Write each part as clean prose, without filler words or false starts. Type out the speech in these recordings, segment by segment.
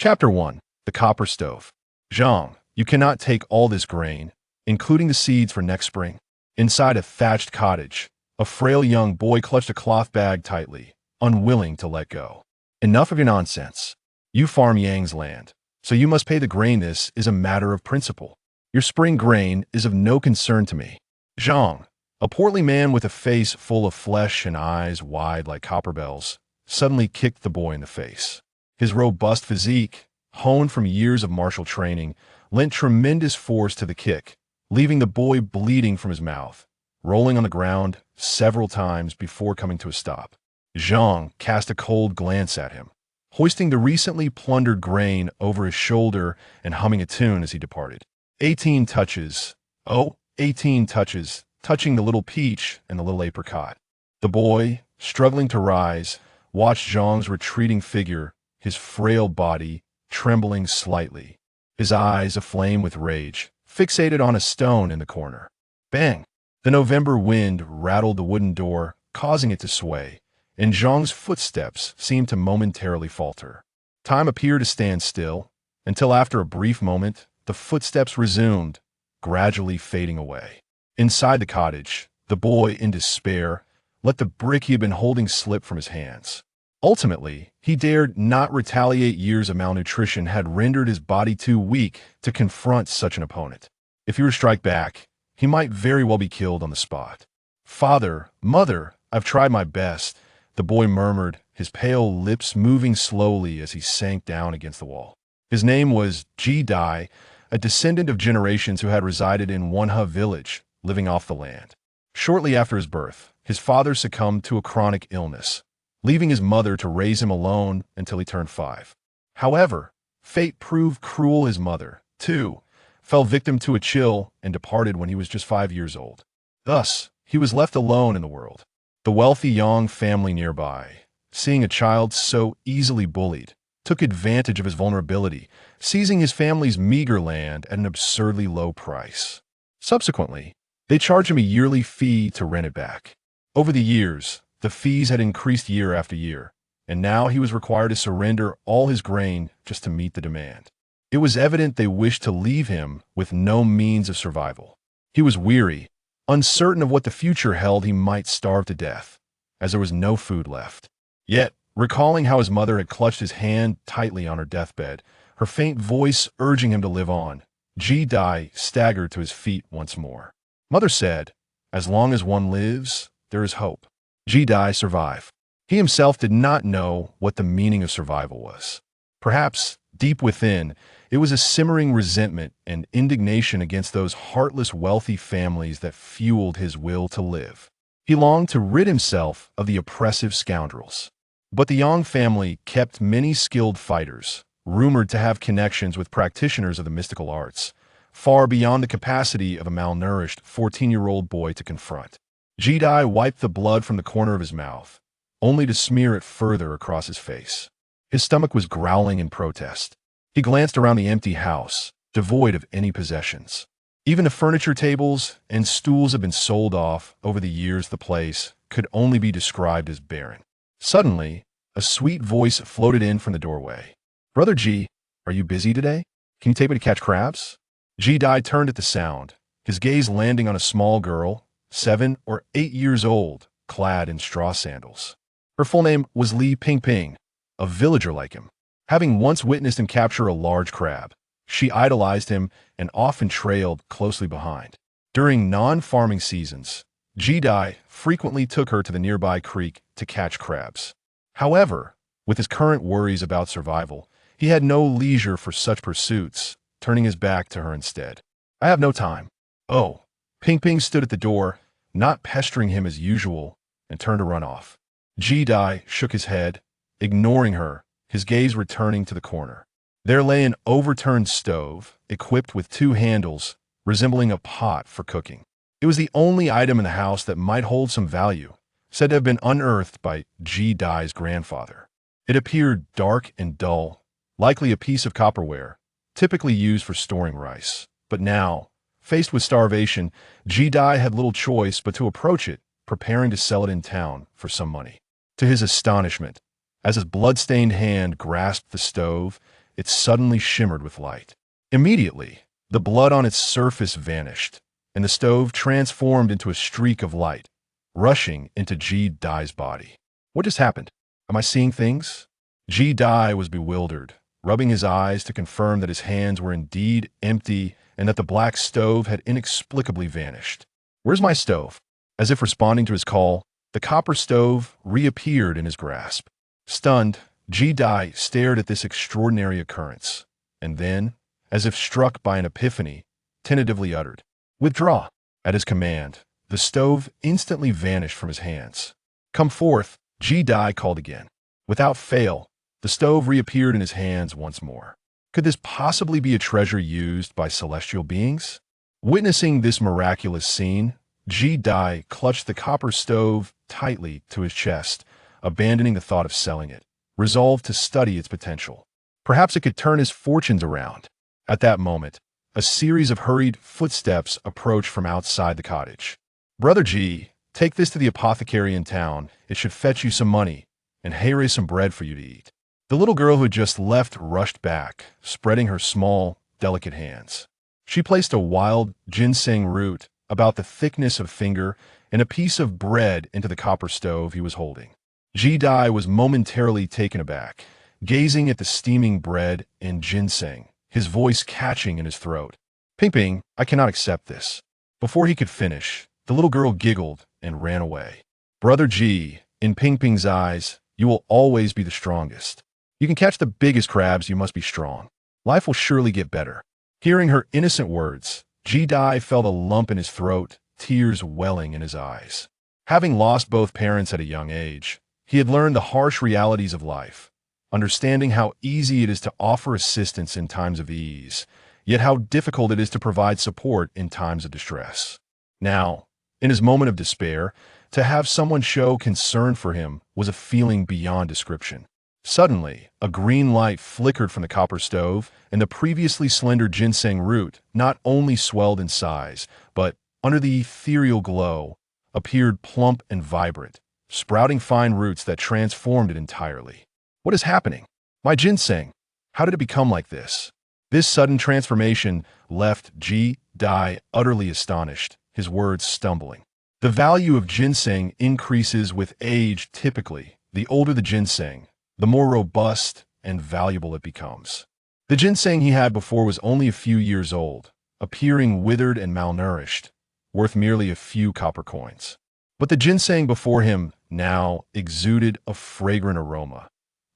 Chapter 1. The Copper Stove. Zhang, you cannot take all this grain, including the seeds for next spring. Inside a thatched cottage, a frail young boy clutched a cloth bag tightly, unwilling to let go. Enough of your nonsense. You farm Yang's land, so you must pay the grain. This is a matter of principle. Your spring grain is of no concern to me. Zhang, a portly man with a face full of flesh and eyes wide like copper bells, suddenly kicked the boy in the face. His robust physique, honed from years of martial training, lent tremendous force to the kick, leaving the boy bleeding from his mouth, rolling on the ground several times before coming to a stop. Zhang cast a cold glance at him, hoisting the recently plundered grain over his shoulder and humming a tune as he departed. 18 touches. Oh, 18 touches, touching the little peach and the little apricot. The boy, struggling to rise, watched Zhang's retreating figure, his frail body trembling slightly, his eyes aflame with rage, fixated on a stone in the corner. Bang! The November wind rattled the wooden door, causing it to sway, and Zhang's footsteps seemed to momentarily falter. Time appeared to stand still, until after a brief moment, the footsteps resumed, gradually fading away. Inside the cottage, the boy, in despair, let the brick he had been holding slip from his hands. Ultimately, he dared not retaliate. Years of malnutrition had rendered his body too weak to confront such an opponent. If he were to strike back, he might very well be killed on the spot. "Father, mother, I've tried my best," the boy murmured, his pale lips moving slowly as he sank down against the wall. His name was Ji Dai, a descendant of generations who had resided in Unheard village, living off the land. Shortly after his birth, his father succumbed to a chronic illness, leaving his mother to raise him alone until he turned 5. However, fate proved cruel. His mother, too, fell victim to a chill and departed when he was just 5 years old. Thus, he was left alone in the world. The wealthy Yang family nearby, seeing a child so easily bullied, took advantage of his vulnerability, seizing his family's meager land at an absurdly low price. Subsequently, they charged him a yearly fee to rent it back. Over the years, the fees had increased year after year, and now he was required to surrender all his grain just to meet the demand. It was evident they wished to leave him with no means of survival. He was weary, uncertain of what the future held. He might starve to death, as there was no food left. Yet, recalling how his mother had clutched his hand tightly on her deathbed, her faint voice urging him to live on, Ji Dai staggered to his feet once more. Mother said, "As long as one lives, there is hope." Ji Dai survived. He himself did not know what the meaning of survival was. Perhaps, deep within, it was a simmering resentment and indignation against those heartless wealthy families that fueled his will to live. He longed to rid himself of the oppressive scoundrels. But the Yang family kept many skilled fighters, rumored to have connections with practitioners of the mystical arts, far beyond the capacity of a malnourished 14-year-old boy to confront. Ji Dai wiped the blood from the corner of his mouth, only to smear it further across his face. His stomach was growling in protest. He glanced around the empty house, devoid of any possessions. Even the furniture tables and stools had been sold off. Over the years, the place could only be described as barren. Suddenly, a sweet voice floated in from the doorway. "Brother Ji, are you busy today? Can you take me to catch crabs?" Ji Dai turned at the sound, his gaze landing on a small girl, 7 or 8 years old, clad in straw sandals. Her full name was Li Pingping, a villager like him. Having once witnessed him capture a large crab, she idolized him and often trailed closely behind. During non-farming seasons, Ji Dai frequently took her to the nearby creek to catch crabs. However, with his current worries about survival, he had no leisure for such pursuits, turning his back to her instead. "I have no time." "Oh." Ping stood at the door, not pestering him as usual, and turned to run off. Ji Dai shook his head, ignoring her, his gaze returning to the corner. There lay an overturned stove, equipped with 2 handles, resembling a pot for cooking. It was the only item in the house that might hold some value, said to have been unearthed by Ji Dai's grandfather. It appeared dark and dull, likely a piece of copperware, typically used for storing rice. But now, faced with starvation, Ji Dai had little choice but to approach it, preparing to sell it in town for some money. To his astonishment, as his blood-stained hand grasped the stove, it suddenly shimmered with light. Immediately, the blood on its surface vanished, and the stove transformed into a streak of light, rushing into Ji Dai's body. What just happened? Am I seeing things? Ji Dai was bewildered, rubbing his eyes to confirm that his hands were indeed empty and that the black stove had inexplicably vanished. Where's my stove? As if responding to his call, the copper stove reappeared in his grasp. Stunned, Ji Dai stared at this extraordinary occurrence, and then, as if struck by an epiphany, tentatively uttered, "Withdraw." At his command, the stove instantly vanished from his hands. "Come forth," Ji Dai called again. Without fail, the stove reappeared in his hands once more. Could this possibly be a treasure used by celestial beings? Witnessing this miraculous scene, Ji Dai clutched the copper stove tightly to his chest, abandoning the thought of selling it, resolved to study its potential. Perhaps it could turn his fortunes around. At that moment, a series of hurried footsteps approached from outside the cottage. "Brother Ji, take this to the apothecary in town. It should fetch you some money, and here is some bread for you to eat." The little girl who had just left rushed back, spreading her small, delicate hands. She placed a wild ginseng root about the thickness of a finger and a piece of bread into the copper stove he was holding. Ji Dai was momentarily taken aback, gazing at the steaming bread and ginseng, his voice catching in his throat. "Ping Ping, I cannot accept this." Before he could finish, the little girl giggled and ran away. "Brother Ji, in Ping Ping's eyes, you will always be the strongest. You can catch the biggest crabs, you must be strong. Life will surely get better." Hearing her innocent words, Ji Dai felt a lump in his throat, tears welling in his eyes. Having lost both parents at a young age, he had learned the harsh realities of life, understanding how easy it is to offer assistance in times of ease, yet how difficult it is to provide support in times of distress. Now, in his moment of despair, to have someone show concern for him was a feeling beyond description. Suddenly, a green light flickered from the copper stove, and the previously slender ginseng root not only swelled in size, but, under the ethereal glow, appeared plump and vibrant, sprouting fine roots that transformed it entirely. "What is happening? My ginseng! How did it become like this?" This sudden transformation left Ji Dai utterly astonished, his words stumbling. The value of ginseng increases with age typically. The older the ginseng, the more robust and valuable it becomes. The ginseng he had before was only a few years old, appearing withered and malnourished, worth merely a few copper coins. But the ginseng before him now exuded a fragrant aroma.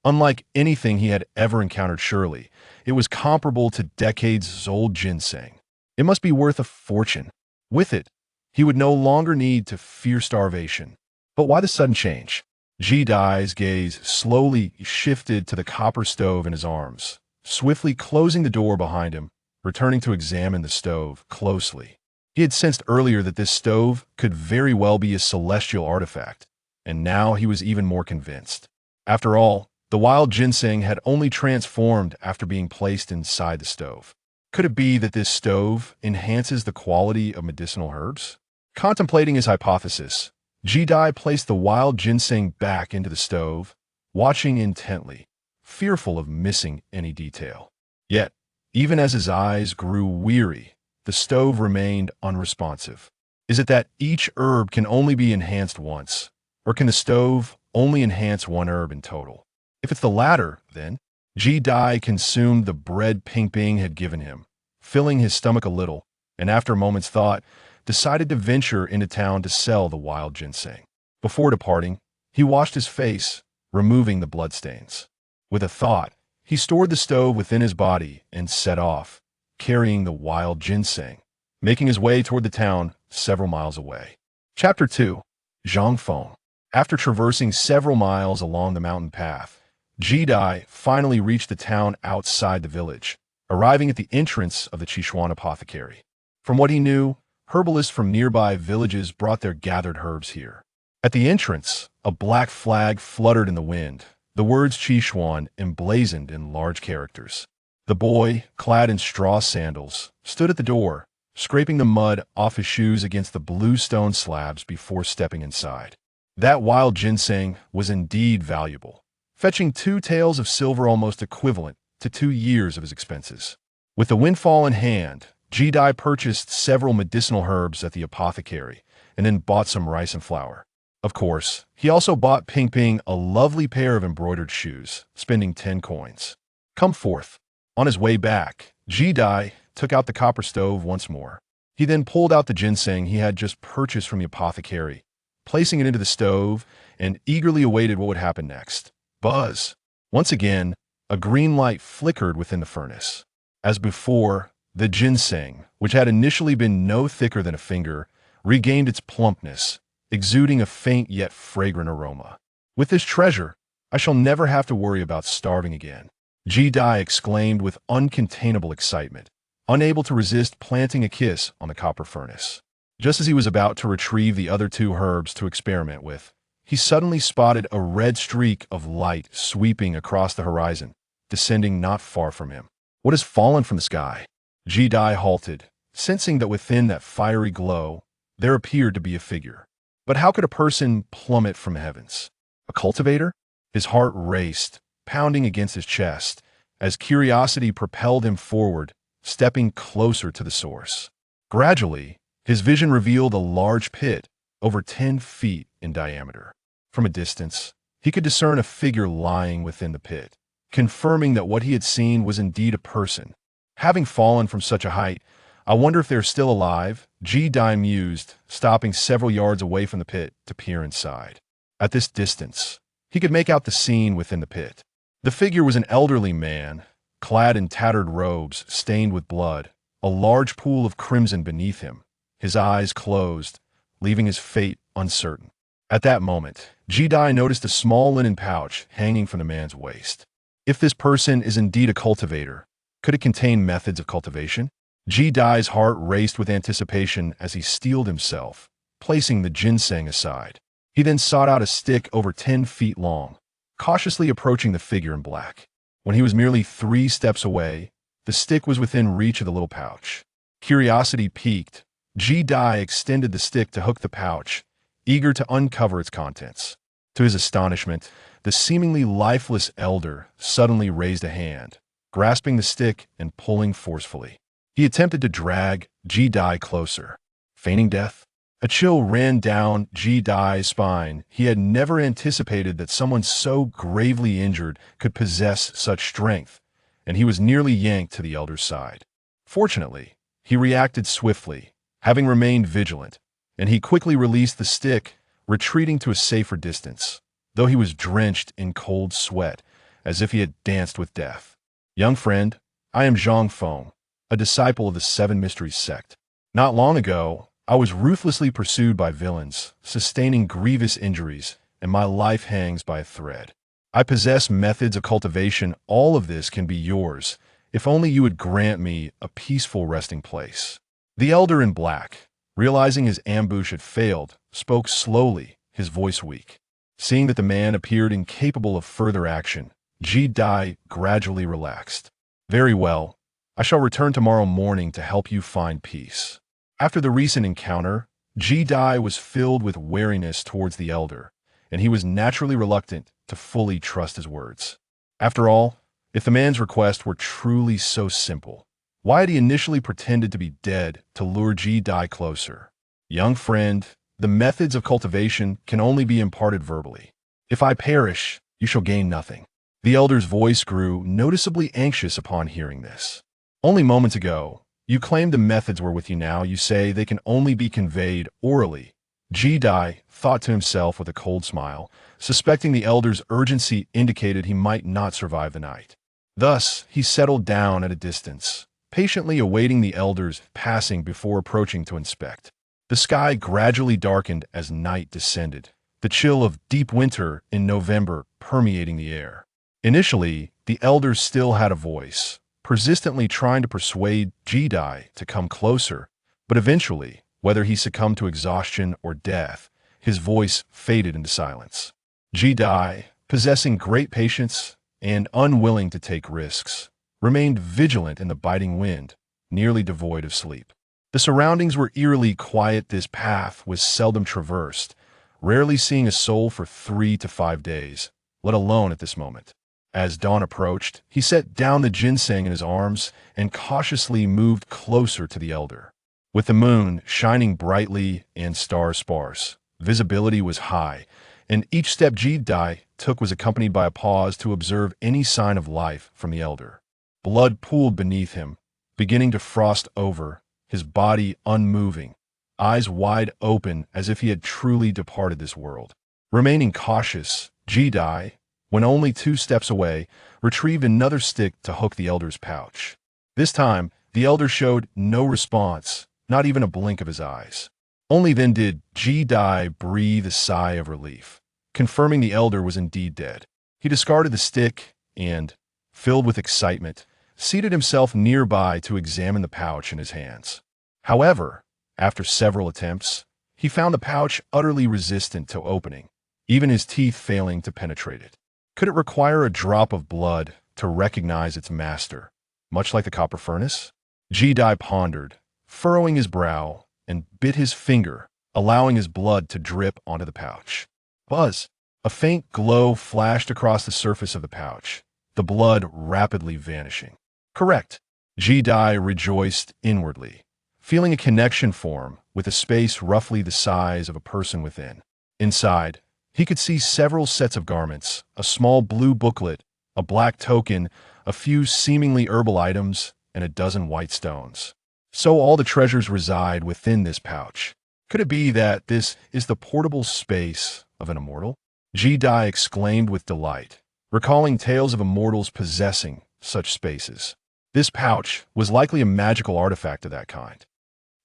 Unlike anything he had ever encountered, surely, it was comparable to decades-old ginseng. It must be worth a fortune. With it, he would no longer need to fear starvation. But why the sudden change? Ji Dai's gaze slowly shifted to the copper stove in his arms, swiftly closing the door behind him, returning to examine the stove closely. He had sensed earlier that this stove could very well be a celestial artifact, and now he was even more convinced. After all, the wild ginseng had only transformed after being placed inside the stove. Could it be that this stove enhances the quality of medicinal herbs? Contemplating his hypothesis, Ji Dai placed the wild ginseng back into the stove, watching intently, fearful of missing any detail. Yet, even as his eyes grew weary, the stove remained unresponsive. Is it that each herb can only be enhanced once, or can the stove only enhance one herb in total? If it's the latter, then, Ji Dai consumed the bread Ping Ping had given him, filling his stomach a little, and after a moment's thought, decided to venture into town to sell the wild ginseng. Before departing, he washed his face, removing the bloodstains. With a thought, he stored the stove within his body and set off, carrying the wild ginseng, making his way toward the town several miles away. Chapter 2. Zhangfeng. After traversing several miles along the mountain path, Ji Dai finally reached the town outside the village, arriving at the entrance of the Qishuan apothecary. From what he knew, herbalists from nearby villages brought their gathered herbs here. At the entrance, a black flag fluttered in the wind, the words Qishuan emblazoned in large characters. The boy, clad in straw sandals, stood at the door, scraping the mud off his shoes against the blue stone slabs before stepping inside. That wild ginseng was indeed valuable, fetching 2 taels of silver almost equivalent to 2 years of his expenses. With the windfall in hand, Jedi purchased several medicinal herbs at the apothecary and then bought some rice and flour. Of course, he also bought Ping Ping a lovely pair of embroidered shoes, spending 10 coins. Come forth. On his way back, Jedi took out the copper stove once more. He then pulled out the ginseng he had just purchased from the apothecary, placing it into the stove, and eagerly awaited what would happen next. Buzz! Once again, a green light flickered within the furnace. As before, the ginseng, which had initially been no thicker than a finger, regained its plumpness, exuding a faint yet fragrant aroma. With this treasure, I shall never have to worry about starving again, Jedi exclaimed with uncontainable excitement, unable to resist planting a kiss on the copper furnace. Just as he was about to retrieve the other 2 herbs to experiment with, he suddenly spotted a red streak of light sweeping across the horizon, descending not far from him. What has fallen from the sky? Jedi halted, sensing that within that fiery glow, there appeared to be a figure. But how could a person plummet from the heavens? A cultivator? His heart raced, pounding against his chest, as curiosity propelled him forward, stepping closer to the source. Gradually, his vision revealed a large pit, over 10 feet in diameter. From a distance, he could discern a figure lying within the pit, confirming that what he had seen was indeed a person. Having fallen from such a height, I wonder if they're still alive, Jedi mused, stopping several yards away from the pit to peer inside. At this distance, he could make out the scene within the pit. The figure was an elderly man, clad in tattered robes stained with blood, a large pool of crimson beneath him, his eyes closed, leaving his fate uncertain. At that moment, Jedi noticed a small linen pouch hanging from the man's waist. If this person is indeed a cultivator, could it contain methods of cultivation? Jedi's heart raced with anticipation as he steeled himself, placing the ginseng aside. He then sought out a stick over 10 feet long, cautiously approaching the figure in black. When he was merely 3 steps away, the stick was within reach of the little pouch. Curiosity piqued, Jedi extended the stick to hook the pouch, eager to uncover its contents. To his astonishment, the seemingly lifeless elder suddenly raised a hand, grasping the stick and pulling forcefully. He attempted to drag Jedi closer. Feigning death? A chill ran down Jedi's spine. He had never anticipated that someone so gravely injured could possess such strength, and he was nearly yanked to the elder's side. Fortunately, he reacted swiftly, having remained vigilant, and he quickly released the stick, retreating to a safer distance, though he was drenched in cold sweat, as if he had danced with death. Young friend, I am Zhang Feng, a disciple of the 7 Mysteries sect. Not long ago, I was ruthlessly pursued by villains, sustaining grievous injuries, and my life hangs by a thread. I possess methods of cultivation. All of this can be yours, if only you would grant me a peaceful resting place. The elder in black, realizing his ambush had failed, spoke slowly, his voice weak. Seeing that the man appeared incapable of further action, Jedi gradually relaxed. Very well, I shall return tomorrow morning to help you find peace. After the recent encounter, Jedi was filled with wariness towards the elder, and he was naturally reluctant to fully trust his words. After all, if the man's request were truly so simple, why had he initially pretended to be dead to lure Jedi closer? Young friend, the methods of cultivation can only be imparted verbally. If I perish, you shall gain nothing. The elder's voice grew noticeably anxious upon hearing this. Only moments ago, you claimed the methods were with you. Now you say they can only be conveyed orally. Jedi thought to himself with a cold smile, suspecting the elder's urgency indicated he might not survive the night. Thus, he settled down at a distance, patiently awaiting the elder's passing before approaching to inspect. The sky gradually darkened as night descended, the chill of deep winter in November permeating the air. Initially, the elder still had a voice, persistently trying to persuade Jedi to come closer, but eventually, whether he succumbed to exhaustion or death, his voice faded into silence. Jedi, possessing great patience and unwilling to take risks, remained vigilant in the biting wind, nearly devoid of sleep. The surroundings were eerily quiet. This path was seldom traversed, rarely seeing a soul for 3 to 5 days, let alone at this moment. As dawn approached, he set down the ginseng in his arms and cautiously moved closer to the elder. With the moon shining brightly and stars sparse, visibility was high, and each step Jedi took was accompanied by a pause to observe any sign of life from the elder. Blood pooled beneath him, beginning to frost over, his body unmoving, eyes wide open as if he had truly departed this world. Remaining cautious, Jedi, when only 2 steps away, retrieved another stick to hook the elder's pouch. This time, the elder showed no response, not even a blink of his eyes. Only then did Jedi breathe a sigh of relief, confirming the elder was indeed dead. He discarded the stick and, filled with excitement, seated himself nearby to examine the pouch in his hands. However, after several attempts, he found the pouch utterly resistant to opening, even his teeth failing to penetrate it. Could it require a drop of blood to recognize its master, much like the copper furnace? Jedi pondered, furrowing his brow, and bit his finger, allowing his blood to drip onto the pouch. Buzz! A faint glow flashed across the surface of the pouch, the blood rapidly vanishing. Correct! Jedi rejoiced inwardly, feeling a connection form with a space roughly the size of a person within. Inside, he could see several sets of garments, a small blue booklet, a black token, a few seemingly herbal items, and a dozen white stones. So all the treasures reside within this pouch. Could it be that this is the portable space of an immortal? Jedi exclaimed with delight, recalling tales of immortals possessing such spaces. This pouch was likely a magical artifact of that kind.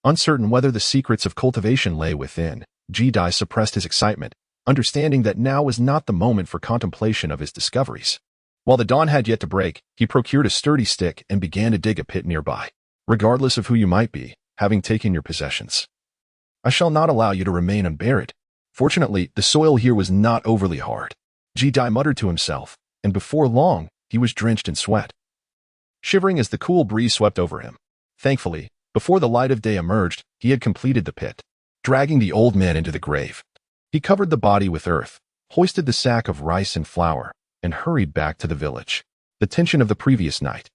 Uncertain whether the secrets of cultivation lay within, Jedi suppressed his excitement, understanding that now was not the moment for contemplation of his discoveries. While the dawn had yet to break, he procured a sturdy stick and began to dig a pit nearby. Regardless of who you might be, having taken your possessions, I shall not allow you to remain unburied. Fortunately, the soil here was not overly hard. Jedi muttered to himself, and before long, he was drenched in sweat, shivering as the cool breeze swept over him. Thankfully, before the light of day emerged, he had completed the pit. Dragging the old man into the grave, he covered the body with earth, hoisted the sack of rice and flour, and hurried back to the village. The tension of the previous night,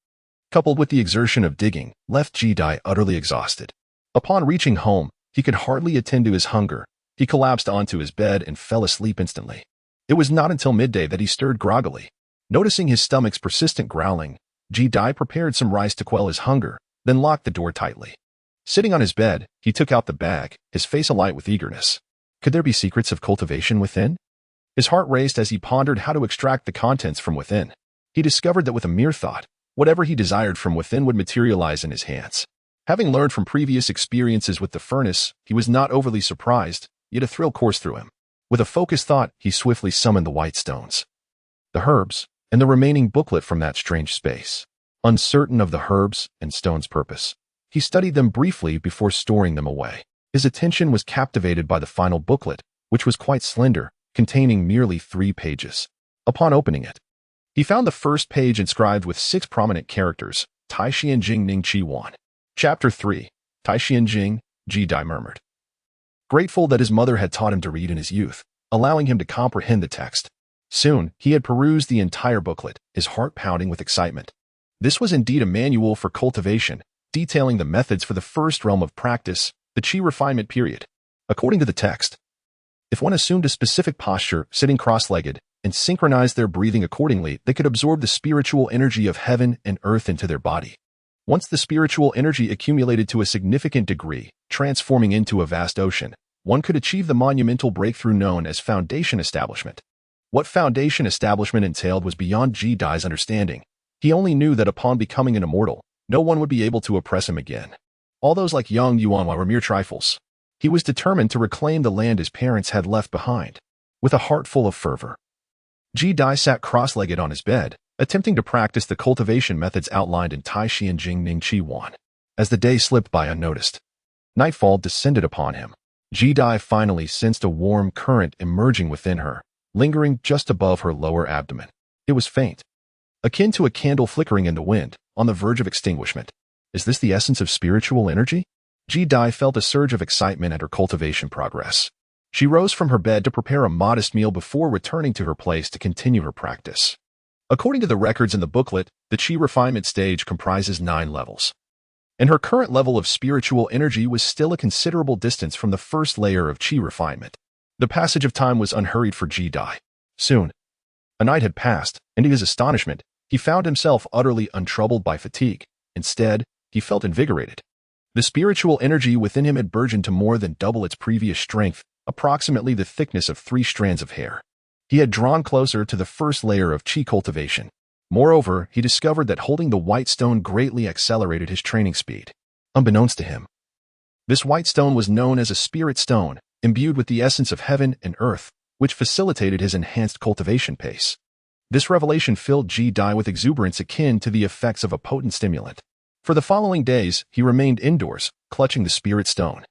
coupled with the exertion of digging, left Jedi utterly exhausted. Upon reaching home, he could hardly attend to his hunger. He collapsed onto his bed and fell asleep instantly. It was not until midday that he stirred groggily. Noticing his stomach's persistent growling, Jedi prepared some rice to quell his hunger, then locked the door tightly. Sitting on his bed, he took out the bag, his face alight with eagerness. Could there be secrets of cultivation within? His heart raced as he pondered how to extract the contents from within. He discovered that with a mere thought, whatever he desired from within would materialize in his hands. Having learned from previous experiences with the furnace, he was not overly surprised, yet a thrill coursed through him. With a focused thought, he swiftly summoned the white stones, the herbs, and the remaining booklet from that strange space. Uncertain of the herbs and stones' purpose, he studied them briefly before storing them away. His attention was captivated by the final booklet, which was quite slender, containing merely 3 pages. Upon opening it, he found the first page inscribed with 6 prominent characters, Tai Xian Jing Ning Chi Wan. Chapter 3, Tai Xian Jing, Jedi murmured, grateful that his mother had taught him to read in his youth, allowing him to comprehend the text. Soon, he had perused the entire booklet, his heart pounding with excitement. This was indeed a manual for cultivation, detailing the methods for the first realm of practice, the Qi refinement period. According to the text, if one assumed a specific posture, sitting cross-legged, and synchronized their breathing accordingly, they could absorb the spiritual energy of heaven and earth into their body. Once the spiritual energy accumulated to a significant degree, transforming into a vast ocean, one could achieve the monumental breakthrough known as foundation establishment. What foundation establishment entailed was beyond Jedi's understanding. He only knew that upon becoming an immortal, no one would be able to oppress him again. All those like young Yuanhua were mere trifles. He was determined to reclaim the land his parents had left behind. With a heart full of fervor, Jedi sat cross-legged on his bed, attempting to practice the cultivation methods outlined in Tai Xian Jing Ning Chi Wan. As the day slipped by unnoticed, nightfall descended upon him. Jedi finally sensed a warm current emerging within her, lingering just above her lower abdomen. It was faint, akin to a candle flickering in the wind, on the verge of extinguishment. Is this the essence of spiritual energy? Jedi felt a surge of excitement at her cultivation progress. She rose from her bed to prepare a modest meal before returning to her place to continue her practice. According to the records in the booklet, the Qi refinement stage comprises 9 levels. And her current level of spiritual energy was still a considerable distance from the first layer of Qi refinement. The passage of time was unhurried for Ji Dai. Soon, a night had passed, and to his astonishment, he found himself utterly untroubled by fatigue. Instead, he felt invigorated. The spiritual energy within him had burgeoned to more than double its previous strength, approximately the thickness of 3 strands of hair. He had drawn closer to the first layer of Qi cultivation. Moreover, he discovered that holding the white stone greatly accelerated his training speed. Unbeknownst to him, this white stone was known as a spirit stone, imbued with the essence of heaven and earth, which facilitated his enhanced cultivation pace. This revelation filled Ji Dai with exuberance akin to the effects of a potent stimulant. For the following days, he remained indoors, clutching the spirit stone.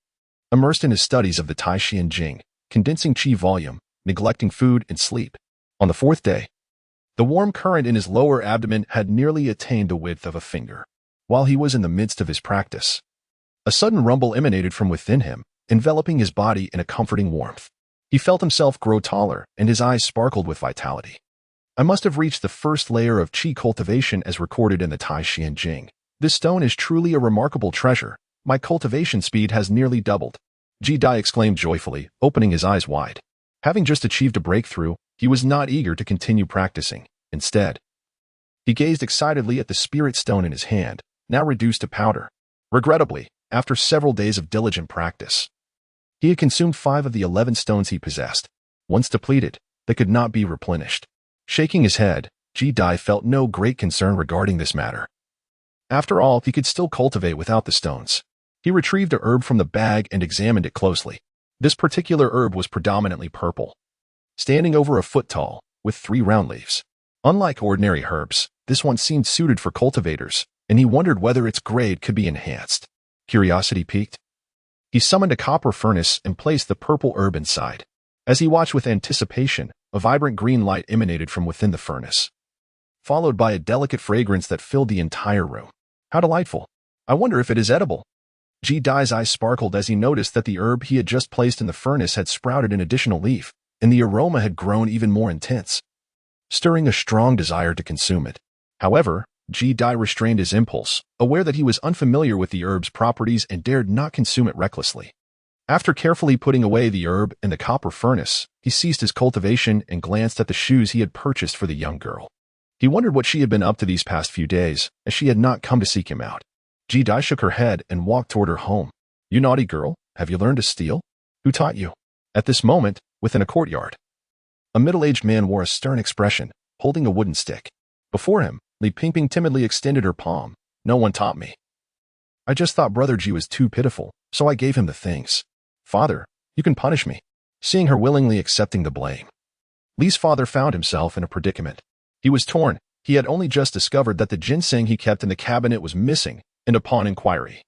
Immersed in his studies of the Tai Chi and Jing, condensing Qi volume, neglecting food and sleep. On the 4th day, the warm current in his lower abdomen had nearly attained the width of a finger. While he was in the midst of his practice, a sudden rumble emanated from within him, enveloping his body in a comforting warmth. He felt himself grow taller, and his eyes sparkled with vitality. I must have reached the first layer of Qi cultivation as recorded in the Tai Chi and Jing. This stone is truly a remarkable treasure. My cultivation speed has nearly doubled. Ji Dai exclaimed joyfully, opening his eyes wide. Having just achieved a breakthrough, he was not eager to continue practicing. Instead, he gazed excitedly at the spirit stone in his hand, now reduced to powder. Regrettably, after several days of diligent practice, he had consumed 5 of the 11 stones he possessed. Once depleted, they could not be replenished. Shaking his head, Ji Dai felt no great concern regarding this matter. After all, he could still cultivate without the stones. He retrieved a herb from the bag and examined it closely. This particular herb was predominantly purple, standing over a foot tall, with 3 round leaves. Unlike ordinary herbs, this one seemed suited for cultivators, and he wondered whether its grade could be enhanced. Curiosity piqued. He summoned a copper furnace and placed the purple herb inside. As he watched with anticipation, a vibrant green light emanated from within the furnace, followed by a delicate fragrance that filled the entire room. How delightful! I wonder if it is edible. Ji Dai's eyes sparkled as he noticed that the herb he had just placed in the furnace had sprouted an additional leaf, and the aroma had grown even more intense, stirring a strong desire to consume it. However, Ji Dai restrained his impulse, aware that he was unfamiliar with the herb's properties and dared not consume it recklessly. After carefully putting away the herb in the copper furnace, he ceased his cultivation and glanced at the shoes he had purchased for the young girl. He wondered what she had been up to these past few days, as she had not come to seek him out. Ji Dai shook her head and walked toward her home. You naughty girl, have you learned to steal? Who taught you? At this moment, within a courtyard, a middle-aged man wore a stern expression, holding a wooden stick. Before him, Li Pingping timidly extended her palm. No one taught me. I just thought Brother Ji was too pitiful, so I gave him the things. Father, you can punish me. Seeing her willingly accepting the blame, Li's father found himself in a predicament. He was torn. He had only just discovered that the ginseng he kept in the cabinet was missing, and upon inquiry,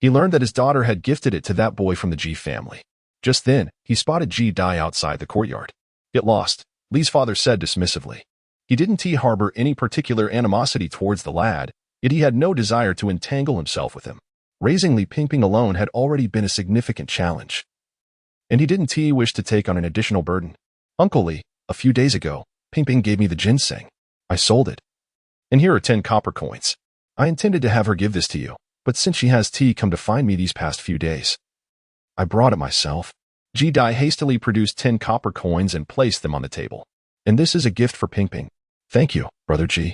he learned that his daughter had gifted it to that boy from the Ji family. Just then, he spotted Ji Dai outside the courtyard. Get lost, Li's father said dismissively. He didn't harbor any particular animosity towards the lad, yet he had no desire to entangle himself with him. Raising Li Pingping alone had already been a significant challenge, and he didn't wish to take on an additional burden. Uncle Li, a few days ago, Pingping gave me the ginseng. I sold it. And here are 10 copper coins. I intended to have her give this to you, but since she has come to find me these past few days, I brought it myself. Ji Dai hastily produced 10 copper coins and placed them on the table. And this is a gift for Pingping. Thank you, Brother Ji.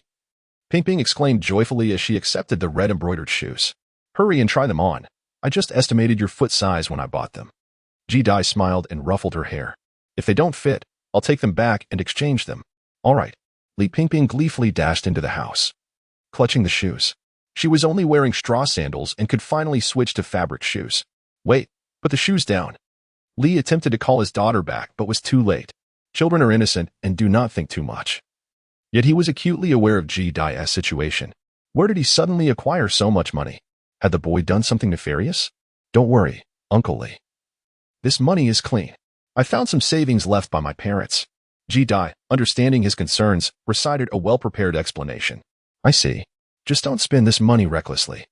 Pingping exclaimed joyfully as she accepted the red embroidered shoes. Hurry and try them on. I just estimated your foot size when I bought them. Ji Dai smiled and ruffled her hair. If they don't fit, I'll take them back and exchange them. All right. Li Pingping gleefully dashed into the house, clutching the shoes. She was only wearing straw sandals and could finally switch to fabric shoes. Wait, put the shoes down. Li attempted to call his daughter back but was too late. Children are innocent and do not think too much. Yet he was acutely aware of Ji Dai's situation. Where did he suddenly acquire so much money? Had the boy done something nefarious? Don't worry, Uncle Li. This money is clean. I found some savings left by my parents. Ji Dai, understanding his concerns, recited a well-prepared explanation. I see. Just don't spend this money recklessly.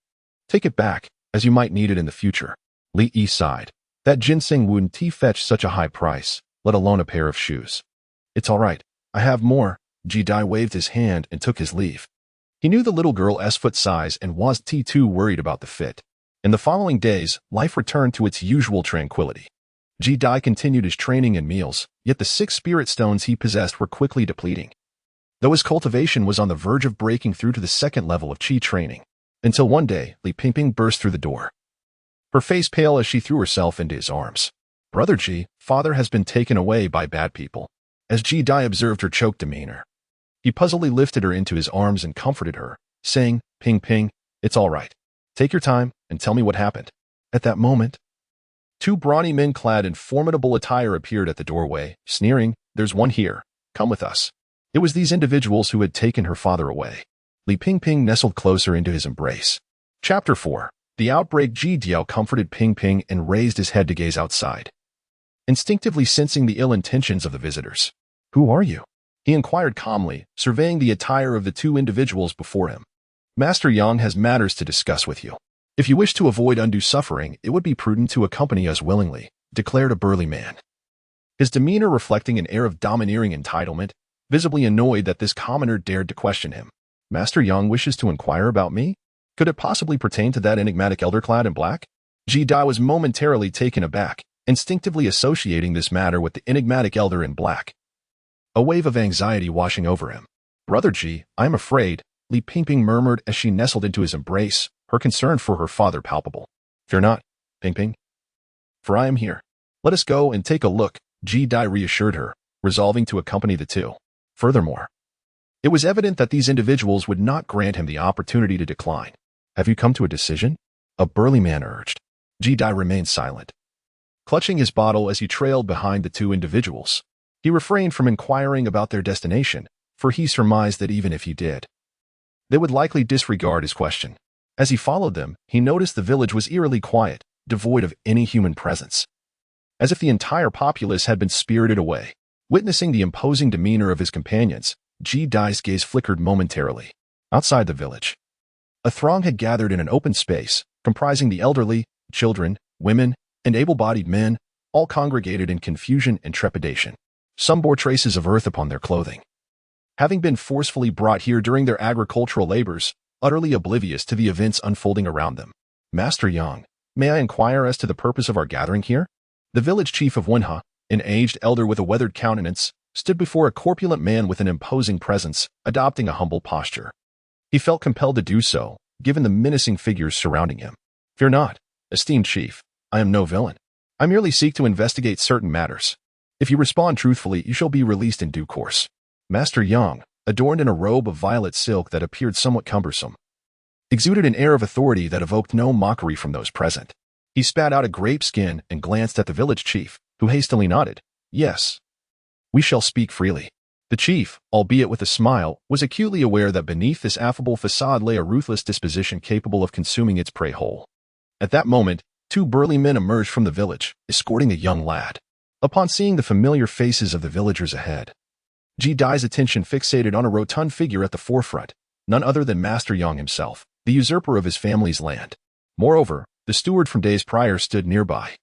Take it back, as you might need it in the future. Li Yi sighed. That ginseng wouldn't fetch such a high price, let alone a pair of shoes. It's all right. I have more. Ji-dai waved his hand and took his leave. He knew the little girl's foot size and was too worried about the fit. In the following days, life returned to its usual tranquility. Ji-dai continued his training and meals, yet the 6 spirit stones he possessed were quickly depleting. Though his cultivation was on the verge of breaking through to the 2nd level of chi training, until one day, Li Pingping burst through the door. Her face pale as she threw herself into his arms. "Brother Ji, father has been taken away by bad people." As Ji-dai observed her choked demeanor, he puzzledly lifted her into his arms and comforted her, saying, "Ping Ping, it's all right. Take your time and tell me what happened." At that moment, 2 brawny men clad in formidable attire appeared at the doorway, sneering, "There's one here. Come with us." It was these individuals who had taken her father away. Li Pingping nestled closer into his embrace. Chapter 4. The outbreak. Ji Diao comforted Pingping and raised his head to gaze outside, instinctively sensing the ill intentions of the visitors. "Who are you?" he inquired calmly, surveying the attire of the 2 individuals before him. "Master Yang has matters to discuss with you. If you wish to avoid undue suffering, it would be prudent to accompany us willingly," declared a burly man, his demeanor reflecting an air of domineering entitlement, visibly annoyed that this commoner dared to question him. "Master Yang wishes to inquire about me? Could it possibly pertain to that enigmatic elder clad in black?" Ji-dai was momentarily taken aback, instinctively associating this matter with the enigmatic elder in black, a wave of anxiety washing over him. "Brother Ji, I am afraid," Li Pingping murmured as she nestled into his embrace, her concern for her father palpable. "Fear not, Pingping, for I am here. Let us go and take a look," Ji-dai reassured her, resolving to accompany the 2. Furthermore, it was evident that these individuals would not grant him the opportunity to decline. "Have you come to a decision?" a burly man urged. Ji-dai remained silent, clutching his bottle as he trailed behind the 2 individuals. He refrained from inquiring about their destination, for he surmised that even if he did, they would likely disregard his question. As he followed them, he noticed the village was eerily quiet, devoid of any human presence, as if the entire populace had been spirited away. Witnessing the imposing demeanor of his companions, Ji-dai's gaze flickered momentarily. Outside the village, a throng had gathered in an open space, comprising the elderly, children, women, and able-bodied men, all congregated in confusion and trepidation. Some bore traces of earth upon their clothing, having been forcefully brought here during their agricultural labors, utterly oblivious to the events unfolding around them. "Master Yang, may I inquire as to the purpose of our gathering here?" The village chief of Wenha, an aged elder with a weathered countenance, stood before a corpulent man with an imposing presence, adopting a humble posture. He felt compelled to do so, given the menacing figures surrounding him. "Fear not, esteemed chief. I am no villain. I merely seek to investigate certain matters. If you respond truthfully, you shall be released in due course." Master Yang, adorned in a robe of violet silk that appeared somewhat cumbersome, exuded an air of authority that evoked no mockery from those present. He spat out a grape skin and glanced at the village chief, who hastily nodded. "Yes, we shall speak freely." The chief, albeit with a smile, was acutely aware that beneath this affable facade lay a ruthless disposition capable of consuming its prey whole. At that moment, 2 burly men emerged from the village, escorting a young lad. Upon seeing the familiar faces of the villagers ahead, Ji-dai's attention fixated on a rotund figure at the forefront, none other than Master Yang himself, the usurper of his family's land. Moreover, the steward from days prior stood nearby,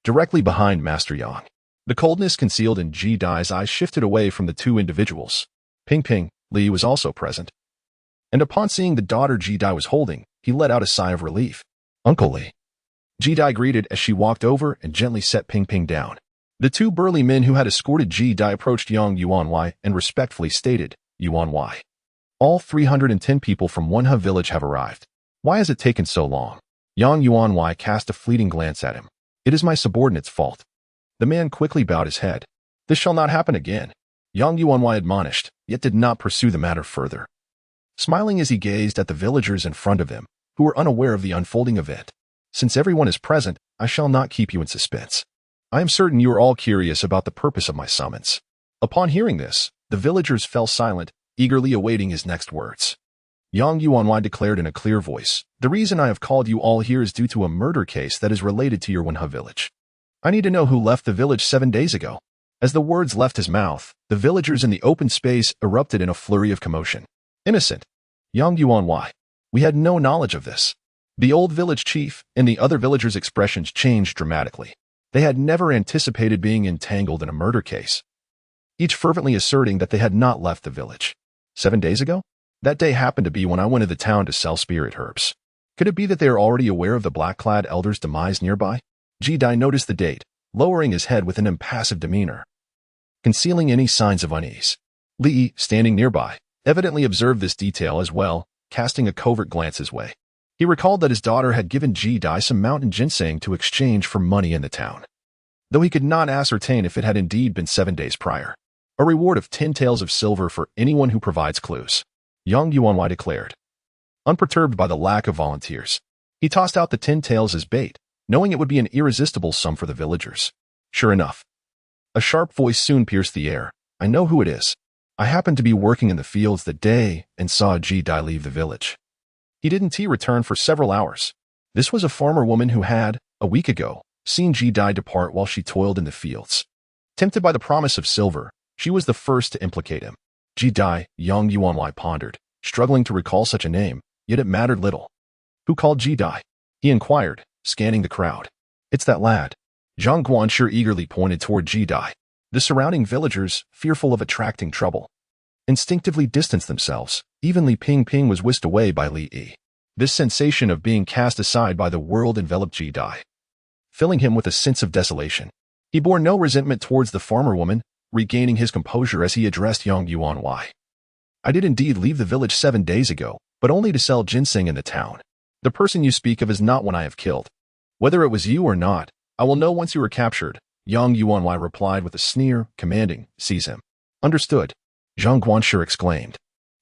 directly behind Master Yang. The coldness concealed in Ji-dai's eyes shifted away from the 2 individuals. Ping Li was also present, and upon seeing the daughter Ji-dai was holding, he let out a sigh of relief. "Uncle Li," Ji-dai greeted as she walked over and gently set Ping down. The 2 burly men who had escorted Ji-dai approached Yang Yuanwei and respectfully stated, "Yuanwei, all 310 people from Wenha village have arrived. Why has it taken so long?" Yang Yuanwei cast a fleeting glance at him. "It is my subordinate's fault." The man quickly bowed his head. "This shall not happen again," Yang Yuanwei admonished, yet did not pursue the matter further. Smiling as he gazed at the villagers in front of him, who were unaware of the unfolding event, "Since everyone is present, I shall not keep you in suspense. I am certain you are all curious about the purpose of my summons." Upon hearing this, the villagers fell silent, eagerly awaiting his next words. Yang Yuanwei declared in a clear voice, "The reason I have called you all here is due to a murder case that is related to your Wenha village. I need to know who left the village 7 days ago." As the words left his mouth, the villagers in the open space erupted in a flurry of commotion. "Innocent, Yang Yuanwei, we had no knowledge of this." The old village chief and the other villagers' expressions changed dramatically. They had never anticipated being entangled in a murder case. each fervently asserting that they had not left the village. 7 days ago? That day happened to be when I went to the town to sell spirit herbs. Could it be that they are already aware of the black-clad elder's demise nearby? Ji-dai noticed the date, lowering his head with an impassive demeanor, concealing any signs of unease. Li, standing nearby, evidently observed this detail as well, casting a covert glance his way. He recalled that his daughter had given Ji-dai some mountain ginseng to exchange for money in the town, though he could not ascertain if it had indeed been 7 days prior. A reward of 10 taels of silver for anyone who provides clues, Yang Yuanwei declared. Unperturbed by the lack of volunteers, he tossed out the 10 taels as bait, knowing it would be an irresistible sum for the villagers. Sure enough, a sharp voice soon pierced the air. I know who it is. I happened to be working in the fields that day and saw Ji-dai leave the village. He didn't return for several hours. This was a farmer woman who had, a week ago, seen Ji-dai depart while she toiled in the fields. Tempted by the promise of silver, she was the first to implicate him. Ji-dai, Yang Yuanwei pondered, struggling to recall such a name, yet it mattered little. Who called Ji-dai? He inquired, scanning the crowd. It's that lad. Zhang Guanshi eagerly pointed toward Ji-dai. The surrounding villagers, fearful of attracting trouble, instinctively distanced themselves. Even Li Ping was whisked away by Li Yi. This sensation of being cast aside by the world enveloped Ji-dai, filling him with a sense of desolation. He bore no resentment towards the farmer woman, regaining his composure as he addressed Yang Yuanwei. I did indeed leave the village 7 days ago, but only to sell ginseng in the town. The person you speak of is not one I have killed. Whether it was you or not, I will know once you are captured, Yang Yuanwei replied with a sneer, commanding, seize him. Understood, Zhang Guanshi exclaimed,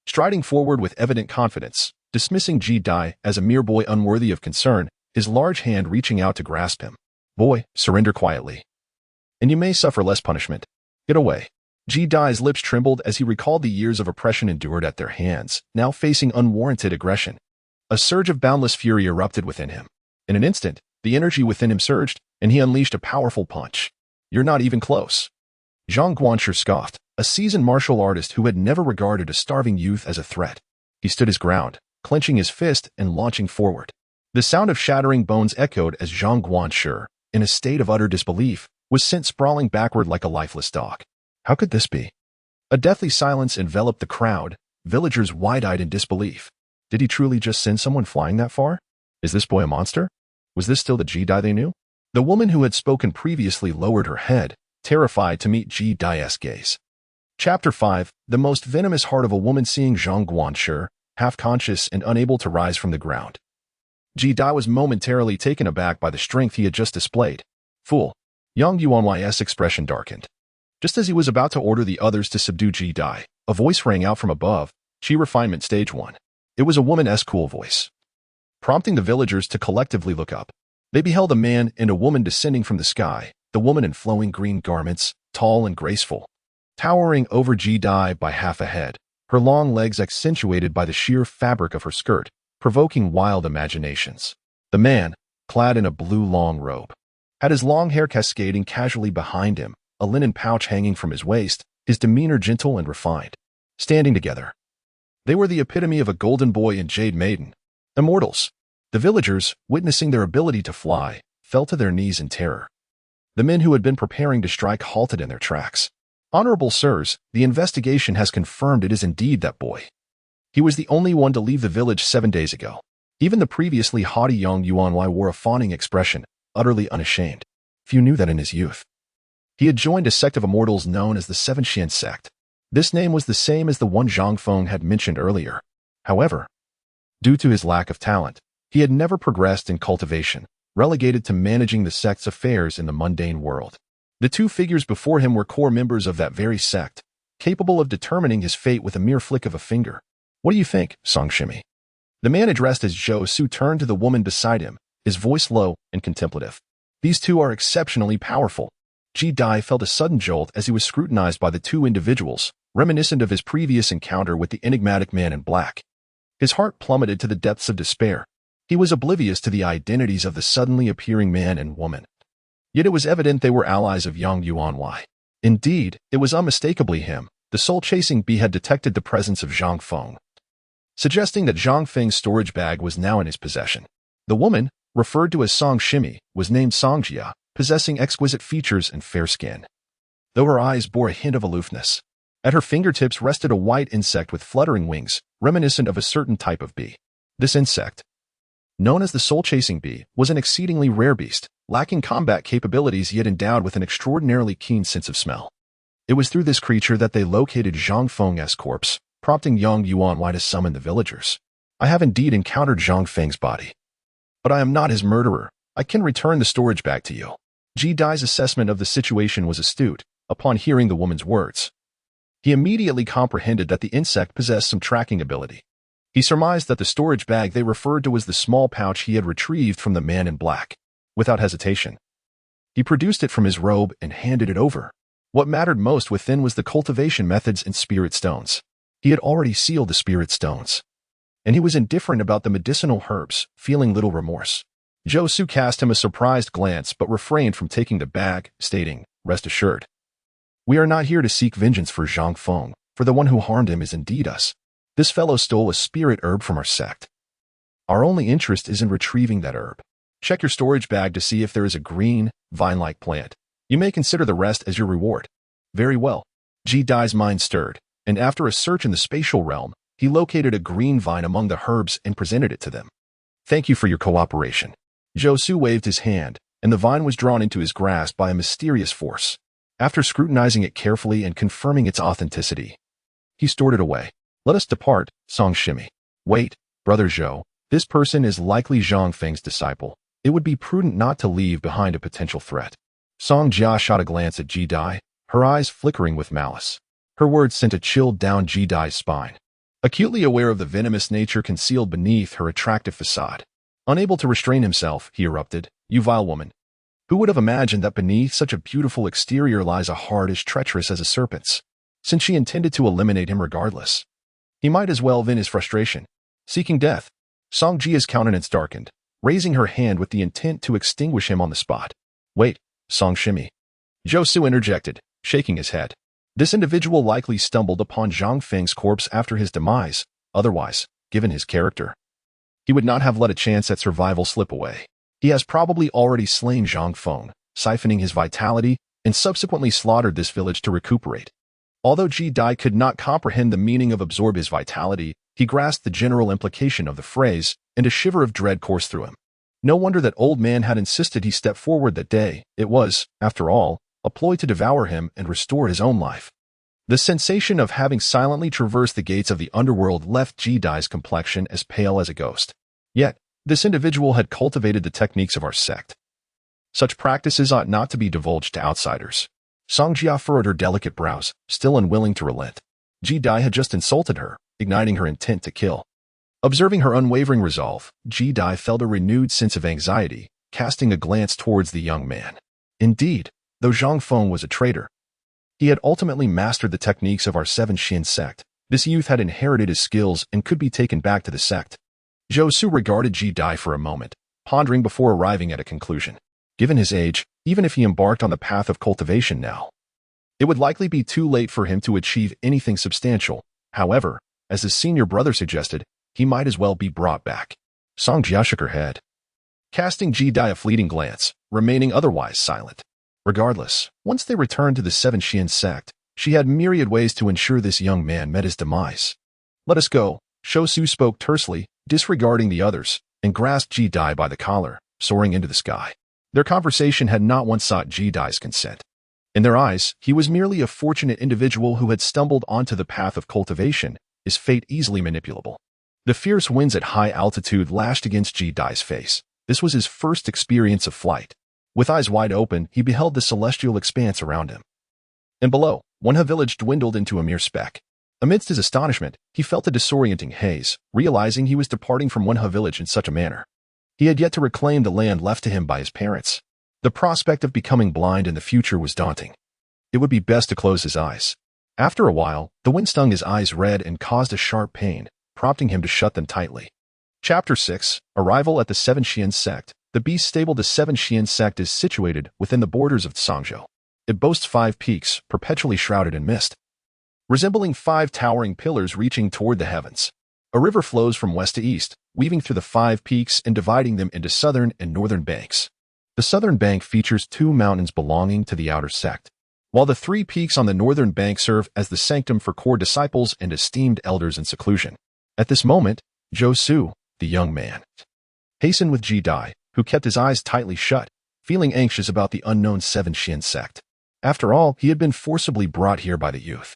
striding forward with evident confidence, dismissing Ji-dai as a mere boy unworthy of concern, his large hand reaching out to grasp him. Boy, surrender quietly, and you may suffer less punishment. Get away. Ji-dai's lips trembled as he recalled the years of oppression endured at their hands, now facing unwarranted aggression. A surge of boundless fury erupted within him. In an instant, the energy within him surged, and he unleashed a powerful punch. You're not even close. Zhang Guanshi scoffed, a seasoned martial artist who had never regarded a starving youth as a threat. He stood his ground, clenching his fist and launching forward. The sound of shattering bones echoed as Zhang Guanshi, in a state of utter disbelief, was sent sprawling backward like a lifeless dog. How could this be? A deathly silence enveloped the crowd, villagers wide-eyed in disbelief. Did he truly just send someone flying that far? Is this boy a monster? Was this still the Ji-dai they knew? The woman who had spoken previously lowered her head, terrified to meet Ji-dai's gaze. Chapter 5, the most venomous heart of a woman seeing Zhang Guanshi, half-conscious and unable to rise from the ground. Ji-dai was momentarily taken aback by the strength he had just displayed. Fool. Yang Yuanwei's expression darkened. Just as he was about to order the others to subdue Ji-dai, a voice rang out from above, Chi Refinement Stage 1. It was a woman's cool voice, prompting the villagers to collectively look up. They beheld a man and a woman descending from the sky, the woman in flowing green garments, tall and graceful, towering over Ji-dai by half a head, her long legs accentuated by the sheer fabric of her skirt, provoking wild imaginations. The man, clad in a blue long robe, had his long hair cascading casually behind him, a linen pouch hanging from his waist, his demeanor gentle and refined. Standing together, they were the epitome of a golden boy and jade maiden. Immortals. The villagers, witnessing their ability to fly, fell to their knees in terror. The men who had been preparing to strike halted in their tracks. Honorable sirs, the investigation has confirmed it is indeed that boy. He was the only one to leave the village 7 days ago. Even the previously haughty Yang Yuanwei wore a fawning expression, utterly unashamed. Few knew that in his youth he had joined a sect of immortals known as the Seven Xian sect. This name was the same as the one Zhang Feng had mentioned earlier. However, due to his lack of talent, he had never progressed in cultivation, relegated to managing the sect's affairs in the mundane world. The two figures before him were core members of that very sect, capable of determining his fate with a mere flick of a finger. What do you think, Song Shimi? The man addressed as Zhou Su turned to the woman beside him, his voice low and contemplative. These two are exceptionally powerful. Ji-dai felt a sudden jolt as he was scrutinized by the two individuals, reminiscent of his previous encounter with the enigmatic man in black. His heart plummeted to the depths of despair. He was oblivious to the identities of the suddenly appearing man and woman. Yet it was evident they were allies of Yang Yuanwei. Indeed, it was unmistakably him. The soul-chasing bee had detected the presence of Zhang Feng, suggesting that Zhang Feng's storage bag was now in his possession. The woman, referred to as Song Shimi, was named Songjia, possessing exquisite features and fair skin. though her eyes bore a hint of aloofness. At her fingertips rested a white insect with fluttering wings, reminiscent of a certain type of bee. This insect, known as the soul-chasing bee, was an exceedingly rare beast, lacking combat capabilities yet endowed with an extraordinarily keen sense of smell. It was through this creature that they located Zhang Feng's corpse, prompting Yang Yuanwei to summon the villagers. I have indeed encountered Zhang Feng's body, but I am not his murderer. I can return the storage bag to you. Ji Dai's assessment of the situation was astute. Upon hearing the woman's words, he immediately comprehended that the insect possessed some tracking ability. He surmised that the storage bag they referred to was the small pouch he had retrieved from the man in black. Without hesitation, he produced it from his robe and handed it over. What mattered most within was the cultivation methods and spirit stones. He had already sealed the spirit stones, and he was indifferent about the medicinal herbs, feeling little remorse. Zhou Su cast him a surprised glance but refrained from taking the bag, stating, "Rest assured, we are not here to seek vengeance for Zhang Feng, for the one who harmed him is indeed us. This fellow stole a spirit herb from our sect. Our only interest is in retrieving that herb. Check your storage bag to see if there is a green, vine-like plant. You may consider the rest as your reward." Very well. Ji Dai's mind stirred, and after a search in the spatial realm, he located a green vine among the herbs and presented it to them. "Thank you for your cooperation." Zhou Su waved his hand, and the vine was drawn into his grasp by a mysterious force. After scrutinizing it carefully and confirming its authenticity, he stored it away. "Let us depart, Song Shimi." "Wait, Brother Zhou. This person is likely Zhang Feng's disciple. It would be prudent not to leave behind a potential threat." Song Jia shot a glance at Ji Dai, her eyes flickering with malice. Her words sent a chill down Ji Dai's spine. Acutely aware of the venomous nature concealed beneath her attractive facade, unable to restrain himself, he erupted, "You vile woman. Who would have imagined that beneath such a beautiful exterior lies a heart as treacherous as a serpent's?" Since she intended to eliminate him regardless, he might as well vent his frustration. Seeking death, Song Jia's countenance darkened, raising her hand with the intent to extinguish him on the spot. "Wait, Song Shimi." Zhou Su interjected, shaking his head. This individual likely stumbled upon Zhang Feng's corpse after his demise. Otherwise, given his character, he would not have let a chance at survival slip away. He has probably already slain Zhang Feng, siphoning his vitality, and subsequently slaughtered this village to recuperate. Although Ji Dai could not comprehend the meaning of absorb his vitality, he grasped the general implication of the phrase, and a shiver of dread coursed through him. No wonder that old man had insisted he step forward that day. It was, after all, a ploy to devour him and restore his own life. The sensation of having silently traversed the gates of the underworld left Ji Dai's complexion as pale as a ghost. Yet, this individual had cultivated the techniques of our sect. Such practices ought not to be divulged to outsiders. Song Jia furrowed her delicate brows, still unwilling to relent. Ji Dai had just insulted her, igniting her intent to kill. Observing her unwavering resolve, Ji Dai felt a renewed sense of anxiety, casting a glance towards the young man. Indeed, though Zhang Feng was a traitor, he had ultimately mastered the techniques of our Seven Shin sect. This youth had inherited his skills and could be taken back to the sect. Zhou Su regarded Ji Dai for a moment, pondering before arriving at a conclusion. Given his age, even if he embarked on the path of cultivation now, it would likely be too late for him to achieve anything substantial. However, as his senior brother suggested, he might as well be brought back. Song Jia shook her head, casting Ji Dai a fleeting glance, remaining otherwise silent. Regardless, once they returned to the Seven Shin sect, she had myriad ways to ensure this young man met his demise. "Let us go," Zhou Su spoke tersely, disregarding the others, and grasped Ji Dai by the collar, soaring into the sky. Their conversation had not once sought Ji Dai's consent. In their eyes, he was merely a fortunate individual who had stumbled onto the path of cultivation, his fate easily manipulable. The fierce winds at high altitude lashed against Ji Dai's face. This was his first experience of flight. With eyes wide open, he beheld the celestial expanse around him. And below, Wenha village dwindled into a mere speck. Amidst his astonishment, he felt a disorienting haze, realizing he was departing from Wenha village in such a manner. He had yet to reclaim the land left to him by his parents. The prospect of becoming blind in the future was daunting. It would be best to close his eyes. After a while, the wind stung his eyes red and caused a sharp pain, prompting him to shut them tightly. Chapter 6, Arrival at the Seven Shin Sect. The beast stable the Seven Shin Sect is situated within the borders of Sangzhou. It boasts 5 peaks, perpetually shrouded in mist, resembling 5 towering pillars reaching toward the heavens. A river flows from west to east, weaving through the 5 peaks and dividing them into southern and northern banks. The southern bank features 2 mountains belonging to the outer sect. while the 3 peaks on the northern bank serve as the sanctum for core disciples and esteemed elders in seclusion. At this moment, Zhou, the young man, hastened with Ji Dai, who kept his eyes tightly shut, feeling anxious about the unknown 7 Xin sect. After all, he had been forcibly brought here by the youth.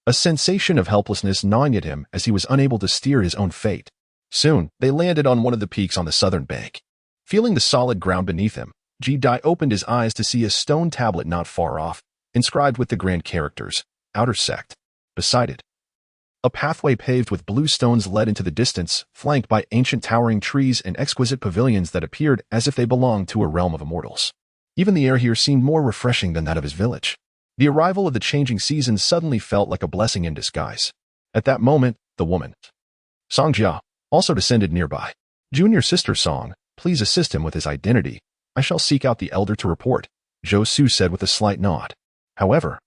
A sensation of helplessness gnawing at him as he was unable to steer his own fate. Soon, they landed on one of the peaks on the southern bank. Feeling the solid ground beneath him, Ji Dai opened his eyes to see a stone tablet not far off, inscribed with the grand characters, Outer Sect. Beside it, a pathway paved with blue stones led into the distance, flanked by ancient towering trees and exquisite pavilions that appeared as if they belonged to a realm of immortals. Even the air here seemed more refreshing than that of his village. The arrival of the changing seasons suddenly felt like a blessing in disguise. At that moment, the woman, Song Jia, also descended nearby. Junior sister Song, please assist him with his identity. I shall seek out the elder to report, Zhou said with a slight nod. However,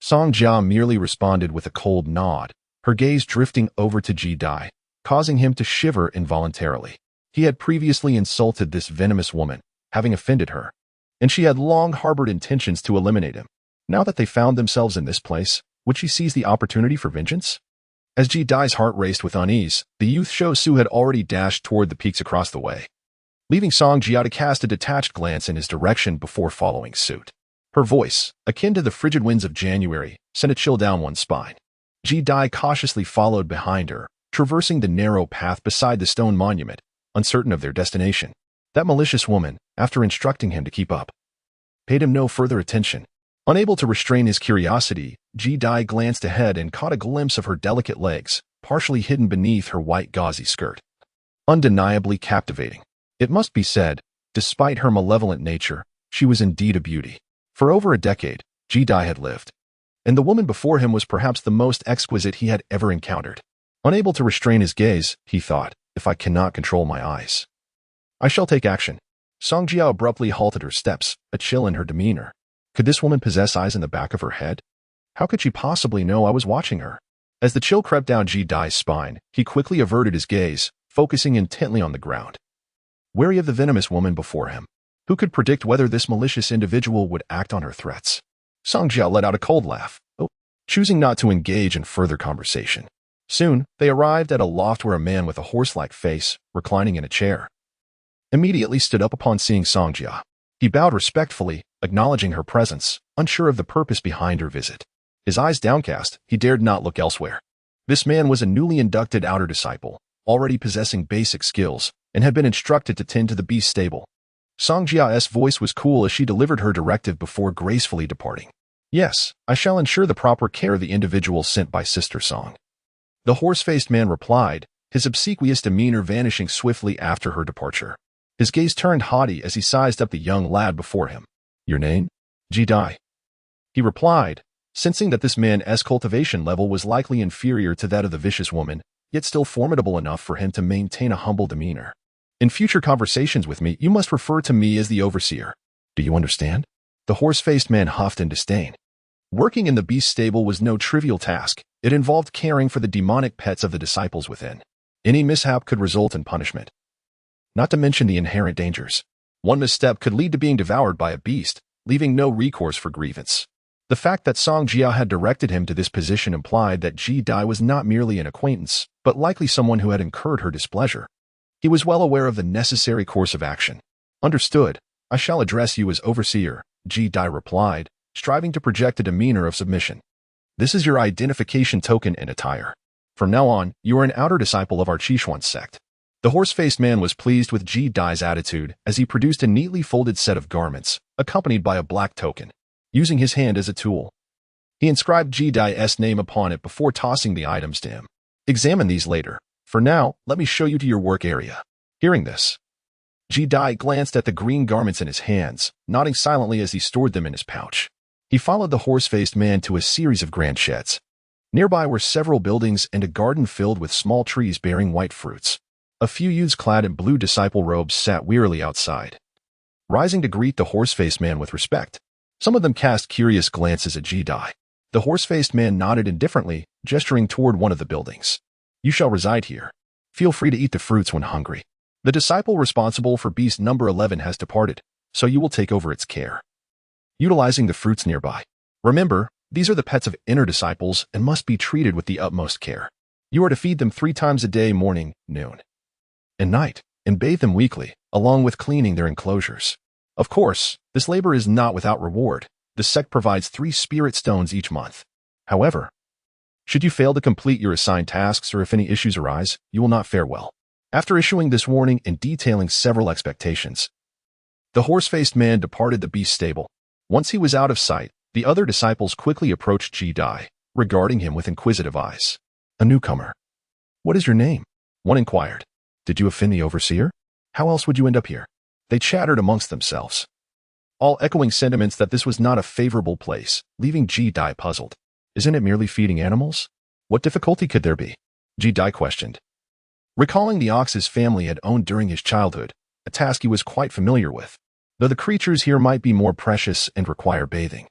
Song Jia merely responded with a cold nod, her gaze drifting over to Ji Dai, causing him to shiver involuntarily. He had previously insulted this venomous woman, having offended her, and she had long harbored intentions to eliminate him. Now that they found themselves in this place, would she seize the opportunity for vengeance? As Ji Dai's heart raced with unease, the youth Zhou had already dashed toward the peaks across the way, leaving Song Jia to cast a detached glance in his direction before following suit. Her voice, akin to the frigid winds of January, sent a chill down one's spine. Ji Dai cautiously followed behind her, traversing the narrow path beside the stone monument, uncertain of their destination. That malicious woman, after instructing him to keep up, paid him no further attention. Unable to restrain his curiosity, Ji Dai glanced ahead and caught a glimpse of her delicate legs, partially hidden beneath her white gauzy skirt. Undeniably captivating. It must be said, despite her malevolent nature, she was indeed a beauty. For over a decade, Ji Dai had lived, and the woman before him was perhaps the most exquisite he had ever encountered. Unable to restrain his gaze, he thought, if I cannot control my eyes, I shall take action. Song Jia abruptly halted her steps, a chill in her demeanor. Could this woman possess eyes in the back of her head? How could she possibly know I was watching her? As the chill crept down Ji Dai's spine, he quickly averted his gaze, focusing intently on the ground, wary of the venomous woman before him. Who could predict whether this malicious individual would act on her threats? Song Jia let out a cold laugh, choosing not to engage in further conversation. Soon, they arrived at a loft where a man with a horse-like face, reclining in a chair, immediately stood up upon seeing Song Jia. He bowed respectfully, acknowledging her presence, unsure of the purpose behind her visit. His eyes downcast, he dared not look elsewhere. This man was a newly inducted outer disciple, already possessing basic skills, and had been instructed to tend to the beast stable. Song Jia's voice was cool as she delivered her directive before gracefully departing. Yes, I shall ensure the proper care of the individual sent by Sister Song. The horse-faced man replied, his obsequious demeanor vanishing swiftly after her departure. His gaze turned haughty as he sized up the young lad before him. Your name? Ji Dai. He replied, sensing that this man's cultivation level was likely inferior to that of the vicious woman, yet still formidable enough for him to maintain a humble demeanor. In future conversations with me, you must refer to me as the overseer. Do you understand? The horse-faced man huffed in disdain. Working in the beast stable was no trivial task. It involved caring for the demonic pets of the disciples within. Any mishap could result in punishment, not to mention the inherent dangers. One misstep could lead to being devoured by a beast, leaving no recourse for grievance. The fact that Song Jia had directed him to this position implied that Ji Dai was not merely an acquaintance, but likely someone who had incurred her displeasure. He was well aware of the necessary course of action. Understood. I shall address you as overseer, Ji Dai replied, striving to project a demeanor of submission. This is your identification token and attire. From now on, you are an outer disciple of our Qishuan sect. The horse-faced man was pleased with Ji Dai's attitude as he produced a neatly folded set of garments, accompanied by a black token. Using his hand as a tool, he inscribed Ji Dai's name upon it before tossing the items to him. Examine these later. For now, let me show you to your work area. Hearing this, Ji Dai glanced at the green garments in his hands, nodding silently as he stored them in his pouch. He followed the horse-faced man to a series of grand sheds. Nearby were several buildings and a garden filled with small trees bearing white fruits. A few youths clad in blue disciple robes sat wearily outside, rising to greet the horse-faced man with respect. Some of them cast curious glances at Ji Dai. The horse-faced man nodded indifferently, gesturing toward one of the buildings. You shall reside here. Feel free to eat the fruits when hungry. The disciple responsible for beast number 11 has departed, so you will take over its care. Utilizing the fruits nearby, Remember, these are the pets of inner disciples and must be treated with the utmost care. You are to feed them 3 times a day, morning, noon, and night, and bathe them weekly, along with cleaning their enclosures. Of course, this labor is not without reward. The sect provides 3 spirit stones each month. However, should you fail to complete your assigned tasks or if any issues arise, you will not fare well. After issuing this warning and detailing several expectations, the horse-faced man departed the beast stable. Once he was out of sight, the other disciples quickly approached Jedi, regarding him with inquisitive eyes. A newcomer. What is your name? One inquired. Did you offend the overseer? How else would you end up here? They chattered amongst themselves, all echoing sentiments that this was not a favorable place, leaving Jedi puzzled. Isn't it merely feeding animals? What difficulty could there be? Jedi questioned, recalling the ox his family had owned during his childhood, a task he was quite familiar with, though the creatures here might be more precious and require bathing.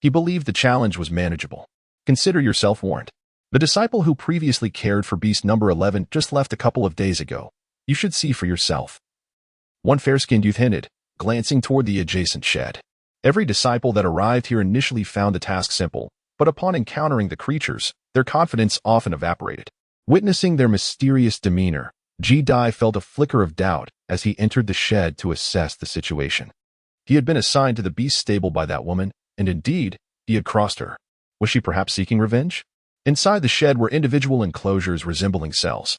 He believed the challenge was manageable. Consider yourself warned. The disciple who previously cared for beast number 11 just left a couple of days ago. You should see for yourself. One fair-skinned youth hinted, glancing toward the adjacent shed. Every disciple that arrived here initially found the task simple, but upon encountering the creatures, their confidence often evaporated. Witnessing their mysterious demeanor, Jedi felt a flicker of doubt as he entered the shed to assess the situation. He had been assigned to the beast stable by that woman, and indeed, he had crossed her. Was she perhaps seeking revenge? Inside the shed were individual enclosures resembling cells,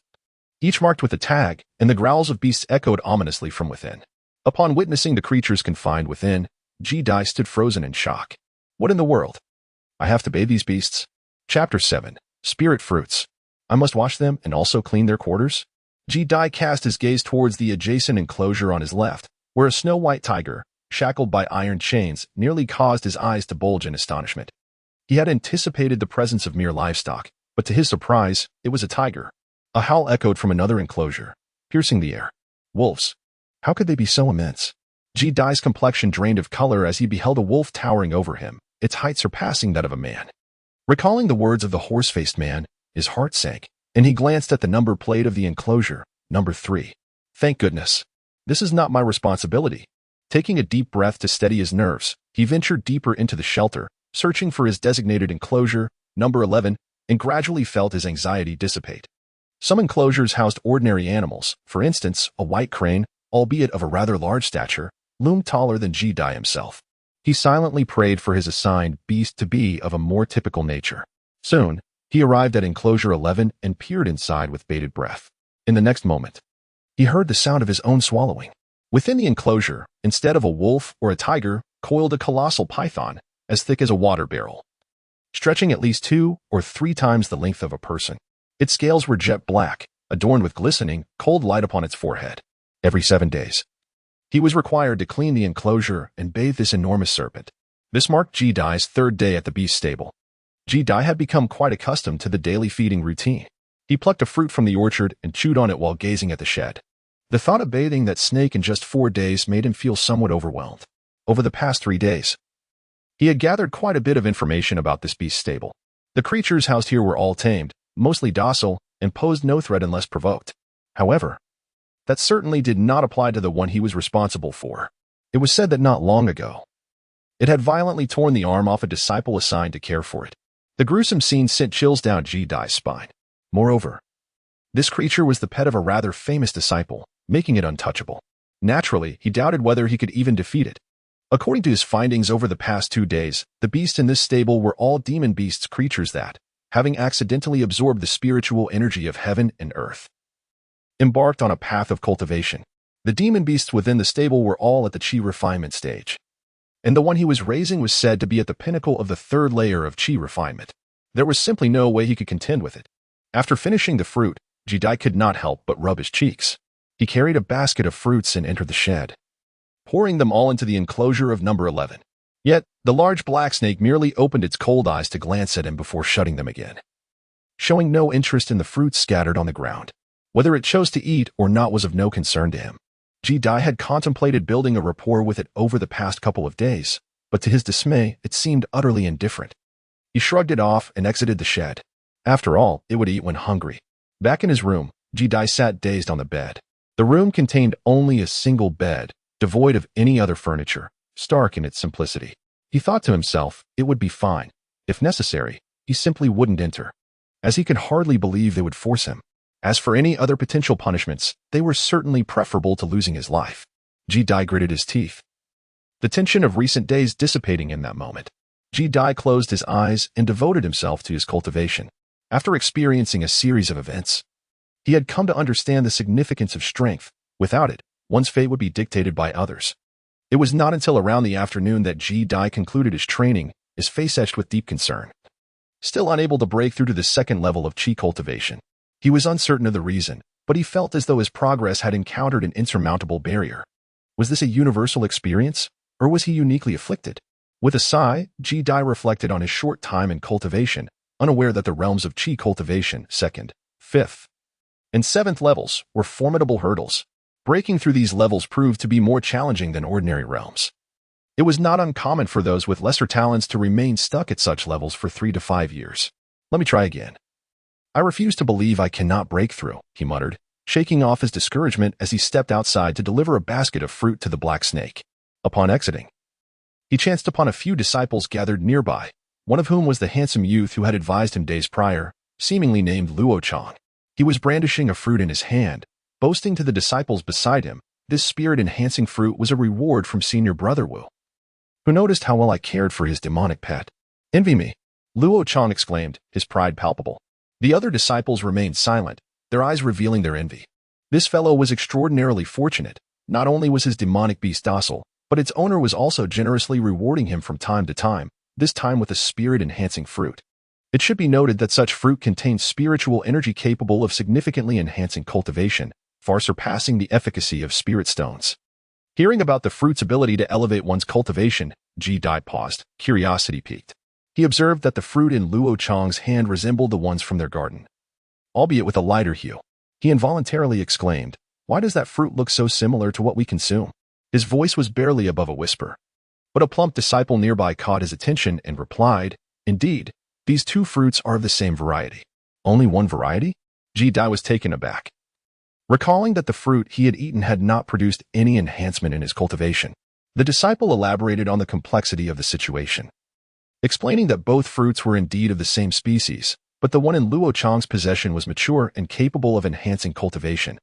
each marked with a tag, and the growls of beasts echoed ominously from within. Upon witnessing the creatures confined within, Jedi stood frozen in shock. What in the world? I have to bathe these beasts? Chapter 7. Spirit Fruits. I must wash them and also clean their quarters? Jedi cast his gaze towards the adjacent enclosure on his left, where a snow-white tiger, shackled by iron chains, nearly caused his eyes to bulge in astonishment. He had anticipated the presence of mere livestock, but to his surprise, it was a tiger. A howl echoed from another enclosure, piercing the air. Wolves. How could they be so immense? Jedi's complexion drained of color as he beheld a wolf towering over him, its height surpassing that of a man. Recalling the words of the horse-faced man, his heart sank, and he glanced at the number plate of the enclosure, number 3. Thank goodness. This is not my responsibility. Taking a deep breath to steady his nerves, he ventured deeper into the shelter, searching for his designated enclosure, number 11, and gradually felt his anxiety dissipate. Some enclosures housed ordinary animals. For instance, a white crane, albeit of a rather large stature, loomed taller than Jedi himself. He silently prayed for his assigned beast to be of a more typical nature. Soon, he arrived at enclosure 11 and peered inside with bated breath. In the next moment, he heard the sound of his own swallowing. Within the enclosure, instead of a wolf or a tiger, coiled a colossal python, as thick as a water barrel, stretching at least 2 or 3 times the length of a person. Its scales were jet black, adorned with glistening, cold light upon its forehead. Every 7 days, he was required to clean the enclosure and bathe this enormous serpent. This marked Jedi's 3rd day at the beast stable. Jedi had become quite accustomed to the daily feeding routine. He plucked a fruit from the orchard and chewed on it while gazing at the shed. The thought of bathing that snake in just 4 days made him feel somewhat overwhelmed. Over the past 3 days, he had gathered quite a bit of information about this beast stable. The creatures housed here were all tamed, mostly docile, and posed no threat unless provoked. However, that certainly did not apply to the one he was responsible for. It was said that not long ago, it had violently torn the arm off a disciple assigned to care for it. The gruesome scene sent chills down Jedi's spine. Moreover, this creature was the pet of a rather famous disciple, making it untouchable. Naturally, he doubted whether he could even defeat it. According to his findings over the past 2 days, the beasts in this stable were all demon beasts, creatures that, having accidentally absorbed the spiritual energy of heaven and earth, embarked on a path of cultivation. The demon beasts within the stable were all at the chi refinement stage, and the one he was raising was said to be at the pinnacle of the 3rd layer of chi refinement. There was simply no way he could contend with it. After finishing the fruit, Jedi could not help but rub his cheeks. He carried a basket of fruits and entered the shed, pouring them all into the enclosure of number 11. Yet, the large black snake merely opened its cold eyes to glance at him before shutting them again, showing no interest in the fruits scattered on the ground. Whether it chose to eat or not was of no concern to him. Jedi had contemplated building a rapport with it over the past couple of days, but to his dismay, it seemed utterly indifferent. He shrugged it off and exited the shed. After all, it would eat when hungry. Back in his room, Jedi sat dazed on the bed. The room contained only a single bed, devoid of any other furniture, stark in its simplicity. He thought to himself, it would be fine. If necessary, he simply wouldn't enter, as he could hardly believe they would force him. As for any other potential punishments, they were certainly preferable to losing his life. Ji-Dai gritted his teeth, the tension of recent days dissipating in that moment. Ji-Dai closed his eyes and devoted himself to his cultivation. After experiencing a series of events, he had come to understand the significance of strength. Without it, one's fate would be dictated by others. It was not until around the afternoon that Ji-Dai concluded his training, his face etched with deep concern. Still unable to break through to the second level of chi cultivation, he was uncertain of the reason, but he felt as though his progress had encountered an insurmountable barrier. Was this a universal experience, or was he uniquely afflicted? With a sigh, Ji-Dai reflected on his short time in cultivation, unaware that the realms of chi cultivation, 2nd, 5th, and 7th levels, were formidable hurdles. Breaking through these levels proved to be more challenging than ordinary realms. It was not uncommon for those with lesser talents to remain stuck at such levels for 3 to 5 years. Let me try again. I refuse to believe I cannot break through, he muttered, shaking off his discouragement as he stepped outside to deliver a basket of fruit to the black snake. Upon exiting, he chanced upon a few disciples gathered nearby, one of whom was the handsome youth who had advised him days prior, seemingly named Luo Chang. He was brandishing a fruit in his hand, boasting to the disciples beside him, this spirit-enhancing fruit was a reward from senior brother Wu, who noticed how well I cared for his demonic pet. Envy me, Luo Chang exclaimed, his pride palpable. The other disciples remained silent, their eyes revealing their envy. This fellow was extraordinarily fortunate. Not only was his demonic beast docile, but its owner was also generously rewarding him from time to time, this time with a spirit-enhancing fruit. It should be noted that such fruit contains spiritual energy capable of significantly enhancing cultivation, far surpassing the efficacy of spirit stones. Hearing about the fruit's ability to elevate one's cultivation, Ji-Dai paused, curiosity piqued. He observed that the fruit in Luo Chang's hand resembled the ones from their garden, albeit with a lighter hue. He involuntarily exclaimed, "Why does that fruit look so similar to what we consume?" His voice was barely above a whisper, but a plump disciple nearby caught his attention and replied, "Indeed, these two fruits are of the same variety." Only one variety? Ji-Dai was taken aback, recalling that the fruit he had eaten had not produced any enhancement in his cultivation. The disciple elaborated on the complexity of the situation, explaining that both fruits were indeed of the same species, but the one in Luo Chang's possession was mature and capable of enhancing cultivation,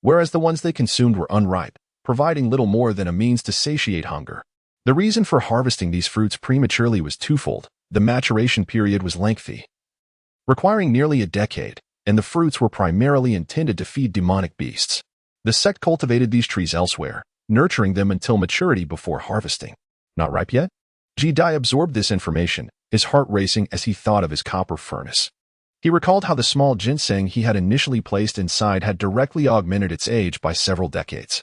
whereas the ones they consumed were unripe, providing little more than a means to satiate hunger. The reason for harvesting these fruits prematurely was twofold. The maturation period was lengthy, requiring nearly a decade, and the fruits were primarily intended to feed demonic beasts. The sect cultivated these trees elsewhere, nurturing them until maturity before harvesting. Not ripe yet? Ji-Dai absorbed this information, his heart racing as he thought of his copper furnace. He recalled how the small ginseng he had initially placed inside had directly augmented its age by several decades.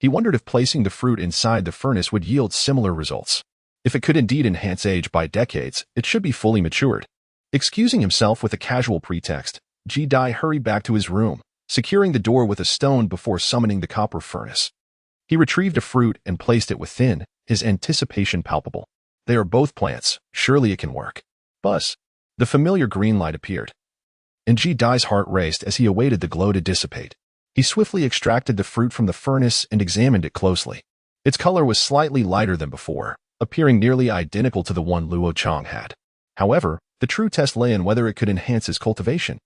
He wondered if placing the fruit inside the furnace would yield similar results. If it could indeed enhance age by decades, it should be fully matured. Excusing himself with a casual pretext, Ji-Dai hurried back to his room, securing the door with a stone before summoning the copper furnace. He retrieved a fruit and placed it within, his anticipation palpable. They are both plants, surely it can work. Buzz. The familiar green light appeared, and Ji-Dai's heart raced as he awaited the glow to dissipate. He swiftly extracted the fruit from the furnace and examined it closely. Its color was slightly lighter than before, appearing nearly identical to the one Luo Chang had. However, the true test lay in whether it could enhance his cultivation.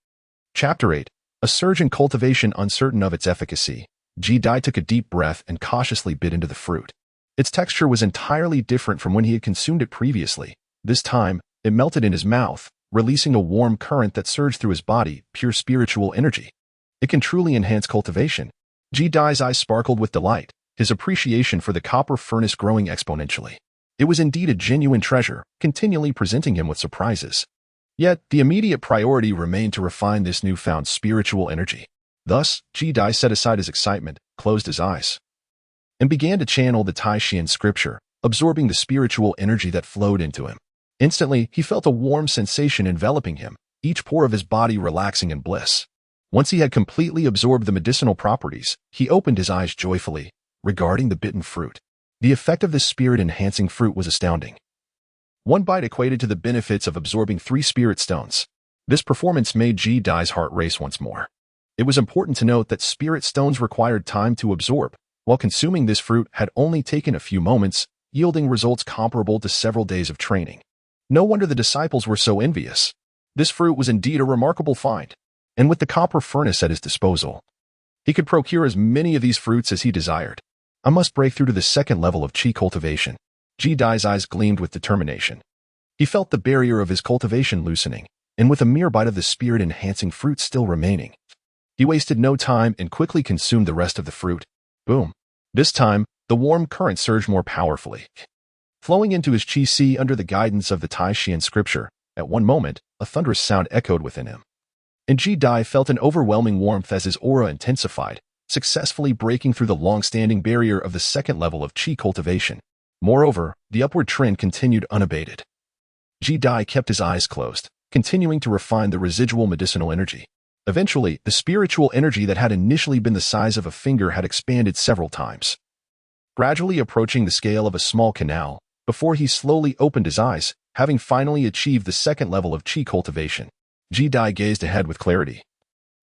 Chapter 8. A surge in cultivation uncertain of its efficacy. Ji-Dai took a deep breath and cautiously bit into the fruit. Its texture was entirely different from when he had consumed it previously. This time, it melted in his mouth, releasing a warm current that surged through his body, pure spiritual energy. It can truly enhance cultivation. Ji-Dai's eyes sparkled with delight, his appreciation for the copper furnace growing exponentially. It was indeed a genuine treasure, continually presenting him with surprises. Yet, the immediate priority remained to refine this newfound spiritual energy. Thus, Ji-Dai set aside his excitement, closed his eyes, and began to channel the Tai-Chien scripture, absorbing the spiritual energy that flowed into him. Instantly, he felt a warm sensation enveloping him, each pore of his body relaxing in bliss. Once he had completely absorbed the medicinal properties, he opened his eyes joyfully, regarding the bitten fruit. The effect of this spirit-enhancing fruit was astounding. One bite equated to the benefits of absorbing 3 spirit stones. This performance made Ji-Dai's heart race once more. It was important to note that spirit stones required time to absorb. While consuming this fruit had only taken a few moments, yielding results comparable to several days of training. No wonder the disciples were so envious. This fruit was indeed a remarkable find, and with the copper furnace at his disposal, he could procure as many of these fruits as he desired. I must break through to the second level of chi cultivation. Ji Dai's eyes gleamed with determination. He felt the barrier of his cultivation loosening, and with a mere bite of the spirit-enhancing fruit still remaining, he wasted no time and quickly consumed the rest of the fruit. Boom. This time, the warm current surged more powerfully, flowing into his chi si under the guidance of the Tai Xian scripture. At one moment, a thunderous sound echoed within him, and Ji Dai felt an overwhelming warmth as his aura intensified, successfully breaking through the long-standing barrier of the second level of chi cultivation. Moreover, the upward trend continued unabated. Ji Dai kept his eyes closed, continuing to refine the residual medicinal energy. Eventually, the spiritual energy that had initially been the size of a finger had expanded several times, gradually approaching the scale of a small canal, before he slowly opened his eyes, having finally achieved the second level of chi cultivation. Ji Dai gazed ahead with clarity.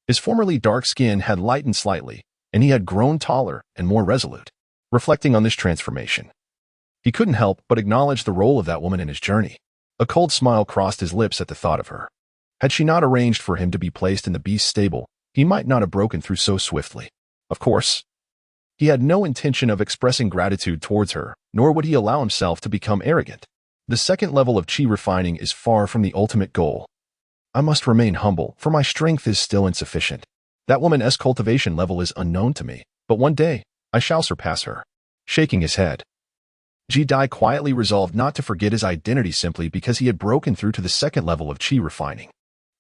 His formerly dark skin had lightened slightly, and he had grown taller and more resolute. Reflecting on this transformation, he couldn't help but acknowledge the role of that woman in his journey. A cold smile crossed his lips at the thought of her. Had she not arranged for him to be placed in the beast's stable, he might not have broken through so swiftly. Of course, he had no intention of expressing gratitude towards her, nor would he allow himself to become arrogant. The second level of chi refining is far from the ultimate goal. I must remain humble, for my strength is still insufficient. That woman's cultivation level is unknown to me, but one day, I shall surpass her. Shaking his head, Ji Dai quietly resolved not to forget his identity simply because he had broken through to the second level of chi refining.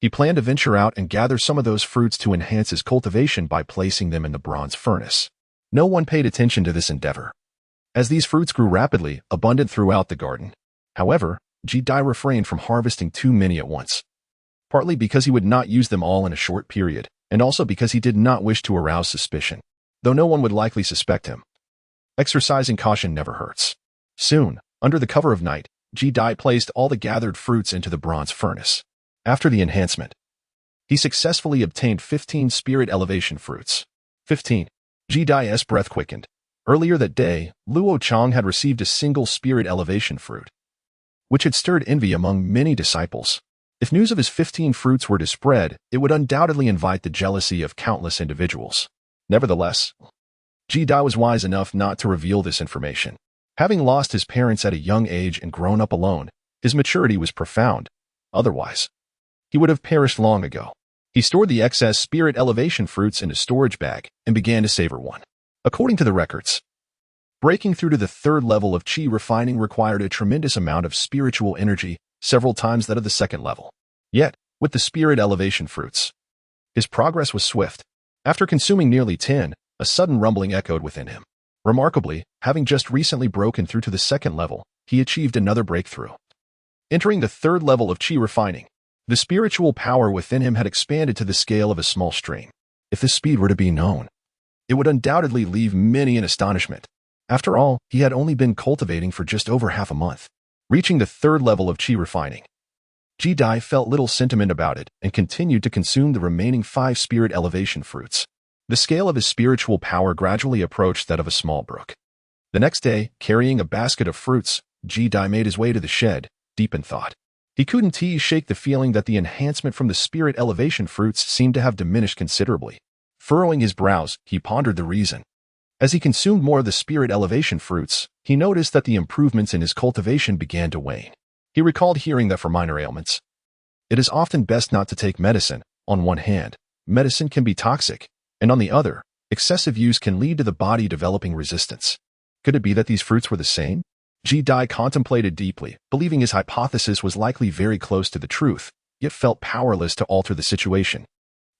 He planned to venture out and gather some of those fruits to enhance his cultivation by placing them in the bronze furnace. No one paid attention to this endeavor, as these fruits grew rapidly, abundant throughout the garden. However, Ji Dai refrained from harvesting too many at once, partly because he would not use them all in a short period, and also because he did not wish to arouse suspicion, though no one would likely suspect him. Exercising caution never hurts. Soon, under the cover of night, Ji Dai placed all the gathered fruits into the bronze furnace. After the enhancement, he successfully obtained 15 spirit elevation fruits. 15. Ji Dai's breath quickened. Earlier that day, Luo Chang had received a single spirit elevation fruit, which had stirred envy among many disciples. If news of his 15 fruits were to spread, it would undoubtedly invite the jealousy of countless individuals. Nevertheless, Ji Dai was wise enough not to reveal this information. Having lost his parents at a young age and grown up alone, his maturity was profound. Otherwise, he would have perished long ago. He stored the excess spirit elevation fruits in a storage bag and began to savor one. According to the records, breaking through to the third level of chi refining required a tremendous amount of spiritual energy, several times that of the second level. Yet, with the spirit elevation fruits, his progress was swift. After consuming nearly 10, a sudden rumbling echoed within him. Remarkably, having just recently broken through to the second level, he achieved another breakthrough. Entering the third level of chi refining, the spiritual power within him had expanded to the scale of a small stream. If this speed were to be known, it would undoubtedly leave many in astonishment. After all, he had only been cultivating for just over half a month. Reaching the third level of chi refining, Ji Dai felt little sentiment about it and continued to consume the remaining 5 spirit elevation fruits. The scale of his spiritual power gradually approached that of a small brook. The next day, carrying a basket of fruits, Ji Dai made his way to the shed, deep in thought. He couldn't shake the feeling that the enhancement from the spirit elevation fruits seemed to have diminished considerably. Furrowing his brows, he pondered the reason. As he consumed more of the spirit elevation fruits, he noticed that the improvements in his cultivation began to wane. He recalled hearing that for minor ailments, it is often best not to take medicine. On one hand, medicine can be toxic, and on the other, excessive use can lead to the body developing resistance. Could it be that these fruits were the same? Ji Dai contemplated deeply, believing his hypothesis was likely very close to the truth, yet felt powerless to alter the situation.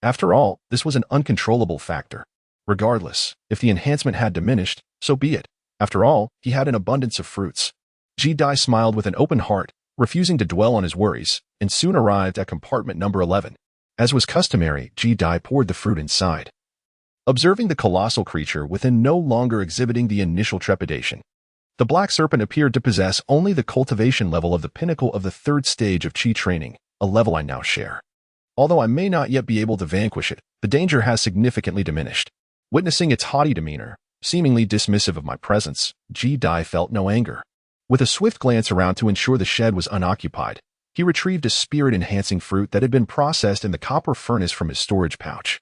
After all, this was an uncontrollable factor. Regardless, if the enhancement had diminished, so be it. After all, he had an abundance of fruits. Ji Dai smiled with an open heart, refusing to dwell on his worries, and soon arrived at compartment number 11. As was customary, Ji Dai poured the fruit inside, observing the colossal creature within no longer exhibiting the initial trepidation. The black serpent appeared to possess only the cultivation level of the pinnacle of the third stage of chi training, a level I now share. Although I may not yet be able to vanquish it, the danger has significantly diminished. Witnessing its haughty demeanor, seemingly dismissive of my presence, Ji Dai felt no anger. With a swift glance around to ensure the shed was unoccupied, he retrieved a spirit-enhancing fruit that had been processed in the copper furnace from his storage pouch.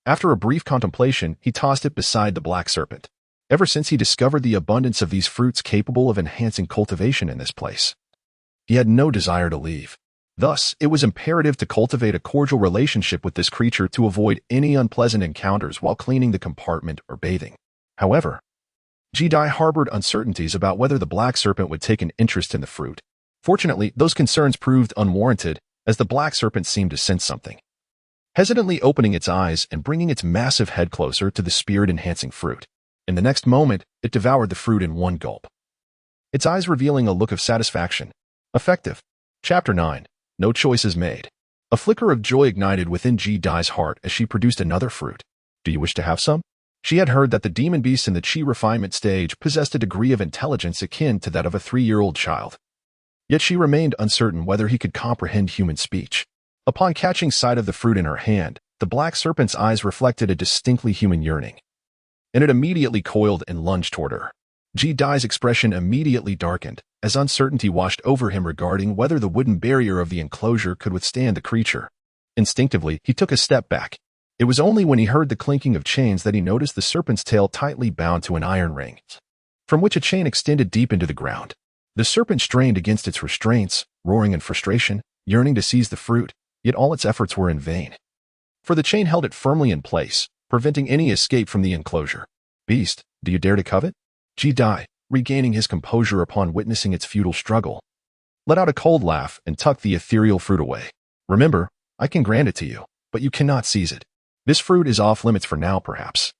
After a brief contemplation, he tossed it beside the black serpent. Ever since he discovered the abundance of these fruits capable of enhancing cultivation in this place, he had no desire to leave. Thus, it was imperative to cultivate a cordial relationship with this creature to avoid any unpleasant encounters while cleaning the compartment or bathing. However, Jedi harbored uncertainties about whether the black serpent would take an interest in the fruit. Fortunately, those concerns proved unwarranted, as the black serpent seemed to sense something. Hesitantly opening its eyes and bringing its massive head closer to the spirit-enhancing fruit. In the next moment, it devoured the fruit in one gulp, its eyes revealing a look of satisfaction. Effective. Chapter 9. No choices made. A flicker of joy ignited within Jedi's heart as she produced another fruit. Do you wish to have some? She had heard that the demon beasts in the chi refinement stage possessed a degree of intelligence akin to that of a 3-year-old child. Yet she remained uncertain whether he could comprehend human speech. Upon catching sight of the fruit in her hand, the black serpent's eyes reflected a distinctly human yearning, and it immediately coiled and lunged toward her. Jedi's expression immediately darkened, as uncertainty washed over him regarding whether the wooden barrier of the enclosure could withstand the creature. Instinctively, he took a step back. It was only when he heard the clinking of chains that he noticed the serpent's tail tightly bound to an iron ring, from which a chain extended deep into the ground. The serpent strained against its restraints, roaring in frustration, yearning to seize the fruit, yet all its efforts were in vain, for the chain held it firmly in place, preventing any escape from the enclosure. Beast, do you dare to covet? Jedi, regaining his composure upon witnessing its futile struggle, let out a cold laugh and tucked the ethereal fruit away. Remember, I can grant it to you, but you cannot seize it. This fruit is off limits for now, perhaps.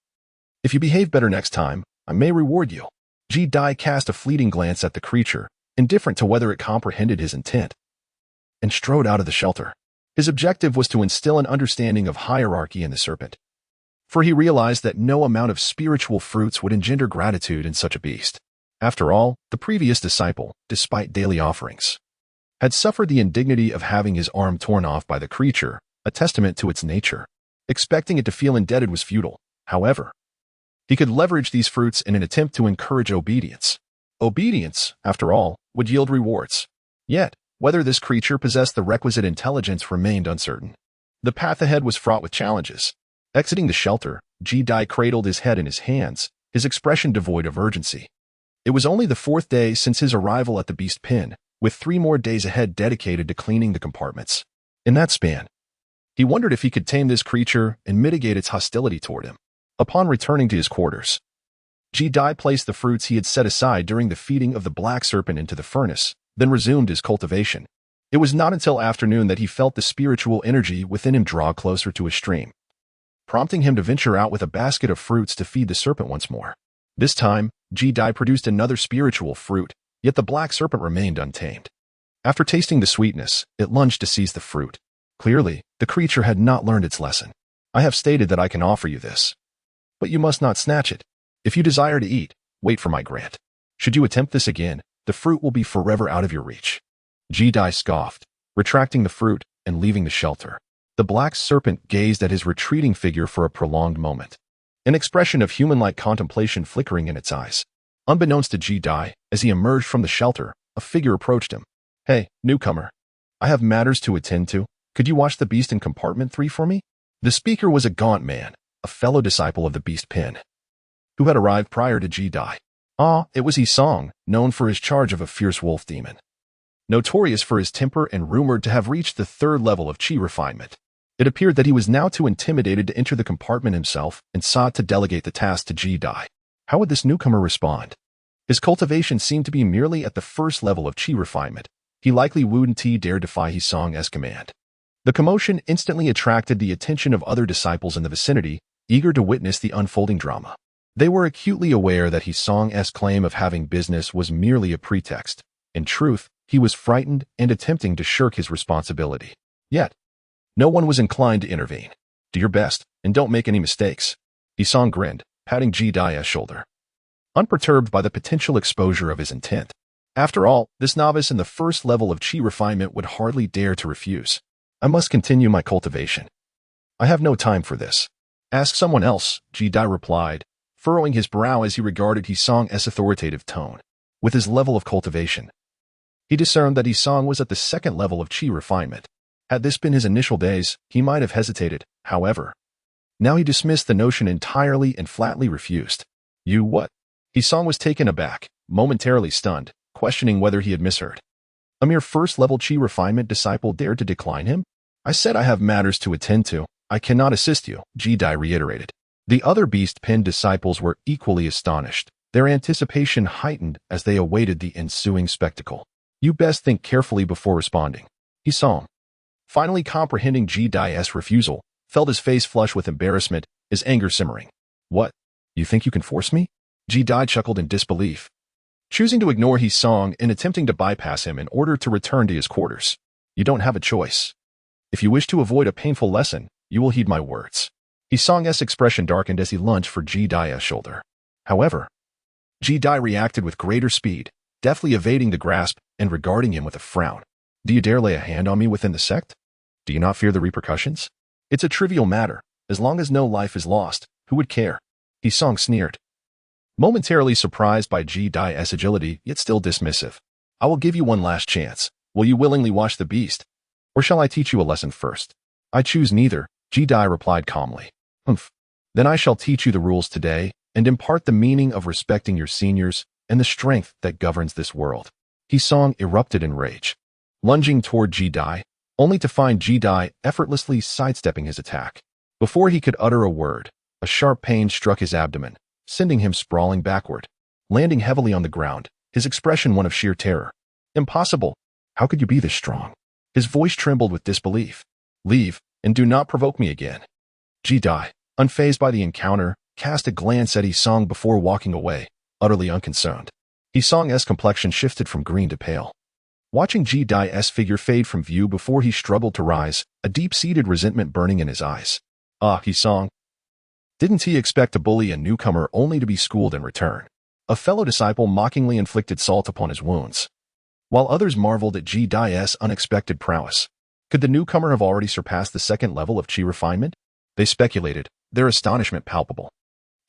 If you behave better next time, I may reward you. Jedi cast a fleeting glance at the creature, indifferent to whether it comprehended his intent, and strode out of the shelter. His objective was to instill an understanding of hierarchy in the serpent, for he realized that no amount of spiritual fruits would engender gratitude in such a beast. After all, the previous disciple, despite daily offerings, had suffered the indignity of having his arm torn off by the creature, a testament to its nature. Expecting it to feel indebted was futile. However, he could leverage these fruits in an attempt to encourage obedience. Obedience, after all, would yield rewards. Yet, whether this creature possessed the requisite intelligence remained uncertain. The path ahead was fraught with challenges. Exiting the shelter, Jedi cradled his head in his hands, his expression devoid of urgency. It was only the 4th day since his arrival at the beast pen, with 3 more days ahead dedicated to cleaning the compartments. In that span, he wondered if he could tame this creature and mitigate its hostility toward him. Upon returning to his quarters, Jedi placed the fruits he had set aside during the feeding of the black serpent into the furnace, then resumed his cultivation. It was not until afternoon that he felt the spiritual energy within him draw closer to a stream, prompting him to venture out with a basket of fruits to feed the serpent once more. This time, Jedi produced another spiritual fruit, yet the black serpent remained untamed. After tasting the sweetness, it lunged to seize the fruit. Clearly, the creature had not learned its lesson. I have stated that I can offer you this, but you must not snatch it. If you desire to eat, wait for my grant. Should you attempt this again, the fruit will be forever out of your reach. Jedi scoffed, retracting the fruit and leaving the shelter. The black serpent gazed at his retreating figure for a prolonged moment, an expression of human-like contemplation flickering in its eyes. Unbeknownst to Jedi, as he emerged from the shelter, a figure approached him. Hey, newcomer. I have matters to attend to. Could you watch the beast in compartment 3 for me? The speaker was a gaunt man, a fellow disciple of the beast pen, who had arrived prior to Jedi. It was Song, known for his charge of a fierce wolf demon, notorious for his temper and rumored to have reached the 3rd level of chi refinement. It appeared that he was now too intimidated to enter the compartment himself and sought to delegate the task to Jedi. How would this newcomer respond? His cultivation seemed to be merely at the 1st level of chi refinement. He likely wouldn't dare defy Song's command. The commotion instantly attracted the attention of other disciples in the vicinity, eager to witness the unfolding drama. They were acutely aware that Song's claim of having business was merely a pretext. In truth, he was frightened and attempting to shirk his responsibility. Yet, no one was inclined to intervene. Do your best, and don't make any mistakes. Song grinned, patting Jedi's shoulder, unperturbed by the potential exposure of his intent. After all, this novice in the 1st level of chi refinement would hardly dare to refuse. I must continue my cultivation. I have no time for this. Ask someone else, Jedi replied, furrowing his brow as he regarded Song's authoritative tone. With his level of cultivation, he discerned that Isong was at the second level of qi refinement. Had this been his initial days, he might have hesitated, however. Now he dismissed the notion entirely and flatly refused. You what? Isong was taken aback, momentarily stunned, questioning whether he had misheard. A mere first-level qi refinement disciple dared to decline him? I said I have matters to attend to. I cannot assist you, Ji-Dai reiterated. The other beast-pinned disciples were equally astonished, their anticipation heightened as they awaited the ensuing spectacle. You best think carefully before responding. Isong, finally comprehending Ji-Dai's refusal, felt his face flush with embarrassment, his anger simmering. What? You think you can force me? Ji-Dai chuckled in disbelief, choosing to ignore Isong and attempting to bypass him in order to return to his quarters. You don't have a choice. If you wish to avoid a painful lesson, you will heed my words. Isong's expression darkened as he lunged for Ji-Dai's shoulder. However, Ji-Dai reacted with greater speed, deftly evading the grasp and regarding him with a frown. Do you dare lay a hand on me within the sect? Do you not fear the repercussions? It's a trivial matter. As long as no life is lost, who would care? Isong sneered, momentarily surprised by Ji-Dai's agility, yet still dismissive. I will give you one last chance. Will you willingly watch the beast? Or shall I teach you a lesson first? I choose neither, Ji-Dai replied calmly. Humph. Then I shall teach you the rules today and impart the meaning of respecting your seniors and the strength that governs this world. Isong erupted in rage, lunging toward Ji-Dai, only to find Ji-Dai effortlessly sidestepping his attack. Before he could utter a word, a sharp pain struck his abdomen, sending him sprawling backward, landing heavily on the ground, his expression one of sheer terror. Impossible! How could you be this strong? His voice trembled with disbelief. Leave, and do not provoke me again. Ji-Dai, unfazed by the encounter, cast a glance at Isong before walking away, utterly unconcerned. Isong's complexion shifted from green to pale. Watching Ji-Dai's figure fade from view before he struggled to rise, a deep-seated resentment burning in his eyes. Ah, Isong. Didn't he expect to bully a newcomer only to be schooled in return? A fellow disciple mockingly inflicted salt upon his wounds, while others marveled at Ji-Dai's unexpected prowess. Could the newcomer have already surpassed the second level of qi refinement? They speculated, their astonishment palpable.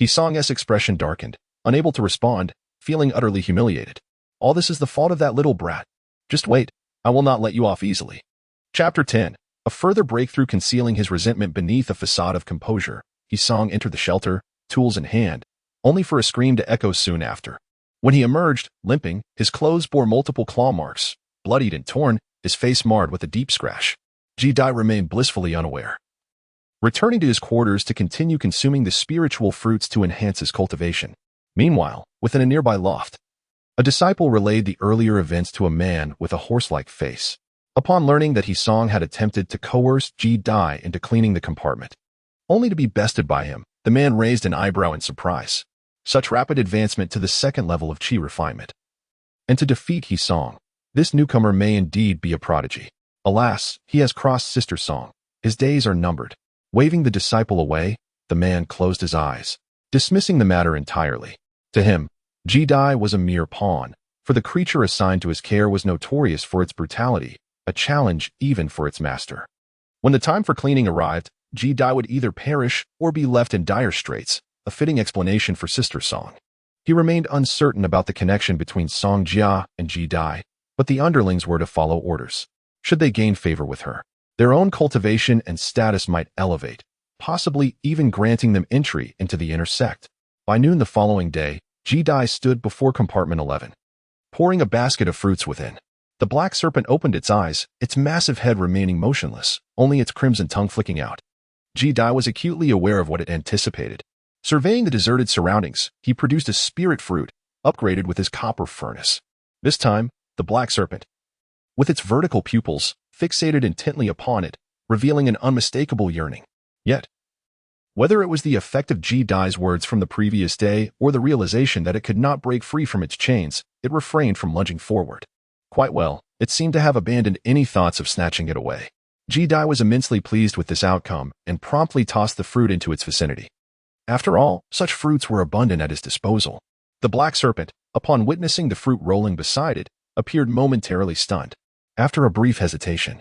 Isong's expression darkened, unable to respond, feeling utterly humiliated. All this is the fault of that little brat. Just wait, I will not let you off easily. Chapter 10. A further breakthrough concealing his resentment beneath a facade of composure, Isong entered the shelter, tools in hand, only for a scream to echo soon after. When he emerged, limping, his clothes bore multiple claw marks, bloodied and torn, his face marred with a deep scratch. Ji-Dai remained blissfully unaware, returning to his quarters to continue consuming the spiritual fruits to enhance his cultivation. Meanwhile, within a nearby loft, a disciple relayed the earlier events to a man with a horse-like face. Upon learning that Isong had attempted to coerce Ji-Dai into cleaning the compartment, only to be bested by him, the man raised an eyebrow in surprise. Such rapid advancement to the second level of qi refinement. And to defeat Isong, this newcomer may indeed be a prodigy. Alas, he has crossed Sister Song. His days are numbered. Waving the disciple away, the man closed his eyes, dismissing the matter entirely. To him, Ji-Dai was a mere pawn, for the creature assigned to his care was notorious for its brutality, a challenge even for its master. When the time for cleaning arrived, Ji-Dai would either perish or be left in dire straits, a fitting explanation for Sister Song. He remained uncertain about the connection between Song Jia and Ji-Dai, but the underlings were to follow orders. Should they gain favor with her, their own cultivation and status might elevate, possibly even granting them entry into the inner sect. By noon the following day, Ji-Dai stood before compartment 11, pouring a basket of fruits within. The black serpent opened its eyes, its massive head remaining motionless, only its crimson tongue flicking out. Ji-Dai was acutely aware of what it anticipated. Surveying the deserted surroundings, he produced a spirit fruit, upgraded with his copper furnace. This time, the black serpent, with its vertical pupils, fixated intently upon it, revealing an unmistakable yearning. Yet, whether it was the effect of Ji-Dai's words from the previous day or the realization that it could not break free from its chains, it refrained from lunging forward. Quite well, it seemed to have abandoned any thoughts of snatching it away. Ji-Dai was immensely pleased with this outcome and promptly tossed the fruit into its vicinity. After all, such fruits were abundant at his disposal. The black serpent, upon witnessing the fruit rolling beside it, appeared momentarily stunned. After a brief hesitation,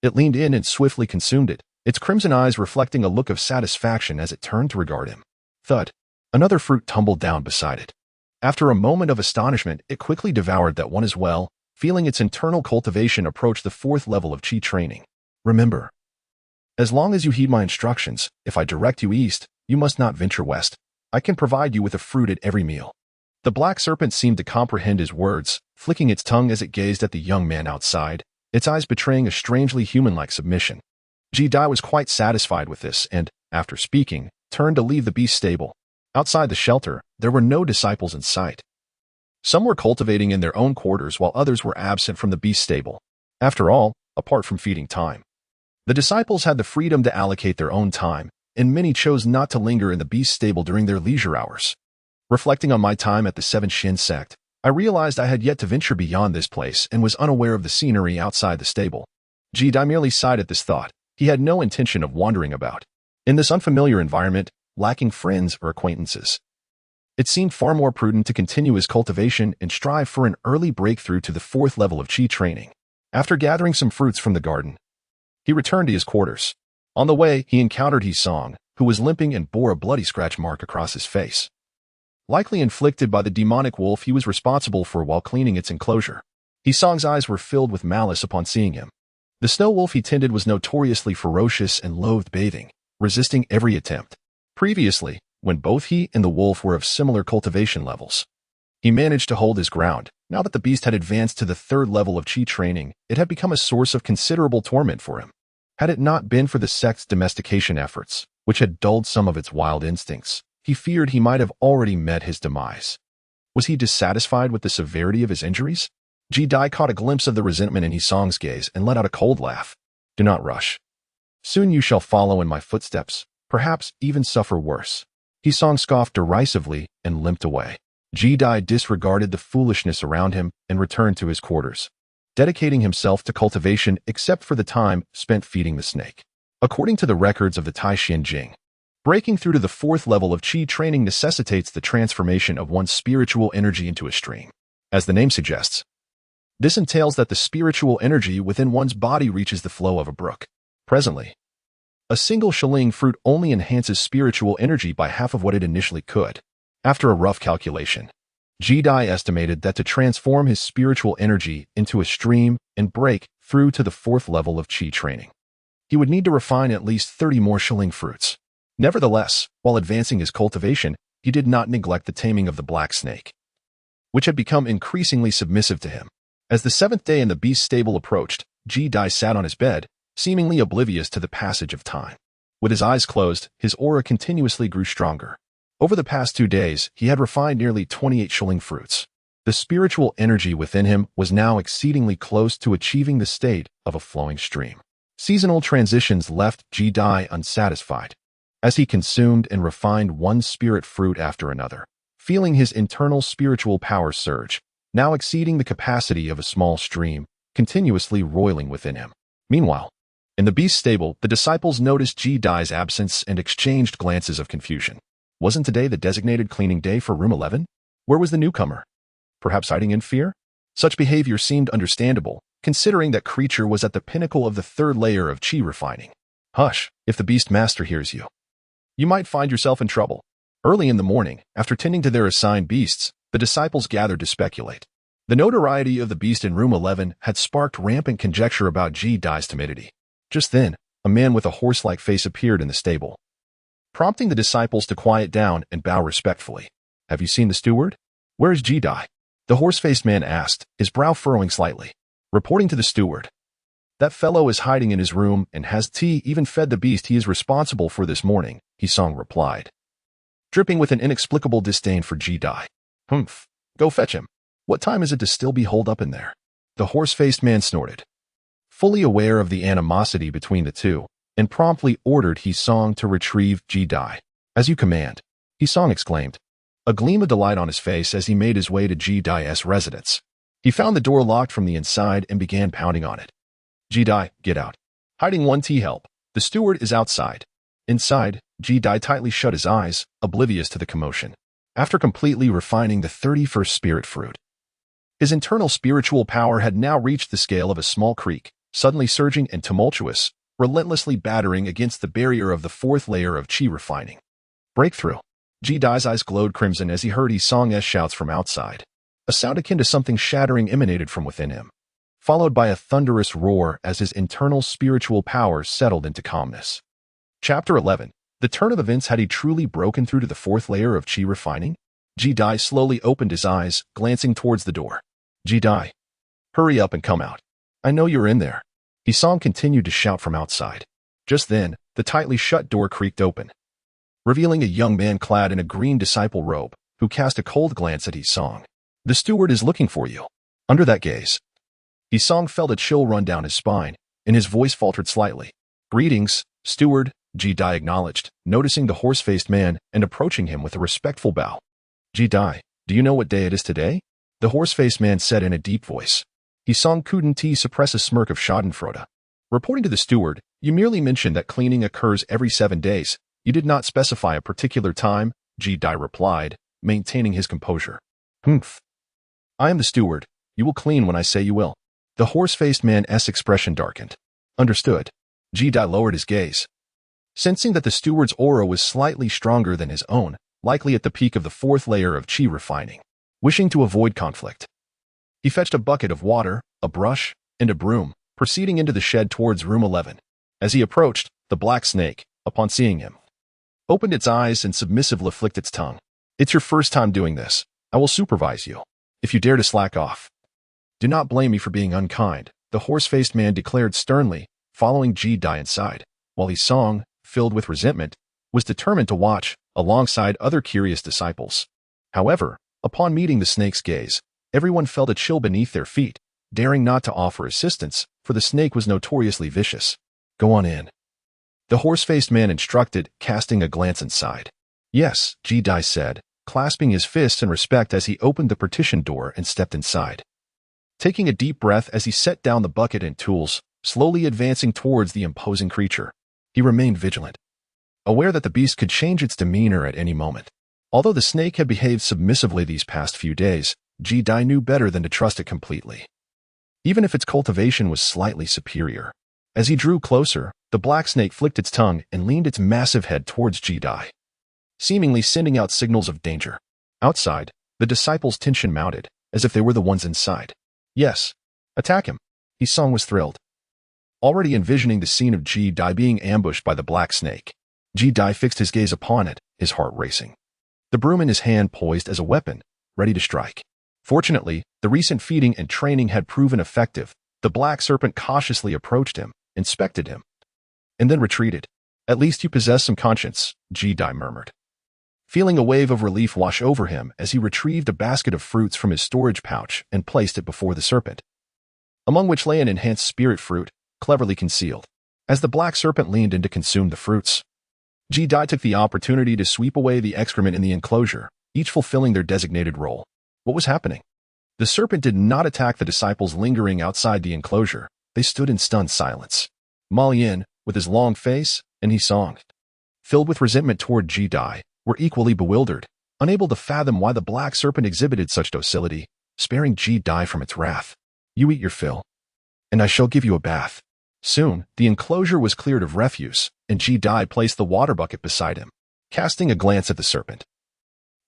it leaned in and swiftly consumed it, its crimson eyes reflecting a look of satisfaction as it turned to regard him. Thud! Another fruit tumbled down beside it. After a moment of astonishment, it quickly devoured that one as well, feeling its internal cultivation approach the 4th level of Qi training. Remember, as long as you heed my instructions, if I direct you east, you must not venture west. I can provide you with a fruit at every meal. The black serpent seemed to comprehend his words, flicking its tongue as it gazed at the young man outside, its eyes betraying a strangely human-like submission. Ji Dai was quite satisfied with this and, after speaking, turned to leave the beast stable. Outside the shelter, there were no disciples in sight. Some were cultivating in their own quarters while others were absent from the beast stable. After all, apart from feeding time, the disciples had the freedom to allocate their own time, and many chose not to linger in the beast stable during their leisure hours. Reflecting on my time at the 7 Shin sect, I realized I had yet to venture beyond this place and was unaware of the scenery outside the stable. Ji Dai merely sighed at this thought. He had no intention of wandering about in this unfamiliar environment, lacking friends or acquaintances. It seemed far more prudent to continue his cultivation and strive for an early breakthrough to the 4th level of Qi training. After gathering some fruits from the garden, he returned to his quarters. On the way, he encountered He-Song, who was limping and bore a bloody scratch mark across his face, likely inflicted by the demonic wolf he was responsible for while cleaning its enclosure. He-Song's eyes were filled with malice upon seeing him. The snow wolf he tended was notoriously ferocious and loathed bathing, resisting every attempt. Previously, when both he and the wolf were of similar cultivation levels, he managed to hold his ground. Now that the beast had advanced to the 3rd level of Qi training, it had become a source of considerable torment for him. Had it not been for the sect's domestication efforts, which had dulled some of its wild instincts, he feared he might have already met his demise. Was he dissatisfied with the severity of his injuries? Ji Dai caught a glimpse of the resentment in He-Song's gaze and let out a cold laugh. Do not rush. Soon you shall follow in my footsteps, perhaps even suffer worse. He-Song scoffed derisively and limped away. Ji Dai disregarded the foolishness around him and returned to his quarters, dedicating himself to cultivation except for the time spent feeding the snake. According to the records of the Taishan Jing, breaking through to the 4th level of Qi training necessitates the transformation of one's spiritual energy into a stream. As the name suggests, this entails that the spiritual energy within one's body reaches the flow of a brook. Presently, a single shilling fruit only enhances spiritual energy by half of what it initially could. After a rough calculation, Ji Dai estimated that to transform his spiritual energy into a stream and break through to the 4th level of Qi training, he would need to refine at least 30 more shilling fruits. Nevertheless, while advancing his cultivation, he did not neglect the taming of the black snake, which had become increasingly submissive to him. As the 7th day in the beast stable approached, Ji Dai sat on his bed, seemingly oblivious to the passage of time. With his eyes closed, his aura continuously grew stronger. Over the past 2 days, he had refined nearly 28 shilling fruits. The spiritual energy within him was now exceedingly close to achieving the state of a flowing stream. Seasonal transitions left Ji Dai unsatisfied, as he consumed and refined one spirit fruit after another, feeling his internal spiritual power surge, now exceeding the capacity of a small stream, continuously roiling within him. Meanwhile, in the beast stable, the disciples noticed Ji Dai's absence and exchanged glances of confusion. Wasn't today the designated cleaning day for room 11? Where was the newcomer? Perhaps hiding in fear? Such behavior seemed understandable, considering that creature was at the pinnacle of the 3rd layer of Qi refining. Hush, if the beast master hears you, you might find yourself in trouble. Early in the morning, after tending to their assigned beasts, the disciples gathered to speculate. The notoriety of the beast in room 11 had sparked rampant conjecture about Ji Dai's timidity. Just then, a man with a horse-like face appeared in the stable, prompting the disciples to quiet down and bow respectfully. Have you seen the steward? Where is Ji Dai? The horse-faced man asked, his brow furrowing slightly. Reporting to the steward, that fellow is hiding in his room and has even fed the beast he is responsible for this morning, He-Song replied, dripping with an inexplicable disdain for Ji Dai. Humph, go fetch him. What time is it to still be holed up in there? The horse-faced man snorted, fully aware of the animosity between the two, and promptly ordered He-Song to retrieve Ji Dai. As you command, He-Song exclaimed, a gleam of delight on his face as he made his way to Ji Dai's residence. He found the door locked from the inside and began pounding on it. Ji Dai, get out. Hiding 1T help. The steward is outside. Inside, Ji Dai tightly shut his eyes, oblivious to the commotion. After completely refining the 31st spirit fruit, his internal spiritual power had now reached the scale of a small creek, suddenly surging and tumultuous, relentlessly battering against the barrier of the 4th layer of Qi refining. Breakthrough. Ji-Dai's eyes glowed crimson as he heard Yi-Song's shouts from outside. A sound akin to something shattering emanated from within him, followed by a thunderous roar as his internal spiritual powers settled into calmness. Chapter 11. The turn of events. Had he truly broken through to the fourth layer of qi refining? Ji-Dai slowly opened his eyes, glancing towards the door. Ji-Dai, hurry up and come out. I know you're in there. Yi-Song continued to shout from outside. Just then, the tightly shut door creaked open, revealing a young man clad in a green disciple robe, who cast a cold glance at Yi-Song. The steward is looking for you. Under that gaze, Yi-Song felt a chill run down his spine, and his voice faltered slightly. Greetings, steward, Ji-Dai acknowledged, noticing the horse-faced man and approaching him with a respectful bow. Ji-Dai, do you know what day it is today? The horse-faced man said in a deep voice. Yi-Song couldn't suppress a smirk of schadenfreude. Reporting to the steward, you merely mentioned that cleaning occurs every 7 days. You did not specify a particular time, Ji-Dai replied, maintaining his composure. Humph. I am the steward. You will clean when I say you will. The horse-faced man's expression darkened. Understood. Ji-Dai lowered his gaze, sensing that the steward's aura was slightly stronger than his own, likely at the peak of the fourth layer of qi refining. Wishing to avoid conflict, he fetched a bucket of water, a brush, and a broom, proceeding into the shed towards room 11. As he approached, the black snake, upon seeing him, opened its eyes and submissively flicked its tongue. It's your first time doing this. I will supervise you. If you dare to slack off, do not blame me for being unkind, the horse-faced man declared sternly, following Ji-Dai inside, while Yi-Song, filled with resentment, was determined to watch, alongside other curious disciples. However, upon meeting the snake's gaze, everyone felt a chill beneath their feet, daring not to offer assistance, for the snake was notoriously vicious. Go on in, the horse-faced man instructed, casting a glance inside. Yes, Ji-Dai said, clasping his fists in respect as he opened the partition door and stepped inside. Taking a deep breath as he set down the bucket and tools, slowly advancing towards the imposing creature, he remained vigilant, aware that the beast could change its demeanor at any moment. Although the snake had behaved submissively these past few days, Ji-Dai knew better than to trust it completely, even if its cultivation was slightly superior. As he drew closer, the black snake flicked its tongue and leaned its massive head towards Ji-Dai, seemingly sending out signals of danger. Outside, the disciples' tension mounted, as if they were the ones inside. Yes, attack him. Yi-Song was thrilled, already envisioning the scene of Ji-Dai being ambushed by the black snake. Ji-Dai fixed his gaze upon it, his heart racing, the broom in his hand poised as a weapon, ready to strike. Fortunately, the recent feeding and training had proven effective. The black serpent cautiously approached him, inspected him, and then retreated. At least you possess some conscience, Ji-Dai murmured, feeling a wave of relief wash over him as he retrieved a basket of fruits from his storage pouch and placed it before the serpent, among which lay an enhanced spirit fruit, cleverly concealed. As the black serpent leaned in to consume the fruits, Ji-Dai took the opportunity to sweep away the excrement in the enclosure, each fulfilling their designated role. What was happening? The serpent did not attack the disciples lingering outside the enclosure. They stood in stunned silence. Ma Yin, with his long face, and Yi-Song, filled with resentment toward Ji-Dai, were equally bewildered, unable to fathom why the black serpent exhibited such docility, sparing Ji-Dai from its wrath. You eat your fill, and I shall give you a bath. Soon, the enclosure was cleared of refuse, and Ji-Dai placed the water bucket beside him. Casting a glance at the serpent,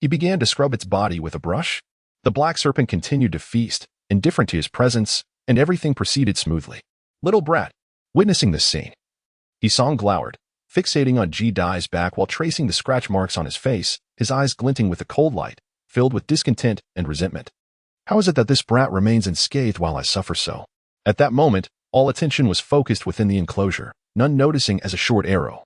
he began to scrub its body with a brush. The black serpent continued to feast, indifferent to his presence, and everything proceeded smoothly. Little brat, witnessing this scene, Yi-Song glowered, fixating on Ji-Dai's back while tracing the scratch marks on his face, his eyes glinting with the cold light, filled with discontent and resentment. How is it that this brat remains unscathed while I suffer so? At that moment, all attention was focused within the enclosure, none noticing as a short arrow,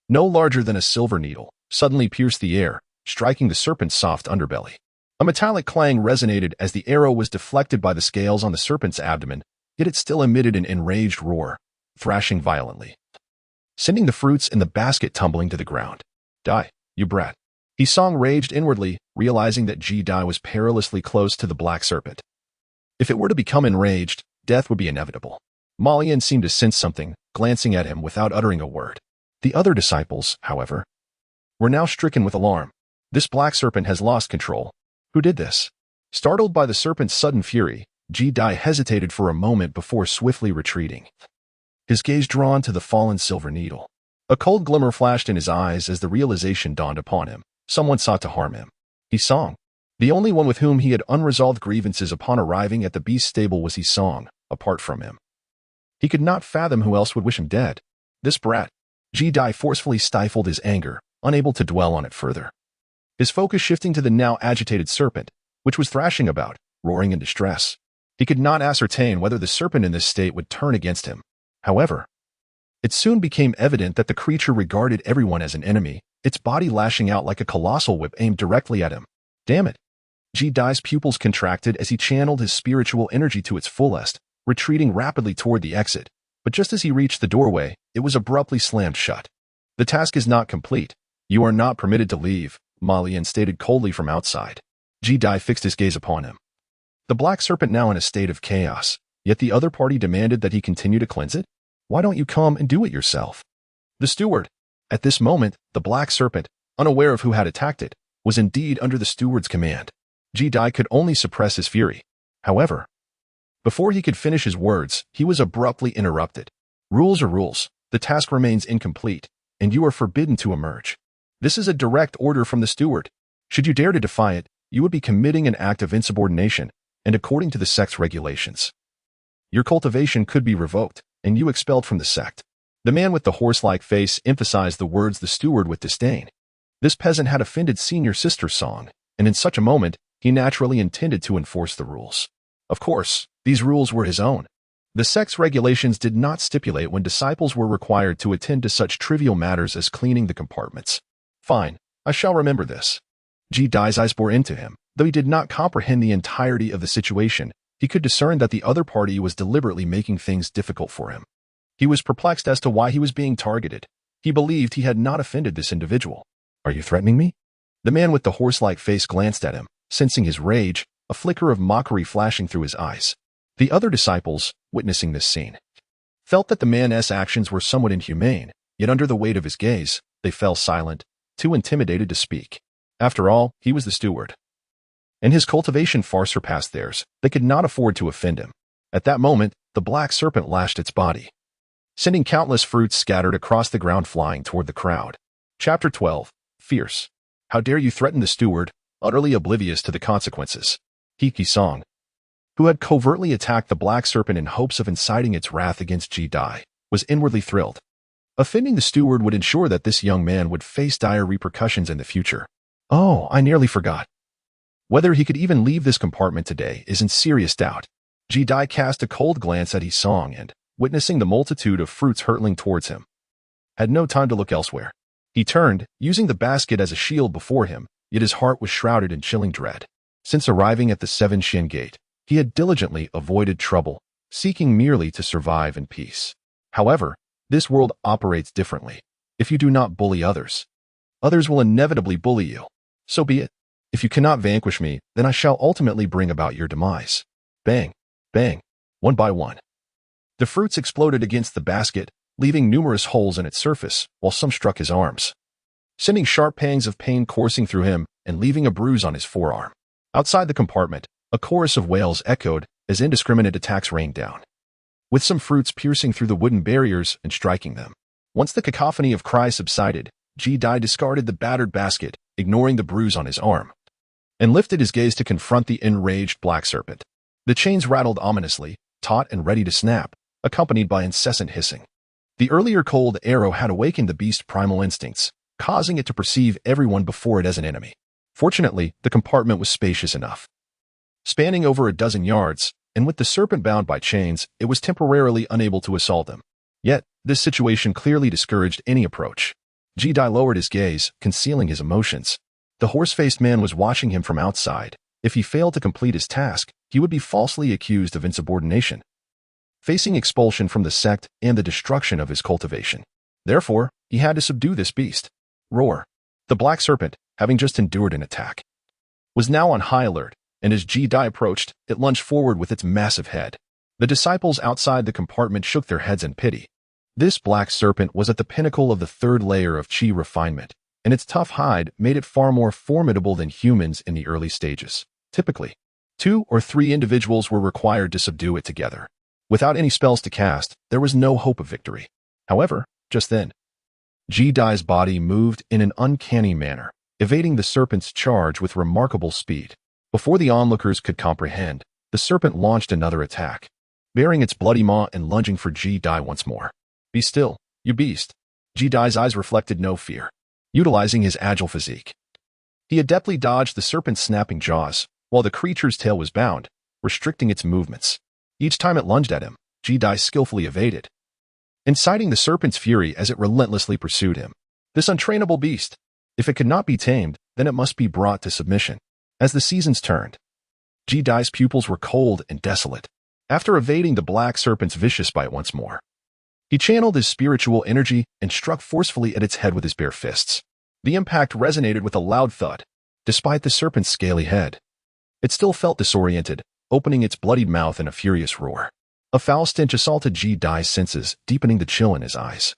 no larger than a silver needle, suddenly pierced the air, striking the serpent's soft underbelly. A metallic clang resonated as the arrow was deflected by the scales on the serpent's abdomen, yet it still emitted an enraged roar, thrashing violently, sending the fruits in the basket tumbling to the ground. Die, you brat. Yi-Song raged inwardly, realizing that Ji-Dai was perilously close to the black serpent. If it were to become enraged, death would be inevitable. Ma Yin seemed to sense something, glancing at him without uttering a word. The other disciples, however, were now stricken with alarm. This black serpent has lost control. Who did this? Startled by the serpent's sudden fury, Ji-Dai hesitated for a moment before swiftly retreating, his gaze drawn to the fallen silver needle. A cold glimmer flashed in his eyes as the realization dawned upon him. Someone sought to harm him. Song. The only one with whom he had unresolved grievances upon arriving at the beast stable was Song, apart from him. He could not fathom who else would wish him dead. This brat. Dai forcefully stifled his anger, unable to dwell on it further. His focus shifting to the now agitated serpent, which was thrashing about, roaring in distress. He could not ascertain whether the serpent in this state would turn against him. However, it soon became evident that the creature regarded everyone as an enemy, its body lashing out like a colossal whip aimed directly at him. Damn it! Dai's pupils contracted as he channeled his spiritual energy to its fullest, retreating rapidly toward the exit. But just as he reached the doorway, it was abruptly slammed shut. The task is not complete. You are not permitted to leave, Malian stated coldly from outside. Dai fixed his gaze upon him. The black serpent now in a state of chaos, yet the other party demanded that he continue to cleanse it? Why don't you come and do it yourself? The steward. At this moment, the black serpent, unaware of who had attacked it, was indeed under the steward's command. Dai could only suppress his fury. However, before he could finish his words, he was abruptly interrupted. Rules are rules. The task remains incomplete, and you are forbidden to emerge. This is a direct order from the steward. Should you dare to defy it, you would be committing an act of insubordination, and according to the sect's regulations, your cultivation could be revoked, and you expelled from the sect. The man with the horse-like face emphasized the words the steward with disdain. This peasant had offended senior sister Song, and in such a moment, he naturally intended to enforce the rules. Of course, these rules were his own. The sect's regulations did not stipulate when disciples were required to attend to such trivial matters as cleaning the compartments. Fine, I shall remember this. Dai's eyes bore into him. Though he did not comprehend the entirety of the situation, he could discern that the other party was deliberately making things difficult for him. He was perplexed as to why he was being targeted. He believed he had not offended this individual. Are you threatening me? The man with the horse-like face glanced at him, sensing his rage, a flicker of mockery flashing through his eyes. The other disciples, witnessing this scene, felt that the man's actions were somewhat inhumane, yet under the weight of his gaze, they fell silent, too intimidated to speak. After all, he was the steward, and his cultivation far surpassed theirs. They could not afford to offend him. At that moment, the black serpent lashed its body, sending countless fruits scattered across the ground flying toward the crowd. Chapter 12. Fierce. How dare you threaten the steward, utterly oblivious to the consequences. Song, who had covertly attacked the black serpent in hopes of inciting its wrath against Dai, was inwardly thrilled. Offending the steward would ensure that this young man would face dire repercussions in the future. Oh, I nearly forgot. Whether he could even leave this compartment today is in serious doubt. Dai cast a cold glance at Song and, witnessing the multitude of fruits hurtling towards him, had no time to look elsewhere. He turned, using the basket as a shield before him, yet his heart was shrouded in chilling dread. Since arriving at the 7 Shin Gate, he had diligently avoided trouble, seeking merely to survive in peace. However, this world operates differently. If you do not bully others, others will inevitably bully you. So be it. If you cannot vanquish me, then I shall ultimately bring about your demise. Bang, bang, one by one. The fruits exploded against the basket, leaving numerous holes in its surface, while some struck his arms, sending sharp pangs of pain coursing through him and leaving a bruise on his forearm. Outside the compartment, a chorus of wails echoed as indiscriminate attacks rained down, with some fruits piercing through the wooden barriers and striking them. Once the cacophony of cries subsided, Dai discarded the battered basket, ignoring the bruise on his arm, and lifted his gaze to confront the enraged black serpent. The chains rattled ominously, taut and ready to snap, accompanied by incessant hissing. The earlier cold arrow had awakened the beast's primal instincts, causing it to perceive everyone before it as an enemy. Fortunately, the compartment was spacious enough, spanning over a dozen yards, and with the serpent bound by chains, it was temporarily unable to assault them. Yet, this situation clearly discouraged any approach. Dai lowered his gaze, concealing his emotions. The horse-faced man was watching him from outside. If he failed to complete his task, he would be falsely accused of insubordination, facing expulsion from the sect and the destruction of his cultivation. Therefore, he had to subdue this beast. Roar. The black serpent, having just endured an attack, was now on high alert, and as Dai approached, it lunged forward with its massive head. The disciples outside the compartment shook their heads in pity. This black serpent was at the pinnacle of the 3rd layer of chi refinement, and its tough hide made it far more formidable than humans in the early stages. Typically, 2 or 3 individuals were required to subdue it together. Without any spells to cast, there was no hope of victory. However, just then, Dai's body moved in an uncanny manner. evading the serpent's charge with remarkable speed. Before the onlookers could comprehend, the serpent launched another attack, baring its bloody maw and lunging for Ji-Dai once more. "Be still, you beast." Ji-Dai's eyes reflected no fear. Utilizing his agile physique, he adeptly dodged the serpent's snapping jaws, while the creature's tail was bound, restricting its movements. Each time it lunged at him, Ji-Dai skillfully evaded, inciting the serpent's fury as it relentlessly pursued him. This untrainable beast, if it could not be tamed, then it must be brought to submission. As the seasons turned, Ji-Dai's pupils were cold and desolate. After evading the black serpent's vicious bite once more, he channeled his spiritual energy and struck forcefully at its head with his bare fists. The impact resonated with a loud thud. Despite the serpent's scaly head, it still felt disoriented, opening its bloodied mouth in a furious roar. A foul stench assaulted Ji-Dai's senses, deepening the chill in his eyes.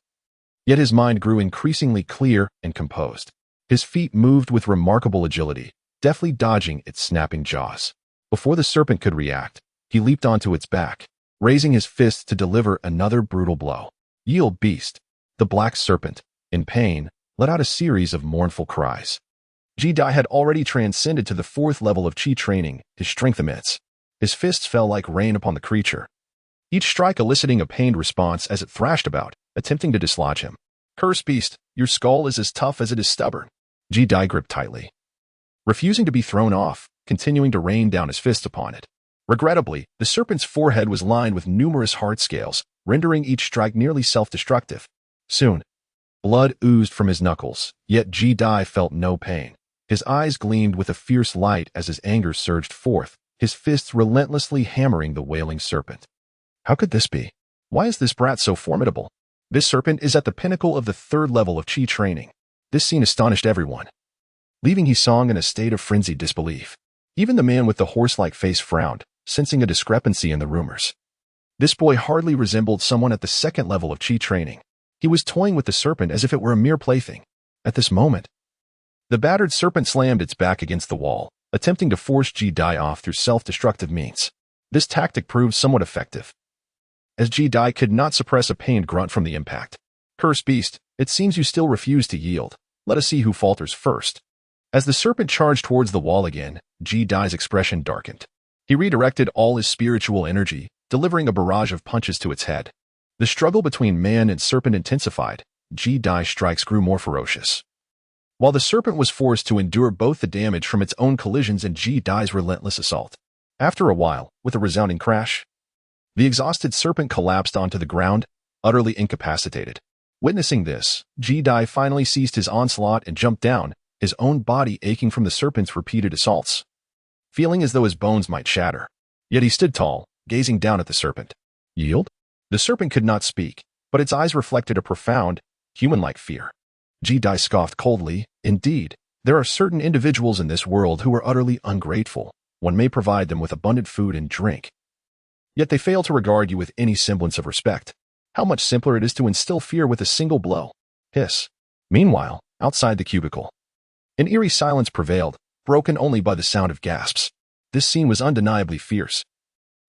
Yet his mind grew increasingly clear and composed. His feet moved with remarkable agility, deftly dodging its snapping jaws. Before the serpent could react, he leaped onto its back, raising his fists to deliver another brutal blow. "Yield, beast!" The black serpent, in pain, let out a series of mournful cries. Ji-Dai had already transcended to the 4th level of chi training, his strength immense. His fists fell like rain upon the creature, each strike eliciting a pained response as it thrashed about, attempting to dislodge him. "Curse beast, your skull is as tough as it is stubborn." Ji-Dai gripped tightly, refusing to be thrown off, continuing to rain down his fists upon it. Regrettably, the serpent's forehead was lined with numerous hard scales, rendering each strike nearly self-destructive. Soon, blood oozed from his knuckles, yet Ji-Dai felt no pain. His eyes gleamed with a fierce light as his anger surged forth, his fists relentlessly hammering the wailing serpent. How could this be? Why is this brat so formidable? This serpent is at the pinnacle of the 3rd level of chi training. This scene astonished everyone, leaving Hisong in a state of frenzied disbelief. Even the man with the horse-like face frowned, sensing a discrepancy in the rumors. This boy hardly resembled someone at the 2nd level of chi training. He was toying with the serpent as if it were a mere plaything. At this moment, the battered serpent slammed its back against the wall, attempting to force Ji-Dai off through self-destructive means. This tactic proved somewhat effective, as Ji-Dai could not suppress a pained grunt from the impact. "Curse beast, it seems you still refuse to yield. Let us see who falters first." As the serpent charged towards the wall again, Ji-Dai's expression darkened. He redirected all his spiritual energy, delivering a barrage of punches to its head. The struggle between man and serpent intensified. Ji-Dai's strikes grew more ferocious, while the serpent was forced to endure both the damage from its own collisions and Ji-Dai's relentless assault. After a while, with a resounding crash, the exhausted serpent collapsed onto the ground, utterly incapacitated. Witnessing this, Ji-Dai finally ceased his onslaught and jumped down, his own body aching from the serpent's repeated assaults, feeling as though his bones might shatter. Yet he stood tall, gazing down at the serpent. "Yield?" The serpent could not speak, but its eyes reflected a profound, human-like fear. Ji-Dai scoffed coldly. "Indeed, there are certain individuals in this world who are utterly ungrateful. One may provide them with abundant food and drink, yet they fail to regard you with any semblance of respect. How much simpler it is to instill fear with a single blow." Hiss. Meanwhile, outside the cubicle, an eerie silence prevailed, broken only by the sound of gasps. This scene was undeniably fierce.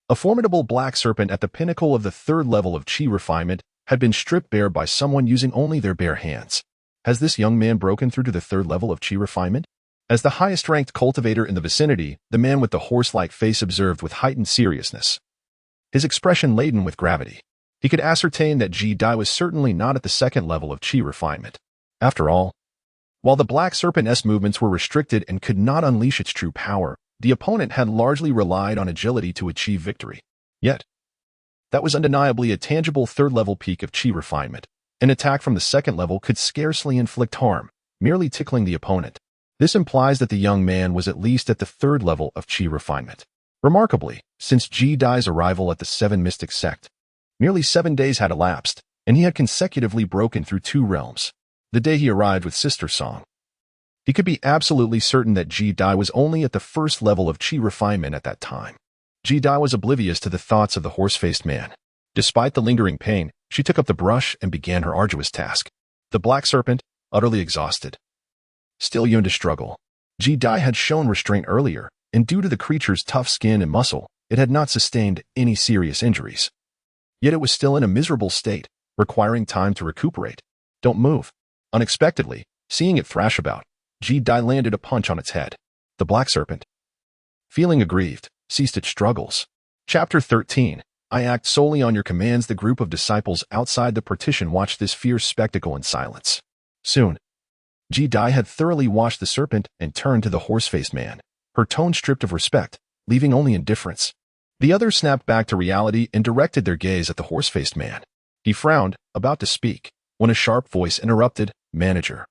A formidable black serpent at the pinnacle of the 3rd level of chi refinement had been stripped bare by someone using only their bare hands. Has this young man broken through to the 3rd level of chi refinement? As the highest-ranked cultivator in the vicinity, the man with the horse-like face observed with heightened seriousness, his expression laden with gravity. He could ascertain that Ji-Dai was certainly not at the 2nd level of chi refinement. After all, while the black serpent's movements were restricted and could not unleash its true power, the opponent had largely relied on agility to achieve victory. Yet, that was undeniably a tangible 3rd-level peak of chi refinement. An attack from the 2nd level could scarcely inflict harm, merely tickling the opponent. This implies that the young man was at least at the 3rd level of chi refinement. Remarkably, since Ji-Dai's arrival at the 7 Mystic Sect, nearly 7 days had elapsed, and he had consecutively broken through 2 realms. The day he arrived with Sister Song, he could be absolutely certain that Ji-Dai was only at the 1st level of chi refinement at that time. Ji-Dai was oblivious to the thoughts of the horse-faced man. Despite the lingering pain, she took up the brush and began her arduous task. The black serpent, utterly exhausted, still yearned to struggle. Ji-Dai had shown restraint earlier, and due to the creature's tough skin and muscle, it had not sustained any serious injuries. Yet it was still in a miserable state, requiring time to recuperate. "Don't move." Unexpectedly, seeing it thrash about, Ji Dai landed a punch on its head. The black serpent, feeling aggrieved, ceased its struggles. Chapter 13. I act solely on your commands. The group of disciples outside the partition watched this fierce spectacle in silence. Soon, Ji Dai had thoroughly washed the serpent and turned to the horse-faced man, her tone stripped of respect, leaving only indifference. The others snapped back to reality and directed their gaze at the horse-faced man. He frowned, about to speak, when a sharp voice interrupted, "Manager.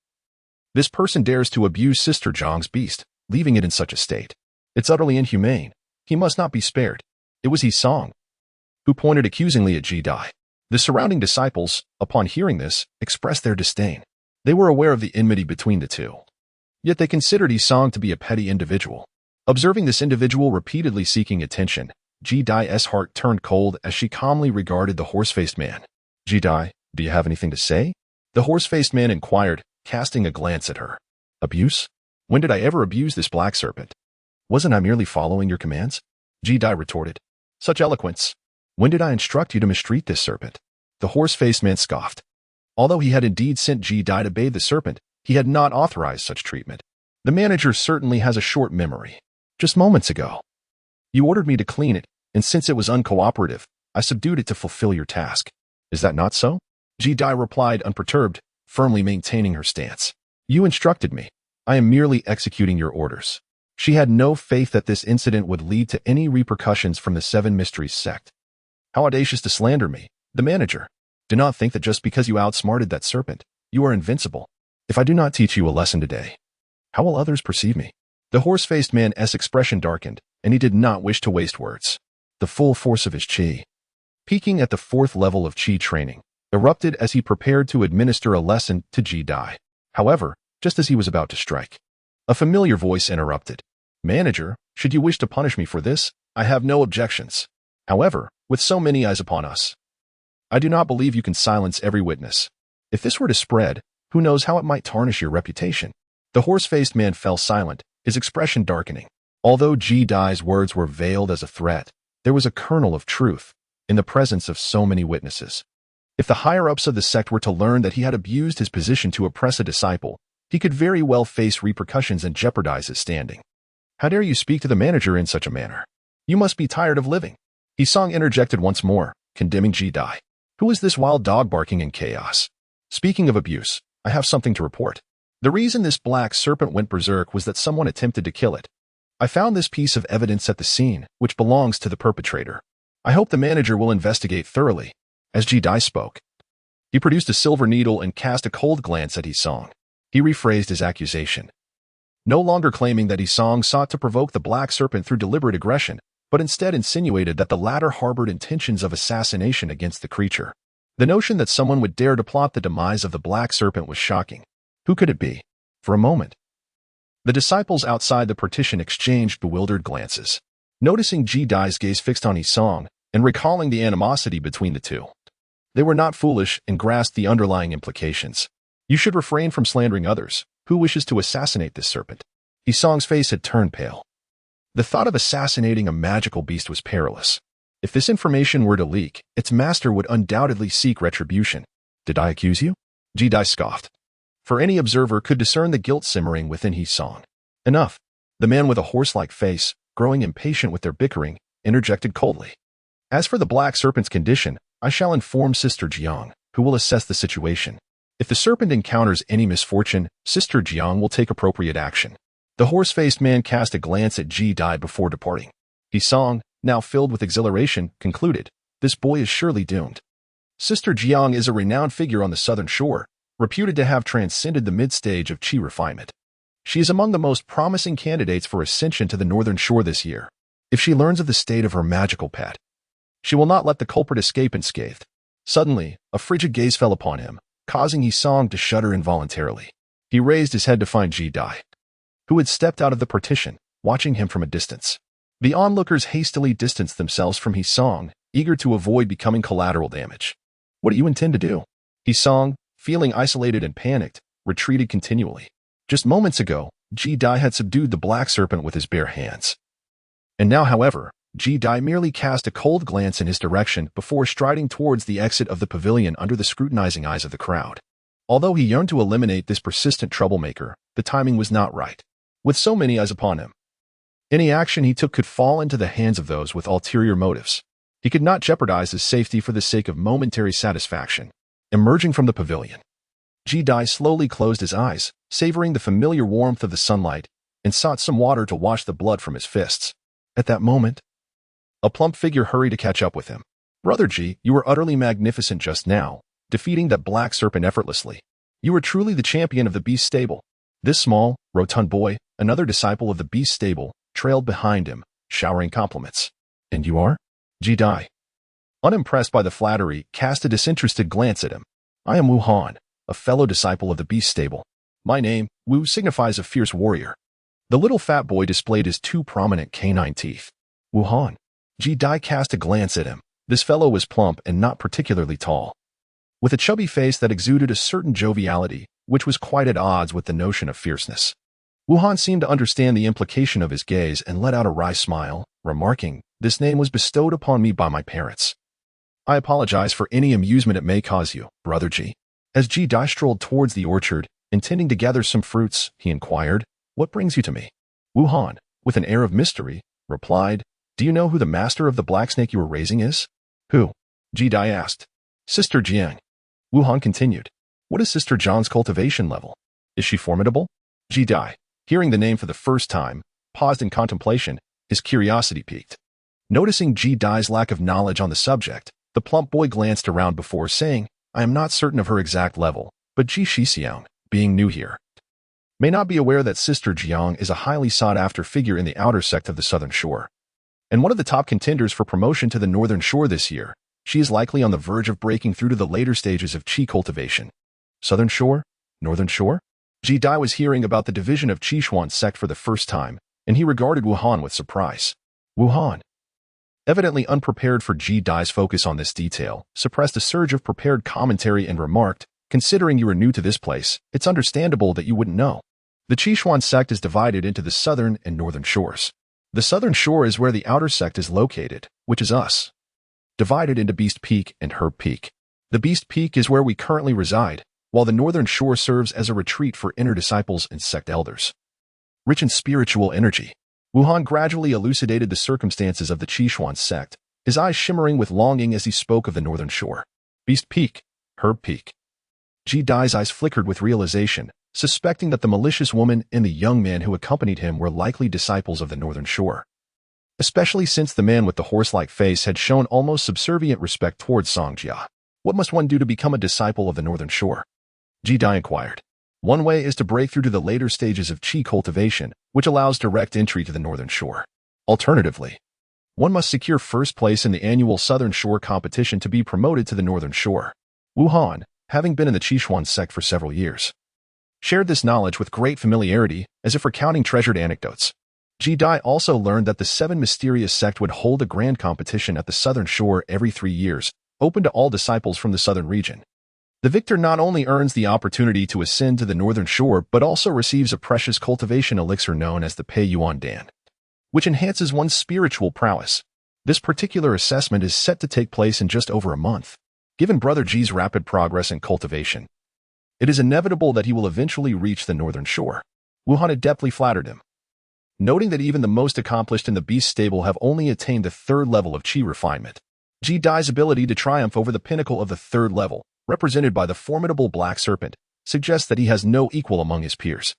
This person dares to abuse Sister Zhang's beast, leaving it in such a state. It's utterly inhumane. He must not be spared." It was Song, who pointed accusingly at Ji Dai. The surrounding disciples, upon hearing this, expressed their disdain. They were aware of the enmity between the two. Yet they considered Song to be a petty individual. Observing this individual repeatedly seeking attention, Ji Dai's heart turned cold as she calmly regarded the horse-faced man. "Ji Dai, do you have anything to say?" The horse-faced man inquired, casting a glance at her. "Abuse? When did I ever abuse this black serpent? Wasn't I merely following your commands?" Ji Dai retorted. "Such eloquence. When did I instruct you to mistreat this serpent?" The horse-faced man scoffed. Although he had indeed sent Ji Dai to bathe the serpent, he had not authorized such treatment. The manager certainly has a short memory. Just moments ago, you ordered me to clean it, and since it was uncooperative, I subdued it to fulfill your task. Is that not so?" Ji Dai replied unperturbed, firmly maintaining her stance. "You instructed me. I am merely executing your orders." She had no faith that this incident would lead to any repercussions from the Seven Mysteries sect. "How audacious to slander me, the manager. Do not think that just because you outsmarted that serpent, you are invincible. If I do not teach you a lesson today, how will others perceive me?" The horse-faced man's expression darkened, and he did not wish to waste words. The full force of his qi, peaking at the 4th level of qi training, erupted as he prepared to administer a lesson to Ji Dai. However, just as he was about to strike, a familiar voice interrupted. "Manager, should you wish to punish me for this, I have no objections. However, with so many eyes upon us, I do not believe you can silence every witness. If this were to spread, who knows how it might tarnish your reputation." The horse-faced man fell silent, his expression darkening. Although Ji Dai's words were veiled as a threat, there was a kernel of truth in the presence of so many witnesses. If the higher-ups of the sect were to learn that he had abused his position to oppress a disciple, he could very well face repercussions and jeopardize his standing. "How dare you speak to the manager in such a manner? You must be tired of living." Song interjected once more, condemning Ji Dai. "Who is this wild dog barking in chaos? Speaking of abuse, I have something to report. The reason this black serpent went berserk was that someone attempted to kill it. I found this piece of evidence at the scene, which belongs to the perpetrator. I hope the manager will investigate thoroughly." As Ji Dai spoke, he produced a silver needle and cast a cold glance at Song. He rephrased his accusation, no longer claiming that Song sought to provoke the black serpent through deliberate aggression, but instead insinuated that the latter harbored intentions of assassination against the creature. The notion that someone would dare to plot the demise of the black serpent was shocking. Who could it be? For a moment, the disciples outside the partition exchanged bewildered glances. Noticing Ji Dai's gaze fixed on Song, and recalling the animosity between the two, they were not foolish and grasped the underlying implications. "You should refrain from slandering others. Who wishes to assassinate this serpent?" Song's face had turned pale. The thought of assassinating a magical beast was perilous. If this information were to leak, its master would undoubtedly seek retribution. "Did I accuse you?" Ji Dai scoffed. For any observer could discern the guilt simmering within Song. "Enough." The man with a horse-like face, growing impatient with their bickering, interjected coldly. "As for the black serpent's condition, I shall inform Sister Jiang, who will assess the situation. If the serpent encounters any misfortune, Sister Jiang will take appropriate action." The horse-faced man cast a glance at Ji Dai before departing. Song, now filled with exhilaration, concluded, "This boy is surely doomed." Sister Jiang is a renowned figure on the southern shore, reputed to have transcended the mid-stage of qi refinement. She is among the most promising candidates for ascension to the northern shore this year. If she learns of the state of her magical pet, she will not let the culprit escape unscathed. Suddenly, a frigid gaze fell upon him, causing Song to shudder involuntarily. He raised his head to find Ji Dai, who had stepped out of the partition, watching him from a distance. The onlookers hastily distanced themselves from Song, eager to avoid becoming collateral damage. "What do you intend to do?" Song, feeling isolated and panicked, retreated continually. Just moments ago, Ji Dai had subdued the black serpent with his bare hands. And now, however, Ji Dai merely cast a cold glance in his direction before striding towards the exit of the pavilion under the scrutinizing eyes of the crowd. Although he yearned to eliminate this persistent troublemaker, the timing was not right. With so many eyes upon him, any action he took could fall into the hands of those with ulterior motives. He could not jeopardize his safety for the sake of momentary satisfaction. Emerging from the pavilion, Ji-Dai slowly closed his eyes, savoring the familiar warmth of the sunlight, and sought some water to wash the blood from his fists. At that moment, a plump figure hurried to catch up with him. "Brother Ji, you were utterly magnificent just now, defeating that black serpent effortlessly. You were truly the champion of the beast stable." This small, rotund boy, another disciple of the beast stable, trailed behind him, showering compliments. "And you are?" Ji-Dai, unimpressed by the flattery, cast a disinterested glance at him. "I am Wu Han, a fellow disciple of the beast stable. My name, Wu, signifies a fierce warrior." The little fat boy displayed his two prominent canine teeth. "Wu Han." Ji-Dai cast a glance at him. This fellow was plump and not particularly tall, with a chubby face that exuded a certain joviality, which was quite at odds with the notion of fierceness. Wu Han seemed to understand the implication of his gaze and let out a wry smile, remarking, "This name was bestowed upon me by my parents. I apologize for any amusement it may cause you, Brother Ji." As Ji-Dai strolled towards the orchard, intending to gather some fruits, he inquired, "What brings you to me?" Wu Han, with an air of mystery, replied, "Do you know who the master of the black snake you were raising is?" "Who?" Ji-Dai asked. "Sister Jiang." Wu Han continued, "What is Sister Jiang's cultivation level? Is she formidable?" Ji-Dai, hearing the name for the first time, paused in contemplation, his curiosity piqued. Noticing Ji-Dai's lack of knowledge on the subject, the plump boy glanced around before saying, "I am not certain of her exact level, but Ji Shixiang, being new here, may not be aware that Sister Jiang is a highly sought-after figure in the outer sect of the Southern Shore, and one of the top contenders for promotion to the Northern Shore this year. She is likely on the verge of breaking through to the later stages of Qi cultivation." Southern Shore? Northern Shore? Ji-Dai was hearing about the division of Qishuan sect for the first time, and he regarded Wu Han with surprise. Wu Han, evidently unprepared for Ji-Dai's focus on this detail, suppressed a surge of prepared commentary and remarked, "Considering you are new to this place, it's understandable that you wouldn't know. The Qishuan sect is divided into the southern and northern shores. The southern shore is where the outer sect is located, which is us, divided into Beast Peak and Herb Peak. The Beast Peak is where we currently reside, while the northern shore serves as a retreat for inner disciples and sect elders. Rich in spiritual energy." Wu Han gradually elucidated the circumstances of the Qishuan sect, his eyes shimmering with longing as he spoke of the northern shore. Beast Peak, Herb Peak. Ji-Dai's eyes flickered with realization, suspecting that the malicious woman and the young man who accompanied him were likely disciples of the northern shore, especially since the man with the horse-like face had shown almost subservient respect towards Songjia. "What must one do to become a disciple of the northern shore?" Ji-Dai inquired. "One way is to break through to the later stages of Qi cultivation, which allows direct entry to the northern shore. Alternatively, one must secure first place in the annual Southern Shore competition to be promoted to the northern shore." Wu Han, having been in the Qishuan sect for several years, shared this knowledge with great familiarity, as if recounting treasured anecdotes. Ji-Dai also learned that the Seven Mysterious sect would hold a grand competition at the Southern Shore every 3 years, open to all disciples from the southern region. The victor not only earns the opportunity to ascend to the northern shore, but also receives a precious cultivation elixir known as the Pei Yuan Dan, which enhances one's spiritual prowess. This particular assessment is set to take place in just over a month. Given Brother Ji's rapid progress in cultivation, it is inevitable that he will eventually reach the northern shore. Wu Han adeptly flattered him, noting that even the most accomplished in the beast stable have only attained the 3rd level of Qi refinement. Ji-Dai's ability to triumph over the pinnacle of the 3rd level, represented by the formidable black serpent, suggests that he has no equal among his peers.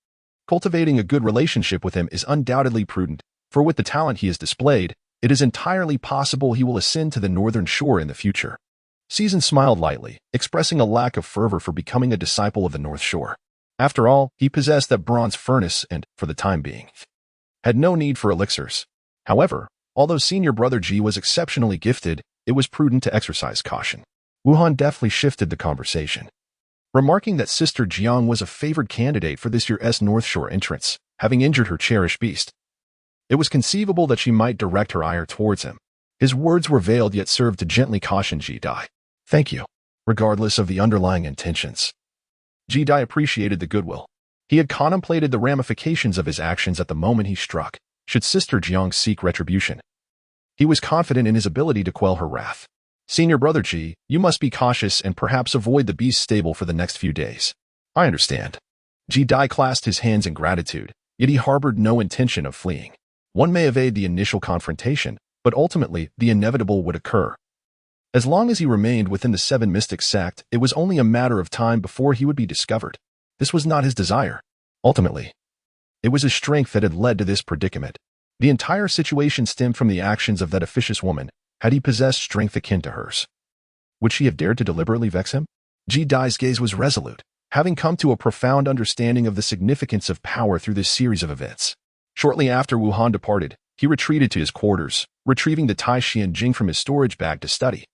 Cultivating a good relationship with him is undoubtedly prudent, for with the talent he has displayed, it is entirely possible he will ascend to the northern shore in the future. Season smiled lightly, expressing a lack of fervor for becoming a disciple of the North Shore. After all, he possessed that bronze furnace and, for the time being, had no need for elixirs. However, although senior brother Ji was exceptionally gifted, it was prudent to exercise caution. Wu Han deftly shifted the conversation, remarking that Sister Jiang was a favored candidate for this year's North Shore entrance, having injured her cherished beast. It was conceivable that she might direct her ire towards him. His words were veiled yet served to gently caution Ji-Dai. "Thank you." Regardless of the underlying intentions, Ji-Dai appreciated the goodwill. He had contemplated the ramifications of his actions at the moment he struck, should Sister Jiang seek retribution. He was confident in his ability to quell her wrath. Senior Brother Ji, you must be cautious and perhaps avoid the beast stable for the next few days. I understand. Ji Dai clasped his hands in gratitude, yet he harbored no intention of fleeing. One may evade the initial confrontation, but ultimately the inevitable would occur. As long as he remained within the Seven Mystics sect, it was only a matter of time before he would be discovered. This was not his desire. Ultimately, it was his strength that had led to this predicament. The entire situation stemmed from the actions of that officious woman. Had he possessed strength akin to hers, would she have dared to deliberately vex him? Ji Dai's gaze was resolute, having come to a profound understanding of the significance of power through this series of events. Shortly after Wu Han departed, he retreated to his quarters, retrieving the Tai Xian Jing from his storage bag to study.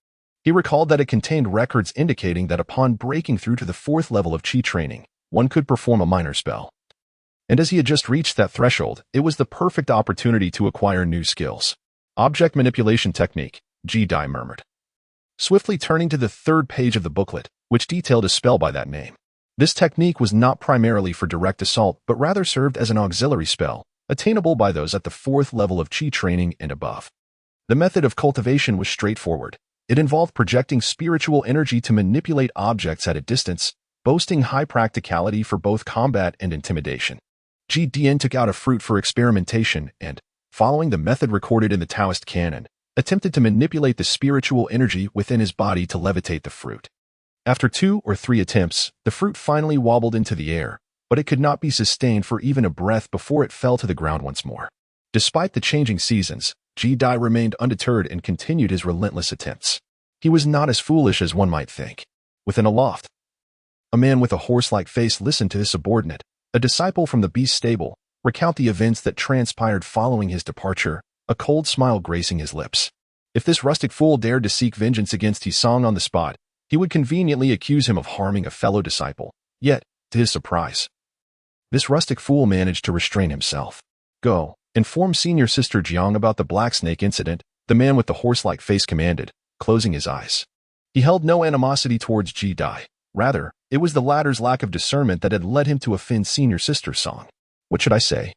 He recalled that it contained records indicating that upon breaking through to the 4th level of Qi training, one could perform a minor spell. And as he had just reached that threshold, it was the perfect opportunity to acquire new skills. Object manipulation technique, Ji Dai murmured, swiftly turning to the 3rd page of the booklet, which detailed a spell by that name. This technique was not primarily for direct assault, but rather served as an auxiliary spell, attainable by those at the 4th level of Qi training and above. The method of cultivation was straightforward. It involved projecting spiritual energy to manipulate objects at a distance, boasting high practicality for both combat and intimidation. Ji Dian took out a fruit for experimentation and, following the method recorded in the Taoist canon, attempted to manipulate the spiritual energy within his body to levitate the fruit. After 2 or 3 attempts, the fruit finally wobbled into the air, but it could not be sustained for even a breath before it fell to the ground once more. Despite the changing seasons, Ji Dai remained undeterred and continued his relentless attempts. He was not as foolish as one might think. Within a loft, a man with a horse-like face listened to his subordinate, a disciple from the beast stable, recount the events that transpired following his departure, a cold smile gracing his lips. If this rustic fool dared to seek vengeance against Hisong on the spot, he would conveniently accuse him of harming a fellow disciple. Yet, to his surprise, this rustic fool managed to restrain himself. Go, inform Senior Sister Jiang about the Black Snake incident, the man with the horse-like face commanded, closing his eyes. He held no animosity towards Ji Dai. Rather, it was the latter's lack of discernment that had led him to offend Senior Sister Song. What should I say?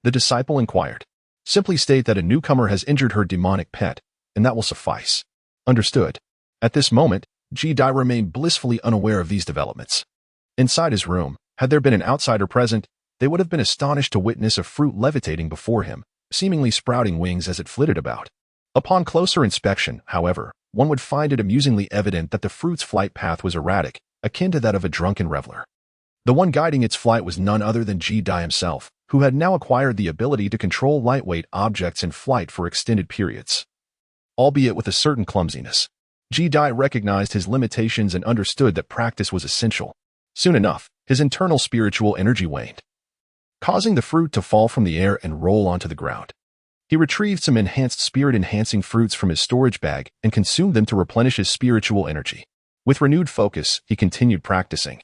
The disciple inquired. Simply state that a newcomer has injured her demonic pet, and that will suffice. Understood. At this moment, Ji Dai remained blissfully unaware of these developments. Inside his room, had there been an outsider present, they would have been astonished to witness a fruit levitating before him, seemingly sprouting wings as it flitted about. Upon closer inspection, however, one would find it amusingly evident that the fruit's flight path was erratic, akin to that of a drunken reveler. The one guiding its flight was none other than Ji Dai himself, who had now acquired the ability to control lightweight objects in flight for extended periods. Albeit with a certain clumsiness, Ji Dai recognized his limitations and understood that practice was essential. Soon enough, his internal spiritual energy waned, causing the fruit to fall from the air and roll onto the ground. He retrieved some enhanced spirit-enhancing fruits from his storage bag and consumed them to replenish his spiritual energy. With renewed focus, he continued practicing,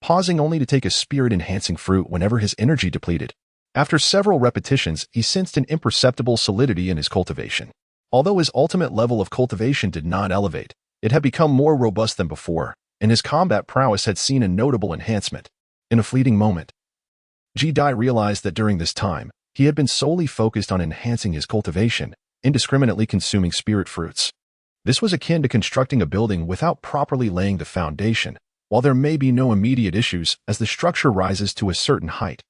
pausing only to take a spirit-enhancing fruit whenever his energy depleted. After several repetitions, he sensed an imperceptible solidity in his cultivation. Although his ultimate level of cultivation did not elevate, it had become more robust than before, and his combat prowess had seen a notable enhancement. In a fleeting moment, Ji Dai realized that during this time, he had been solely focused on enhancing his cultivation, indiscriminately consuming spirit fruits. This was akin to constructing a building without properly laying the foundation. While there may be no immediate issues as the structure rises to a certain height,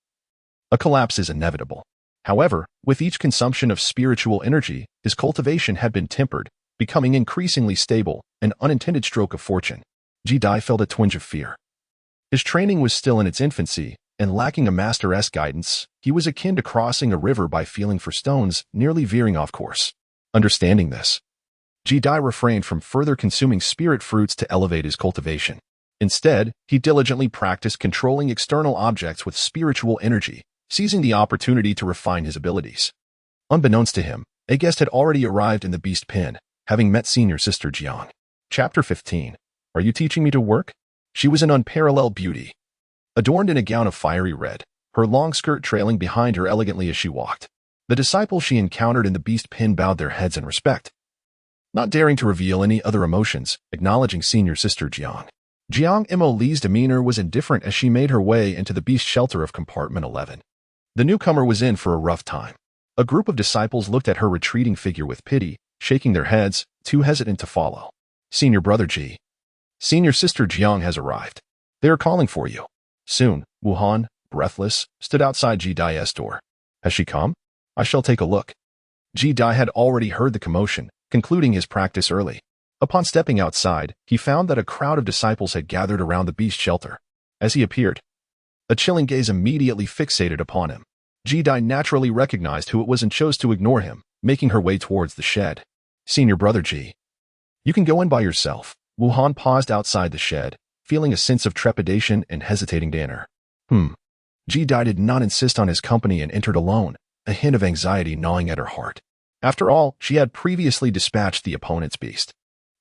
a collapse is inevitable. However, with each consumption of spiritual energy, his cultivation had been tempered, becoming increasingly stable, an unintended stroke of fortune. Ji Dai felt a twinge of fear. His training was still in its infancy, and lacking a master-esque guidance, he was akin to crossing a river by feeling for stones, nearly veering off course. Understanding this, Ji Dai refrained from further consuming spirit fruits to elevate his cultivation. Instead, he diligently practiced controlling external objects with spiritual energy, seizing the opportunity to refine his abilities. Unbeknownst to him, a guest had already arrived in the beast pen, having met Senior Sister Jiang. Chapter 15. Are you teaching me to work? She was an unparalleled beauty, adorned in a gown of fiery red, her long skirt trailing behind her elegantly as she walked. The disciples she encountered in the beast pen bowed their heads in respect, not daring to reveal any other emotions, acknowledging Senior Sister Jiang. Jiang Mo Li's demeanor was indifferent as she made her way into the beast shelter of compartment 11. The newcomer was in for a rough time. A group of disciples looked at her retreating figure with pity, shaking their heads, too hesitant to follow. Senior brother Ji. Senior sister Jiang has arrived. They are calling for you. Soon, Wuhan, breathless, stood outside Ji Dai's door. Has she come? I shall take a look. Ji Dai had already heard the commotion, concluding his practice early. Upon stepping outside, he found that a crowd of disciples had gathered around the beast shelter. As he appeared, a chilling gaze immediately fixated upon him. Ji Dai naturally recognized who it was and chose to ignore him, making her way towards the shed. Senior brother Ji. You can go in by yourself. Wuhan paused outside the shed, feeling a sense of trepidation and hesitating to enter. Ji Dai did not insist on his company and entered alone, a hint of anxiety gnawing at her heart. After all, she had previously dispatched the opponent's beast.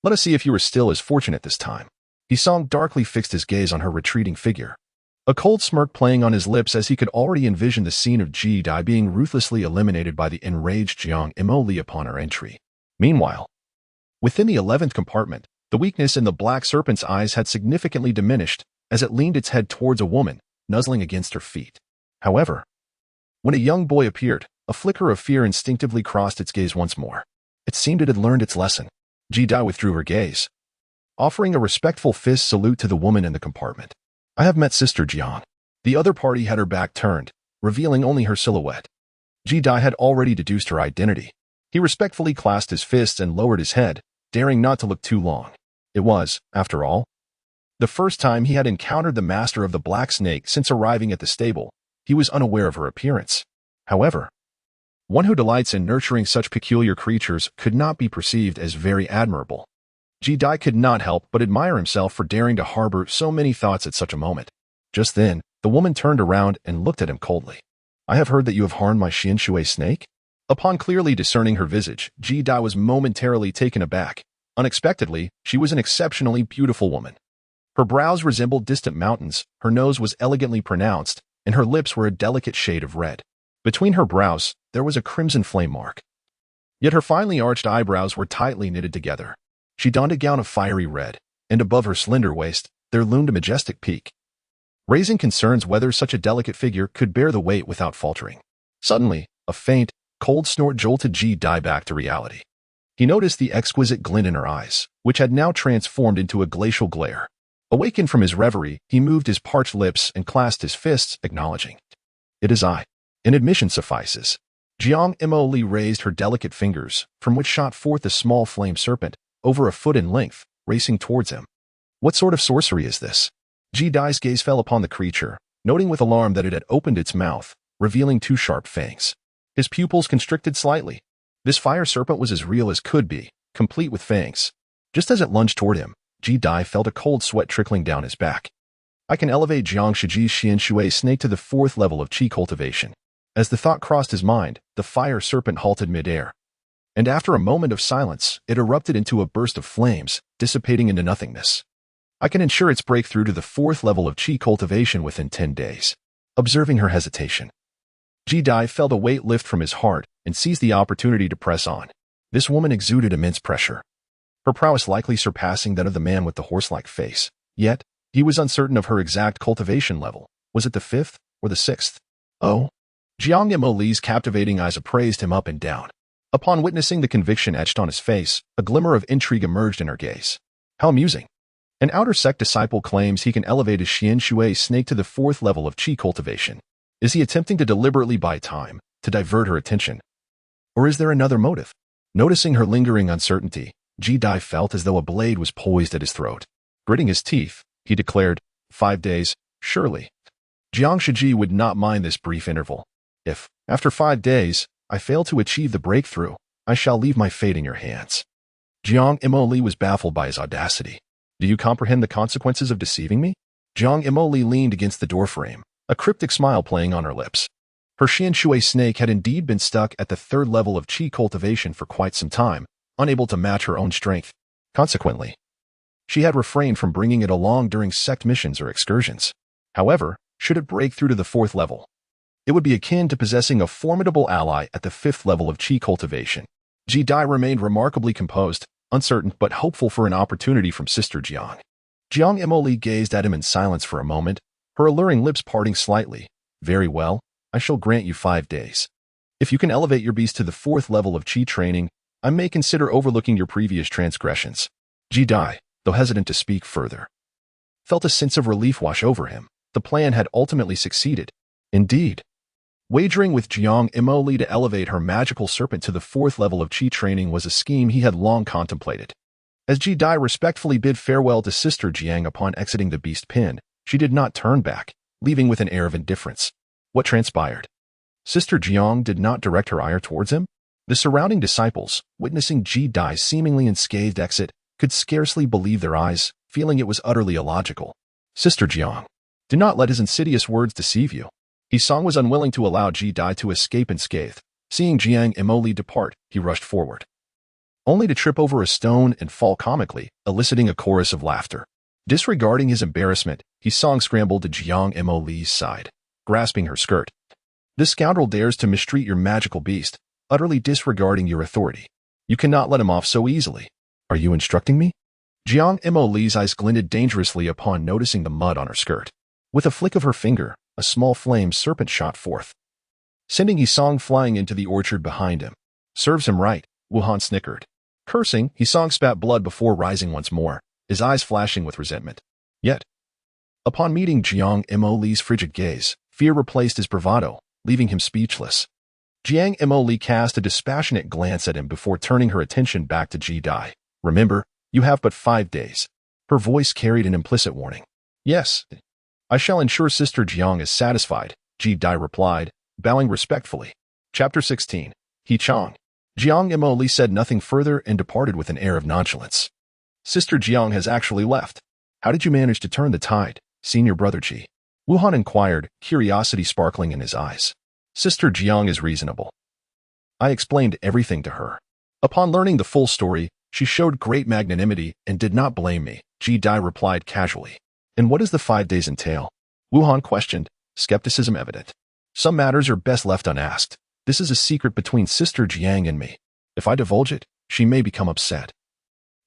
Let us see if you were still as fortunate this time. He darkly fixed his gaze on her retreating figure, a cold smirk playing on his lips as he could already envision the scene of Ji Dai being ruthlessly eliminated by the enraged Jiang Imoli upon her entry. Meanwhile, within the 11th compartment, the weakness in the black serpent's eyes had significantly diminished as it leaned its head towards a woman, nuzzling against her feet. However, when a young boy appeared, a flicker of fear instinctively crossed its gaze once more. It seemed it had learned its lesson. Ji Dai withdrew her gaze, offering a respectful fist salute to the woman in the compartment. I have met Sister Jiang. The other party had her back turned, revealing only her silhouette. Ji Dai had already deduced her identity. He respectfully clasped his fists and lowered his head, daring not to look too long. It was, after all, the first time he had encountered the master of the Black Snake since arriving at the stable. He was unaware of her appearance. However, one who delights in nurturing such peculiar creatures could not be perceived as very admirable. Ji Dai could not help but admire himself for daring to harbor so many thoughts at such a moment. Just then, the woman turned around and looked at him coldly. I have heard that you have harmed my Xianshui snake? Upon clearly discerning her visage, Ji Dai was momentarily taken aback. Unexpectedly, she was an exceptionally beautiful woman. Her brows resembled distant mountains, her nose was elegantly pronounced, and her lips were a delicate shade of red. Between her brows, there was a crimson flame mark. Yet her finely arched eyebrows were tightly knitted together. She donned a gown of fiery red, and above her slender waist, there loomed a majestic peak, raising concerns whether such a delicate figure could bear the weight without faltering. Suddenly, a faint, cold snort jolted Ji Dai back to reality. He noticed the exquisite glint in her eyes, which had now transformed into a glacial glare. Awakened from his reverie, he moved his parched lips and clasped his fists, acknowledging, "It is I." An admission suffices. Jiang Imoli raised her delicate fingers, from which shot forth a small flame serpent, over a foot in length, racing towards him. What sort of sorcery is this? Ji Dai's gaze fell upon the creature, noting with alarm that it had opened its mouth, revealing two sharp fangs. His pupils constricted slightly. This fire serpent was as real as could be, complete with fangs. Just as it lunged toward him, Ji Dai felt a cold sweat trickling down his back. I can elevate Jiang Shiji's Xianshui snake to the 4th level of qi cultivation. As the thought crossed his mind, the fire serpent halted midair. And after a moment of silence, it erupted into a burst of flames, dissipating into nothingness. I can ensure its breakthrough to the 4th level of qi cultivation within 10 days. Observing her hesitation, Ji Dai felt a weight lift from his heart and seized the opportunity to press on. This woman exuded immense pressure, her prowess likely surpassing that of the man with the horse-like face. Yet, he was uncertain of her exact cultivation level. Was it the 5th or the 6th? Oh. Jiang Imoli's captivating eyes appraised him up and down. Upon witnessing the conviction etched on his face, a glimmer of intrigue emerged in her gaze. How amusing. An outer sect disciple claims he can elevate his Xianshui snake to the 4th level of qi cultivation. Is he attempting to deliberately buy time, to divert her attention? Or is there another motive? Noticing her lingering uncertainty, Ji Dai felt as though a blade was poised at his throat. Gritting his teeth, he declared, 5 days, surely. Jiang Shiji would not mind this brief interval. If, after 5 days, I fail to achieve the breakthrough, I shall leave my fate in your hands. Jiang Imoli was baffled by his audacity. Do you comprehend the consequences of deceiving me? Jiang Imoli leaned against the doorframe, a cryptic smile playing on her lips. Her Xianshui snake had indeed been stuck at the 3rd level of qi cultivation for quite some time, unable to match her own strength. Consequently, she had refrained from bringing it along during sect missions or excursions. However, should it break through to the 4th level, it would be akin to possessing a formidable ally at the 5th level of qi cultivation. Ji Dai remained remarkably composed, uncertain but hopeful for an opportunity from Sister Jiang. Jiang Imoli gazed at him in silence for a moment, her alluring lips parting slightly. Very well, I shall grant you 5 days. If you can elevate your beast to the 4th level of qi training, I may consider overlooking your previous transgressions. Ji Dai, though hesitant to speak further, felt a sense of relief wash over him. The plan had ultimately succeeded. Indeed, wagering with Jiang Imoli to elevate her magical serpent to the 4th level of Qi training was a scheme he had long contemplated. As Ji Dai respectfully bid farewell to Sister Jiang upon exiting the beast pen, she did not turn back, leaving with an air of indifference. What transpired? Sister Jiang did not direct her ire towards him. The surrounding disciples, witnessing Ji Dai's seemingly unscathed exit, could scarcely believe their eyes, feeling it was utterly illogical. Sister Jiang, do not let his insidious words deceive you. Hisong was unwilling to allow Ji Dai to escape unscathed. Seeing Jiang Imoli depart, he rushed forward, only to trip over a stone and fall comically, eliciting a chorus of laughter. Disregarding his embarrassment, Hisong scrambled to Jiang Imoli's side, grasping her skirt. This scoundrel dares to mistreat your magical beast, utterly disregarding your authority. You cannot let him off so easily. Are you instructing me? Jiang Imoli's eyes glinted dangerously upon noticing the mud on her skirt. With a flick of her finger, a small flame serpent shot forth, sending Hisong flying into the orchard behind him. Serves him right, Wuhan snickered. Cursing, Hisong spat blood before rising once more, his eyes flashing with resentment. Yet, upon meeting Jiang Imoli's frigid gaze, fear replaced his bravado, leaving him speechless. Jiang Imoli cast a dispassionate glance at him before turning her attention back to Ji Dai. Remember, you have but 5 days. Her voice carried an implicit warning. Yes, I shall ensure Sister Jiang is satisfied, Ji Dai replied, bowing respectfully. Chapter 16. He Chang. Jiang Imoli said nothing further and departed with an air of nonchalance. Sister Jiang has actually left. How did you manage to turn the tide, senior brother Ji? Wuhan inquired, curiosity sparkling in his eyes. Sister Jiang is reasonable. I explained everything to her. Upon learning the full story, she showed great magnanimity and did not blame me, Ji Dai replied casually. And what does the 5 days entail? Wuhan questioned, skepticism evident. Some matters are best left unasked. This is a secret between Sister Jiang and me. If I divulge it, she may become upset.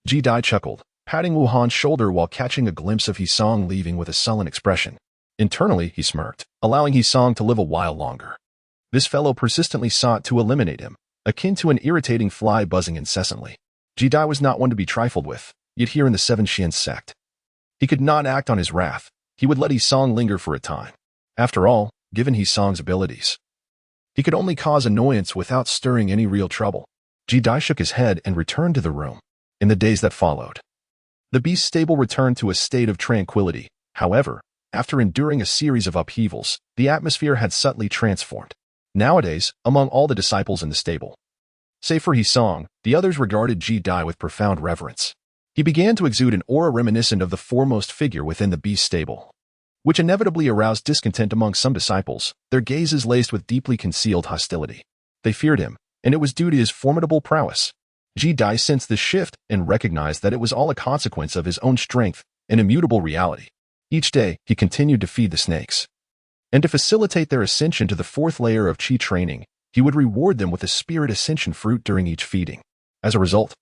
Ji Dai chuckled, patting Wuhan's shoulder while catching a glimpse of Hisong leaving with a sullen expression. Internally, he smirked, allowing Hisong to live a while longer. This fellow persistently sought to eliminate him, akin to an irritating fly buzzing incessantly. Ji Dai was not one to be trifled with, yet here in the 7 Xian sect, he could not act on his wrath. He would let Hisong linger for a time. After all, given Hisong's abilities, he could only cause annoyance without stirring any real trouble. Ji Dai shook his head and returned to the room. In the days that followed, the beast stable returned to a state of tranquility. However, after enduring a series of upheavals, the atmosphere had subtly transformed. Nowadays, among all the disciples in the stable, save for Hisong, the others regarded Ji Dai with profound reverence. He began to exude an aura reminiscent of the foremost figure within the beast stable, which inevitably aroused discontent among some disciples, their gazes laced with deeply concealed hostility. They feared him, and it was due to his formidable prowess. Ji Dai sensed this shift and recognized that it was all a consequence of his own strength and immutable reality. Each day, he continued to feed the snakes. And to facilitate their ascension to the 4th layer of Qi training, he would reward them with a spirit ascension fruit during each feeding. As a result,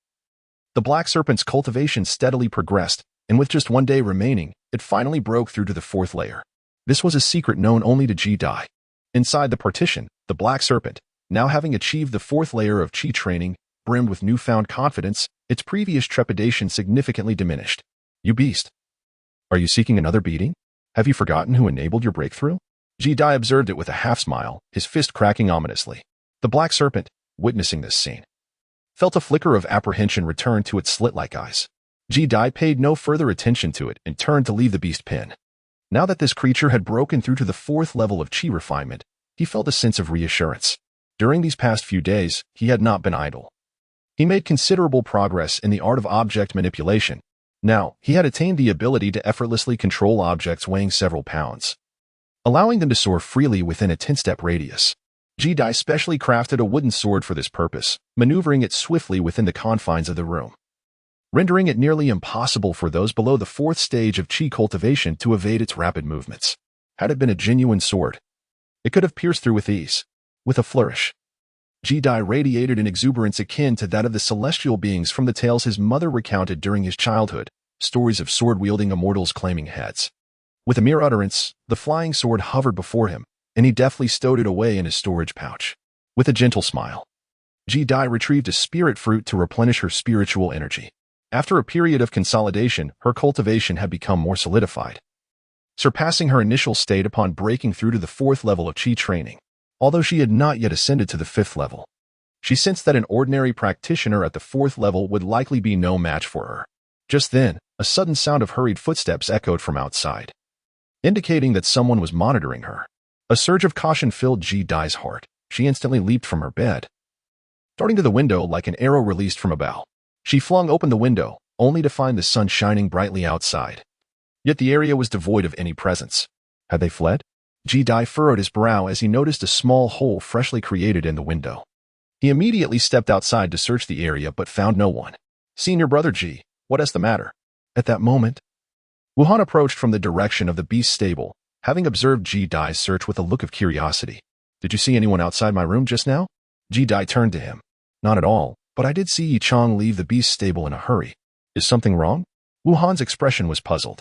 the black serpent's cultivation steadily progressed, and with just 1 day remaining, it finally broke through to the 4th layer. This was a secret known only to Ji Dai. Inside the partition, the black serpent, now having achieved the 4th layer of Qi training, brimmed with newfound confidence, its previous trepidation significantly diminished. You beast! Are you seeking another beating? Have you forgotten who enabled your breakthrough? Ji Dai observed it with a half-smile, his fist cracking ominously. The black serpent, witnessing this scene, felt a flicker of apprehension return to its slit-like eyes. Ji Dai paid no further attention to it and turned to leave the beast pen. Now that this creature had broken through to the 4th level of Qi refinement, he felt a sense of reassurance. During these past few days, he had not been idle. He made considerable progress in the art of object manipulation. Now, he had attained the ability to effortlessly control objects weighing several pounds, allowing them to soar freely within a 10-step radius. Ji Dai specially crafted a wooden sword for this purpose, maneuvering it swiftly within the confines of the room, rendering it nearly impossible for those below the 4th stage of Qi cultivation to evade its rapid movements. Had it been a genuine sword, it could have pierced through with ease. With a flourish, Ji Dai radiated an exuberance akin to that of the celestial beings from the tales his mother recounted during his childhood, stories of sword-wielding immortals claiming heads. With a mere utterance, the flying sword hovered before him, and he deftly stowed it away in his storage pouch. With a gentle smile, Ji Dai retrieved a spirit fruit to replenish her spiritual energy. After a period of consolidation, her cultivation had become more solidified, surpassing her initial state upon breaking through to the 4th level of Qi training. Although she had not yet ascended to the 5th level, she sensed that an ordinary practitioner at the 4th level would likely be no match for her. Just then, a sudden sound of hurried footsteps echoed from outside, indicating that someone was monitoring her. A surge of caution filled Ji Dai's heart. She instantly leaped from her bed, darting to the window like an arrow released from a bow. She flung open the window, only to find the sun shining brightly outside. Yet the area was devoid of any presence. Had they fled? Ji Dai furrowed his brow as he noticed a small hole freshly created in the window. He immediately stepped outside to search the area but found no one. "Senior brother Ji, what is the matter?" At that moment, Wuhan approached from the direction of the beast stable, having observed Ji Dai's search with a look of curiosity. "Did you see anyone outside my room just now?" Ji Dai turned to him. "Not at all, but I did see Yi Chong leave the beast stable in a hurry. Is something wrong?" Wuhan's expression was puzzled.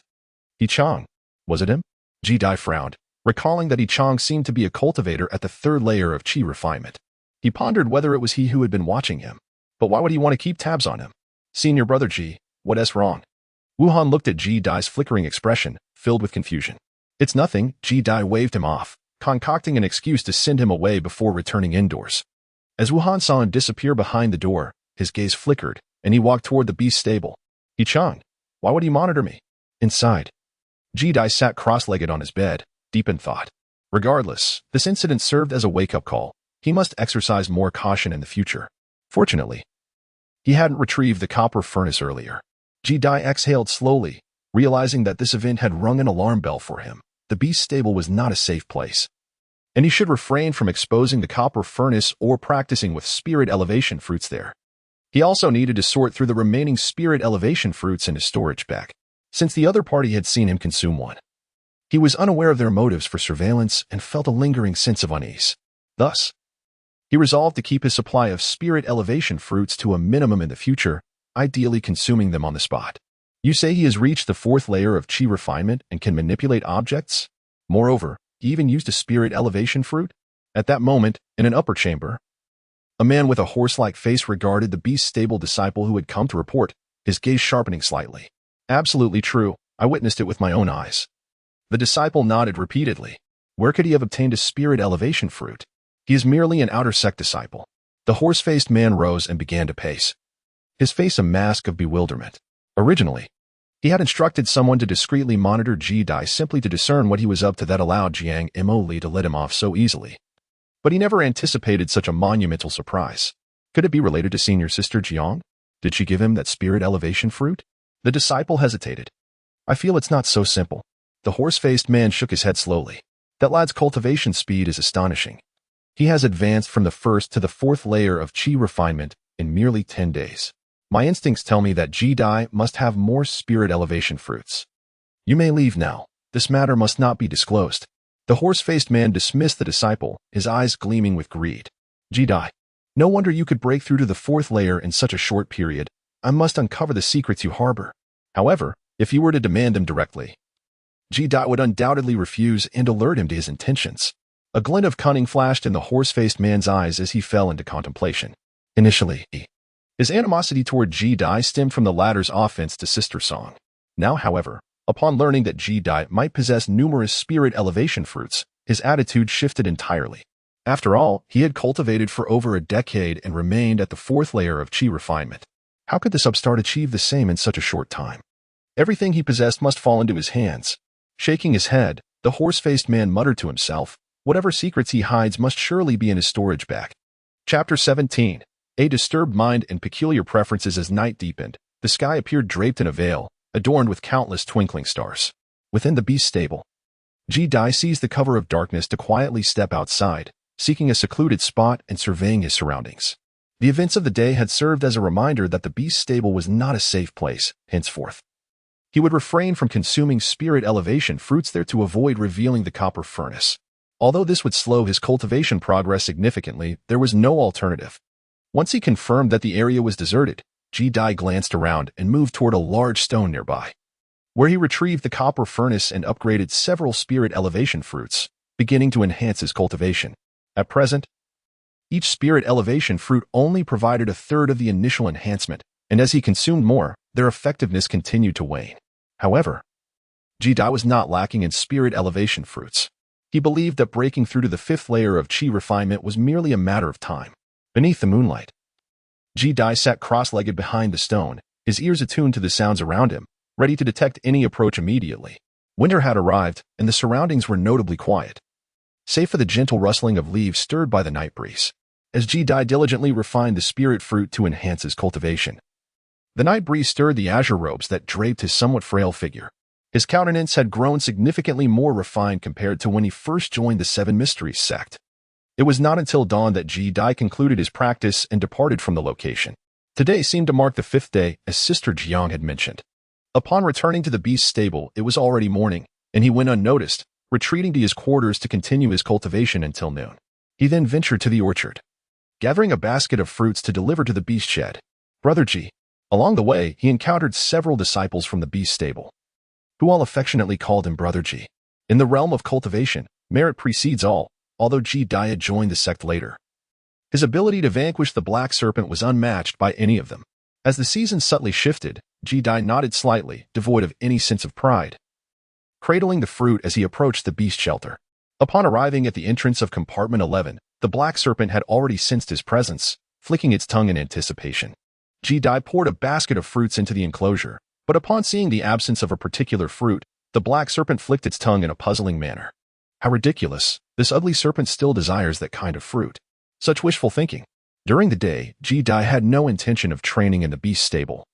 "Yi Chong? Was it him?" Ji Dai frowned, recalling that Yi Chong seemed to be a cultivator at the 3rd layer of Qi refinement. He pondered whether it was he who had been watching him. But why would he want to keep tabs on him? "Senior brother Ji, what's wrong?" Wuhan looked at Ji Dai's flickering expression, filled with confusion. "It's nothing," Ji Dai waved him off, concocting an excuse to send him away before returning indoors. As Wuhan saw him disappear behind the door, his gaze flickered, and he walked toward the beast stable. "Yi Chong, why would he monitor me?" Inside, Ji Dai sat cross-legged on his bed, deep in thought. Regardless, this incident served as a wake-up call. He must exercise more caution in the future. Fortunately, he hadn't retrieved the copper furnace earlier. Ji Dai exhaled slowly, realizing that this event had rung an alarm bell for him. The beast stable was not a safe place, and he should refrain from exposing the copper furnace or practicing with spirit elevation fruits there. He also needed to sort through the remaining spirit elevation fruits in his storage bag, since the other party had seen him consume one. He was unaware of their motives for surveillance and felt a lingering sense of unease. Thus, he resolved to keep his supply of spirit elevation fruits to a minimum in the future, ideally consuming them on the spot. "You say he has reached the 4th layer of Qi refinement and can manipulate objects? Moreover, he even used a spirit elevation fruit?" At that moment, in an upper chamber, a man with a horse-like face regarded the beast stable disciple who had come to report, his gaze sharpening slightly. "Absolutely true. I witnessed it with my own eyes." The disciple nodded repeatedly. Where could he have obtained a spirit elevation fruit? He is merely an outer sect disciple. The horse-faced man rose and began to pace, his face a mask of bewilderment. Originally, he had instructed someone to discreetly monitor Ji Dai simply to discern what he was up to that allowed Jiang Mo Li to let him off so easily. But he never anticipated such a monumental surprise. Could it be related to senior sister Jiang? Did she give him that spirit elevation fruit? The disciple hesitated. "I feel it's not so simple." The horse-faced man shook his head slowly. "That lad's cultivation speed is astonishing. He has advanced from the 1st to the 4th layer of Qi refinement in merely 10 days. My instincts tell me that Ji Dai must have more spirit elevation fruits. You may leave now. This matter must not be disclosed." The horse-faced man dismissed the disciple, his eyes gleaming with greed. "Ji Dai, no wonder you could break through to the 4th layer in such a short period. I must uncover the secrets you harbor." However, if you were to demand them directly, Ji Dai would undoubtedly refuse and alert him to his intentions. A glint of cunning flashed in the horse-faced man's eyes as he fell into contemplation. Initially, his animosity toward Ji Dai stemmed from the latter's offense to Sister Song. Now, however, upon learning that Ji Dai might possess numerous spirit elevation fruits, his attitude shifted entirely. After all, he had cultivated for over a decade and remained at the 4th layer of Qi refinement. How could this upstart achieve the same in such a short time? Everything he possessed must fall into his hands. Shaking his head, the horse-faced man muttered to himself, "Whatever secrets he hides must surely be in his storage bag." Chapter 17. A disturbed mind and peculiar preferences. As night deepened, the sky appeared draped in a veil, adorned with countless twinkling stars. Within the beast stable, Ji Dai seized the cover of darkness to quietly step outside, seeking a secluded spot and surveying his surroundings. The events of the day had served as a reminder that the beast stable was not a safe place, henceforth. He would refrain from consuming spirit elevation fruits there to avoid revealing the copper furnace. Although this would slow his cultivation progress significantly, there was no alternative. Once he confirmed that the area was deserted, Ji Dai glanced around and moved toward a large stone nearby, where he retrieved the copper furnace and upgraded several spirit elevation fruits, beginning to enhance his cultivation. At present, each spirit elevation fruit only provided a third of the initial enhancement, and as he consumed more, their effectiveness continued to wane. However, Ji-Dai was not lacking in spirit elevation fruits. He believed that breaking through to the fifth layer of chi refinement was merely a matter of time. Beneath the moonlight, Ji-Dai sat cross-legged behind the stone, his ears attuned to the sounds around him, ready to detect any approach immediately. Winter had arrived, and the surroundings were notably quiet, save for the gentle rustling of leaves stirred by the night breeze, as Ji-Dai diligently refined the spirit fruit to enhance his cultivation. The night breeze stirred the azure robes that draped his somewhat frail figure. His countenance had grown significantly more refined compared to when he first joined the Seven Mysteries sect. It was not until dawn that Ji-Dai concluded his practice and departed from the location. Today seemed to mark the fifth day, as Sister Jiang had mentioned. Upon returning to the beast stable, it was already morning, and he went unnoticed, retreating to his quarters to continue his cultivation until noon. He then ventured to the orchard, gathering a basket of fruits to deliver to the beast shed. Brother Ji. Along the way, he encountered several disciples from the beast stable, who all affectionately called him Brother Ji. In the realm of cultivation, merit precedes all, although Ji-Dai had joined the sect later. His ability to vanquish the black serpent was unmatched by any of them. As the season subtly shifted, Ji-Dai nodded slightly, devoid of any sense of pride, cradling the fruit as he approached the beast shelter. Upon arriving at the entrance of compartment 11, the black serpent had already sensed his presence, flicking its tongue in anticipation. Ji-Dai poured a basket of fruits into the enclosure, but upon seeing the absence of a particular fruit, the black serpent flicked its tongue in a puzzling manner. How ridiculous! This ugly serpent still desires that kind of fruit. Such wishful thinking. During the day, Ji-Dai had no intention of training in the beast stable,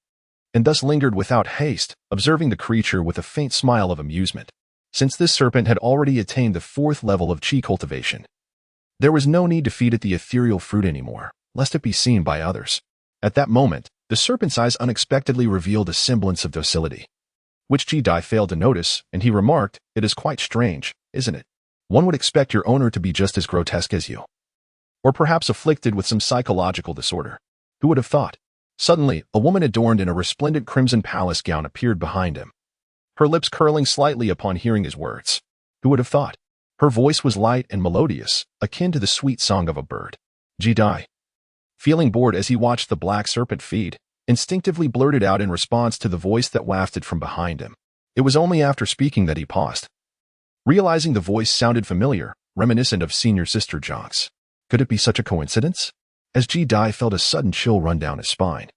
and thus lingered without haste, observing the creature with a faint smile of amusement. Since this serpent had already attained the fourth level of chi cultivation, there was no need to feed it the ethereal fruit anymore, lest it be seen by others. At that moment, the serpent's eyes unexpectedly revealed a semblance of docility, which Ji-Dai failed to notice, and he remarked, "It is quite strange, isn't it? One would expect your owner to be just as grotesque as you. Or perhaps afflicted with some psychological disorder. Who would have thought?" Suddenly, a woman adorned in a resplendent crimson palace gown appeared behind him, her lips curling slightly upon hearing his words. Who would have thought? Her voice was light and melodious, akin to the sweet song of a bird. Ji-Dai, feeling bored as he watched the black serpent feed, instinctively blurted out in response to the voice that wafted from behind him. It was only after speaking that he paused, realizing the voice sounded familiar, reminiscent of Senior Sister Jiang's. Could it be such a coincidence? As Ji-Dai felt a sudden chill run down his spine,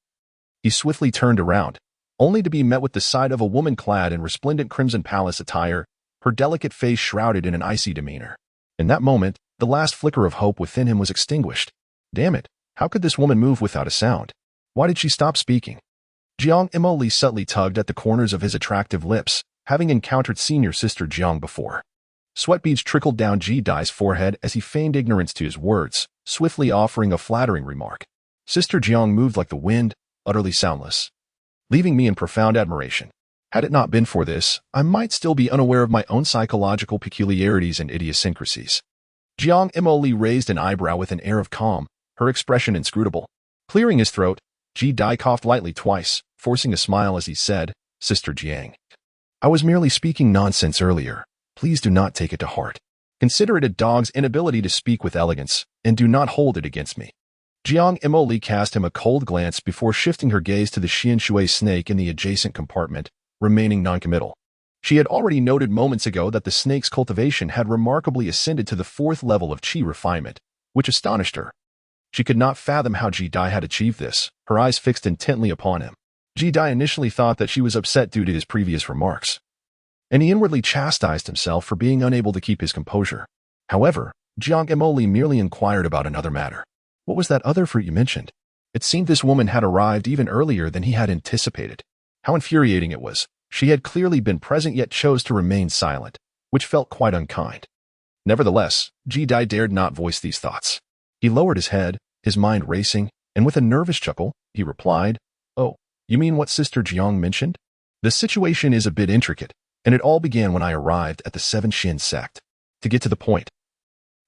he swiftly turned around, only to be met with the sight of a woman clad in resplendent crimson palace attire, her delicate face shrouded in an icy demeanor. In that moment, the last flicker of hope within him was extinguished. Damn it, how could this woman move without a sound? Why did she stop speaking? Jiang Imoli subtly tugged at the corners of his attractive lips, having encountered Senior Sister Jiang before. Sweat beads trickled down Ji-Dai's forehead as he feigned ignorance to his words, swiftly offering a flattering remark. Sister Jiang moved like the wind, utterly soundless, leaving me in profound admiration. Had it not been for this, I might still be unaware of my own psychological peculiarities and idiosyncrasies. Jiang Imoli raised an eyebrow with an air of calm, her expression inscrutable. Clearing his throat, Ji-Dai coughed lightly twice, forcing a smile as he said, "Sister Jiang, I was merely speaking nonsense earlier. Please do not take it to heart. Consider it a dog's inability to speak with elegance, and do not hold it against me." Jiang Imoli cast him a cold glance before shifting her gaze to the Xianshui snake in the adjacent compartment, remaining noncommittal. She had already noted moments ago that the snake's cultivation had remarkably ascended to the fourth level of chi refinement, which astonished her. She could not fathom how Ji-Dai had achieved this, her eyes fixed intently upon him. Ji-Dai initially thought that she was upset due to his previous remarks, and he inwardly chastised himself for being unable to keep his composure. However, Jiang Imoli merely inquired about another matter. What was that other fruit you mentioned? It seemed this woman had arrived even earlier than he had anticipated. How infuriating it was. She had clearly been present yet chose to remain silent, which felt quite unkind. Nevertheless, Ji-Dai dared not voice these thoughts. He lowered his head, his mind racing, and with a nervous chuckle, he replied, "Oh, you mean what Sister Jiang mentioned? The situation is a bit intricate, and it all began when I arrived at the Seven Shin sect. To get to the point,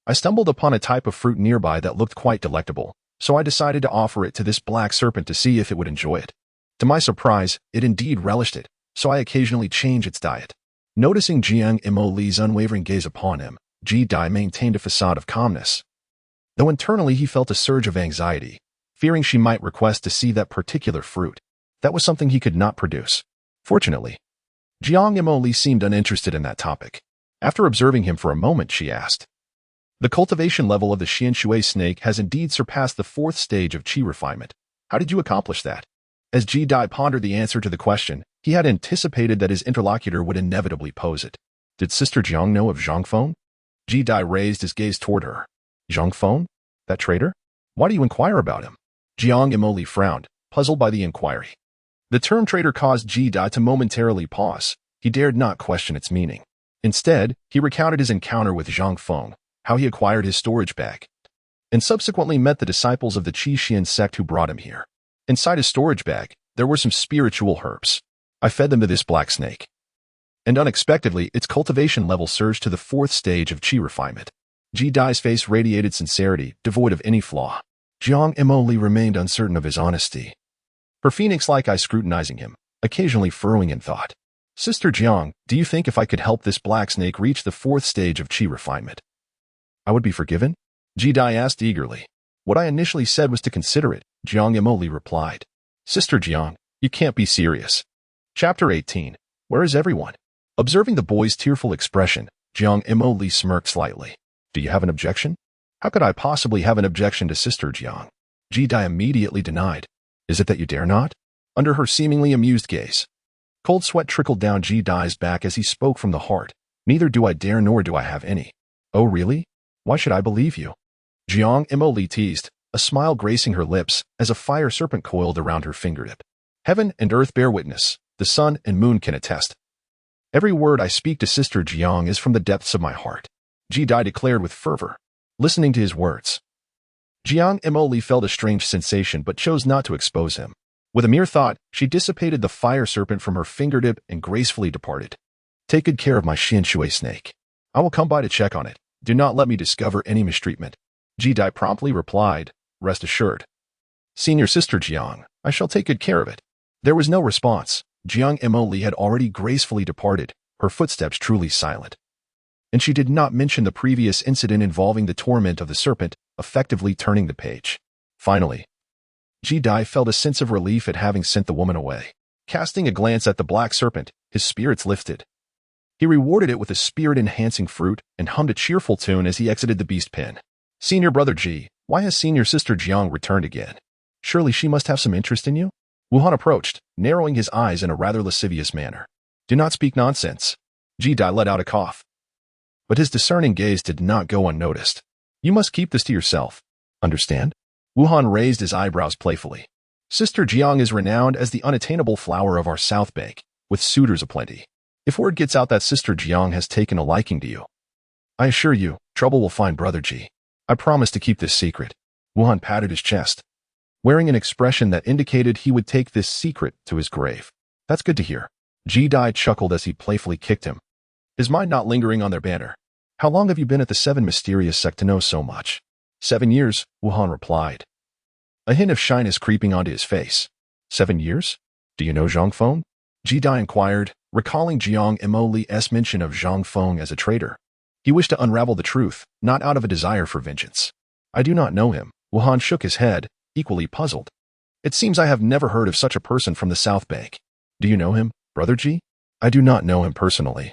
I stumbled upon a type of fruit nearby that looked quite delectable, so I decided to offer it to this black serpent to see if it would enjoy it. To my surprise, it indeed relished it, so I occasionally change its diet." Noticing Jiang Imoli's unwavering gaze upon him, Ji-Dai maintained a facade of calmness, though internally he felt a surge of anxiety, fearing she might request to see that particular fruit. That was something he could not produce. Fortunately, Jiang Emoli seemed uninterested in that topic. After observing him for a moment, she asked, "The cultivation level of the Xianshui snake has indeed surpassed the 4th stage of qi refinement. How did you accomplish that?" As Ji Dai pondered the answer to the question, he had anticipated that his interlocutor would inevitably pose it. Did Sister Jiang know of Zhang Feng? Ji Dai raised his gaze toward her. Zhang Feng? That traitor? Why do you inquire about him? Jiang Emoli frowned, puzzled by the inquiry. The term traitor caused Ji Dai to momentarily pause. He dared not question its meaning. Instead, he recounted his encounter with Zhang Feng, how he acquired his storage bag, and subsequently met the disciples of the Qi Xian sect who brought him here. Inside his storage bag, there were some spiritual herbs. I fed them to this black snake, and unexpectedly, its cultivation level surged to the 4th stage of qi refinement. Ji Dai's face radiated sincerity, devoid of any flaw. Jiang Emoli remained uncertain of his honesty, her phoenix-like eye scrutinizing him, occasionally furrowing in thought. Sister Jiang, do you think if I could help this black snake reach the 4th stage of qi refinement, I would be forgiven? Ji Dai asked eagerly. What I initially said was to consider it, Jiang Emoli replied. Sister Jiang, you can't be serious. Chapter 18. Where is everyone? Observing the boy's tearful expression, Jiang Emoli smirked slightly. Do you have an objection? How could I possibly have an objection to Sister Jiang? Ji Dai immediately denied. Is it that you dare not? Under her seemingly amused gaze, cold sweat trickled down Ji Dai's back as he spoke from the heart. Neither do I dare nor do I have any. Oh really? Why should I believe you? Jiang Emoli teased, a smile gracing her lips as a fire serpent coiled around her fingertip. Heaven and earth bear witness. The sun and moon can attest. Every word I speak to Sister Jiang is from the depths of my heart, Ji Dai declared with fervor. Listening to his words, Jiang Emoli felt a strange sensation but chose not to expose him. With a mere thought, she dissipated the fire serpent from her fingertip and gracefully departed. Take good care of my Xianshui snake. I will come by to check on it. Do not let me discover any mistreatment. Ji Dai promptly replied, Rest assured. Senior Sister Jiang, I shall take good care of it. There was no response. Jiang Emoli had already gracefully departed, her footsteps truly silent. And she did not mention the previous incident involving the torment of the serpent, effectively turning the page. Finally, Ji Dai felt a sense of relief at having sent the woman away. Casting a glance at the black serpent, his spirits lifted. He rewarded it with a spirit-enhancing fruit and hummed a cheerful tune as he exited the beast pen. Senior Brother Ji, why has Senior Sister Jiang returned again? Surely she must have some interest in you? Wuhan approached, narrowing his eyes in a rather lascivious manner. Do not speak nonsense. Ji Dai let out a cough. But his discerning gaze did not go unnoticed. You must keep this to yourself. Understand? Wuhan raised his eyebrows playfully. Sister Jiang is renowned as the unattainable flower of our South Bank, with suitors aplenty. If word gets out that Sister Jiang has taken a liking to you, I assure you, trouble will find Brother Ji. I promise to keep this secret. Wuhan patted his chest, wearing an expression that indicated he would take this secret to his grave. That's good to hear. Ji Dai chuckled as he playfully kicked him, his mind not lingering on their banter. How long have you been at the 7 mysterious sect to know so much? 7 years, Wuhan replied, a hint of shyness creeping onto his face. 7 years? Do you know Zhang Feng? Ji Dai inquired, recalling Jiang Emoli's mention of Zhang Feng as a traitor. He wished to unravel the truth, not out of a desire for vengeance. I do not know him. Wuhan shook his head, equally puzzled. It seems I have never heard of such a person from the South Bank. Do you know him, Brother Ji? I do not know him personally.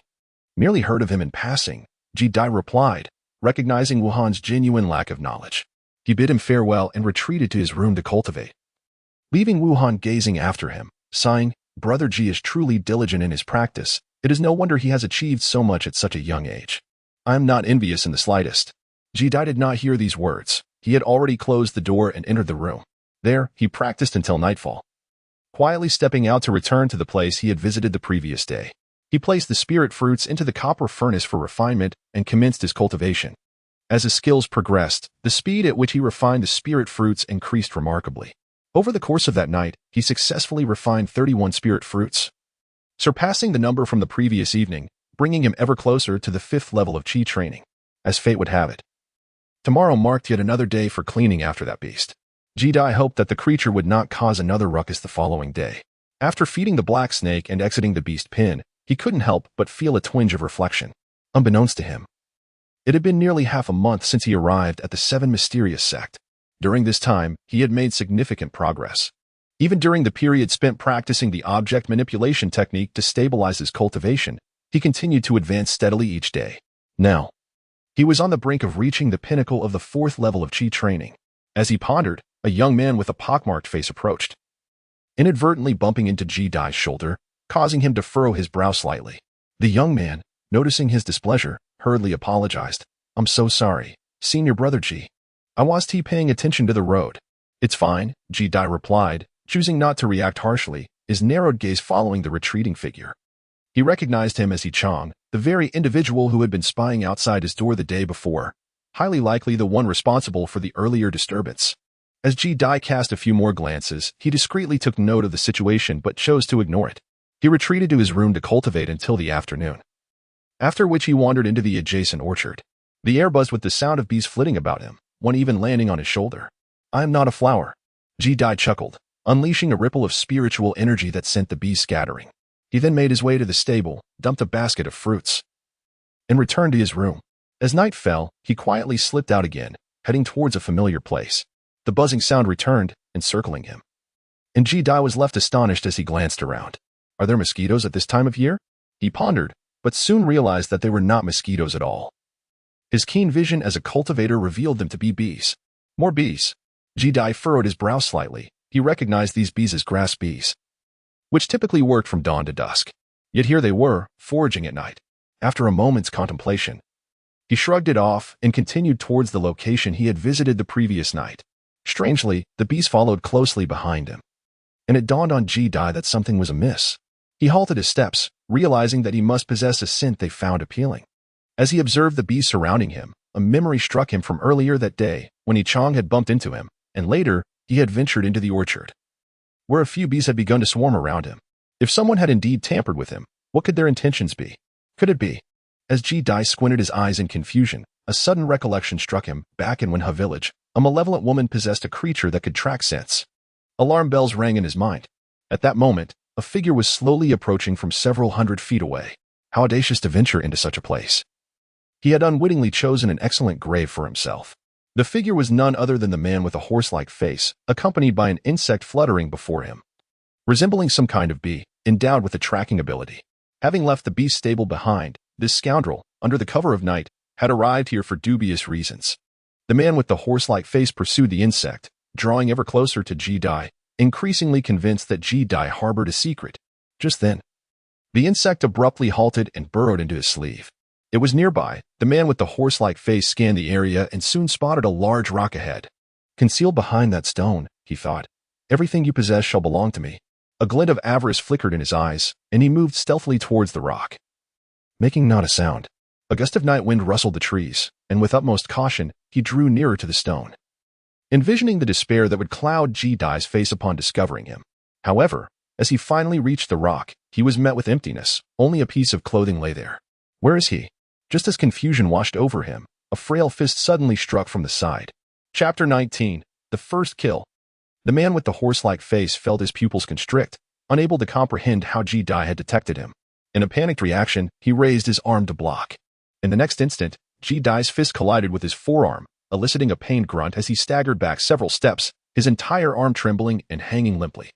Merely heard of him in passing, Ji Dai replied, recognizing Wuhan's genuine lack of knowledge. He bid him farewell and retreated to his room to cultivate, leaving Wuhan gazing after him, sighing, Brother Ji is truly diligent in his practice. It is no wonder he has achieved so much at such a young age. I am not envious in the slightest. Ji Dai did not hear these words. He had already closed the door and entered the room. There, he practiced until nightfall, quietly stepping out to return to the place he had visited the previous day. He placed the spirit fruits into the copper furnace for refinement and commenced his cultivation. As his skills progressed, the speed at which he refined the spirit fruits increased remarkably. Over the course of that night, he successfully refined 31 spirit fruits, surpassing the number from the previous evening, bringing him ever closer to the 5th level of Qi training. As fate would have it, tomorrow marked yet another day for cleaning after that beast. Ji Dai hoped that the creature would not cause another ruckus the following day. After feeding the black snake and exiting the beast pen, he couldn't help but feel a twinge of reflection. Unbeknownst to him, it had been nearly half a month since he arrived at the 7 mysterious sect. During this time, he had made significant progress. Even during the period spent practicing the object manipulation technique to stabilize his cultivation, he continued to advance steadily each day. Now, he was on the brink of reaching the pinnacle of the 4th level of Qi training. As he pondered, a young man with a pockmarked face approached, inadvertently bumping into Ji Dai's shoulder, causing him to furrow his brow slightly. The young man, noticing his displeasure, hurriedly apologized. "I'm so sorry, senior brother Ji. I was paying attention to the road." "It's fine," Ji Dai replied, choosing not to react harshly, his narrowed gaze following the retreating figure. He recognized him as Chang, the very individual who had been spying outside his door the day before, highly likely the one responsible for the earlier disturbance. As Ji Dai cast a few more glances, he discreetly took note of the situation but chose to ignore it. He retreated to his room to cultivate until the afternoon, after which he wandered into the adjacent orchard. The air buzzed with the sound of bees flitting about him, one even landing on his shoulder. "I am not a flower," Ji Dai chuckled, unleashing a ripple of spiritual energy that sent the bees scattering. He then made his way to the stable, dumped a basket of fruits, and returned to his room. As night fell, he quietly slipped out again, heading towards a familiar place. The buzzing sound returned, encircling him, and Ji Dai was left astonished as he glanced around. Are there mosquitoes at this time of year? He pondered, but soon realized that they were not mosquitoes at all. His keen vision as a cultivator revealed them to be bees. More bees. Ji Dai furrowed his brow slightly. He recognized these bees as grass bees, which typically worked from dawn to dusk. Yet here they were, foraging at night. After a moment's contemplation, he shrugged it off and continued towards the location he had visited the previous night. Strangely, the bees followed closely behind him, and it dawned on Ji Dai that something was amiss. He halted his steps, realizing that he must possess a scent they found appealing. As he observed the bees surrounding him, a memory struck him from earlier that day when Chang had bumped into him, and later, he had ventured into the orchard, where a few bees had begun to swarm around him. If someone had indeed tampered with him, what could their intentions be? Could it be? As Ji Dai squinted his eyes in confusion, a sudden recollection struck him. Back in Wenhe village, a malevolent woman possessed a creature that could track scents. Alarm bells rang in his mind. At that moment, a figure was slowly approaching from several hundred feet away. How audacious to venture into such a place. He had unwittingly chosen an excellent grave for himself. The figure was none other than the man with a horse-like face, accompanied by an insect fluttering before him, resembling some kind of bee, endowed with a tracking ability. Having left the bee stable behind, this scoundrel, under the cover of night, had arrived here for dubious reasons. The man with the horse-like face pursued the insect, drawing ever closer to Ji Dai, increasingly convinced that Ji Dai harbored a secret. Just then, the insect abruptly halted and burrowed into his sleeve. It was nearby. The man with the horse-like face scanned the area and soon spotted a large rock ahead. Concealed behind that stone, he thought. Everything you possess shall belong to me. A glint of avarice flickered in his eyes, and he moved stealthily towards the rock, making not a sound. A gust of night wind rustled the trees, and with utmost caution, he drew nearer to the stone, envisioning the despair that would cloud Ji Dai's face upon discovering him. However, as he finally reached the rock, he was met with emptiness. Only a piece of clothing lay there. Where is he? Just as confusion washed over him, a frail fist suddenly struck from the side. Chapter 19. The First Kill. The man with the horse-like face felt his pupils constrict, unable to comprehend how Ji Dai had detected him. In a panicked reaction, he raised his arm to block. In the next instant, Ji Dai's fist collided with his forearm, eliciting a pained grunt as he staggered back several steps, his entire arm trembling and hanging limply.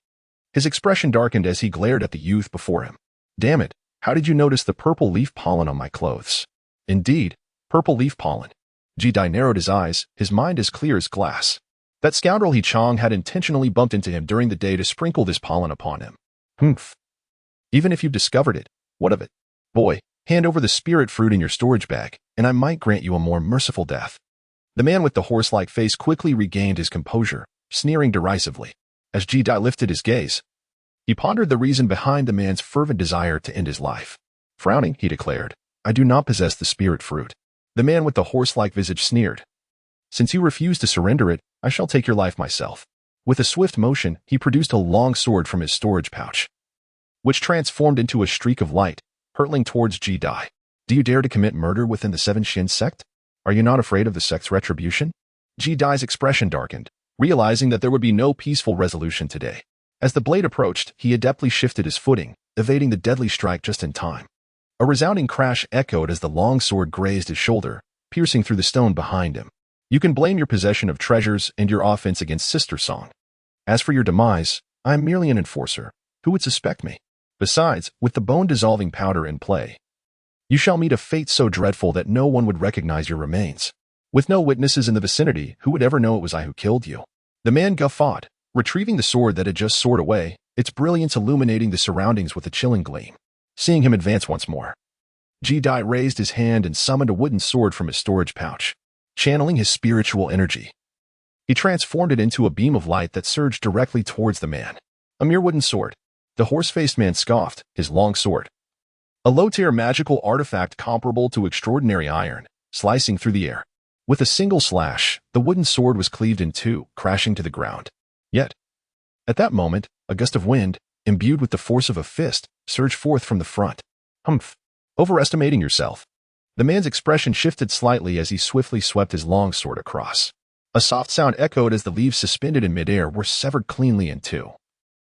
His expression darkened as he glared at the youth before him. Damn it, how did you notice the purple leaf pollen on my clothes? Indeed, purple leaf pollen. Ji Dai narrowed his eyes, his mind as clear as glass. That scoundrel Chang had intentionally bumped into him during the day to sprinkle this pollen upon him. Humph. Even if you've discovered it, what of it? Boy, hand over the spirit fruit in your storage bag, and I might grant you a more merciful death. The man with the horse-like face quickly regained his composure, sneering derisively. As Ji Dai lifted his gaze, he pondered the reason behind the man's fervent desire to end his life. Frowning, he declared, I do not possess the spirit fruit. The man with the horse-like visage sneered. Since you refuse to surrender it, I shall take your life myself. With a swift motion, he produced a long sword from his storage pouch, which transformed into a streak of light, hurtling towards Ji Dai. Do you dare to commit murder within the Seven Shin sect? Are you not afraid of the sect's retribution? Ji Dai's expression darkened, realizing that there would be no peaceful resolution today. As the blade approached, he adeptly shifted his footing, evading the deadly strike just in time. A resounding crash echoed as the long sword grazed his shoulder, piercing through the stone behind him. You can blame your possession of treasures and your offense against Sister Song. As for your demise, I am merely an enforcer. Who would suspect me? Besides, with the bone-dissolving powder in play, you shall meet a fate so dreadful that no one would recognize your remains. With no witnesses in the vicinity, who would ever know it was I who killed you? The man guffawed, retrieving the sword that had just soared away, its brilliance illuminating the surroundings with a chilling gleam. Seeing him advance once more, Ji-Dai raised his hand and summoned a wooden sword from his storage pouch. Channeling his spiritual energy, he transformed it into a beam of light that surged directly towards the man. A mere wooden sword. The horse-faced man scoffed, his long sword, a low-tier magical artifact comparable to extraordinary iron, slicing through the air. With a single slash, the wooden sword was cleaved in two, crashing to the ground. Yet, at that moment, a gust of wind, imbued with the force of a fist, surged forth from the front. Humph! Overestimating yourself. The man's expression shifted slightly as he swiftly swept his long sword across. A soft sound echoed as the leaves suspended in midair were severed cleanly in two,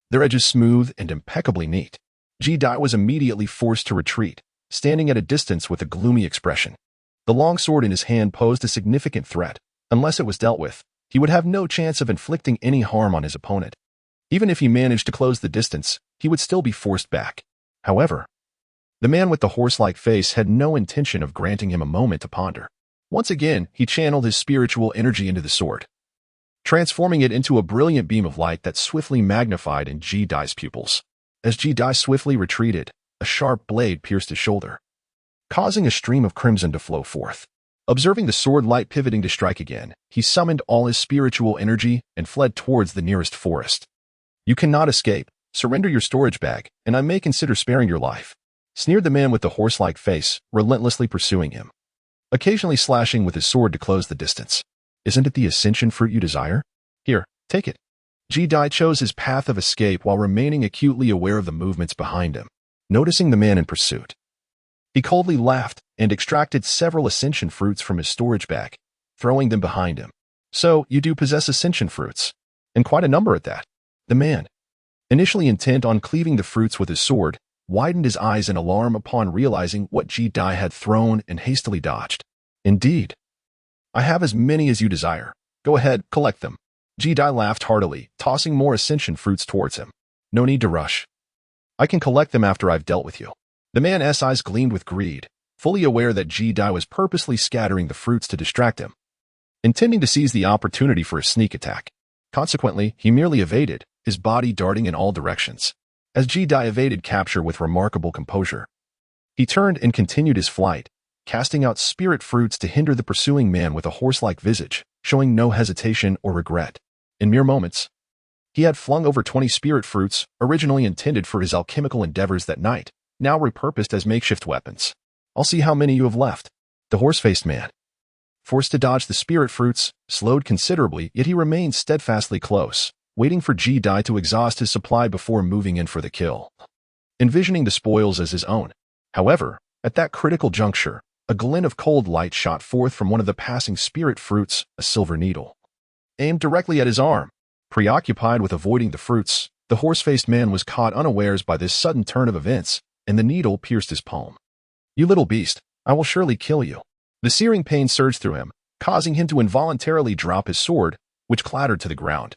their edges smooth and impeccably neat. Ji-Dai was immediately forced to retreat, standing at a distance with a gloomy expression. The long sword in his hand posed a significant threat. Unless it was dealt with, he would have no chance of inflicting any harm on his opponent. Even if he managed to close the distance, he would still be forced back. However, the man with the horse-like face had no intention of granting him a moment to ponder. Once again, he channeled his spiritual energy into the sword, transforming it into a brilliant beam of light that swiftly magnified in Ji-Dai's pupils. As Ji-Dai swiftly retreated, a sharp blade pierced his shoulder, causing a stream of crimson to flow forth. Observing the sword light pivoting to strike again, he summoned all his spiritual energy and fled towards the nearest forest. You cannot escape. Surrender your storage bag, and I may consider sparing your life, sneered the man with the horse-like face, relentlessly pursuing him, occasionally slashing with his sword to close the distance. Isn't it the ascension fruit you desire? Here, take it. Ji-Dai chose his path of escape while remaining acutely aware of the movements behind him. Noticing the man in pursuit, he coldly laughed and extracted several ascension fruits from his storage bag, throwing them behind him. So, you do possess ascension fruits, and quite a number at that. The man, initially intent on cleaving the fruits with his sword, widened his eyes in alarm upon realizing what Ji-Dai had thrown and hastily dodged. Indeed, I have as many as you desire. Go ahead, collect them. Ji-Dai laughed heartily, tossing more ascension fruits towards him. No need to rush. I can collect them after I've dealt with you. The man's eyes gleamed with greed, fully aware that Ji-Dai was purposely scattering the fruits to distract him, intending to seize the opportunity for a sneak attack. Consequently, he merely evaded, his body darting in all directions. As Ji-Dai evaded capture with remarkable composure, he turned and continued his flight, casting out spirit fruits to hinder the pursuing man with a horse-like visage, showing no hesitation or regret. In mere moments, he had flung over 20 spirit fruits, originally intended for his alchemical endeavors that night, now repurposed as makeshift weapons. I'll see how many you have left. The horse-faced man, forced to dodge the spirit fruits, slowed considerably, yet he remained steadfastly close, waiting for Ji-Dai to exhaust his supply before moving in for the kill, envisioning the spoils as his own. However, at that critical juncture, a glint of cold light shot forth from one of the passing spirit fruits, a silver needle, aimed directly at his arm. Preoccupied with avoiding the fruits, the horse-faced man was caught unawares by this sudden turn of events, and the needle pierced his palm. You little beast, I will surely kill you. The searing pain surged through him, causing him to involuntarily drop his sword, which clattered to the ground,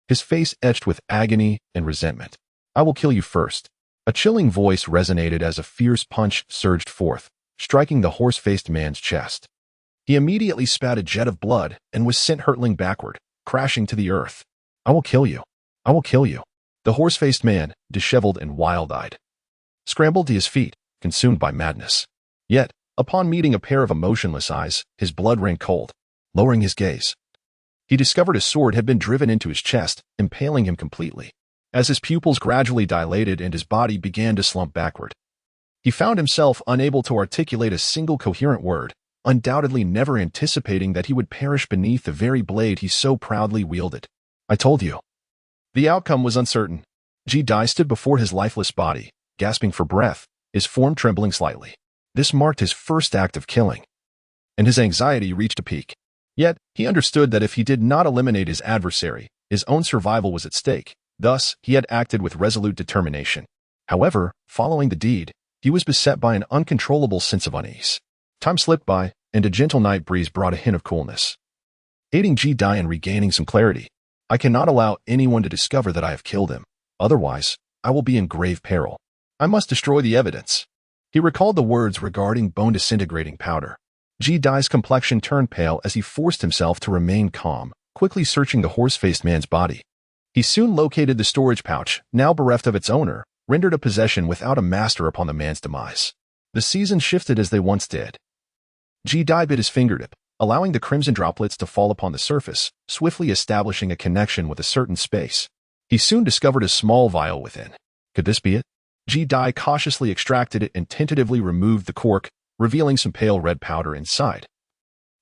his face etched with agony and resentment. I will kill you first. A chilling voice resonated as a fierce punch surged forth, striking the horse-faced man's chest. He immediately spat a jet of blood and was sent hurtling backward, crashing to the earth. I will kill you. I will kill you. The horse-faced man, disheveled and wild-eyed, scrambled to his feet, consumed by madness. Yet, upon meeting a pair of emotionless eyes, his blood ran cold. Lowering his gaze, he discovered a sword had been driven into his chest, impaling him completely. As his pupils gradually dilated and his body began to slump backward, he found himself unable to articulate a single coherent word, undoubtedly never anticipating that he would perish beneath the very blade he so proudly wielded. I told you. The outcome was uncertain. Ji-Dai stood before his lifeless body, gasping for breath, his form trembling slightly. This marked his first act of killing, and his anxiety reached a peak. Yet, he understood that if he did not eliminate his adversary, his own survival was at stake. Thus, he had acted with resolute determination. However, following the deed, he was beset by an uncontrollable sense of unease. Time slipped by, and a gentle night breeze brought a hint of coolness, aiding Ji-Dai in regaining some clarity. I cannot allow anyone to discover that I have killed him. Otherwise, I will be in grave peril. I must destroy the evidence. He recalled the words regarding bone-disintegrating powder. Dai's complexion turned pale as he forced himself to remain calm, quickly searching the horse-faced man's body. He soon located the storage pouch, now bereft of its owner, rendered a possession without a master upon the man's demise. The seasons shifted as they once did. Dai bit his fingertip, allowing the crimson droplets to fall upon the surface, swiftly establishing a connection with a certain space. He soon discovered a small vial within. Could this be it? Dai cautiously extracted it and tentatively removed the cork, revealing some pale red powder inside.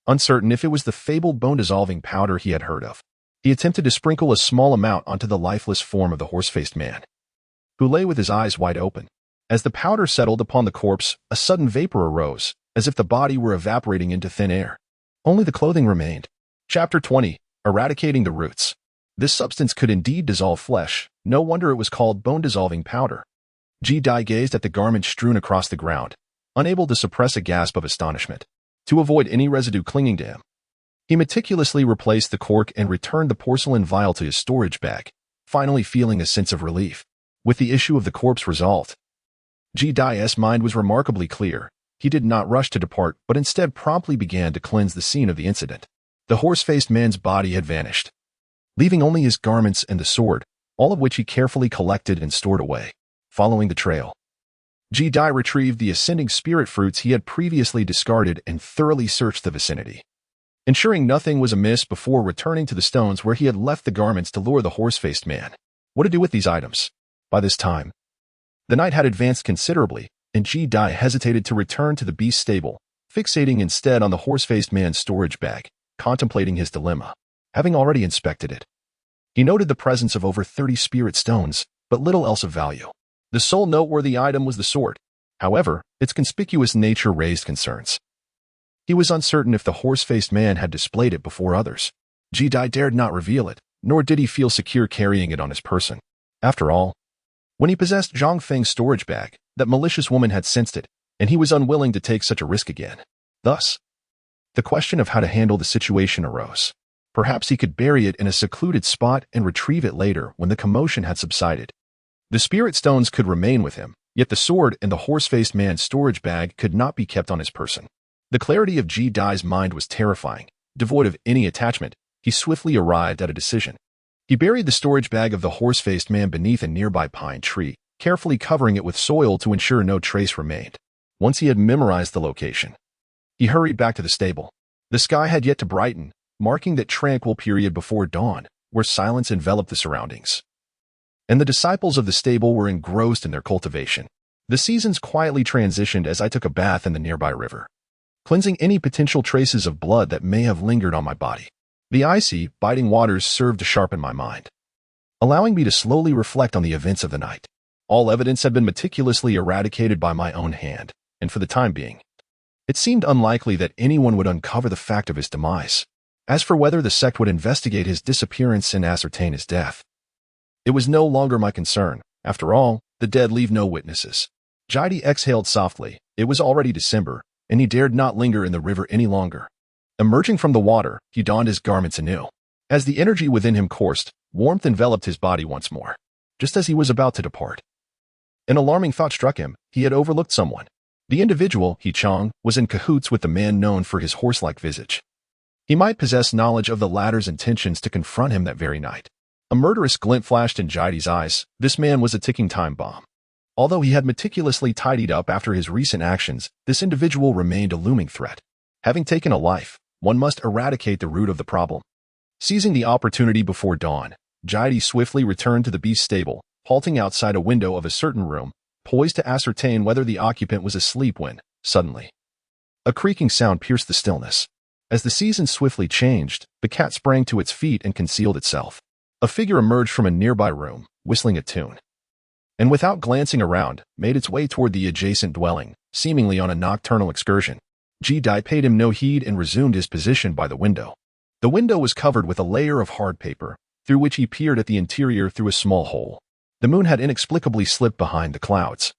Uncertain if it was the fabled bone-dissolving powder he had heard of, he attempted to sprinkle a small amount onto the lifeless form of the horse-faced man, who lay with his eyes wide open. As the powder settled upon the corpse, a sudden vapor arose, as if the body were evaporating into thin air. Only the clothing remained. Chapter 20. Eradicating the Roots. This substance could indeed dissolve flesh. No wonder it was called bone-dissolving powder. Dai gazed at the garment strewn across the ground, unable to suppress a gasp of astonishment. To avoid any residue clinging to him, he meticulously replaced the cork and returned the porcelain vial to his storage bag, finally feeling a sense of relief. With the issue of the corpse resolved, Dai's mind was remarkably clear. He did not rush to depart, but instead promptly began to cleanse the scene of the incident. The horse-faced man's body had vanished, leaving only his garments and the sword, all of which he carefully collected and stored away. Following the trail, Dai retrieved the ascending spirit fruits he had previously discarded and thoroughly searched the vicinity, ensuring nothing was amiss before returning to the stones where he had left the garments to lure the horse-faced man. What to do with these items? By this time, the night had advanced considerably, and Dai hesitated to return to the beast stable, fixating instead on the horse-faced man's storage bag, contemplating his dilemma. Having already inspected it, he noted the presence of over 30 spirit stones, but little else of value. The sole noteworthy item was the sword. However, its conspicuous nature raised concerns. He was uncertain if the horse-faced man had displayed it before others. Dai dared not reveal it, nor did he feel secure carrying it on his person. After all, when he possessed Zhang Feng's storage bag, that malicious woman had sensed it, and he was unwilling to take such a risk again. Thus, the question of how to handle the situation arose. Perhaps he could bury it in a secluded spot and retrieve it later when the commotion had subsided. The spirit stones could remain with him, yet the sword and the horse-faced man's storage bag could not be kept on his person. The clarity of Dai's mind was terrifying. Devoid of any attachment, he swiftly arrived at a decision. He buried the storage bag of the horse-faced man beneath a nearby pine tree, carefully covering it with soil to ensure no trace remained. Once he had memorized the location, he hurried back to the stable. The sky had yet to brighten, marking that tranquil period before dawn, where silence enveloped the surroundings, and the disciples of the stable were engrossed in their cultivation. The seasons quietly transitioned as I took a bath in the nearby river, cleansing any potential traces of blood that may have lingered on my body. The icy, biting waters served to sharpen my mind, allowing me to slowly reflect on the events of the night. All evidence had been meticulously eradicated by my own hand, and for the time being, it seemed unlikely that anyone would uncover the fact of his demise. As for whether the sect would investigate his disappearance and ascertain his death, it was no longer my concern. After all, the dead leave no witnesses. Dai exhaled softly. It was already December, and he dared not linger in the river any longer. Emerging from the water, he donned his garments anew. As the energy within him coursed, warmth enveloped his body once more. Just as he was about to depart, an alarming thought struck him. He had overlooked someone. The individual, He Chong, was in cahoots with the man known for his horse-like visage. He might possess knowledge of the latter's intentions to confront him that very night. A murderous glint flashed in Dai's eyes. This man was a ticking time bomb. Although he had meticulously tidied up after his recent actions, this individual remained a looming threat. Having taken a life, one must eradicate the root of the problem. Seizing the opportunity before dawn, Dai swiftly returned to the beast stable, halting outside a window of a certain room, poised to ascertain whether the occupant was asleep when, suddenly, a creaking sound pierced the stillness. As the season swiftly changed, the cat sprang to its feet and concealed itself. A figure emerged from a nearby room, whistling a tune, and without glancing around, made its way toward the adjacent dwelling, seemingly on a nocturnal excursion. Dai paid him no heed and resumed his position by the window. The window was covered with a layer of hard paper, through which he peered at the interior through a small hole. The moon had inexplicably slipped behind the clouds.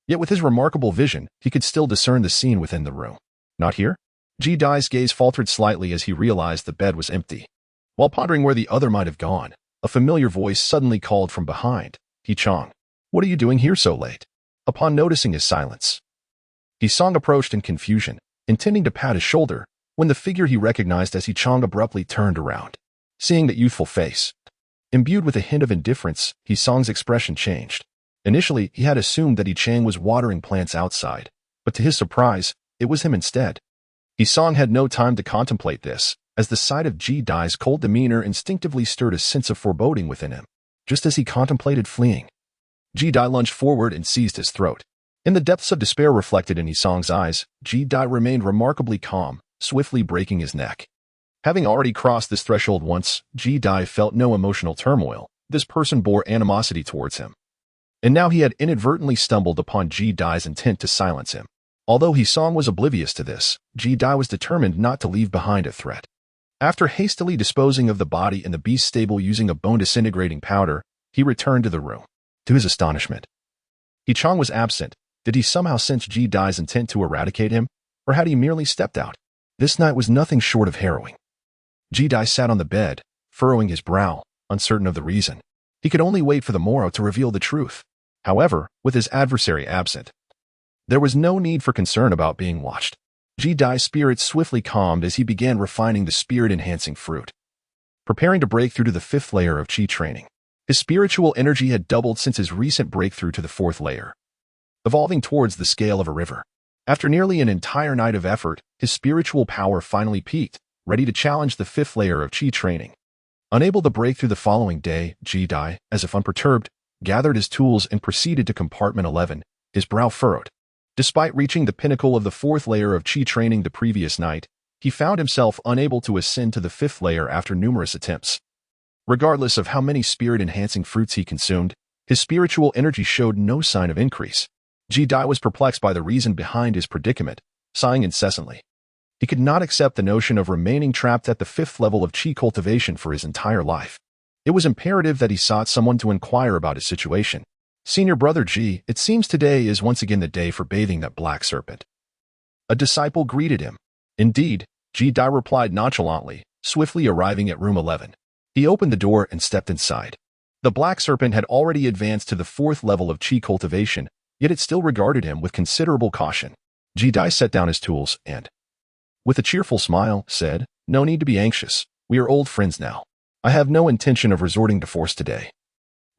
Yet with his remarkable vision, he could still discern the scene within the room. Not here? Dai's gaze faltered slightly as he realized the bed was empty. While pondering where the other might have gone, a familiar voice suddenly called from behind. He-Chang, what are you doing here so late? Upon noticing his silence, He-Chang approached in confusion, intending to pat his shoulder, when the figure he recognized as He-Chang abruptly turned around. Seeing that youthful face, imbued with a hint of indifference, He-Chang's expression changed. Initially, he had assumed that He-Chang was watering plants outside, but to his surprise, it was him instead. He-Chang had no time to contemplate this, as the sight of Ji-Dai's cold demeanor instinctively stirred a sense of foreboding within him. Just as he contemplated fleeing, Ji-Dai lunged forward and seized his throat. In the depths of despair reflected in He-Chang's eyes, Ji-Dai remained remarkably calm, swiftly breaking his neck. Having already crossed this threshold once, Ji-Dai felt no emotional turmoil. This person bore animosity towards him. And now he had inadvertently stumbled upon Ji-Dai's intent to silence him. Although He-Chang was oblivious to this, Ji-Dai was determined not to leave behind a threat. After hastily disposing of the body in the beast stable using a bone-disintegrating powder, he returned to the room. To his astonishment, He-Chang was absent. Did he somehow sense Ji-Dai's intent to eradicate him, or had he merely stepped out? This night was nothing short of harrowing. Ji-Dai sat on the bed, furrowing his brow, uncertain of the reason. He could only wait for the morrow to reveal the truth. However, with his adversary absent, there was no need for concern about being watched. Ji-Dai's spirit swiftly calmed as he began refining the spirit-enhancing fruit, preparing to break through to the 5th layer of Qi training. His spiritual energy had doubled since his recent breakthrough to the 4th layer, evolving towards the scale of a river. After nearly an entire night of effort, his spiritual power finally peaked, ready to challenge the 5th layer of Qi training. Unable to break through the following day, Ji-Dai, as if unperturbed, gathered his tools and proceeded to compartment 11, his brow furrowed. Despite reaching the pinnacle of the 4th layer of Qi training the previous night, he found himself unable to ascend to the 5th layer after numerous attempts. Regardless of how many spirit-enhancing fruits he consumed, his spiritual energy showed no sign of increase. Ji-Dai was perplexed by the reason behind his predicament, sighing incessantly. He could not accept the notion of remaining trapped at the 5th level of Qi cultivation for his entire life. It was imperative that he sought someone to inquire about his situation. Senior brother Ji, it seems today is once again the day for bathing that black serpent. A disciple greeted him. Indeed, Ji-Dai replied nonchalantly, swiftly arriving at room 11. He opened the door and stepped inside. The black serpent had already advanced to the 4th level of Qi cultivation, yet it still regarded him with considerable caution. Ji-Dai set down his tools and, with a cheerful smile, said, "No need to be anxious. We are old friends now. I have no intention of resorting to force today,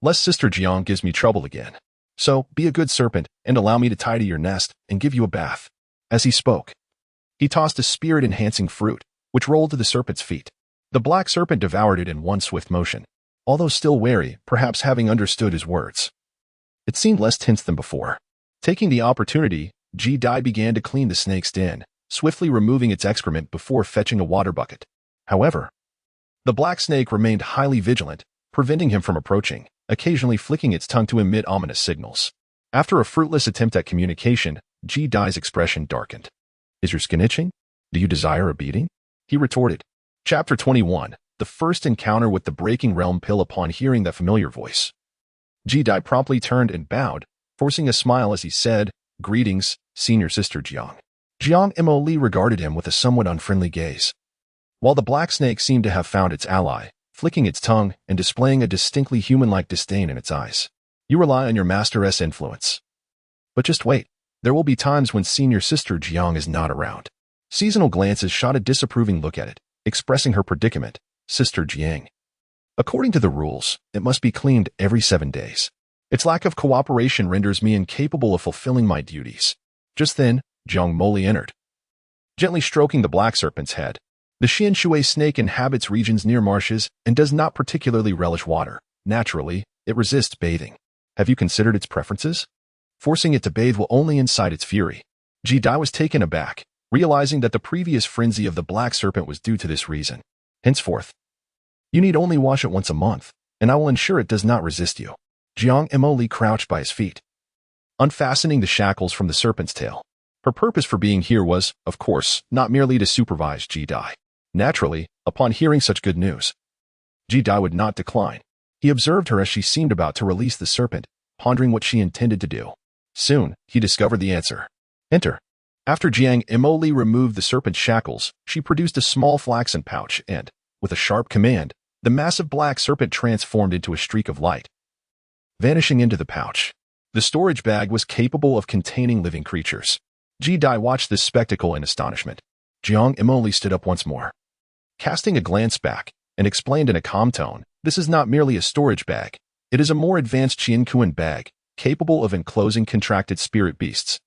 lest Sister Jiang gives me trouble again. So, be a good serpent and allow me to tidy your nest and give you a bath." As he spoke, he tossed a spirit-enhancing fruit, which rolled to the serpent's feet. The black serpent devoured it in one swift motion, although still wary, perhaps having understood his words. It seemed less tense than before. Taking the opportunity, Ji-Dai began to clean the snake's den, swiftly removing its excrement before fetching a water bucket. However, the black snake remained highly vigilant, preventing him from approaching, occasionally flicking its tongue to emit ominous signals. After a fruitless attempt at communication, Ji-Dai's expression darkened. "Is your skin itching? Do you desire a beating?" he retorted. Chapter 21, The First Encounter with the Breaking Realm Pill. Upon hearing that familiar voice, Ji-Dai promptly turned and bowed, forcing a smile as he said, "Greetings, Senior Sister Jiang." Jiang Mo Li regarded him with a somewhat unfriendly gaze, while the black snake seemed to have found its ally, flicking its tongue and displaying a distinctly human-like disdain in its eyes. "You rely on your master's influence. But just wait. There will be times when Senior Sister Jiang is not around." Seasonal glances shot a disapproving look at it, expressing her predicament. "Sister Jiang, according to the rules, it must be cleaned every 7 days. Its lack of cooperation renders me incapable of fulfilling my duties." Just then, Jiang Moli entered, gently stroking the black serpent's head. The Xian Shui snake inhabits regions near marshes and does not particularly relish water. Naturally, it resists bathing. Have you considered its preferences? Forcing it to bathe will only incite its fury. Ji-Dai was taken aback, realizing that the previous frenzy of the black serpent was due to this reason. Henceforth, you need only wash it once a month, and I will ensure it does not resist you. Jiang Mo Li crouched by his feet, unfastening the shackles from the serpent's tail. Her purpose for being here was, of course, not merely to supervise Ji-Dai. Naturally, upon hearing such good news, Ji-Dai would not decline. He observed her as she seemed about to release the serpent, pondering what she intended to do. Soon, he discovered the answer. "Enter." After Jiang Mo Li removed the serpent's shackles, she produced a small flaxen pouch and, With a sharp command, the massive black serpent transformed into a streak of light, vanishing into the pouch. The storage bag was capable of containing living creatures. Ji-Dai watched this spectacle in astonishment. Jiang Emoli stood up once more, casting a glance back, and explained in a calm tone, "This is not merely a storage bag. It is a more advanced Qianquan bag, capable of enclosing contracted spirit beasts,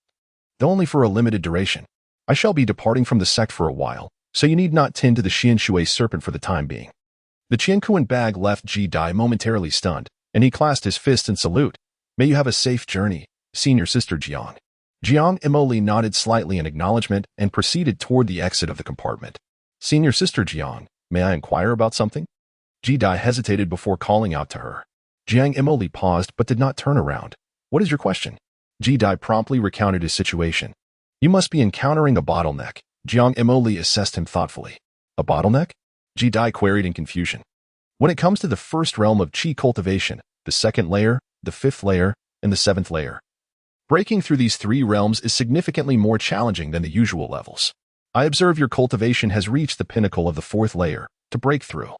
though only for a limited duration. I shall be departing from the sect for a while, so you need not tend to the Xianshui serpent for the time being." The Qianquan bag left Ji-Dai momentarily stunned, and he clasped his fist in salute. "May you have a safe journey, senior sister Jiang." Jiang Emoli nodded slightly in acknowledgement and proceeded toward the exit of the compartment. "Senior sister Jiang, may I inquire about something?" Ji-Dai hesitated before calling out to her. Jiang Emoli paused but did not turn around. "What is your question?" Ji-Dai promptly recounted his situation. "You must be encountering a bottleneck." Jiang Emoli assessed him thoughtfully. "A bottleneck?" Ji-Dai queried in confusion. "When it comes to the first realm of qi cultivation, the second layer, the fifth layer, and the seventh layer, breaking through these three realms is significantly more challenging than the usual levels. I observe your cultivation has reached the pinnacle of the fourth layer. To break through,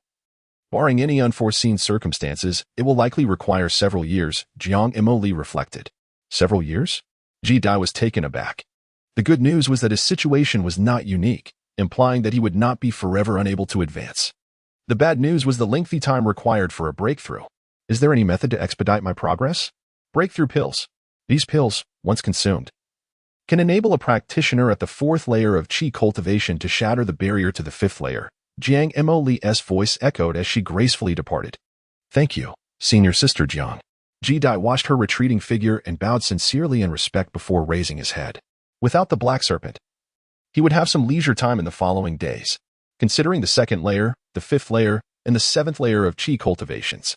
barring any unforeseen circumstances, it will likely require several years," Jiang Emoli reflected. "Several years?" Ji-Dai was taken aback. The good news was that his situation was not unique, implying that he would not be forever unable to advance. The bad news was the lengthy time required for a breakthrough. "Is there any method to expedite my progress?" "Breakthrough pills. These pills, once consumed, can enable a practitioner at the fourth layer of qi cultivation to shatter the barrier to the fifth layer." Jiang Emoli's voice echoed as she gracefully departed. "Thank you, senior sister Jiang." Ji-Dai watched her retreating figure and bowed sincerely in respect before raising his head. Without the black serpent, he would have some leisure time in the following days, considering the second layer, the fifth layer, and the seventh layer of qi cultivations.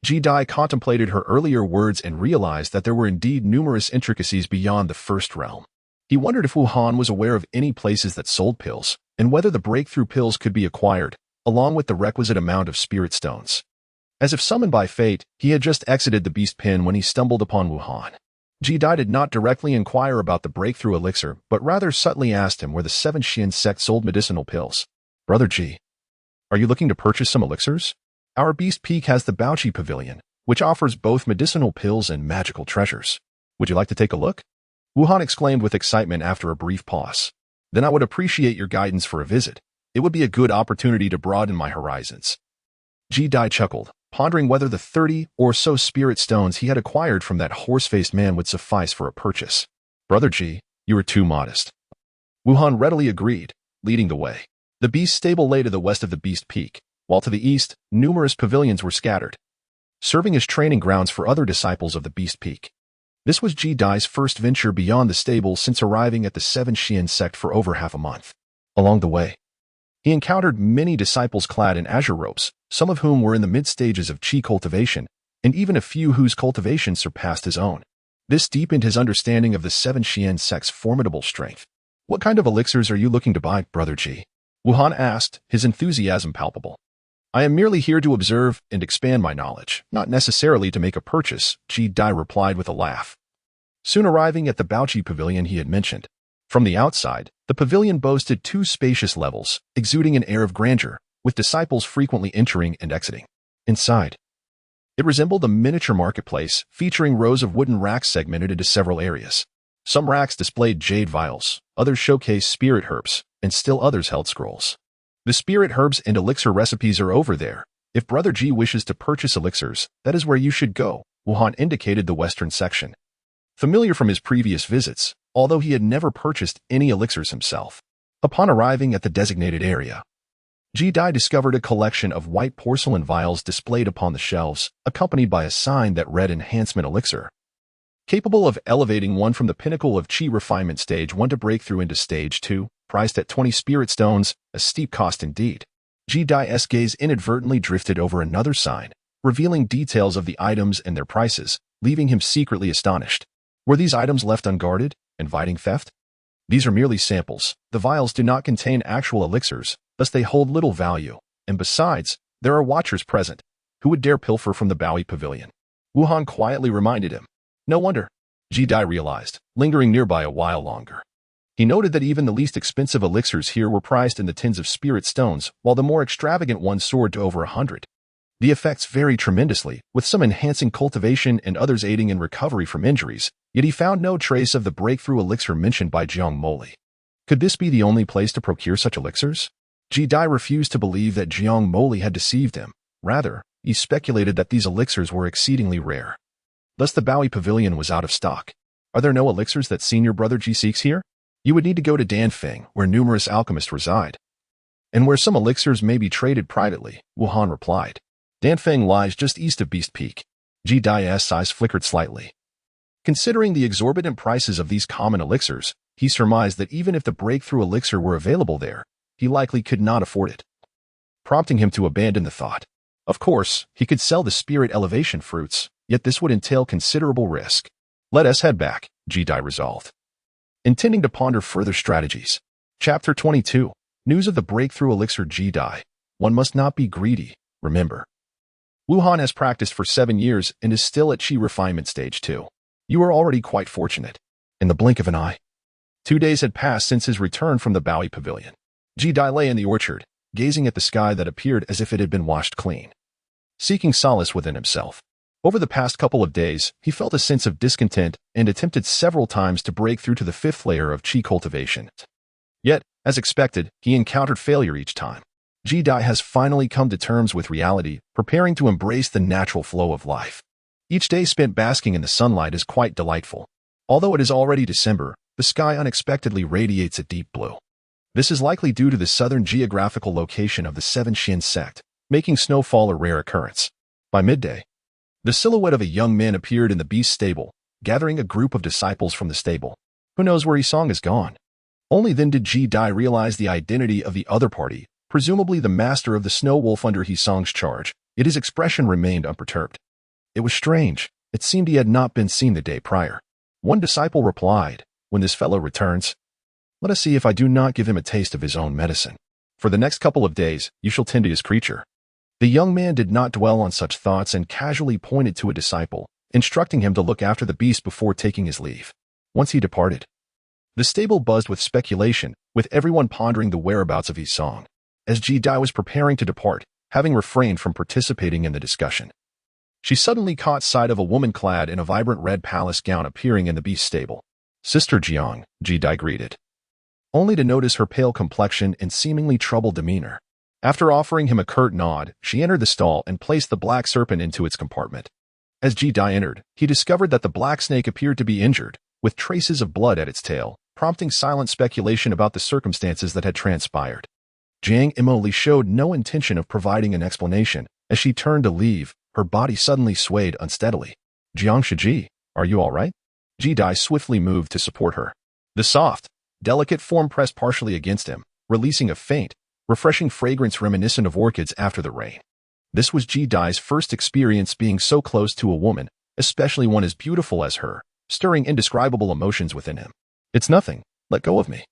Ji-Dai contemplated her earlier words and realized that there were indeed numerous intricacies beyond the first realm. He wondered if Wuhan was aware of any places that sold pills, and whether the breakthrough pills could be acquired, along with the requisite amount of spirit stones. As if summoned by fate, he had just exited the beast pen when he stumbled upon Wuhan. Ji-Dai did not directly inquire about the breakthrough elixir, but rather subtly asked him where the 7 Xian sect sold medicinal pills. "Brother Ji, are you looking to purchase some elixirs? Our Beast Peak has the Baoqi Pavilion, which offers both medicinal pills and magical treasures. Would you like to take a look?" Wuhan exclaimed with excitement after a brief pause. "Then I would appreciate your guidance for a visit. It would be a good opportunity to broaden my horizons." Ji-Dai chuckled, pondering whether the 30 or so spirit stones he had acquired from that horse-faced man would suffice for a purchase. "Brother Ji, you are too modest." Wuhan readily agreed, leading the way. The beast stable lay to the west of the Beast Peak, while to the east, numerous pavilions were scattered, serving as training grounds for other disciples of the Beast Peak. This was Ji-Dai's first venture beyond the stable since arriving at the 7 Xian sect for over half a month. Along the way, he encountered many disciples clad in azure robes, some of whom were in the mid-stages of qi cultivation, and even a few whose cultivation surpassed his own. This deepened his understanding of the 7 Xian sect's formidable strength. "What kind of elixirs are you looking to buy, Brother Ji?" Wuhan asked, his enthusiasm palpable. "I am merely here to observe and expand my knowledge, not necessarily to make a purchase," Ji-Dai replied with a laugh. Soon arriving at the Baoqi Pavilion he had mentioned. From the outside, the pavilion boasted 2 spacious levels, exuding an air of grandeur, with disciples frequently entering and exiting. Inside, it resembled a miniature marketplace, featuring rows of wooden racks segmented into several areas. Some racks displayed jade vials, others showcased spirit herbs, and still others held scrolls. "The spirit herbs and elixir recipes are over there. If Brother Ji wishes to purchase elixirs, that is where you should go," Wuhan indicated the western section. Familiar from his previous visits, although he had never purchased any elixirs himself. Upon arriving at the designated area, Ji-Dai discovered a collection of white porcelain vials displayed upon the shelves, accompanied by a sign that read Enhancement Elixir, capable of elevating one from the pinnacle of qi refinement stage 1 to breakthrough into stage 2, priced at 20 spirit stones, a steep cost indeed. Ji-Dai's gaze inadvertently drifted over another sign, revealing details of the items and their prices, leaving him secretly astonished. Were these items left unguarded, inviting theft? These are merely samples. The vials do not contain actual elixirs, thus they hold little value, and besides, there are watchers present. Who would dare pilfer from the Baoqi Pavilion? Wuhan quietly reminded him. No wonder, Ji-Dai realized, lingering nearby a while longer. He noted that even the least expensive elixirs here were priced in the tens of spirit stones, while the more extravagant ones soared to over 100. The effects varied tremendously, with some enhancing cultivation and others aiding in recovery from injuries, yet he found no trace of the breakthrough elixir mentioned by Jiang Moli. Could this be the only place to procure such elixirs? Ji Dai refused to believe that Jiang Moli had deceived him. Rather, he speculated that these elixirs were exceedingly rare. Thus the Bowie Pavilion was out of stock. Are there no elixirs that senior brother Ji seeks here? You would need to go to Danfeng, where numerous alchemists reside, and where some elixirs may be traded privately, Wuhan replied. Danfeng lies just east of Beast Peak. Ji Dai's eyes flickered slightly. Considering the exorbitant prices of these common elixirs, he surmised that even if the breakthrough elixir were available there, he likely could not afford it, prompting him to abandon the thought. Of course, he could sell the spirit elevation fruits, yet this would entail considerable risk. Let us head back, Ji Dai resolved, intending to ponder further strategies. Chapter 22. News of the breakthrough elixir. Ji Dai. One must not be greedy, remember. Wuhan has practiced for 7 years and is still at Qi refinement stage 2. You are already quite fortunate. In the blink of an eye. 2 days had passed since his return from the Bowie Pavilion. Ji Dai lay in the orchard, gazing at the sky that appeared as if it had been washed clean, seeking solace within himself. Over the past couple of days, he felt a sense of discontent and attempted several times to break through to the 5th layer of Qi cultivation. Yet, as expected, he encountered failure each time. Ji Dai has finally come to terms with reality, preparing to embrace the natural flow of life. Each day spent basking in the sunlight is quite delightful. Although it is already December, the sky unexpectedly radiates a deep blue. This is likely due to the southern geographical location of the 7 Xin sect, making snowfall a rare occurrence. By midday, the silhouette of a young man appeared in the beast stable, gathering a group of disciples from the stable. Who knows where Yisong is gone? Only then did Ji Dai realize the identity of the other party, presumably the master of the snow wolf under Yisong's charge, yet his expression remained unperturbed. It was strange. It seemed he had not been seen the day prior. One disciple replied, "When this fellow returns, let us see if I do not give him a taste of his own medicine. For the next couple of days, you shall tend to his creature." The young man did not dwell on such thoughts and casually pointed to a disciple, instructing him to look after the beast before taking his leave. Once he departed, the stable buzzed with speculation, with everyone pondering the whereabouts of Yisong. As Ji Dai was preparing to depart, having refrained from participating in the discussion, she suddenly caught sight of a woman clad in a vibrant red palace gown appearing in the beast stable. "Sister Jiang," Ji Dai greeted, only to notice her pale complexion and seemingly troubled demeanor. After offering him a curt nod, she entered the stall and placed the black serpent into its compartment. As Ji Dai entered, he discovered that the black snake appeared to be injured, with traces of blood at its tail, prompting silent speculation about the circumstances that had transpired. Jiang Imoli showed no intention of providing an explanation. As she turned to leave, her body suddenly swayed unsteadily. "Jiang Shiji, are you all right?" Ji Dai swiftly moved to support her. The soft, delicate form pressed partially against him, releasing a faint, refreshing fragrance reminiscent of orchids after the rain. This was Ji Dai's first experience being so close to a woman, especially one as beautiful as her, stirring indescribable emotions within him. "It's nothing. Let go of me,"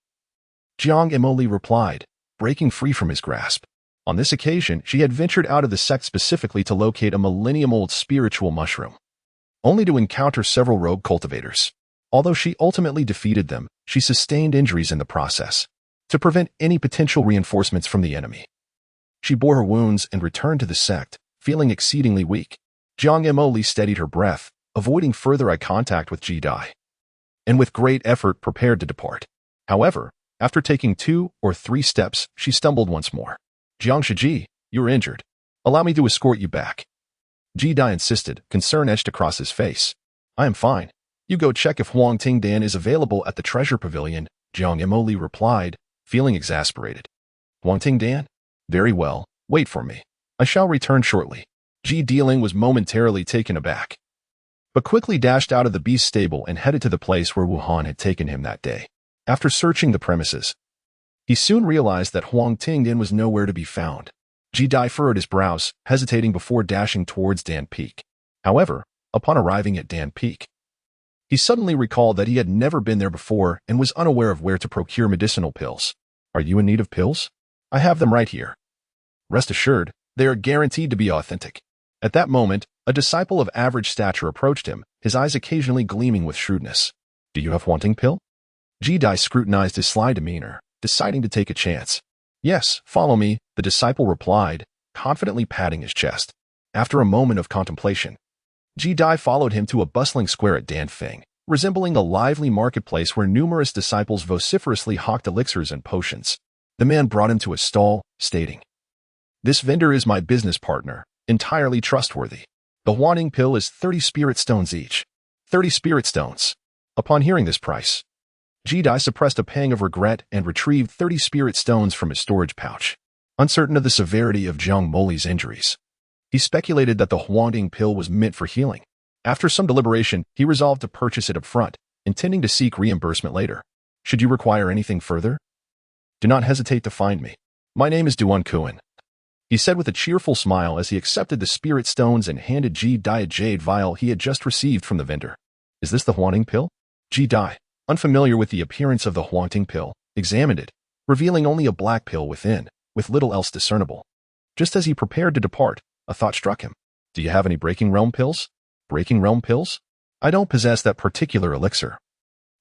Jiang Imoli replied, breaking free from his grasp. On this occasion, she had ventured out of the sect specifically to locate a millennium-old spiritual mushroom, only to encounter several rogue cultivators. Although she ultimately defeated them, she sustained injuries in the process. To prevent any potential reinforcements from the enemy, she bore her wounds and returned to the sect, feeling exceedingly weak. Jiang Imoli steadied her breath, avoiding further eye contact with Ji Dai, and with great effort prepared to depart. However, after taking 2 or 3 steps, she stumbled once more. "Jiang Shiji, you are injured. Allow me to escort you back," Ji Dai insisted, concern etched across his face. "I am fine. You go check if Huang Tingdan is available at the treasure pavilion," Jiang Imoli replied, feeling exasperated. "Huang Tingdan? Very well, wait for me. I shall return shortly." Ji Dealing was momentarily taken aback, but quickly dashed out of the beast stable and headed to the place where Wuhan had taken him that day. After searching the premises, he soon realized that Huang Tingdan was nowhere to be found. Ji Dai furrowed his brows, hesitating before dashing towards Dan Peak. However, upon arriving at Dan Peak, he suddenly recalled that he had never been there before and was unaware of where to procure medicinal pills. "Are you in need of pills? I have them right here. Rest assured, they are guaranteed to be authentic." At that moment, a disciple of average stature approached him, his eyes occasionally gleaming with shrewdness. "Do you have wanting pill?" Ji-Dai scrutinized his sly demeanor, deciding to take a chance. Yes, follow me, the disciple replied, confidently patting his chest. After a moment of contemplation, Ji-Dai followed him to a bustling square at Danfeng, resembling a lively marketplace where numerous disciples vociferously hawked elixirs and potions. The man brought him to a stall, stating, "This vendor is my business partner, entirely trustworthy. The Huaning pill is 30 spirit stones each." 30 spirit stones. Upon hearing this price, Ji-Dai suppressed a pang of regret and retrieved 30 spirit stones from his storage pouch. Uncertain of the severity of Jiang Moli's injuries, he speculated that the Huaning pill was meant for healing. After some deliberation, he resolved to purchase it up front, intending to seek reimbursement later. "Should you require anything further, do not hesitate to find me. My name is Duan Kuan," he said with a cheerful smile as he accepted the spirit stones and handed Ji-Dai a jade vial he had just received from the vendor. "Is this the Huaning pill?" Ji-Dai, unfamiliar with the appearance of the Huaning pill, examined it, revealing only a black pill within, with little else discernible. Just as he prepared to depart, a thought struck him. "Do you have any Breaking Realm pills?" "Breaking Realm pills? I don't possess that particular elixir,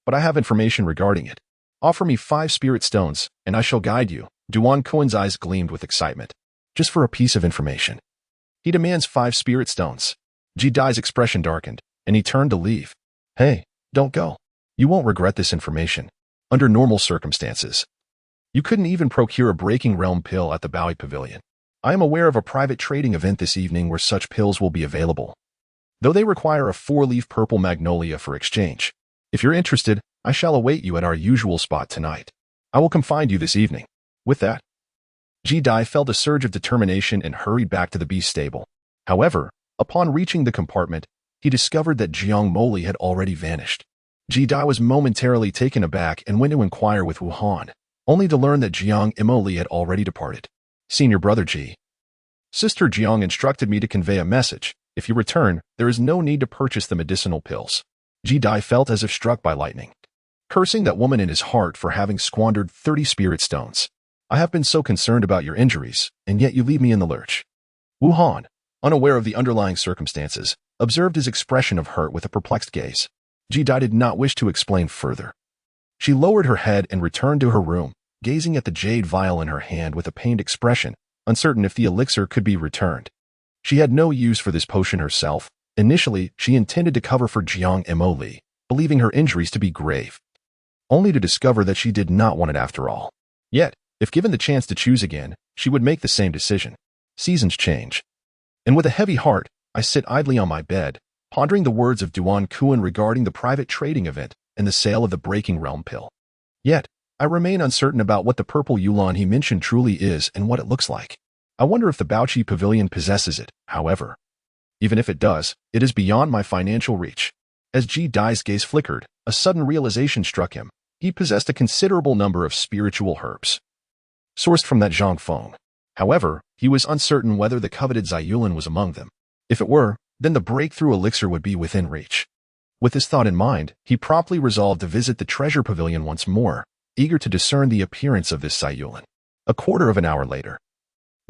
but I have information regarding it. Offer me 5 spirit stones, and I shall guide you." Duan Kuan's eyes gleamed with excitement. "Just for a piece of information. He demands 5 spirit stones." Ji-Dai's expression darkened, and he turned to leave. "Hey, don't go. You won't regret this information. Under normal circumstances, you couldn't even procure a Breaking Realm pill at the Bowie Pavilion. I am aware of a private trading event this evening where such pills will be available, though they require a 4-leaf purple magnolia for exchange. If you're interested, I shall await you at our usual spot tonight. I will come find you this evening." With that, Ji-Dai felt a surge of determination and hurried back to the beast stable. However, upon reaching the compartment, he discovered that Jiang Moli had already vanished. Ji-Dai was momentarily taken aback and went to inquire with Wuhan, only to learn that Jiang Moli had already departed. "Senior brother Ji, Sister Jiang instructed me to convey a message. If you return, there is no need to purchase the medicinal pills." Ji-Dai felt as if struck by lightning, cursing that woman in his heart for having squandered 30 spirit stones. "I have been so concerned about your injuries, and yet you leave me in the lurch." Wuhan, unaware of the underlying circumstances, observed his expression of hurt with a perplexed gaze. Ji-Dai did not wish to explain further. She lowered her head and returned to her room, gazing at the jade vial in her hand with a pained expression, uncertain if the elixir could be returned. She had no use for this potion herself. Initially, she intended to cover for Jiang Moli, believing her injuries to be grave, only to discover that she did not want it after all. Yet, if given the chance to choose again, she would make the same decision. Seasons change. And with a heavy heart, I sit idly on my bed, pondering the words of Duan Kuan regarding the private trading event and the sale of the Breaking Realm pill. Yet, I remain uncertain about what the purple Yulan he mentioned truly is and what it looks like. I wonder if the Baochi Pavilion possesses it, however. Even if it does, it is beyond my financial reach. As Ji-Dai's gaze flickered, a sudden realization struck him. He possessed a considerable number of spiritual herbs, sourced from that Zhang Feng. However, he was uncertain whether the coveted Zayulan was among them. If it were, then the breakthrough elixir would be within reach. With this thought in mind, he promptly resolved to visit the treasure pavilion once more, eager to discern the appearance of this Zayulan. A quarter of an hour later,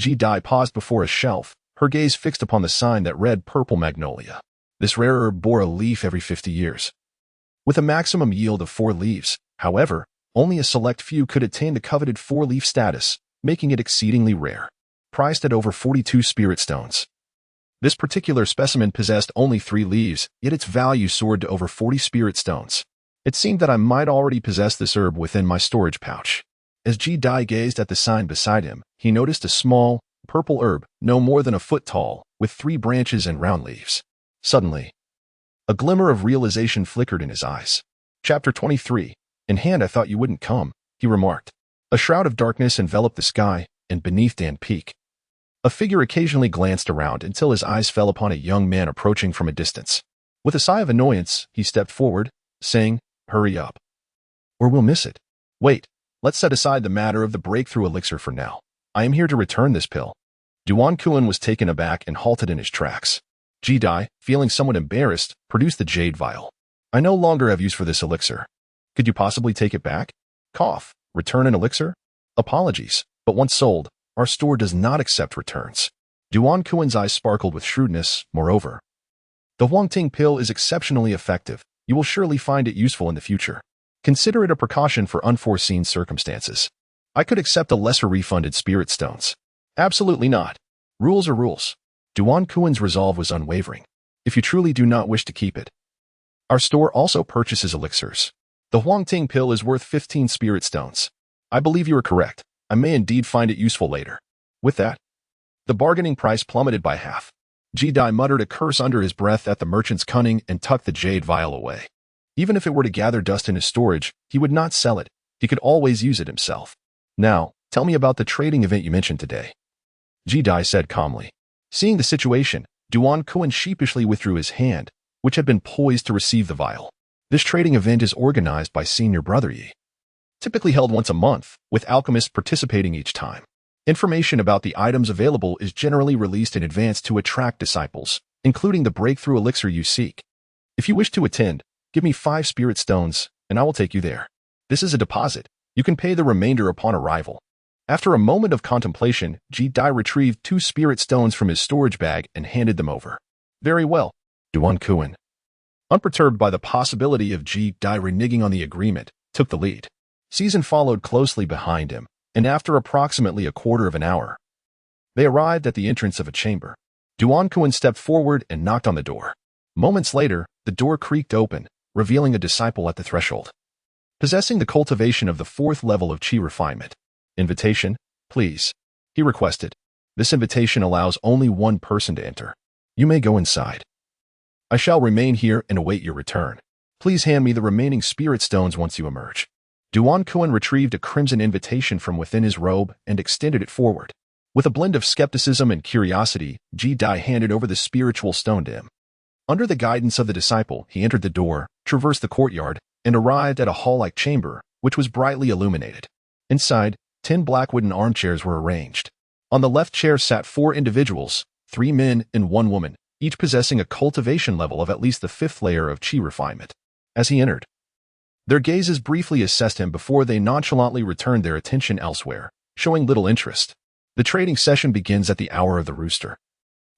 Ji-Dai paused before a shelf, her gaze fixed upon the sign that read Purple Magnolia. This rare herb bore a leaf every 50 years. With a maximum yield of 4 leaves, however, only a select few could attain the coveted 4-leaf status, making it exceedingly rare. Priced at over 42 spirit stones. This particular specimen possessed only 3 leaves, yet its value soared to over 40 spirit stones. It seemed that I might already possess this herb within my storage pouch. As Ji-Dai gazed at the sign beside him, he noticed a small, purple herb, no more than a foot tall, with 3 branches and round leaves. Suddenly, a glimmer of realization flickered in his eyes. Chapter 23. "In hand I thought you wouldn't come," he remarked. A shroud of darkness enveloped the sky, and beneath Dan Peak, a figure occasionally glanced around until his eyes fell upon a young man approaching from a distance. With a sigh of annoyance, he stepped forward, saying, "Hurry up, or we'll miss it. Wait, let's set aside the matter of the breakthrough elixir for now. I am here to return this pill." Duan Kuan was taken aback and halted in his tracks. Ji-Dai, feeling somewhat embarrassed, produced the jade vial. "I no longer have use for this elixir. Could you possibly take it back?" Cough. "Return an elixir? Apologies, but once sold, our store does not accept returns." Duan Kuan's eyes sparkled with shrewdness. "Moreover, the Huangting pill is exceptionally effective. You will surely find it useful in the future. Consider it a precaution for unforeseen circumstances. I could accept a lesser refunded spirit stones. Absolutely not. Rules are rules. Duan Kuan's resolve was unwavering. If you truly do not wish to keep it. Our store also purchases elixirs. The Huangting pill is worth 15 spirit stones. I believe you are correct. I may indeed find it useful later. With that, the bargaining price plummeted by half. Ji Dai muttered a curse under his breath at the merchant's cunning and tucked the jade vial away. Even if it were to gather dust in his storage, he would not sell it. He could always use it himself. Now, tell me about the trading event you mentioned today. Ji Dai said calmly. Seeing the situation, Duan Kuan sheepishly withdrew his hand, which had been poised to receive the vial. This trading event is organized by Senior Brother Yi. Typically held once a month, with alchemists participating each time. Information about the items available is generally released in advance to attract disciples, including the breakthrough elixir you seek. If you wish to attend, give me 5 spirit stones, and I will take you there. This is a deposit. You can pay the remainder upon arrival. After a moment of contemplation, Ji Dai retrieved 2 spirit stones from his storage bag and handed them over. Very well, Duan Kuan, unperturbed by the possibility of Ji Dai reneging on the agreement, took the lead. Season followed closely behind him, and after approximately a quarter of an hour, they arrived at the entrance of a chamber. Duan Kuan stepped forward and knocked on the door. Moments later, the door creaked open, revealing a disciple at the threshold. Possessing the cultivation of the 4th level of Qi refinement. Invitation, please, he requested. This invitation allows only one person to enter. You may go inside. I shall remain here and await your return. Please hand me the remaining spirit stones once you emerge. Duan Kuan retrieved a crimson invitation from within his robe and extended it forward. With a blend of skepticism and curiosity, Ji Dai handed over the spiritual stone to him. Under the guidance of the disciple, he entered the door, traversed the courtyard, and arrived at a hall-like chamber, which was brightly illuminated. Inside, 10 black wooden armchairs were arranged. On the left chair sat 4 individuals, 3 men and 1 woman, each possessing a cultivation level of at least the 5th layer of Qi refinement. As he entered, their gazes briefly assessed him before they nonchalantly returned their attention elsewhere, showing little interest. The trading session begins at the hour of the rooster.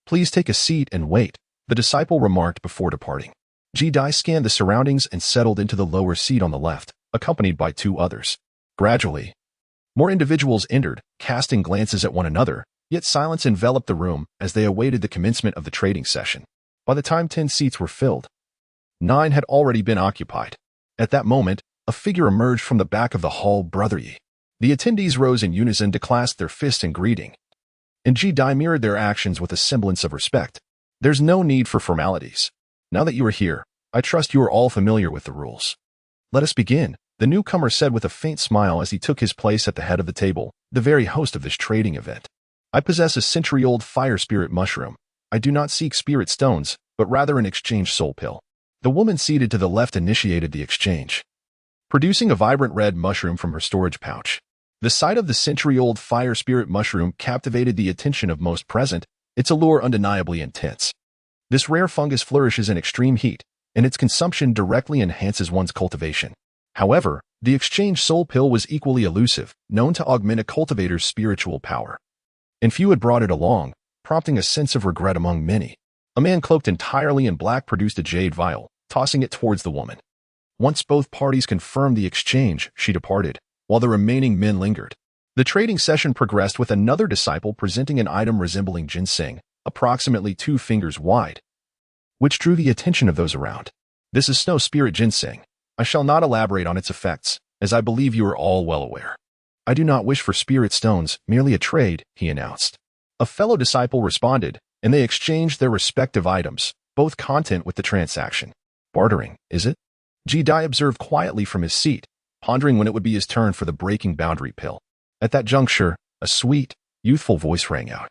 Please take a seat and wait, the disciple remarked before departing. Ji Dai scanned the surroundings and settled into the lower seat on the left, accompanied by 2 others. Gradually, more individuals entered, casting glances at one another, yet silence enveloped the room as they awaited the commencement of the trading session. By the time 10 seats were filled, 9 had already been occupied. At that moment, a figure emerged from the back of the hall, Brother Yi. The attendees rose in unison to clasp their fists in greeting, and Ji Dai mirrored their actions with a semblance of respect. There's no need for formalities. Now that you are here, I trust you are all familiar with the rules. Let us begin, the newcomer said with a faint smile as he took his place at the head of the table, the very host of this trading event. I possess a century-old fire spirit mushroom. I do not seek spirit stones, but rather an exchange soul pill. The woman seated to the left initiated the exchange, producing a vibrant red mushroom from her storage pouch. The sight of the century-old fire spirit mushroom captivated the attention of most present, its allure undeniably intense. This rare fungus flourishes in extreme heat, and its consumption directly enhances one's cultivation. However, the exchange soul pill was equally elusive, known to augment a cultivator's spiritual power. And few had brought it along, prompting a sense of regret among many. A man cloaked entirely in black produced a jade vial, tossing it towards the woman. Once both parties confirmed the exchange, she departed, while the remaining men lingered. The trading session progressed with another disciple presenting an item resembling ginseng, approximately 2 fingers wide, which drew the attention of those around. This is snow spirit ginseng. I shall not elaborate on its effects, as I believe you are all well aware. I do not wish for spirit stones, merely a trade, he announced. A fellow disciple responded, and they exchanged their respective items, both content with the transaction. Bartering, is it? Ji Dai observed quietly from his seat, pondering when it would be his turn for the breaking boundary pill. At that juncture, a sweet, youthful voice rang out.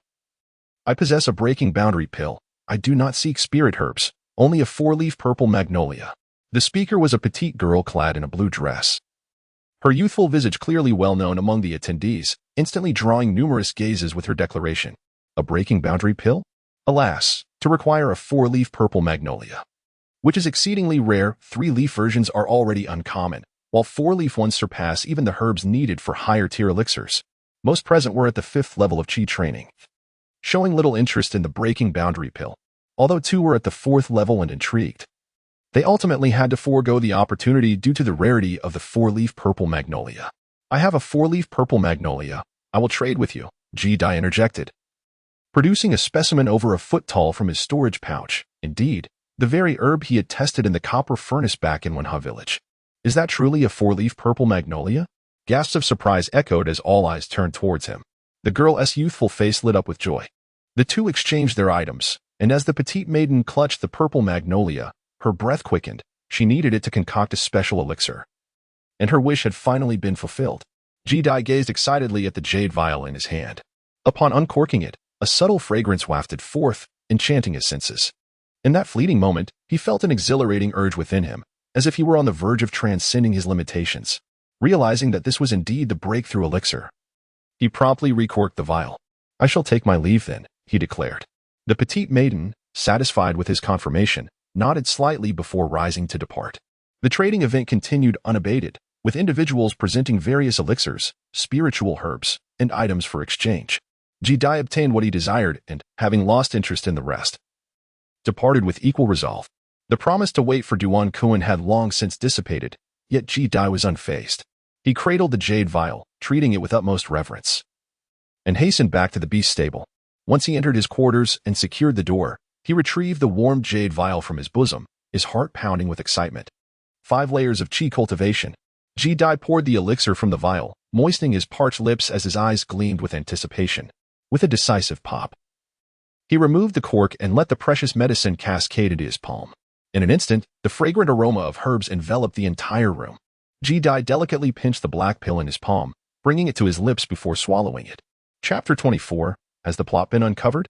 I possess a breaking boundary pill. I do not seek spirit herbs, only a 4-leaf purple magnolia. The speaker was a petite girl clad in a blue dress. Her youthful visage clearly well known among the attendees, instantly drawing numerous gazes with her declaration. A breaking boundary pill? Alas, to require a 4-leaf purple magnolia, which is exceedingly rare. 3-leaf versions are already uncommon, while 4-leaf ones surpass even the herbs needed for higher-tier elixirs. Most present were at the 5th level of Qi training, showing little interest in the breaking boundary pill, although 2 were at the 4th level and intrigued. They ultimately had to forego the opportunity due to the rarity of the four-leaf purple magnolia. I have a four-leaf purple magnolia. I will trade with you, Ji-Dai interjected, producing a specimen over a foot tall from his storage pouch. Indeed, the very herb he had tested in the copper furnace back in Wenha village. Is that truly a four-leaf purple magnolia? Gasps of surprise echoed as all eyes turned towards him. The girl's youthful face lit up with joy. The two exchanged their items, and as the petite maiden clutched the purple magnolia, her breath quickened. She needed it to concoct a special elixir. And her wish had finally been fulfilled. Ji-Dai gazed excitedly at the jade vial in his hand. Upon uncorking it, a subtle fragrance wafted forth, enchanting his senses. In that fleeting moment, he felt an exhilarating urge within him, as if he were on the verge of transcending his limitations. Realizing that this was indeed the breakthrough elixir, he promptly recorked the vial. I shall take my leave then, he declared. The petite maiden, satisfied with his confirmation, nodded slightly before rising to depart. The trading event continued unabated, with individuals presenting various elixirs, spiritual herbs, and items for exchange. Ji-Dai obtained what he desired and, having lost interest in the rest, departed with equal resolve. The promise to wait for Duan Kuan had long since dissipated, yet Ji-Dai was unfazed. He cradled the jade vial, treating it with utmost reverence, and hastened back to the beast stable. Once he entered his quarters and secured the door, he retrieved the warm jade vial from his bosom, his heart pounding with excitement. 5 layers of chi cultivation. Ji-Dai poured the elixir from the vial, moistening his parched lips as his eyes gleamed with anticipation. With a decisive pop, he removed the cork and let the precious medicine cascade into his palm. In an instant, the fragrant aroma of herbs enveloped the entire room. Ji-Dai delicately pinched the black pill in his palm, bringing it to his lips before swallowing it. Chapter 24. Has the plot been uncovered?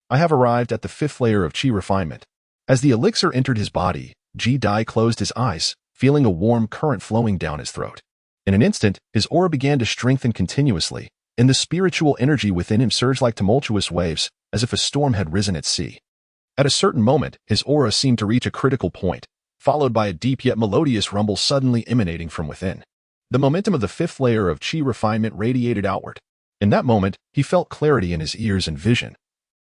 I have arrived at the 5th layer of chi refinement. As the elixir entered his body, Ji-Dai closed his eyes, feeling a warm current flowing down his throat. In an instant, his aura began to strengthen continuously, and the spiritual energy within him surged like tumultuous waves, as if a storm had risen at sea. At a certain moment, his aura seemed to reach a critical point, followed by a deep yet melodious rumble suddenly emanating from within. The momentum of the 5th layer of chi refinement radiated outward. In that moment, he felt clarity in his ears and vision.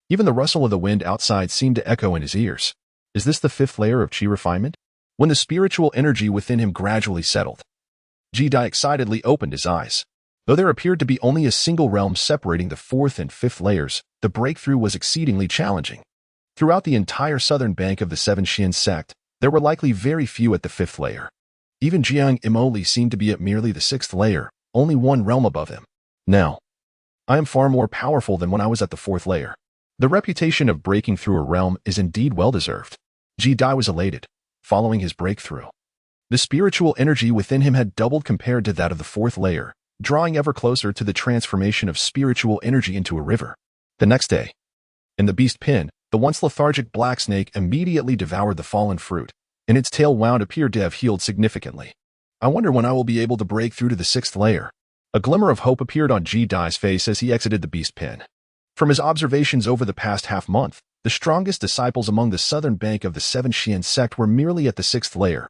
Even the rustle of the wind outside seemed to echo in his ears. Is this the 5th layer of chi refinement? When the spiritual energy within him gradually settled, Ji-Dai excitedly opened his eyes. Though there appeared to be only a single realm separating the 4th and 5th layers, the breakthrough was exceedingly challenging. Throughout the entire southern bank of the Seven Xian sect, there were likely very few at the 5th layer. Even Jiang Imoli seemed to be at merely the 6th layer, only one realm above him. Now, I am far more powerful than when I was at the 4th layer. The reputation of breaking through a realm is indeed well-deserved. Ji-Dai was elated. Following his breakthrough, the spiritual energy within him had doubled compared to that of the 4th layer, drawing ever closer to the transformation of spiritual energy into a river. The next day, in the beast pen, the once lethargic black snake immediately devoured the fallen fruit, and its tail wound appeared to have healed significantly. I wonder when I will be able to break through to the 6th layer. A glimmer of hope appeared on Ji-Dai's face as he exited the beast pen. From his observations over the past half-month, the strongest disciples among the southern bank of the Seven Xian sect were merely at the 6th layer.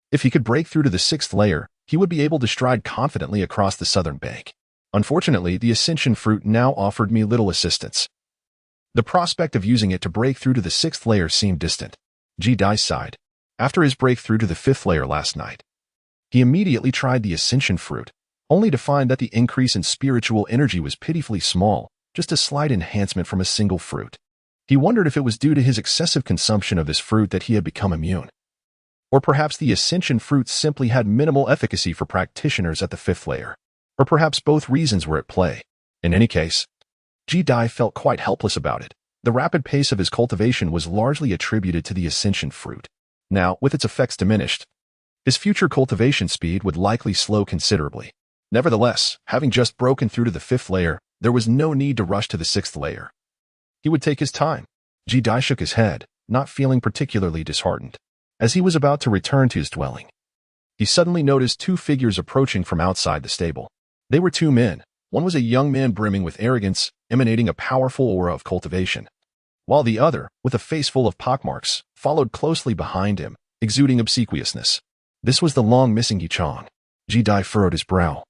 If he could break through to the 6th layer, he would be able to stride confidently across the southern bank. Unfortunately, the ascension fruit now offered me little assistance. The prospect of using it to break through to the 6th layer seemed distant. Ji-Dai sighed. After his breakthrough to the 5th layer last night, he immediately tried the ascension fruit, only to find that the increase in spiritual energy was pitifully small, just a slight enhancement from a single fruit. He wondered if it was due to his excessive consumption of this fruit that he had become immune. Or perhaps the ascension fruit simply had minimal efficacy for practitioners at the 5th layer. Or perhaps both reasons were at play. In any case, Ji-Dai felt quite helpless about it. The rapid pace of his cultivation was largely attributed to the ascension fruit. Now, with its effects diminished, his future cultivation speed would likely slow considerably. Nevertheless, having just broken through to the 5th layer, there was no need to rush to the 6th layer. He would take his time. Ji-Dai shook his head, not feeling particularly disheartened. As he was about to return to his dwelling, he suddenly noticed 2 figures approaching from outside the stable. They were 2 men. One was a young man brimming with arrogance, emanating a powerful aura of cultivation, while the other, with a face full of pockmarks, followed closely behind him, exuding obsequiousness. This was the long-missing Yichang. Ji-Dai furrowed his brow,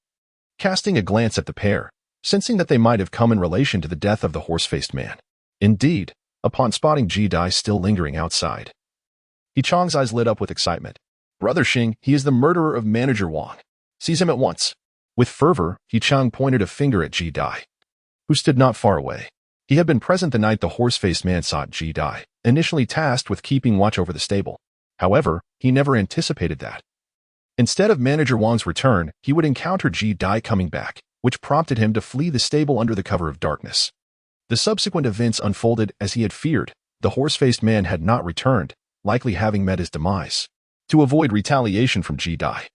casting a glance at the pair, sensing that they might have come in relation to the death of the horse-faced man. Indeed, upon spotting Ji-Dai still lingering outside, Chang's eyes lit up with excitement. Brother Xing, he is the murderer of Manager Wang. Seize him at once. With fervor, Chang pointed a finger at Ji Dai, who stood not far away. He had been present the night the horse-faced man sought Ji Dai, initially tasked with keeping watch over the stable. However, he never anticipated that. Instead of Manager Wang's return, he would encounter Ji Dai coming back, which prompted him to flee the stable under the cover of darkness. The subsequent events unfolded as he had feared. The horse-faced man had not returned, likely having met his demise. To avoid retaliation from Ji Dai,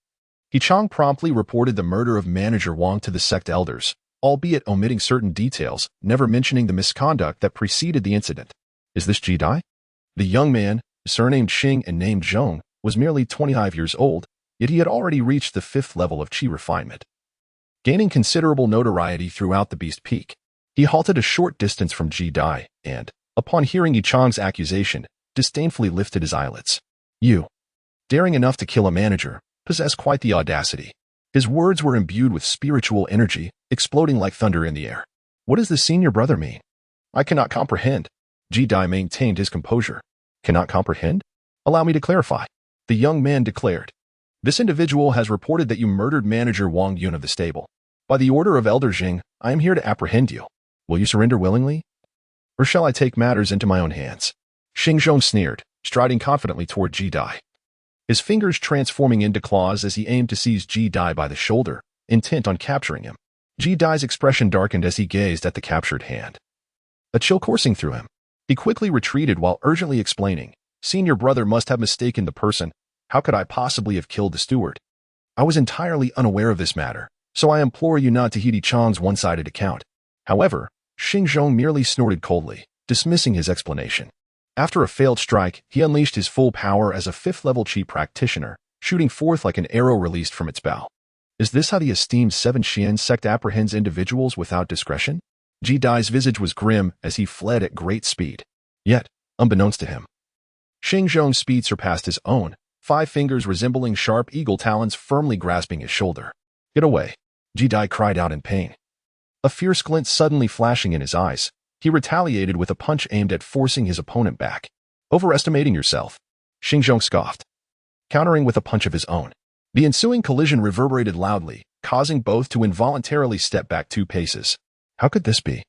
Chang promptly reported the murder of Manager Wang to the sect elders, albeit omitting certain details, never mentioning the misconduct that preceded the incident. Is this Ji Dai? The young man, surnamed Xing and named Zhong, was merely 25 years old, yet he had already reached the 5th level of qi refinement. Gaining considerable notoriety throughout the Beast Peak, he halted a short distance from Ji Dai and, upon hearing Chang's accusation, disdainfully lifted his eyelids. You, daring enough to kill a manager, possess quite the audacity. His words were imbued with spiritual energy, exploding like thunder in the air. What does the senior brother mean? I cannot comprehend. Ji Dai maintained his composure. Cannot comprehend? Allow me to clarify. The young man declared. This individual has reported that you murdered Manager Wang Yun of the stable. By the order of Elder Xing, I am here to apprehend you. Will you surrender willingly? Or shall I take matters into my own hands? Xing Zhong sneered, striding confidently toward Ji Dai, his fingers transforming into claws as he aimed to seize Ji Dai by the shoulder, intent on capturing him. Ji Dai's expression darkened as he gazed at the captured hand. A chill coursing through him. He quickly retreated while urgently explaining, Senior brother must have mistaken the person. How could I possibly have killed the steward? I was entirely unaware of this matter, so I implore you not to heed Chang's one-sided account. However, Xing Zhong merely snorted coldly, dismissing his explanation. After a failed strike, he unleashed his full power as a 5th-level qi practitioner, shooting forth like an arrow released from its bow. Is this how the esteemed 7 Xian sect apprehends individuals without discretion? Ji Dai's visage was grim as he fled at great speed. Yet, unbeknownst to him, Xing Zhong's speed surpassed his own, 5 fingers resembling sharp eagle talons firmly grasping his shoulder. Get away! Ji Dai cried out in pain. A fierce glint suddenly flashing in his eyes, he retaliated with a punch aimed at forcing his opponent back. Overestimating yourself, Xing Zhong scoffed, countering with a punch of his own. The ensuing collision reverberated loudly, causing both to involuntarily step back 2 paces. How could this be?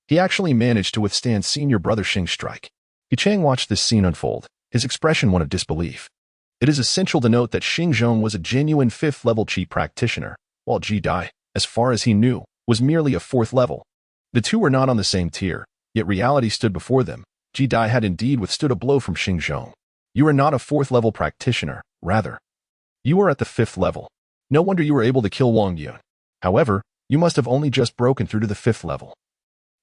He actually managed to withstand senior brother Xing's strike. Chang watched this scene unfold, his expression one of disbelief. It is essential to note that Xing Zhong was a genuine 5th-level qi practitioner, while Ji Dai, as far as he knew, was merely a 4th level. The two were not on the same tier, yet reality stood before them. Ji Dai had indeed withstood a blow from Xing Zhong. You are not a 4th-level practitioner, rather. You are at the 5th level. No wonder you were able to kill Wang Yun. However, you must have only just broken through to the 5th level,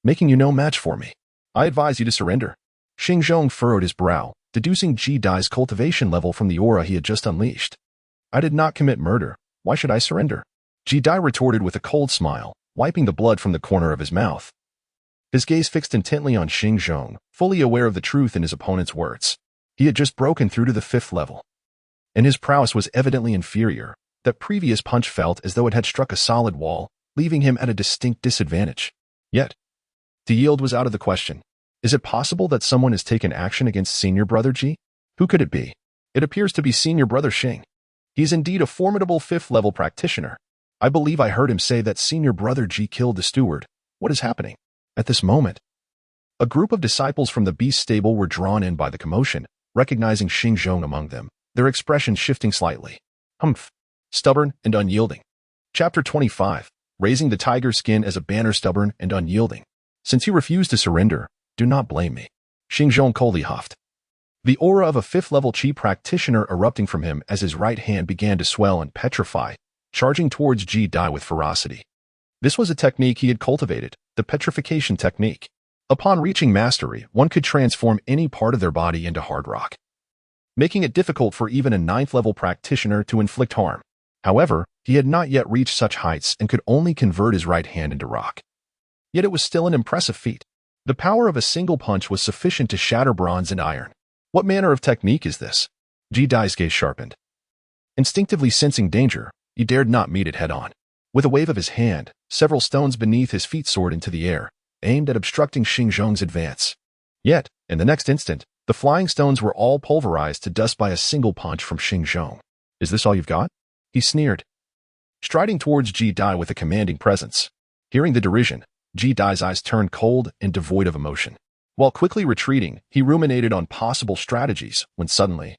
making you no match for me. I advise you to surrender. Xing Zhong furrowed his brow, deducing Ji Dai's cultivation level from the aura he had just unleashed. I did not commit murder. Why should I surrender? Ji Dai retorted with a cold smile, wiping the blood from the corner of his mouth. His gaze fixed intently on Xing Zhong, fully aware of the truth in his opponent's words. He had just broken through to the 5th level, and his prowess was evidently inferior. That previous punch felt as though it had struck a solid wall, leaving him at a distinct disadvantage. Yet, to yield was out of the question. Is it possible that someone has taken action against senior brother Ji? Who could it be? It appears to be senior brother Xing. He is indeed a formidable 5th-level practitioner. I believe I heard him say that senior brother Ji killed the steward. What is happening? At this moment, a group of disciples from the beast stable were drawn in by the commotion, recognizing Xing Zhong among them, their expressions shifting slightly. Humph. Stubborn and unyielding. Chapter 25. Raising the tiger skin as a banner. Stubborn and unyielding. Since you refuse to surrender, do not blame me. Xing Zhong coldly huffed, the aura of a 5th-level qi practitioner erupting from him as his right hand began to swell and petrify, charging towards Ji Dai with ferocity. This was a technique he had cultivated, the petrification technique. Upon reaching mastery, one could transform any part of their body into hard rock, making it difficult for even a 9th-level practitioner to inflict harm. However, he had not yet reached such heights and could only convert his right hand into rock. Yet it was still an impressive feat. The power of a single punch was sufficient to shatter bronze and iron. What manner of technique is this? Ji Dai's gaze sharpened. Instinctively sensing danger, he dared not meet it head-on. With a wave of his hand, several stones beneath his feet soared into the air, aimed at obstructing Xing Zhong's advance. Yet, in the next instant, The flying stones were all pulverized to dust by a single punch from Xing Zhong. Is this all you've got? He sneered, striding towards Ji Dai with a commanding presence. Hearing the derision, Ji Dai's eyes turned cold and devoid of emotion. While quickly retreating, he ruminated on possible strategies when suddenly,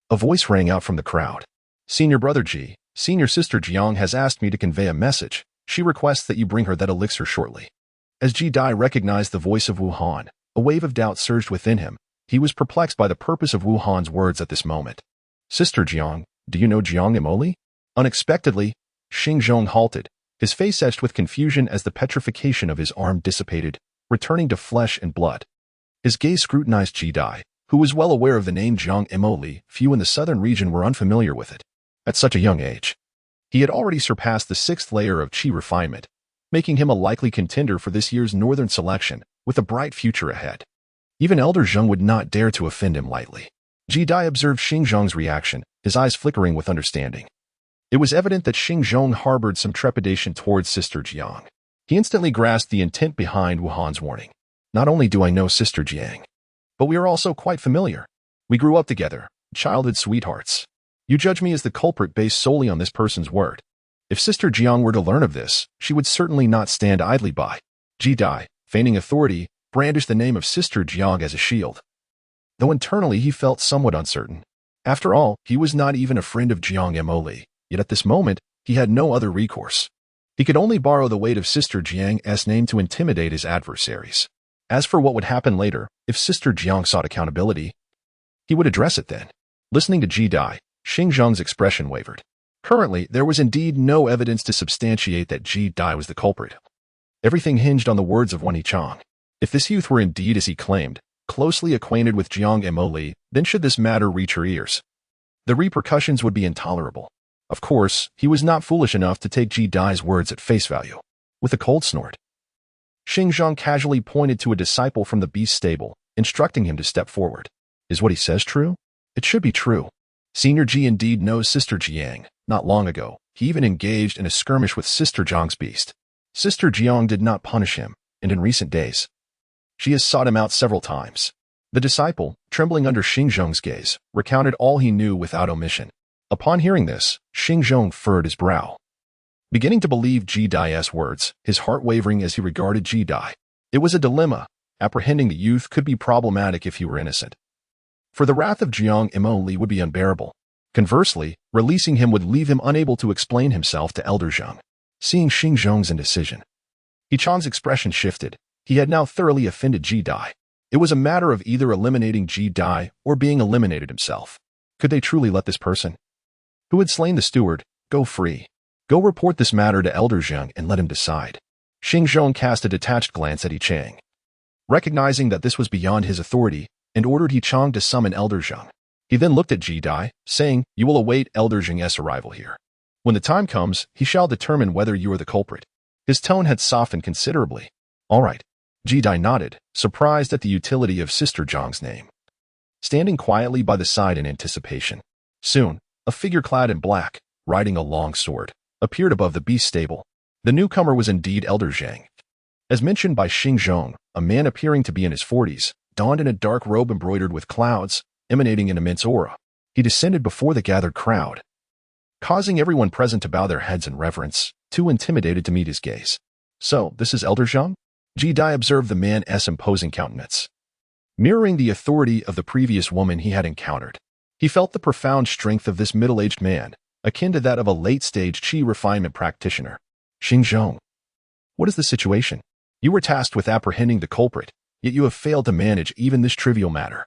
a voice rang out from the crowd. Senior brother Ji, senior sister Jiang has asked me to convey a message. She requests that you bring her that elixir shortly. As Ji Dai recognized the voice of Wu Han, a wave of doubt surged within him. He was perplexed by the purpose of Wu Han's words at this moment. Sister Jiang, do you know Jiang Emoli? Unexpectedly, Xing Zhong halted, his face etched with confusion as the petrification of his arm dissipated, returning to flesh and blood. His gaze scrutinized Ji Dai, who was well aware of the name Jiang Emoli. Few in the southern region were unfamiliar with it. At such a young age, he had already surpassed the 6th layer of Qi refinement, making him a likely contender for this year's northern selection, with a bright future ahead. Even Elder Zheng would not dare to offend him lightly. Ji Dai observed Xing Zhong's reaction, his eyes flickering with understanding. It was evident that Xing Zhong harbored some trepidation towards Sister Jiang. He instantly grasped the intent behind Wu Han's warning. Not only do I know Sister Jiang, but we are also quite familiar. We grew up together, childhood sweethearts. You judge me as the culprit based solely on this person's word. If Sister Jiang were to learn of this, she would certainly not stand idly by. Ji Dai, feigning authority, brandished the name of Sister Jiang as a shield. Though internally he felt somewhat uncertain. After all, he was not even a friend of Jiang Emoli, yet at this moment, he had no other recourse. He could only borrow the weight of Sister Jiang's name to intimidate his adversaries. As for what would happen later, if Sister Jiang sought accountability, he would address it then. Listening to Ji Dai, Xing Zhong's expression wavered. Currently, there was indeed no evidence to substantiate that Ji Dai was the culprit. Everything hinged on the words of Wen Yichang. If this youth were indeed, as he claimed, closely acquainted with Jiang Emoli, then should this matter reach her ears, the repercussions would be intolerable. Of course, he was not foolish enough to take Ji Dai's words at face value. With a cold snort, Xing Zhong casually pointed to a disciple from the beast stable, instructing him to step forward. Is what he says true? It should be true. Senior Ji indeed knows Sister Jiang. Not long ago, he even engaged in a skirmish with Sister Jiang's beast. Sister Jiang did not punish him, and in recent days, she has sought him out several times. The disciple, trembling under Xing Zhong's gaze, recounted all he knew without omission. Upon hearing this, Xing Zhong furrowed his brow. Beginning to believe Ji Dai's words, his heart wavering as he regarded Ji Dai. It was a dilemma. Apprehending the youth could be problematic if he were innocent, for the wrath of Jiang Emoli would be unbearable. Conversely, releasing him would leave him unable to explain himself to Elder Zheng. Seeing Xing Zhong's indecision, Yichang's expression shifted. He had now thoroughly offended Ji Dai. It was a matter of either eliminating Ji Dai or being eliminated himself. Could they truly let this person, who had slain the steward, go free? Go report this matter to Elder Zheng and let him decide. Xing Zhong cast a detached glance at Yichang, recognizing that this was beyond his authority, and ordered Yichang to summon Elder Zheng. He then looked at Ji Dai, saying, "You will await Elder Zheng's arrival here. When the time comes, he shall determine whether you are the culprit." His tone had softened considerably. All right. Ji Dai nodded, surprised at the utility of Sister Jiang's name. Standing quietly by the side in anticipation. Soon, a figure clad in black, riding a long sword, appeared above the beast stable. The newcomer was indeed Elder Zheng. As mentioned by Xing Zhong, a man appearing to be in his 40s, donned in a dark robe embroidered with clouds, emanating an immense aura. He descended before the gathered crowd, causing everyone present to bow their heads in reverence, too intimidated to meet his gaze. So, this is Elder Zheng? Ji Dai observed the man's imposing countenance, mirroring the authority of the previous woman he had encountered. He felt the profound strength of this middle-aged man, akin to that of a late-stage Qi refinement practitioner. Xing Zhong, what is the situation? You were tasked with apprehending the culprit, yet you have failed to manage even this trivial matter.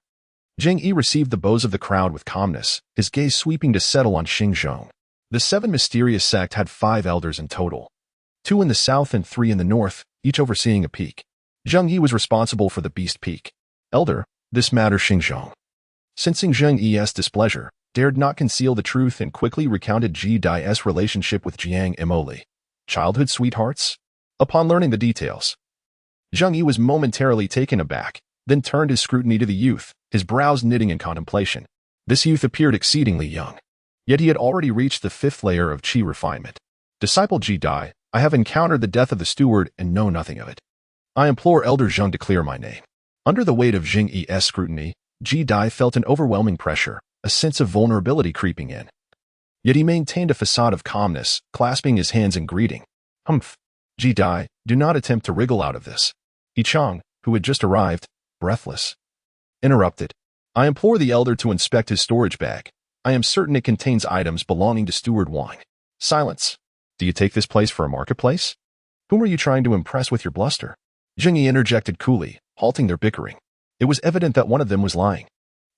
Zheng Yi received the bows of the crowd with calmness, his gaze sweeping to settle on Xing Zhong. The 7 mysterious sect had 5 elders in total, 2 in the south and 3 in the north, each overseeing a peak. Zheng Yi was responsible for the beast peak. Elder, this matter Xing Zhong, sensing Zheng Yi's displeasure, dared not conceal the truth and quickly recounted Ji Dai's relationship with Jiang Emoli. Childhood sweethearts? Upon learning the details, Zheng Yi was momentarily taken aback, then turned his scrutiny to the youth, his brows knitting in contemplation. This youth appeared exceedingly young, yet he had already reached the 5th layer of Qi refinement. Disciple Ji Dai, I have encountered the death of the steward and know nothing of it. I implore Elder Zheng to clear my name. Under the weight of Zheng Yi's scrutiny, Ji Dai felt an overwhelming pressure, a sense of vulnerability creeping in. Yet he maintained a facade of calmness, clasping his hands in greeting. Humph. Ji Dai, do not attempt to wriggle out of this. Yi Chang, who had just arrived, breathless, interrupted. I implore the elder to inspect his storage bag. I am certain it contains items belonging to Steward Wang. Silence. Do you take this place for a marketplace? Whom are you trying to impress with your bluster? Zheng Yi interjected coolly, halting their bickering. It was evident that one of them was lying.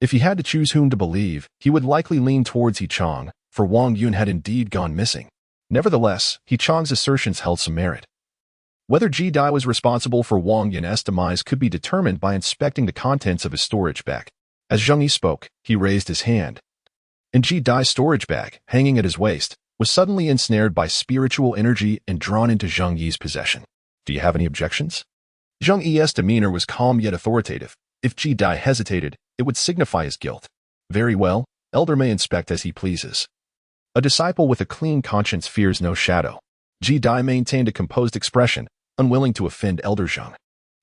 If he had to choose whom to believe, he would likely lean towards Yi Chang, for Wang Yun had indeed gone missing. Nevertheless, Yi Chang's assertions held some merit. Whether Ji Dai was responsible for Wang Yun's demise could be determined by inspecting the contents of his storage bag. As Zheng Yi spoke, he raised his hand. And Ji Dai's storage bag, hanging at his waist, was suddenly ensnared by spiritual energy and drawn into Zheng Yi's possession. Do you have any objections? Zheng Yi's demeanor was calm yet authoritative. If Ji Dai hesitated, it would signify his guilt. Very well, elder may inspect as he pleases. A disciple with a clean conscience fears no shadow. Ji Dai maintained a composed expression, unwilling to offend Elder Zheng.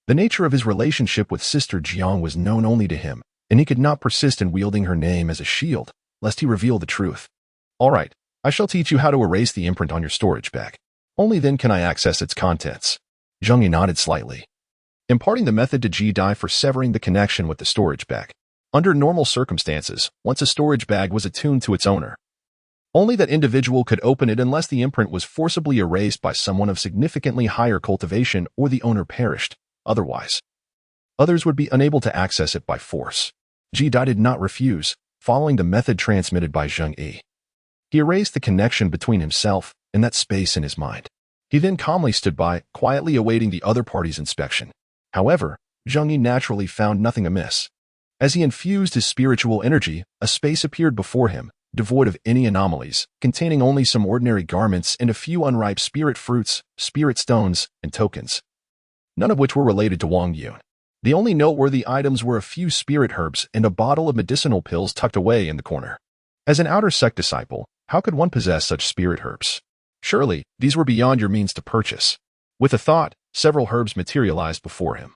The nature of his relationship with Sister Jiang was known only to him, and he could not persist in wielding her name as a shield, lest he reveal the truth. All right, I shall teach you how to erase the imprint on your storage bag. Only then can I access its contents. Zheng Yi nodded slightly, imparting the method to Ji Dai for severing the connection with the storage bag. Under normal circumstances, once a storage bag was attuned to its owner, only that individual could open it unless the imprint was forcibly erased by someone of significantly higher cultivation or the owner perished. Otherwise, others would be unable to access it by force. Ji Dai did not refuse, following the method transmitted by Zheng Yi. He erased the connection between himself and that space in his mind. He then calmly stood by, quietly awaiting the other party's inspection. However, Zheng Yi naturally found nothing amiss. As he infused his spiritual energy, a space appeared before him, devoid of any anomalies, containing only some ordinary garments and a few unripe spirit fruits, spirit stones, and tokens, none of which were related to Wang Yun. The only noteworthy items were a few spirit herbs and a bottle of medicinal pills tucked away in the corner. As an outer sect disciple, how could one possess such spirit herbs? Surely, these were beyond your means to purchase. With a thought, several herbs materialized before him,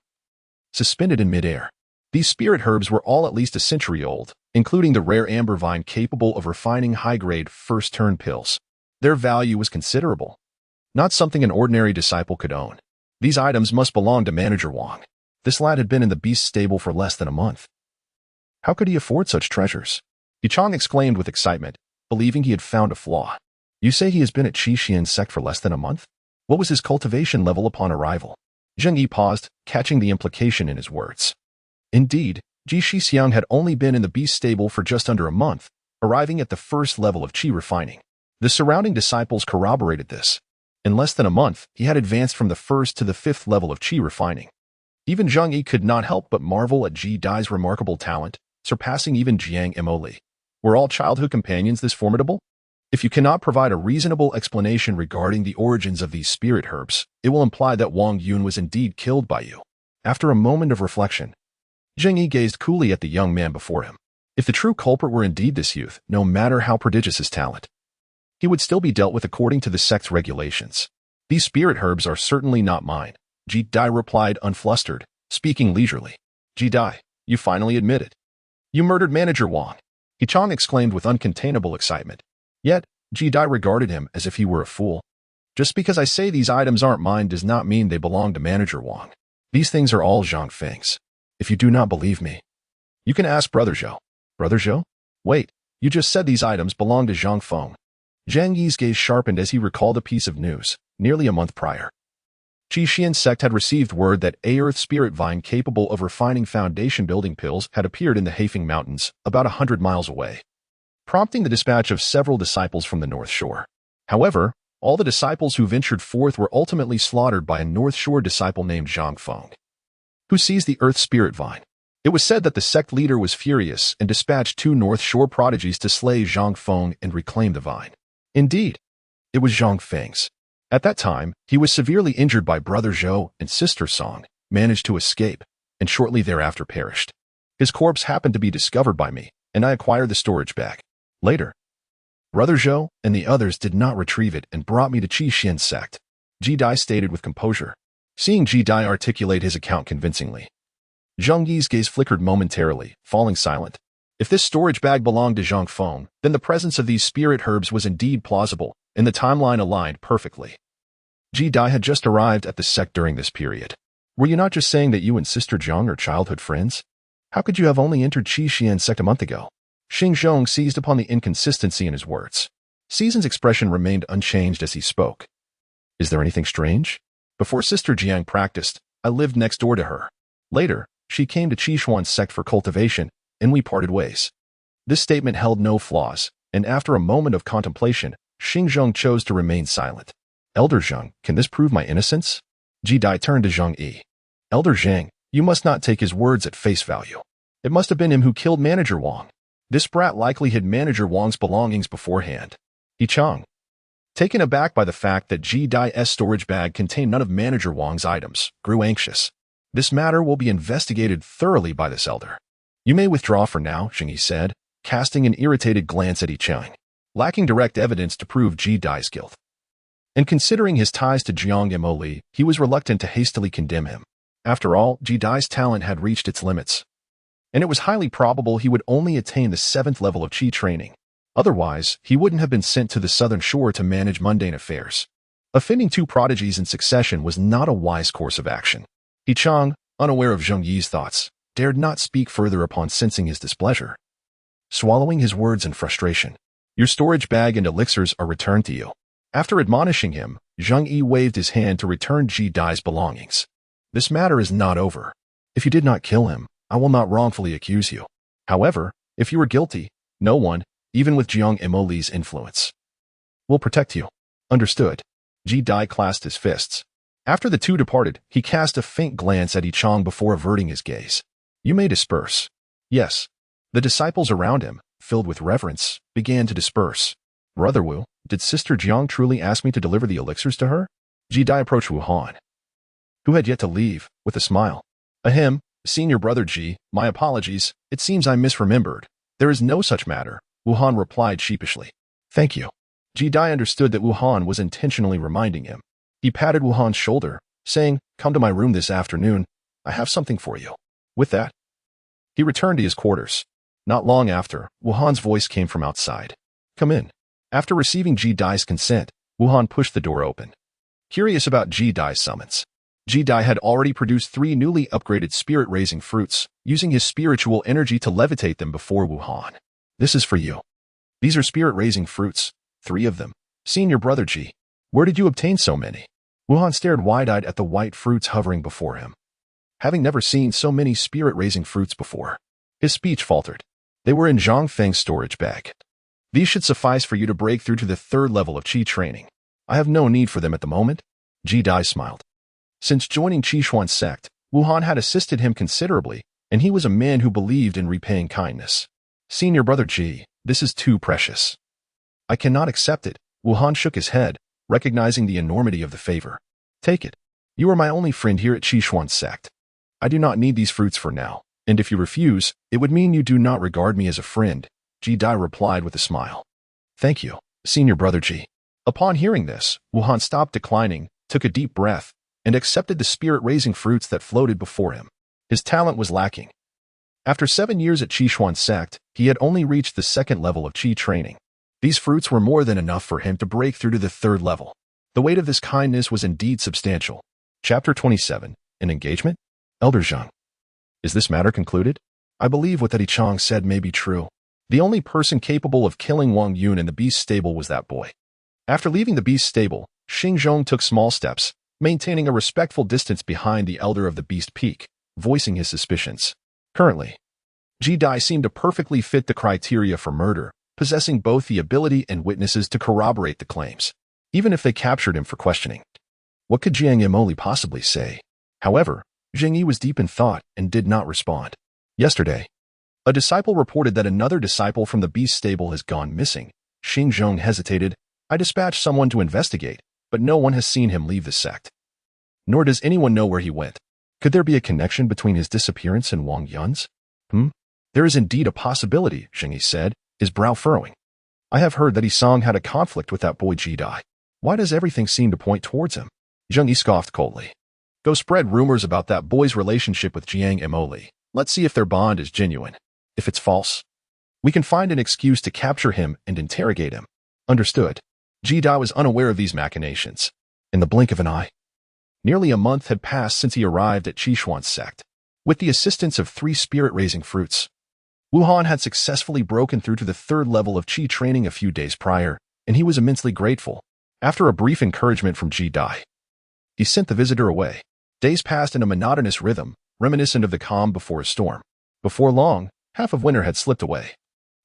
suspended in midair. These spirit herbs were all at least a century old, including the rare amber vine capable of refining high-grade first-turn pills. Their value was considerable, not something an ordinary disciple could own. These items must belong to Manager Wang. This lad had been in the beast stable for less than a month. How could he afford such treasures? Yi Chang exclaimed with excitement, believing he had found a flaw. You say he has been at Qi Xian's sect for less than a month? What was his cultivation level upon arrival? Zheng Yi paused, catching the implication in his words. Indeed, Ji Shixiang had only been in the beast stable for just under a month, arriving at the first level of qi refining. The surrounding disciples corroborated this. In less than a month, he had advanced from the first to the fifth level of qi refining. Even Zheng Yi could not help but marvel at Ji Dai's remarkable talent, surpassing even Jiang Mo Li. Were all childhood companions this formidable? If you cannot provide a reasonable explanation regarding the origins of these spirit herbs, it will imply that Wang Yun was indeed killed by you. After a moment of reflection, Zheng Yi gazed coolly at the young man before him. If the true culprit were indeed this youth, no matter how prodigious his talent, he would still be dealt with according to the sect's regulations. These spirit herbs are certainly not mine, Ji Dai replied unflustered, speaking leisurely. Ji Dai, you finally admit it. You murdered Manager Wang. Yi Chang exclaimed with uncontainable excitement. Yet, Ji Dai regarded him as if he were a fool. Just because I say these items aren't mine does not mean they belong to Manager Wang. These things are all Zhang Feng's. If you do not believe me, you can ask Brother Zhou. Brother Zhou? Wait, you just said these items belong to Zhang Feng. Zhang Yi's gaze sharpened as he recalled a piece of news, nearly a month prior. Qi Xian's sect had received word that a earth spirit vine capable of refining foundation-building pills had appeared in the Haifeng Mountains, about 100 miles away, prompting the dispatch of several disciples from the North Shore. However, all the disciples who ventured forth were ultimately slaughtered by a North Shore disciple named Zhang Feng, who seized the earth spirit vine. It was said that the sect leader was furious and dispatched 2 North Shore prodigies to slay Zhang Feng and reclaim the vine. Indeed, it was Zhang Feng's. At that time, he was severely injured by Brother Zhou and Sister Song, managed to escape, and shortly thereafter perished. His corpse happened to be discovered by me, and I acquired the storage bag. Later, Brother Zhou and the others did not retrieve it and brought me to Qi Xian's sect, Ji Dai stated with composure. Seeing Ji Dai articulate his account convincingly, Zhang Yi's gaze flickered momentarily, falling silent. If this storage bag belonged to Zhang Feng, then the presence of these spirit herbs was indeed plausible, and the timeline aligned perfectly. Ji Dai had just arrived at the sect during this period. Were you not just saying that you and Sister Zhang are childhood friends? How could you have only entered Qi Xian sect a month ago? Xing Zhong seized upon the inconsistency in his words. Season's expression remained unchanged as he spoke. Is there anything strange? Before Sister Jiang practiced, I lived next door to her. Later, she came to Qi Xuan's sect for cultivation, and we parted ways. This statement held no flaws, and after a moment of contemplation, Xing Zhong chose to remain silent. Elder Zhang, can this prove my innocence? Ji Dai turned to Zhang Yi. Elder Zhang, you must not take his words at face value. It must have been him who killed Manager Wang. This brat likely hid Manager Wang's belongings beforehand. Yi Chang. Taken aback by the fact that Ji Dai's storage bag contained none of Manager Wang's items, grew anxious. This matter will be investigated thoroughly by this elder. You may withdraw for now, Xing Yi said, casting an irritated glance at Yi Chang, lacking direct evidence to prove Ji Dai's guilt. And considering his ties to Jiang Mo Li, he was reluctant to hastily condemn him. After all, Ji Dai's talent had reached its limits, and it was highly probable he would only attain the 7th level of Qi training. Otherwise, he wouldn't have been sent to the southern shore to manage mundane affairs. Offending two prodigies in succession was not a wise course of action. Yi Chang, unaware of Zhang Yi's thoughts, dared not speak further upon sensing his displeasure. Swallowing his words in frustration, your storage bag and elixirs are returned to you. After admonishing him, Zhang Yi waved his hand to return Ji Dai's belongings. This matter is not over. If you did not kill him, I will not wrongfully accuse you. However, if you are guilty, no one, even with Jiang Mo Li's influence, will protect you. Understood. Ji Dai clasped his fists. After the two departed, he cast a faint glance at Yi Chang before averting his gaze. You may disperse. Yes. The disciples around him, filled with reverence, began to disperse. Brother Wu, did Sister Jiang truly ask me to deliver the elixirs to her? Ji Dai approached Wu Han, who had yet to leave, with a smile. Ahem, Senior Brother Ji, my apologies, it seems I misremembered. There is no such matter, Wu Han replied sheepishly. Thank you. Ji Dai understood that Wu Han was intentionally reminding him. He patted Wu Han's shoulder, saying, Come to my room this afternoon. I have something for you. With that, he returned to his quarters. Not long after, Wu Han's voice came from outside. Come in. After receiving Ji Dai's consent, Wu Han pushed the door open. Curious about Ji Dai's summons, Ji Dai had already produced 3 newly upgraded spirit-raising fruits, using his spiritual energy to levitate them before Wu Han. This is for you. These are spirit-raising fruits, 3 of them. Senior Brother Ji, where did you obtain so many? Wu Han stared wide-eyed at the white fruits hovering before him. Having never seen so many spirit-raising fruits before, his speech faltered. They were in Zhang Feng's storage bag. These should suffice for you to break through to the 3rd level of Qi training. I have no need for them at the moment. Ji Dai smiled. Since joining Qi Xuan's sect, Wu Han had assisted him considerably, and he was a man who believed in repaying kindness. Senior Brother Ji, this is too precious. I cannot accept it. Wu Han shook his head, recognizing the enormity of the favor. Take it. You are my only friend here at Qi Xuan's sect. I do not need these fruits for now, and if you refuse, it would mean you do not regard me as a friend, Ji Dai replied with a smile. Thank you, Senior Brother Ji. Upon hearing this, Wu Han stopped declining, took a deep breath, and accepted the spirit-raising fruits that floated before him. His talent was lacking. After 7 years at Qi Xuan's sect, he had only reached the 2nd level of Qi training. These fruits were more than enough for him to break through to the 3rd level. The weight of this kindness was indeed substantial. Chapter 27, An Engagement? Elder Zhang. Is this matter concluded? I believe what that Yi Chang said may be true. The only person capable of killing Wang Yun in the beast stable was that boy. After leaving the beast stable, Xing Zhong took small steps, maintaining a respectful distance behind the elder of the beast peak, voicing his suspicions. Currently, Ji Dai seemed to perfectly fit the criteria for murder, possessing both the ability and witnesses to corroborate the claims, even if they captured him for questioning. What could Jiang Mo Li possibly say? However, Zheng Yi was deep in thought and did not respond. Yesterday, a disciple reported that another disciple from the beast stable has gone missing. Xing Zhong hesitated. I dispatched someone to investigate, but no one has seen him leave the sect. Nor does anyone know where he went. Could there be a connection between his disappearance and Wang Yun's? There is indeed a possibility, Zheng Yi said, his brow furrowing. I have heard that Yi Song had a conflict with that boy Ji Dai. Why does everything seem to point towards him? Zheng Yi scoffed coldly. Go spread rumors about that boy's relationship with Jiang Emoli. Let's see if their bond is genuine. If it's false, we can find an excuse to capture him and interrogate him. Understood. Ji Dai was unaware of these machinations. In the blink of an eye, nearly a month had passed since he arrived at Qishuan's sect. With the assistance of 3 spirit-raising fruits, Wuhan had successfully broken through to the 3rd level of Qi training a few days prior, and he was immensely grateful. After a brief encouragement from Ji Dai, he sent the visitor away. Days passed in a monotonous rhythm, reminiscent of the calm before a storm. Before long, half of winter had slipped away,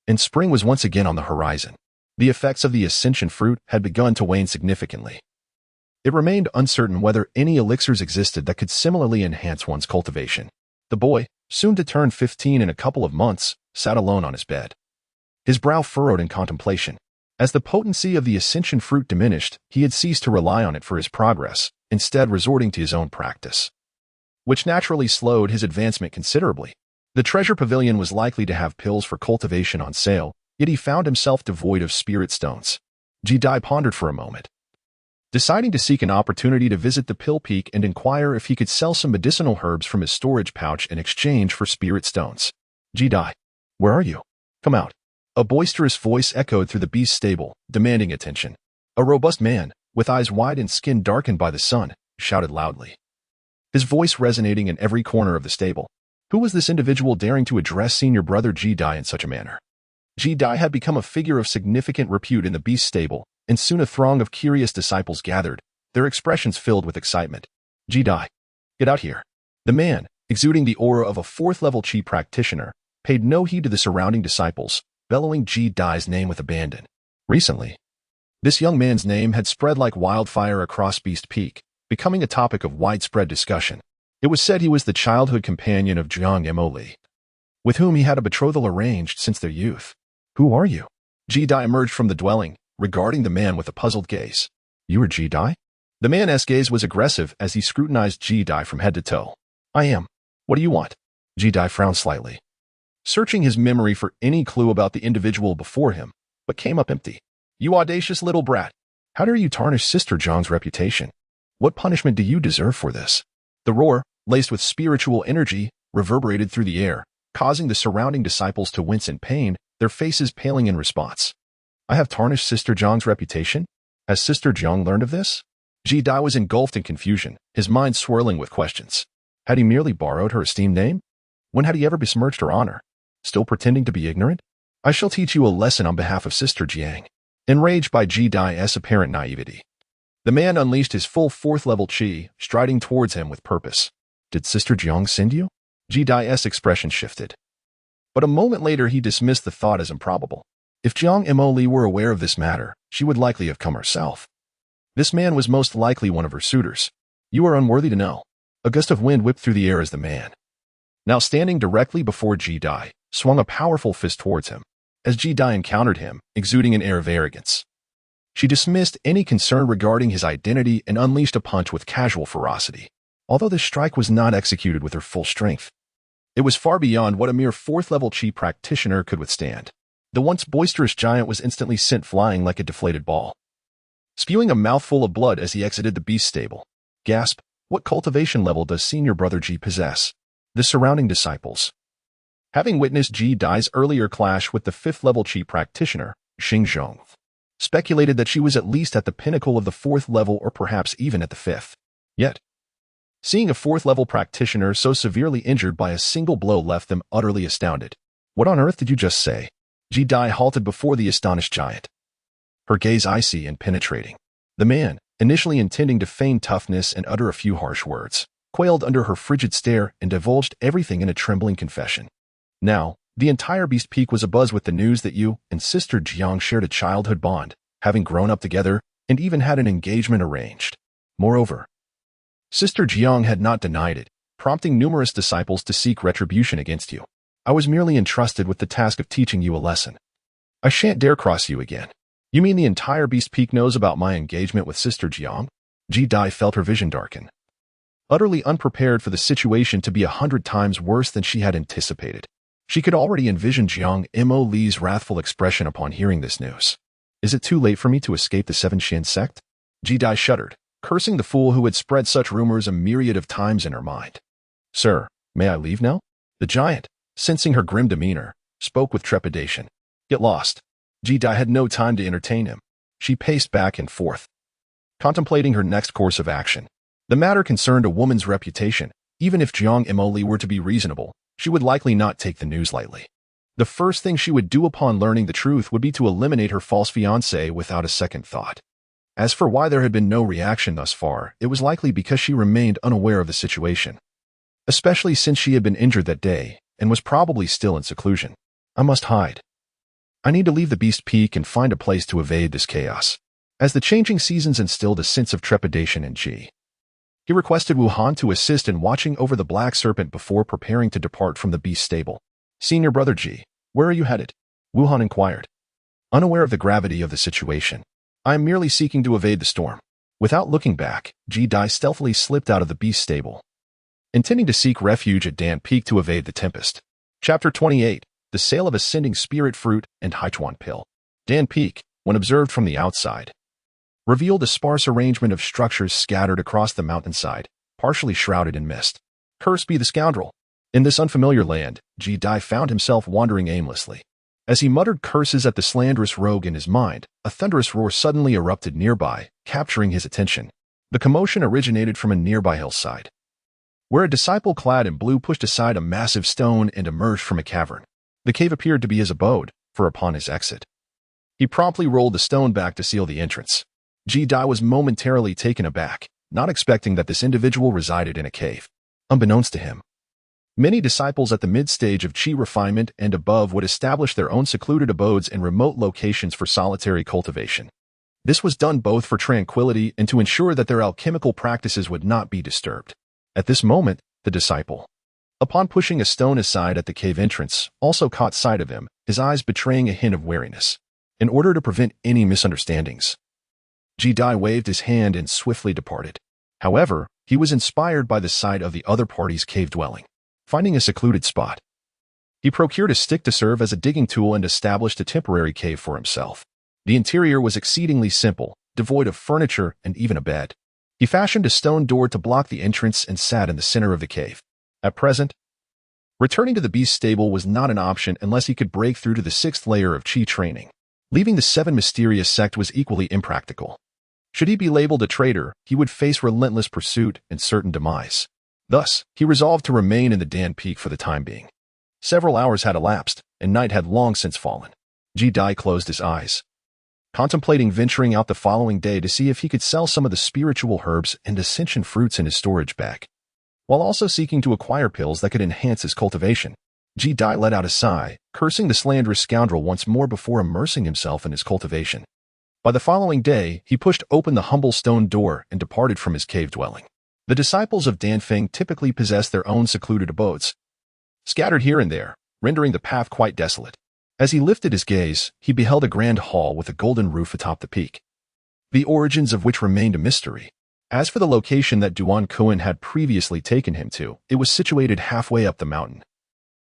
and spring was once again on the horizon. The effects of the ascension fruit had begun to wane significantly. It remained uncertain whether any elixirs existed that could similarly enhance one's cultivation. The boy, soon to turn 15 in a couple of months, sat alone on his bed, his brow furrowed in contemplation. As the potency of the ascension fruit diminished, he had ceased to rely on it for his progress, instead resorting to his own practice, which naturally slowed his advancement considerably. The treasure pavilion was likely to have pills for cultivation on sale, yet he found himself devoid of spirit stones. Ji Dai pondered for a moment, deciding to seek an opportunity to visit the pill peak and inquire if he could sell some medicinal herbs from his storage pouch in exchange for spirit stones. Ji Dai, where are you? Come out. A boisterous voice echoed through the beast's stable, demanding attention. A robust man, with eyes wide and skin darkened by the sun, shouted loudly, his voice resonating in every corner of the stable. Who was this individual daring to address senior brother Ji Dai in such a manner? Ji Dai had become a figure of significant repute in the beast's stable, and soon a throng of curious disciples gathered, their expressions filled with excitement. Ji Dai, get out here. The man, exuding the aura of a 4th-level Qi practitioner, paid no heed to the surrounding disciples, bellowing Ji Dai's name with abandon. Recently, this young man's name had spread like wildfire across Beast Peak, becoming a topic of widespread discussion. It was said he was the childhood companion of Jiang Emoli, with whom he had a betrothal arranged since their youth. Who are you? Ji Dai emerged from the dwelling, regarding the man with a puzzled gaze. You are Ji Dai? The man's gaze was aggressive as he scrutinized Ji Dai from head to toe. I am. What do you want? Ji Dai frowned slightly, searching his memory for any clue about the individual before him, but came up empty. You audacious little brat. How dare you tarnish Sister Jiang's reputation? What punishment do you deserve for this? The roar, laced with spiritual energy, reverberated through the air, causing the surrounding disciples to wince in pain, their faces paling in response. I have tarnished Sister Jiang's reputation? Has Sister Jiang learned of this? Ji Dai was engulfed in confusion, his mind swirling with questions. Had he merely borrowed her esteemed name? When had he ever besmirched her honor? Still pretending to be ignorant? I shall teach you a lesson on behalf of Sister Jiang. Enraged by Ji Dai's apparent naivety, the man unleashed his full 4th-level Qi, striding towards him with purpose. Did Sister Jiang send you? Ji Dai's expression shifted, but a moment later he dismissed the thought as improbable. If Jiang Emoli were aware of this matter, she would likely have come herself. This man was most likely one of her suitors. You are unworthy to know. A gust of wind whipped through the air as the man, now standing directly before Ji Dai, swung a powerful fist towards him. As Ji Dai encountered him, exuding an air of arrogance, she dismissed any concern regarding his identity and unleashed a punch with casual ferocity. Although this strike was not executed with her full strength, it was far beyond what a mere 4th-level Qi practitioner could withstand. The once boisterous giant was instantly sent flying like a deflated ball, spewing a mouthful of blood as he exited the beast stable. Gasp, what cultivation level does senior brother Ji possess? The surrounding disciples, having witnessed Ji Dai's earlier clash with the 5th-level Qi practitioner, Xing Zhong, speculated that she was at least at the pinnacle of the 4th level or perhaps even at the 5th. Yet, seeing a 4th-level practitioner so severely injured by a single blow left them utterly astounded. What on earth did you just say? Ji Dai halted before the astonished giant, her gaze icy and penetrating. The man, initially intending to feign toughness and utter a few harsh words, quailed under her frigid stare and divulged everything in a trembling confession. Now, the entire Beast Peak was abuzz with the news that you and Sister Jiang shared a childhood bond, having grown up together and even had an engagement arranged. Moreover, Sister Jiang had not denied it, prompting numerous disciples to seek retribution against you. I was merely entrusted with the task of teaching you a lesson. I shan't dare cross you again. You mean the entire Beast Peak knows about my engagement with Sister Jiang? Ji Dai felt her vision darken, utterly unprepared for the situation to be 100 times worse than she had anticipated. She could already envision Jiang Emoli's wrathful expression upon hearing this news. Is it too late for me to escape the 7 Shin sect? Ji Dai shuddered, cursing the fool who had spread such rumors a myriad of times in her mind. "Sir, may I leave now?" The giant, sensing her grim demeanor, spoke with trepidation. "Get lost." Ji-Dai had no time to entertain him. She paced back and forth, contemplating her next course of action. The matter concerned a woman's reputation. Even if Jiang Emoli were to be reasonable, she would likely not take the news lightly. The first thing she would do upon learning the truth would be to eliminate her false fiancé without a second thought. As for why there had been no reaction thus far, it was likely because she remained unaware of the situation, especially since she had been injured that day and was probably still in seclusion. "I must hide. I need to leave the Beast Peak and find a place to evade this chaos." As the changing seasons instilled a sense of trepidation in Ji, he requested Wuhan to assist in watching over the Black Serpent before preparing to depart from the Beast Stable. "Senior Brother Ji, where are you headed?" Wuhan inquired, unaware of the gravity of the situation. "I am merely seeking to evade the storm." Without looking back, Ji-Dai stealthily slipped out of the Beast Stable, intending to seek refuge at Dan Peak to evade the tempest. Chapter 28. The Sale of Ascending Spirit Fruit and Haichuan Pill. Dan Peak, when observed from the outside, revealed a sparse arrangement of structures scattered across the mountainside, partially shrouded in mist. Cursed be the scoundrel! In this unfamiliar land, Ji-Dai found himself wandering aimlessly. As he muttered curses at the slanderous rogue in his mind, a thunderous roar suddenly erupted nearby, capturing his attention. The commotion originated from a nearby hillside, where a disciple clad in blue pushed aside a massive stone and emerged from a cavern. The cave appeared to be his abode, for upon his exit, he promptly rolled the stone back to seal the entrance. Ji-Dai was momentarily taken aback, not expecting that this individual resided in a cave. Unbeknownst to him, many disciples at the mid-stage of Qi refinement and above would establish their own secluded abodes in remote locations for solitary cultivation. This was done both for tranquility and to ensure that their alchemical practices would not be disturbed. At this moment, the disciple, upon pushing a stone aside at the cave entrance, also caught sight of him, his eyes betraying a hint of wariness. In order to prevent any misunderstandings, Ji-Dai waved his hand and swiftly departed. However, he was inspired by the sight of the other party's cave dwelling. Finding a secluded spot, he procured a stick to serve as a digging tool and established a temporary cave for himself. The interior was exceedingly simple, devoid of furniture and even a bed. He fashioned a stone door to block the entrance and sat in the center of the cave. At present, returning to the Beast Stable was not an option unless he could break through to the 6th layer of Qi training. Leaving the 7 mysterious sect was equally impractical. Should he be labeled a traitor, he would face relentless pursuit and certain demise. Thus, he resolved to remain in the Dan Peak for the time being. Several hours had elapsed, and night had long since fallen. Ji-Dai closed his eyes, contemplating venturing out the following day to see if he could sell some of the spiritual herbs and ascension fruits in his storage bag, while also seeking to acquire pills that could enhance his cultivation. Ji-Dai let out a sigh, cursing the slanderous scoundrel once more before immersing himself in his cultivation. By the following day, he pushed open the humble stone door and departed from his cave dwelling. The disciples of Danfeng typically possess their own secluded abodes, scattered here and there, rendering the path quite desolate. As he lifted his gaze, he beheld a grand hall with a golden roof atop the peak, the origins of which remained a mystery. As for the location that Duan Kuan had previously taken him to, it was situated halfway up the mountain,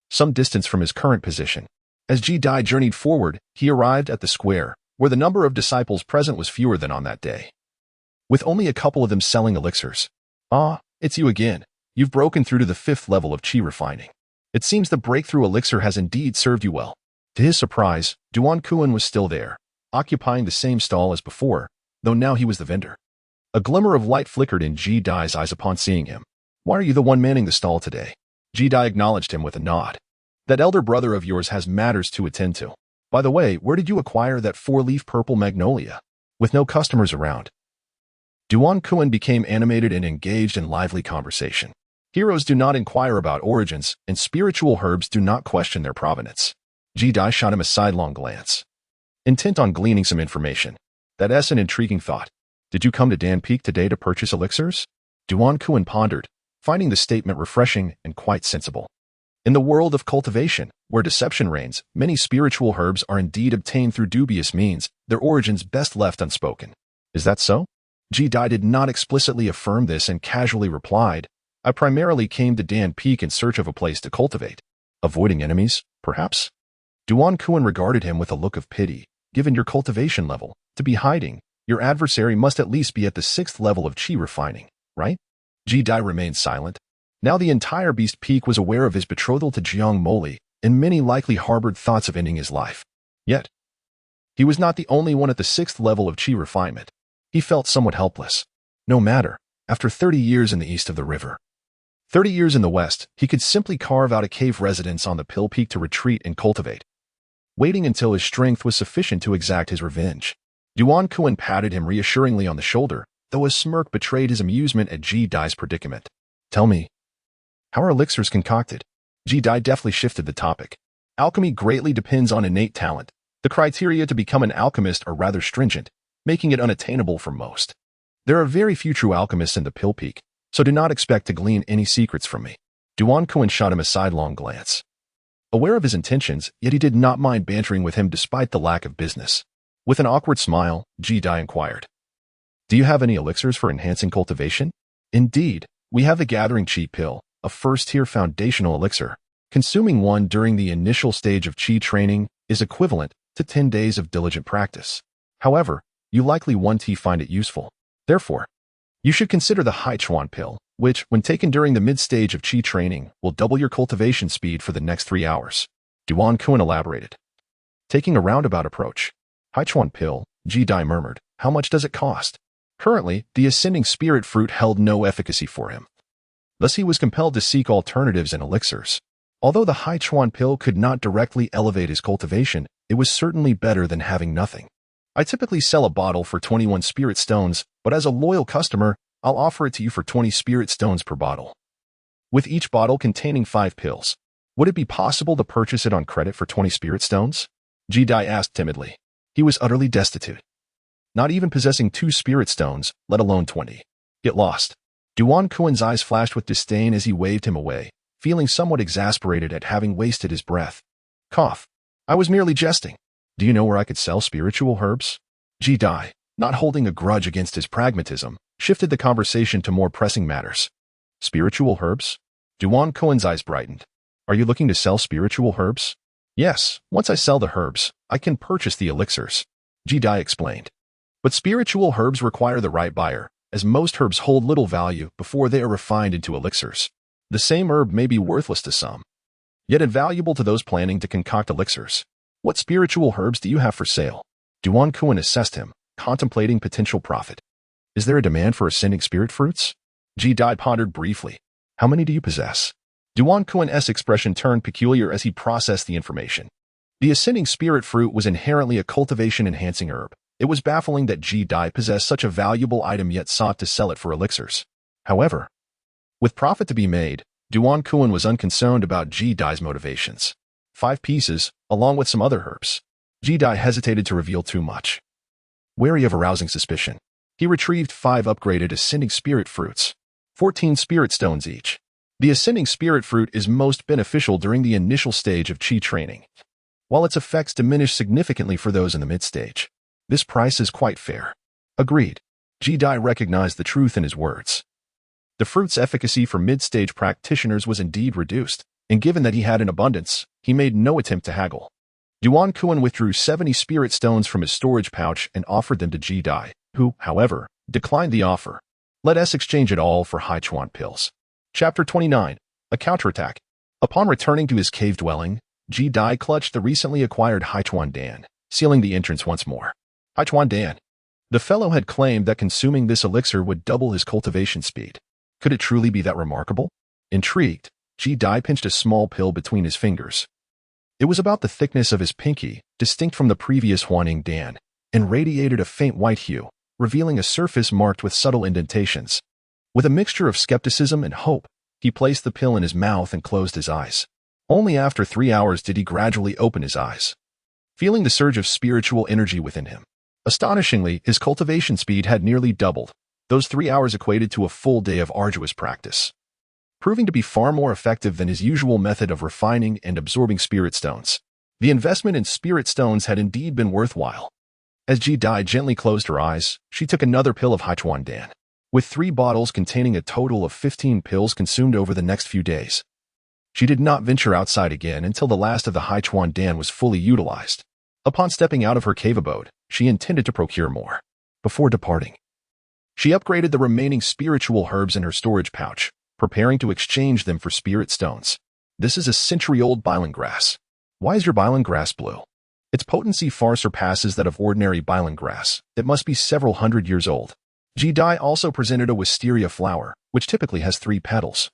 some distance from his current position. As Ji-Dai journeyed forward, he arrived at the square, where the number of disciples present was fewer than on that day, with only a couple of them selling elixirs. "Ah, it's you again. You've broken through to the 5th level of Qi refining. It seems the breakthrough elixir has indeed served you well." To his surprise, Duan Kuan was still there, occupying the same stall as before, though now he was the vendor. A glimmer of light flickered in Ji-Dai's eyes upon seeing him. "Why are you the one manning the stall today?" Ji-Dai acknowledged him with a nod. "That elder brother of yours has matters to attend to. By the way, where did you acquire that 4-leaf purple magnolia?" With no customers around, Duan Kuan became animated and engaged in lively conversation. Heroes do not inquire about origins, and spiritual herbs do not question their provenance. Ji-Dai shot him a sidelong glance, intent on gleaning some information. "That's an intriguing thought. Did you come to Dan Peak today to purchase elixirs?" Duan Kuan pondered, finding the statement refreshing and quite sensible. In the world of cultivation, where deception reigns, many spiritual herbs are indeed obtained through dubious means, their origins best left unspoken. "Is that so?" Ji-Dai did not explicitly affirm this and casually replied, "I primarily came to Dan Peak in search of a place to cultivate." "Avoiding enemies, perhaps?" Duan Kuan regarded him with a look of pity. "Given your cultivation level, to be hiding, Your adversary must at least be at the 6th level of chi refining, right? Ji Dai remained silent. Now the entire Beast Peak was aware of his betrothal to Jiang Moli, and many likely harbored thoughts of ending his life. Yet, he was not the only one at the 6th level of chi refinement. He felt somewhat helpless. No matter, after 30 years in the east of the river, 30 years in the west, he could simply carve out a cave residence on the Pill Peak to retreat and cultivate, waiting until his strength was sufficient to exact his revenge. Duan Kuan patted him reassuringly on the shoulder, though a smirk betrayed his amusement at Ji Dai's predicament. Tell me, how are elixirs concocted? Ji Dai deftly shifted the topic. Alchemy greatly depends on innate talent. The criteria to become an alchemist are rather stringent, making it unattainable for most. There are very few true alchemists in the Pill Peak, so do not expect to glean any secrets from me. Duan Kuan shot him a sidelong glance. Aware of his intentions, yet he did not mind bantering with him despite the lack of business. With an awkward smile, Ji Dai inquired, "Do you have any elixirs for enhancing cultivation?" "Indeed, we have the Gathering Chi Pill, a first-tier foundational elixir. Consuming one during the initial stage of Chi training is equivalent to 10 days of diligent practice. However, you likely won't find it useful. Therefore, you should consider the Hai Chuan Pill, which, when taken during the mid-stage of Chi training, will double your cultivation speed for the next 3 hours." Duan Kuan elaborated. Taking a roundabout approach. "Hai Chuan Pill," Ji Dai murmured. "How much does it cost?" Currently, the ascending spirit fruit held no efficacy for him. Thus he was compelled to seek alternatives in elixirs. Although the Hai Chuan Pill could not directly elevate his cultivation, it was certainly better than having nothing. "I typically sell a bottle for 21 spirit stones, but as a loyal customer, I'll offer it to you for 20 spirit stones per bottle. With each bottle containing 5 pills. Would it be possible to purchase it on credit for 20 spirit stones?" Ji Dai asked timidly. He was utterly destitute, not even possessing 2 spirit stones, let alone 20. "Get lost." Duan Kuan's eyes flashed with disdain as he waved him away, feeling somewhat exasperated at having wasted his breath. Cough. "I was merely jesting. Do you know where I could sell spiritual herbs?" Ji Dai, not holding a grudge against his pragmatism, shifted the conversation to more pressing matters. "Spiritual herbs?" Duan Kuan's eyes brightened. "Are you looking to sell spiritual herbs?" "Yes, once I sell the herbs, I can purchase the elixirs," Ji Dai explained. "But spiritual herbs require the right buyer, as most herbs hold little value before they are refined into elixirs. The same herb may be worthless to some, yet invaluable to those planning to concoct elixirs. What spiritual herbs do you have for sale?" Duan Kuan assessed him, contemplating potential profit. "Is there a demand for ascending spirit fruits?" Ji Dai pondered briefly. "How many do you possess?" Duan Kuan's expression turned peculiar as he processed the information. The ascending spirit fruit was inherently a cultivation-enhancing herb. It was baffling that Ji Dai possessed such a valuable item yet sought to sell it for elixirs. However, with profit to be made, Duan Kuan was unconcerned about Ji Dai's motivations. 5 pieces, along with some other herbs. Ji Dai hesitated to reveal too much. Wary of arousing suspicion, he retrieved 5 upgraded ascending spirit fruits, 14 spirit stones each. The ascending spirit fruit is most beneficial during the initial stage of Chi training, while its effects diminish significantly for those in the mid-stage. This price is quite fair. Agreed. Ji Dai recognized the truth in his words. The fruit's efficacy for mid-stage practitioners was indeed reduced, and given that he had an abundance, he made no attempt to haggle. Duan Kuan withdrew 70 spirit stones from his storage pouch and offered them to Ji Dai, who, however, declined the offer. Let us exchange it all for Hai Chuan pills. Chapter 29. A Counterattack. Upon returning to his cave dwelling, Ji Dai clutched the recently acquired Hai Chuan Dan, sealing the entrance once more. Hai Chuan Dan. The fellow had claimed that consuming this elixir would double his cultivation speed. Could it truly be that remarkable? Intrigued, Ji Dai pinched a small pill between his fingers. It was about the thickness of his pinky, distinct from the previous Huaning Dan, and radiated a faint white hue, revealing a surface marked with subtle indentations. With a mixture of skepticism and hope, he placed the pill in his mouth and closed his eyes. Only after 3 hours did he gradually open his eyes, feeling the surge of spiritual energy within him. Astonishingly, his cultivation speed had nearly doubled. Those 3 hours equated to a full day of arduous practice, proving to be far more effective than his usual method of refining and absorbing spirit stones. The investment in spirit stones had indeed been worthwhile. As Ji Dai gently closed her eyes, she took another pill of Hai Chuan Dan, with 3 bottles containing a total of 15 pills consumed over the next few days. She did not venture outside again until the last of the Hai Chuan Dan was fully utilized. Upon stepping out of her cave abode, she intended to procure more. Before departing, she upgraded the remaining spiritual herbs in her storage pouch, preparing to exchange them for spirit stones. This is a century-old bilan grass. Why is your bilan grass blue? Its potency far surpasses that of ordinary bilan grass. It must be several hundred years old. Ji-Dai also presented a wisteria flower, which typically has 3 petals.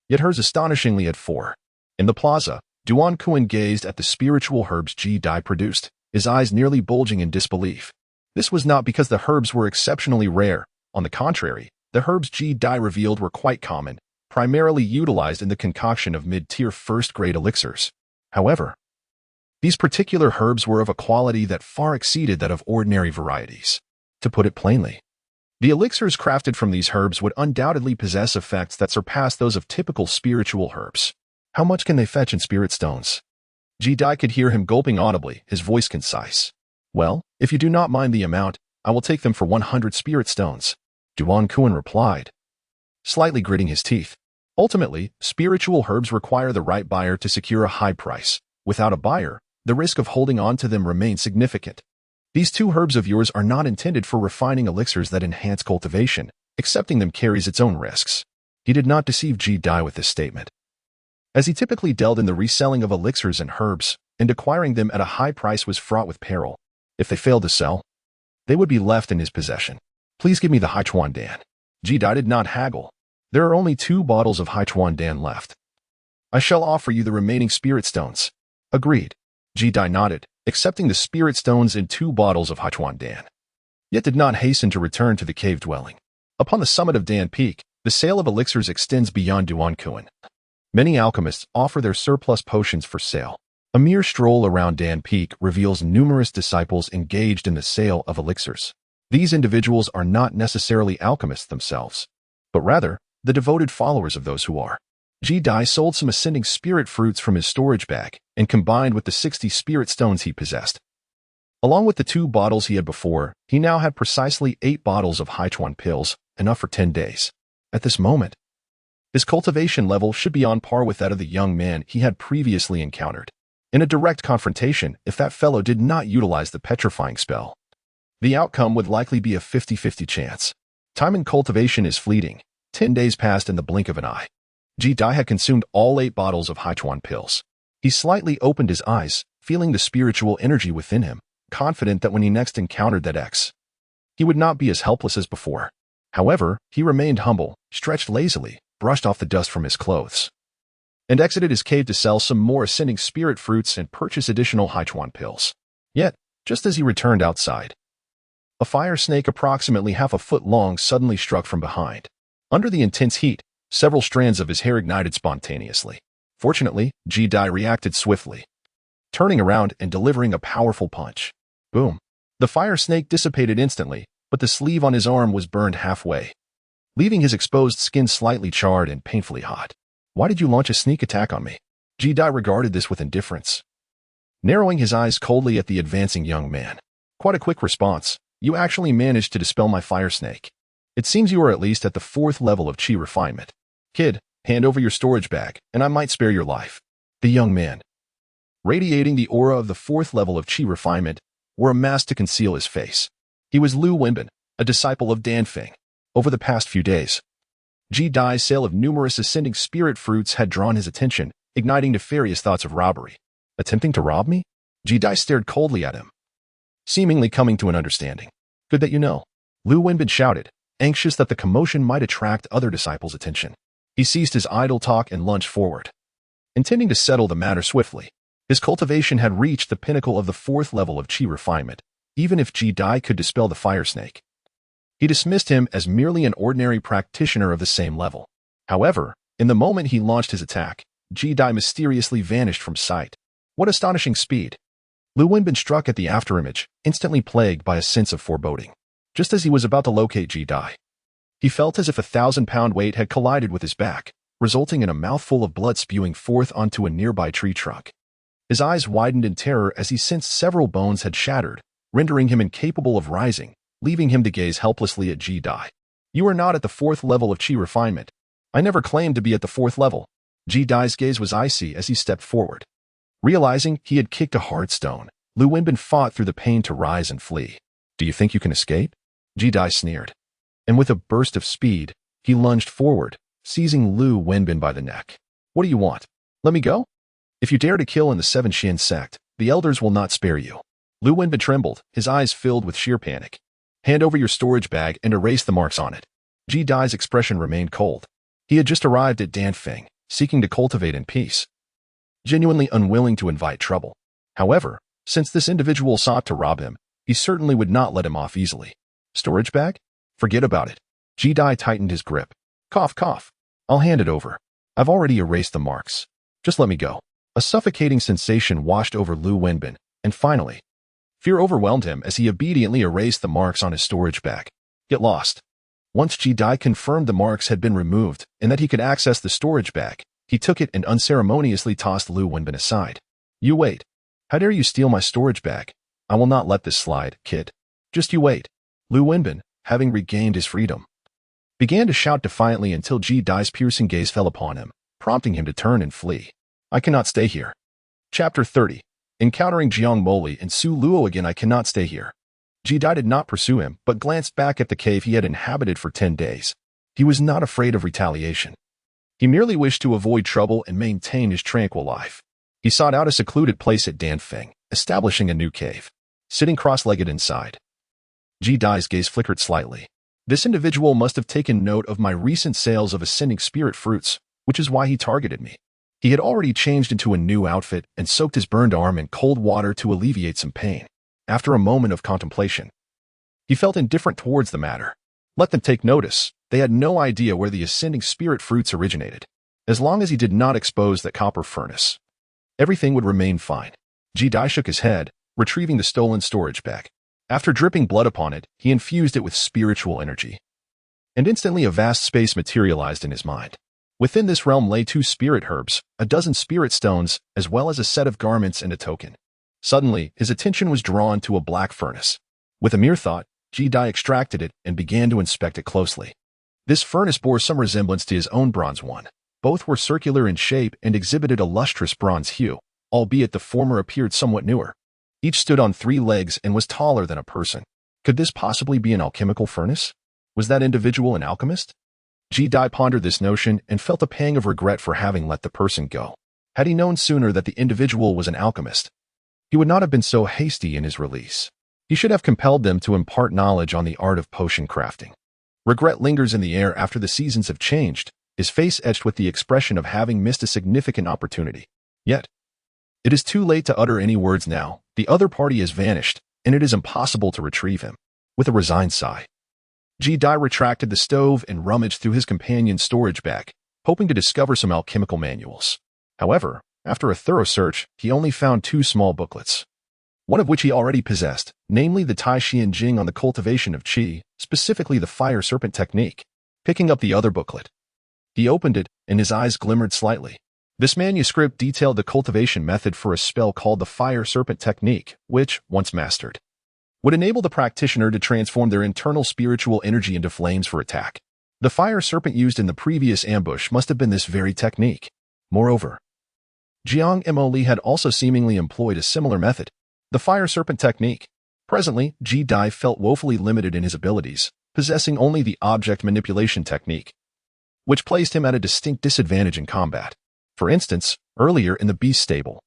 Yet hers astonishingly had 4. In the plaza, Duan Kuan gazed at the spiritual herbs Ji-Dai produced, his eyes nearly bulging in disbelief. This was not because the herbs were exceptionally rare. On the contrary, the herbs Ji-Dai revealed were quite common, primarily utilized in the concoction of mid-tier first-grade elixirs. However, these particular herbs were of a quality that far exceeded that of ordinary varieties. To put it plainly, the elixirs crafted from these herbs would undoubtedly possess effects that surpass those of typical spiritual herbs. How much can they fetch in spirit stones? Ji-Dai could hear him gulping audibly, his voice concise. Well, if you do not mind the amount, I will take them for 100 spirit stones. Duan Kuan replied, slightly gritting his teeth. Ultimately, spiritual herbs require the right buyer to secure a high price. Without a buyer, the risk of holding on to them remains significant. These 2 herbs of yours are not intended for refining elixirs that enhance cultivation. Accepting them carries its own risks. He did not deceive Ji-Dai with this statement, as he typically dealt in the reselling of elixirs and herbs, and acquiring them at a high price was fraught with peril. If they failed to sell, they would be left in his possession. Please give me the Haichuan Dan. Ji-Dai did not haggle. There are only 2 bottles of Haichuan Dan left. I shall offer you the remaining spirit stones. Agreed. Ji-Dai nodded, accepting the spirit stones in 2 bottles of Haichuan Dan, yet did not hasten to return to the cave dwelling. Upon the summit of Dan Peak, the sale of elixirs extends beyond Duan Kuan. Many alchemists offer their surplus potions for sale. A mere stroll around Dan Peak reveals numerous disciples engaged in the sale of elixirs. These individuals are not necessarily alchemists themselves, but rather the devoted followers of those who are. Ji-Dai sold some ascending spirit fruits from his storage bag and combined with the 60 spirit stones he possessed. Along with the 2 bottles he had before, he now had precisely 8 bottles of Haichuan pills, enough for 10 days. At this moment, his cultivation level should be on par with that of the young man he had previously encountered. In a direct confrontation, if that fellow did not utilize the petrifying spell, the outcome would likely be a 50-50 chance. Time in cultivation is fleeting. 10 days passed in the blink of an eye. Ji-Dai had consumed all 8 bottles of Haichuan pills. He slightly opened his eyes, feeling the spiritual energy within him, confident that when he next encountered that X, he would not be as helpless as before. However, he remained humble, stretched lazily, brushed off the dust from his clothes, and exited his cave to sell some more ascending spirit fruits and purchase additional Haichuan pills. Yet, just as he returned outside, a fire snake approximately half a foot long suddenly struck from behind. Under the intense heat, several strands of his hair ignited spontaneously. Fortunately, Ji-Dai reacted swiftly, turning around and delivering a powerful punch. Boom. The fire snake dissipated instantly, but the sleeve on his arm was burned halfway, leaving his exposed skin slightly charred and painfully hot. Why did you launch a sneak attack on me? Ji-Dai regarded this with indifference, narrowing his eyes coldly at the advancing young man. Quite a quick response. You actually managed to dispel my fire snake. It seems you are at least at the 4th level of chi refinement. Kid, hand over your storage bag, and I might spare your life. The young man, radiating the aura of the 4th level of chi refinement, wore a mask to conceal his face. He was Lu Wenbin, a disciple of Dan Feng. Over the past few days, Ji-Dai's sale of numerous ascending spirit fruits had drawn his attention, igniting nefarious thoughts of robbery. Attempting to rob me? Ji-Dai stared coldly at him, seemingly coming to an understanding. Good that you know. Lu Wenbin shouted, anxious that the commotion might attract other disciples' attention. He ceased his idle talk and lunged forward, intending to settle the matter swiftly. His cultivation had reached the pinnacle of the 4th level of chi refinement, even if Ji-Dai could dispel the fire snake. He dismissed him as merely an ordinary practitioner of the same level. However, in the moment he launched his attack, Ji-Dai mysteriously vanished from sight. What astonishing speed! Lu Wenbin struck at the afterimage, instantly plagued by a sense of foreboding. Just as he was about to locate Ji-Dai, he felt as if a 1,000-pound weight had collided with his back, resulting in a mouthful of blood spewing forth onto a nearby tree trunk. His eyes widened in terror as he sensed several bones had shattered, rendering him incapable of rising, leaving him to gaze helplessly at Ji-Dai. You are not at the 4th level of chi refinement. I never claimed to be at the 4th level. Ji-Dai's gaze was icy as he stepped forward. Realizing he had kicked a hard stone, Lu Wenbin fought through the pain to rise and flee. Do you think you can escape? Ji-Dai sneered. And with a burst of speed, he lunged forward, seizing Lu Wenbin by the neck. What do you want? Let me go? If you dare to kill in the Seven Shin sect, the elders will not spare you. Lu Wenbin trembled, his eyes filled with sheer panic. Hand over your storage bag and erase the marks on it. Ji-Dai's expression remained cold. He had just arrived at Danfeng, seeking to cultivate in peace, genuinely unwilling to invite trouble. However, since this individual sought to rob him, he certainly would not let him off easily. Storage bag? Forget about it. Ji-Dai tightened his grip. Cough, cough. I'll hand it over. I've already erased the marks. Just let me go. A suffocating sensation washed over Lu Wenbin, and finally, fear overwhelmed him as he obediently erased the marks on his storage bag. Get lost. Once Ji-Dai confirmed the marks had been removed and that he could access the storage bag, he took it and unceremoniously tossed Lu Wenbin aside. You wait. How dare you steal my storage bag? I will not let this slide, kid. Just you wait. Lu Wenbin, having regained his freedom, began to shout defiantly until Ji-Dai's piercing gaze fell upon him, prompting him to turn and flee. I cannot stay here. Chapter 30. Encountering Jiang Moli and Su Luo again. I cannot stay here. Ji-Dai did not pursue him, but glanced back at the cave he had inhabited for 10 days. He was not afraid of retaliation. He merely wished to avoid trouble and maintain his tranquil life. He sought out a secluded place at Danfeng, establishing a new cave. Sitting cross-legged inside, Ji-Dai's gaze flickered slightly. This individual must have taken note of my recent sales of ascending spirit fruits, which is why he targeted me. He had already changed into a new outfit and soaked his burned arm in cold water to alleviate some pain. After a moment of contemplation, he felt indifferent towards the matter. Let them take notice. They had no idea where the ascending spirit fruits originated. As long as he did not expose that copper furnace, everything would remain fine. Ji-Dai shook his head, retrieving the stolen storage bag. After dripping blood upon it, he infused it with spiritual energy. And instantly a vast space materialized in his mind. Within this realm lay 2 spirit herbs, a dozen spirit stones, as well as a set of garments and a token. Suddenly, his attention was drawn to a black furnace. With a mere thought, Ji-Dai extracted it and began to inspect it closely. This furnace bore some resemblance to his own bronze one. Both were circular in shape and exhibited a lustrous bronze hue, albeit the former appeared somewhat newer. Each stood on 3 legs and was taller than a person. Could this possibly be an alchemical furnace? Was that individual an alchemist? Ji-Dai pondered this notion and felt a pang of regret for having let the person go. Had he known sooner that the individual was an alchemist, he would not have been so hasty in his release. He should have compelled them to impart knowledge on the art of potion crafting. Regret lingers in the air after the seasons have changed, his face etched with the expression of having missed a significant opportunity. Yet, it is too late to utter any words now. The other party has vanished, and it is impossible to retrieve him. With a resigned sigh, Ji-Dai retracted the stove and rummaged through his companion's storage bag, hoping to discover some alchemical manuals. However, after a thorough search, he only found 2 small booklets, one of which he already possessed, namely the Tai Xian Jing on the cultivation of qi, specifically the fire serpent technique. Picking up the other booklet, he opened it, and his eyes glimmered slightly. This manuscript detailed the cultivation method for a spell called the fire serpent technique, which, once mastered, would enable the practitioner to transform their internal spiritual energy into flames for attack. The fire serpent used in the previous ambush must have been this very technique. Moreover, Jiang Moli had also seemingly employed a similar method, the fire serpent technique. Presently, Ji-Dai felt woefully limited in his abilities, possessing only the object manipulation technique, which placed him at a distinct disadvantage in combat. For instance, earlier in the beast stable,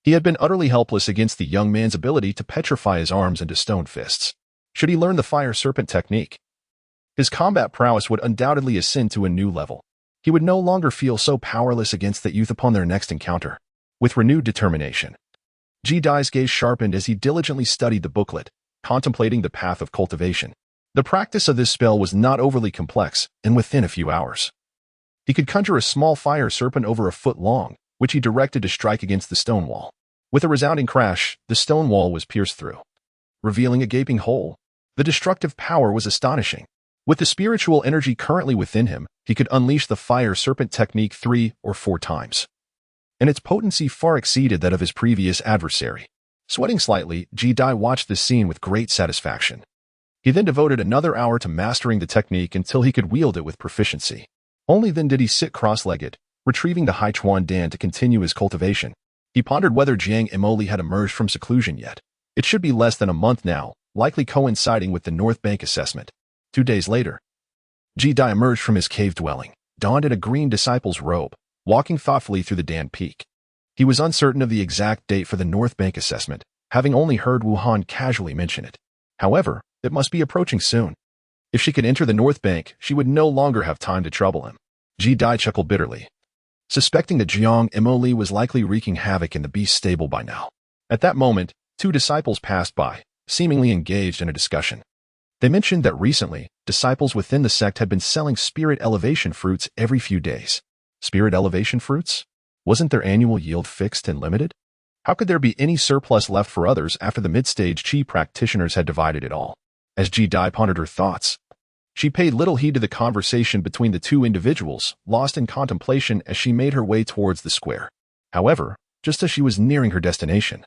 he had been utterly helpless against the young man's ability to petrify his arms into stone fists. Should he learn the fire serpent technique, his combat prowess would undoubtedly ascend to a new level. He would no longer feel so powerless against that youth upon their next encounter. With renewed determination, Ji-Dai's gaze sharpened as he diligently studied the booklet, contemplating the path of cultivation. The practice of this spell was not overly complex, and within a few hours, he could conjure a small fire serpent over a foot long, which he directed to strike against the stone wall. With a resounding crash, the stone wall was pierced through, revealing a gaping hole. The destructive power was astonishing. With the spiritual energy currently within him, he could unleash the fire serpent technique 3 or 4 times, and its potency far exceeded that of his previous adversary. Sweating slightly, Ji-Dai watched this scene with great satisfaction. He then devoted another hour to mastering the technique until he could wield it with proficiency. Only then did he sit cross-legged, retrieving the Haichuan Dan to continue his cultivation. He pondered whether Jiang Moli had emerged from seclusion yet. It should be less than a month now, likely coinciding with the North Bank assessment. 2 days later, Ji-Dai emerged from his cave dwelling, donned in a green disciple's robe, walking thoughtfully through the Dan Peak. He was uncertain of the exact date for the North Bank assessment, having only heard Wuhan casually mention it. However, it must be approaching soon. If she could enter the North Bank, she would no longer have time to trouble him. Ji-Dai chuckled bitterly, suspecting that Jiang Emoli was likely wreaking havoc in the beast stable by now. At that moment, 2 disciples passed by, seemingly engaged in a discussion. They mentioned that recently, disciples within the sect had been selling spirit elevation fruits every few days. Spirit elevation fruits? Wasn't their annual yield fixed and limited? How could there be any surplus left for others after the mid-stage Qi practitioners had divided it all? As Ji-Dai pondered her thoughts, she paid little heed to the conversation between the 2 individuals, lost in contemplation as she made her way towards the square. However, just as she was nearing her destination,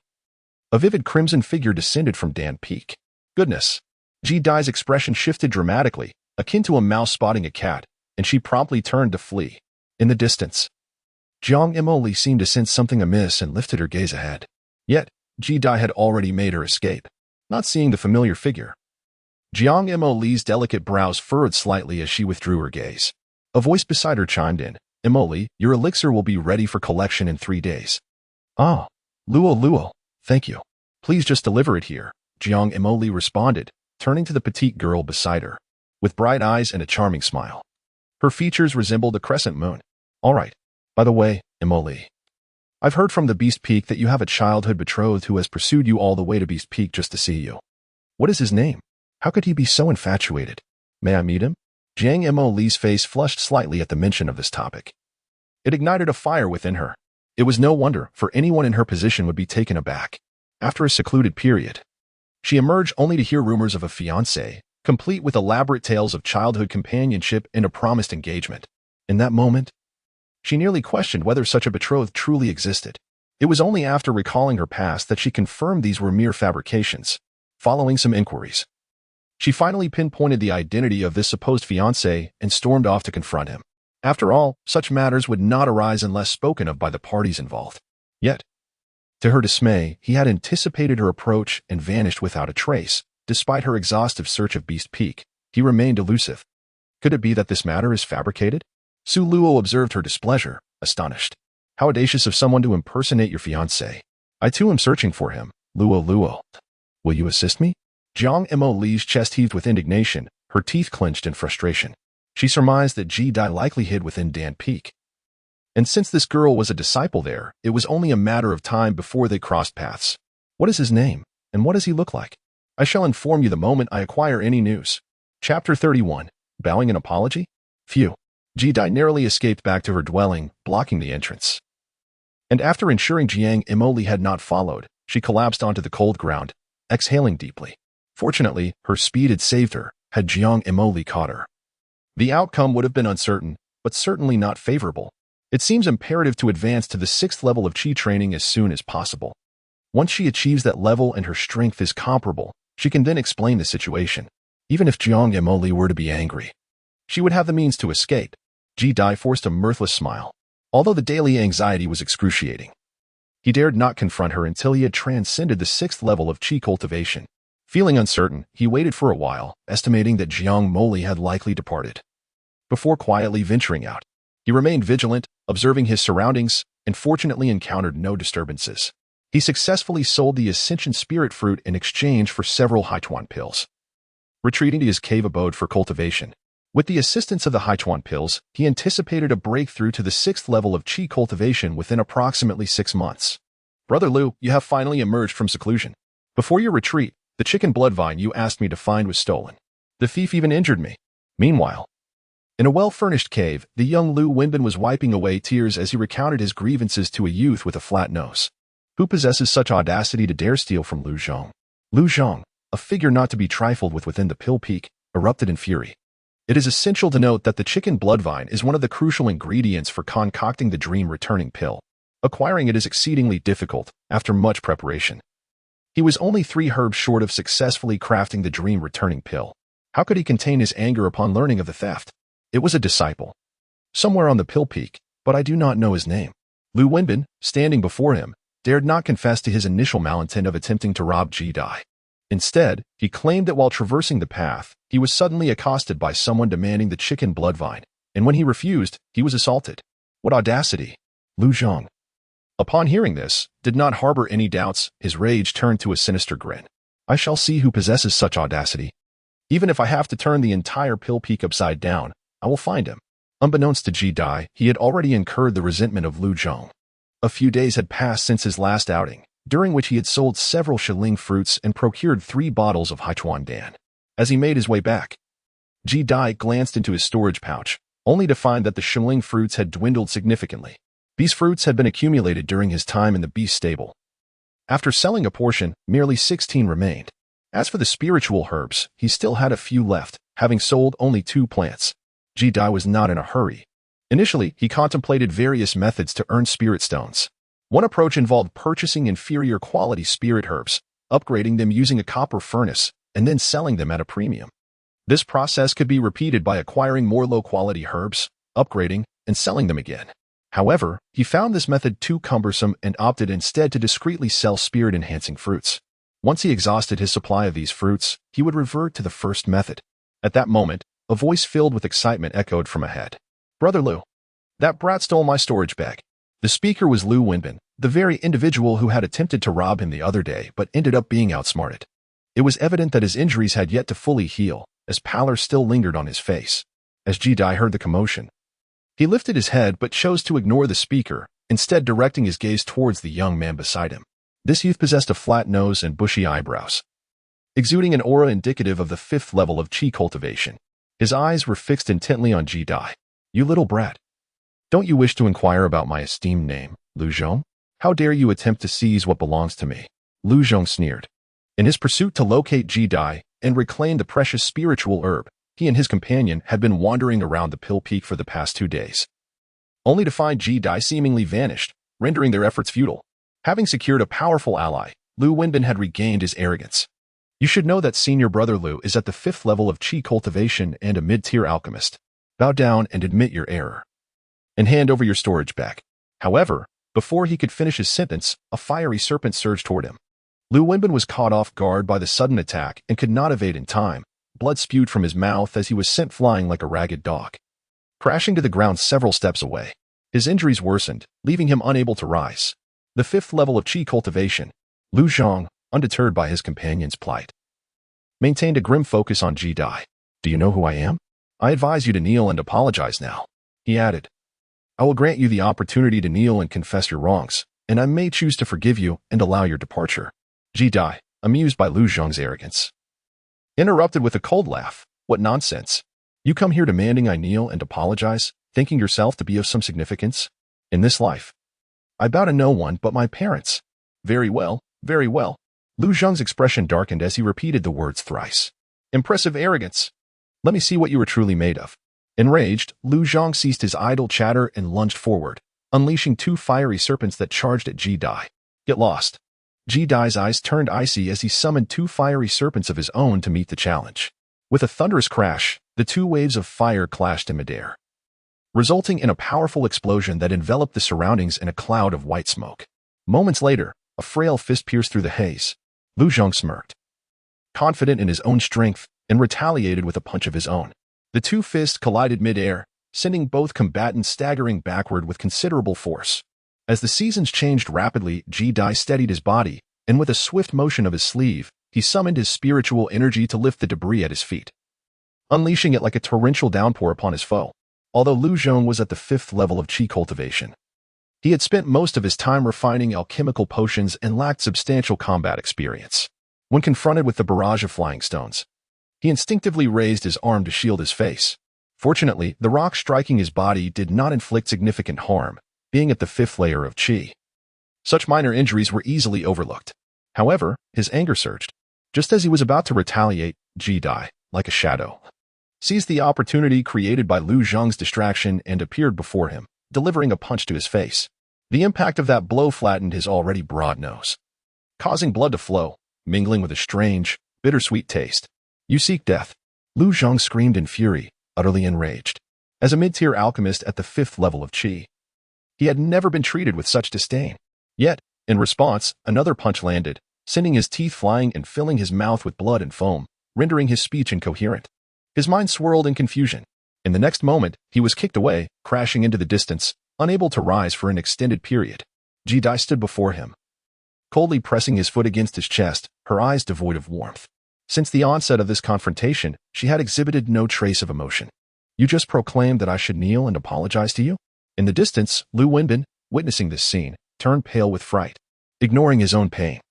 a vivid crimson figure descended from Dan Peak. Goodness! Ji-Dai's expression shifted dramatically, akin to a mouse spotting a cat, and she promptly turned to flee. In the distance, Jiang Emoli seemed to sense something amiss and lifted her gaze ahead. Yet, Ji-Dai had already made her escape, not seeing the familiar figure. Jiang Emoli's delicate brows furrowed slightly as she withdrew her gaze. A voice beside her chimed in, "Emoli, your elixir will be ready for collection in 3 days." "Ah, Luo, thank you. Please just deliver it here," Jiang Emoli responded, turning to the petite girl beside her, with bright eyes and a charming smile. Her features resembled a crescent moon. "All right. By the way, Emoli, I've heard from the Beast Peak that you have a childhood betrothed who has pursued you all the way to Beast Peak just to see you. What is his name? How could he be so infatuated? May I meet him?" Jiang Emoli's face flushed slightly at the mention of this topic. It ignited a fire within her. It was no wonder, for anyone in her position would be taken aback. After a secluded period, she emerged only to hear rumors of a fiancé, complete with elaborate tales of childhood companionship and a promised engagement. In that moment, she nearly questioned whether such a betrothed truly existed. It was only after recalling her past that she confirmed these were mere fabrications. Following some inquiries, she finally pinpointed the identity of this supposed fiancé and stormed off to confront him. After all, such matters would not arise unless spoken of by the parties involved. Yet, to her dismay, he had anticipated her approach and vanished without a trace. Despite her exhaustive search of Beast Peak, he remained elusive. Could it be that this matter is fabricated? Su Luo observed her displeasure, astonished. How audacious of someone to impersonate your fiancé. I too am searching for him, Luo. Will you assist me? Jiang Emoli's chest heaved with indignation, her teeth clenched in frustration. She surmised that Ji-Dai likely hid within Dan Peak. And since this girl was a disciple there, it was only a matter of time before they crossed paths. What is his name, and what does he look like? I shall inform you the moment I acquire any news. Chapter 31. Bowing an apology? Phew. Ji-Dai narrowly escaped back to her dwelling, blocking the entrance. And after ensuring Jiang Emoli had not followed, she collapsed onto the cold ground, exhaling deeply. Fortunately, her speed had saved her, had Jiang Emoli caught her. The outcome would have been uncertain, but certainly not favorable. It seems imperative to advance to the 6th level of Qi training as soon as possible. Once she achieves that level and her strength is comparable, she can then explain the situation. Even if Jiang Emoli were to be angry, she would have the means to escape. Ji-Dai forced a mirthless smile, although the daily anxiety was excruciating. He dared not confront her until he had transcended the 6th level of Qi cultivation. Feeling uncertain, he waited for a while, estimating that Jiang Emoli had likely departed. Before quietly venturing out, he remained vigilant, observing his surroundings, and fortunately encountered no disturbances. He successfully sold the Ascension Spirit Fruit in exchange for several Haituan pills. Retreating to his cave abode for cultivation, with the assistance of the Haituan pills, he anticipated a breakthrough to the 6th level of Qi cultivation within approximately 6 months. Brother Lu, you have finally emerged from seclusion. Before your retreat, the chicken blood vine you asked me to find was stolen. The thief even injured me. Meanwhile, in a well-furnished cave, the young Lu Wenbin was wiping away tears as he recounted his grievances to a youth with a flat nose. Who possesses such audacity to dare steal from Lu Zhong? Lu Zhong, a figure not to be trifled with within the Pill Peak, erupted in fury. It is essential to note that the chicken blood vine is one of the crucial ingredients for concocting the dream-returning pill. Acquiring it is exceedingly difficult, after much preparation. He was only 3 herbs short of successfully crafting the dream-returning pill. How could he contain his anger upon learning of the theft? It was a disciple, somewhere on the Pill Peak, but I do not know his name. Lu Wenbin, standing before him, dared not confess to his initial malintent of attempting to rob Ji-Dai. Instead, he claimed that while traversing the path, he was suddenly accosted by someone demanding the chicken blood vine, and when he refused, he was assaulted. What audacity! Lu Zhang, upon hearing this, did not harbor any doubts. His rage turned to a sinister grin. I shall see who possesses such audacity. Even if I have to turn the entire Pill Peak upside down, I will find him. Unbeknownst to Ji Dai, he had already incurred the resentment of Lu Zhang. A few days had passed since his last outing, during which he had sold several Shiling fruits and procured 3 bottles of Haichuan Dan. As he made his way back, Ji Dai glanced into his storage pouch, only to find that the Shiling fruits had dwindled significantly. These fruits had been accumulated during his time in the beast stable. After selling a portion, merely 16 remained. As for the spiritual herbs, he still had a few left, having sold only 2 plants. Ji Dai was not in a hurry. Initially, he contemplated various methods to earn spirit stones. One approach involved purchasing inferior quality spirit herbs, upgrading them using a copper furnace, and then selling them at a premium. This process could be repeated by acquiring more low-quality herbs, upgrading, and selling them again. However, he found this method too cumbersome and opted instead to discreetly sell spirit-enhancing fruits. Once he exhausted his supply of these fruits, he would revert to the first method. At that moment, a voice filled with excitement echoed from ahead. Brother Lu, that brat stole my storage bag. The speaker was Lu Wenbin, the very individual who had attempted to rob him the other day but ended up being outsmarted. It was evident that his injuries had yet to fully heal, as pallor still lingered on his face. As Ji Dai heard the commotion, he lifted his head but chose to ignore the speaker, instead directing his gaze towards the young man beside him. This youth possessed a flat nose and bushy eyebrows, exuding an aura indicative of the 5th level of Qi cultivation. His eyes were fixed intently on Ji Dai. You little brat. Don't you wish to inquire about my esteemed name, Lu Zhong? How dare you attempt to seize what belongs to me? Lu Zhong sneered. In his pursuit to locate Ji Dai and reclaim the precious spiritual herb, he and his companion had been wandering around the Pill Peak for the past 2 days, only to find Ji Dai seemingly vanished, rendering their efforts futile. Having secured a powerful ally, Lu Wenbin had regained his arrogance. You should know that senior brother Lu is at the 5th level of Qi cultivation and a mid-tier alchemist. Bow down and admit your error, and hand over your storage bag. However, before he could finish his sentence, a fiery serpent surged toward him. Lu Wenbin was caught off guard by the sudden attack and could not evade in time. Blood spewed from his mouth as he was sent flying like a ragged dog, crashing to the ground several steps away. His injuries worsened, leaving him unable to rise. The 5th level of Qi cultivation, Lu Zhang, undeterred by his companion's plight, maintained a grim focus on Ji Dai. Do you know who I am? I advise you to kneel and apologize now, he added. I will grant you the opportunity to kneel and confess your wrongs, and I may choose to forgive you and allow your departure. Ji Dai, amused by Lu Zhang's arrogance, interrupted with a cold laugh. What nonsense. You come here demanding I kneel and apologize, thinking yourself to be of some significance? In this life, I bow to no one but my parents. Very well, very well. Lu Zhang's expression darkened as he repeated the words thrice. Impressive arrogance. Let me see what you are truly made of. Enraged, Lu Zhang ceased his idle chatter and lunged forward, unleashing 2 fiery serpents that charged at Ji Dai. Get lost. Ji Dai's eyes turned icy as he summoned 2 fiery serpents of his own to meet the challenge. With a thunderous crash, the 2 waves of fire clashed in midair, resulting in a powerful explosion that enveloped the surroundings in a cloud of white smoke. Moments later, a frail fist pierced through the haze. Lu Zhang smirked, confident in his own strength, and retaliated with a punch of his own. The 2 fists collided mid-air, sending both combatants staggering backward with considerable force. As the seasons changed rapidly, Ji Dai steadied his body, and with a swift motion of his sleeve, he summoned his spiritual energy to lift the debris at his feet, unleashing it like a torrential downpour upon his foe. Although Lu Zhong was at the 5th level of Qi cultivation, he had spent most of his time refining alchemical potions and lacked substantial combat experience. When confronted with the barrage of flying stones, he instinctively raised his arm to shield his face. Fortunately, the rock striking his body did not inflict significant harm, being at the 5th layer of Qi. Such minor injuries were easily overlooked. However, his anger surged. Just as he was about to retaliate, Ji Dai, like a shadow, seized the opportunity created by Lu Zhang's distraction and appeared before him, delivering a punch to his face. The impact of that blow flattened his already broad nose, causing blood to flow, mingling with a strange, bittersweet taste. You seek death. Lu Zhang screamed in fury, utterly enraged. As a mid-tier alchemist at the 5th level of Qi, he had never been treated with such disdain. Yet, in response, another punch landed, sending his teeth flying and filling his mouth with blood and foam, rendering his speech incoherent. His mind swirled in confusion. In the next moment, he was kicked away, crashing into the distance, unable to rise for an extended period. Ji-dai stood before him, coldly pressing his foot against his chest, her eyes devoid of warmth. Since the onset of this confrontation, she had exhibited no trace of emotion. You just proclaimed that I should kneel and apologize to you? In the distance, Lu Wenbin, witnessing this scene, turned pale with fright, ignoring his own pain.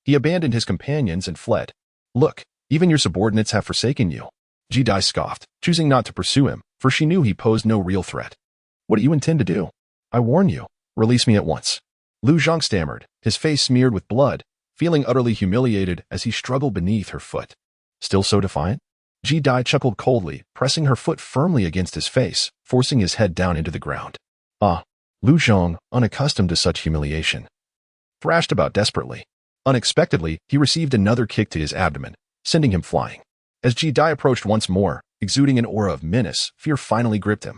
He abandoned his companions and fled. Look, even your subordinates have forsaken you. Ji-dai scoffed, choosing not to pursue him, for she knew he posed no real threat. What do you intend to do? I warn you, release me at once. Lu Zhang stammered, his face smeared with blood, feeling utterly humiliated as he struggled beneath her foot. Still so defiant? Ji-dai chuckled coldly, pressing her foot firmly against his face, forcing his head down into the ground. Lu Zhang, unaccustomed to such humiliation, thrashed about desperately. Unexpectedly, he received another kick to his abdomen, sending him flying. As Ji-dai approached once more, exuding an aura of menace, fear finally gripped him.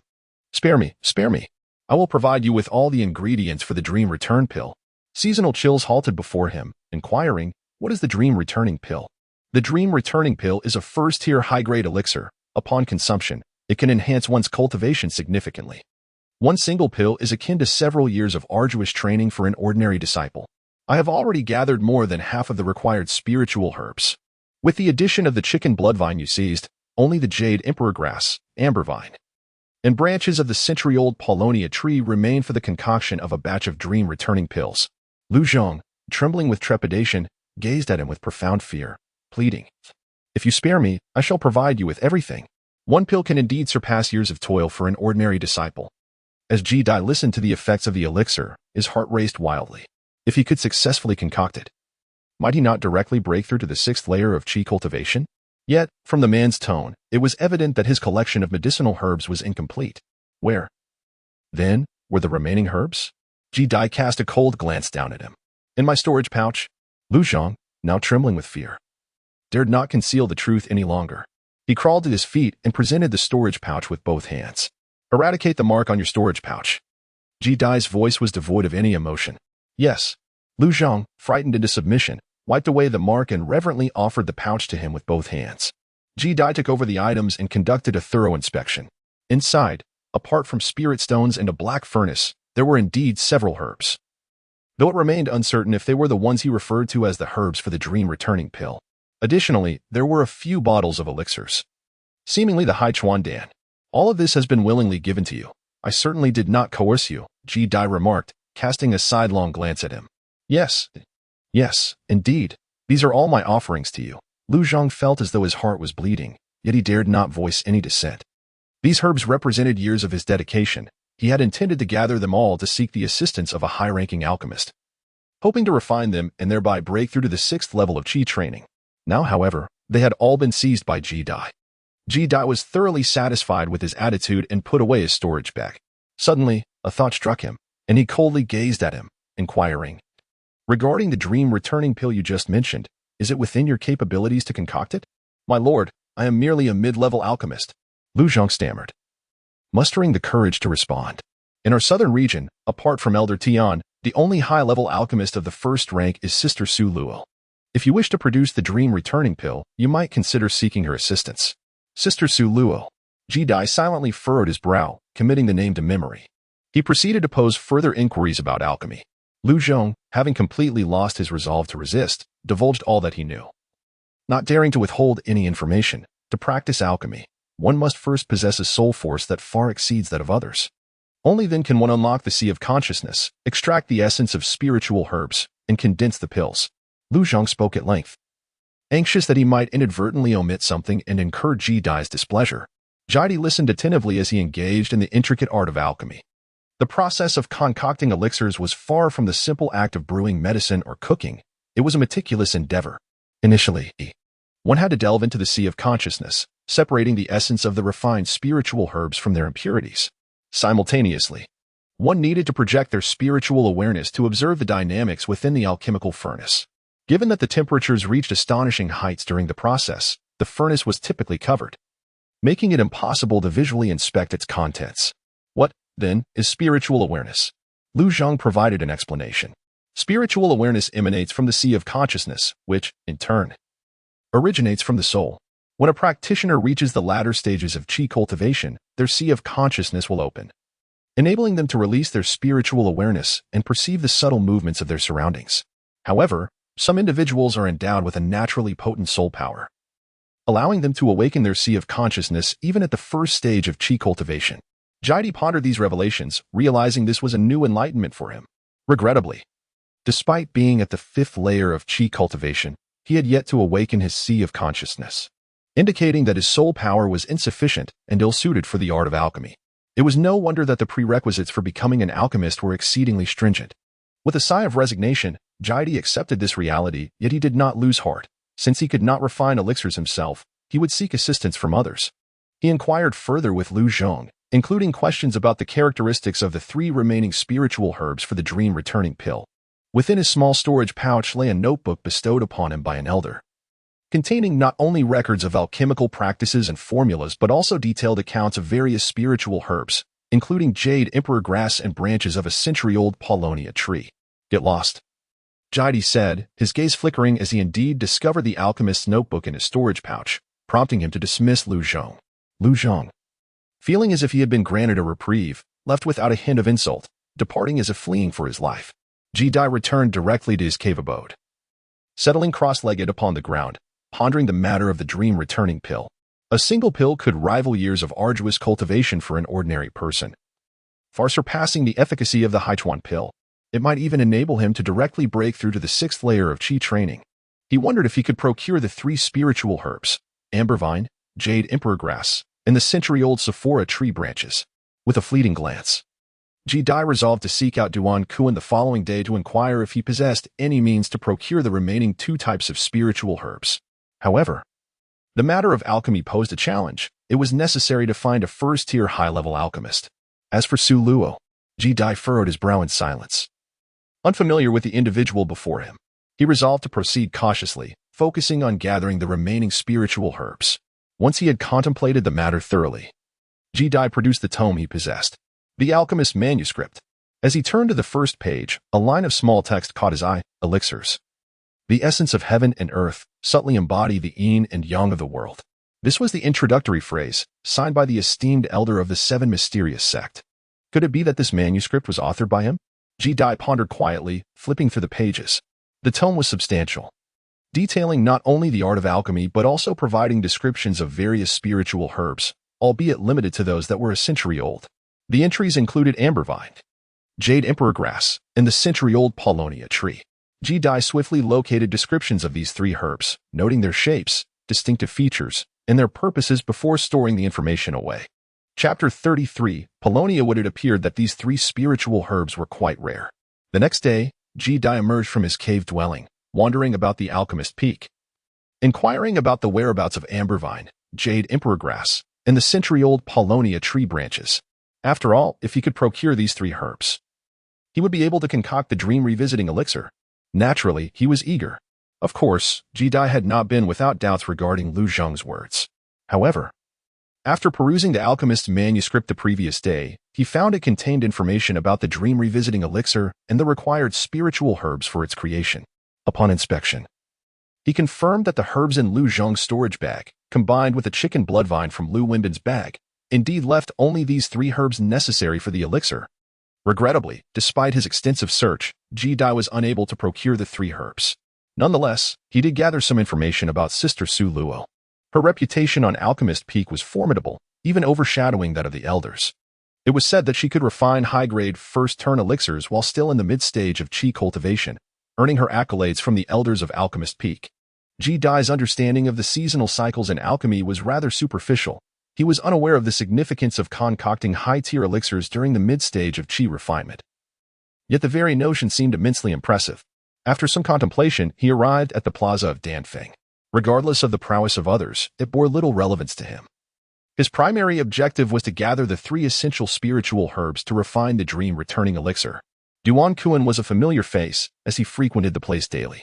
Spare me, spare me. I will provide you with all the ingredients for the dream return pill. Seasonal chills halted before him, inquiring, what is the dream returning pill? The dream returning pill is a first-tier high-grade elixir. Upon consumption, it can enhance one's cultivation significantly. One single pill is akin to several years of arduous training for an ordinary disciple. I have already gathered more than half of the required spiritual herbs. With the addition of the chicken blood vine you seized, only the jade emperor grass, amber vine, and branches of the century-old Paulonia tree remain for the concoction of a batch of dream-returning pills. Lu Zhang, trembling with trepidation, gazed at him with profound fear, pleading, If you spare me, I shall provide you with everything. One pill can indeed surpass years of toil for an ordinary disciple. As Ji-dai listened to the effects of the elixir, his heart raced wildly. If he could successfully concoct it, might he not directly break through to the 6th layer of qi cultivation? Yet, from the man's tone, it was evident that his collection of medicinal herbs was incomplete. Where, then, were the remaining herbs? Ji-dai cast a cold glance down at him. In my storage pouch. Lu Zhang, now trembling with fear, dared not conceal the truth any longer. He crawled to his feet and presented the storage pouch with both hands. Eradicate the mark on your storage pouch. Ji-dai's voice was devoid of any emotion. Yes. Lu Zhang, frightened into submission, wiped away the mark and reverently offered the pouch to him with both hands. Ji-dai took over the items and conducted a thorough inspection. Inside, apart from spirit stones and a black furnace, there were indeed several herbs, though it remained uncertain if they were the ones he referred to as the herbs for the dream-returning pill. Additionally, there were a few bottles of elixirs, seemingly the Hai Chuan Dan. All of this has been willingly given to you. I certainly did not coerce you, Ji-dai remarked, casting a sidelong glance at him. Yes, indeed. These are all my offerings to you. Lu Zhang felt as though his heart was bleeding, yet he dared not voice any dissent. These herbs represented years of his dedication. He had intended to gather them all to seek the assistance of a high-ranking alchemist, hoping to refine them and thereby break through to the 6th level of qi training. Now, however, they had all been seized by Ji-dai. Ji-dai was thoroughly satisfied with his attitude and put away his storage bag. Suddenly, a thought struck him, and he coldly gazed at him, inquiring, regarding the dream-returning pill you just mentioned, is it within your capabilities to concoct it? My lord, I am merely a mid-level alchemist. Lu Zhang stammered, mustering the courage to respond. In our southern region, apart from Elder Tian, the only high-level alchemist of the first rank is Sister Su Luo. If you wish to produce the dream-returning pill, you might consider seeking her assistance. Sister Su Luo. Ji-dai silently furrowed his brow, committing the name to memory. He proceeded to pose further inquiries about alchemy. Lu Zhang, having completely lost his resolve to resist, divulged all that he knew. Not daring to withhold any information, to practice alchemy, one must first possess a soul force that far exceeds that of others. Only then can one unlock the sea of consciousness, extract the essence of spiritual herbs, and condense the pills. Lu Zhang spoke at length, anxious that he might inadvertently omit something and incur Ji-dai's displeasure. Ji-dai listened attentively as he engaged in the intricate art of alchemy. The process of concocting elixirs was far from the simple act of brewing medicine or cooking. It was a meticulous endeavor. Initially, one had to delve into the sea of consciousness, separating the essence of the refined spiritual herbs from their impurities. Simultaneously, one needed to project their spiritual awareness to observe the dynamics within the alchemical furnace. Given that the temperatures reached astonishing heights during the process, the furnace was typically covered, making it impossible to visually inspect its contents. What, then, is spiritual awareness? Lu Zhang provided an explanation. Spiritual awareness emanates from the sea of consciousness, which, in turn, originates from the soul. When a practitioner reaches the latter stages of qi cultivation, their sea of consciousness will open, enabling them to release their spiritual awareness and perceive the subtle movements of their surroundings. However, some individuals are endowed with a naturally potent soul power, allowing them to awaken their sea of consciousness even at the first stage of qi cultivation. Jaidi pondered these revelations, realizing this was a new enlightenment for him. Regrettably, despite being at the 5th layer of qi cultivation, he had yet to awaken his sea of consciousness, indicating that his soul power was insufficient and ill-suited for the art of alchemy. It was no wonder that the prerequisites for becoming an alchemist were exceedingly stringent. With a sigh of resignation, Jaidi accepted this reality, yet he did not lose heart. Since he could not refine elixirs himself, he would seek assistance from others. He inquired further with Lu Zhong, including questions about the characteristics of the 3 remaining spiritual herbs for the dream-returning pill. Within his small storage pouch lay a notebook bestowed upon him by an elder, containing not only records of alchemical practices and formulas but also detailed accounts of various spiritual herbs, including jade, emperor grass, and branches of a century-old paulownia tree. Get lost, Jaidi said, his gaze flickering as he indeed discovered the alchemist's notebook in his storage pouch, prompting him to dismiss Lu Zhong. Lu Zhong, feeling as if he had been granted a reprieve, left without a hint of insult, departing as if fleeing for his life. Jaidi returned directly to his cave abode, settling cross-legged upon the ground, pondering the matter of the dream-returning pill. A single pill could rival years of arduous cultivation for an ordinary person, far surpassing the efficacy of the Haichuan pill. It might even enable him to directly break through to the 6th layer of qi training. He wondered if he could procure the 3 spiritual herbs, ambervine, jade emperor grass, and the century-old Sephora tree branches. With a fleeting glance, Jaidi resolved to seek out Duan Kuan the following day to inquire if he possessed any means to procure the remaining 2 types of spiritual herbs. However, the matter of alchemy posed a challenge. It was necessary to find a first-tier high-level alchemist. As for Su Luo, Jaidi furrowed his brow in silence. Unfamiliar with the individual before him, he resolved to proceed cautiously, focusing on gathering the remaining spiritual herbs. Once he had contemplated the matter thoroughly, Jaidi produced the tome he possessed, the alchemist's manuscript. As he turned to the first page, a line of small text caught his eye: elixirs, the essence of heaven and earth, subtly embody the yin and yang of the world. This was the introductory phrase, signed by the esteemed elder of the 7 mysterious sect. Could it be that this manuscript was authored by him? Jaidi pondered quietly, flipping through the pages. The tome was substantial, detailing not only the art of alchemy but also providing descriptions of various spiritual herbs, albeit limited to those that were a century old. The entries included ambervine, jade emperor grass, and the century-old paulownia tree. Jaidi swiftly located descriptions of these 3 herbs, noting their shapes, distinctive features, and their purposes before storing the information away. Chapter 33, Paulownia. Would it appeared that these 3 spiritual herbs were quite rare. The next day, Jaidi emerged from his cave dwelling, wandering about the Alchemist Peak, inquiring about the whereabouts of ambervine, jade emperor grass, and the century-old paulownia tree branches. After all, if he could procure these 3 herbs, he would be able to concoct the dream-revisiting elixir. Naturally, he was eager. Of course, Jaidi had not been without doubts regarding Lu Zhong's words. However, after perusing the alchemist's manuscript the previous day, he found it contained information about the dream-revisiting elixir and the required spiritual herbs for its creation. Upon inspection, he confirmed that the herbs in Lu Zhong's storage bag, combined with a chicken bloodvine from Lu Wenbin's bag, indeed left only these 3 herbs necessary for the elixir. Regrettably, despite his extensive search, Jaidi was unable to procure the 3 herbs. Nonetheless, he did gather some information about Sister Su Luo. Her reputation on Alchemist Peak was formidable, even overshadowing that of the elders. It was said that she could refine high-grade first-turn elixirs while still in the mid-stage of qi cultivation, earning her accolades from the elders of Alchemist Peak. Jaidi's understanding of the seasonal cycles in alchemy was rather superficial. He was unaware of the significance of concocting high-tier elixirs during the mid-stage of qi refinement. Yet the very notion seemed immensely impressive. After some contemplation, he arrived at the plaza of Danfeng. Regardless of the prowess of others, it bore little relevance to him. His primary objective was to gather the 3 essential spiritual herbs to refine the dream-returning elixir. Duan Kuan was a familiar face, as he frequented the place daily.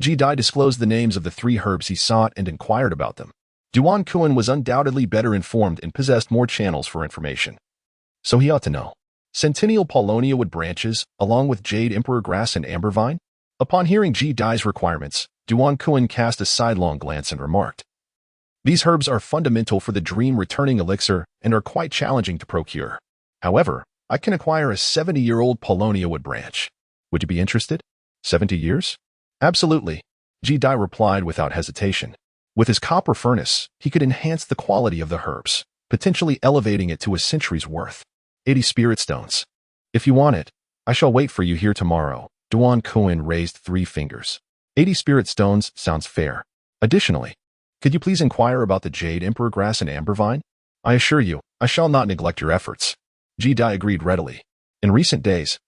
Jaidi disclosed the names of the 3 herbs he sought and inquired about them. Duan Kuan was undoubtedly better informed and possessed more channels for information. So he ought to know. Centennial Paulownia wood branches, along with jade emperor grass and amber vine? Upon hearing Ji Dai's requirements, Duan Kuan cast a sidelong glance and remarked, "These herbs are fundamental for the dream-returning elixir and are quite challenging to procure. However, I can acquire a 70-year-old Paulownia wood branch. Would you be interested? 70 years? Absolutely," Ji Dai replied without hesitation. With his copper furnace, he could enhance the quality of the herbs, potentially elevating it to a century's worth. 80 spirit stones. If you want it, I shall wait for you here tomorrow. Duan Kuan raised 3 fingers. 80 spirit stones sounds fair. Additionally, could you please inquire about the jade emperor grass and amber vine? I assure you, I shall not neglect your efforts. Ji Dai agreed readily. In recent days,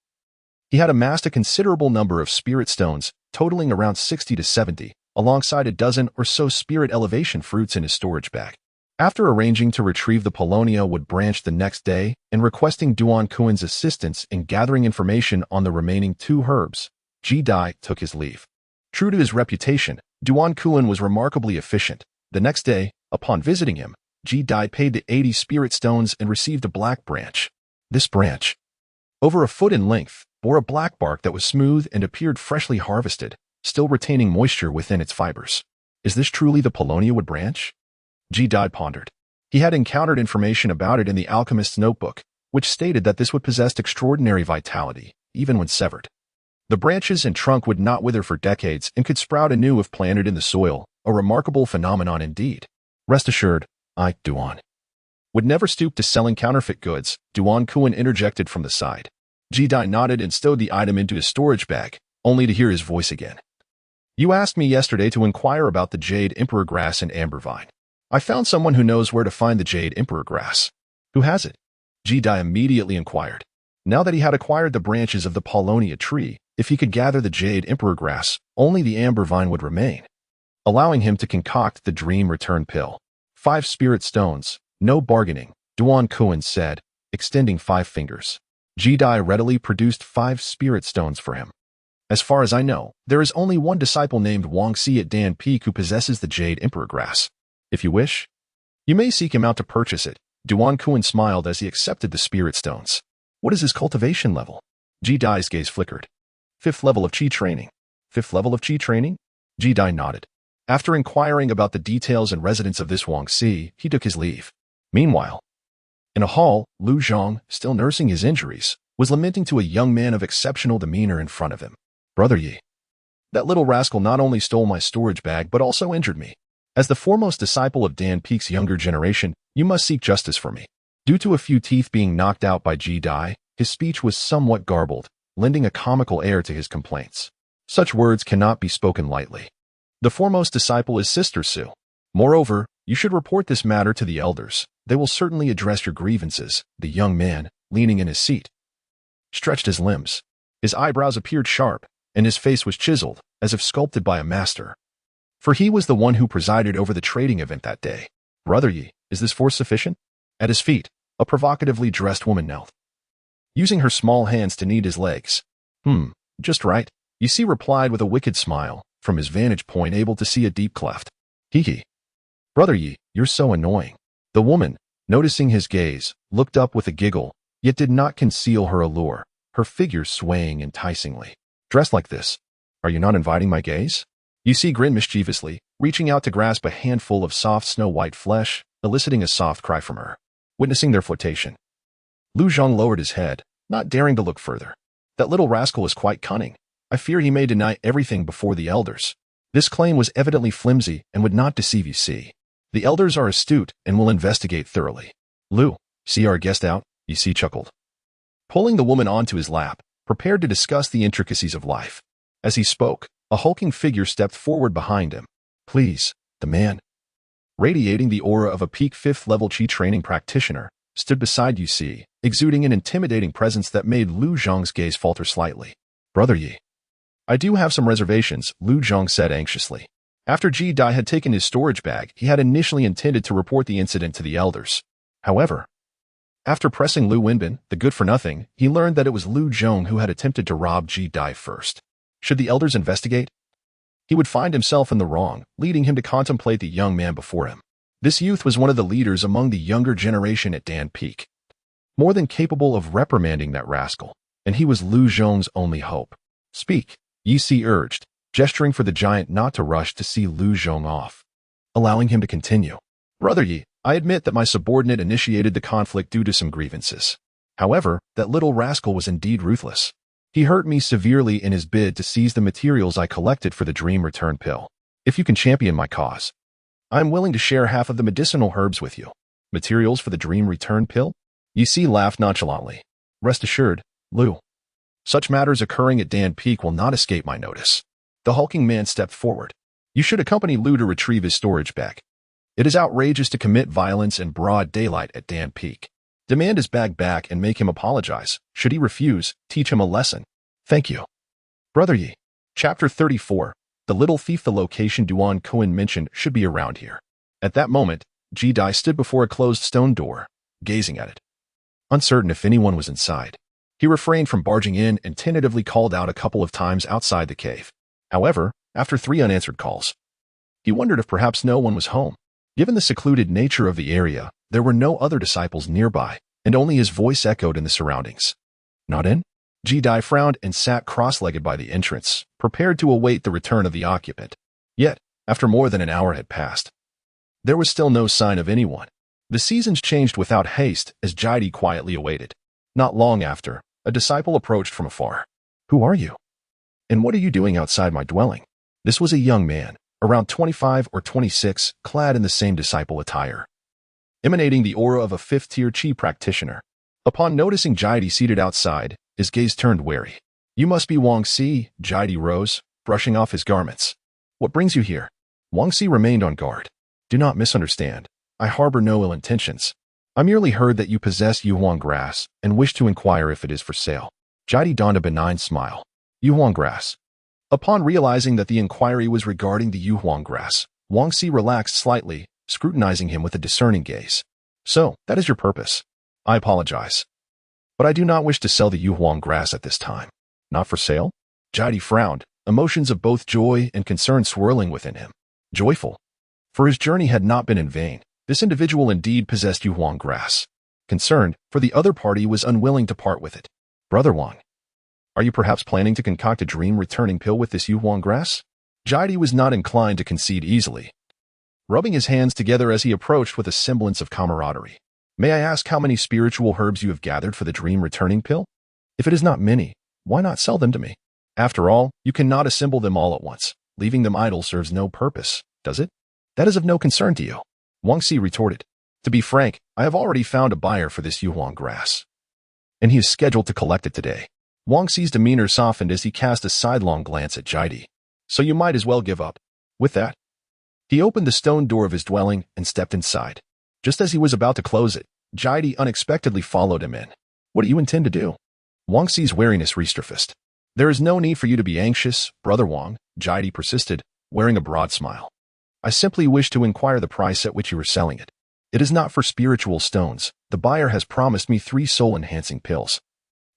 he had amassed a considerable number of spirit stones, totaling around 60 to 70, alongside a dozen or so spirit elevation fruits in his storage bag. After arranging to retrieve the Paulownia wood branch the next day and requesting Duan Kuan's assistance in gathering information on the remaining 2 herbs, Ji Dai took his leave. True to his reputation, Duan Kuan was remarkably efficient. The next day, upon visiting him, Ji Dai paid the 80 spirit stones and received a black branch. This branch, over a foot in length, bore a black bark that was smooth and appeared freshly harvested, still retaining moisture within its fibers. Is this truly the Paulownia wood branch? Ji Dai pondered. He had encountered information about it in the alchemist's notebook, which stated that this wood possessed extraordinary vitality, even when severed. The branches and trunk would not wither for decades and could sprout anew if planted in the soil, a remarkable phenomenon indeed. Rest assured, I, Duan, would never stoop to selling counterfeit goods, Duan Kuan interjected from the side. Ji Dai nodded and stowed the item into his storage bag, only to hear his voice again. You asked me yesterday to inquire about the jade emperor grass and amber vine. I found someone who knows where to find the jade emperor grass. Who has it? Ji Dai immediately inquired. Now that he had acquired the branches of the Paulownia tree, if he could gather the jade emperor grass, only the amber vine would remain, allowing him to concoct the dream return pill. 5 spirit stones, no bargaining, Duan Kuan said, extending 5 fingers. Ji Dai readily produced 5 spirit stones for him. As far as I know, there is only one disciple named Wang Si at Dan Peak who possesses the jade emperor grass. If you wish, you may seek him out to purchase it. Duan Kuan smiled as he accepted the spirit stones. What is his cultivation level? Ji Dai's gaze flickered. 5th level of Qi training. 5th level of Qi training? Ji Dai nodded. After inquiring about the details and residence of this Wang Si, he took his leave. Meanwhile, in a hall, Lu Zhang, still nursing his injuries, was lamenting to a young man of exceptional demeanor in front of him. Brother Yi, that little rascal not only stole my storage bag but also injured me. As the foremost disciple of Dan Peak's younger generation, you must seek justice for me. Due to a few teeth being knocked out by Ji Dai, his speech was somewhat garbled, lending a comical air to his complaints. Such words cannot be spoken lightly. The foremost disciple is Sister Su. Moreover, you should report this matter to the elders. They will certainly address your grievances. The young man, leaning in his seat, stretched his limbs. His eyebrows appeared sharp, and his face was chiseled, as if sculpted by a master. For he was the one who presided over the trading event that day. Brother Yi, is this force sufficient? At his feet, a provocatively dressed woman knelt, using her small hands to knead his legs. Just right, you see, replied with a wicked smile, from his vantage point able to see a deep cleft. Hee. Brother Yi, you're so annoying. The woman, noticing his gaze, looked up with a giggle, yet did not conceal her allure, her figure swaying enticingly. Dressed like this, are you not inviting my gaze? You see, grinned mischievously, reaching out to grasp a handful of soft snow-white flesh, eliciting a soft cry from her. Witnessing their flirtation, Lu Zhang lowered his head, not daring to look further. That little rascal is quite cunning. I fear he may deny everything before the elders. This claim was evidently flimsy and would not deceive you see. The elders are astute and will investigate thoroughly. Lu, see our guest out? You see, chuckled, pulling the woman onto his lap, prepared to discuss the intricacies of life. As he spoke, a hulking figure stepped forward behind him. Please, the man, radiating the aura of a peak 5th level Qi training practitioner, stood beside Yu Si, exuding an intimidating presence that made Lu Zhang's gaze falter slightly. Brother Yi, I do have some reservations, Lu Zhang said anxiously. After Ji Dai had taken his storage bag, he had initially intended to report the incident to the elders. However, after pressing Lu Wenbin, the good-for-nothing, he learned that it was Lu Zhong who had attempted to rob Ji Dai first. Should the elders investigate, he would find himself in the wrong, leading him to contemplate the young man before him. This youth was one of the leaders among the younger generation at Dan Peak. more than capable of reprimanding that rascal, and he was Lu Zhong's only hope. Speak, Yi Si urged, gesturing for the giant not to rush to see Lu Zhong off, allowing him to continue. Brother Yi, I admit that my subordinate initiated the conflict due to some grievances. However, that little rascal was indeed ruthless. He hurt me severely in his bid to seize the materials I collected for the dream return pill. If you can champion my cause, I am willing to share half of the medicinal herbs with you. Materials for the dream return pill? Yi Si laughed nonchalantly. Rest assured, Lu. Such matters occurring at Dan Peak will not escape my notice. The hulking man stepped forward. You should accompany Lu to retrieve his storage bag. It is outrageous to commit violence in broad daylight at Dan Peak. Demand his bag back and make him apologize. Should he refuse, teach him a lesson. Thank you. Brother Yi. Chapter 34. The little thief. The location Duan Cohen mentioned should be around here. At that moment, Ji Dai stood before a closed stone door, gazing at it. Uncertain if anyone was inside, he refrained from barging in and tentatively called out a couple of times outside the cave. However, after 3 unanswered calls, he wondered if perhaps no one was home. Given the secluded nature of the area, there were no other disciples nearby, and only his voice echoed in the surroundings. Not in? Ji Dai frowned and sat cross-legged by the entrance, prepared to await the return of the occupant. Yet, after more than an hour had passed, there was still no sign of anyone. The seasons changed without haste as Jidi quietly awaited. Not long after, a disciple approached from afar. Who are you? And what are you doing outside my dwelling? This was a young man, around 25 or 26, clad in the same disciple attire, emanating the aura of a 5th-tier Qi practitioner. Upon noticing Jidi seated outside, his gaze turned wary. You must be Wang Si. Jidi rose, brushing off his garments. What brings you here? Wang Si remained on guard. Do not misunderstand. I harbor no ill intentions. I merely heard that you possess Yuhuang grass and wish to inquire if it is for sale. Jidi donned a benign smile. Yuhuang grass. Upon realizing that the inquiry was regarding the Yuhuang grass, Wang Si relaxed slightly, scrutinizing him with a discerning gaze. So, that is your purpose. I apologize, but I do not wish to sell the Yuhuang grass at this time. Not for sale? Jidi frowned, emotions of both joy and concern swirling within him. Joyful, for his journey had not been in vain. This individual indeed possessed Yuhuang grass. Concerned, for the other party was unwilling to part with it. Brother Wang, are you perhaps planning to concoct a dream-returning pill with this Yuhuang grass? Jidi was not inclined to concede easily, rubbing his hands together as he approached with a semblance of camaraderie. May I ask how many spiritual herbs you have gathered for the dream-returning pill? If it is not many, why not sell them to me? After all, you cannot assemble them all at once. Leaving them idle serves no purpose, does it? That is of no concern to you. Wang Si retorted. To be frank, I have already found a buyer for this Yuhuang grass, and he is scheduled to collect it today. Wang Si's demeanor softened as he cast a sidelong glance at Jidi. So you might as well give up. With that, he opened the stone door of his dwelling and stepped inside. Just as he was about to close it, Jidi unexpectedly followed him in. What do you intend to do? Wang Si's wariness resurfaced. There is no need for you to be anxious, Brother Wang, Jidi persisted, wearing a broad smile. I simply wish to inquire the price at which you are selling it. It is not for spiritual stones. The buyer has promised me 3 soul-enhancing pills.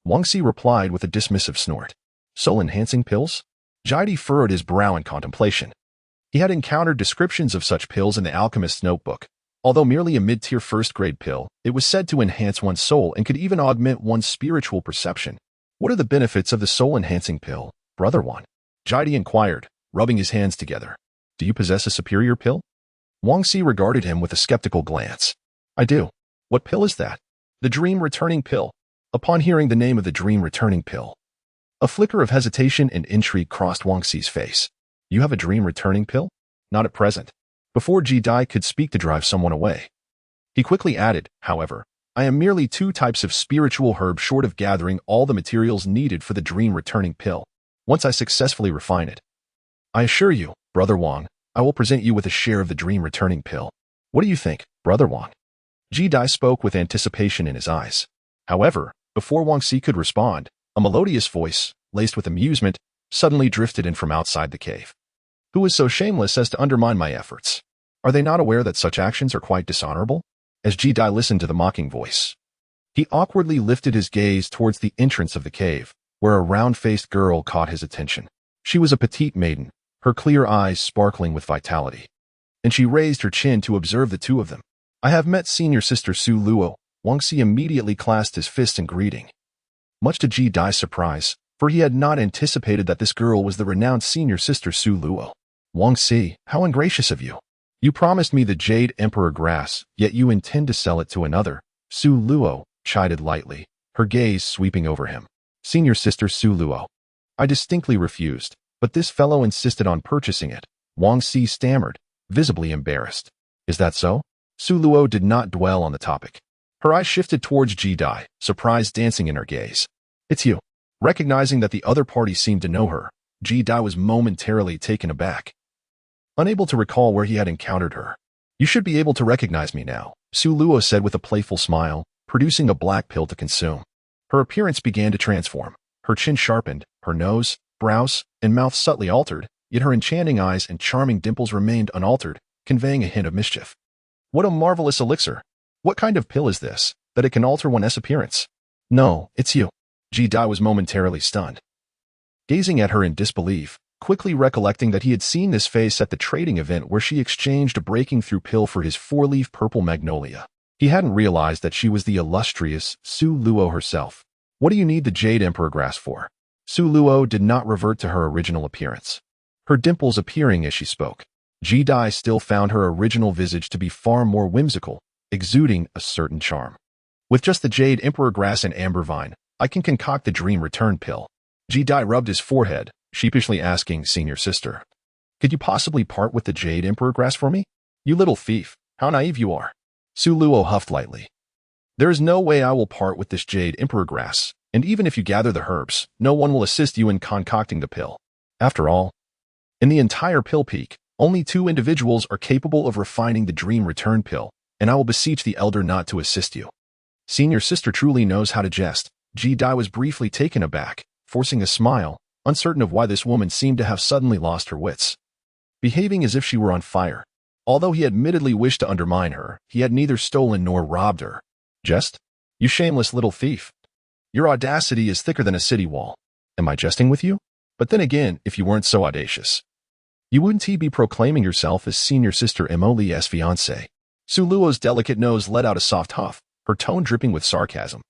Wang Si replied with a dismissive snort. Soul-enhancing pills? Jidi furrowed his brow in contemplation. He had encountered descriptions of such pills in the alchemist's notebook. Although merely a mid-tier first-grade pill, it was said to enhance one's soul and could even augment one's spiritual perception. What are the benefits of the soul-enhancing pill, Brother Wang? Jidi inquired, rubbing his hands together. Do you possess a superior pill? Wang Si regarded him with a skeptical glance. I do. What pill is that? The dream-returning pill. Upon hearing the name of the dream-returning pill, a flicker of hesitation and intrigue crossed Wang Si's face. You have a dream-returning pill? Not at present. Before Ji Dai could speak to drive someone away, he quickly added, however, I am merely 2 types of spiritual herb short of gathering all the materials needed for the dream-returning pill, once I successfully refine it. I assure you, Brother Wang, I will present you with a share of the dream-returning pill. What do you think, Brother Wang? Ji Dai spoke with anticipation in his eyes. However, before Wang Si could respond, a melodious voice, laced with amusement, suddenly drifted in from outside the cave. Who is so shameless as to undermine my efforts? Are they not aware that such actions are quite dishonorable? As Ji Dai listened to the mocking voice, he awkwardly lifted his gaze towards the entrance of the cave, where a round-faced girl caught his attention. She was a petite maiden, her clear eyes sparkling with vitality, and she raised her chin to observe the 2 of them. I have met senior sister Su Luo, Wang Si immediately clasped his fist in greeting. Much to Ji Dai's surprise, for he had not anticipated that this girl was the renowned senior sister Su Luo. Wang Si, how ungracious of you. You promised me the Jade Emperor grass, yet you intend to sell it to another. Su Luo chided lightly, her gaze sweeping over him. Senior sister Su Luo. I distinctly refused, but this fellow insisted on purchasing it. Wang Si stammered, visibly embarrassed. Is that so? Su Luo did not dwell on the topic. Her eyes shifted towards Ji Dai, surprise dancing in her gaze. It's you. Recognizing that the other party seemed to know her, Ji Dai was momentarily taken aback, unable to recall where he had encountered her. You should be able to recognize me now, Su Luo said with a playful smile, producing a black pill to consume. Her appearance began to transform. Her chin sharpened, her nose, brows, and mouth subtly altered, yet her enchanting eyes and charming dimples remained unaltered, conveying a hint of mischief. What a marvelous elixir! What kind of pill is this, that it can alter one's appearance? No, it's you. Ji Dai was momentarily stunned, gazing at her in disbelief, quickly recollecting that he had seen this face at the trading event where she exchanged a breaking-through pill for his four-leaf purple magnolia. He hadn't realized that she was the illustrious Su Luo herself. What do you need the Jade Emperor grass for? Su Luo did not revert to her original appearance, her dimples appearing as she spoke. Ji Dai still found her original visage to be far more whimsical, exuding a certain charm. With just the Jade Emperor grass and amber vine, I can concoct the dream return pill. Ji Dai rubbed his forehead, sheepishly asking senior sister. Could you possibly part with the Jade Emperor grass for me? You little thief, how naive you are. Su Luo huffed lightly. There is no way I will part with this Jade Emperor grass, and even if you gather the herbs, no one will assist you in concocting the pill. After all, in the entire pill peak, only 2 individuals are capable of refining the dream return pill, and I will beseech the elder not to assist you. Senior sister truly knows how to jest. Ji Dai was briefly taken aback, forcing a smile, uncertain of why this woman seemed to have suddenly lost her wits, behaving as if she were on fire. Although he admittedly wished to undermine her, he had neither stolen nor robbed her. Jest? You shameless little thief. Your audacity is thicker than a city wall. Am I jesting with you? But then again, if you weren't so audacious, you wouldn't be proclaiming yourself as senior sister Emoli's fiancé. Su Luo's delicate nose let out a soft huff, her tone dripping with sarcasm.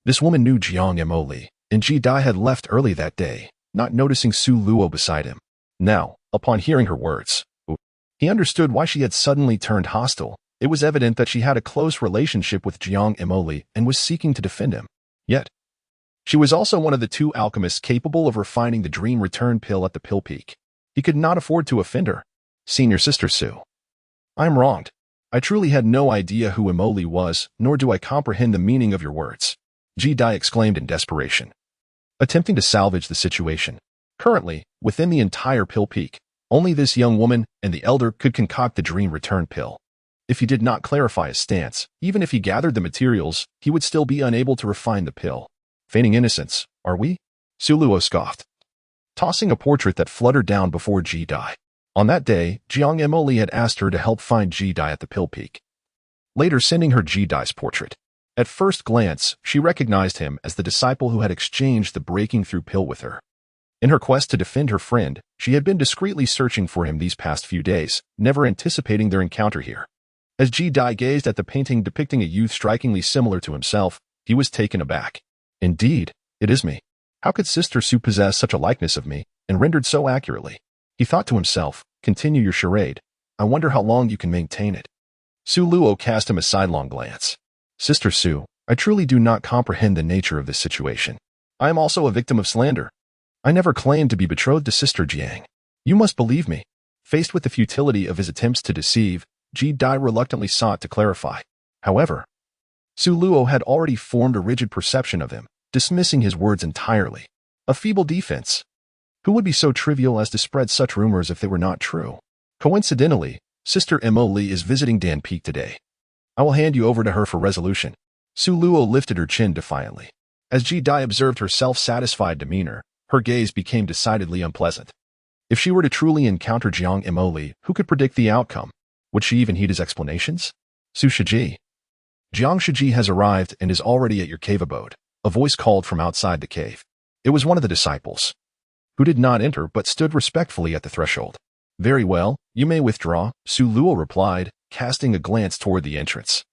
This woman knew Jiang Emoli, and Ji Dai had left early that day, not noticing Su Luo beside him. Now, upon hearing her words, he understood why she had suddenly turned hostile. It was evident that she had a close relationship with Jiang Emoli and was seeking to defend him. Yet, she was also one of the 2 alchemists capable of refining the dream return pill at the pill peak. He could not afford to offend her. Senior sister Su. I am wronged. I truly had no idea who Emoli was, nor do I comprehend the meaning of your words. Ji Dai exclaimed in desperation, attempting to salvage the situation. Currently, within the entire pill peak, only this young woman and the elder could concoct the dream return pill. If he did not clarify his stance, even if he gathered the materials, he would still be unable to refine the pill. Feigning innocence, are we? Su Luo scoffed, tossing a portrait that fluttered down before Ji Dai. On that day, Jiang Emoli had asked her to help find Ji Dai at the pill peak, later sending her Ji Dai's portrait. At first glance, she recognized him as the disciple who had exchanged the breaking-through pill with her. In her quest to defend her friend, she had been discreetly searching for him these past few days, never anticipating their encounter here. As Ji Dai gazed at the painting depicting a youth strikingly similar to himself, he was taken aback. Indeed, it is me. How could Sister Su possess such a likeness of me, and rendered so accurately? He thought to himself, continue your charade. I wonder how long you can maintain it. Su Luo cast him a sidelong glance. Sister Su, I truly do not comprehend the nature of this situation. I am also a victim of slander. I never claimed to be betrothed to Sister Jiang. You must believe me. Faced with the futility of his attempts to deceive, Ji Dai reluctantly sought to clarify. However, Su Luo had already formed a rigid perception of him, dismissing his words entirely. A feeble defense. Who would be so trivial as to spread such rumors if they were not true? Coincidentally, Sister Emoli is visiting Dan Peak today. I will hand you over to her for resolution. Su Luo lifted her chin defiantly. As Ji Dai observed her self-satisfied demeanor, her gaze became decidedly unpleasant. If she were to truly encounter Jiang Emoli, who could predict the outcome? Would she even heed his explanations? Su Shiji. Jiang Shiji has arrived and is already at your cave abode. A voice called from outside the cave. It was one of the disciples, who did not enter but stood respectfully at the threshold. Very well, you may withdraw, Su Luo replied, casting a glance toward the entrance.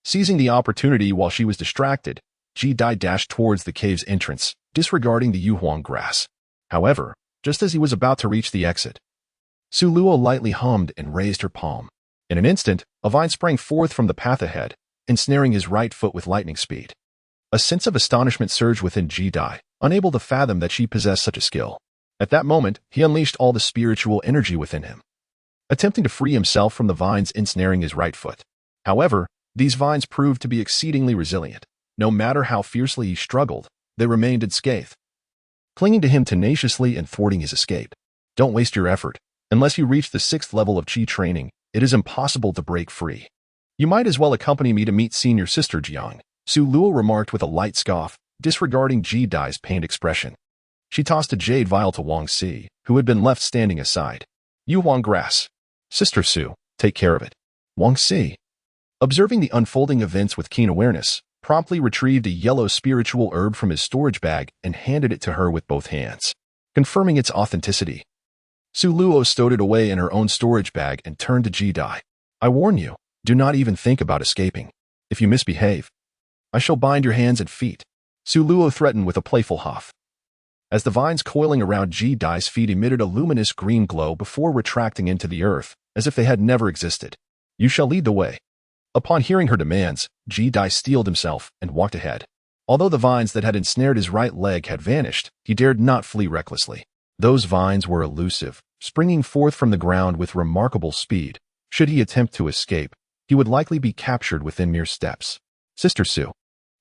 Seizing the opportunity while she was distracted, Ji Dai dashed towards the cave's entrance, disregarding the yuhuang grass. However, just as he was about to reach the exit, Su Luo lightly hummed and raised her palm. In an instant, a vine sprang forth from the path ahead, ensnaring his right foot with lightning speed. A sense of astonishment surged within Ji Dai, unable to fathom that she possessed such a skill. At that moment, he unleashed all the spiritual energy within him, attempting to free himself from the vines ensnaring his right foot. However, these vines proved to be exceedingly resilient. No matter how fiercely he struggled, they remained unscathed, clinging to him tenaciously and thwarting his escape. Don't waste your effort. Unless you reach the 6th level of Qi training, it is impossible to break free. You might as well accompany me to meet senior sister Jiang, Su Luo remarked with a light scoff, disregarding Ji Dai's pained expression. She tossed a jade vial to Wang Si, who had been left standing aside. Yuhuang grass. Sister Su, take care of it. Wang Si, observing the unfolding events with keen awareness, promptly retrieved a yellow spiritual herb from his storage bag and handed it to her with both hands, confirming its authenticity. Su Luo stowed it away in her own storage bag and turned to Ji Dai. I warn you, do not even think about escaping. If you misbehave, I shall bind your hands and feet. Su Luo threatened with a playful huff, as the vines coiling around Ji Dai's feet emitted a luminous green glow before retracting into the earth, as if they had never existed. You shall lead the way. Upon hearing her demands, Ji Dai steeled himself and walked ahead. Although the vines that had ensnared his right leg had vanished, he dared not flee recklessly. Those vines were elusive, springing forth from the ground with remarkable speed. Should he attempt to escape, he would likely be captured within mere steps. Sister Su,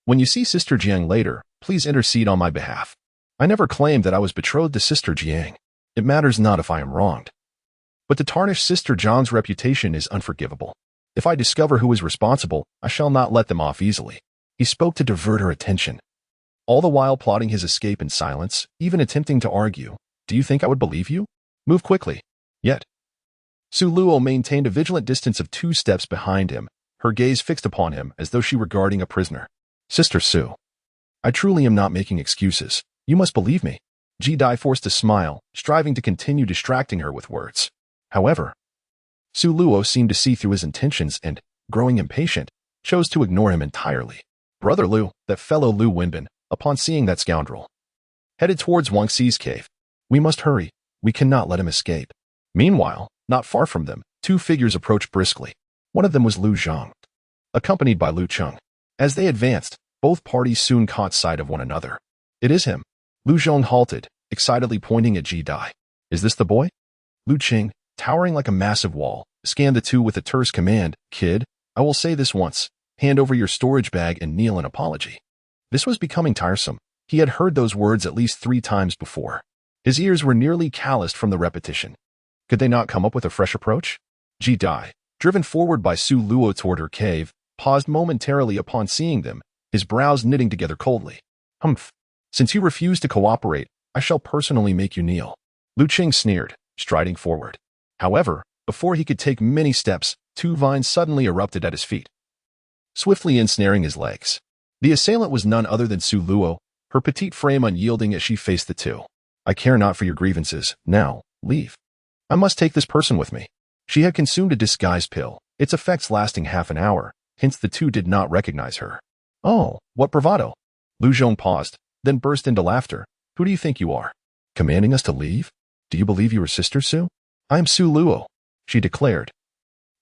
when you see Sister Jiang later, please intercede on my behalf. I never claimed that I was betrothed to Sister Jiang. It matters not if I am wronged. But to tarnish Sister Zhang's reputation is unforgivable. If I discover who is responsible, I shall not let them off easily. He spoke to divert her attention, all the while plotting his escape in silence, even attempting to argue. Do you think I would believe you? Move quickly. Yet, Su Luo maintained a vigilant distance of 2 steps behind him, her gaze fixed upon him as though she were guarding a prisoner. Sister Su, I truly am not making excuses. You must believe me. Ji Dai forced a smile, striving to continue distracting her with words. However, Su Luo seemed to see through his intentions and, growing impatient, chose to ignore him entirely. Brother Lu, that fellow Lu Wenbin, upon seeing that scoundrel, headed towards Wang Si's cave. We must hurry. We cannot let him escape. Meanwhile, not far from them, 2 figures approached briskly. One of them was Lu Zhang, accompanied by Lu Cheng. As they advanced, both parties soon caught sight of one another. It is him. Lu Zhang halted, excitedly pointing at Ji Dai. Is this the boy? Lu Cheng, towering like a massive wall, scanned the two with a terse command. Kid, I will say this once. Hand over your storage bag and kneel in apology. This was becoming tiresome. He had heard those words at least 3 times before. His ears were nearly calloused from the repetition. Could they not come up with a fresh approach? Ji Dai, driven forward by Su Luo toward her cave, paused momentarily upon seeing them, his brows knitting together coldly. Humph. Since you refuse to cooperate, I shall personally make you kneel. Lu Cheng sneered, striding forward. However, before he could take many steps, 2 vines suddenly erupted at his feet, swiftly ensnaring his legs. The assailant was none other than Su Luo, her petite frame unyielding as she faced the 2. I care not for your grievances. Now, leave. I must take this person with me. She had consumed a disguise pill, its effects lasting half an hour, hence the 2 did not recognize her. Oh, what bravado. Lu Zhong paused, then burst into laughter. Who do you think you are? Commanding us to leave? Do you believe you are Sister Su? I am Su Luo, she declared,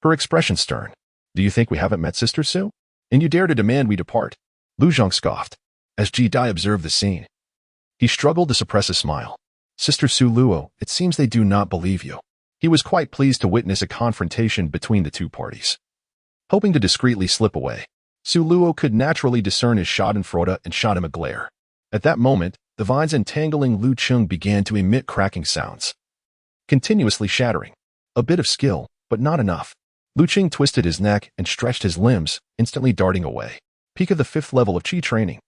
her expression stern. Do you think we haven't met Sister Su? And you dare to demand we depart? Lu Zhong scoffed, as Ji Dai observed the scene. He struggled to suppress a smile. Sister Su Luo, it seems they do not believe you. He was quite pleased to witness a confrontation between the 2 parties. Hoping to discreetly slip away, Su Luo could naturally discern his schadenfreude and shot him a glare. At that moment, the vines entangling Lu Cheng began to emit cracking sounds, continuously shattering. A bit of skill, but not enough. Lu Cheng twisted his neck and stretched his limbs, instantly darting away. Peak of the 5th level of Qi training.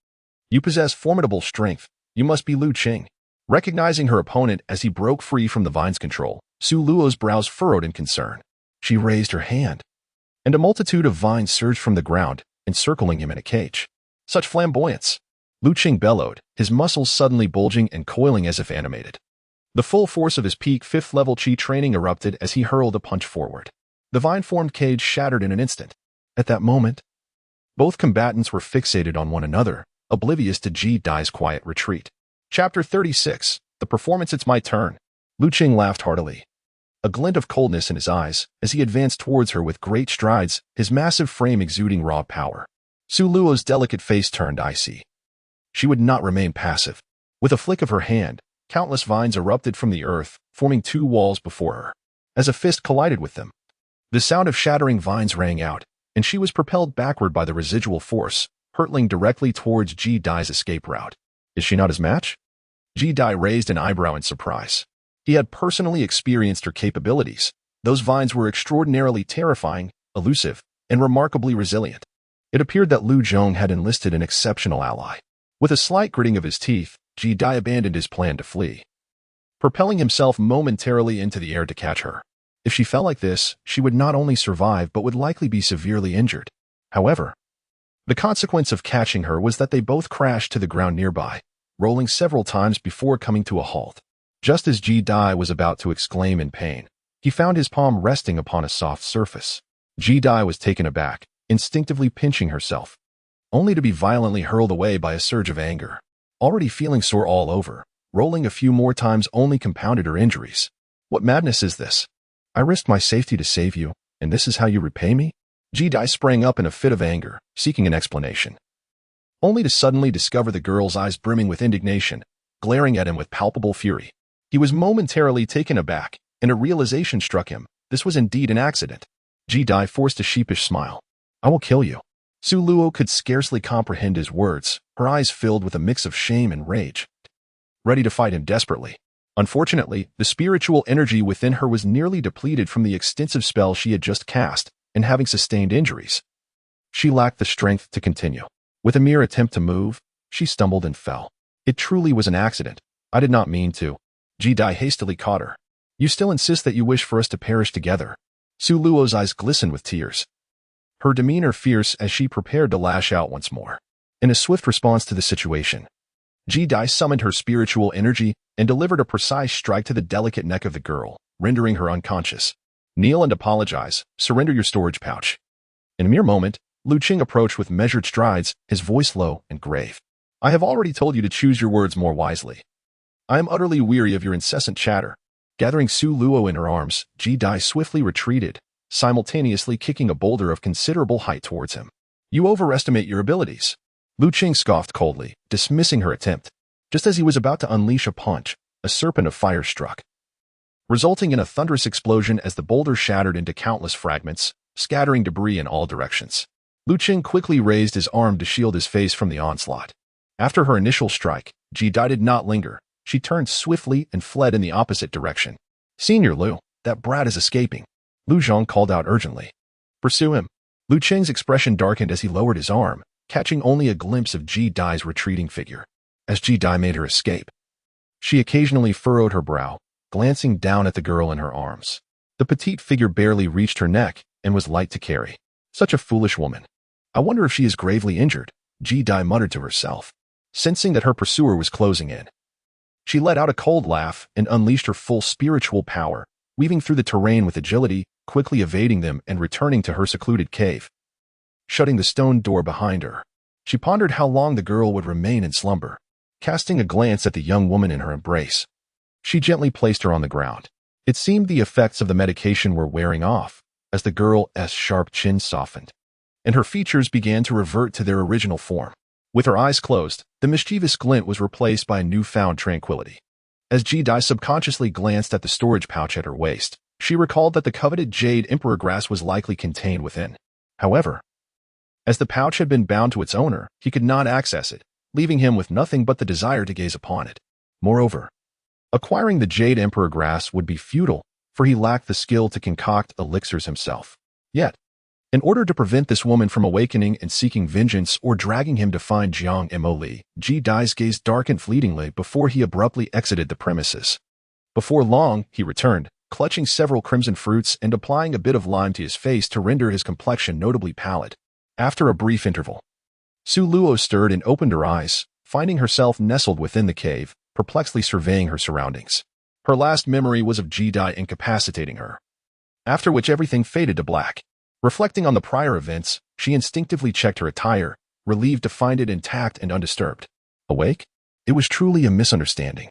You possess formidable strength. You must be Lu Cheng. Recognizing her opponent as he broke free from the vine's control, Su Luo's brows furrowed in concern. She raised her hand, and a multitude of vines surged from the ground, encircling him in a cage. Such flamboyance! Lu Cheng bellowed, his muscles suddenly bulging and coiling as if animated. The full force of his peak 5th level Qi training erupted as he hurled a punch forward. The vine-formed cage shattered in an instant. At that moment, Both combatants were fixated on one another, oblivious to Ji Dai's quiet retreat. Chapter 36. The performance. It's my turn. Lu Qing laughed heartily, a glint of coldness in his eyes as he advanced towards her with great strides, his massive frame exuding raw power. Su Luo's delicate face turned icy. She would not remain passive. With a flick of her hand, countless vines erupted from the earth, forming two walls before her. As a fist collided with them, the sound of shattering vines rang out, and she was propelled backward by the residual force, hurtling directly towards Ji Dai's escape route. Is she not his match? Ji Dai raised an eyebrow in surprise. He had personally experienced her capabilities. Those vines were extraordinarily terrifying, elusive, and remarkably resilient. It appeared that Lu Zhong had enlisted an exceptional ally. With a slight gritting of his teeth, Ji Dai abandoned his plan to flee, propelling himself momentarily into the air to catch her. If she fell like this, she would not only survive but would likely be severely injured. However, the consequence of catching her was that they both crashed to the ground nearby, rolling several times before coming to a halt. Just as Ji Dai was about to exclaim in pain, he found his palm resting upon a soft surface. Ji Dai was taken aback, instinctively pinching herself, only to be violently hurled away by a surge of anger. Already feeling sore all over, rolling a few more times only compounded her injuries. What madness is this? I risked my safety to save you, and this is how you repay me? Ji Dai sprang up in a fit of anger, seeking an explanation, only to suddenly discover the girl's eyes brimming with indignation, glaring at him with palpable fury. He was momentarily taken aback, and a realization struck him. This was indeed an accident. Ji Dai forced a sheepish smile. I will kill you. Su Luo could scarcely comprehend his words, her eyes filled with a mix of shame and rage, ready to fight him desperately. Unfortunately, the spiritual energy within her was nearly depleted from the extensive spell she had just cast, and having sustained injuries, she lacked the strength to continue. With a mere attempt to move, she stumbled and fell. It truly was an accident. I did not mean to. Ji Dai hastily caught her. You still insist that you wish for us to perish together? Su Luo's eyes glistened with tears, her demeanor fierce as she prepared to lash out once more. In a swift response to the situation, Ji Dai summoned her spiritual energy and delivered a precise strike to the delicate neck of the girl, rendering her unconscious. Kneel and apologize. Surrender your storage pouch. In a mere moment, Lu Qing approached with measured strides, his voice low and grave. I have already told you to choose your words more wisely. I am utterly weary of your incessant chatter. Gathering Su Luo in her arms, Ji Dai swiftly retreated, simultaneously kicking a boulder of considerable height towards him. You overestimate your abilities. Lu Qing scoffed coldly, dismissing her attempt. Just as he was about to unleash a punch, a serpent of fire struck, resulting in a thunderous explosion as the boulder shattered into countless fragments, scattering debris in all directions. Lu Qing quickly raised his arm to shield his face from the onslaught. After her initial strike, Ji Dai did not linger. She turned swiftly and fled in the opposite direction. Senior Lu, that brat is escaping. Lu Zhong called out urgently. Pursue him. Lu Qing's expression darkened as he lowered his arm, catching only a glimpse of Ji Dai's retreating figure. As Ji Dai made her escape, she occasionally furrowed her brow, glancing down at the girl in her arms. The petite figure barely reached her neck and was light to carry. Such a foolish woman. I wonder if she is gravely injured, Ji Dai muttered to herself, sensing that her pursuer was closing in. She let out a cold laugh and unleashed her full spiritual power, weaving through the terrain with agility, quickly evading them and returning to her secluded cave. Shutting the stone door behind her, she pondered how long the girl would remain in slumber. Casting a glance at the young woman in her embrace, she gently placed her on the ground. It seemed the effects of the medication were wearing off, as the girl's sharp chin softened, and her features began to revert to their original form. With her eyes closed, the mischievous glint was replaced by a newfound tranquility. As Ji Dai subconsciously glanced at the storage pouch at her waist, she recalled that the coveted jade emperor grass was likely contained within. However, as the pouch had been bound to its owner, he could not access it, leaving him with nothing but the desire to gaze upon it. Moreover, acquiring the jade emperor grass would be futile, for he lacked the skill to concoct elixirs himself. Yet, in order to prevent this woman from awakening and seeking vengeance or dragging him to find Jiang Mo Li, Ji Dai's gaze darkened fleetingly before he abruptly exited the premises. Before long, he returned, clutching several crimson fruits and applying a bit of lime to his face to render his complexion notably pallid. After a brief interval, Su Luo stirred and opened her eyes, finding herself nestled within the cave, perplexly surveying her surroundings. Her last memory was of Ji Dai incapacitating her, after which everything faded to black. Reflecting on the prior events, She instinctively checked her attire, relieved to find it intact and undisturbed. Awake? It was truly a misunderstanding.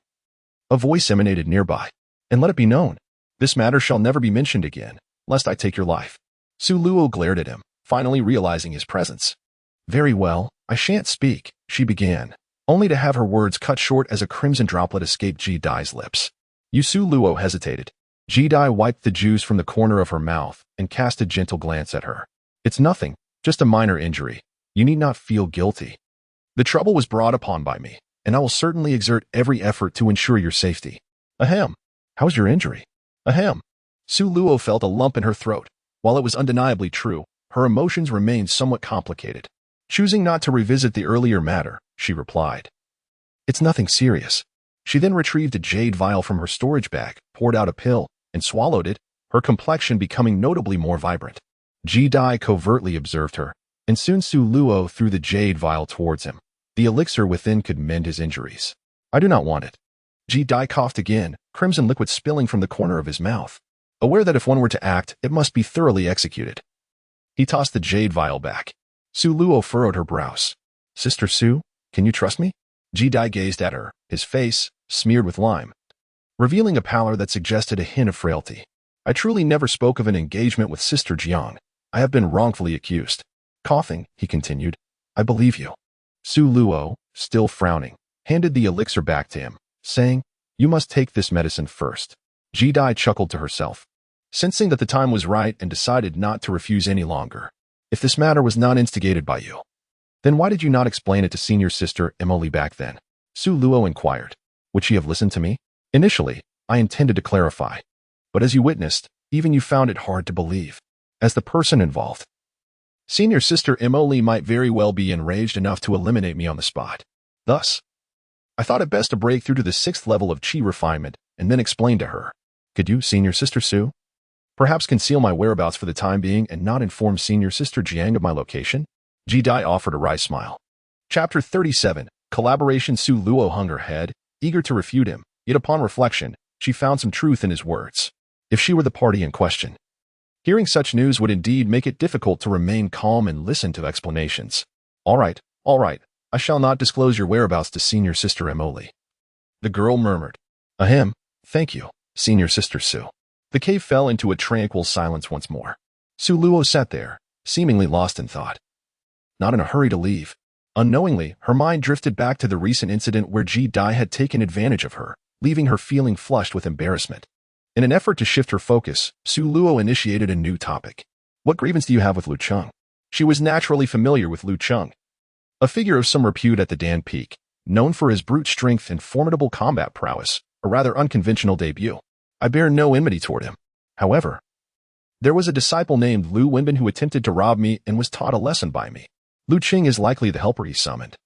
A voice emanated nearby. And let it be known, this matter shall never be mentioned again, lest I take your life. Su Luo glared at him, finally realizing his presence. Very well, I shan't speak, she began, only to have her words cut short as a crimson droplet escaped Ji Dai's lips. Su Luo hesitated. Ji Dai wiped the juice from the corner of her mouth and cast a gentle glance at her. It's nothing, just a minor injury. You need not feel guilty. The trouble was brought upon by me, and I will certainly exert every effort to ensure your safety. Ahem. How's your injury? Ahem. Su Luo felt a lump in her throat. While it was undeniably true, her emotions remained somewhat complicated. Choosing not to revisit the earlier matter, she replied. It's nothing serious. She then retrieved a jade vial from her storage bag, poured out a pill, and swallowed it, her complexion becoming notably more vibrant. Ji Dai covertly observed her, and soon Su Luo threw the jade vial towards him. The elixir within could mend his injuries. I do not want it. Ji Dai coughed again, crimson liquid spilling from the corner of his mouth. Aware that if one were to act, it must be thoroughly executed. He tossed the jade vial back. Su Luo furrowed her brows. Sister Su, can you trust me? Ji Dai gazed at her, his face smeared with lime, revealing a pallor that suggested a hint of frailty. I truly never spoke of an engagement with Sister Jiang. I have been wrongfully accused. Coughing, he continued. I believe you. Su Luo, still frowning, handed the elixir back to him, saying, You must take this medicine first. Ji Dai chuckled to herself, sensing that the time was right and decided not to refuse any longer. If this matter was not instigated by you, then why did you not explain it to senior sister Emily back then? Su Luo inquired. Would she have listened to me? Initially, I intended to clarify. But as you witnessed, even you found it hard to believe. As the person involved, senior sister Emily might very well be enraged enough to eliminate me on the spot. Thus, I thought it best to break through to the 6th level of chi refinement and then explain to her. Could you, senior sister Su, perhaps conceal my whereabouts for the time being and not inform senior sister Jiang of my location? Ji Dai offered a wry smile. Chapter 37, Collaboration. Su Luo hung her head, eager to refute him, yet upon reflection, she found some truth in his words. If she were the party in question, hearing such news would indeed make it difficult to remain calm and listen to explanations. All right, I shall not disclose your whereabouts to senior sister Emily. The girl murmured. Ahem, thank you, senior sister Su. The cave fell into a tranquil silence once more. Su Luo sat there, seemingly lost in thought. Not in a hurry to leave. Unknowingly, her mind drifted back to the recent incident where Ji Dai had taken advantage of her, leaving her feeling flushed with embarrassment. In an effort to shift her focus, Su Luo initiated a new topic. What grievance do you have with Lu Cheng? She was naturally familiar with Lu Cheng, a figure of some repute at the Dan Peak, known for his brute strength and formidable combat prowess, a rather unconventional debut. I bear no enmity toward him. However, there was a disciple named Lu Wenbin who attempted to rob me and was taught a lesson by me. Lu Cheng is likely the helper he summoned.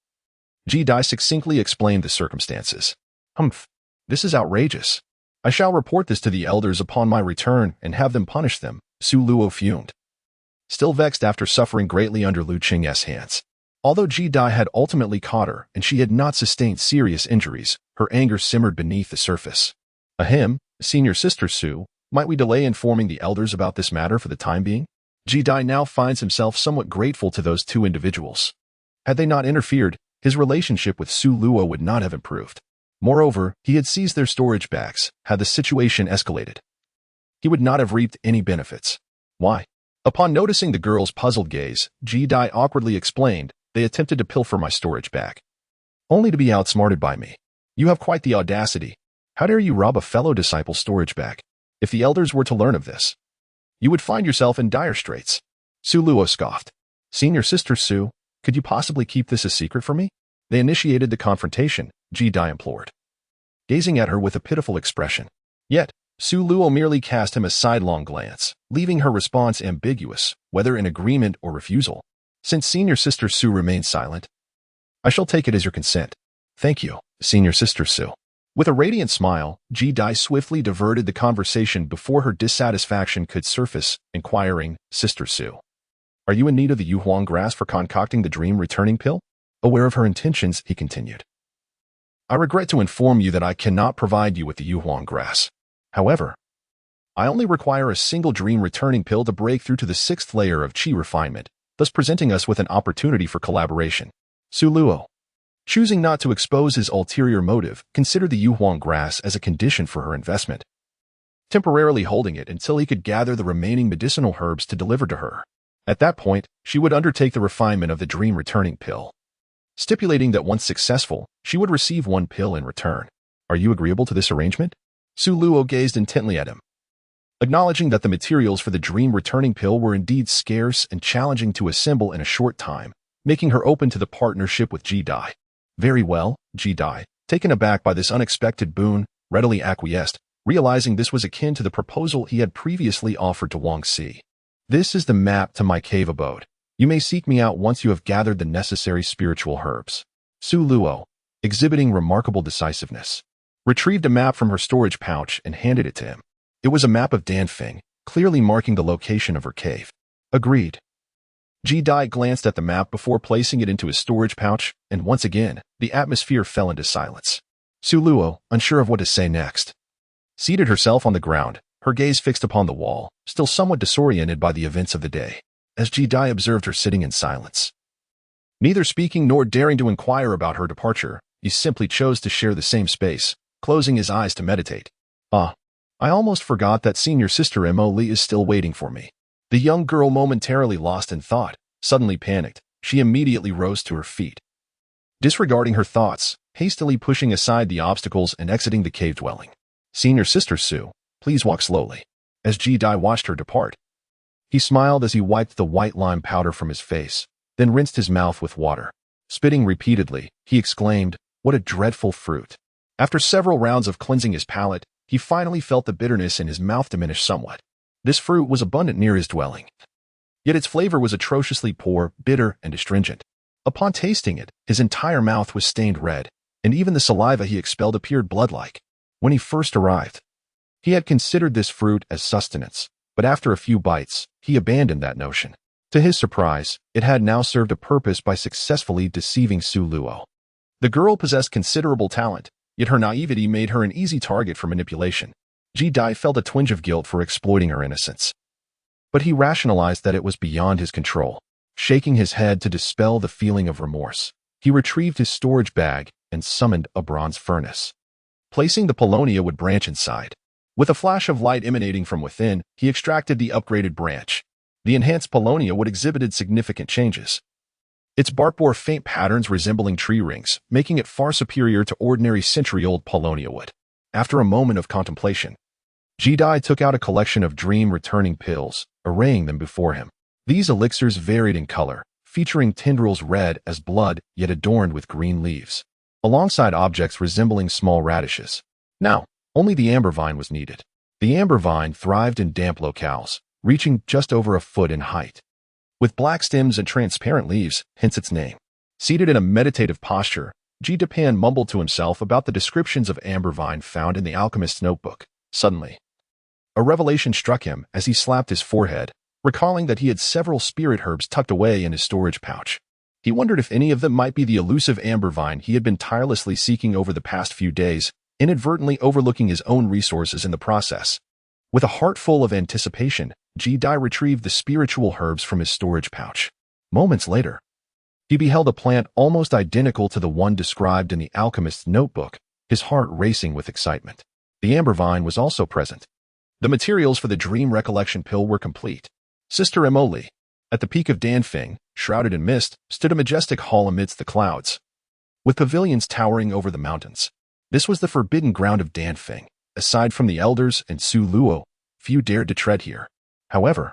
Ji Dai succinctly explained the circumstances. Humph, this is outrageous. I shall report this to the elders upon my return and have them punish them, Su Luo fumed, still vexed after suffering greatly under Lu Cheng's hands. Although Ji Dai had ultimately caught her and she had not sustained serious injuries, her anger simmered beneath the surface. Ahem, senior sister Su, might we delay informing the elders about this matter for the time being? Ji Dai now finds himself somewhat grateful to those two individuals. Had they not interfered, his relationship with Su Luo would not have improved. Moreover, he had seized their storage bags, had the situation escalated. He would not have reaped any benefits. Why? Upon noticing the girl's puzzled gaze, Ji Dai awkwardly explained, they attempted to pilfer my storage bag. Only to be outsmarted by me. You have quite the audacity. How dare you rob a fellow disciple's storage bag? If the elders were to learn of this, you would find yourself in dire straits. Su Luo scoffed. Senior sister Su, could you possibly keep this a secret from me? They initiated the confrontation, Ji Dai implored, gazing at her with a pitiful expression. Yet, Su Luo merely cast him a sidelong glance, leaving her response ambiguous, whether in agreement or refusal. Since senior sister Su remained silent, I shall take it as your consent. Thank you, senior sister Su. With a radiant smile, Ji Dai swiftly diverted the conversation before her dissatisfaction could surface, inquiring, Sister Su, are you in need of the Yuhuang grass for concocting the dream-returning pill? Aware of her intentions, he continued. I regret to inform you that I cannot provide you with the Yuhuang grass. However, I only require a single dream-returning pill to break through to the 6th layer of chi refinement, thus presenting us with an opportunity for collaboration. Su Luo, choosing not to expose his ulterior motive, considered the Yuhuang grass as a condition for her investment, temporarily holding it until he could gather the remaining medicinal herbs to deliver to her. At that point, she would undertake the refinement of the dream-returning pill, stipulating that once successful, she would receive 1 pill in return. Are you agreeable to this arrangement? Su Luo gazed intently at him, acknowledging that the materials for the dream-returning pill were indeed scarce and challenging to assemble in a short time, making her open to the partnership with Ji Dai. Very well, Ji Dai, taken aback by this unexpected boon, readily acquiesced, realizing this was akin to the proposal he had previously offered to Wang Si. This is the map to my cave abode. You may seek me out once you have gathered the necessary spiritual herbs. Su Luo, exhibiting remarkable decisiveness, retrieved a map from her storage pouch and handed it to him. It was a map of Danfeng, clearly marking the location of her cave. Agreed. Ji Dai glanced at the map before placing it into his storage pouch, and once again, the atmosphere fell into silence. Su Luo, unsure of what to say next, seated herself on the ground, her gaze fixed upon the wall, still somewhat disoriented by the events of the day, as Ji Dai observed her sitting in silence. Neither speaking nor daring to inquire about her departure, he simply chose to share the same space, closing his eyes to meditate. I almost forgot that senior sister Mo Li is still waiting for me. The young girl, momentarily lost in thought, suddenly panicked. She immediately rose to her feet, disregarding her thoughts, hastily pushing aside the obstacles and exiting the cave dwelling. Senior sister Su, please walk slowly. As Ji Dai watched her depart, he smiled as he wiped the white lime powder from his face, then rinsed his mouth with water. Spitting repeatedly, he exclaimed, "What a dreadful fruit." After several rounds of cleansing his palate, he finally felt the bitterness in his mouth diminish somewhat. This fruit was abundant near his dwelling, yet its flavor was atrociously poor, bitter, and astringent. Upon tasting it, his entire mouth was stained red, and even the saliva he expelled appeared blood-like. When he first arrived, he had considered this fruit as sustenance, but after a few bites, he abandoned that notion. To his surprise, it had now served a purpose by successfully deceiving Su Luo. The girl possessed considerable talent, yet her naivety made her an easy target for manipulation. Ji Dai felt a twinge of guilt for exploiting her innocence, but he rationalized that it was beyond his control. Shaking his head to dispel the feeling of remorse, he retrieved his storage bag and summoned a bronze furnace, placing the paulownia wood branch inside. With a flash of light emanating from within, he extracted the upgraded branch. The enhanced paulownia wood exhibited significant changes. Its bark bore faint patterns resembling tree rings, making it far superior to ordinary century-old paulownia wood. After a moment of contemplation, Ji Dai took out a collection of dream-returning pills, arraying them before him. These elixirs varied in color, featuring tendrils red as blood yet adorned with green leaves, alongside objects resembling small radishes. Now, only the amber vine was needed. The amber vine thrived in damp locales, reaching just over a foot in height, with black stems and transparent leaves, hence its name. Seated in a meditative posture, Ji Dapan mumbled to himself about the descriptions of amber vine found in the alchemist's notebook. Suddenly, a revelation struck him as he slapped his forehead, recalling that he had several spirit herbs tucked away in his storage pouch. He wondered if any of them might be the elusive amber vine he had been tirelessly seeking over the past few days, inadvertently overlooking his own resources in the process. With a heart full of anticipation, Ji Dai retrieved the spiritual herbs from his storage pouch. Moments later, he beheld a plant almost identical to the one described in the alchemist's notebook, his heart racing with excitement. The amber vine was also present. The materials for the dream recollection pill were complete. Sister Mo Li, at the peak of Danfeng, shrouded in mist, stood a majestic hall amidst the clouds, with pavilions towering over the mountains. This was the forbidden ground of Danfeng. Aside from the elders and Su Luo, few dared to tread here. However,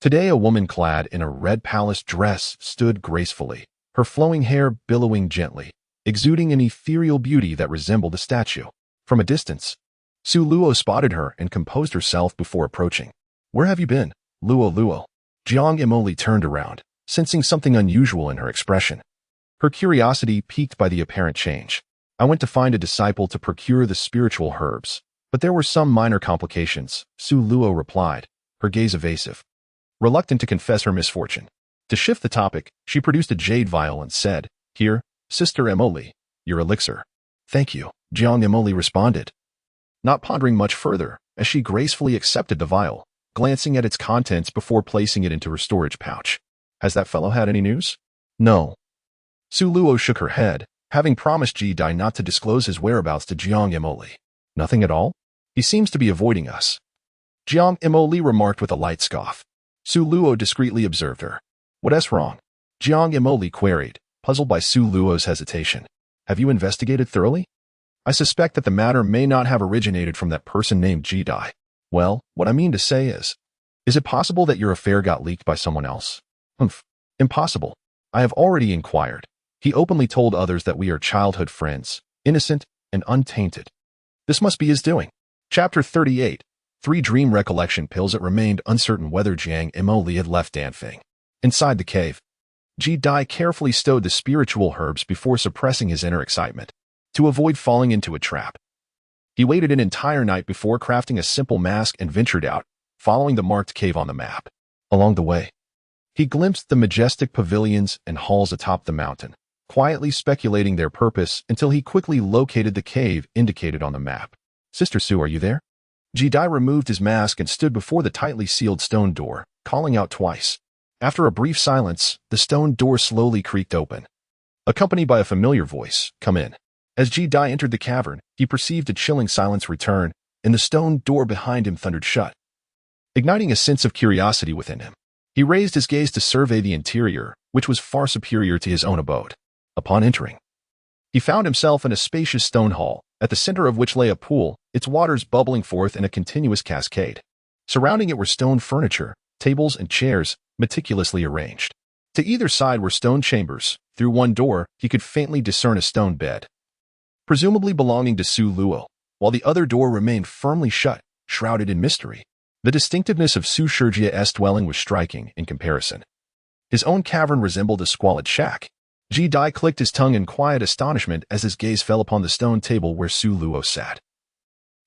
today a woman clad in a red palace dress stood gracefully, her flowing hair billowing gently, exuding an ethereal beauty that resembled a statue. From a distance, Su Luo spotted her and composed herself before approaching. "Where have you been, Luo Luo?" Jiang Emoli turned around, sensing something unusual in her expression. Her curiosity piqued by the apparent change. "I went to find a disciple to procure the spiritual herbs, but there were some minor complications," Su Luo replied, her gaze evasive, reluctant to confess her misfortune. To shift the topic, she produced a jade vial and said, "Here, Sister Emoli, your elixir." "Thank you," Jiang Emoli responded, not pondering much further, as she gracefully accepted the vial, glancing at its contents before placing it into her storage pouch. Has that fellow had any news? No. Su Luo shook her head, having promised Ji Dai not to disclose his whereabouts to Jiang Imoli. Nothing at all? He seems to be avoiding us. Jiang Imoli remarked with a light scoff. Su Luo discreetly observed her. What's wrong? Jiang Imoli queried, puzzled by Su Luo's hesitation. Have you investigated thoroughly? I suspect that the matter may not have originated from that person named Ji Dai. Well, what I mean to say is it possible that your affair got leaked by someone else? Humph. Impossible. I have already inquired. He openly told others that we are childhood friends, innocent and untainted. This must be his doing. Chapter 38. 3 dream recollection pills. It remained uncertain whether Jiang Imoli had left Danfeng. Inside the cave, Ji Dai carefully stowed the spiritual herbs before suppressing his inner excitement, to avoid falling into a trap. He waited an entire night before crafting a simple mask and ventured out, following the marked cave on the map. Along the way, he glimpsed the majestic pavilions and halls atop the mountain, quietly speculating their purpose until he quickly located the cave indicated on the map. Sister Su, are you there? Ji Dai removed his mask and stood before the tightly sealed stone door, calling out twice. After a brief silence, the stone door slowly creaked open, accompanied by a familiar voice, "Come in." As Ji Dai entered the cavern, he perceived a chilling silence return, and the stone door behind him thundered shut. Igniting a sense of curiosity within him, he raised his gaze to survey the interior, which was far superior to his own abode. Upon entering, he found himself in a spacious stone hall, at the center of which lay a pool, its waters bubbling forth in a continuous cascade. Surrounding it were stone furniture, tables and chairs, meticulously arranged. To either side were stone chambers. Through one door, he could faintly discern a stone bed, presumably belonging to Su Luo, while the other door remained firmly shut, shrouded in mystery. The distinctiveness of Su Shurjia's dwelling was striking in comparison. His own cavern resembled a squalid shack. Ji Dai clicked his tongue in quiet astonishment as his gaze fell upon the stone table where Su Luo sat,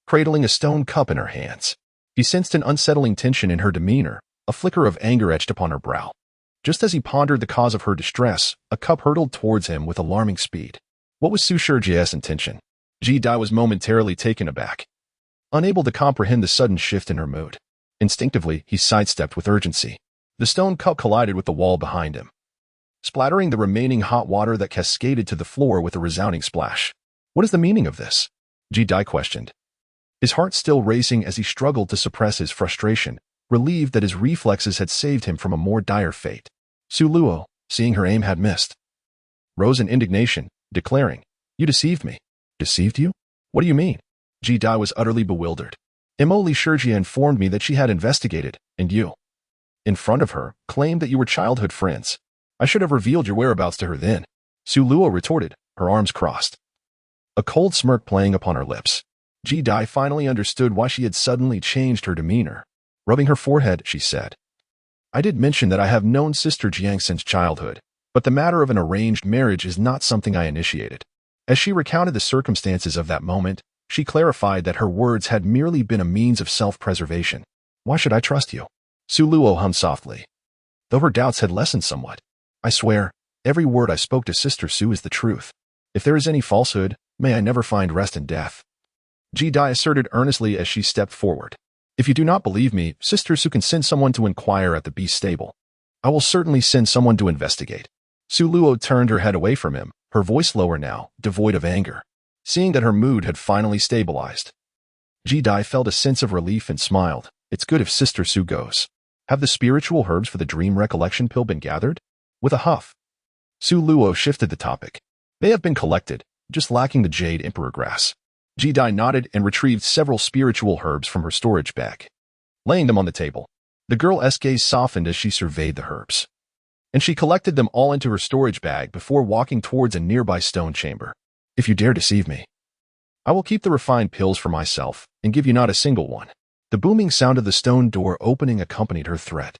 cradling a stone cup in her hands. He sensed an unsettling tension in her demeanor, a flicker of anger etched upon her brow. Just as he pondered the cause of her distress, a cup hurtled towards him with alarming speed. What was Su Shurjia's intention? Ji Dai was momentarily taken aback, unable to comprehend the sudden shift in her mood. Instinctively, he sidestepped with urgency. The stone cup collided with the wall behind him, splattering the remaining hot water that cascaded to the floor with a resounding splash. What is the meaning of this? Ji Dai questioned, his heart still racing as he struggled to suppress his frustration, relieved that his reflexes had saved him from a more dire fate. Su Luo, seeing her aim had missed, rose in indignation, declaring, "You deceived me." Deceived you? What do you mean? Ji Dai was utterly bewildered. Imoli Shurjia informed me that she had investigated, and you, in front of her, claimed that you were childhood friends. I should have revealed your whereabouts to her then. Su Luo retorted, her arms crossed, a cold smirk playing upon her lips. Ji Dai finally understood why she had suddenly changed her demeanor. Rubbing her forehead, she said, I did mention that I have known Sister Jiang since childhood, but the matter of an arranged marriage is not something I initiated. As she recounted the circumstances of that moment, she clarified that her words had merely been a means of self-preservation. Why should I trust you? Su Luo hummed softly, though her doubts had lessened somewhat. I swear, every word I spoke to Sister Su is the truth. If there is any falsehood, may I never find rest in death. Ji Dai asserted earnestly as she stepped forward. If you do not believe me, Sister Su can send someone to inquire at the beast stable. I will certainly send someone to investigate. Su Luo turned her head away from him, her voice lower now, devoid of anger. Seeing that her mood had finally stabilized, Ji Dai felt a sense of relief and smiled. It's good if Sister Su goes. Have the spiritual herbs for the dream recollection pill been gathered? With a huff, Su Luo shifted the topic. They have been collected, just lacking the jade emperor grass. Ji Dai nodded and retrieved several spiritual herbs from her storage bag, laying them on the table. The girl's gaze softened as she surveyed the herbs, and she collected them all into her storage bag before walking towards a nearby stone chamber. If you dare deceive me, I will keep the refined pills for myself and give you not a single one. The booming sound of the stone door opening accompanied her threat.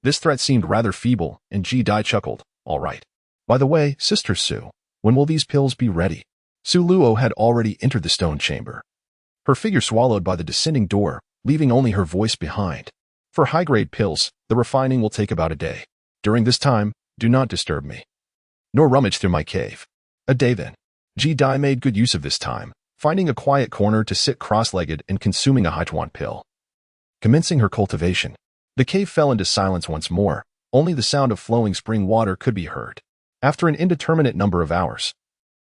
This threat seemed rather feeble, and Ji Dai chuckled. All right. By the way, Sister Su, when will these pills be ready? Su Luo had already entered the stone chamber, her figure swallowed by the descending door, leaving only her voice behind. For high-grade pills, the refining will take about a day. During this time, do not disturb me, nor rummage through my cave. A day then. Ji Dai made good use of this time, finding a quiet corner to sit cross-legged and consuming a Haituan pill. Commencing her cultivation, the cave fell into silence once more, Only the sound of flowing spring water could be heard. After an indeterminate number of hours,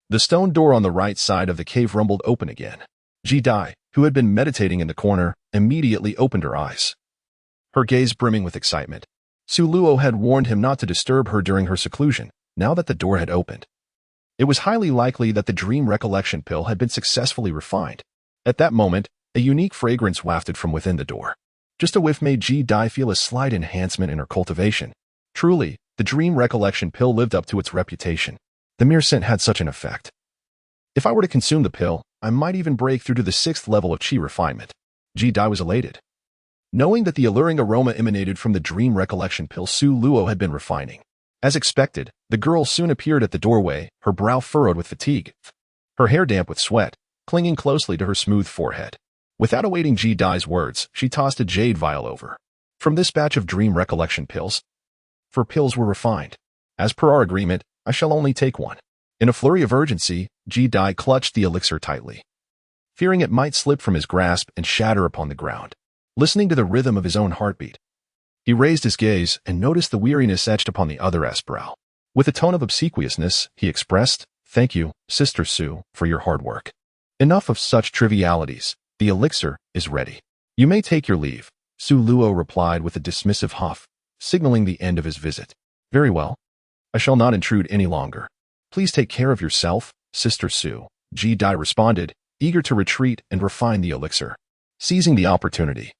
the stone door on the right side of the cave rumbled open again. Ji-dai, who had been meditating in the corner, immediately opened her eyes, her gaze brimming with excitement. Su Luo had warned him not to disturb her during her seclusion. Now that the door had opened, it was highly likely that the dream recollection pill had been successfully refined. At that moment, a unique fragrance wafted from within the door. Just a whiff made Ji-dai feel a slight enhancement in her cultivation. Truly, the dream recollection pill lived up to its reputation. The mere scent had such an effect. If I were to consume the pill, I might even break through to the 6th level of qi refinement. Ji-dai was elated, knowing that the alluring aroma emanated from the dream recollection pill Su Luo had been refining. As expected, the girl soon appeared at the doorway, her brow furrowed with fatigue, her hair damp with sweat, clinging closely to her smooth forehead. Without awaiting Ji-dai's words, she tossed a jade vial over. From this batch of dream recollection pills, for pills were refined. As per our agreement, I shall only take one. In a flurry of urgency, Ji-dai clutched the elixir tightly, fearing it might slip from his grasp and shatter upon the ground. Listening to the rhythm of his own heartbeat, he raised his gaze and noticed the weariness etched upon the other's brow. With a tone of obsequiousness, he expressed, "Thank you, Sister Su, for your hard work. Enough of such trivialities. The elixir is ready. You may take your leave." Su Luo replied with a dismissive huff, signaling the end of his visit. "Very well. I shall not intrude any longer. Please take care of yourself, Sister Su," Ji-dai responded, eager to retreat and refine the elixir. Seizing the opportunity,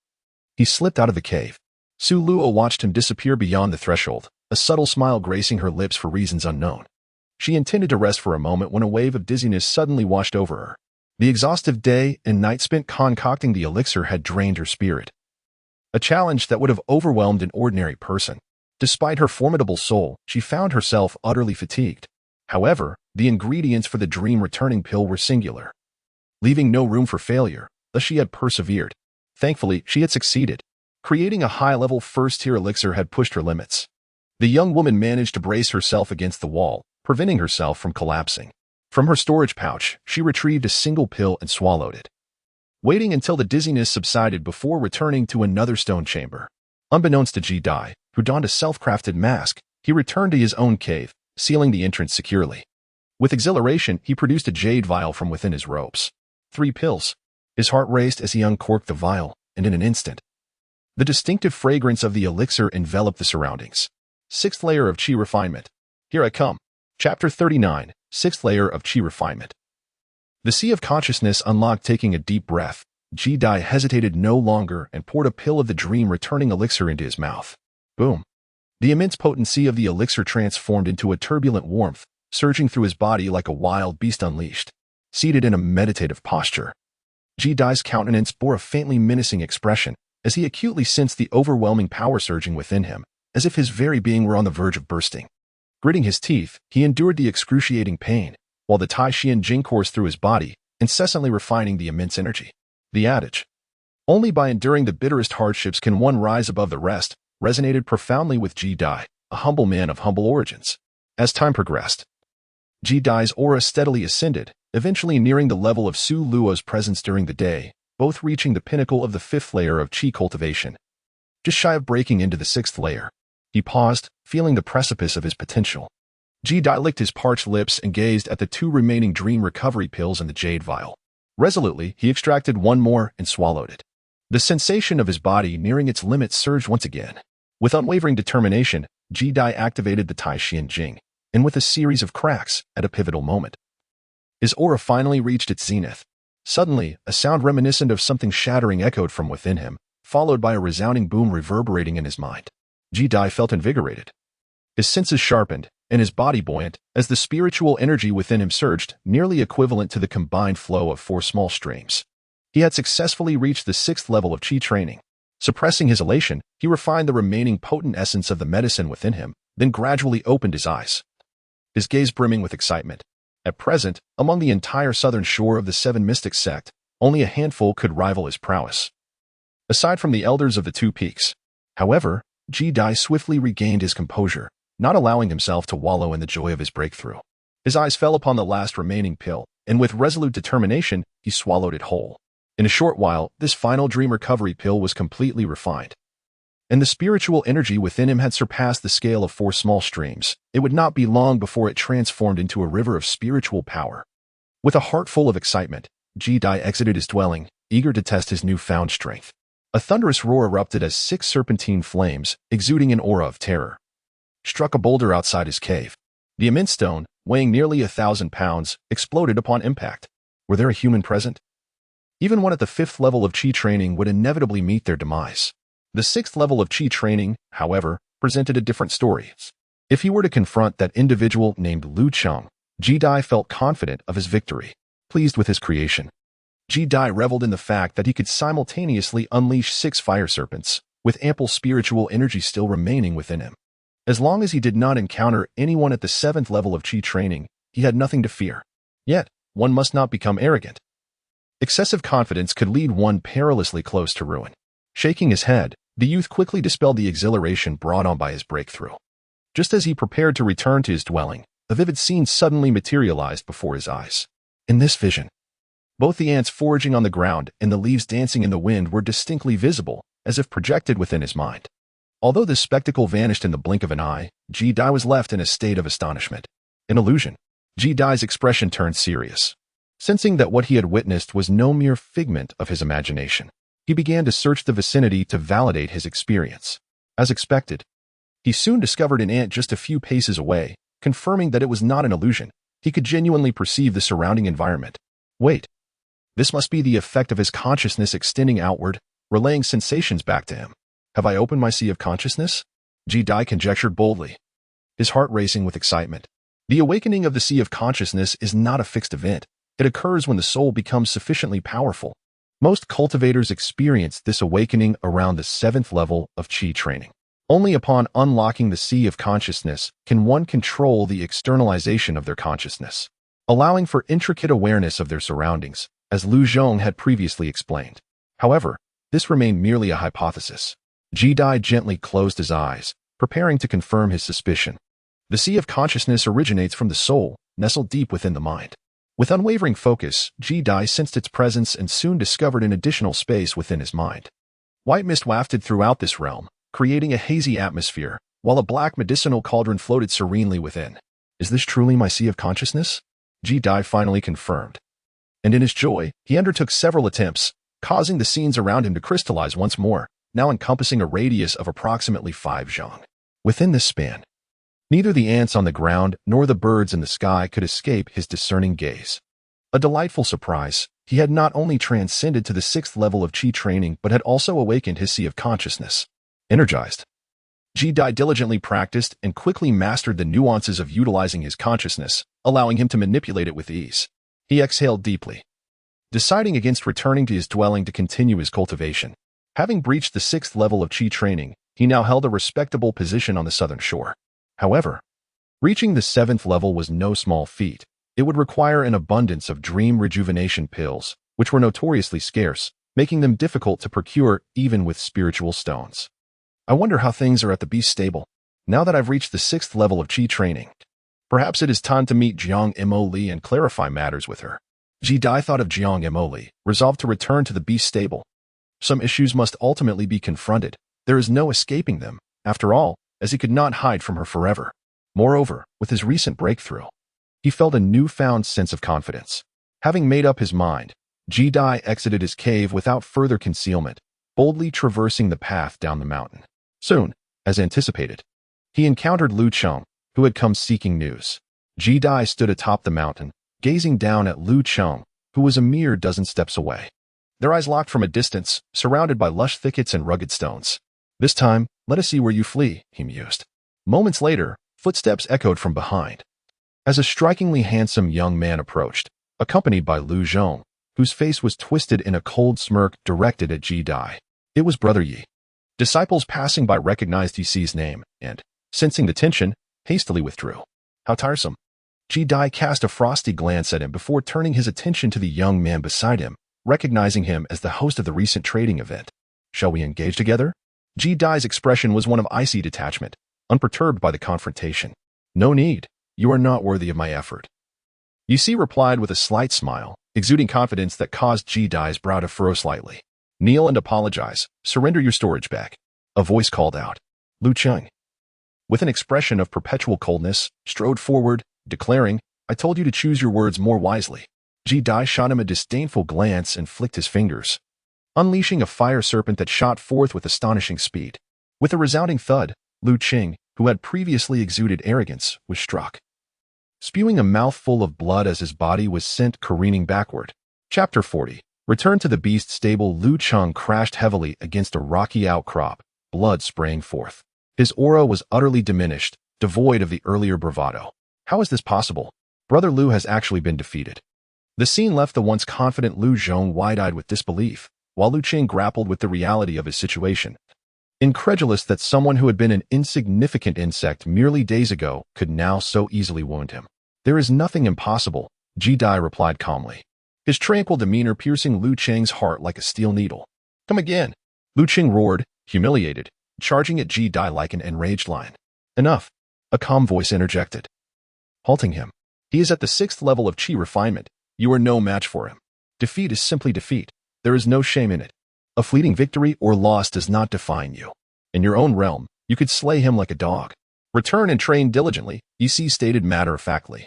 he slipped out of the cave. Su Luo watched him disappear beyond the threshold, a subtle smile gracing her lips for reasons unknown. She intended to rest for a moment when a wave of dizziness suddenly washed over her. The exhaustive day and night spent concocting the elixir had drained her spirit, a challenge that would have overwhelmed an ordinary person. Despite her formidable soul, she found herself utterly fatigued. However, the ingredients for the dream-returning pill were singular, leaving no room for failure, thus she had persevered. Thankfully, she had succeeded. Creating a high-level first-tier elixir had pushed her limits. The young woman managed to brace herself against the wall, preventing herself from collapsing. From her storage pouch, she retrieved a single pill and swallowed it, waiting until the dizziness subsided before returning to another stone chamber. Unbeknownst to Ji-dai, who donned a self-crafted mask, he returned to his own cave, sealing the entrance securely. With exhilaration, he produced a jade vial from within his robes. 3 pills. His heart raced as he uncorked the vial, and in an instant, the distinctive fragrance of the elixir enveloped the surroundings. 6th layer of qi refinement. Here I come. Chapter 39, 6th layer of qi refinement. The sea of consciousness unlocked. Taking a deep breath, Ji-dai hesitated no longer and poured a pill of the dream-returning elixir into his mouth. Boom. The immense potency of the elixir transformed into a turbulent warmth, surging through his body like a wild beast unleashed. Seated in a meditative posture, Ji-dai's countenance bore a faintly menacing expression, as he acutely sensed the overwhelming power surging within him, as if his very being were on the verge of bursting. Gritting his teeth, he endured the excruciating pain, while the Tai Xian Jing coursed through his body, incessantly refining the immense energy. The adage, "Only by enduring the bitterest hardships can one rise above the rest," resonated profoundly with Ji-dai, a humble man of humble origins. As time progressed, Ji-dai's aura steadily ascended, eventually nearing the level of Su Luo's presence during the day, both reaching the pinnacle of the 5th layer of qi cultivation. Just shy of breaking into the 6th layer, he paused, feeling the precipice of his potential. Ji-dai licked his parched lips and gazed at the 2 remaining dream recovery pills in the jade vial. Resolutely, he extracted one more and swallowed it. The sensation of his body nearing its limits surged once again. With unwavering determination, Ji-dai activated the Tai Xian Jing, and with a series of cracks, at a pivotal moment, his aura finally reached its zenith. Suddenly, a sound reminiscent of something shattering echoed from within him, followed by a resounding boom reverberating in his mind. Ji-dai felt invigorated, his senses sharpened, and his body buoyant, as the spiritual energy within him surged, nearly equivalent to the combined flow of 4 small streams. He had successfully reached the 6th level of qi training. Suppressing his elation, he refined the remaining potent essence of the medicine within him, then gradually opened his eyes, his gaze brimming with excitement. At present, among the entire southern shore of the 7 mystic sect, only a handful could rival his prowess, aside from the elders of the 2 peaks. However, Ji-dai swiftly regained his composure, not allowing himself to wallow in the joy of his breakthrough. His eyes fell upon the last remaining pill, and with resolute determination, he swallowed it whole. In a short while, this final dream recovery pill was completely refined, and the spiritual energy within him had surpassed the scale of 4 small streams. It would not be long before it transformed into a river of spiritual power. With a heart full of excitement, Ji-Dai exited his dwelling, eager to test his newfound strength. A thunderous roar erupted as 6 serpentine flames, exuding an aura of terror, struck a boulder outside his cave. The immense stone, weighing nearly 1,000 pounds, exploded upon impact. Were there a human present? Even one at the 5th level of Qi training would inevitably meet their demise. The 6th level of Qi training, however, presented a different story. If he were to confront that individual named Lu Cheng, Ji-Dai felt confident of his victory. Pleased with his creation, Ji-Dai reveled in the fact that he could simultaneously unleash 6 fire serpents, with ample spiritual energy still remaining within him. As long as he did not encounter anyone at the 7th level of Qi training, he had nothing to fear. Yet, one must not become arrogant. Excessive confidence could lead one perilously close to ruin. Shaking his head, the youth quickly dispelled the exhilaration brought on by his breakthrough. Just as he prepared to return to his dwelling, a vivid scene suddenly materialized before his eyes. In this vision, both the ants foraging on the ground and the leaves dancing in the wind were distinctly visible, as if projected within his mind. Although this spectacle vanished in the blink of an eye, Ji-Dai was left in a state of astonishment. An illusion. Ji-Dai's expression turned serious. Sensing that what he had witnessed was no mere figment of his imagination, he began to search the vicinity to validate his experience. As expected, he soon discovered an ant just a few paces away, confirming that it was not an illusion. He could genuinely perceive the surrounding environment. Wait. This must be the effect of his consciousness extending outward, relaying sensations back to him. Have I opened my sea of consciousness? Ji-Dai conjectured boldly, his heart racing with excitement. The awakening of the sea of consciousness is not a fixed event. It occurs when the soul becomes sufficiently powerful. Most cultivators experience this awakening around the 7th level of Qi training. Only upon unlocking the sea of consciousness can one control the externalization of their consciousness, allowing for intricate awareness of their surroundings, as Lu Zhong had previously explained. However, this remained merely a hypothesis. Ji-Dai gently closed his eyes, preparing to confirm his suspicion. The sea of consciousness originates from the soul, nestled deep within the mind. With unwavering focus, Ji-Dai sensed its presence and soon discovered an additional space within his mind. White mist wafted throughout this realm, creating a hazy atmosphere, while a black medicinal cauldron floated serenely within. Is this truly my sea of consciousness? Ji-Dai finally confirmed. And in his joy, he undertook several attempts, causing the scenes around him to crystallize once more, now encompassing a radius of approximately 5 zhang. Within this span, neither the ants on the ground nor the birds in the sky could escape his discerning gaze. A delightful surprise, he had not only transcended to the 6th level of Qi training but had also awakened his sea of consciousness. Energized, Ji-Dai diligently practiced and quickly mastered the nuances of utilizing his consciousness, allowing him to manipulate it with ease. He exhaled deeply, deciding against returning to his dwelling to continue his cultivation. Having breached the 6th level of Qi training, he now held a respectable position on the southern shore. However, reaching the 7th level was no small feat. It would require an abundance of dream rejuvenation pills, which were notoriously scarce, making them difficult to procure even with spiritual stones. I wonder how things are at the beast stable, now that I've reached the 6th level of Qi training. Perhaps it is time to meet Jiang Mo Li and clarify matters with her. Ji-Dai thought of Jiang Mo Li, resolved to return to the beast stable. Some issues must ultimately be confronted. There is no escaping them, after all, as he could not hide from her forever. Moreover, with his recent breakthrough, he felt a newfound sense of confidence. Having made up his mind, Ji-Dai exited his cave without further concealment, boldly traversing the path down the mountain. Soon, as anticipated, he encountered Lu Cheng, who had come seeking news. Ji-Dai stood atop the mountain, gazing down at Lu Cheng, who was a mere dozen steps away. Their eyes locked from a distance, surrounded by lush thickets and rugged stones. This time, let us see where you flee, he mused. Moments later, footsteps echoed from behind. As a strikingly handsome young man approached, accompanied by Lu Zhong, whose face was twisted in a cold smirk directed at Ji-Dai. It was Brother Yi. Disciples passing by recognized Yi's name, and, sensing the tension, hastily withdrew. How tiresome. Ji-Dai cast a frosty glance at him before turning his attention to the young man beside him, recognizing him as the host of the recent trading event. Shall we engage together? Ji-Dai's expression was one of icy detachment, unperturbed by the confrontation. No need. You are not worthy of my effort. Yi replied with a slight smile, exuding confidence that caused Ji-Dai's brow to furrow slightly. Kneel and apologize. Surrender your storage bag. A voice called out. Lu Cheng, with an expression of perpetual coldness, strode forward, declaring, I told you to choose your words more wisely. Ji Dai shot him a disdainful glance and flicked his fingers, unleashing a fire serpent that shot forth with astonishing speed. With a resounding thud, Lu Cheng, who had previously exuded arrogance, was struck, spewing a mouthful of blood as his body was sent careening backward. Chapter 40. Returned to the beast stable, Lu Cheng crashed heavily against a rocky outcrop, blood spraying forth. His aura was utterly diminished, devoid of the earlier bravado. How is this possible? Brother Lu has actually been defeated. The scene left the once confident Lu Zhong wide-eyed with disbelief, while Lu Cheng grappled with the reality of his situation, incredulous that someone who had been an insignificant insect merely days ago could now so easily wound him. There is nothing impossible, Ji Dai replied calmly, his tranquil demeanor piercing Lu Cheng's heart like a steel needle. Come again, Lu Cheng roared, humiliated, charging at Ji Dai like an enraged lion. Enough, a calm voice interjected, halting him. He is at the 6th level of Qi refinement. You are no match for him. Defeat is simply defeat. There is no shame in it. A fleeting victory or loss does not define you. In your own realm, you could slay him like a dog. Return and train diligently, EC stated matter-of-factly,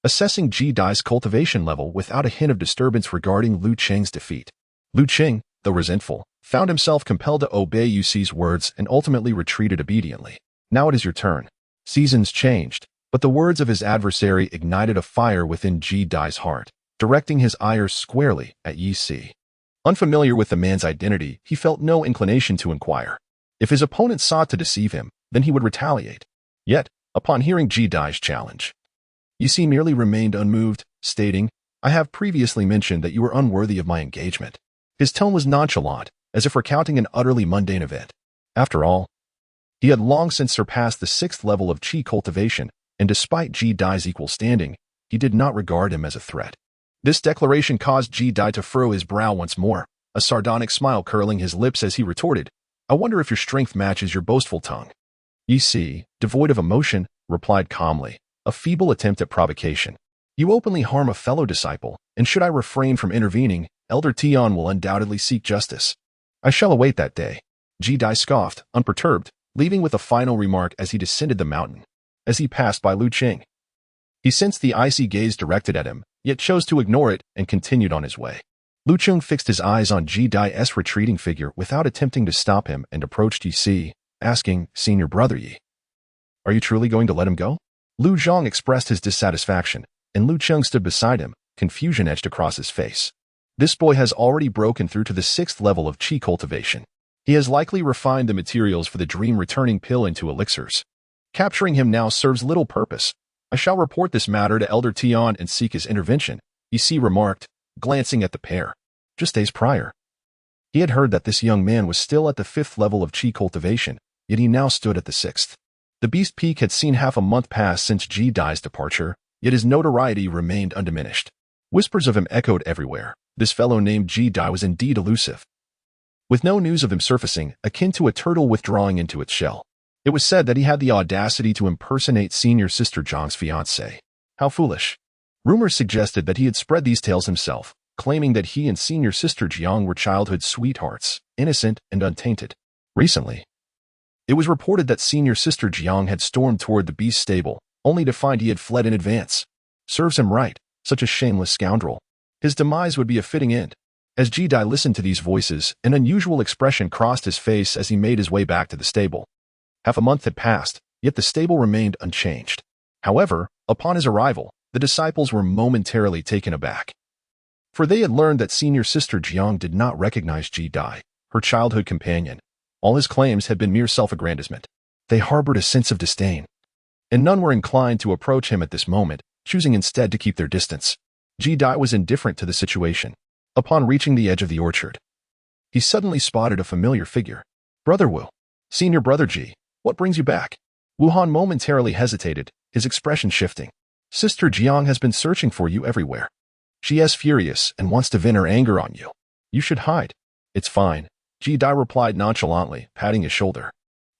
assessing Ji Dai's cultivation level without a hint of disturbance regarding Lu Cheng's defeat. Lu Cheng, though resentful, found himself compelled to obey UC's words and ultimately retreated obediently. Now it is your turn. Seasons changed, but the words of his adversary ignited a fire within Ji Dai's heart, directing his ire squarely at Yi Si. Unfamiliar with the man's identity, he felt no inclination to inquire. If his opponent sought to deceive him, then he would retaliate. Yet, upon hearing Ji Dai's challenge, Yi Si merely remained unmoved, stating, I have previously mentioned that you were unworthy of my engagement. His tone was nonchalant, as if recounting an utterly mundane event. After all, he had long since surpassed the 6th level of Qi cultivation, and despite Ji Dai's equal standing, he did not regard him as a threat. This declaration caused Ji Dai to furrow his brow once more, a sardonic smile curling his lips as he retorted, I wonder if your strength matches your boastful tongue. Yi Si, devoid of emotion, replied calmly, a feeble attempt at provocation. You openly harm a fellow disciple, and should I refrain from intervening, Elder Tian will undoubtedly seek justice. I shall await that day. Ji Dai scoffed, unperturbed, leaving with a final remark as he descended the mountain. As he passed by Lu Cheng, he sensed the icy gaze directed at him, yet chose to ignore it and continued on his way. Lu Cheng fixed his eyes on Ji Dai's retreating figure without attempting to stop him and approached Yi Si, asking, Senior brother Yi, are you truly going to let him go? Lu Zhong expressed his dissatisfaction, and Lu Cheng stood beside him, confusion etched across his face. This boy has already broken through to the 6th level of Qi cultivation. He has likely refined the materials for the dream-returning pill into elixirs. Capturing him now serves little purpose. I shall report this matter to Elder Tian and seek his intervention, Yi Si remarked, glancing at the pair. Just days prior, he had heard that this young man was still at the 5th level of Qi cultivation, yet he now stood at the 6th. The Beast Peak had seen half a month pass since Ji Dai's departure, yet his notoriety remained undiminished. Whispers of him echoed everywhere. This fellow named Ji Dai was indeed elusive, with no news of him surfacing, akin to a turtle withdrawing into its shell. It was said that he had the audacity to impersonate Senior Sister Zhang's fiancé. How foolish. Rumors suggested that he had spread these tales himself, claiming that he and Senior Sister Jiang were childhood sweethearts, innocent and untainted. Recently, it was reported that Senior Sister Jiang had stormed toward the beast stable, only to find he had fled in advance. Serves him right, such a shameless scoundrel. His demise would be a fitting end. As Ji Dai listened to these voices, an unusual expression crossed his face as he made his way back to the stable. Half a month had passed, yet the stable remained unchanged. However, upon his arrival, the disciples were momentarily taken aback, for they had learned that Senior Sister Jiang did not recognize Ji Dai, her childhood companion. All his claims had been mere self-aggrandizement. They harbored a sense of disdain, and none were inclined to approach him at this moment, choosing instead to keep their distance. Ji Dai was indifferent to the situation. Upon reaching the edge of the orchard, he suddenly spotted a familiar figure. Brother Wu. Senior Brother Ji, what brings you back? Wuhan momentarily hesitated, his expression shifting. Sister Jiang has been searching for you everywhere. She is furious and wants to vent her anger on you. You should hide. It's fine, Ji Dai replied nonchalantly, patting his shoulder.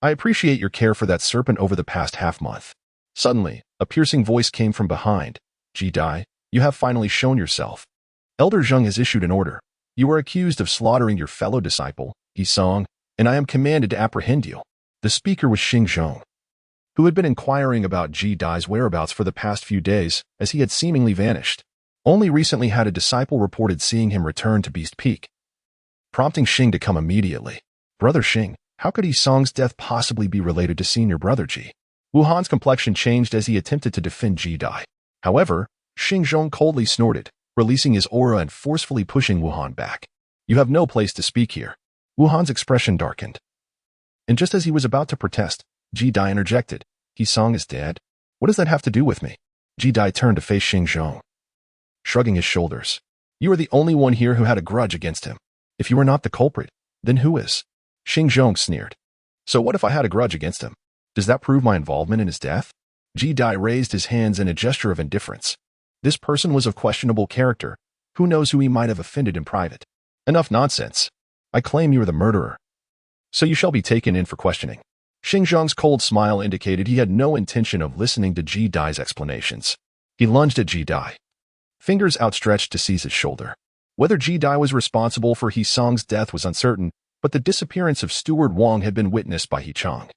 I appreciate your care for that serpent over the past half-month. Suddenly, a piercing voice came from behind. Ji Dai, you have finally shown yourself. Elder Zheng has issued an order. You are accused of slaughtering your fellow disciple, Yi Song, and I am commanded to apprehend you. The speaker was Xing Zhong, who had been inquiring about Ji Dai's whereabouts for the past few days, as he had seemingly vanished. Only recently had a disciple reported seeing him return to Beast Peak, prompting Xing to come immediately. Brother Xing, how could Yi Song's death possibly be related to senior brother Ji? Wu Han's complexion changed as he attempted to defend Ji Dai. However, Xing Zhong coldly snorted, releasing his aura and forcefully pushing Wu Han back. You have no place to speak here. Wu Han's expression darkened. And just as he was about to protest, Ji Dai interjected. Yi Song is dead? What does that have to do with me? Ji Dai turned to face Xing Zhong, shrugging his shoulders. You are the only one here who had a grudge against him. If you are not the culprit, then who is? Xing Zhong sneered. So what if I had a grudge against him? Does that prove my involvement in his death? Ji Dai raised his hands in a gesture of indifference. This person was of questionable character. Who knows who he might have offended in private? Enough nonsense. I claim you are the murderer. So you shall be taken in for questioning. Xing Zhong's cold smile indicated he had no intention of listening to Ji Dai's explanations. He lunged at Ji Dai, fingers outstretched to seize his shoulder. Whether Ji Dai was responsible for Yi Song's death was uncertain, but the disappearance of Steward Wang had been witnessed by Yi Chong,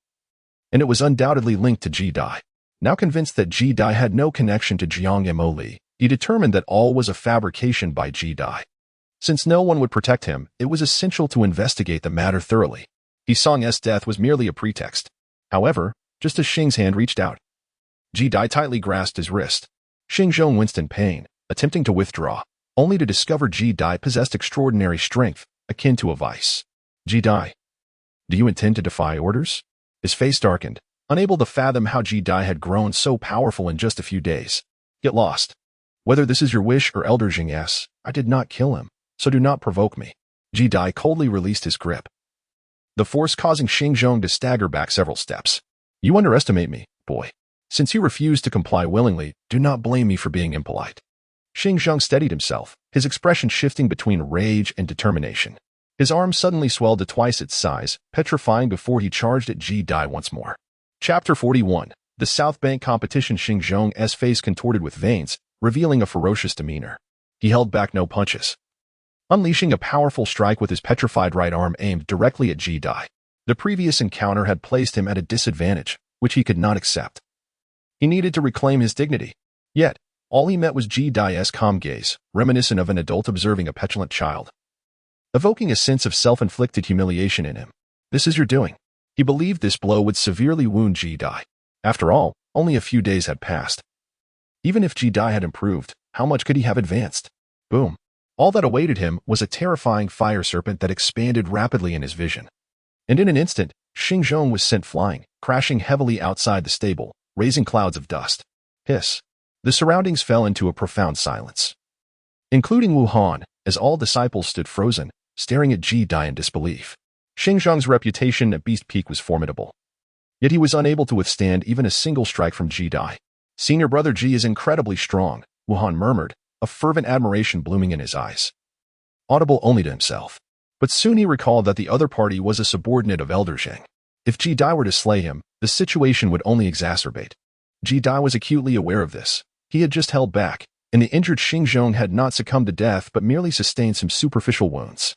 and it was undoubtedly linked to Ji Dai. Now convinced that Ji Dai had no connection to Jiang Mo Li, he determined that all was a fabrication by Ji Dai. Since no one would protect him, it was essential to investigate the matter thoroughly. Yi Song's death was merely a pretext. However, just as Xing's hand reached out, Ji Dai tightly grasped his wrist. Xing Zhong winced in pain, attempting to withdraw, only to discover Ji Dai possessed extraordinary strength, akin to a vice. Ji Dai, do you intend to defy orders? His face darkened, unable to fathom how Ji Dai had grown so powerful in just a few days. Get lost. Whether this is your wish or Elder Jing's, I did not kill him, so do not provoke me. Ji Dai coldly released his grip, the force causing Xing Zhong to stagger back several steps. You underestimate me, boy. Since you refused to comply willingly, do not blame me for being impolite. Xing Zhong steadied himself, his expression shifting between rage and determination. His arm suddenly swelled to twice its size, petrifying before he charged at Ji Dai once more. Chapter 41. The South Bank Competition. Xing Zhong's face contorted with veins, revealing a ferocious demeanor. He held back no punches, unleashing a powerful strike with his petrified right arm aimed directly at Ji Dai. The previous encounter had placed him at a disadvantage, which he could not accept. He needed to reclaim his dignity. Yet, all he met was Ji Dai's calm gaze, reminiscent of an adult observing a petulant child, evoking a sense of self-inflicted humiliation in him. This is your doing. He believed this blow would severely wound Ji Dai. After all, only a few days had passed. Even if Ji Dai had improved, how much could he have advanced? Boom. All that awaited him was a terrifying fire serpent that expanded rapidly in his vision. And in an instant, Xing Zhong was sent flying, crashing heavily outside the stable, raising clouds of dust. Hiss. The surroundings fell into a profound silence, including Wu Han, as all disciples stood frozen, staring at Ji Dai in disbelief. Xing Zhong's reputation at Beast Peak was formidable, yet he was unable to withstand even a single strike from Ji Dai. Senior brother Ji is incredibly strong, Wu Han murmured, a fervent admiration blooming in his eyes, audible only to himself. But soon he recalled that the other party was a subordinate of Elder Zhang. If Ji Dai were to slay him, the situation would only exacerbate. Ji Dai was acutely aware of this. He had just held back, and the injured Xing Zhong had not succumbed to death but merely sustained some superficial wounds.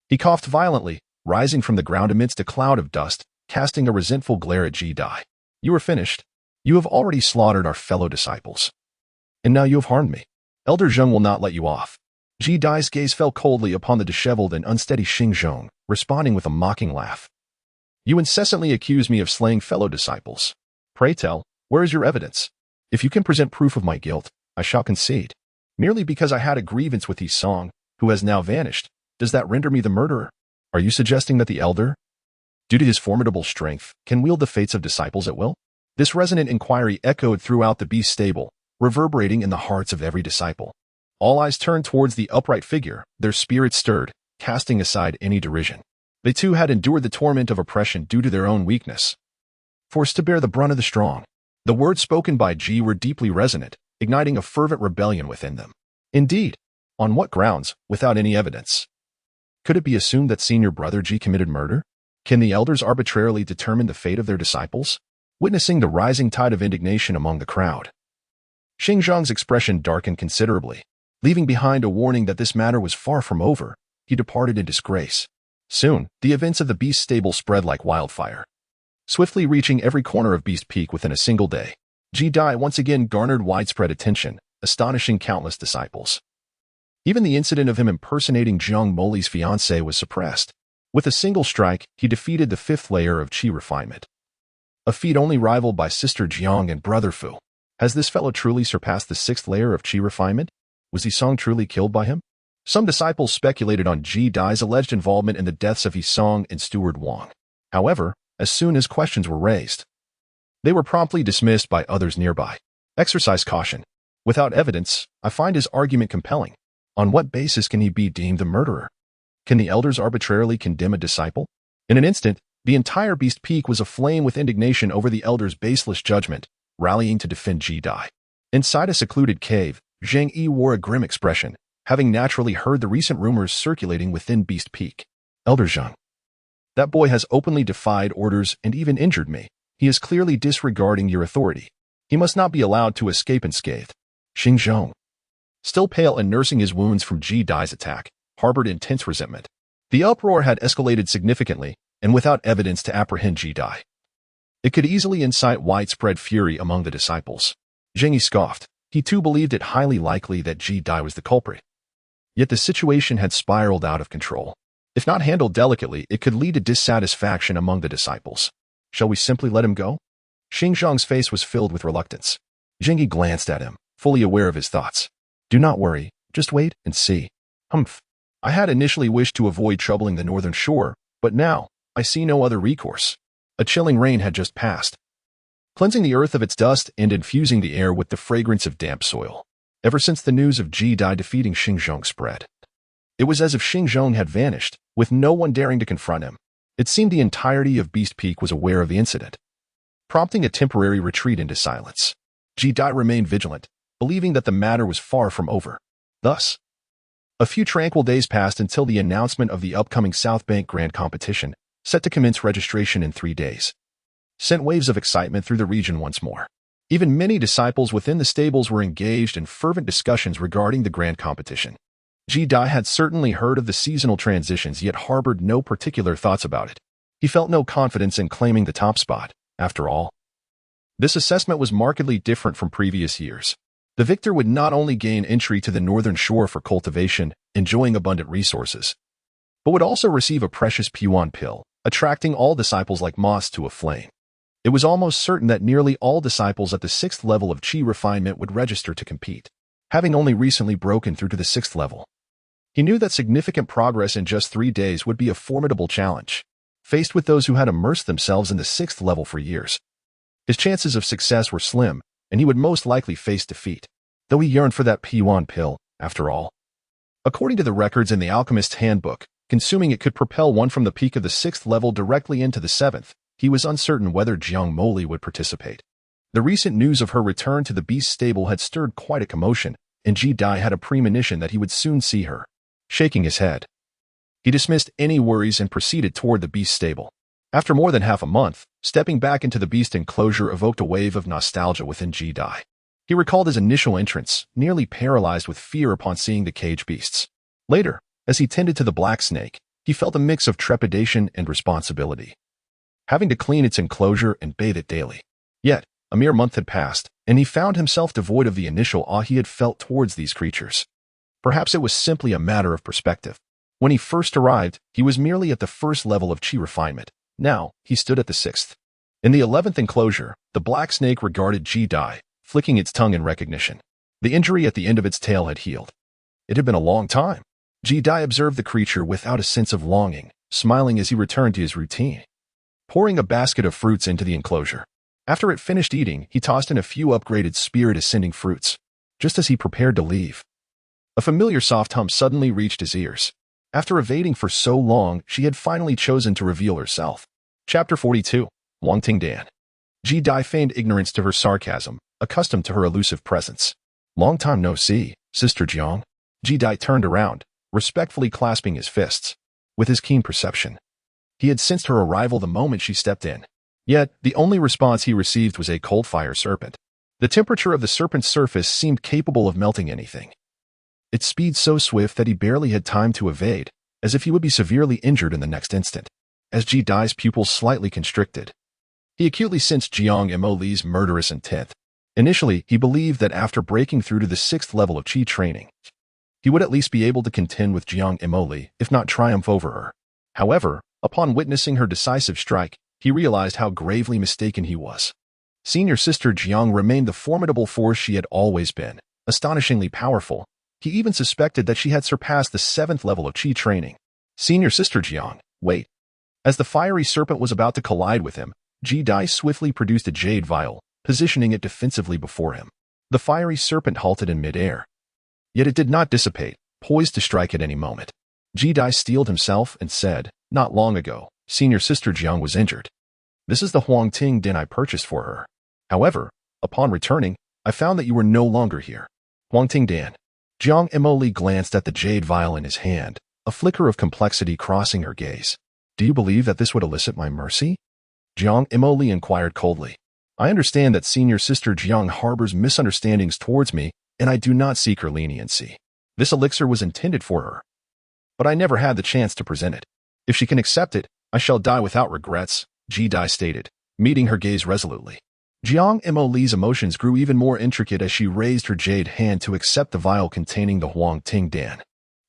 He coughed violently, rising from the ground amidst a cloud of dust, casting a resentful glare at Ji Dai. You are finished. You have already slaughtered our fellow disciples, and now you have harmed me. Elder Zhang will not let you off. Ji Dai's gaze fell coldly upon the disheveled and unsteady Xing Zhong, responding with a mocking laugh. You incessantly accuse me of slaying fellow disciples. Pray tell, where is your evidence? If you can present proof of my guilt, I shall concede. Merely because I had a grievance with Yi Song, who has now vanished, does that render me the murderer? Are you suggesting that the elder, due to his formidable strength, can wield the fates of disciples at will? This resonant inquiry echoed throughout the beast stable, reverberating in the hearts of every disciple. All eyes turned towards the upright figure, their spirits stirred, casting aside any derision. They too had endured the torment of oppression due to their own weakness, forced to bear the brunt of the strong. The words spoken by Ji were deeply resonant, igniting a fervent rebellion within them. Indeed, on what grounds, without any evidence? Could it be assumed that senior brother Ji committed murder? Can the elders arbitrarily determine the fate of their disciples? Witnessing the rising tide of indignation among the crowd, Xing Zhong's expression darkened considerably. Leaving behind a warning that this matter was far from over, he departed in disgrace. Soon, the events of the Beast stable spread like wildfire, swiftly reaching every corner of Beast Peak within a single day. Ji-Dai once again garnered widespread attention, astonishing countless disciples. Even the incident of him impersonating Jiang Moli's fiancée was suppressed. With a single strike, he defeated the 5th layer of Qi refinement, a feat only rivaled by Sister Jiang and Brother Fu. Has this fellow truly surpassed the 6th layer of Qi refinement? Was Yisong truly killed by him? Some disciples speculated on Ji-Dai's alleged involvement in the deaths of Yisong and Steward Wang. However, as soon as questions were raised, they were promptly dismissed by others nearby. Exercise caution. Without evidence, I find his argument compelling. On what basis can he be deemed a murderer? Can the elders arbitrarily condemn a disciple? In an instant, the entire Beast Peak was aflame with indignation over the elders' baseless judgment, rallying to defend Ji-Dai. Inside a secluded cave, Zhang Yi wore a grim expression, having naturally heard the recent rumors circulating within Beast Peak. Elder Zhang. That boy has openly defied orders and even injured me. He is clearly disregarding your authority. He must not be allowed to escape unscathed. Xing Zhong, still pale and nursing his wounds from Ji-Dai's attack, harbored intense resentment. The uproar had escalated significantly, and without evidence to apprehend Ji-Dai, it could easily incite widespread fury among the disciples. Zheng Yi scoffed. He too believed it highly likely that Ji-Dai was the culprit. Yet the situation had spiraled out of control. If not handled delicately, it could lead to dissatisfaction among the disciples. Shall we simply let him go? Xing Zhang's face was filled with reluctance. Zheng Yi glanced at him, fully aware of his thoughts. Do not worry, just wait and see. Humph. I had initially wished to avoid troubling the northern shore, but now, I see no other recourse. A chilling rain had just passed, cleansing the earth of its dust and infusing the air with the fragrance of damp soil. Ever since the news of Ji-Dai defeating Xing Zhong spread, it was as if Xing Zhong had vanished, with no one daring to confront him. It seemed the entirety of Beast Peak was aware of the incident, prompting a temporary retreat into silence. Ji-Dai remained vigilant, believing that the matter was far from over. Thus, a few tranquil days passed until the announcement of the upcoming South Bank Grand Competition, set to commence registration in 3 days, sent waves of excitement through the region once more. Even many disciples within the stables were engaged in fervent discussions regarding the grand competition. Ji-Dai had certainly heard of the seasonal transitions yet harbored no particular thoughts about it. He felt no confidence in claiming the top spot. After all, this assessment was markedly different from previous years. The victor would not only gain entry to the northern shore for cultivation, enjoying abundant resources, but would also receive a precious Puan pill, attracting all disciples like moths to a flame. It was almost certain that nearly all disciples at the 6th level of Qi refinement would register to compete, having only recently broken through to the 6th level. He knew that significant progress in just 3 days would be a formidable challenge. Faced with those who had immersed themselves in the 6th level for years, his chances of success were slim, and he would most likely face defeat, though he yearned for that Puan pill, after all. According to the records in the Alchemist's Handbook, consuming it could propel one from the peak of the 6th level directly into the 7th. He was uncertain whether Jiang Moli would participate. The recent news of her return to the Beast stable had stirred quite a commotion, and Ji-Dai had a premonition that he would soon see her. Shaking his head, he dismissed any worries and proceeded toward the Beast stable. After more than half a month, stepping back into the Beast enclosure evoked a wave of nostalgia within Ji-Dai. He recalled his initial entrance, nearly paralyzed with fear upon seeing the caged beasts. Later, as he tended to the black snake, he felt a mix of trepidation and responsibility, having to clean its enclosure and bathe it daily. Yet, a mere month had passed, and he found himself devoid of the initial awe he had felt towards these creatures. Perhaps it was simply a matter of perspective. When he first arrived, he was merely at the 1st level of Qi refinement. Now, he stood at the 6th. In the 11th enclosure, the black snake regarded Ji-Dai, flicking its tongue in recognition. The injury at the end of its tail had healed. It had been a long time. Ji-Dai observed the creature without a sense of longing, smiling as he returned to his routine, pouring a basket of fruits into the enclosure. After it finished eating, he tossed in a few upgraded spirit-ascending fruits. Just as he prepared to leave, a familiar soft hum suddenly reached his ears. After evading for so long, she had finally chosen to reveal herself. Chapter 42. Wang Tingdan. Ji-Dai feigned ignorance to her sarcasm, accustomed to her elusive presence. Long time no see, Sister Jiang. Ji-Dai turned around, respectfully clasping his fists. With his keen perception, he had sensed her arrival the moment she stepped in. Yet, the only response he received was a cold fire serpent. The temperature of the serpent's surface seemed capable of melting anything, its speed so swift that he barely had time to evade. as if he would be severely injured in the next instant. As Ji Dai's pupils slightly constricted, he acutely sensed Jiang Imoli's murderous intent. Initially, he believed that after breaking through to the 6th level of Qi training, he would at least be able to contend with Jiang Imoli, if not triumph over her. However, upon witnessing her decisive strike, he realized how gravely mistaken he was. Senior sister Jiang remained the formidable force she had always been, astonishingly powerful. He even suspected that she had surpassed the 7th level of Qi training. Senior sister Jiang, wait. As the fiery serpent was about to collide with him, Ji Dai swiftly produced a jade vial, positioning it defensively before him. The fiery serpent halted in midair. Yet it did not dissipate, poised to strike at any moment. Ji Dai steeled himself and said, "Not long ago, senior sister Jiang was injured. This is the Huangting Den I purchased for her. However, upon returning, I found that you were no longer here." Huangting Den. Jiang Imoli glanced at the jade vial in his hand, a flicker of complexity crossing her gaze. "Do you believe that this would elicit my mercy?" Jiang Imoli inquired coldly. "I understand that senior sister Jiang harbors misunderstandings towards me, and I do not seek her leniency. This elixir was intended for her, but I never had the chance to present it. If she can accept it, I shall die without regrets," Ji Dai stated, meeting her gaze resolutely. Jiang Imoli's emotions grew even more intricate as she raised her jade hand to accept the vial containing the Huangting Dan.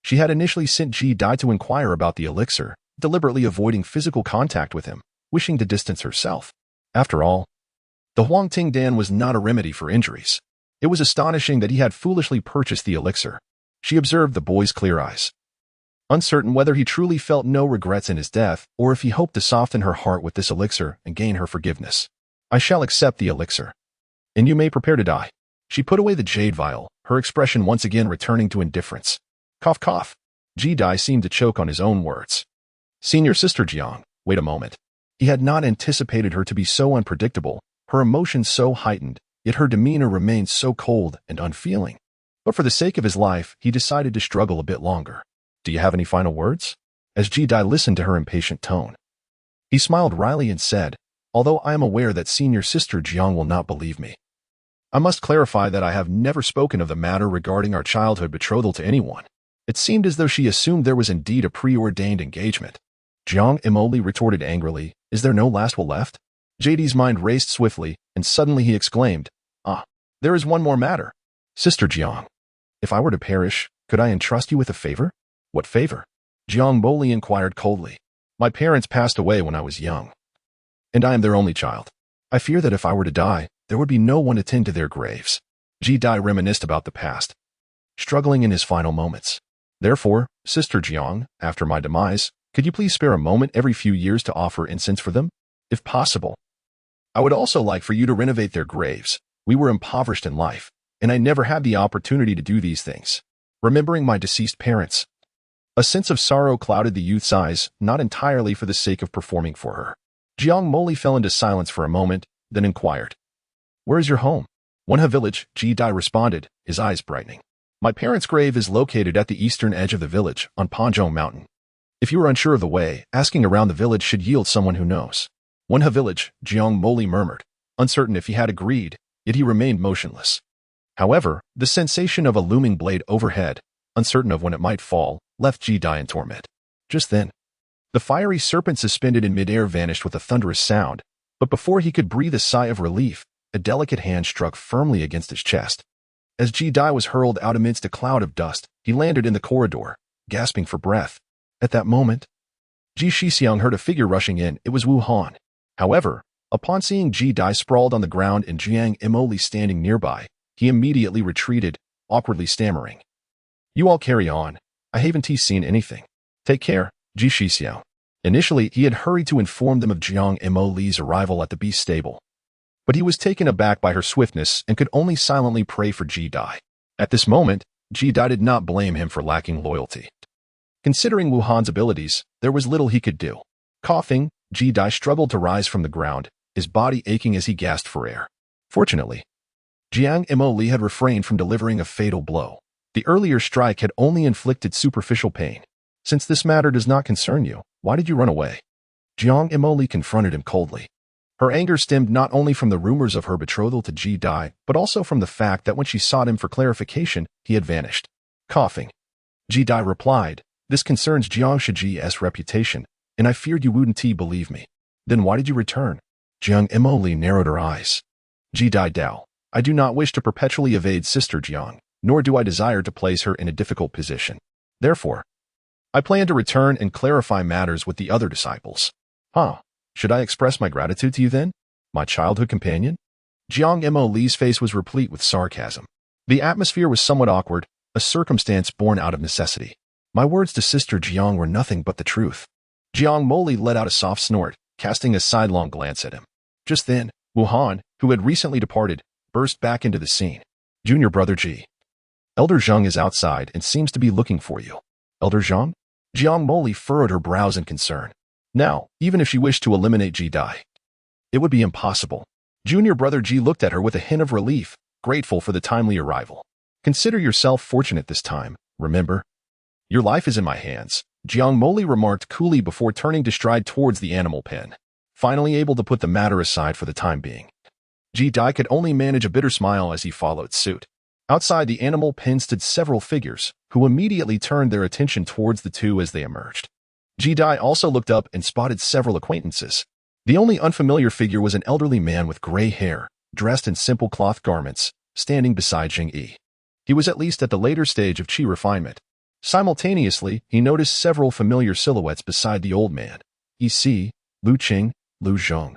She had initially sent Ji Dai to inquire about the elixir, deliberately avoiding physical contact with him, wishing to distance herself. After all, the Huangting Dan was not a remedy for injuries. It was astonishing that he had foolishly purchased the elixir. She observed the boy's clear eyes, uncertain whether he truly felt no regrets in his death or if he hoped to soften her heart with this elixir and gain her forgiveness. "I shall accept the elixir, and you may prepare to die." She put away the jade vial, her expression once again returning to indifference. Cough cough. Ji Dai seemed to choke on his own words. Senior sister Jiang, wait a moment. He had not anticipated her to be so unpredictable, her emotions so heightened, yet her demeanor remained so cold and unfeeling. But for the sake of his life, he decided to struggle a bit longer. "Do you have any final words?" As Ji Dai listened to her impatient tone, he smiled wryly and said, "Although I am aware that senior sister Jiang will not believe me, I must clarify that I have never spoken of the matter regarding our childhood betrothal to anyone." It seemed as though she assumed there was indeed a preordained engagement. Jiang Imoli retorted angrily, "Is there no last will left?" JD's mind raced swiftly, and suddenly he exclaimed, "Ah, there is one more matter. Sister Jiang, if I were to perish, could I entrust you with a favor?" "What favor?" Jiang Moli inquired coldly. "My parents passed away when I was young, and I am their only child. I fear that if I were to die, there would be no one to tend to their graves." Ji Dai reminisced about the past, struggling in his final moments. "Therefore, Sister Jiang, after my demise, could you please spare a moment every few years to offer incense for them? If possible. I would also like for you to renovate their graves. We were impoverished in life, and I never had the opportunity to do these things. Remembering my deceased parents." A sense of sorrow clouded the youth's eyes, not entirely for the sake of performing for her. Jiang Moli fell into silence for a moment, then inquired, "Where is your home?" "Wenha village," Ji Dai responded, his eyes brightening. "My parents' grave is located at the eastern edge of the village, on Panzhong Mountain. If you are unsure of the way, asking around the village should yield someone who knows." "Wenha village," Jiang Moli murmured, uncertain if he had agreed, yet he remained motionless. However, the sensation of a looming blade overhead, uncertain of when it might fall, left Ji Dai in torment. Just then, the fiery serpent suspended in midair vanished with a thunderous sound, but before he could breathe a sigh of relief, a delicate hand struck firmly against his chest. As Ji Dai was hurled out amidst a cloud of dust, he landed in the corridor, gasping for breath. At that moment, Ji Shixiang heard a figure rushing in. It was Wu Han. However, upon seeing Ji Dai sprawled on the ground and Jiang Imoli standing nearby, he immediately retreated, awkwardly stammering, "You all carry on. I haven't seen anything. Take care, Ji Shixiang." Initially, he had hurried to inform them of Jiang Imoli's arrival at the beast stable, but he was taken aback by her swiftness and could only silently pray for Ji Dai. At this moment, Ji Dai did not blame him for lacking loyalty. Considering Wu Han's abilities, there was little he could do. Coughing, Ji Dai struggled to rise from the ground, his body aching as he gasped for air. Fortunately, Jiang Imoli had refrained from delivering a fatal blow. The earlier strike had only inflicted superficial pain. "Since this matter does not concern you, why did you run away?" Jiang Imoli confronted him coldly. Her anger stemmed not only from the rumors of her betrothal to Ji Dai, but also from the fact that when she sought him for clarification, he had vanished. Coughing, Ji Dai replied, This concerns Jiang Shiji's reputation, and I feared you wouldn't believe me. Then why did you return? Jiang Emoli narrowed her eyes. Ji Dai Dao, I do not wish to perpetually evade Sister Jiang, nor do I desire to place her in a difficult position. Therefore, I plan to return and clarify matters with the other disciples. Huh? Should I express my gratitude to you then, my childhood companion? Jiang Mo Li's face was replete with sarcasm. The atmosphere was somewhat awkward, a circumstance born out of necessity. My words to Sister Jiang were nothing but the truth. Jiang Moli let out a soft snort, casting a sidelong glance at him. Just then, Wuhan, who had recently departed, burst back into the scene. Junior brother Ji. Elder Zhang is outside and seems to be looking for you. Elder Zhang? Jiang Moli furrowed her brows in concern. Now, even if she wished to eliminate Ji Dai, it would be impossible. Junior brother Ji looked at her with a hint of relief, grateful for the timely arrival. Consider yourself fortunate this time, remember? Your life is in my hands, Jiang Moli remarked coolly before turning to stride towards the animal pen, finally able to put the matter aside for the time being. Ji Dai could only manage a bitter smile as he followed suit. Outside the animal pen stood several figures, who immediately turned their attention towards the two as they emerged. Ji Dai also looked up and spotted several acquaintances. The only unfamiliar figure was an elderly man with gray hair, dressed in simple cloth garments, standing beside Jing Yi. He was at least at the later stage of qi refinement. Simultaneously, he noticed several familiar silhouettes beside the old man. Yi Si, Lu Qing, Lu Zhong,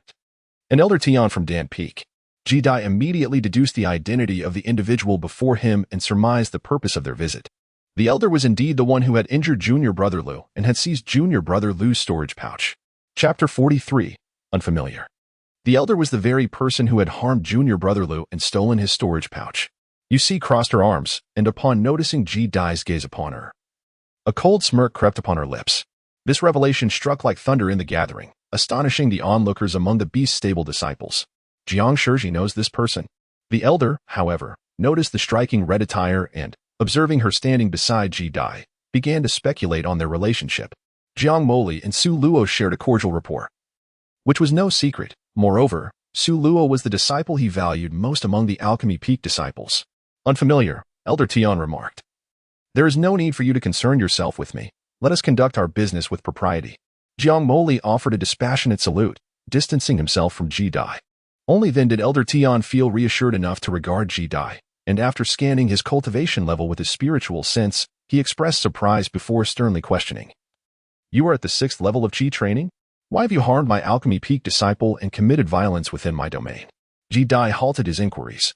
and Elder Tian from Dan Peak. Ji Dai immediately deduced the identity of the individual before him and surmised the purpose of their visit. The elder was indeed the one who had injured Junior Brother Lu and had seized Junior Brother Lu's storage pouch. Chapter 43. Unfamiliar. The elder was the very person who had harmed Junior Brother Lu and stolen his storage pouch. Yu Si crossed her arms, and upon noticing Ji Dai's gaze upon her, a cold smirk crept upon her lips. This revelation struck like thunder in the gathering, astonishing the onlookers among the beast's stable disciples. Jiang Shiji knows this person. The elder, however, noticed the striking red attire and, observing her standing beside Ji Dai, began to speculate on their relationship. Jiang Moli and Su Luo shared a cordial rapport, which was no secret. Moreover, Su Luo was the disciple he valued most among the Alchemy Peak disciples. Unfamiliar, Elder Tian remarked. There is no need for you to concern yourself with me. Let us conduct our business with propriety. Jiang Moli offered a dispassionate salute, distancing himself from Ji Dai. Only then did Elder Tian feel reassured enough to regard Ji Dai, and after scanning his cultivation level with his spiritual sense, he expressed surprise before sternly questioning. You are at the 6th level of Qi training? Why have you harmed my Alchemy Peak disciple and committed violence within my domain? Ji Dai halted his inquiries,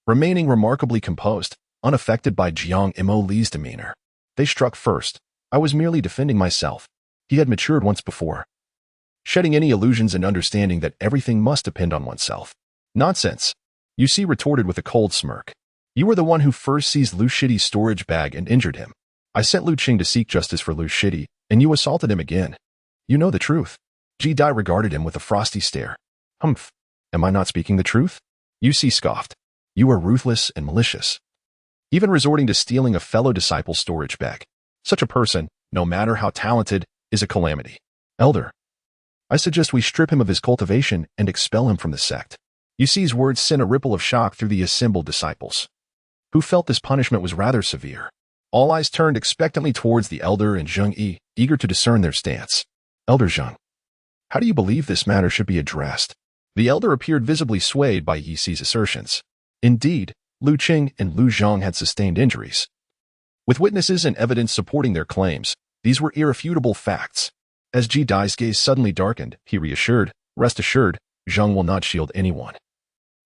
remaining remarkably composed, unaffected by Jiang Mo Li's demeanor. They struck first. I was merely defending myself. He had matured once before, shedding any illusions and understanding that everything must depend on oneself. Nonsense, Yu Si retorted with a cold smirk. You were the one who first seized Lu Shidi's storage bag and injured him. I sent Lu Qing to seek justice for Lu Shidi, and you assaulted him again. You know the truth. Ji Dai regarded him with a frosty stare. Humph. Am I not speaking the truth? Yu Si scoffed. You are ruthless and malicious, even resorting to stealing a fellow disciple's storage bag. Such a person, no matter how talented, is a calamity. Elder, I suggest we strip him of his cultivation and expel him from the sect. Yu Si's words sent a ripple of shock through the assembled disciples, who felt this punishment was rather severe. All eyes turned expectantly towards the elder and Zheng Yi, eager to discern their stance. Elder Zheng, how do you believe this matter should be addressed? The elder appeared visibly swayed by Yi Si's assertions. Indeed, Lu Qing and Lu Zhang had sustained injuries. With witnesses and evidence supporting their claims, these were irrefutable facts. As Ji Dai's gaze suddenly darkened, he reassured, rest assured, Zheng will not shield anyone.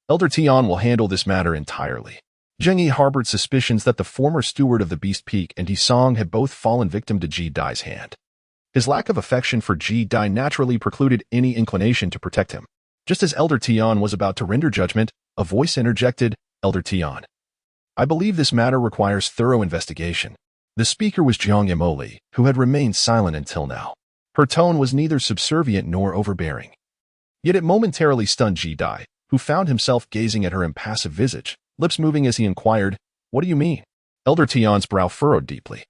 Elder Tian will handle this matter entirely. Zheng Yi harbored suspicions that the former steward of the Beast Peak and Yi Song had both fallen victim to Ji Dai's hand. His lack of affection for Ji Dai naturally precluded any inclination to protect him. Just as Elder Tian was about to render judgment, a voice interjected, Elder Tian, I believe this matter requires thorough investigation. The speaker was Jiang Emoli, who had remained silent until now. Her tone was neither subservient nor overbearing. Yet it momentarily stunned Ji Dai, who found himself gazing at her impassive visage, lips moving as he inquired, What do you mean? Elder Tian's brow furrowed deeply.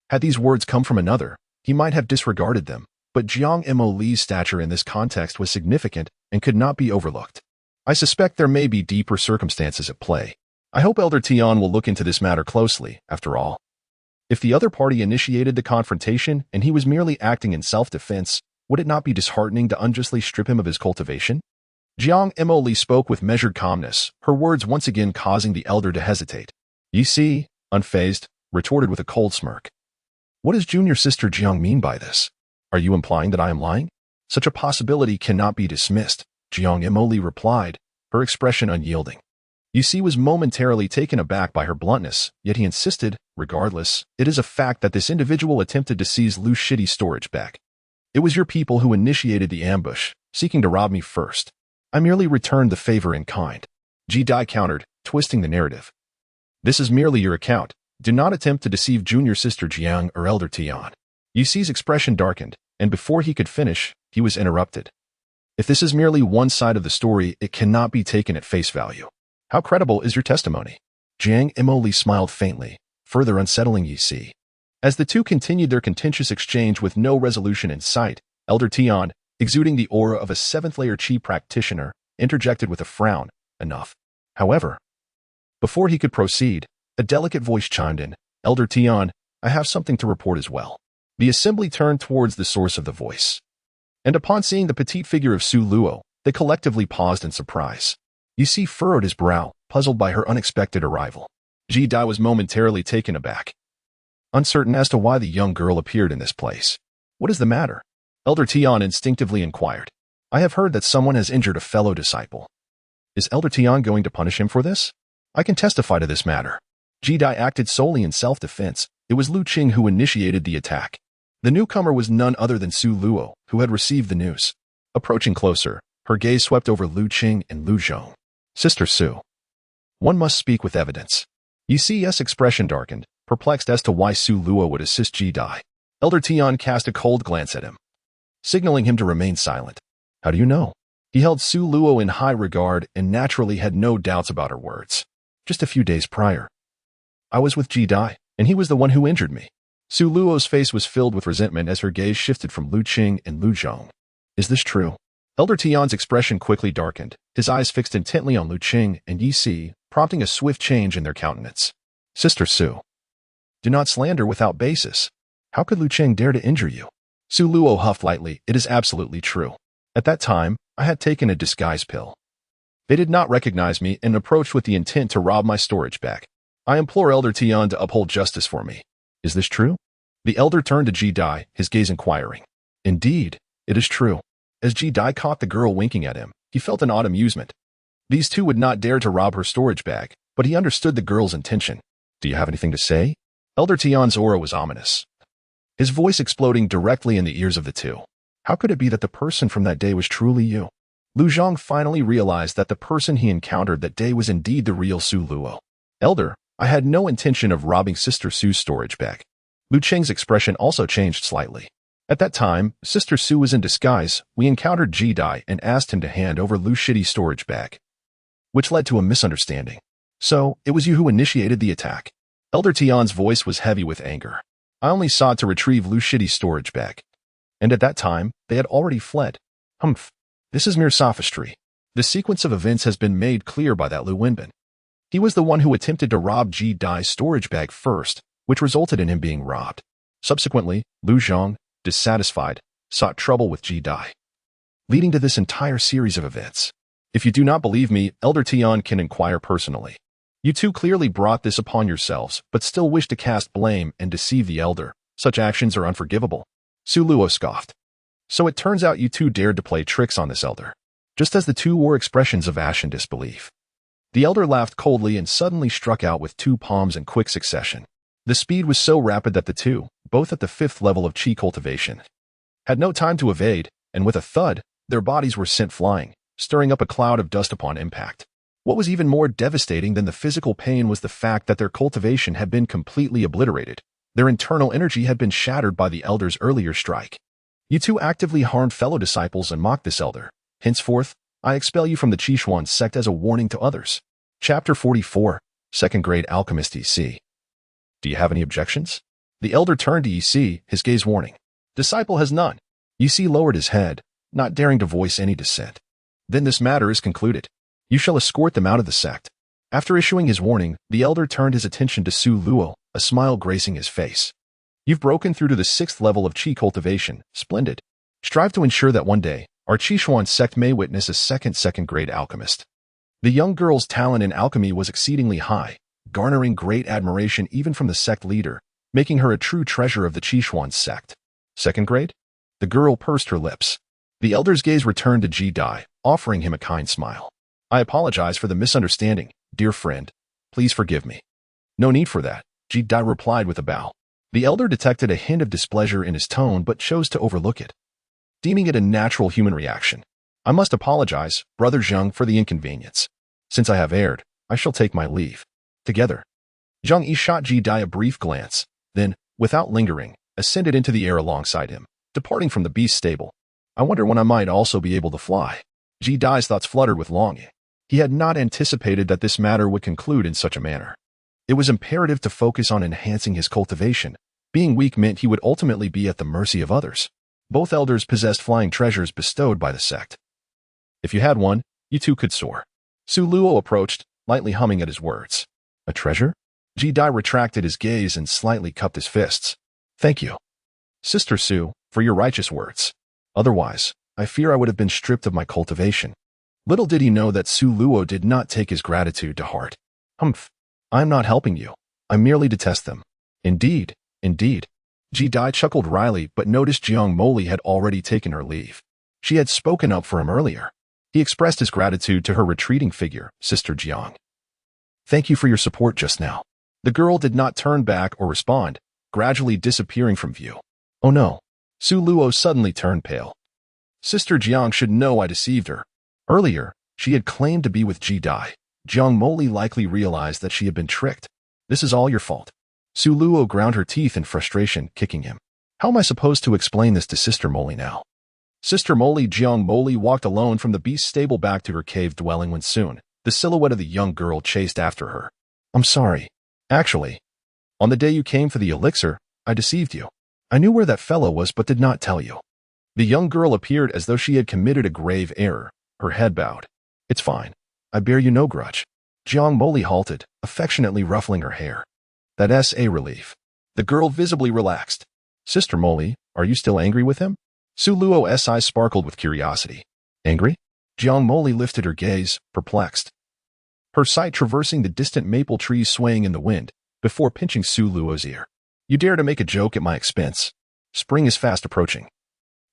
Had these words come from another, he might have disregarded them, but Jiang Mo Li's stature in this context was significant and could not be overlooked. I suspect there may be deeper circumstances at play. I hope Elder Tian will look into this matter closely, after all. If the other party initiated the confrontation and he was merely acting in self-defense, would it not be disheartening to unjustly strip him of his cultivation? Jiang Emoli spoke with measured calmness, her words once again causing the elder to hesitate. "You see," unfazed, retorted with a cold smirk. "What does junior sister Jiang mean by this? Are you implying that I am lying? Such a possibility cannot be dismissed," Jiang Emoli replied, her expression unyielding. You see was momentarily taken aback by her bluntness, yet he insisted, regardless, "It is a fact that this individual attempted to seize Lu's shitty storage bag. It was your people who initiated the ambush, seeking to rob me first. I merely returned the favor in kind." Ji Dai countered, twisting the narrative. "This is merely your account. Do not attempt to deceive junior sister Jiang or elder Tian." Yu Xi's expression darkened, and before he could finish, he was interrupted. "If this is merely one side of the story, it cannot be taken at face value. How credible is your testimony?" Jiang Emoli smiled faintly, further unsettling Yu Xi. As the two continued their contentious exchange with no resolution in sight, elder Tian, exuding the aura of a seventh-layer Qi practitioner, interjected with a frown, "Enough." However, before he could proceed, a delicate voice chimed in, "Elder Tian, I have something to report as well." The assembly turned towards the source of the voice. And upon seeing the petite figure of Su Luo, they collectively paused in surprise. Yu Xi furrowed his brow, puzzled by her unexpected arrival. Ji Dai was momentarily taken aback, uncertain as to why the young girl appeared in this place. "What is the matter?" Elder Tian instinctively inquired. "I have heard that someone has injured a fellow disciple. Is Elder Tian going to punish him for this? I can testify to this matter." Ji Dai acted solely in self-defense. It was Lu Qing who initiated the attack. The newcomer was none other than Su Luo, who had received the news. Approaching closer, her gaze swept over Lu Qing and Lu Zhong. "Sister Su, one must speak with evidence." Yu Xi's expression darkened, perplexed as to why Su Luo would assist Ji Dai. Elder Tian cast a cold glance at him, signaling him to remain silent. "How do you know?" He held Su Luo in high regard and naturally had no doubts about her words. "Just a few days prior, I was with Ji Dai, and he was the one who injured me." Su Luo's face was filled with resentment as her gaze shifted from Lu Qing and Lu Zhong. "Is this true?" Elder Tian's expression quickly darkened, his eyes fixed intently on Lu Qing and Yi Si, prompting a swift change in their countenance. "Sister Su, do not slander without basis. How could Lu Qing dare to injure you?" Su Luo huffed lightly. "It is absolutely true. At that time, I had taken a disguise pill. They did not recognize me and approached with the intent to rob my storage bag. I implore Elder Tian to uphold justice for me. Is this true?" The elder turned to Ji Dai, his gaze inquiring. "Indeed, it is true." As Ji Dai caught the girl winking at him, he felt an odd amusement. These two would not dare to rob her storage bag, but he understood the girl's intention. "Do you have anything to say?" Elder Tian's aura was ominous, his voice exploding directly in the ears of the two. How could it be that the person from that day was truly you? Lu Zhong finally realized that the person he encountered that day was indeed the real Su Luo. "Elder, I had no intention of robbing Sister Su's storage bag." Lu Qing's expression also changed slightly. "At that time, Sister Su was in disguise. We encountered Ji Dai and asked him to hand over Lu's shitty storage bag, which led to a misunderstanding. So, it was you who initiated the attack." Elder Tian's voice was heavy with anger. "I only sought to retrieve Lu's shitty storage bag. And at that time, they had already fled." "Humph. This is mere sophistry. The sequence of events has been made clear by that Lu Wenbin. He was the one who attempted to rob Ji Dai's storage bag first, which resulted in him being robbed. Subsequently, Lu Zhong, dissatisfied, sought trouble with Ji Dai, leading to this entire series of events. If you do not believe me, Elder Tian can inquire personally. You two clearly brought this upon yourselves, but still wish to cast blame and deceive the elder. Such actions are unforgivable." Su Luo scoffed. "So it turns out you two dared to play tricks on this elder." Just as the two wore expressions of ashen disbelief, the elder laughed coldly and suddenly struck out with two palms in quick succession. The speed was so rapid that the two, both at the 5th level of Qi cultivation, had no time to evade, and with a thud, their bodies were sent flying, stirring up a cloud of dust upon impact. What was even more devastating than the physical pain was the fact that their cultivation had been completely obliterated. Their internal energy had been shattered by the elder's earlier strike. "You two actively harmed fellow disciples and mocked this elder. Henceforth, I expel you from the Qishuan sect as a warning to others." Chapter 44, Second Grade Alchemist EC. "Do you have any objections?" The elder turned to EC, his gaze warning. "Disciple has none." EC lowered his head, not daring to voice any dissent. "Then this matter is concluded. You shall escort them out of the sect." After issuing his warning, the elder turned his attention to Su Luo, a smile gracing his face. You've broken through to the 6th level of chi cultivation. Splendid. Strive to ensure that one day, our Qishuan sect may witness a second-grade alchemist. The young girl's talent in alchemy was exceedingly high, garnering great admiration even from the sect leader, making her a true treasure of the Qishuan sect. Second grade? The girl pursed her lips. The elder's gaze returned to Ji Dai, offering him a kind smile. I apologize for the misunderstanding, dear friend. Please forgive me. No need for that, Ji Dai replied with a bow. The elder detected a hint of displeasure in his tone but chose to overlook it, deeming it a natural human reaction. I must apologize, Brother Zheng, for the inconvenience. Since I have erred, I shall take my leave. Together. Zhang Yi shot Ji Dai a brief glance, then, without lingering, ascended into the air alongside him, departing from the beast stable. I wonder when I might also be able to fly. Ji Dai's thoughts fluttered with longing. He had not anticipated that this matter would conclude in such a manner. It was imperative to focus on enhancing his cultivation. Being weak meant he would ultimately be at the mercy of others. Both elders possessed flying treasures bestowed by the sect. If you had one, you too could soar. Su Luo approached, lightly humming at his words. A treasure? Ji Dai retracted his gaze and slightly cupped his fists. Thank you, Sister Su, for your righteous words. Otherwise, I fear I would have been stripped of my cultivation. Little did he know that Su Luo did not take his gratitude to heart. Humph. I'm not helping you. I merely detest them. Indeed, indeed. Ji Dai chuckled wryly but noticed Jiang Moli had already taken her leave. She had spoken up for him earlier. He expressed his gratitude to her retreating figure, Sister Jiang. Thank you for your support just now. The girl did not turn back or respond, gradually disappearing from view. Oh no. Su Luo suddenly turned pale. Sister Jiang should know I deceived her. Earlier, she had claimed to be with Ji Dai. Jiang Moli likely realized that she had been tricked. This is all your fault. Su Luo ground her teeth in frustration, kicking him. How am I supposed to explain this to Sister Moli now? Sister Moli Jiang Moli walked alone from the beast stable back to her cave dwelling when soon the silhouette of the young girl chased after her. I'm sorry. Actually, on the day you came for the elixir, I deceived you. I knew where that fellow was but did not tell you. The young girl appeared as though she had committed a grave error, her head bowed. It's fine. I bear you no grudge. Jiang Moli halted, affectionately ruffling her hair. That's a relief. The girl visibly relaxed. Sister Moli, are you still angry with him? Su Luo's eyes sparkled with curiosity. Angry? Jiang Moli lifted her gaze, perplexed. Her sight traversing the distant maple trees swaying in the wind, before pinching Su Luo's ear. You dare to make a joke at my expense. Spring is fast approaching.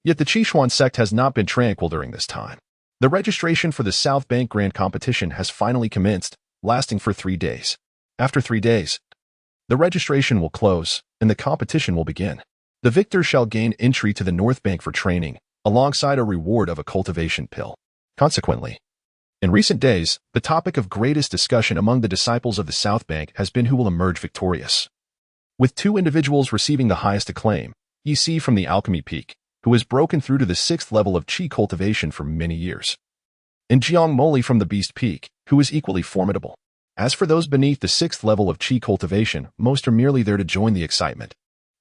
Yet the Qishuan sect has not been tranquil during this time. The registration for the South Bank Grand Competition has finally commenced, lasting for 3 days. After 3 days, the registration will close, and the competition will begin. The victor shall gain entry to the North Bank for training, alongside a reward of a cultivation pill. Consequently, in recent days, the topic of greatest discussion among the disciples of the South Bank has been who will emerge victorious. With 2 individuals receiving the highest acclaim, Yi Si from the Alchemy Peak, who has broken through to the 6th level of Qi cultivation for many years, and Jiang Moli from the Beast Peak, who is equally formidable. As for those beneath the 6th level of Qi cultivation, most are merely there to join the excitement.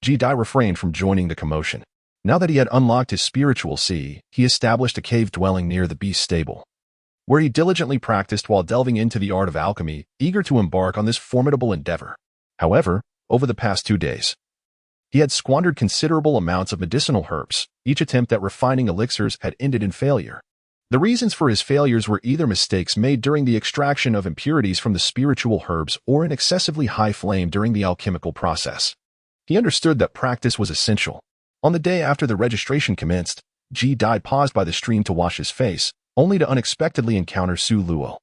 Ji Dai refrained from joining the commotion. Now that he had unlocked his spiritual sea, he established a cave dwelling near the beast stable, where he diligently practiced while delving into the art of alchemy, eager to embark on this formidable endeavor. However, over the past 2 days, he had squandered considerable amounts of medicinal herbs. Each attempt at refining elixirs had ended in failure. The reasons for his failures were either mistakes made during the extraction of impurities from the spiritual herbs or an excessively high flame during the alchemical process. He understood that practice was essential. On the day after the registration commenced, Ji Dai paused by the stream to wash his face, only to unexpectedly encounter Su Luo.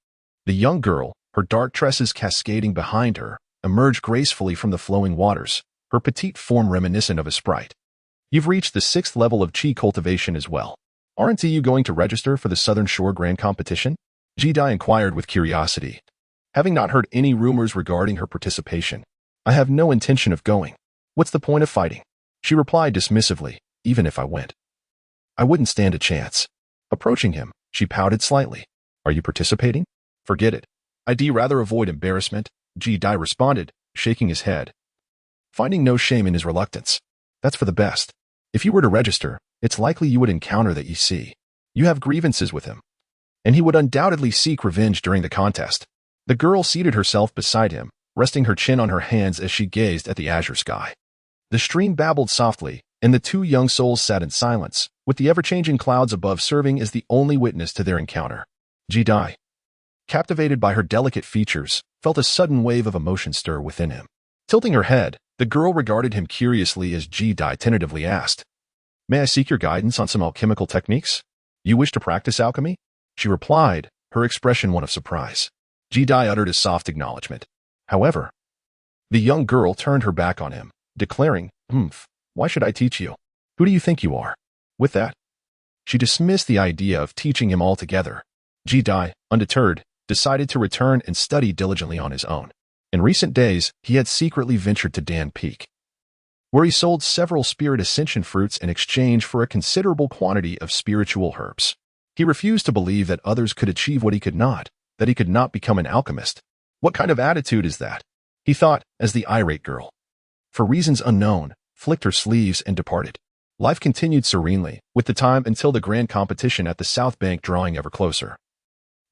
The young girl, her dark tresses cascading behind her, emerged gracefully from the flowing waters, her petite form reminiscent of a sprite. You've reached the 6th level of Qi cultivation as well. Aren't you going to register for the Southern Shore Grand Competition? Ji Dai inquired with curiosity. Having not heard any rumors regarding her participation, I have no intention of going. What's the point of fighting? She replied dismissively. Even if I went, I wouldn't stand a chance. Approaching him, she pouted slightly. Are you participating? Forget it. I'd rather avoid embarrassment, Ji Dai responded, shaking his head, finding no shame in his reluctance. That's for the best. If you were to register, it's likely you would encounter that Yi Si. You have grievances with him, and he would undoubtedly seek revenge during the contest. The girl seated herself beside him, resting her chin on her hands as she gazed at the azure sky. The stream babbled softly, and the two young souls sat in silence, with the ever-changing clouds above serving as the only witness to their encounter. Ji-dai, captivated by her delicate features, felt a sudden wave of emotion stir within him. Tilting her head, the girl regarded him curiously as Ji-dai tentatively asked, "May I seek your guidance on some alchemical techniques? You wish to practice alchemy?" She replied, her expression one of surprise. Ji-dai uttered a soft acknowledgement. However, the young girl turned her back on him, declaring, "Why should I teach you? Who do you think you are?" With that, she dismissed the idea of teaching him altogether. Ji-dai, undeterred, decided to return and study diligently on his own. In recent days, he had secretly ventured to Dan Peak, where he sold several spirit ascension fruits in exchange for a considerable quantity of spiritual herbs. He refused to believe that others could achieve what he could not, that he could not become an alchemist. What kind of attitude is that? He thought, as the irate girl, for reasons unknown, flicked her sleeves and departed. Life continued serenely, with the time until the grand competition at the South Bank drawing ever closer.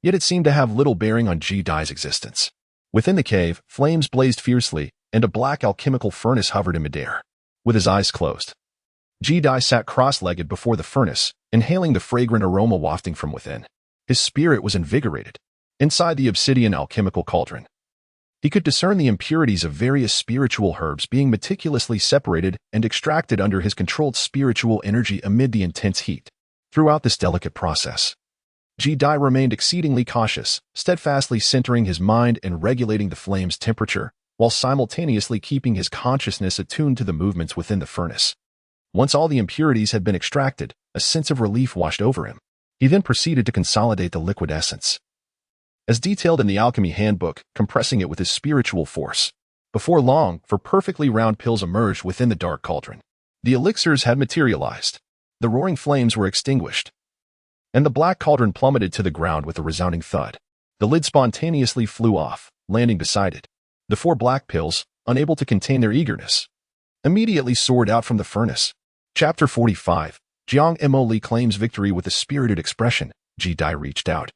Yet it seemed to have little bearing on Ji-dai's existence. Within the cave, flames blazed fiercely, and a black alchemical furnace hovered in midair. With his eyes closed, Ji-dai sat cross-legged before the furnace, inhaling the fragrant aroma wafting from within. His spirit was invigorated. Inside the obsidian alchemical cauldron, he could discern the impurities of various spiritual herbs being meticulously separated and extracted under his controlled spiritual energy amid the intense heat. Throughout this delicate process, Ji-dai remained exceedingly cautious, steadfastly centering his mind and regulating the flame's temperature, while simultaneously keeping his consciousness attuned to the movements within the furnace. Once all the impurities had been extracted, a sense of relief washed over him. He then proceeded to consolidate the liquid essence, as detailed in the Alchemy Handbook, compressing it with his spiritual force. Before long, four perfectly round pills emerged within the dark cauldron. The elixirs had materialized. The roaring flames were extinguished, and the black cauldron plummeted to the ground with a resounding thud. The lid spontaneously flew off, landing beside it. The four black pills, unable to contain their eagerness, immediately soared out from the furnace. Chapter 45. Jiang Mo Li claims victory with a spirited expression. Ji-dai reached out,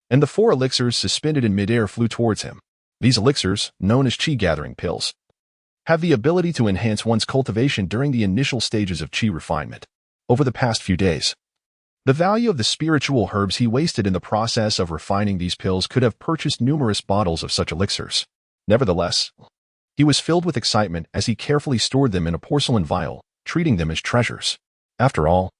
and the four elixirs suspended in midair flew towards him. These elixirs, known as chi-gathering pills, have the ability to enhance one's cultivation during the initial stages of chi refinement. Over the past few days, the value of the spiritual herbs he wasted in the process of refining these pills could have purchased numerous bottles of such elixirs. Nevertheless, he was filled with excitement as he carefully stored them in a porcelain vial, treating them as treasures. After all,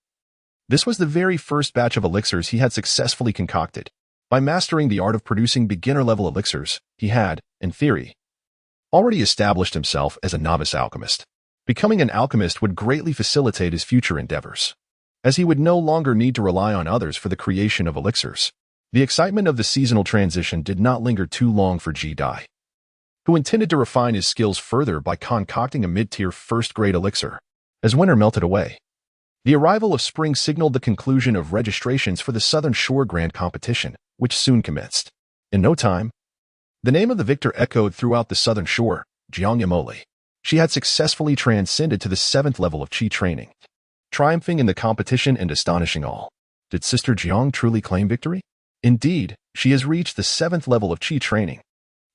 this was the very first batch of elixirs he had successfully concocted. By mastering the art of producing beginner-level elixirs, he had, in theory, already established himself as a novice alchemist. Becoming an alchemist would greatly facilitate his future endeavors, as he would no longer need to rely on others for the creation of elixirs. The excitement of the seasonal transition did not linger too long for Ji-dai, who intended to refine his skills further by concocting a mid-tier first-grade elixir. As winter melted away, the arrival of spring signaled the conclusion of registrations for the Southern Shore Grand Competition, which soon commenced. In no time, the name of the victor echoed throughout the Southern Shore, Jiang Mo Li. She had successfully transcended to the 7th level of chi training, triumphing in the competition and astonishing all. Did Sister Jiang truly claim victory? Indeed, she has reached the 7th level of chi training,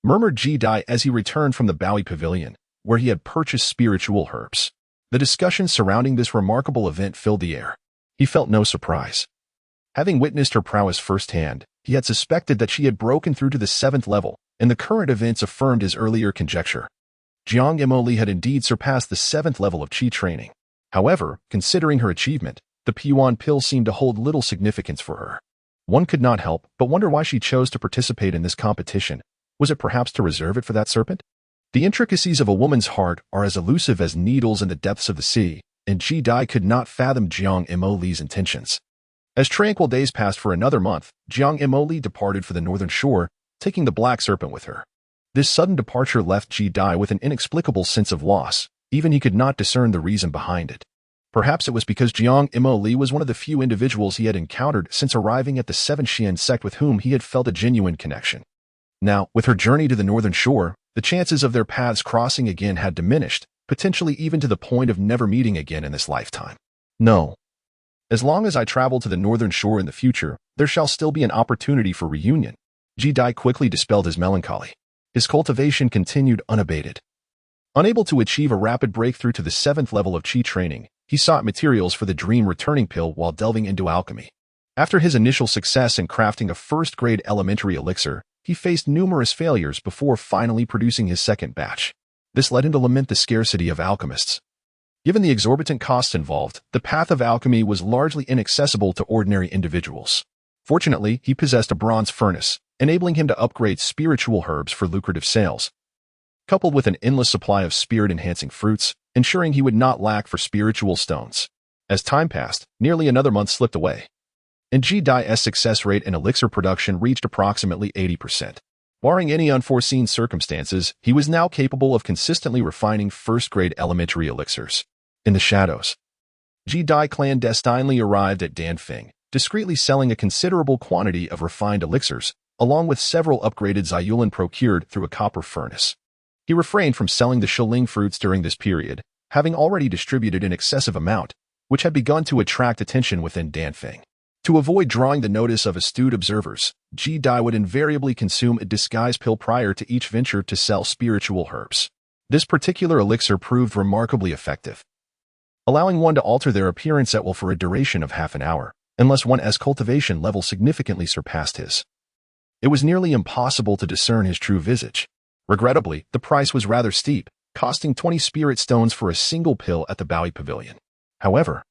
murmured Ji-dai as he returned from the Bowie Pavilion, where he had purchased spiritual herbs. The discussion surrounding this remarkable event filled the air. He felt no surprise. Having witnessed her prowess firsthand, he had suspected that she had broken through to the 7th level, and the current events affirmed his earlier conjecture. Jiang Mo Li had indeed surpassed the 7th level of chi training. However, considering her achievement, the P1 pill seemed to hold little significance for her. One could not help but wonder why she chose to participate in this competition. Was it perhaps to reserve it for that serpent? The intricacies of a woman's heart are as elusive as needles in the depths of the sea, and Ji-dai could not fathom Jiang Mo Li's intentions. As tranquil days passed for another month, Jiang Mo Li departed for the northern shore, taking the black serpent with her. This sudden departure left Ji-dai with an inexplicable sense of loss. Even he could not discern the reason behind it. Perhaps it was because Jiang Mo Li was one of the few individuals he had encountered since arriving at the Seven Xian sect with whom he had felt a genuine connection. Now, with her journey to the northern shore, the chances of their paths crossing again had diminished, potentially even to the point of never meeting again in this lifetime. No. As long as I travel to the northern shore in the future, there shall still be an opportunity for reunion. Ji-dai quickly dispelled his melancholy. His cultivation continued unabated. Unable to achieve a rapid breakthrough to the 7th level of Qi training, he sought materials for the dream returning pill while delving into alchemy. After his initial success in crafting a first-grade elementary elixir, he faced numerous failures before finally producing his second batch. This led him to lament the scarcity of alchemists. Given the exorbitant costs involved, the path of alchemy was largely inaccessible to ordinary individuals. Fortunately, he possessed a bronze furnace, enabling him to upgrade spiritual herbs for lucrative sales, coupled with an endless supply of spirit-enhancing fruits, ensuring he would not lack for spiritual stones. As time passed, nearly another month slipped away, and Ji Dai's success rate in elixir production reached approximately 80%. Barring any unforeseen circumstances, he was now capable of consistently refining first-grade elementary elixirs. In the shadows, Ji Dai clandestinely arrived at Danfeng, discreetly selling a considerable quantity of refined elixirs, along with several upgraded Ziyulan procured through a copper furnace. He refrained from selling the Shiling fruits during this period, having already distributed an excessive amount, which had begun to attract attention within Danfeng. To avoid drawing the notice of astute observers, Ji Dai would invariably consume a disguise pill prior to each venture to sell spiritual herbs. This particular elixir proved remarkably effective, allowing one to alter their appearance at will for a duration of half an hour, unless one's cultivation level significantly surpassed his. It was nearly impossible to discern his true visage. Regrettably, the price was rather steep, costing 20 spirit stones for a single pill at the Bowie Pavilion. However,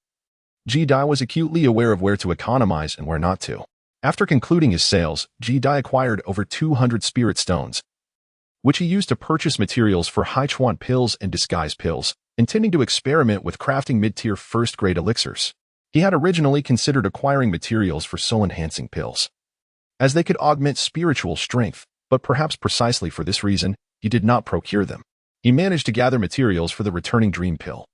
Ji Dai was acutely aware of where to economize and where not to. After concluding his sales, Ji Dai acquired over 200 spirit stones, which he used to purchase materials for Haichuan pills and disguise pills, intending to experiment with crafting mid-tier first-grade elixirs. He had originally considered acquiring materials for soul-enhancing pills, as they could augment spiritual strength, but perhaps precisely for this reason, he did not procure them. He managed to gather materials for the returning dream pill,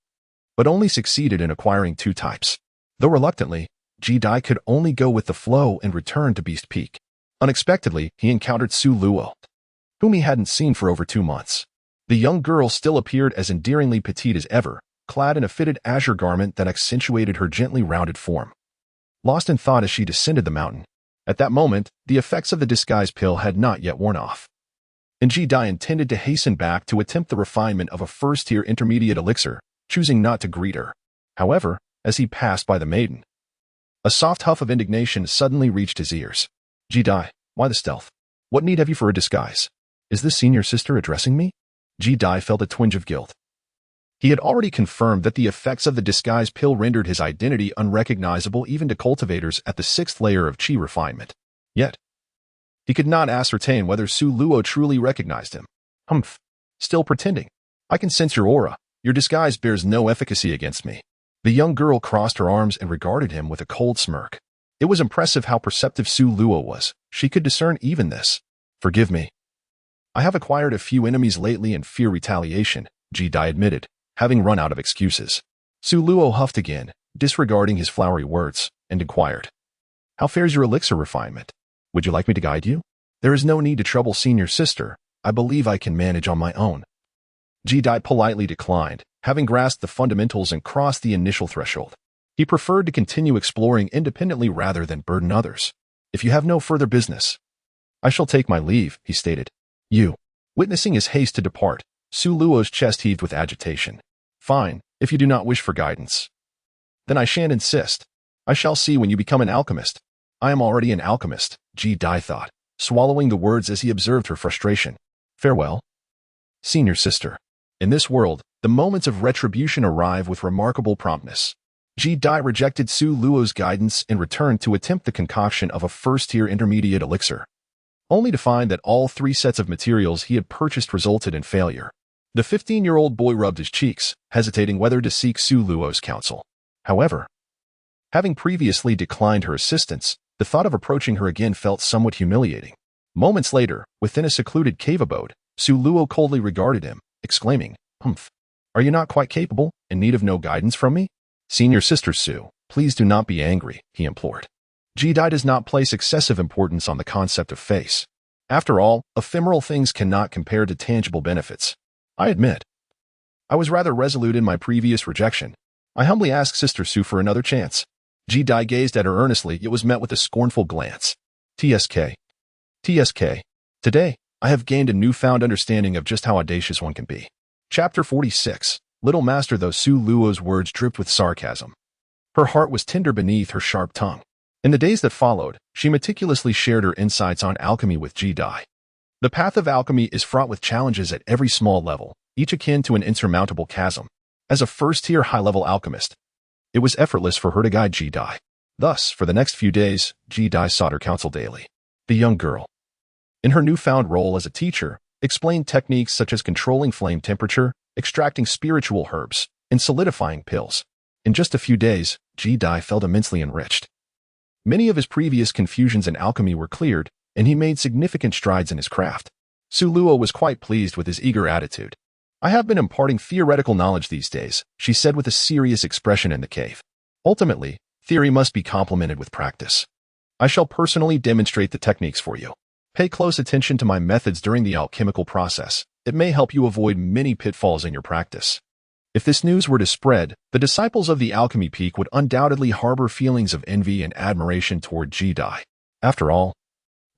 but only succeeded in acquiring 2 types. Though reluctantly, Ji Dai could only go with the flow and return to Beast Peak. Unexpectedly, he encountered Su Luo, whom he hadn't seen for over 2 months. The young girl still appeared as endearingly petite as ever, clad in a fitted azure garment that accentuated her gently rounded form. Lost in thought as she descended the mountain, at that moment, the effects of the disguise pill had not yet worn off, and Ji Dai intended to hasten back to attempt the refinement of a first-tier intermediate elixir, choosing not to greet her. However, as he passed by the maiden, a soft huff of indignation suddenly reached his ears. Ji Dai, why the stealth? What need have you for a disguise? Is this senior sister addressing me? Ji Dai felt a twinge of guilt. He had already confirmed that the effects of the disguise pill rendered his identity unrecognizable even to cultivators at the 6th layer of Qi refinement. Yet, he could not ascertain whether Su Luo truly recognized him. Humph. Still pretending. I can sense your aura. Your disguise bears no efficacy against me. The young girl crossed her arms and regarded him with a cold smirk. It was impressive how perceptive Su Luo was. She could discern even this. Forgive me. I have acquired a few enemies lately and fear retaliation, Ji Dai admitted, having run out of excuses. Su Luo huffed again, disregarding his flowery words, and inquired, how fares your elixir refinement? Would you like me to guide you? There is no need to trouble senior sister. I believe I can manage on my own. Ji Dai politely declined, having grasped the fundamentals and crossed the initial threshold. He preferred to continue exploring independently rather than burden others. If you have no further business, I shall take my leave, he stated. You. Witnessing his haste to depart, Su Luo's chest heaved with agitation. Fine, if you do not wish for guidance. Then I shan't insist. I shall see when you become an alchemist. I am already an alchemist, Ji Dai thought, swallowing the words as he observed her frustration. Farewell. Senior sister. In this world, the moments of retribution arrive with remarkable promptness. Ji Dai rejected Su Luo's guidance and returned to attempt the concoction of a first-tier intermediate elixir, only to find that all 3 sets of materials he had purchased resulted in failure. The 15-year-old boy rubbed his cheeks, hesitating whether to seek Su Luo's counsel. However, having previously declined her assistance, the thought of approaching her again felt somewhat humiliating. Moments later, within a secluded cave abode, Su Luo coldly regarded him, exclaiming, Humph, are you not quite capable, in need of no guidance from me? Senior sister Su, please do not be angry, he implored. Ji Dai does not place excessive importance on the concept of face. After all, ephemeral things cannot compare to tangible benefits. I admit, I was rather resolute in my previous rejection. I humbly ask Sister Su for another chance. Ji Dai gazed at her earnestly, yet was met with a scornful glance. TSK. TSK. Today, I have gained a newfound understanding of just how audacious one can be. Chapter 46. Little Master. Though Su Luo's words dripped with sarcasm, her heart was tender beneath her sharp tongue. In the days that followed, she meticulously shared her insights on alchemy with Ji Dai. The path of alchemy is fraught with challenges at every small level, each akin to an insurmountable chasm. As a first-tier high-level alchemist, it was effortless for her to guide Ji Dai. Thus, for the next few days, Ji Dai sought her counsel daily. The young girl, in her newfound role as a teacher, explained techniques such as controlling flame temperature, extracting spiritual herbs, and solidifying pills. In just a few days, Ji Dai felt immensely enriched. Many of his previous confusions in alchemy were cleared, and he made significant strides in his craft. Su Luo was quite pleased with his eager attitude. I have been imparting theoretical knowledge these days, she said with a serious expression in the cave. Ultimately, theory must be complemented with practice. I shall personally demonstrate the techniques for you. Pay close attention to my methods during the alchemical process. It may help you avoid many pitfalls in your practice. If this news were to spread, the disciples of the alchemy peak would undoubtedly harbor feelings of envy and admiration toward Ji Dai. After all,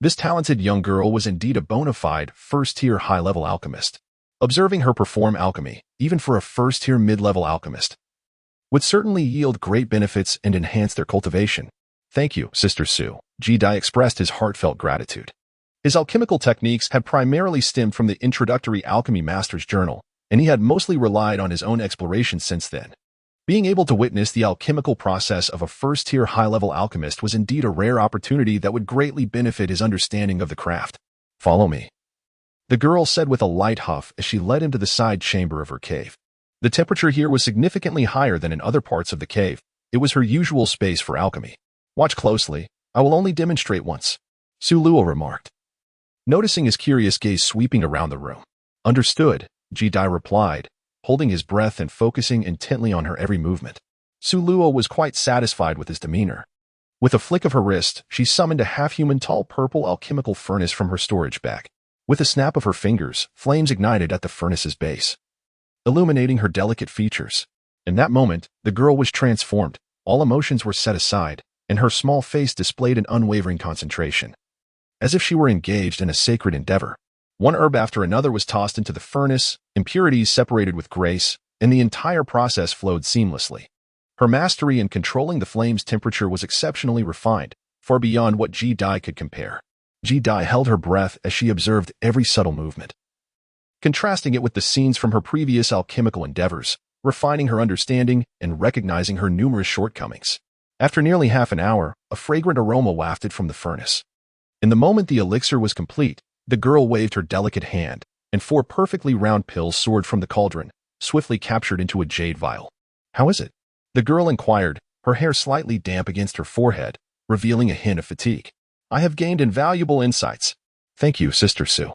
this talented young girl was indeed a bona fide, first-tier high-level alchemist. Observing her perform alchemy, even for a first-tier mid-level alchemist, would certainly yield great benefits and enhance their cultivation. Thank you, Sister Su. Ji Dai expressed his heartfelt gratitude. His alchemical techniques had primarily stemmed from the introductory alchemy master's journal, and he had mostly relied on his own exploration since then. Being able to witness the alchemical process of a first-tier high-level alchemist was indeed a rare opportunity that would greatly benefit his understanding of the craft. Follow me, the girl said with a light huff as she led him to the side chamber of her cave. The temperature here was significantly higher than in other parts of the cave. It was her usual space for alchemy. Watch closely. I will only demonstrate once, Su Luo remarked, noticing his curious gaze sweeping around the room. Understood, Ji Dai replied, holding his breath and focusing intently on her every movement. Su Luo was quite satisfied with his demeanor. With a flick of her wrist, she summoned a half-human tall purple alchemical furnace from her storage bag. With a snap of her fingers, flames ignited at the furnace's base, illuminating her delicate features. In that moment, the girl was transformed. All emotions were set aside, and her small face displayed an unwavering concentration, as if she were engaged in a sacred endeavor. One herb after another was tossed into the furnace, impurities separated with grace, and the entire process flowed seamlessly. Her mastery in controlling the flame's temperature was exceptionally refined, far beyond what Ji Dai could compare. Ji Dai held her breath as she observed every subtle movement, contrasting it with the scenes from her previous alchemical endeavors, refining her understanding and recognizing her numerous shortcomings. After nearly half an hour, a fragrant aroma wafted from the furnace. In the moment the elixir was complete, the girl waved her delicate hand, and 4 perfectly round pills soared from the cauldron, swiftly captured into a jade vial. How is it? The girl inquired, her hair slightly damp against her forehead, revealing a hint of fatigue. I have gained invaluable insights. Thank you, Sister Su.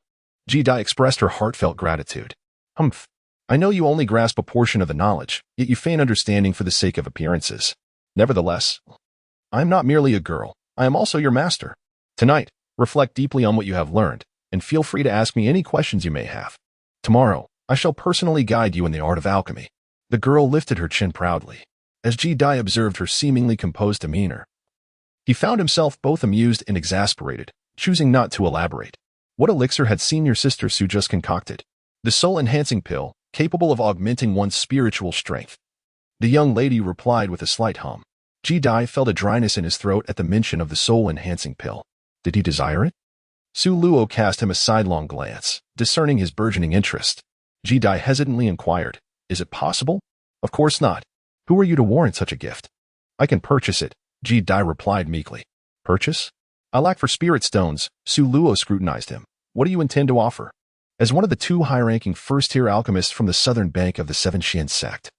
Ji Dai expressed her heartfelt gratitude. Humph. I know you only grasp a portion of the knowledge, yet you feign understanding for the sake of appearances. Nevertheless, I am not merely a girl, I am also your master. Tonight, reflect deeply on what you have learned, and feel free to ask me any questions you may have. Tomorrow, I shall personally guide you in the art of alchemy. The girl lifted her chin proudly. As Ji Dai observed her seemingly composed demeanor, he found himself both amused and exasperated, choosing not to elaborate. What elixir had Senior Sister Su just concocted? The soul-enhancing pill, capable of augmenting one's spiritual strength. The young lady replied with a slight hum. Ji Dai felt a dryness in his throat at the mention of the soul-enhancing pill. Did he desire it? Su Luo cast him a sidelong glance, discerning his burgeoning interest. Ji Dai hesitantly inquired, Is it possible? Of course not. Who are you to warrant such a gift? I can purchase it, Ji Dai replied meekly. Purchase? I lack for spirit stones. Su Luo scrutinized him. What do you intend to offer? As one of the 2 high-ranking first-tier alchemists from the southern bank of the Seven Xian sect,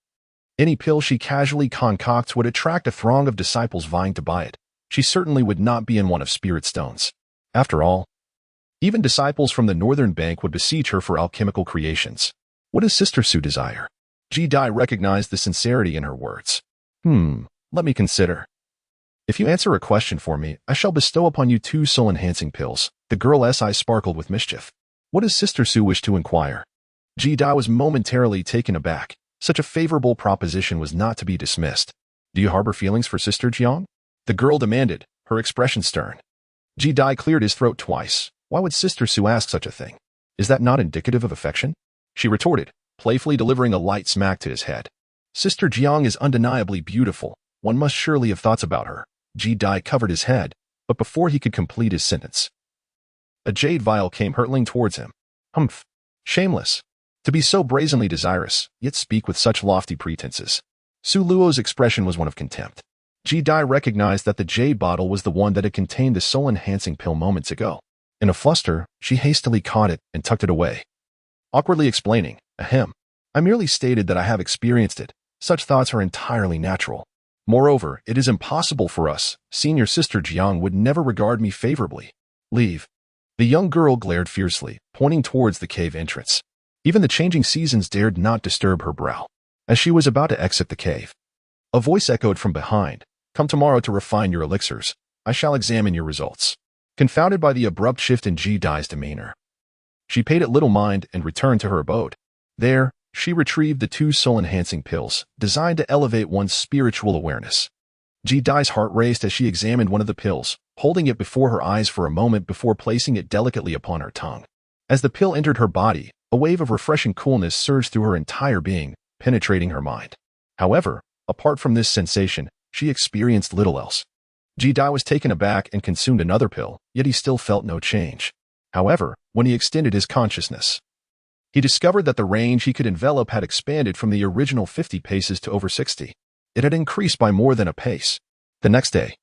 any pill she casually concocts would attract a throng of disciples vying to buy it. She certainly would not be in one of spirit stones. After all, even disciples from the northern bank would beseech her for alchemical creations. What does Sister Su desire? Ji Dai recognized the sincerity in her words. Let me consider. If you answer a question for me, I shall bestow upon you 2 soul-enhancing pills. The girl's eyes sparkled with mischief. What does Sister Su wish to inquire? Ji Dai was momentarily taken aback. Such a favorable proposition was not to be dismissed. Do you harbor feelings for Sister Jiang? The girl demanded, her expression stern. Ji Dai cleared his throat twice, Why would Sister Sue ask such a thing? Is that not indicative of affection? She retorted, playfully delivering a light smack to his head. Sister Jiang is undeniably beautiful. One must surely have thoughts about her. Ji Dai covered his head, but before he could complete his sentence, a jade vial came hurtling towards him. Humph! Shameless! To be so brazenly desirous, yet speak with such lofty pretenses. Su Luo's expression was one of contempt. Ji Dai recognized that the jade bottle was the one that had contained the soul-enhancing pill moments ago. In a fluster, she hastily caught it and tucked it away. Awkwardly explaining, ahem, I merely stated that I have experienced it. Such thoughts are entirely natural. Moreover, it is impossible for us. Senior Sister Jiang would never regard me favorably. Leave. The young girl glared fiercely, pointing towards the cave entrance. Even the changing seasons dared not disturb her brow. As she was about to exit the cave, a voice echoed from behind. Come tomorrow to refine your elixirs. I shall examine your results. Confounded by the abrupt shift in Ji Dai's demeanor, she paid it little mind and returned to her abode. There, she retrieved the 2 soul-enhancing pills, designed to elevate one's spiritual awareness. Ji Dai's heart raced as she examined one of the pills, holding it before her eyes for a moment before placing it delicately upon her tongue. As the pill entered her body, a wave of refreshing coolness surged through her entire being, penetrating her mind. However, apart from this sensation, she experienced little else. Ji Dai was taken aback and consumed another pill, yet he still felt no change. However, when he extended his consciousness, he discovered that the range he could envelop had expanded from the original 50 paces to over 60. It had increased by more than a pace. The next day,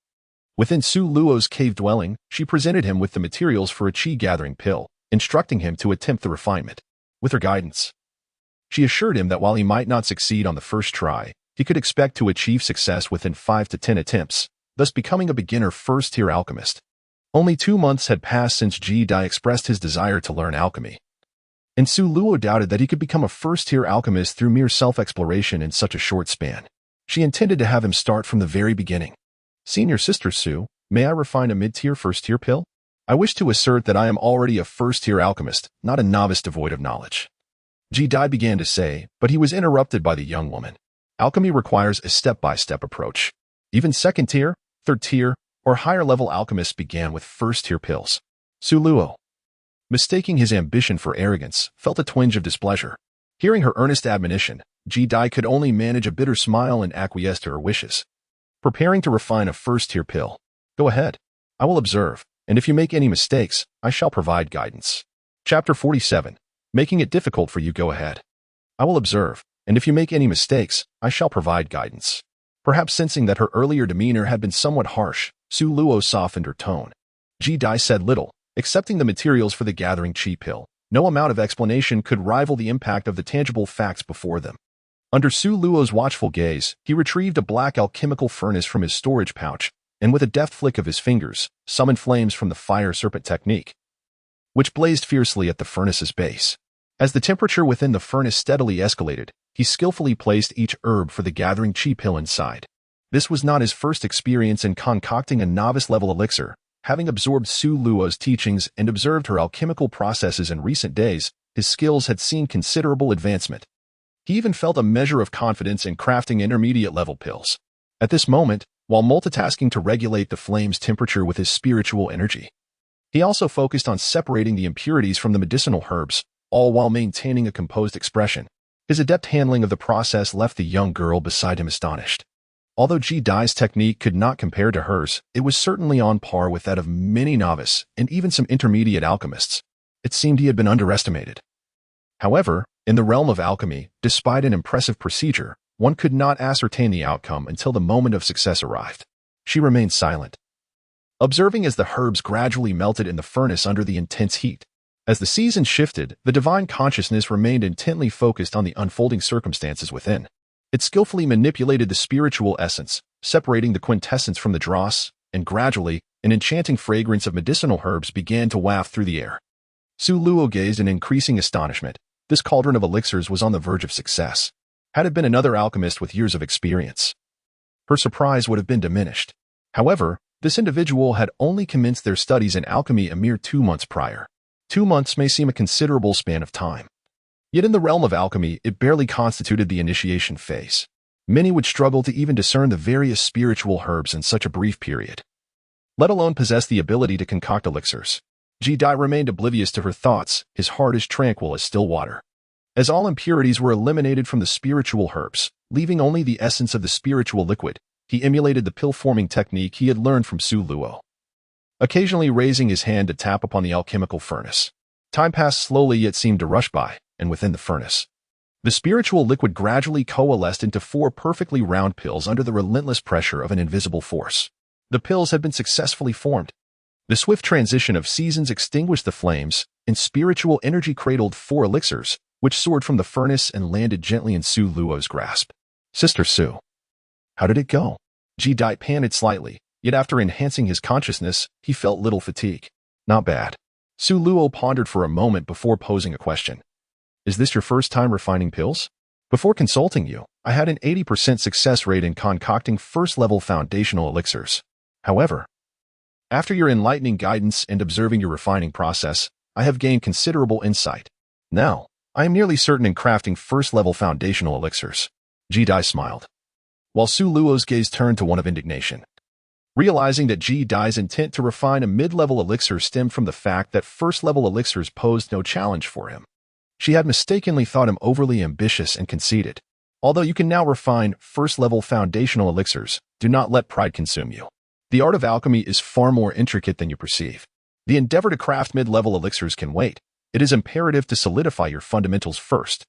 within Su Luo's cave dwelling, she presented him with the materials for a chi-gathering pill, instructing him to attempt the refinement. With her guidance, she assured him that while he might not succeed on the first try, he could expect to achieve success within 5 to 10 attempts, thus becoming a beginner first-tier alchemist. Only 2 months had passed since Ji Dai expressed his desire to learn alchemy, and Su Luo doubted that he could become a first-tier alchemist through mere self-exploration in such a short span. She intended to have him start from the very beginning. Senior Sister Su, may I refine a mid-tier first-tier pill? I wish to assert that I am already a first-tier alchemist, not a novice devoid of knowledge. Ji Dai began to say, but he was interrupted by the young woman. Alchemy requires a step-by-step approach. Even second-tier, third-tier, or higher-level alchemists began with first-tier pills. Su Luo, mistaking his ambition for arrogance, felt a twinge of displeasure. Hearing her earnest admonition, Ji Dai could only manage a bitter smile and acquiesce to her wishes. Preparing to refine a first-tier pill. Go ahead. I will observe, and if you make any mistakes, I shall provide guidance. Chapter 47. Making it difficult for you. Go ahead. I will observe, and if you make any mistakes, I shall provide guidance. Perhaps sensing that her earlier demeanor had been somewhat harsh, Su Luo softened her tone. Ji Dai said little, accepting the materials for the gathering chi pill. No amount of explanation could rival the impact of the tangible facts before them. Under Su Luo's watchful gaze, he retrieved a black alchemical furnace from his storage pouch, and with a deft flick of his fingers, summoned flames from the fire serpent technique, which blazed fiercely at the furnace's base. As the temperature within the furnace steadily escalated, he skillfully placed each herb for the gathering chi pill inside. This was not his first experience in concocting a novice-level elixir. Having absorbed Su Luo's teachings and observed her alchemical processes in recent days, his skills had seen considerable advancement. He even felt a measure of confidence in crafting intermediate-level pills. At this moment, while multitasking to regulate the flame's temperature with his spiritual energy, he also focused on separating the impurities from the medicinal herbs, all while maintaining a composed expression. His adept handling of the process left the young girl beside him astonished. Although Ji Dai's technique could not compare to hers, it was certainly on par with that of many novice and even some intermediate alchemists. It seemed he had been underestimated. However, in the realm of alchemy, despite an impressive procedure, one could not ascertain the outcome until the moment of success arrived. She remained silent, observing as the herbs gradually melted in the furnace under the intense heat. As the seasons shifted, the divine consciousness remained intently focused on the unfolding circumstances within. It skillfully manipulated the spiritual essence, separating the quintessence from the dross, and gradually, an enchanting fragrance of medicinal herbs began to waft through the air. Su Luo gazed in increasing astonishment. This cauldron of elixirs was on the verge of success. Had it been another alchemist with years of experience, her surprise would have been diminished. However, this individual had only commenced their studies in alchemy a mere 2 months prior. 2 months may seem a considerable span of time. Yet in the realm of alchemy, it barely constituted the initiation phase. Many would struggle to even discern the various spiritual herbs in such a brief period, let alone possess the ability to concoct elixirs. Ji Dai remained oblivious to her thoughts, his heart as tranquil as still water. As all impurities were eliminated from the spiritual herbs, leaving only the essence of the spiritual liquid, he emulated the pill-forming technique he had learned from Su Luo, occasionally raising his hand to tap upon the alchemical furnace. Time passed slowly yet seemed to rush by, and within the furnace, the spiritual liquid gradually coalesced into 4 perfectly round pills under the relentless pressure of an invisible force. The pills had been successfully formed. The swift transition of seasons extinguished the flames, and spiritual energy cradled 4 elixirs, which soared from the furnace and landed gently in Su Luo's grasp. Sister Su. How did it go? Ji Dai panted slightly, yet after enhancing his consciousness, he felt little fatigue. Not bad. Su Luo pondered for a moment before posing a question. Is this your first time refining pills? Before consulting you, I had an 80% success rate in concocting first-level foundational elixirs. However, after your enlightening guidance and observing your refining process, I have gained considerable insight. Now, I am nearly certain in crafting first-level foundational elixirs. Ji Dai smiled, while Su Luo's gaze turned to one of indignation. Realizing that Ji Dai's intent to refine a mid-level elixir stemmed from the fact that first-level elixirs posed no challenge for him, she had mistakenly thought him overly ambitious and conceited. Although you can now refine first-level foundational elixirs, do not let pride consume you. The art of alchemy is far more intricate than you perceive. The endeavor to craft mid-level elixirs can wait. It is imperative to solidify your fundamentals first.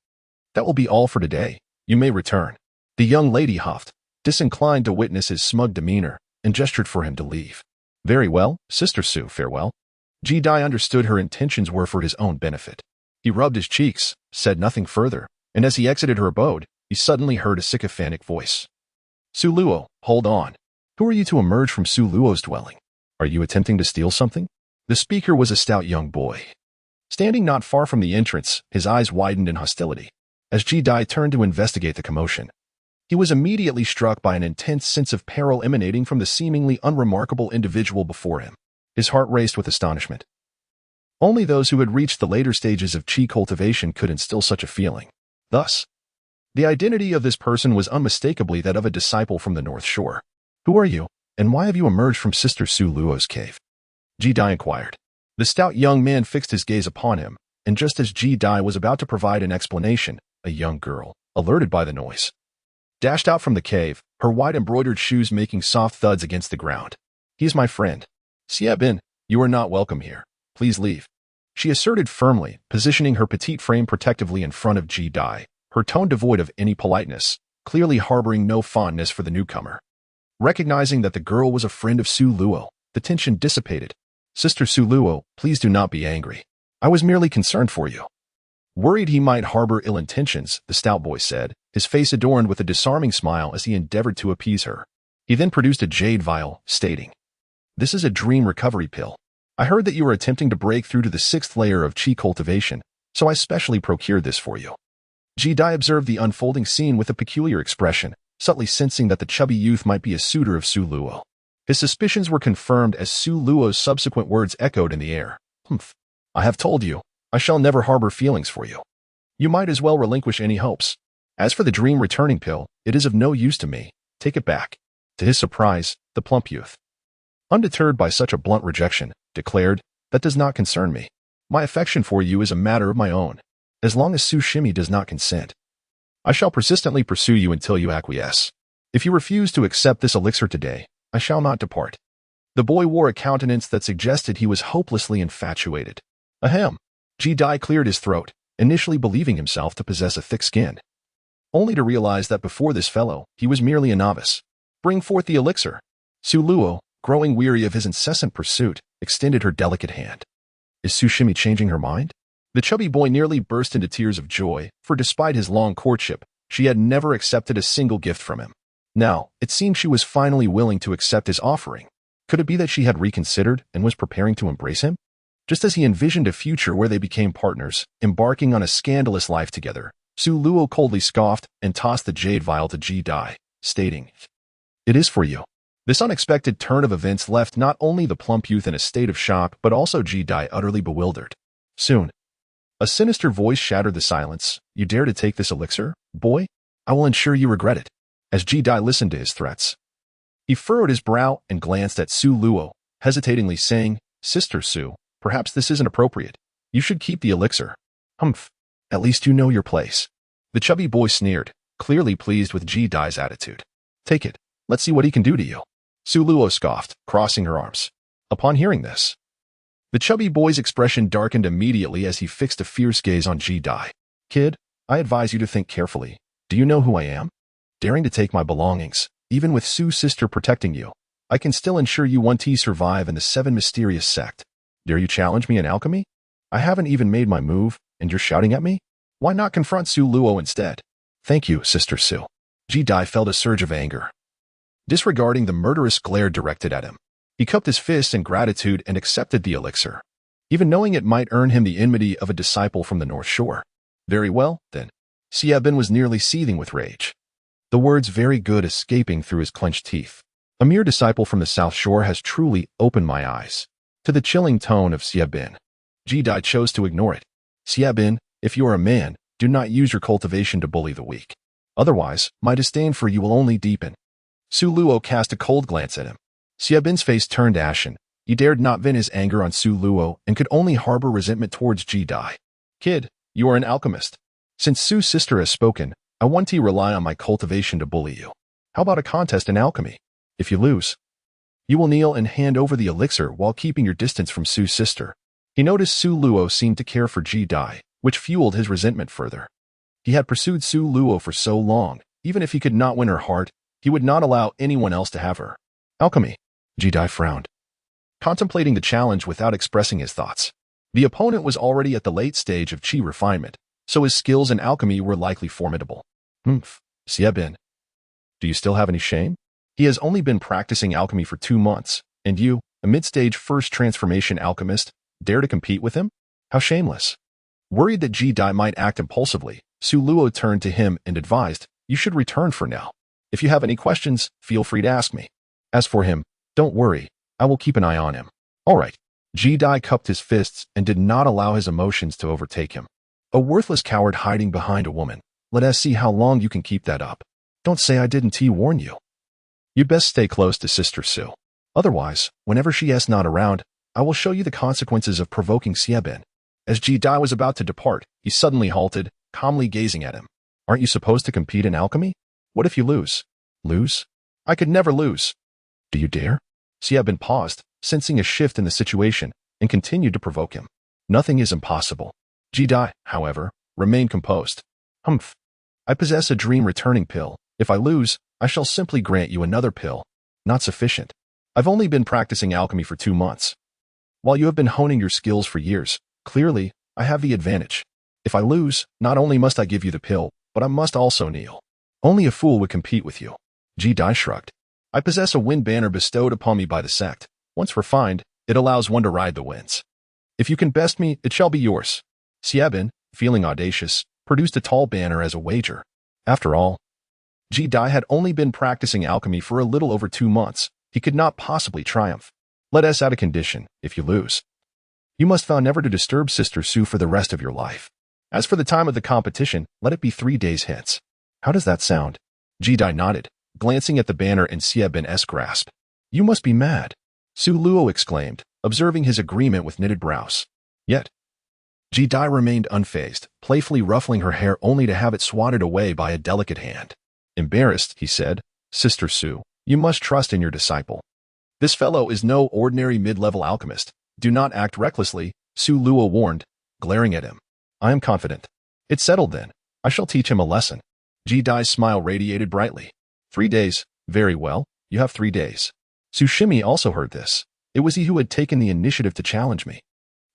That will be all for today. You may return. The young lady huffed, disinclined to witness his smug demeanor, and gestured for him to leave. Very well, Sister Su, farewell. Ji Dai understood her intentions were for his own benefit. He rubbed his cheeks, said nothing further, and as he exited her abode, he suddenly heard a sycophantic voice. Su Luo, hold on. Who are you to emerge from Su Luo's dwelling? Are you attempting to steal something? The speaker was a stout young boy. Standing not far from the entrance, his eyes widened in hostility. As Ji Dai turned to investigate the commotion, he was immediately struck by an intense sense of peril emanating from the seemingly unremarkable individual before him. His heart raced with astonishment. Only those who had reached the later stages of chi cultivation could instill such a feeling. Thus, the identity of this person was unmistakably that of a disciple from the North Shore. Who are you, and why have you emerged from Sister Su Luo's cave? Ji Dai inquired. The stout young man fixed his gaze upon him, and just as Ji Dai was about to provide an explanation, a young girl, alerted by the noise, dashed out from the cave, her white embroidered shoes making soft thuds against the ground. He is my friend. Xie Bin, you are not welcome here. Please leave. She asserted firmly, positioning her petite frame protectively in front of Ji Dai, her tone devoid of any politeness, clearly harboring no fondness for the newcomer. Recognizing that the girl was a friend of Su Luo, the tension dissipated. Sister Su Luo, please do not be angry. I was merely concerned for you. Worried he might harbor ill intentions, the stout boy said, his face adorned with a disarming smile as he endeavored to appease her. He then produced a jade vial, stating, "This is a dream recovery pill. I heard that you were attempting to break through to the 6th layer of chi cultivation, so I specially procured this for you." Ji Dai observed the unfolding scene with a peculiar expression, subtly sensing that the chubby youth might be a suitor of Su Luo. His suspicions were confirmed as Su Luo's subsequent words echoed in the air. "Humph. I have told you, I shall never harbor feelings for you. You might as well relinquish any hopes. As for the dream returning pill, it is of no use to me. Take it back." To his surprise, the plump youth, undeterred by such a blunt rejection, declared, "That does not concern me. My affection for you is a matter of my own. As long as Su Shimi does not consent, I shall persistently pursue you until you acquiesce. If you refuse to accept this elixir today, I shall not depart." The boy wore a countenance that suggested he was hopelessly infatuated. Ahem. Ji Dai cleared his throat, initially believing himself to possess a thick skin, only to realize that before this fellow, he was merely a novice. "Bring forth the elixir." Su Luo, growing weary of his incessant pursuit, extended her delicate hand. Is Su Shimi changing her mind? The chubby boy nearly burst into tears of joy, for despite his long courtship, she had never accepted a single gift from him. Now, it seemed she was finally willing to accept his offering. Could it be that she had reconsidered and was preparing to embrace him? Just as he envisioned a future where they became partners, embarking on a scandalous life together, Su Luo coldly scoffed and tossed the jade vial to Ji Dai, stating, "It is for you." This unexpected turn of events left not only the plump youth in a state of shock but also Ji Dai utterly bewildered. Soon, a sinister voice shattered the silence. "You dare to take this elixir, boy? I will ensure you regret it." As Ji Dai listened to his threats, he furrowed his brow and glanced at Su Luo, hesitatingly saying, "Sister Su, Perhaps this isn't appropriate. You should keep the elixir. Humph. At least you know your place. The chubby boy sneered, clearly pleased with Ji-Dai's attitude. Take it. Let's see what he can do to you. Su Luo scoffed, crossing her arms. Upon hearing this, the chubby boy's expression darkened immediately as he fixed a fierce gaze on Ji-Dai. Kid, I advise you to think carefully. Do you know who I am? Daring to take my belongings, even with Su's sister protecting you, I can still ensure you won't survive in the 7 mysterious sect. Dare you challenge me in alchemy? I haven't even made my move, and you're shouting at me? Why not confront Su Luo instead? Thank you, Sister Su. Ji-Dai felt a surge of anger. Disregarding the murderous glare directed at him, he cupped his fist in gratitude and accepted the elixir, even knowing it might earn him the enmity of a disciple from the North Shore. Very well, then. Xiaobin was nearly seething with rage, the words very good escaping through his clenched teeth. A mere disciple from the South Shore has truly opened my eyes to the chilling tone of Xiaobin. Ji-Dai chose to ignore it. Xiaobin, if you are a man, do not use your cultivation to bully the weak. Otherwise, my disdain for you will only deepen. Su Luo cast a cold glance at him. Xiaobin's face turned ashen. He dared not vent his anger on Su Luo and could only harbor resentment towards Ji-Dai. Kid, you are an alchemist. Since Su's sister has spoken, I want to rely on my cultivation to bully you. How about a contest in alchemy? If you lose, you will kneel and hand over the elixir while keeping your distance from Su's sister. He noticed Su Luo seemed to care for Ji-Dai, which fueled his resentment further. He had pursued Su Luo for so long, even if he could not win her heart, he would not allow anyone else to have her. Alchemy. Ji-Dai frowned, contemplating the challenge without expressing his thoughts. The opponent was already at the late stage of chi refinement, so his skills in alchemy were likely formidable. Xiaobin. Do you still have any shame? He has only been practicing alchemy for 2 months, and you, a mid-stage first transformation alchemist, dare to compete with him? How shameless. Worried that Ji-Dai might act impulsively, Su Luo turned to him and advised, you should return for now. If you have any questions, feel free to ask me. As for him, don't worry, I will keep an eye on him. All right. Ji-Dai cupped his fists and did not allow his emotions to overtake him. A worthless coward hiding behind a woman. Let us see how long you can keep that up. Don't say I didn't warn you. You'd best stay close to Sister Su. Otherwise, whenever she is not around, I will show you the consequences of provoking Xiaobin. As Ji-Dai was about to depart, he suddenly halted, calmly gazing at him. Aren't you supposed to compete in alchemy? What if you lose? Lose? I could never lose. Do you dare? Xiaobin paused, sensing a shift in the situation, and continued to provoke him. Nothing is impossible. Ji-Dai, however, remained composed. Humph. I possess a dream returning pill. If I lose, I shall simply grant you another pill. Not sufficient. I've only been practicing alchemy for 2 months. While you have been honing your skills for years, clearly, I have the advantage. If I lose, not only must I give you the pill, but I must also kneel. Only a fool would compete with you. Ji-Dai shrugged. I possess a wind banner bestowed upon me by the sect. Once refined, it allows one to ride the winds. If you can best me, it shall be yours. Xiaobin, feeling audacious, produced a tall banner as a wager. After all, Ji-Dai had only been practicing alchemy for a little over 2 months. He could not possibly triumph. Let us add a condition. If you lose, you must vow never to disturb Sister Su for the rest of your life. As for the time of the competition, let it be 3 days hence. How does that sound? Ji-Dai nodded, glancing at the banner in Xiaobin's grasp. You must be mad, Su Luo exclaimed, observing his agreement with knitted brows. Yet, Ji-Dai remained unfazed, playfully ruffling her hair only to have it swatted away by a delicate hand. Embarrassed, he said, Sister Su, you must trust in your disciple. This fellow is no ordinary mid-level alchemist. Do not act recklessly, Su Luo warned, glaring at him. I am confident. It's settled then. I shall teach him a lesson. Ji-Dai's smile radiated brightly. 3 days. Very well, you have 3 days. Su Shimi also heard this. It was he who had taken the initiative to challenge me.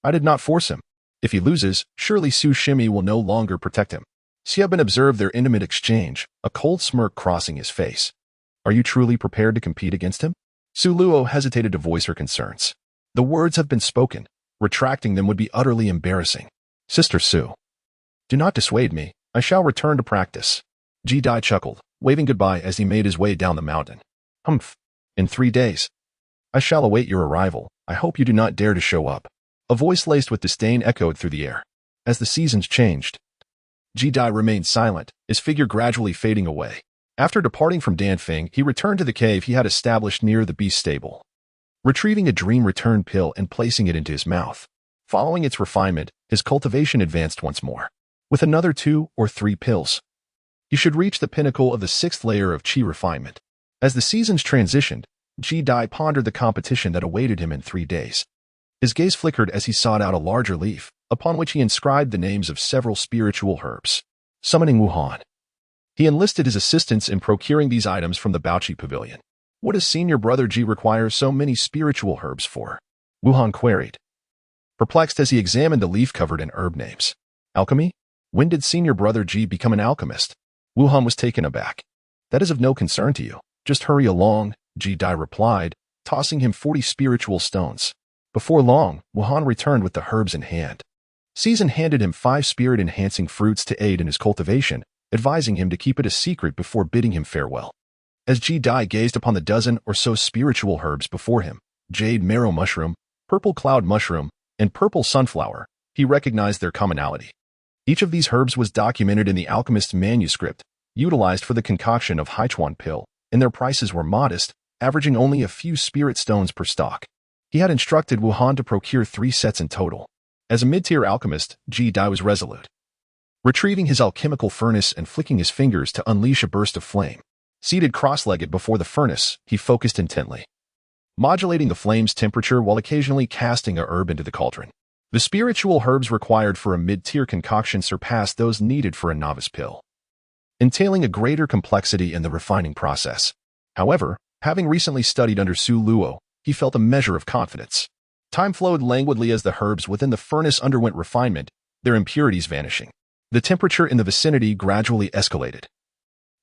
I did not force him. If he loses, surely Su Shimi will no longer protect him. Xiaobin observed their intimate exchange, a cold smirk crossing his face. Are you truly prepared to compete against him? Su Luo hesitated to voice her concerns. The words have been spoken. Retracting them would be utterly embarrassing. Sister Su, do not dissuade me. I shall return to practice. Ji-Dai chuckled, waving goodbye as he made his way down the mountain. Humph. In 3 days. I shall await your arrival. I hope you do not dare to show up. A voice laced with disdain echoed through the air. As the seasons changed, Ji-Dai remained silent, his figure gradually fading away. After departing from Danfeng, he returned to the cave he had established near the beast stable. Retrieving a dream return pill and placing it into his mouth, Following its refinement, his cultivation advanced once more. With another 2 or 3 pills, you should reach the pinnacle of the 6th layer of qi refinement. As the seasons transitioned, Ji Dai pondered the competition that awaited him in 3 days. His gaze flickered as he sought out a larger leaf, upon which he inscribed the names of several spiritual herbs. Summoning Wuhan. He enlisted his assistance in procuring these items from the Baoqi Pavilion. What does senior brother Ji require so many spiritual herbs for? Wuhan queried, perplexed as he examined the leaf covered in herb names. Alchemy? When did senior brother Ji become an alchemist? Wuhan was taken aback. That is of no concern to you. Just hurry along, Ji Dai replied, tossing him 40 spiritual stones. Before long, Wuhan returned with the herbs in hand. Season handed him 5 spirit-enhancing fruits to aid in his cultivation, advising him to keep it a secret before bidding him farewell. As Ji Dai gazed upon the dozen or so spiritual herbs before him, jade marrow mushroom, purple cloud mushroom, and purple sunflower, he recognized their commonality. Each of these herbs was documented in the alchemist's manuscript, utilized for the concoction of Haichuan pill, and their prices were modest, averaging only a few spirit stones per stock. He had instructed Wuhan to procure 3 sets in total. As a mid-tier alchemist, Ji Dai was resolute. Retrieving his alchemical furnace and flicking his fingers to unleash a burst of flame. Seated cross-legged before the furnace, he focused intently, modulating the flame's temperature while occasionally casting a herb into the cauldron. The spiritual herbs required for a mid-tier concoction surpassed those needed for a novice pill, entailing a greater complexity in the refining process. However, having recently studied under Su Luo, he felt a measure of confidence. Time flowed languidly as the herbs within the furnace underwent refinement, their impurities vanishing. The temperature in the vicinity gradually escalated,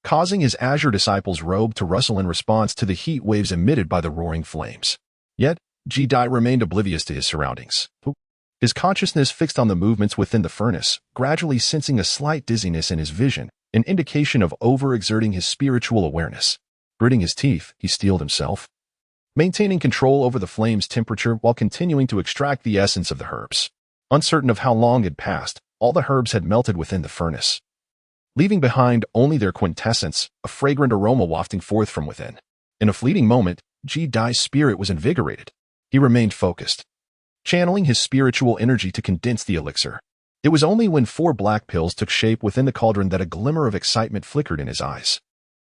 causing his azure disciple's robe to rustle in response to the heat waves emitted by the roaring flames. Yet, Ji Dai remained oblivious to his surroundings. His consciousness fixed on the movements within the furnace, gradually sensing a slight dizziness in his vision, an indication of overexerting his spiritual awareness. Gritting his teeth, he steeled himself, maintaining control over the flame's temperature while continuing to extract the essence of the herbs. Uncertain of how long had passed, all the herbs had melted within the furnace, leaving behind only their quintessence, a fragrant aroma wafting forth from within. In a fleeting moment, Ji Dai's spirit was invigorated. He remained focused, channeling his spiritual energy to condense the elixir. It was only when 4 black pills took shape within the cauldron that a glimmer of excitement flickered in his eyes.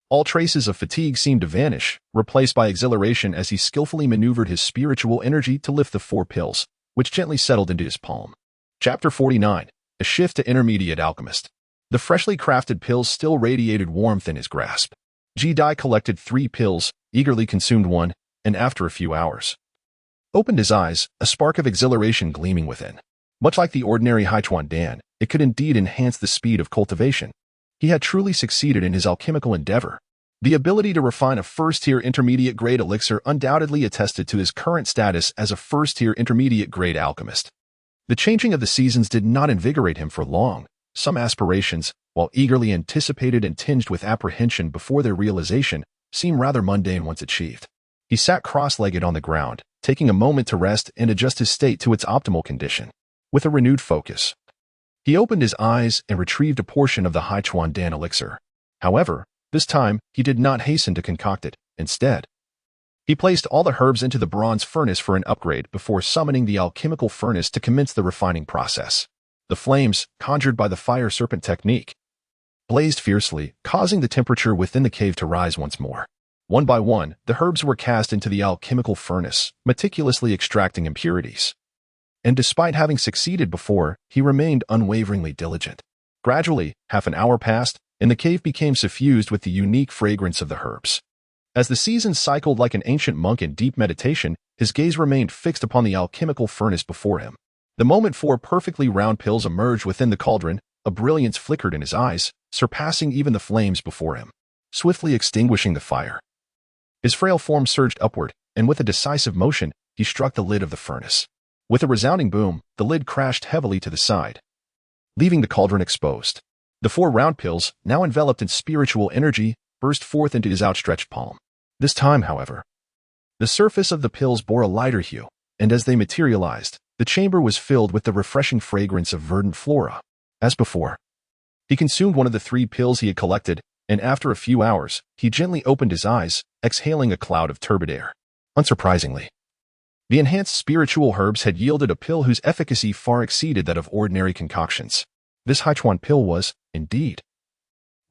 All traces of fatigue seemed to vanish, replaced by exhilaration as he skillfully maneuvered his spiritual energy to lift the 4 pills, which gently settled into his palm. Chapter 49. A shift to intermediate alchemist. The freshly crafted pills still radiated warmth in his grasp. Ji Dai collected 3 pills, eagerly consumed 1, and after a few hours, opened his eyes, a spark of exhilaration gleaming within. Much like the ordinary Haichuan Dan, it could indeed enhance the speed of cultivation. He had truly succeeded in his alchemical endeavor. The ability to refine a first-tier intermediate-grade elixir undoubtedly attested to his current status as a first-tier intermediate-grade alchemist. The changing of the seasons did not invigorate him for long. Some aspirations, while eagerly anticipated and tinged with apprehension before their realization, seemed rather mundane once achieved. He sat cross-legged on the ground, taking a moment to rest and adjust his state to its optimal condition. With a renewed focus, he opened his eyes and retrieved a portion of the Haichuan Dan elixir. However, this time, he did not hasten to concoct it. Instead, he placed all the herbs into the bronze furnace for an upgrade before summoning the alchemical furnace to commence the refining process. The flames, conjured by the fire serpent technique, blazed fiercely, causing the temperature within the cave to rise once more. One by one, the herbs were cast into the alchemical furnace, meticulously extracting impurities. And despite having succeeded before, he remained unwaveringly diligent. Gradually, half an hour passed, and the cave became suffused with the unique fragrance of the herbs. As the seasons cycled like an ancient monk in deep meditation, his gaze remained fixed upon the alchemical furnace before him. The moment 4 perfectly round pills emerged within the cauldron, a brilliance flickered in his eyes, surpassing even the flames before him, swiftly extinguishing the fire. His frail form surged upward, and with a decisive motion, he struck the lid of the furnace. With a resounding boom, the lid crashed heavily to the side, leaving the cauldron exposed. The 4 round pills, now enveloped in spiritual energy, burst forth into his outstretched palm. This time, however, the surface of the pills bore a lighter hue, and as they materialized, the chamber was filled with the refreshing fragrance of verdant flora. As before, he consumed one of the 3 pills he had collected, and after a few hours, he gently opened his eyes, exhaling a cloud of turbid air. Unsurprisingly, The enhanced spiritual herbs had yielded a pill whose efficacy far exceeded that of ordinary concoctions. This Haichuan pill was, indeed,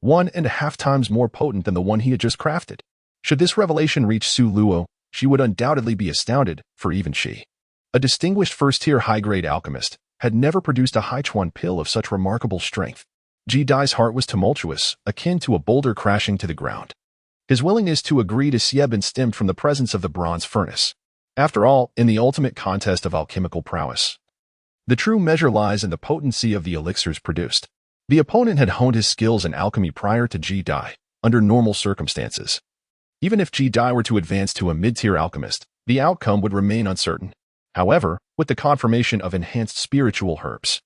1.5 times more potent than the one he had just crafted. Should this revelation reach Su Luo, she would undoubtedly be astounded, for even she, a distinguished first-tier high-grade alchemist, had never produced a Haichuan pill of such remarkable strength. Ji Dai's heart was tumultuous, akin to a boulder crashing to the ground. His willingness to agree to Siebin stemmed from the presence of the bronze furnace. After all, in the ultimate contest of alchemical prowess, the true measure lies in the potency of the elixirs produced. The opponent had honed his skills in alchemy prior to Ji Dai, under normal circumstances. Even if Ji Dai were to advance to a mid-tier alchemist, the outcome would remain uncertain. However, with the confirmation of enhanced spiritual herbs,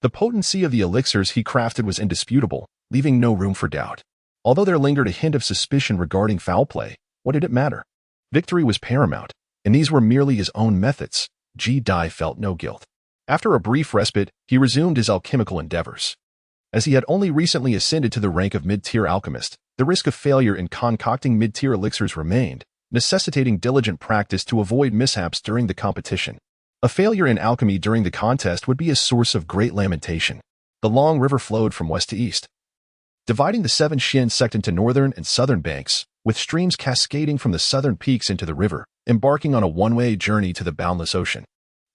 the potency of the elixirs he crafted was indisputable, leaving no room for doubt. Although there lingered a hint of suspicion regarding foul play, what did it matter? Victory was paramount, and these were merely his own methods. Ji Dai felt no guilt. After a brief respite, he resumed his alchemical endeavors. As he had only recently ascended to the rank of mid-tier alchemist, the risk of failure in concocting mid-tier elixirs remained, necessitating diligent practice to avoid mishaps during the competition. A failure in alchemy during the contest would be a source of great lamentation. The long river flowed from west to east, dividing the 7 Xian sect into northern and southern banks, with streams cascading from the southern peaks into the river, embarking on a one-way journey to the boundless ocean.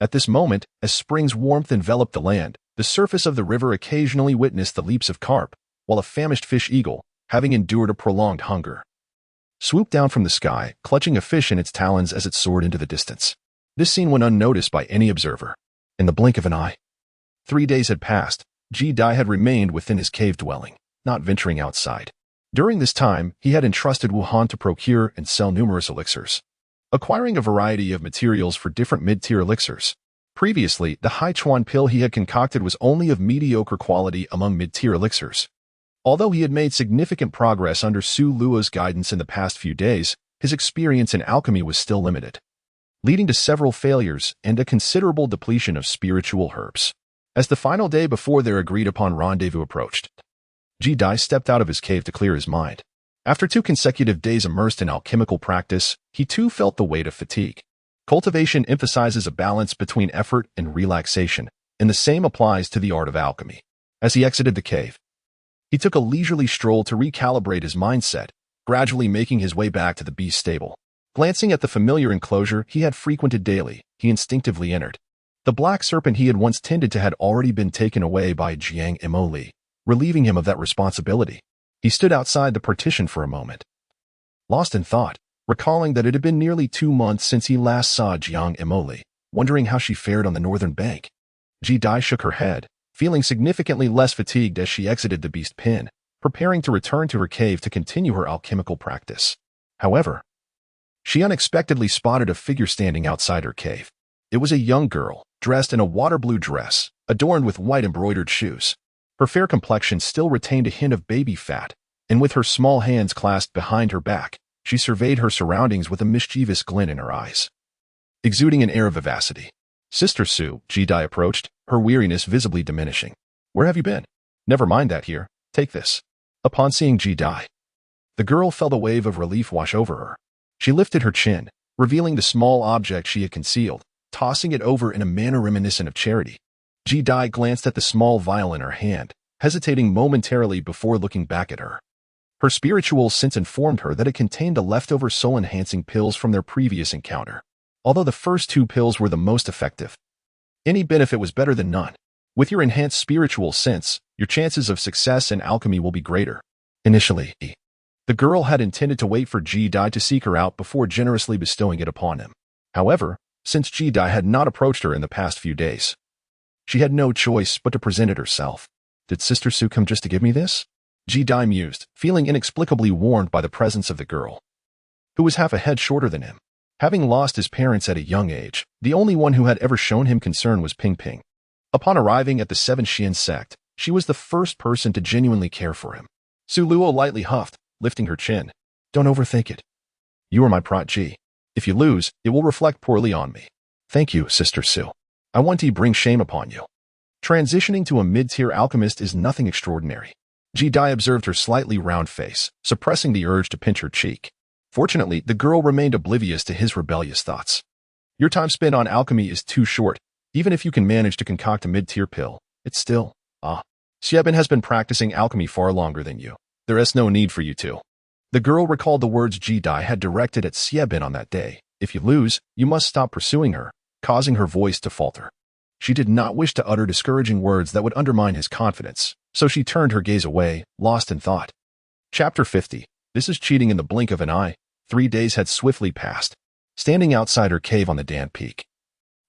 At this moment, as spring's warmth enveloped the land, the surface of the river occasionally witnessed the leaps of carp, while a famished fish eagle, having endured a prolonged hunger, swooped down from the sky, clutching a fish in its talons as it soared into the distance. This scene went unnoticed by any observer. In the blink of an eye, 3 days had passed. Ji Dai had remained within his cave dwelling, not venturing outside. During this time, he had entrusted Wuhan to procure and sell numerous elixirs, acquiring a variety of materials for different mid-tier elixirs. Previously, the Haichuan pill he had concocted was only of mediocre quality among mid-tier elixirs. Although he had made significant progress under Su Luo's guidance in the past few days, his experience in alchemy was still limited, leading to several failures and a considerable depletion of spiritual herbs. As the final day before their agreed-upon rendezvous approached, Ji Dai stepped out of his cave to clear his mind. After 2 consecutive days immersed in alchemical practice, he too felt the weight of fatigue. Cultivation emphasizes a balance between effort and relaxation, and the same applies to the art of alchemy. As he exited the cave, he took a leisurely stroll to recalibrate his mindset, gradually making his way back to the beast stable. Glancing at the familiar enclosure he had frequented daily, he instinctively entered. The black serpent he had once tended to had already been taken away by Jiang Emoli, relieving him of that responsibility. He stood outside the partition for a moment, lost in thought, recalling that it had been nearly 2 months since he last saw Jiang Emoli, wondering how she fared on the northern bank. Ji Dai shook her head, feeling significantly less fatigued as she exited the beast pen, preparing to return to her cave to continue her alchemical practice. However, she unexpectedly spotted a figure standing outside her cave. It was a young girl, dressed in a water blue dress, adorned with white embroidered shoes. Her fair complexion still retained a hint of baby fat, and with her small hands clasped behind her back, she surveyed her surroundings with a mischievous glint in her eyes, exuding an air of vivacity. "Sister Su," Ji Dai approached, her weariness visibly diminishing. "Where have you been?" "Never mind that here. Take this." Upon seeing Ji Dai, the girl felt a wave of relief wash over her. She lifted her chin, revealing the small object she had concealed, tossing it over in a manner reminiscent of charity. Ji Dai glanced at the small vial in her hand, hesitating momentarily before looking back at her. Her spiritual sense informed her that it contained the leftover soul-enhancing pills from their previous encounter. Although the first 2 pills were the most effective, any benefit was better than none. With your enhanced spiritual sense, your chances of success in alchemy will be greater. Initially, the girl had intended to wait for Ji Dai to seek her out before generously bestowing it upon him. However, since Ji Dai had not approached her in the past few days, she had no choice but to present it herself. "Did Sister Su come just to give me this?" Ji Dai mused, feeling inexplicably warmed by the presence of the girl, who was half a head shorter than him. Having lost his parents at a young age, the only one who had ever shown him concern was Ping Ping. Upon arriving at the 7 Xian sect, she was the first person to genuinely care for him. Su Luo lightly huffed, lifting her chin. "Don't overthink it. You are my protege. If you lose, it will reflect poorly on me." "Thank you, Sister Su. I want to bring shame upon you." Transitioning to a mid-tier alchemist is nothing extraordinary. Ji Dai observed her slightly round face, suppressing the urge to pinch her cheek. Fortunately, the girl remained oblivious to his rebellious thoughts. Your time spent on alchemy is too short. Even if you can manage to concoct a mid-tier pill, it's still, Xiebin has been practicing alchemy far longer than you. There is no need for you to. The girl recalled the words Ji Dai had directed at Xiebin on that day. If you lose, you must stop pursuing her, causing her voice to falter. She did not wish to utter discouraging words that would undermine his confidence, so she turned her gaze away, lost in thought. Chapter 50. This is cheating in the blink of an eye. 3 days had swiftly passed. Standing outside her cave on the Dan Peak,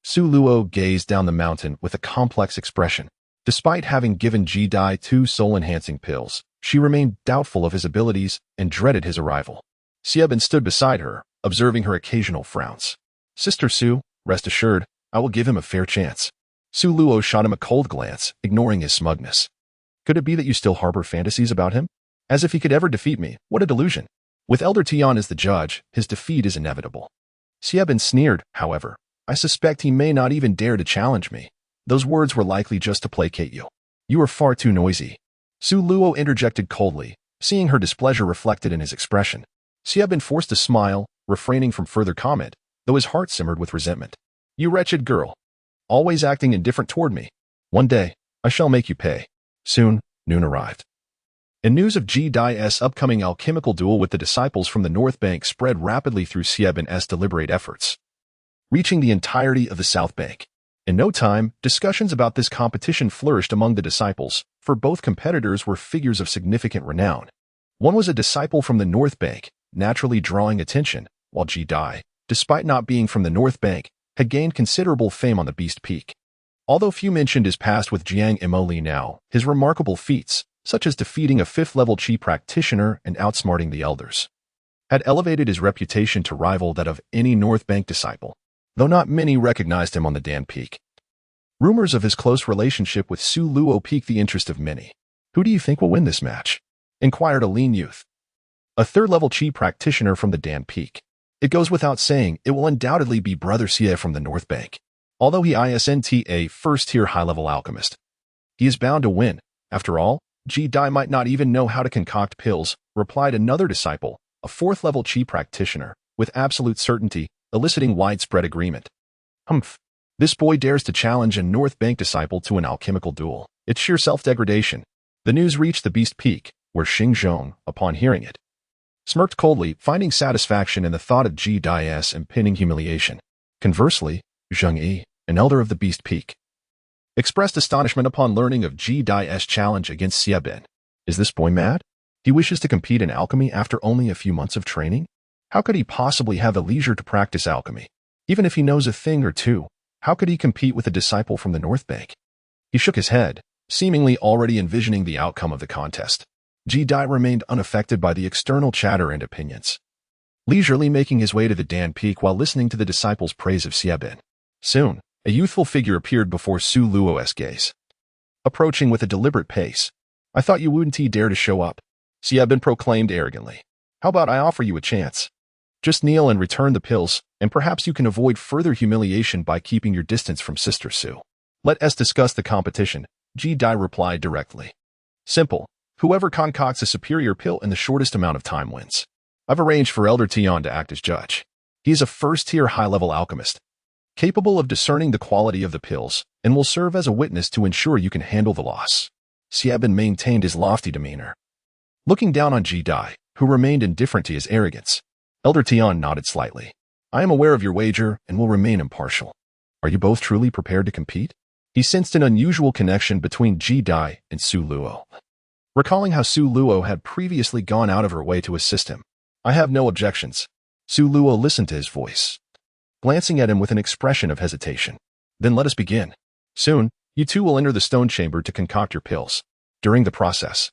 Su Luo gazed down the mountain with a complex expression. Despite having given Ji Dai 2 soul-enhancing pills, she remained doubtful of his abilities and dreaded his arrival. Xiebin stood beside her, observing her occasional frowns. Sister Su, rest assured, I will give him a fair chance. Su Luo shot him a cold glance, ignoring his smugness. Could it be that you still harbor fantasies about him? As if he could ever defeat me, what a delusion. With Elder Tian as the judge, his defeat is inevitable. Xiebin sneered, however. I suspect he may not even dare to challenge me. Those words were likely just to placate you. You are far too noisy. Su Luo interjected coldly, seeing her displeasure reflected in his expression. Xiebin forced a smile, refraining from further comment, though his heart simmered with resentment. You wretched girl. Always acting indifferent toward me. One day, I shall make you pay. Soon, noon arrived. And news of Ji Dai's upcoming alchemical duel with the disciples from the North Bank spread rapidly through Xiebin's deliberate efforts, reaching the entirety of the South Bank. In no time, discussions about this competition flourished among the disciples, for both competitors were figures of significant renown. One was a disciple from the North Bank, naturally drawing attention, while Ji Dai, despite not being from the North Bank, had gained considerable fame on the Beast Peak. Although few mentioned his past with Jiang Imoli now, his remarkable feats, such as defeating a 5th-level Qi practitioner and outsmarting the elders, had elevated his reputation to rival that of any North Bank disciple, though not many recognized him on the Dan Peak. Rumors of his close relationship with Su Luo piqued the interest of many. Who do you think will win this match? Inquired a lean youth, a 3rd-level Qi practitioner from the Dan Peak. It goes without saying, it will undoubtedly be Brother Xie from the North Bank. Although he isn't a first-tier high-level alchemist, he is bound to win. After all, Ji Dai might not even know how to concoct pills, replied another disciple, a 4th-level Qi practitioner, with absolute certainty, eliciting widespread agreement. Humph. This boy dares to challenge a North Bank disciple to an alchemical duel. It's sheer self-degradation. The news reached the Beast Peak, where Xingzhong, upon hearing it, smirked coldly, finding satisfaction in the thought of Ji Dai's impending humiliation. Conversely, Zheng Yi, an elder of the Beast Peak, expressed astonishment upon learning of Ji Dai's challenge against Xiebin. Is this boy mad? He wishes to compete in alchemy after only a few months of training? How could he possibly have the leisure to practice alchemy? Even if he knows a thing or two, how could he compete with a disciple from the North Bank? He shook his head, seemingly already envisioning the outcome of the contest. Ji Dai remained unaffected by the external chatter and opinions, leisurely making his way to the Dan Peak while listening to the disciples' praise of Xiebin. Soon, a youthful figure appeared before Su Luo's gaze, approaching with a deliberate pace. I thought you wouldn't dare to show up, Xiebin proclaimed arrogantly. How about I offer you a chance? Just kneel and return the pills, and perhaps you can avoid further humiliation by keeping your distance from Sister Su. Let us discuss the competition, Ji Dai replied directly. Simple. Whoever concocts a superior pill in the shortest amount of time wins. I've arranged for Elder Tian to act as judge. He is a first-tier high-level alchemist, capable of discerning the quality of the pills, and will serve as a witness to ensure you can handle the loss. Xiebin maintained his lofty demeanor, looking down on Ji Dai, who remained indifferent to his arrogance. Elder Tian nodded slightly. I am aware of your wager and will remain impartial. Are you both truly prepared to compete? He sensed an unusual connection between Ji Dai and Su Luo, recalling how Su Luo had previously gone out of her way to assist him. I have no objections. Su Luo listened to his voice, glancing at him with an expression of hesitation. Then let us begin. Soon, you two will enter the stone chamber to concoct your pills. During the process,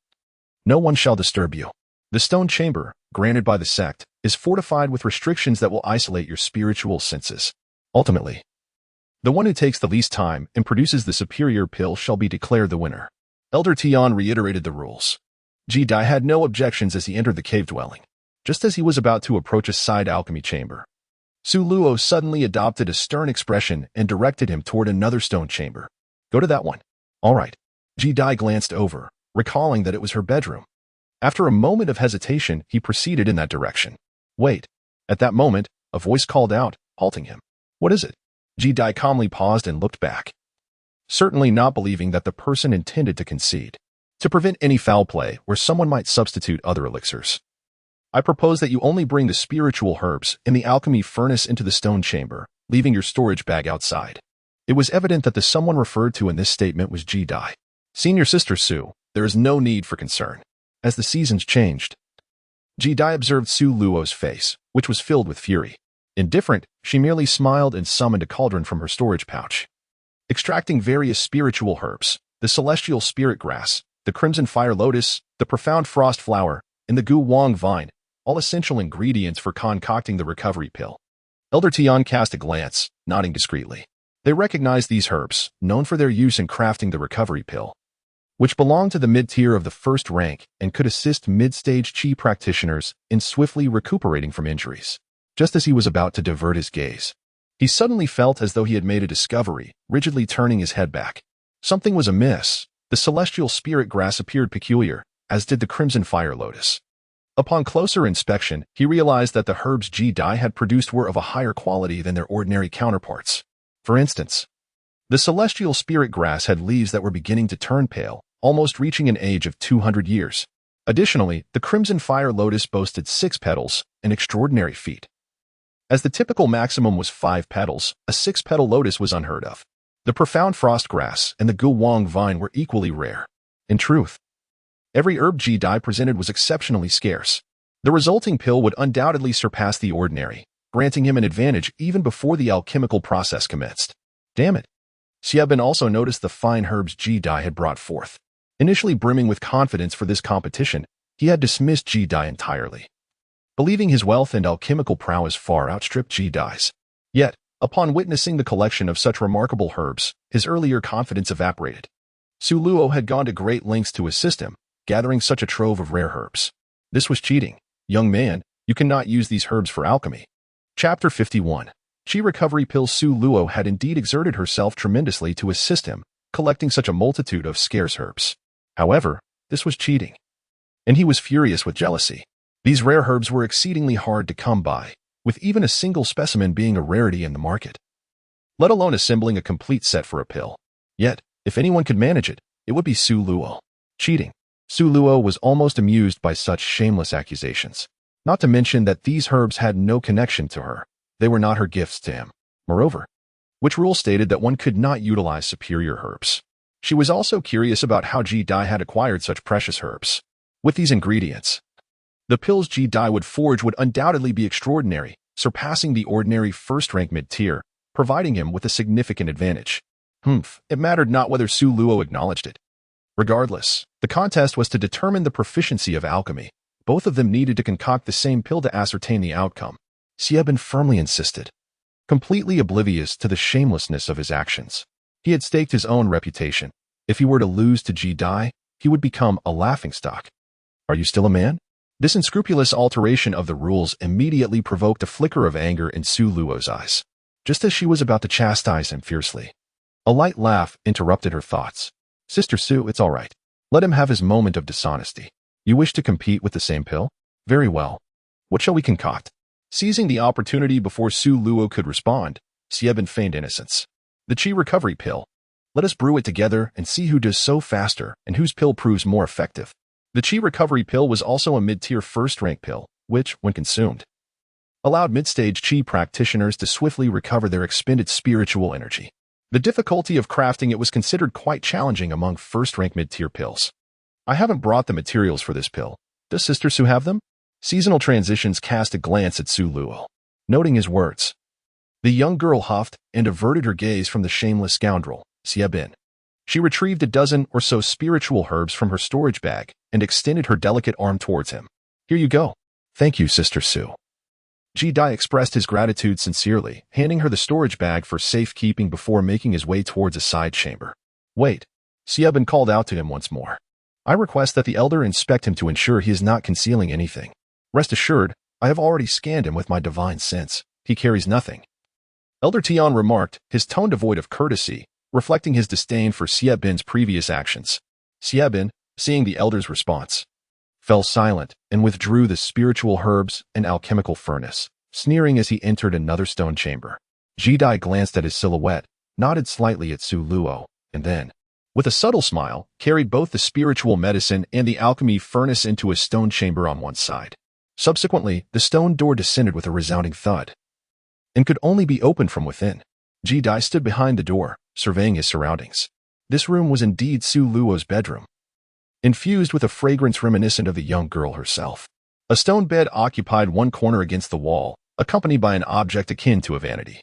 no one shall disturb you. The stone chamber, granted by the sect, is fortified with restrictions that will isolate your spiritual senses. Ultimately, the one who takes the least time and produces the superior pill shall be declared the winner. Elder Tian reiterated the rules. Ji Dai had no objections as he entered the cave dwelling. Just as he was about to approach a side alchemy chamber, Su Luo suddenly adopted a stern expression and directed him toward another stone chamber. Go to that one. All right. Ji Dai glanced over, recalling that it was her bedroom. After a moment of hesitation, he proceeded in that direction. Wait. At that moment, a voice called out, halting him. What is it? Ji-dai calmly paused and looked back, certainly not believing that the person intended to concede. To prevent any foul play where someone might substitute other elixirs, I propose that you only bring the spiritual herbs in the alchemy furnace into the stone chamber, leaving your storage bag outside. It was evident that the someone referred to in this statement was Ji-dai. Senior Sister Su, there is no need for concern. As the seasons changed, Ji-dai observed Su Luo's face, which was filled with fury. Indifferent, she merely smiled and summoned a cauldron from her storage pouch. Extracting various spiritual herbs, the celestial spirit grass, the crimson fire lotus, the profound frost flower, and the gu wang vine, all essential ingredients for concocting the recovery pill. Elder Tian cast a glance, nodding discreetly. They recognized these herbs, known for their use in crafting the recovery pill, which belonged to the mid-tier of the first rank and could assist mid-stage chi practitioners in swiftly recuperating from injuries. Just as he was about to divert his gaze, he suddenly felt as though he had made a discovery, rigidly turning his head back. Something was amiss. The celestial spirit grass appeared peculiar, as did the crimson fire lotus. Upon closer inspection, he realized that the herbs Ji-dai had produced were of a higher quality than their ordinary counterparts. For instance, the celestial spirit grass had leaves that were beginning to turn pale, almost reaching an age of 200 years. Additionally, the crimson fire lotus boasted 6 petals, an extraordinary feat. As the typical maximum was 5 petals, a 6-petal lotus was unheard of. The profound frost grass and the gu wang vine were equally rare. In truth, every herb Ji-dai presented was exceptionally scarce. The resulting pill would undoubtedly surpass the ordinary, granting him an advantage even before the alchemical process commenced. Damn it. Xiebin also noticed the fine herbs Ji-dai had brought forth. Initially brimming with confidence for this competition, he had dismissed Ji-dai entirely, believing his wealth and alchemical prowess far outstripped Ji-dai's. Yet, upon witnessing the collection of such remarkable herbs, his earlier confidence evaporated. Su Luo had gone to great lengths to assist him, gathering such a trove of rare herbs. This was cheating. Young man, you cannot use these herbs for alchemy. Chapter 51. Chi Recovery Pill. Su Luo had indeed exerted herself tremendously to assist him, collecting such a multitude of scarce herbs. However, this was cheating, and he was furious with jealousy. These rare herbs were exceedingly hard to come by, with even a single specimen being a rarity in the market, let alone assembling a complete set for a pill. Yet, if anyone could manage it, it would be Su Luo. Cheating. Su Luo was almost amused by such shameless accusations. Not to mention that these herbs had no connection to her. They were not her gifts to him. Moreover, which rule stated that one could not utilize superior herbs. She was also curious about how Ji-dai had acquired such precious herbs. With these ingredients, the pills Ji-dai would forge would undoubtedly be extraordinary, surpassing the ordinary first-rank mid-tier, providing him with a significant advantage. It mattered not whether Su Luo acknowledged it. Regardless, the contest was to determine the proficiency of alchemy. Both of them needed to concoct the same pill to ascertain the outcome. Xiebin firmly insisted, completely oblivious to the shamelessness of his actions. He had staked his own reputation. If he were to lose to Ji-dai, he would become a laughingstock. Are you still a man? This unscrupulous alteration of the rules immediately provoked a flicker of anger in Su Luo's eyes. Just as she was about to chastise him fiercely, a light laugh interrupted her thoughts. Sister Su, it's all right. Let him have his moment of dishonesty. You wish to compete with the same pill? Very well. What shall we concoct? Seizing the opportunity before Su Luo could respond, Xiebin feigned innocence. The Chi Recovery Pill. Let us brew it together and see who does so faster and whose pill proves more effective. The Chi Recovery Pill was also a mid-tier first-rank pill, which, when consumed, allowed mid-stage Chi practitioners to swiftly recover their expended spiritual energy. The difficulty of crafting it was considered quite challenging among first-rank mid-tier pills. I haven't brought the materials for this pill. Does Sister Su have them? Seasonal Transitions cast a glance at Su Luo, noting his words. The young girl huffed and averted her gaze from the shameless scoundrel, Xiebin. She retrieved a dozen or so spiritual herbs from her storage bag and extended her delicate arm towards him. Here you go. Thank you, Sister Su. Ji-dai expressed his gratitude sincerely, handing her the storage bag for safekeeping before making his way towards a side chamber. Wait. Xiebin called out to him once more. I request that the elder inspect him to ensure he is not concealing anything. Rest assured, I have already scanned him with my divine sense. He carries nothing. Elder Tian remarked, his tone devoid of courtesy, reflecting his disdain for Xiebin's previous actions. Xiebin, seeing the elder's response, fell silent and withdrew the spiritual herbs and alchemical furnace, sneering as he entered another stone chamber. Ji-Dai glanced at his silhouette, nodded slightly at Su Luo, and then, with a subtle smile, carried both the spiritual medicine and the alchemy furnace into a stone chamber on one side. Subsequently, the stone door descended with a resounding thud, and could only be opened from within. Ji-Dai stood behind the door, surveying his surroundings. This room was indeed Su Luo's bedroom, infused with a fragrance reminiscent of the young girl herself. A stone bed occupied one corner against the wall, accompanied by an object akin to a vanity,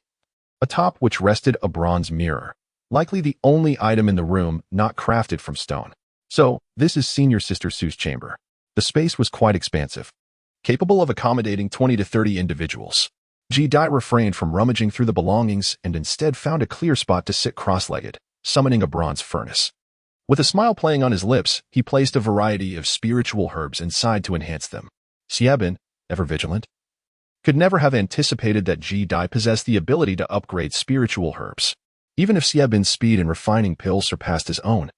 atop which rested a bronze mirror, likely the only item in the room not crafted from stone. So, this is Senior Sister Su's chamber. The space was quite expansive, capable of accommodating 20 to 30 individuals. Ji-Dai refrained from rummaging through the belongings and instead found a clear spot to sit cross-legged, summoning a bronze furnace. With a smile playing on his lips, he placed a variety of spiritual herbs inside to enhance them. Xiaobin, ever vigilant, could never have anticipated that Ji-Dai possessed the ability to upgrade spiritual herbs, even if Xiaobin's speed in refining pills surpassed his own.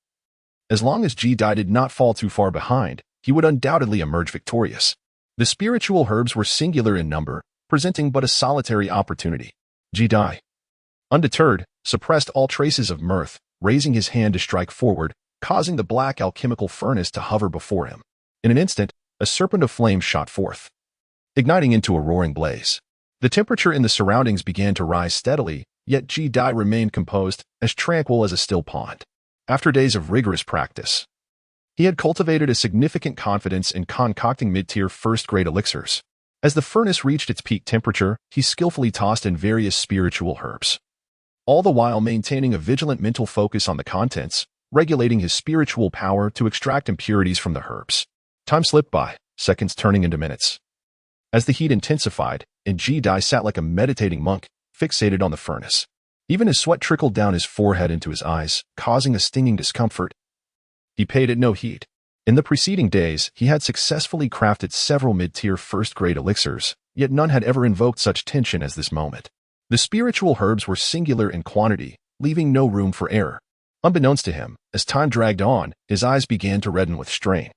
As long as Ji-Dai did not fall too far behind, he would undoubtedly emerge victorious. The spiritual herbs were singular in number, presenting but a solitary opportunity. Ji-Dai, undeterred, suppressed all traces of mirth, raising his hand to strike forward, causing the black alchemical furnace to hover before him. In an instant, a serpent of flame shot forth, igniting into a roaring blaze. The temperature in the surroundings began to rise steadily, yet Ji-Dai remained composed, as tranquil as a still pond. After days of rigorous practice, he had cultivated a significant confidence in concocting mid-tier first-grade elixirs. As the furnace reached its peak temperature, he skillfully tossed in various spiritual herbs, all the while maintaining a vigilant mental focus on the contents, regulating his spiritual power to extract impurities from the herbs. Time slipped by, seconds turning into minutes. As the heat intensified, and Ji-Dai sat like a meditating monk, fixated on the furnace. Even as sweat trickled down his forehead into his eyes, causing a stinging discomfort, he paid it no heed. In the preceding days, he had successfully crafted several mid-tier first-grade elixirs, yet none had ever invoked such tension as this moment. The spiritual herbs were singular in quantity, leaving no room for error. Unbeknownst to him, as time dragged on, his eyes began to redden with strain.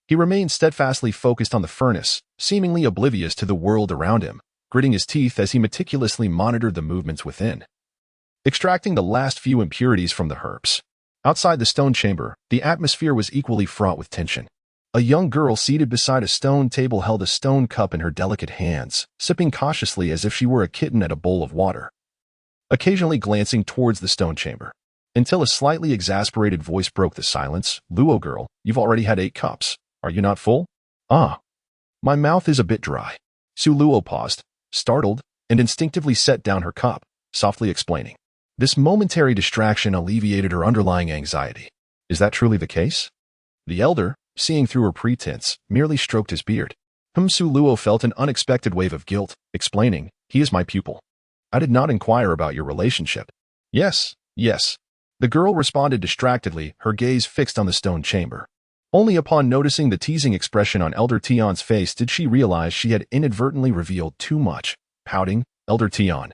He remained steadfastly focused on the furnace, seemingly oblivious to the world around him, gritting his teeth as he meticulously monitored the movements within, extracting the last few impurities from the herbs. Outside the stone chamber, the atmosphere was equally fraught with tension. A young girl seated beside a stone table held a stone cup in her delicate hands, sipping cautiously as if she were a kitten at a bowl of water, occasionally glancing towards the stone chamber. Until a slightly exasperated voice broke the silence. "Luo girl, you've already had 8 cups. Are you not full?" "Ah, my mouth is a bit dry." Su Luo paused, startled, and instinctively set down her cup, softly explaining. This momentary distraction alleviated her underlying anxiety. "Is that truly the case?" The elder, seeing through her pretense, merely stroked his beard. Su Luo felt an unexpected wave of guilt, explaining, "He is my pupil. I did not inquire about your relationship." "Yes, yes." The girl responded distractedly, her gaze fixed on the stone chamber. Only upon noticing the teasing expression on Elder Tion's face did she realize she had inadvertently revealed too much. Pouting, "Elder Tion,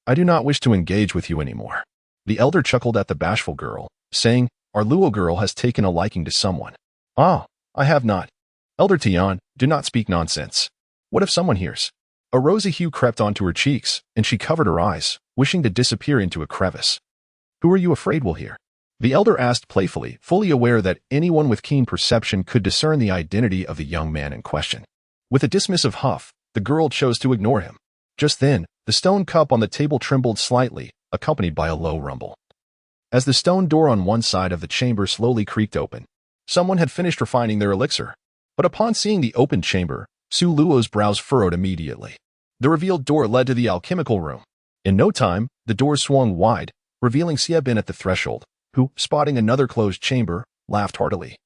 I do not wish to engage with you anymore." The elder chuckled at the bashful girl, saying, "Our Luo girl has taken a liking to someone." "Ah, I have not." "Elder Tion, do not speak nonsense. What if someone hears?" A rosy hue crept onto her cheeks, and she covered her eyes, wishing to disappear into a crevice. "Who are you afraid will hear?" The elder asked playfully, fully aware that anyone with keen perception could discern the identity of the young man in question. With a dismissive huff, the girl chose to ignore him. Just then, the stone cup on the table trembled slightly, accompanied by a low rumble. As the stone door on one side of the chamber slowly creaked open, someone had finished refining their elixir. But upon seeing the open chamber, Su Luo's brows furrowed immediately. The revealed door led to the alchemical room. In no time, the door swung wide, revealing Xiaobin at the threshold, who, spotting another closed chamber, laughed heartily.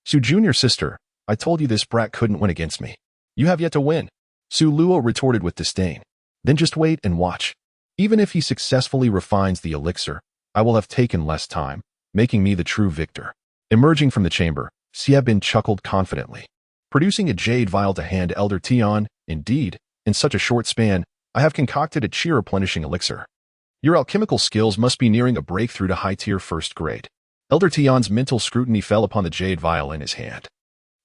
"Su Junior Sister, I told you this brat couldn't win against me. You have yet to win." Su Luo retorted with disdain. "Then just wait and watch. Even if he successfully refines the elixir, I will have taken less time, making me the true victor." Emerging from the chamber, Xiaobin chuckled confidently. Producing a jade vial to hand Elder Tion, "Indeed, in such a short span, I have concocted a chi-replenishing elixir. Your alchemical skills must be nearing a breakthrough to high-tier first grade." Elder Tion's mental scrutiny fell upon the jade vial in his hand.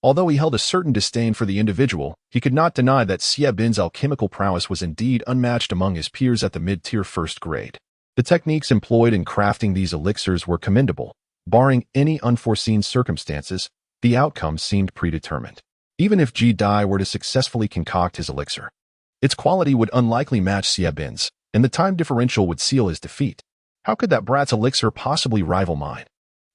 Although he held a certain disdain for the individual, he could not deny that Xie Bin's alchemical prowess was indeed unmatched among his peers at the mid-tier first grade. The techniques employed in crafting these elixirs were commendable. Barring any unforeseen circumstances, the outcome seemed predetermined. Even if Ji Dai were to successfully concoct his elixir, its quality would unlikely match Xie Bin's, and the time differential would seal his defeat. How could that brat's elixir possibly rival mine?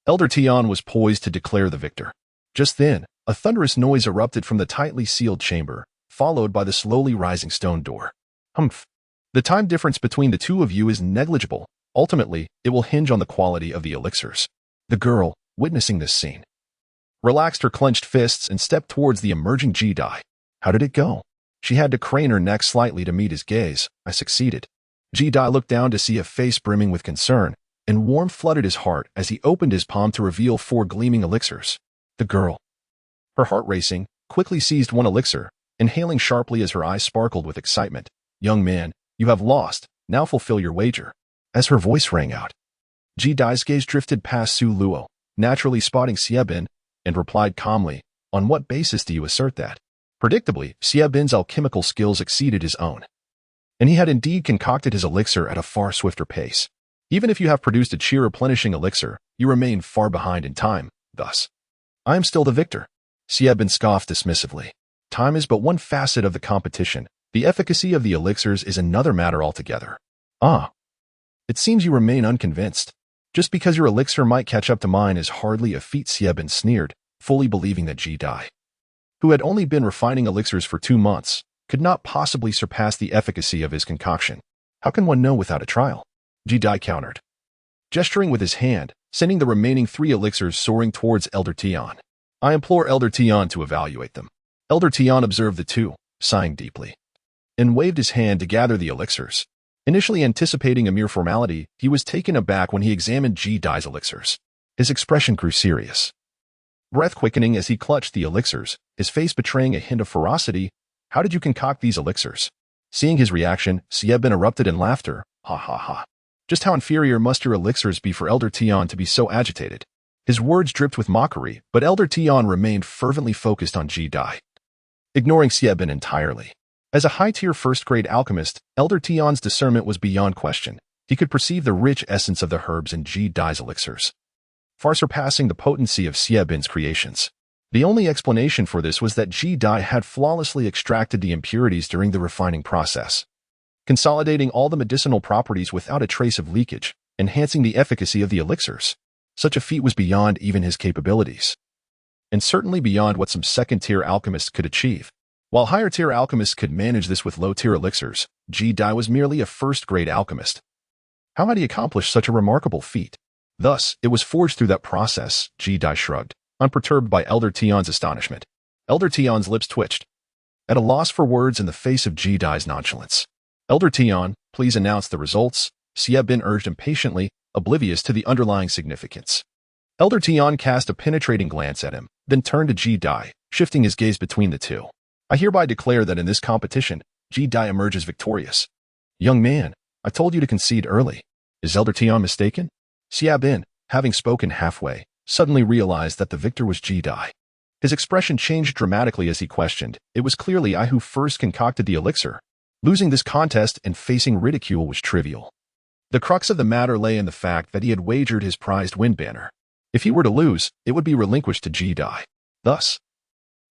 Elder Tian was poised to declare the victor. Just then, a thunderous noise erupted from the tightly sealed chamber, followed by the slowly rising stone door. Humph. The time difference between the two of you is negligible. Ultimately, it will hinge on the quality of the elixirs. The girl, witnessing this scene, relaxed her clenched fists and stepped towards the emerging Ji Dai. How did it go? She had to crane her neck slightly to meet his gaze. I succeeded. Ji Dai looked down to see a face brimming with concern, and warmth flooded his heart as he opened his palm to reveal 4 gleaming elixirs. The girl, her heart racing, quickly seized one elixir, inhaling sharply as her eyes sparkled with excitement. Young man, you have lost. Now fulfill your wager. As her voice rang out, Ji Dai's gaze drifted past Su Luo, naturally spotting Xie Bin, and replied calmly, on what basis do you assert that? Predictably, Xie Bin's alchemical skills exceeded his own, and he had indeed concocted his elixir at a far swifter pace. Even if you have produced a chi-replenishing elixir, you remain far behind in time. Thus, I am still the victor. Xie Bin scoffed dismissively. Time is but one facet of the competition. The efficacy of the elixirs is another matter altogether. Ah, it seems you remain unconvinced. Just because your elixir might catch up to mine is hardly a feat, Xie Bin sneered, fully believing that Ji Dai, who had only been refining elixirs for 2 months, could not possibly surpass the efficacy of his concoction. How can one know without a trial? Ji Dai countered, gesturing with his hand, sending the remaining 3 elixirs soaring towards Elder Tian. I implore Elder Tian to evaluate them. Elder Tian observed the 2, sighing deeply, and waved his hand to gather the elixirs. Initially anticipating a mere formality, he was taken aback when he examined Ji Dai's elixirs. His expression grew serious, breath quickening as he clutched the elixirs, his face betraying a hint of ferocity. How did you concoct these elixirs? Seeing his reaction, Xie Bin erupted in laughter. Ha ha ha. Just how inferior must your elixirs be for Elder Tian to be so agitated? His words dripped with mockery, but Elder Tian remained fervently focused on Ji Dai, ignoring Xie Bin entirely. As a high-tier first-grade alchemist, Elder Tian's discernment was beyond question. He could perceive the rich essence of the herbs in Ji Dai's elixirs, far surpassing the potency of Xie Bin's creations. The only explanation for this was that Ji Dai had flawlessly extracted the impurities during the refining process, consolidating all the medicinal properties without a trace of leakage, enhancing the efficacy of the elixirs. Such a feat was beyond even his capabilities, and certainly beyond what some second-tier alchemists could achieve. While higher-tier alchemists could manage this with low-tier elixirs, Ji Dai was merely a first-grade alchemist. How had he accomplished such a remarkable feat? Thus, it was forged through that process. Ji Dai shrugged, unperturbed by Elder Tian's astonishment. Elder Tian's lips twitched, at a loss for words in the face of Ji Dai's nonchalance. Elder Tian, please announce the results, Xie Bin urged impatiently, oblivious to the underlying significance. Elder Tian cast a penetrating glance at him, then turned to Ji Dai, shifting his gaze between the two. I hereby declare that in this competition, Ji Dai emerges victorious. Young man, I told you to concede early. Is Elder Tian mistaken? Xie Bin, having spoken halfway, suddenly realized that the victor was Ji Dai. His expression changed dramatically as he questioned. It was clearly I who first concocted the elixir. Losing this contest and facing ridicule was trivial. The crux of the matter lay in the fact that he had wagered his prized wind banner. If he were to lose, it would be relinquished to Ji Dai. Thus,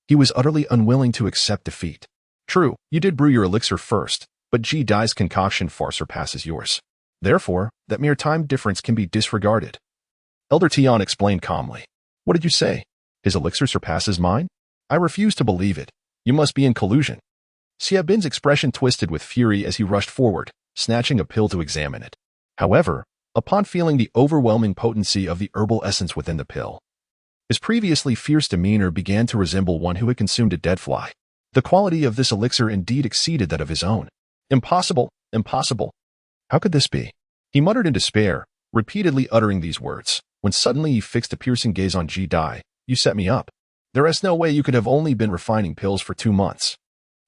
he was utterly unwilling to accept defeat. True, you did brew your elixir first, but Ji Dai's concoction far surpasses yours. Therefore, that mere time difference can be disregarded. Elder Tian explained calmly. What did you say? His elixir surpasses mine? I refuse to believe it. You must be in collusion. Xie Bin's expression twisted with fury as he rushed forward, snatching a pill to examine it. However, upon feeling the overwhelming potency of the herbal essence within the pill, his previously fierce demeanor began to resemble one who had consumed a dead fly. The quality of this elixir indeed exceeded that of his own. Impossible, impossible. How could this be? He muttered in despair, repeatedly uttering these words, when suddenly he fixed a piercing gaze on Ji Dai. You set me up. There is no way you could have only been refining pills for 2 months.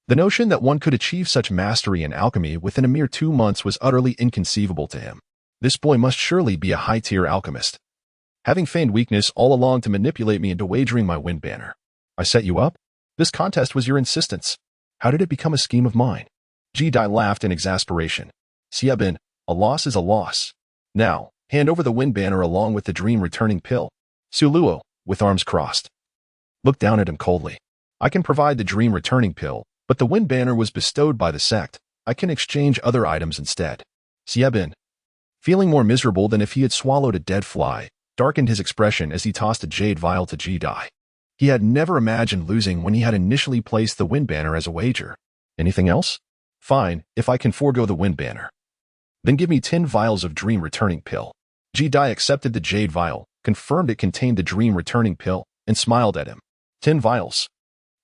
The notion that one could achieve such mastery in alchemy within a mere 2 months was utterly inconceivable to him. This boy must surely be a high-tier alchemist, having feigned weakness all along to manipulate me into wagering my wind banner. I set you up? This contest was your insistence. How did it become a scheme of mine? Ji-Dai laughed in exasperation. Xiebin, a loss is a loss. Now, hand over the wind banner along with the dream-returning pill. Su Luo, with arms crossed, looked down at him coldly. I can provide the dream-returning pill, but the wind banner was bestowed by the sect. I can exchange other items instead. Xiebin, feeling more miserable than if he had swallowed a dead fly, darkened his expression as he tossed a jade vial to Ji-Dai. He had never imagined losing when he had initially placed the wind banner as a wager. Anything else? Fine, if I can forego the wind banner. Then give me 10 vials of dream-returning pill. Ji-Dai accepted the jade vial, confirmed it contained the dream-returning pill, and smiled at him. 10 vials.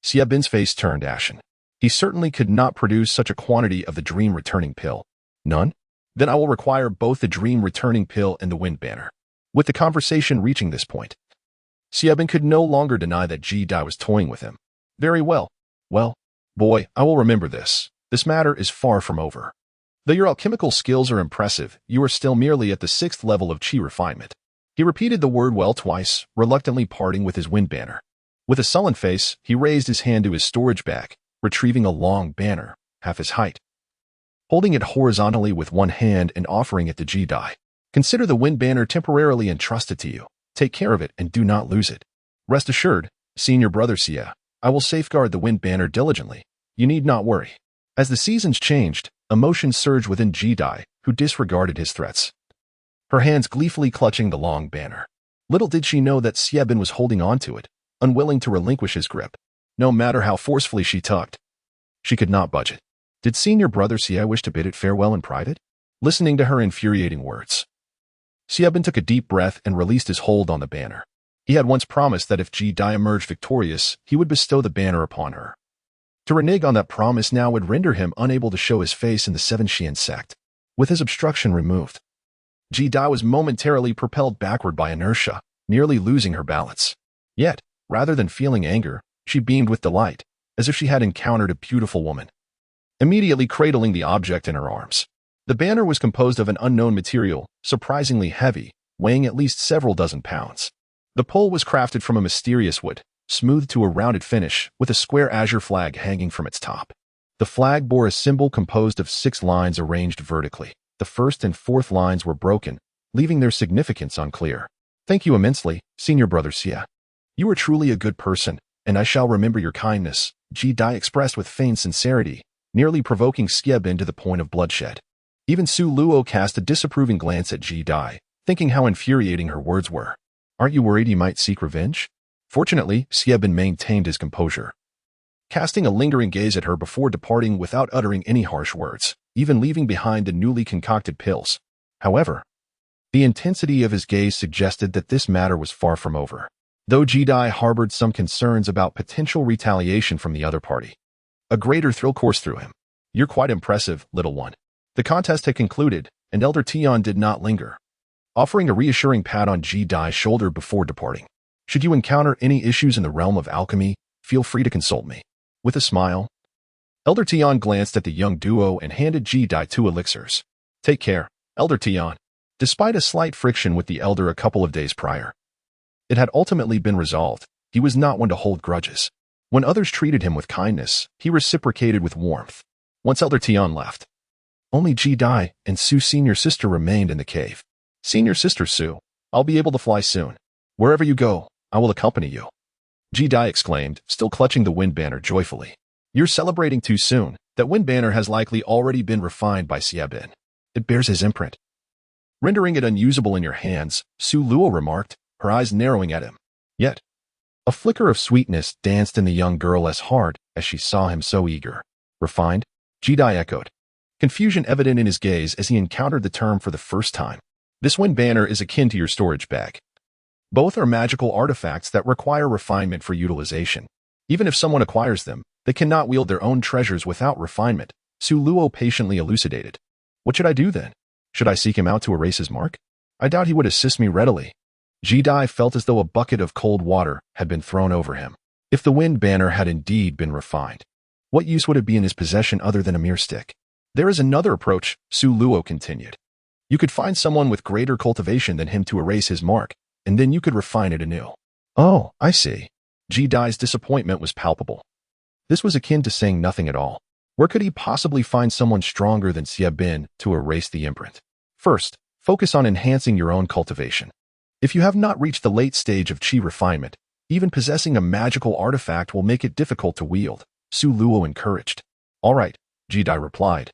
Xiebin's face turned ashen. He certainly could not produce such a quantity of the dream-returning pill. None? Then I will require both the dream-returning pill and the wind banner. With the conversation reaching this point, Xiebin could no longer deny that Ji-Dai was toying with him. Very well. Well, boy, I will remember this. This matter is far from over. Though your alchemical skills are impressive, you are still merely at the 6th level of chi refinement. He repeated the word well twice, reluctantly parting with his wind banner. With a sullen face, he raised his hand to his storage bag, retrieving a long banner, half his height. Holding it horizontally with one hand and offering it to Ji-Dai. Consider the wind banner temporarily entrusted to you. Take care of it and do not lose it. Rest assured, senior brother Xia, I will safeguard the wind banner diligently. You need not worry. As the seasons changed, emotions surged within Ji-Dai, who disregarded his threats. Her hands gleefully clutching the long banner. Little did she know that Xiebin was holding on to it, unwilling to relinquish his grip. No matter how forcefully she tugged, she could not budge it. Did senior brother Xia wish to bid it farewell in private? Listening to her infuriating words, Xiebin took a deep breath and released his hold on the banner. He had once promised that if Ji-Dai emerged victorious, he would bestow the banner upon her. To renege on that promise now would render him unable to show his face in the Seven Xian sect. With his obstruction removed, Ji-Dai was momentarily propelled backward by inertia, nearly losing her balance. Yet, rather than feeling anger, she beamed with delight, as if she had encountered a beautiful woman. Immediately cradling the object in her arms. The banner was composed of an unknown material, surprisingly heavy, weighing at least several dozen pounds. The pole was crafted from a mysterious wood, smoothed to a rounded finish, with a square azure flag hanging from its top. The flag bore a symbol composed of 6 lines arranged vertically. The first and 4th lines were broken, leaving their significance unclear. Thank you immensely, senior brother Xia. You are truly a good person, and I shall remember your kindness, Ji-Dai expressed with feigned sincerity, nearly provoking Xiebin to the point of bloodshed. Even Su Luo cast a disapproving glance at Ji-Dai, thinking how infuriating her words were. Aren't you worried he might seek revenge? Fortunately, Xiebin maintained his composure, casting a lingering gaze at her before departing without uttering any harsh words, even leaving behind the newly concocted pills. However, the intensity of his gaze suggested that this matter was far from over. Though Ji-Dai harbored some concerns about potential retaliation from the other party, a greater thrill coursed through him. You're quite impressive, little one. The contest had concluded, and Elder Tian did not linger, offering a reassuring pat on Ji-Dai's shoulder before departing. Should you encounter any issues in the realm of alchemy, feel free to consult me. With a smile, Elder Tian glanced at the young duo and handed Ji-Dai 2 elixirs. Take care, Elder Tian. Despite a slight friction with the elder a couple of days prior, it had ultimately been resolved. He was not one to hold grudges. When others treated him with kindness, he reciprocated with warmth. Once Elder Tian left, only Ji-Dai and Su's senior sister remained in the cave. Senior sister Su, I'll be able to fly soon. Wherever you go, I will accompany you. Ji-Dai exclaimed, still clutching the wind banner joyfully. You're celebrating too soon. That wind banner has likely already been refined by Xiebin. It bears his imprint, rendering it unusable in your hands, Su Luo remarked, her eyes narrowing at him. Yet, a flicker of sweetness danced in the young girl as hard as she saw him so eager. Refined? Ji-Dai echoed, confusion evident in his gaze as he encountered the term for the first time. This wind banner is akin to your storage bag. Both are magical artifacts that require refinement for utilization. Even if someone acquires them, they cannot wield their own treasures without refinement, Su Luo patiently elucidated. What should I do then? Should I seek him out to erase his mark? I doubt he would assist me readily. Ji-Dai felt as though a bucket of cold water had been thrown over him. If the wind banner had indeed been refined, what use would it be in his possession other than a mere stick? There is another approach, Su Luo continued. You could find someone with greater cultivation than him to erase his mark, and then you could refine it anew. Oh, I see. Ji-Dai's disappointment was palpable. This was akin to saying nothing at all. Where could he possibly find someone stronger than Xie Bin to erase the imprint? First, focus on enhancing your own cultivation. If you have not reached the late stage of qi refinement, even possessing a magical artifact will make it difficult to wield, Su Luo encouraged. All right, Ji-Dai replied.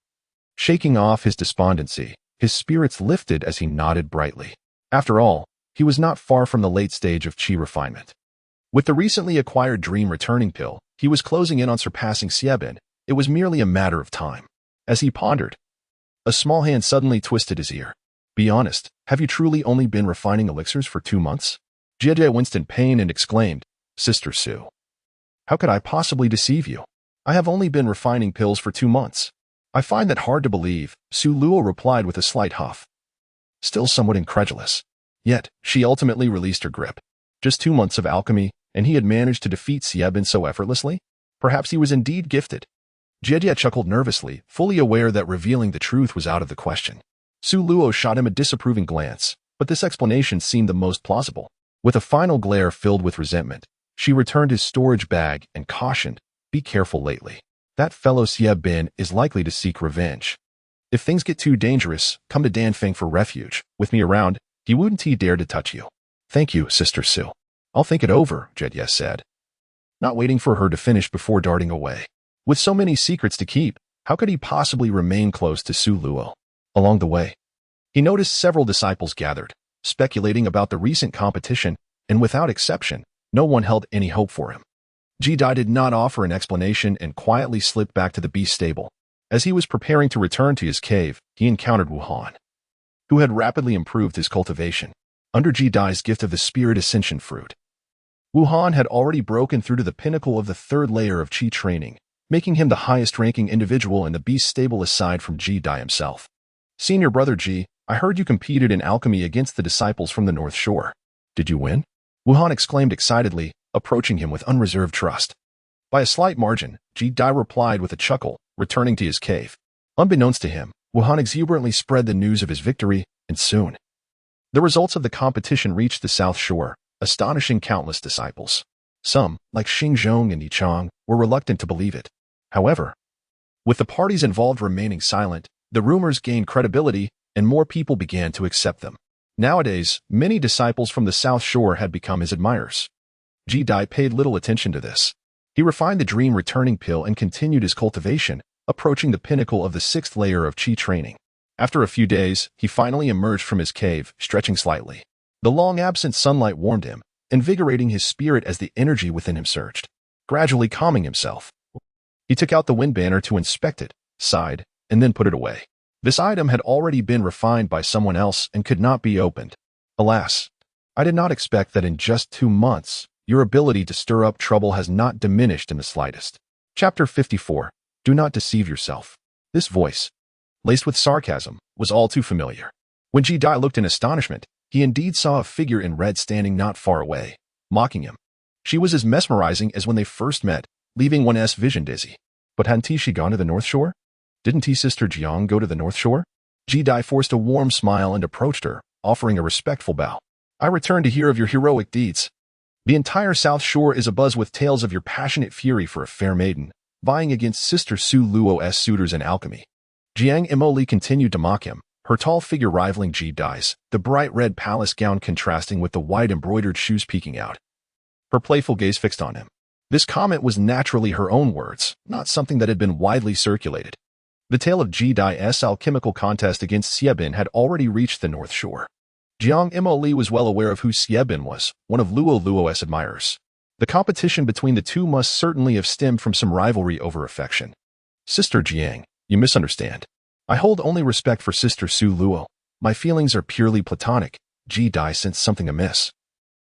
Shaking off his despondency, his spirits lifted as he nodded brightly. After all, he was not far from the late stage of qi refinement. With the recently acquired dream returning pill, he was closing in on surpassing Xie Bin. It was merely a matter of time. As he pondered, a small hand suddenly twisted his ear. Be honest, have you truly only been refining elixirs for 2 months? Jie winced in pain and exclaimed, Sister Su. How could I possibly deceive you? I have only been refining pills for 2 months. I find that hard to believe, Su Luo replied with a slight huff. Still somewhat incredulous. Yet, she ultimately released her grip. Just 2 months of alchemy, and he had managed to defeat Xie Bin so effortlessly? Perhaps he was indeed gifted. Jie chuckled nervously, fully aware that revealing the truth was out of the question. Su Luo shot him a disapproving glance, but this explanation seemed the most plausible. With a final glare filled with resentment, she returned his storage bag and cautioned, be careful lately. That fellow Xie Bin is likely to seek revenge. If things get too dangerous, come to Danfeng for refuge. With me around, he wouldn't dare to touch you. Thank you, Sister Su. I'll think it over, Jie said, not waiting for her to finish before darting away. With so many secrets to keep, how could he possibly remain close to Su Luo? Along the way, he noticed several disciples gathered, speculating about the recent competition, and without exception, no one held any hope for him. Ji-Dai did not offer an explanation and quietly slipped back to the beast stable. As he was preparing to return to his cave, he encountered Wu Han, who had rapidly improved his cultivation under Ji-Dai's gift of the Spirit Ascension fruit. Wu Han had already broken through to the pinnacle of the 3rd layer of qi training, making him the highest-ranking individual in the beast stable aside from Ji-Dai himself. Senior brother Ji, I heard you competed in alchemy against the disciples from the North Shore. Did you win? Wu Han exclaimed excitedly, approaching him with unreserved trust. By a slight margin, Ji-Dai replied with a chuckle, returning to his cave. Unbeknownst to him, Wu Han exuberantly spread the news of his victory, and soon, the results of the competition reached the South Shore, astonishing countless disciples. Some, like Xingzhong and Yichang, were reluctant to believe it. However, with the parties involved remaining silent, the rumors gained credibility, and more people began to accept them. Nowadays, many disciples from the South Shore had become his admirers. Ji-Dai paid little attention to this. He refined the dream returning pill and continued his cultivation, approaching the pinnacle of the 6th layer of qi training. After a few days, he finally emerged from his cave, stretching slightly. The long-absent sunlight warmed him, invigorating his spirit as the energy within him surged. Gradually calming himself, he took out the wind banner to inspect it, sighed, and then put it away. This item had already been refined by someone else and could not be opened. Alas, I did not expect that in just 2 months, your ability to stir up trouble has not diminished in the slightest. Chapter 54. Do not deceive yourself. This voice, laced with sarcasm, was all too familiar. When Ji-Dai looked in astonishment, he indeed saw a figure in red standing not far away, mocking him. She was as mesmerizing as when they first met, leaving one's vision dizzy. But hadn't she gone to the North Shore? Didn't Sister Jiang go to the North Shore? Ji-Dai forced a warm smile and approached her, offering a respectful bow. I return to hear of your heroic deeds. The entire South Shore is abuzz with tales of your passionate fury for a fair maiden, vying against Sister Su Luo's suitors in alchemy. Jiang Imoli continued to mock him, her tall figure rivaling Ji-Dai's, the bright red palace gown contrasting with the white embroidered shoes peeking out. Her playful gaze fixed on him. This comment was naturally her own words, not something that had been widely circulated. The tale of Ji-Dai's alchemical contest against Xie Bin had already reached the North Shore. Jiang Imoli was well aware of who Xie Bin was, one of Luo's admirers. The competition between the two must certainly have stemmed from some rivalry over affection. Sister Jiang, you misunderstand. I hold only respect for Sister Su Luo. My feelings are purely platonic. Ji-Dai sensed something amiss.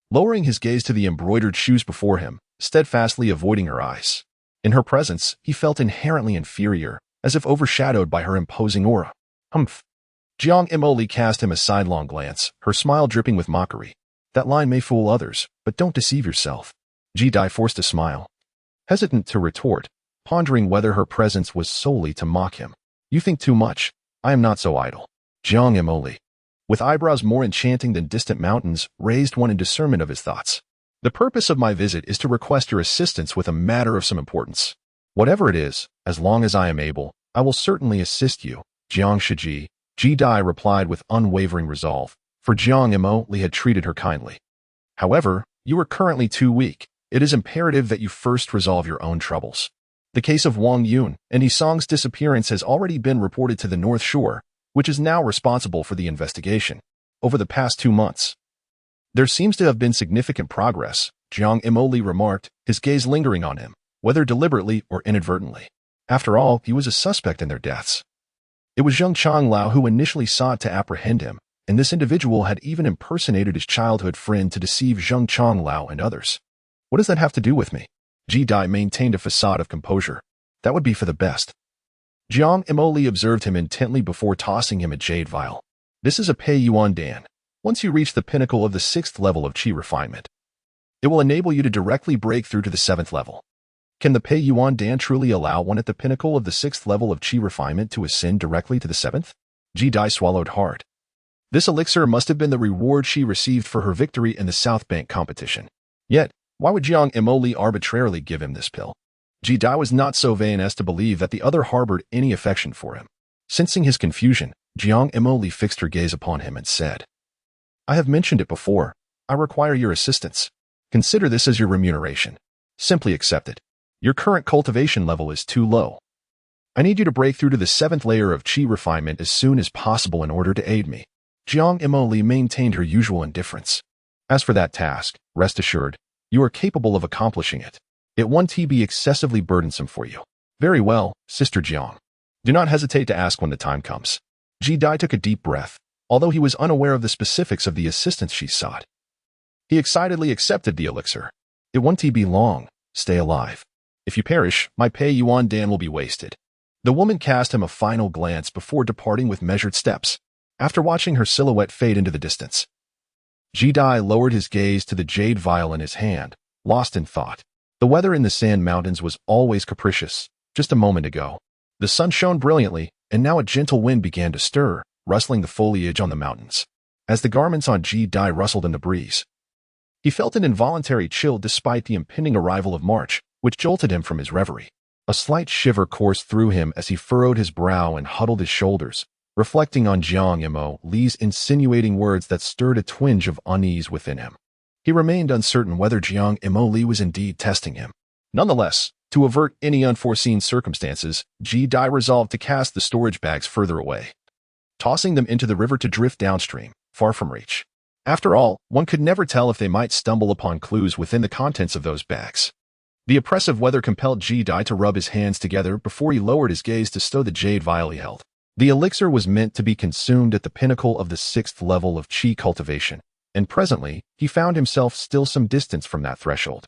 Lowering his gaze to the embroidered shoes before him, steadfastly avoiding her eyes. In her presence, he felt inherently inferior, as if overshadowed by her imposing aura. Humph. Jiang Imoli cast him a sidelong glance, her smile dripping with mockery. That line may fool others, but don't deceive yourself. Ji-Dai forced a smile, hesitant to retort, pondering whether her presence was solely to mock him. You think too much. I am not so idle. Jiang Imoli, with eyebrows more enchanting than distant mountains, raised one in discernment of his thoughts. The purpose of my visit is to request your assistance with a matter of some importance. Whatever it is, as long as I am able, I will certainly assist you, Jiang Shiji. Ji Dai replied with unwavering resolve, for Jiang Imo Li had treated her kindly. However, you are currently too weak. It is imperative that you first resolve your own troubles. The case of Wang Yun and Yisong's disappearance has already been reported to the North Shore, which is now responsible for the investigation. Over the past 2 months, there seems to have been significant progress, Jiang Imo Li remarked, his gaze lingering on him, whether deliberately or inadvertently. After all, he was a suspect in their deaths. It was Zheng Changlao who initially sought to apprehend him, and this individual had even impersonated his childhood friend to deceive Zheng Changlao and others. What does that have to do with me? Ji Dai maintained a facade of composure. That would be for the best. Jiang Imo Li observed him intently before tossing him a jade vial. This is a Pei Yuan Dan. Once you reach the pinnacle of the 6th level of Qi refinement, it will enable you to directly break through to the 7th level. Can the Pei Yuan Dan truly allow one at the pinnacle of the 6th level of Qi refinement to ascend directly to the 7th? Ji Dai swallowed hard. This elixir must have been the reward she received for her victory in the South Bank competition. Yet, why would Jiang Imo Li arbitrarily give him this pill? Ji Dai was not so vain as to believe that the other harbored any affection for him. Sensing his confusion, Jiang Imo Li fixed her gaze upon him and said, I have mentioned it before. I require your assistance. Consider this as your remuneration. Simply accept it. Your current cultivation level is too low. I need you to break through to the 7th layer of Qi refinement as soon as possible in order to aid me. Jiang Imo Li maintained her usual indifference. As for that task, rest assured, you are capable of accomplishing it. It won't be excessively burdensome for you. Very well, Sister Jiang. Do not hesitate to ask when the time comes. Ji Dai took a deep breath, although he was unaware of the specifics of the assistance she sought. He excitedly accepted the elixir. It won't be long. Stay alive. If you perish, my Pei Yuan Dan will be wasted. The woman cast him a final glance before departing with measured steps. After watching her silhouette fade into the distance, Ji Dai lowered his gaze to the jade vial in his hand, lost in thought. The weather in the Sand Mountains was always capricious. Just a moment ago, the sun shone brilliantly, and now a gentle wind began to stir, rustling the foliage on the mountains. As the garments on Ji Dai rustled in the breeze, he felt an involuntary chill despite the impending arrival of March, which jolted him from his reverie. A slight shiver coursed through him as he furrowed his brow and huddled his shoulders, reflecting on Jiang Imo Li's insinuating words that stirred a twinge of unease within him. He remained uncertain whether Jiang Imo Li was indeed testing him. Nonetheless, to avert any unforeseen circumstances, Ji Dai resolved to cast the storage bags further away, tossing them into the river to drift downstream, far from reach. After all, one could never tell if they might stumble upon clues within the contents of those bags. The oppressive weather compelled Ji Dai to rub his hands together before he lowered his gaze to stow the jade vial he held. The elixir was meant to be consumed at the pinnacle of the 6th level of Qi cultivation, and presently, he found himself still some distance from that threshold.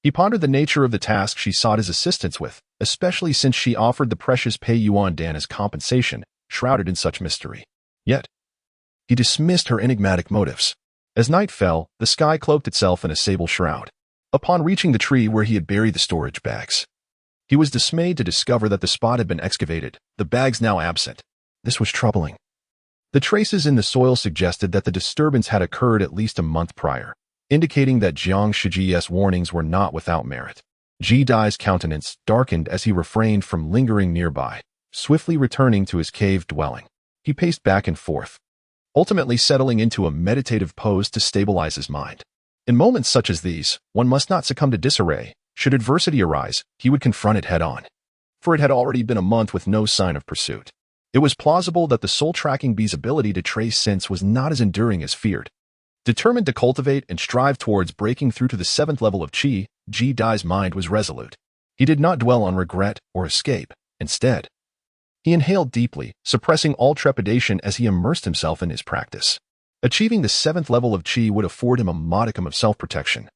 He pondered the nature of the task she sought his assistance with, especially since she offered the precious Pei Yuan Dan as compensation, shrouded in such mystery. Yet, he dismissed her enigmatic motives. As night fell, the sky cloaked itself in a sable shroud. Upon reaching the tree where he had buried the storage bags, he was dismayed to discover that the spot had been excavated, the bags now absent. This was troubling. The traces in the soil suggested that the disturbance had occurred at least a month prior, indicating that Jiang Shiji's warnings were not without merit. Ji Dai's countenance darkened as he refrained from lingering nearby, swiftly returning to his cave dwelling. He paced back and forth, ultimately settling into a meditative pose to stabilize his mind. In moments such as these, one must not succumb to disarray. Should adversity arise, he would confront it head-on. For it had already been a month with no sign of pursuit. It was plausible that the soul-tracking bee's ability to trace scents was not as enduring as feared. Determined to cultivate and strive towards breaking through to the 7th level of Qi, Ji Dai's mind was resolute. He did not dwell on regret or escape. Instead, he inhaled deeply, suppressing all trepidation as he immersed himself in his practice. Achieving the 7th level of Qi would afford him a modicum of self-protection,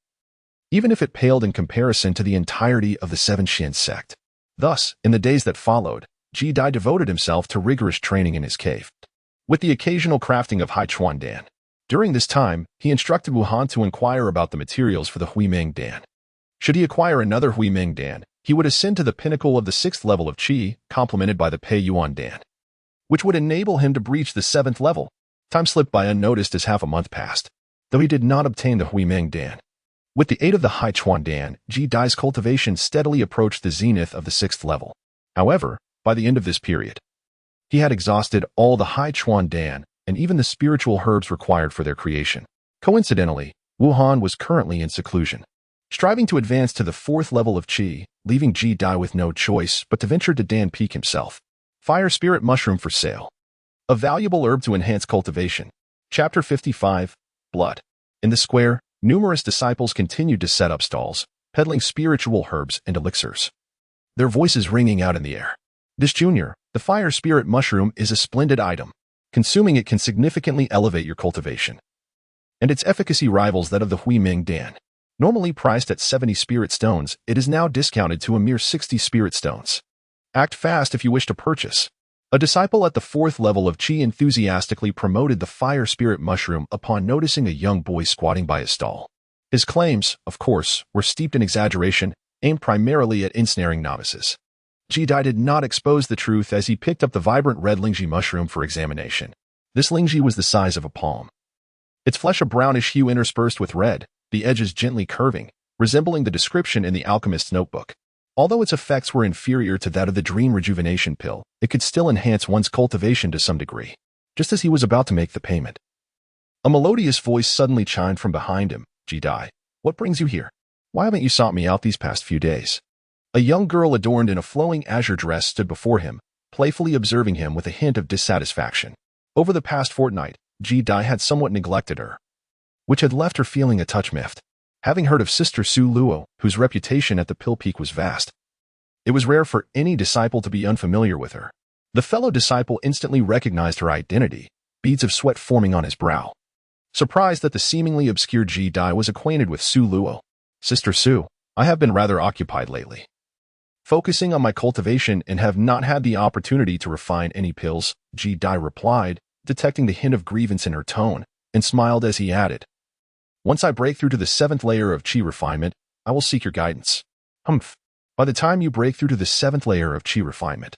even if it paled in comparison to the entirety of the Seven Xian sect. Thus, in the days that followed, Ji Dai devoted himself to rigorous training in his cave, with the occasional crafting of Hai Chuan Dan. During this time, he instructed Wuhan to inquire about the materials for the Huimeng Dan. Should he acquire another Huimeng Dan, he would ascend to the pinnacle of the 6th level of Qi, complemented by the Pei Yuan Dan, which would enable him to breach the 7th level. Time slipped by unnoticed as half a month passed. Though he did not obtain the Huimeng Dan, With the aid of the Hai Chuan Dan, Ji Dai's cultivation steadily approached the zenith of the 6th level. However, by the end of this period, he had exhausted all the Hai Chuan Dan and even the spiritual herbs required for their creation. Coincidentally, Wuhan was currently in seclusion, striving to advance to the 4th level of Qi, leaving Ji Dai with no choice but to venture to Dan Peak himself. Fire Spirit Mushroom for sale. A valuable herb to enhance cultivation. Chapter 55, Blood. In the square, numerous disciples continued to set up stalls, peddling spiritual herbs and elixirs, their voices ringing out in the air. This junior, the Fire Spirit Mushroom is a splendid item. Consuming it can significantly elevate your cultivation, and its efficacy rivals that of the Huiming Dan. Normally priced at 70 spirit stones, it is now discounted to a mere 60 spirit stones. Act fast if you wish to purchase. A disciple at the 4th level of Qi enthusiastically promoted the Fire Spirit Mushroom upon noticing a young boy squatting by his stall. His claims, of course, were steeped in exaggeration, aimed primarily at ensnaring novices. Ji Dai did not expose the truth as he picked up the vibrant red lingji mushroom for examination. This lingji was the size of a palm, its flesh a brownish hue interspersed with red, the edges gently curving, resembling the description in the alchemist's notebook. Although its effects were inferior to that of the dream rejuvenation pill, it could still enhance one's cultivation to some degree. Just as he was about to make the payment, a melodious voice suddenly chimed from behind him. Ji Dai, what brings you here? Why haven't you sought me out these past few days? A young girl adorned in a flowing azure dress stood before him, playfully observing him with a hint of dissatisfaction. Over the past fortnight, Ji Dai had somewhat neglected her, which had left her feeling a touch miffed. Having heard of Sister Su Luo, whose reputation at the Pill Peak was vast, it was rare for any disciple to be unfamiliar with her. The fellow disciple instantly recognized her identity, beads of sweat forming on his brow, surprised that the seemingly obscure Ji Dai was acquainted with Su Luo. Sister Su, I have been rather occupied lately, focusing on my cultivation and have not had the opportunity to refine any pills, Ji Dai replied, detecting the hint of grievance in her tone, and smiled as he added, once I break through to the 7th layer of Qi refinement, I will seek your guidance. Humph. By the time you break through to the 7th layer of Qi refinement,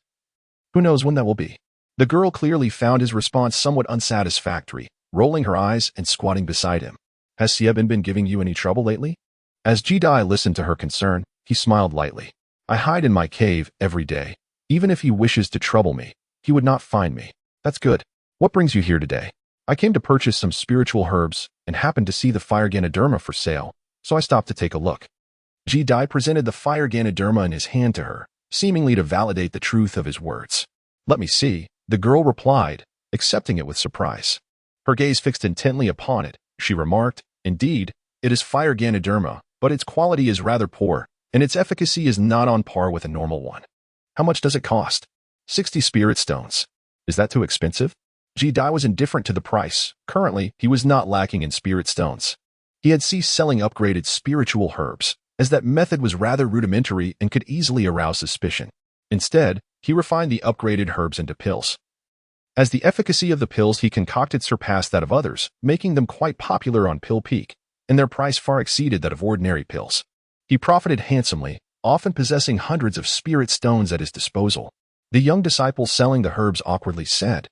who knows when that will be? The girl clearly found his response somewhat unsatisfactory, rolling her eyes and squatting beside him. Has Xiebin been giving you any trouble lately? As Ji Dai listened to her concern, he smiled lightly. I hide in my cave every day. Even if he wishes to trouble me, he would not find me. That's good. What brings you here today? I came to purchase some spiritual herbs and happened to see the Fire Ganoderma for sale, so I stopped to take a look. Ji Dai presented the Fire Ganoderma in his hand to her, seemingly to validate the truth of his words. Let me see, the girl replied, accepting it with surprise. Her gaze fixed intently upon it, she remarked, indeed, it is Fire Ganoderma, but its quality is rather poor, and its efficacy is not on par with a normal one. How much does it cost? 60 spirit stones. Is that too expensive? Ji Dai was indifferent to the price. Currently, he was not lacking in spirit stones. He had ceased selling upgraded spiritual herbs, as that method was rather rudimentary and could easily arouse suspicion. Instead, he refined the upgraded herbs into pills. As the efficacy of the pills he concocted surpassed that of others, making them quite popular on Pill Peak, and their price far exceeded that of ordinary pills. He profited handsomely, often possessing hundreds of spirit stones at his disposal. The young disciple selling the herbs awkwardly said,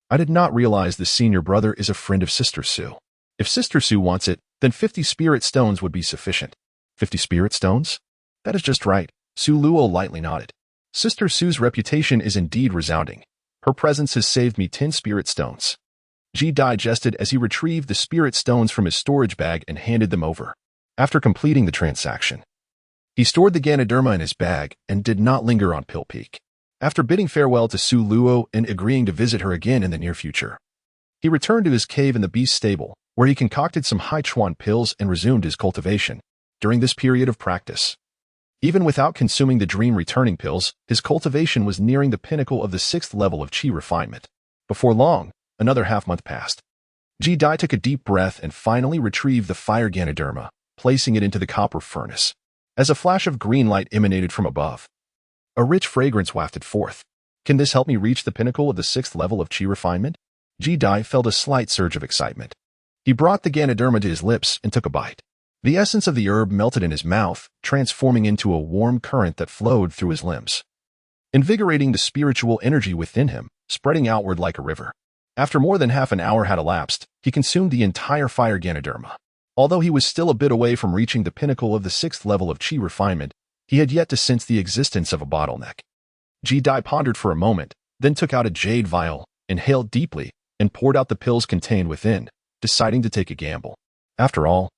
I did not realize the senior brother is a friend of Sister Su. If Sister Su wants it, then 50 spirit stones would be sufficient. 50 spirit stones? That is just right. Su Luo lightly nodded. Sister Su's reputation is indeed resounding. Her presence has saved me 10 spirit stones. Ji Dai jested as he retrieved the spirit stones from his storage bag and handed them over. After completing the transaction, he stored the Ganoderma in his bag and did not linger on Pill Peak. After bidding farewell to Su Luo and agreeing to visit her again in the near future, he returned to his cave in the beast stable, where he concocted some Hai Chuan pills and resumed his cultivation. During this period of practice, even without consuming the dream returning pills, his cultivation was nearing the pinnacle of the 6th level of Qi refinement. Before long, another half-month passed. Ji Dai took a deep breath and finally retrieved the Fire Ganoderma, placing it into the copper furnace. As a flash of green light emanated from above, a rich fragrance wafted forth. Can this help me reach the pinnacle of the 6th level of Qi refinement? Ji Dai felt a slight surge of excitement. He brought the Ganoderma to his lips and took a bite. The essence of the herb melted in his mouth, transforming into a warm current that flowed through his limbs, invigorating the spiritual energy within him, spreading outward like a river. After more than half an hour had elapsed, he consumed the entire Fire Ganoderma. Although he was still a bit away from reaching the pinnacle of the 6th level of chi refinement, he had yet to sense the existence of a bottleneck. Ji-Dai pondered for a moment, then took out a jade vial, inhaled deeply, and poured out the pills contained within, deciding to take a gamble. After all,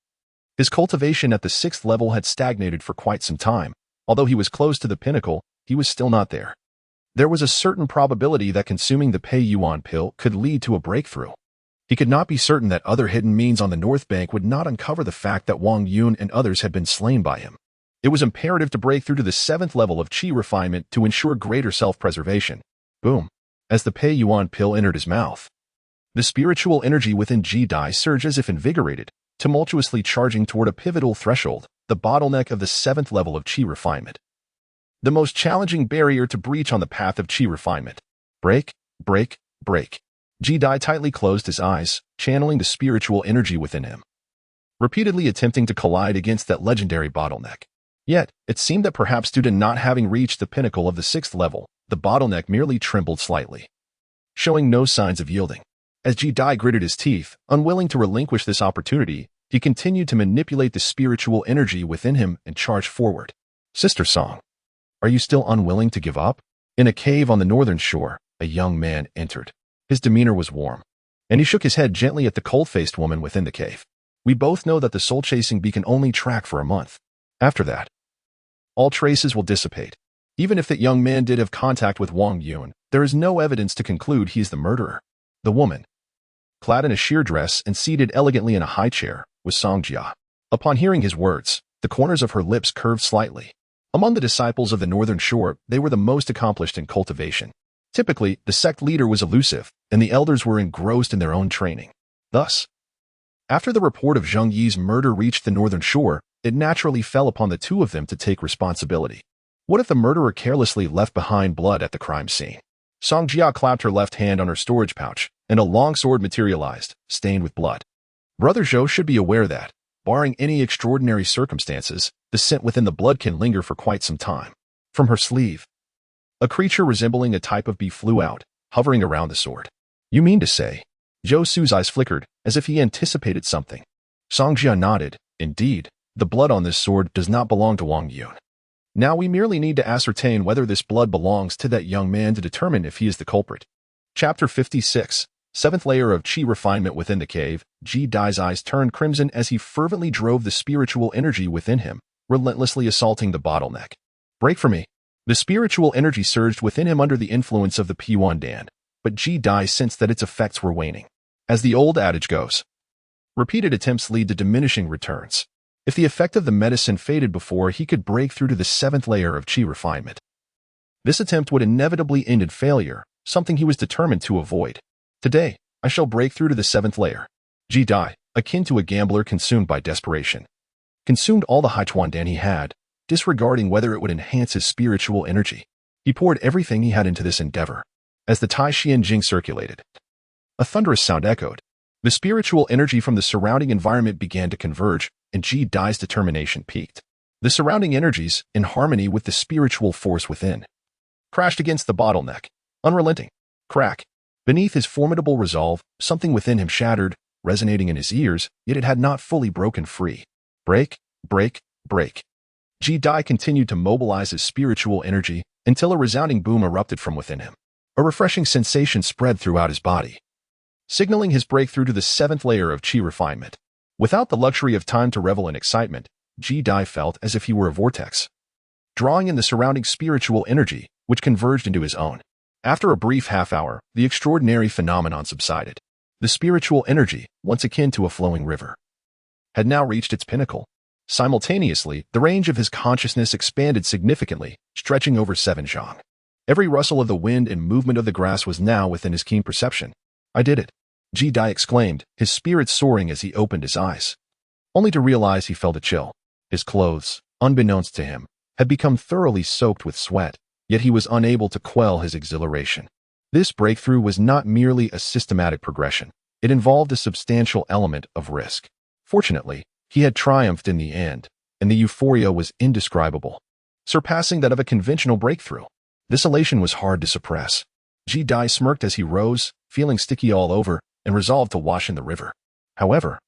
his cultivation at the 6th level had stagnated for quite some time. Although he was close to the pinnacle, he was still not there. There was a certain probability that consuming the Pei Yuan pill could lead to a breakthrough. He could not be certain that other hidden means on the North Bank would not uncover the fact that Wang Yun and others had been slain by him. It was imperative to break through to the 7th level of chi refinement to ensure greater self-preservation. Boom. As the Pei Yuan pill entered his mouth, the spiritual energy within Ji-Dai surged as if invigorated, tumultuously charging toward a pivotal threshold, the bottleneck of the 7th level of chi refinement. The most challenging barrier to breach on the path of chi refinement. Break, break, break. Ji-Dai tightly closed his eyes, channeling the spiritual energy within him, repeatedly attempting to collide against that legendary bottleneck. Yet, it seemed that perhaps due to not having reached the pinnacle of the 6th level, the bottleneck merely trembled slightly, showing no signs of yielding. As Ji-Dai gritted his teeth, unwilling to relinquish this opportunity, he continued to manipulate the spiritual energy within him and charged forward. Sister Song, are you still unwilling to give up? In a cave on the northern shore, a young man entered. His demeanor was warm, and he shook his head gently at the cold-faced woman within the cave. We both know that the soul-chasing bee can only track for a month. After that, all traces will dissipate. Even if that young man did have contact with Wang Yun, there is no evidence to conclude he is the murderer. The woman, clad in a sheer dress and seated elegantly in a high chair, was Song Jia. Upon hearing his words, the corners of her lips curved slightly. Among the disciples of the Northern Shore, they were the most accomplished in cultivation. Typically, the sect leader was elusive, and the elders were engrossed in their own training. Thus, after the report of Zheng Yi's murder reached the Northern Shore, it naturally fell upon the two of them to take responsibility. What if the murderer carelessly left behind blood at the crime scene? Song Jia clapped her left hand on her storage pouch, and a long sword materialized, stained with blood. Brother Zhou should be aware that, barring any extraordinary circumstances, the scent within the blood can linger for quite some time. From her sleeve, a creature resembling a type of bee flew out, hovering around the sword. You mean to say? Zhou Su's eyes flickered, as if he anticipated something. Song Jia nodded. Indeed, the blood on this sword does not belong to Wang Yun. Now we merely need to ascertain whether this blood belongs to that young man to determine if he is the culprit. Chapter 56. 7th layer of chi refinement within the cave. Ji-Dai's eyes turned crimson as he fervently drove the spiritual energy within him, relentlessly assaulting the bottleneck. Break for me. The spiritual energy surged within him under the influence of the P1 Dan, but Ji-Dai sensed that its effects were waning. As the old adage goes, repeated attempts lead to diminishing returns. If the effect of the medicine faded before he could break through to the 7th layer of chi refinement, this attempt would inevitably end in failure, something he was determined to avoid. Today, I shall break through to the 7th layer. Ji-Dai, akin to a gambler consumed by desperation, consumed all the Haichuan he had, disregarding whether it would enhance his spiritual energy. He poured everything he had into this endeavor. As the Tai Xian Jing circulated, a thunderous sound echoed. The spiritual energy from the surrounding environment began to converge, and Ji-Dai's determination peaked. The surrounding energies, in harmony with the spiritual force within, crashed against the bottleneck. Unrelenting. Crack. Beneath his formidable resolve, something within him shattered, resonating in his ears, yet it had not fully broken free. Break, break, break. Ji-Dai continued to mobilize his spiritual energy until a resounding boom erupted from within him. A refreshing sensation spread throughout his body, signaling his breakthrough to the 7th layer of chi refinement. Without the luxury of time to revel in excitement, Ji-Dai felt as if he were a vortex, drawing in the surrounding spiritual energy, which converged into his own. After a brief half-hour, the extraordinary phenomenon subsided. The spiritual energy, once akin to a flowing river, had now reached its pinnacle. Simultaneously, the range of his consciousness expanded significantly, stretching over 7 zhang. Every rustle of the wind and movement of the grass was now within his keen perception. I did it, Ji-Dai exclaimed, his spirits soaring as he opened his eyes, only to realize he felt a chill. His clothes, unbeknownst to him, had become thoroughly soaked with sweat, yet he was unable to quell his exhilaration. This breakthrough was not merely a systematic progression. It involved a substantial element of risk. Fortunately, he had triumphed in the end, and the euphoria was indescribable, surpassing that of a conventional breakthrough. This elation was hard to suppress. Ji-Dai smirked as he rose, feeling sticky all over, and resolved to wash in the river. However,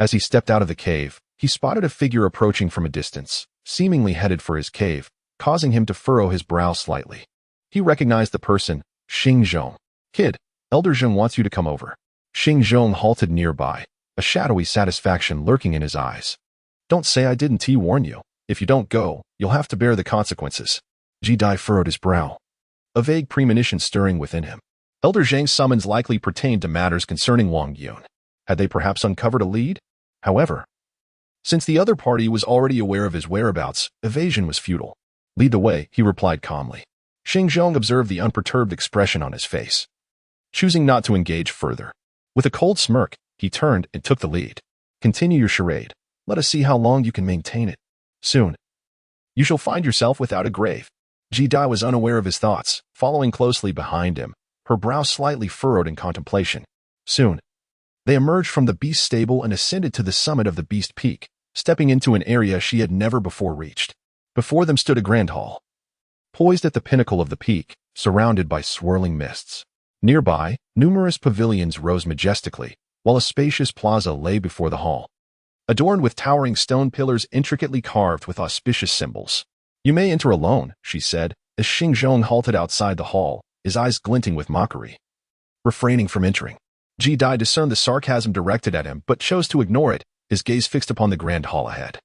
As he stepped out of the cave, he spotted a figure approaching from a distance, seemingly headed for his cave, causing him to furrow his brow slightly. He recognized the person, Xing Zhong. Kid, Elder Zhong wants you to come over. Xing Zhong halted nearby, a shadowy satisfaction lurking in his eyes. Don't say I didn't warn you. If you don't go, you'll have to bear the consequences. Ji Dai furrowed his brow, a vague premonition stirring within him. Elder Zhang's summons likely pertained to matters concerning Wang Yun. Had they perhaps uncovered a lead? However, since the other party was already aware of his whereabouts, evasion was futile. Lead the way, he replied calmly. Xing Zhong observed the unperturbed expression on his face, choosing not to engage further. With a cold smirk, he turned and took the lead. Continue your charade. Let us see how long you can maintain it. Soon, you shall find yourself without a grave. Ji Dai was unaware of his thoughts, following closely behind him, her brow slightly furrowed in contemplation. Soon, they emerged from the beast stable and ascended to the summit of the beast peak, stepping into an area she had never before reached. Before them stood a grand hall, poised at the pinnacle of the peak, surrounded by swirling mists. Nearby, numerous pavilions rose majestically, while a spacious plaza lay before the hall, adorned with towering stone pillars intricately carved with auspicious symbols. You may enter alone, she said, as Xing Zhong halted outside the hall, his eyes glinting with mockery. Refraining from entering, Ji Dai discerned the sarcasm directed at him but chose to ignore it, his gaze fixed upon the grand hall ahead.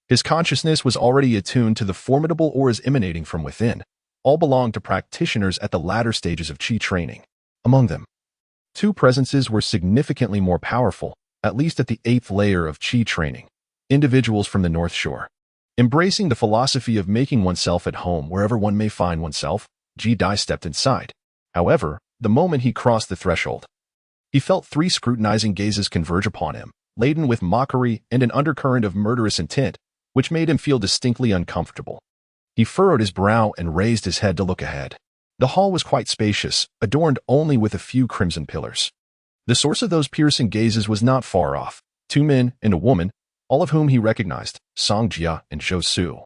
His consciousness was already attuned to the formidable auras emanating from within. All belonged to practitioners at the latter stages of Qi training. Among them, two presences were significantly more powerful, at least at the 8th layer of Qi training. Individuals from the North Shore. Embracing the philosophy of making oneself at home wherever one may find oneself, Ji Dai stepped inside. However, the moment he crossed the threshold, he felt 3 scrutinizing gazes converge upon him, laden with mockery and an undercurrent of murderous intent, which made him feel distinctly uncomfortable. He furrowed his brow and raised his head to look ahead. The hall was quite spacious, adorned only with a few crimson pillars. The source of those piercing gazes was not far off. 2 men and a woman, all of whom he recognized, Song Jia and Zhou Su,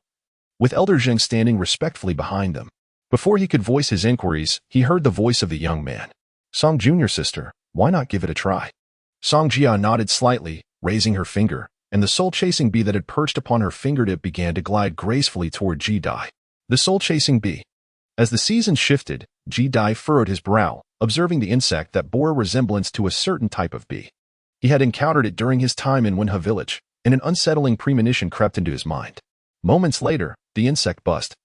with Elder Zheng standing respectfully behind them. Before he could voice his inquiries, he heard the voice of the young man. Song Junior sister, why not give it a try? Song Jia nodded slightly, raising her finger, and the soul-chasing bee that had perched upon her fingertip began to glide gracefully toward Ji Dai. The soul-chasing bee. As the season shifted, Ji Dai furrowed his brow, observing the insect that bore a resemblance to a certain type of bee. He had encountered it during his time in Wenhe village, and an unsettling premonition crept into his mind. Moments later, the insect buzzed,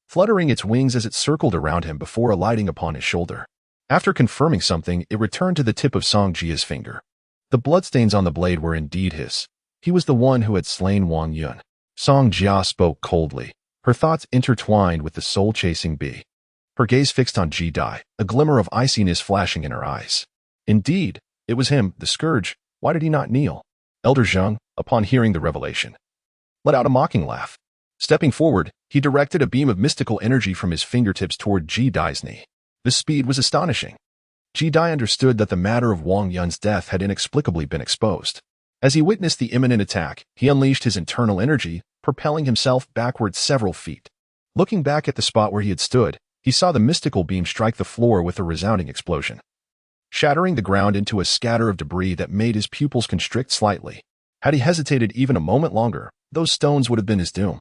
fluttering its wings as it circled around him before alighting upon his shoulder. After confirming something, it returned to the tip of Song Jia's finger. The bloodstains on the blade were indeed his. He was the one who had slain Wang Yun. Song Jia spoke coldly, her thoughts intertwined with the soul-chasing bee. Her gaze fixed on Ji Dai, a glimmer of iciness flashing in her eyes. Indeed, it was him, the scourge. Why did he not kneel? Elder Zheng, upon hearing the revelation, let out a mocking laugh. Stepping forward, he directed a beam of mystical energy from his fingertips toward Ji Dai's knee. The speed was astonishing. Ji Dai understood that the matter of Wang Yun's death had inexplicably been exposed. As he witnessed the imminent attack, he unleashed his internal energy, propelling himself backward several feet. Looking back at the spot where he had stood, he saw the mystical beam strike the floor with a resounding explosion, shattering the ground into a scatter of debris that made his pupils constrict slightly. Had he hesitated even a moment longer, those stones would have been his doom.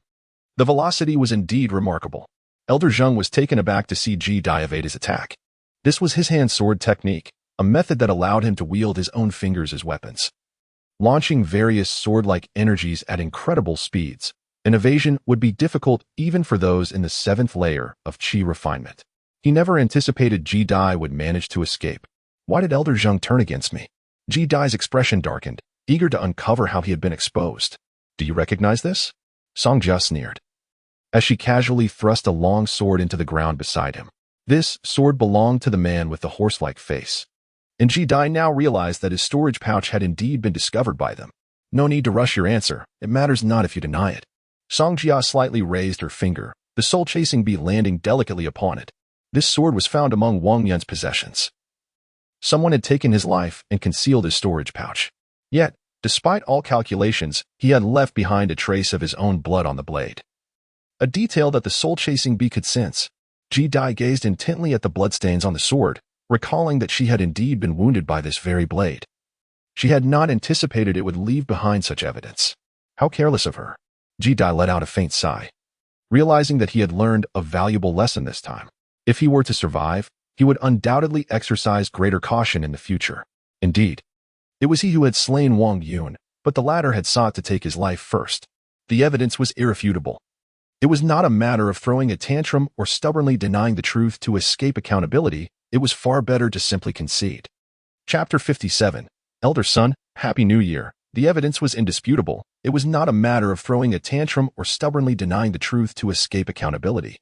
The velocity was indeed remarkable. Elder Zheng was taken aback to see Ji Dai evade his attack. This was his hand-sword technique, a method that allowed him to wield his own fingers as weapons, launching various sword-like energies at incredible speeds. An evasion would be difficult even for those in the 7th layer of Qi refinement. He never anticipated Ji Dai would manage to escape. Why did Elder Zheng turn against me? Ji Dai's expression darkened, eager to uncover how he had been exposed. Do you recognize this? Song Jia sneered, as she casually thrust a long sword into the ground beside him. This sword belonged to the man with the horse-like face, and Ji Dai now realized that his storage pouch had indeed been discovered by them. No need to rush your answer, it matters not if you deny it. Song Jia slightly raised her finger, the soul-chasing bee landing delicately upon it. This sword was found among Wang Yun's possessions. Someone had taken his life and concealed his storage pouch. Yet, despite all calculations, he had left behind a trace of his own blood on the blade, a detail that the soul-chasing bee could sense. Ji Dai gazed intently at the bloodstains on the sword, recalling that she had indeed been wounded by this very blade. She had not anticipated it would leave behind such evidence. How careless of her. Ji-dai let out a faint sigh, realizing that he had learned a valuable lesson this time. If he were to survive, he would undoubtedly exercise greater caution in the future. Indeed, it was he who had slain Wang Yun, but the latter had sought to take his life first. The evidence was irrefutable. It was not a matter of throwing a tantrum or stubbornly denying the truth to escape accountability. It was far better to simply concede. Chapter 57. Elder son, Happy New Year. The evidence was indisputable. It was not a matter of throwing a tantrum or stubbornly denying the truth to escape accountability.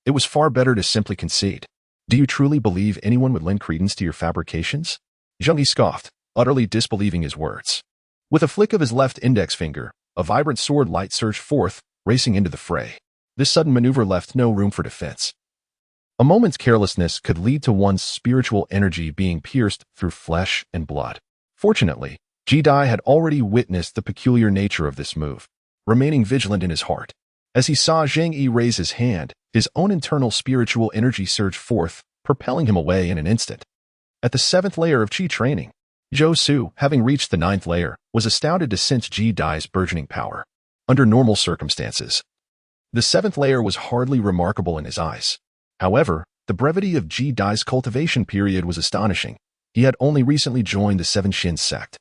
It was far better to simply concede. Do you truly believe anyone would lend credence to your fabrications? Zheng Yi scoffed, utterly disbelieving his words. With a flick of his left index finger, a vibrant sword light surged forth, racing into the fray. This sudden maneuver left no room for defense. A moment's carelessness could lead to one's spiritual energy being pierced through flesh and blood. Fortunately, Ji-dai had already witnessed the peculiar nature of this move, remaining vigilant in his heart. As he saw Zheng Yi raise his hand, his own internal spiritual energy surged forth, propelling him away in an instant. At the 7th layer of Qi training, Zhou Su, having reached the 9th layer, was astounded to sense Ji-dai's burgeoning power. Under normal circumstances, the 7th layer was hardly remarkable in his eyes. However, the brevity of Ji-dai's cultivation period was astonishing. He had only recently joined the Seven Shin sect,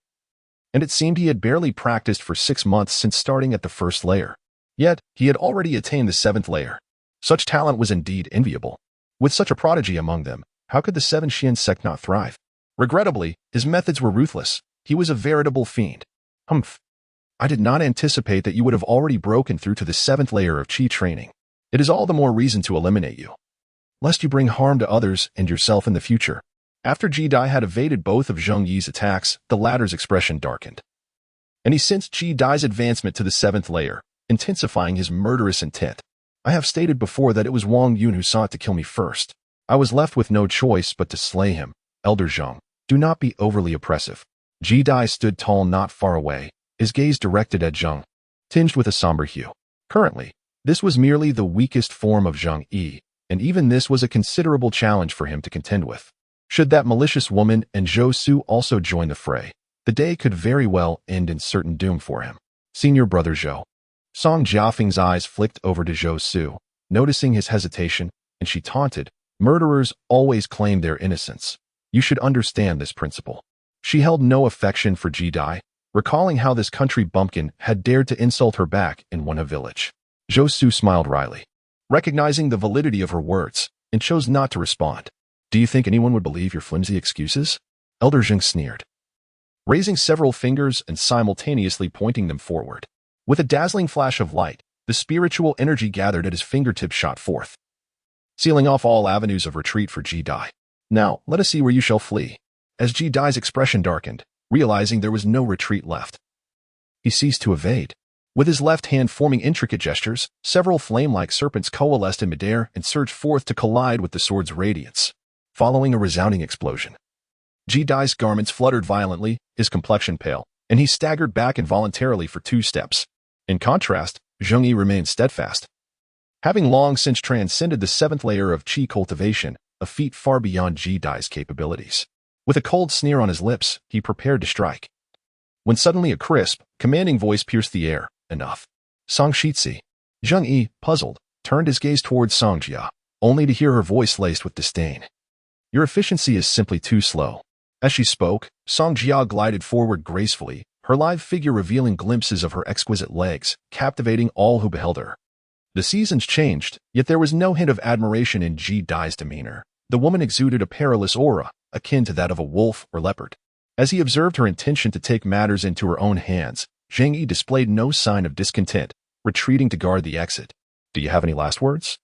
and it seemed he had barely practiced for 6 months since starting at the 1st layer. Yet, he had already attained the 7th layer. Such talent was indeed enviable. With such a prodigy among them, how could the Seven Shin sect not thrive? Regrettably, his methods were ruthless. He was a veritable fiend. Humph. I did not anticipate that you would have already broken through to the 7th layer of Qi training. It is all the more reason to eliminate you, lest you bring harm to others and yourself in the future. After Ji-dai had evaded both of Zheng Yi's attacks, the latter's expression darkened, and he sensed Ji-dai's advancement to the 7th layer, intensifying his murderous intent. I have stated before that it was Wang Yun who sought to kill me first. I was left with no choice but to slay him. Elder Zheng, do not be overly oppressive. Ji-dai stood tall not far away, his gaze directed at Zheng, tinged with a somber hue. Currently, this was merely the weakest form of Zheng Yi, and even this was a considerable challenge for him to contend with. Should that malicious woman and Zhou Su also join the fray, the day could very well end in certain doom for him. Senior brother Zhou. Song Jiafeng's eyes flicked over to Zhou Su, noticing his hesitation, and she taunted, murderers always claim their innocence. You should understand this principle. She held no affection for Ji-dai, recalling how this country bumpkin had dared to insult her back in Wenha village. Zhou Su smiled wryly, recognizing the validity of her words, and chose not to respond. Do you think anyone would believe your flimsy excuses? Elder Zheng sneered, raising several fingers and simultaneously pointing them forward. With a dazzling flash of light, the spiritual energy gathered at his fingertips shot forth, sealing off all avenues of retreat for Ji-dai. Now, let us see where you shall flee. As Ji-dai's expression darkened, realizing there was no retreat left, he ceased to evade. With his left hand forming intricate gestures, several flame-like serpents coalesced in midair and surged forth to collide with the sword's radiance. Following a resounding explosion, Ji-dai's garments fluttered violently, his complexion pale, and he staggered back involuntarily for 2 steps. In contrast, Zheng Yi remained steadfast, having long since transcended the 7th layer of Qi cultivation, a feat far beyond Ji-dai's capabilities. With a cold sneer on his lips, he prepared to strike, when suddenly a crisp, commanding voice pierced the air. Enough. Song Shitsi. Zheng Yi, puzzled, turned his gaze towards Song Jia, only to hear her voice laced with disdain. Your efficiency is simply too slow. As she spoke, Song Jia glided forward gracefully, her lithe figure revealing glimpses of her exquisite legs, captivating all who beheld her. The seasons changed, yet there was no hint of admiration in Ji-dai's demeanor. The woman exuded a perilous aura, akin to that of a wolf or leopard. As he observed her intention to take matters into her own hands, Zheng Yi displayed no sign of discontent, retreating to guard the exit. Do you have any last words?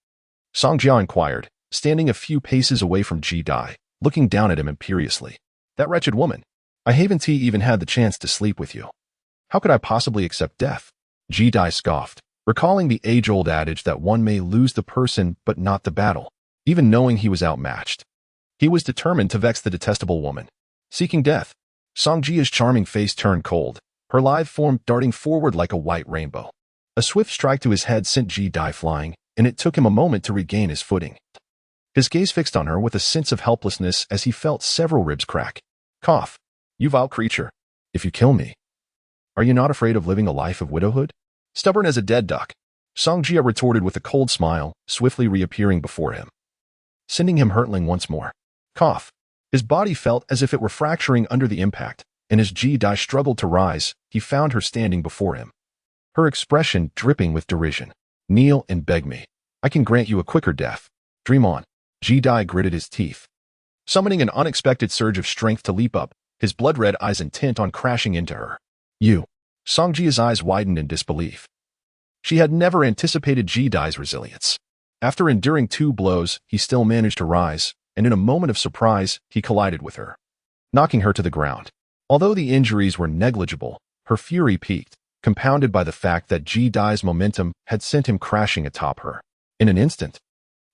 Song Jia inquired, standing a few paces away from Ji-dai, looking down at him imperiously. That wretched woman. I haven't even had the chance to sleep with you. How could I possibly accept death? Ji-dai scoffed, recalling the age-old adage that one may lose the person but not the battle. Even knowing he was outmatched, he was determined to vex the detestable woman. Seeking death, Song Jia's charming face turned cold, her lithe form darting forward like a white rainbow. A swift strike to his head sent Ji-dai flying, and it took him a moment to regain his footing. His gaze fixed on her with a sense of helplessness as he felt several ribs crack. Cough. You vile creature. If you kill me, are you not afraid of living a life of widowhood? Stubborn as a dead duck, Songjia retorted with a cold smile, swiftly reappearing before him, sending him hurtling once more. Cough. His body felt as if it were fracturing under the impact, and as Ji-Dai struggled to rise, he found her standing before him, her expression dripping with derision. Kneel and beg me. I can grant you a quicker death. Dream on. Ji-Dai gritted his teeth, summoning an unexpected surge of strength to leap up, his blood-red eyes intent on crashing into her. You. Songjia's eyes widened in disbelief. She had never anticipated Ji-Dai's resilience. After enduring 2 blows, he still managed to rise, and in a moment of surprise, he collided with her, knocking her to the ground. Although the injuries were negligible, her fury peaked, compounded by the fact that Ji-Dai's momentum had sent him crashing atop her. In an instant,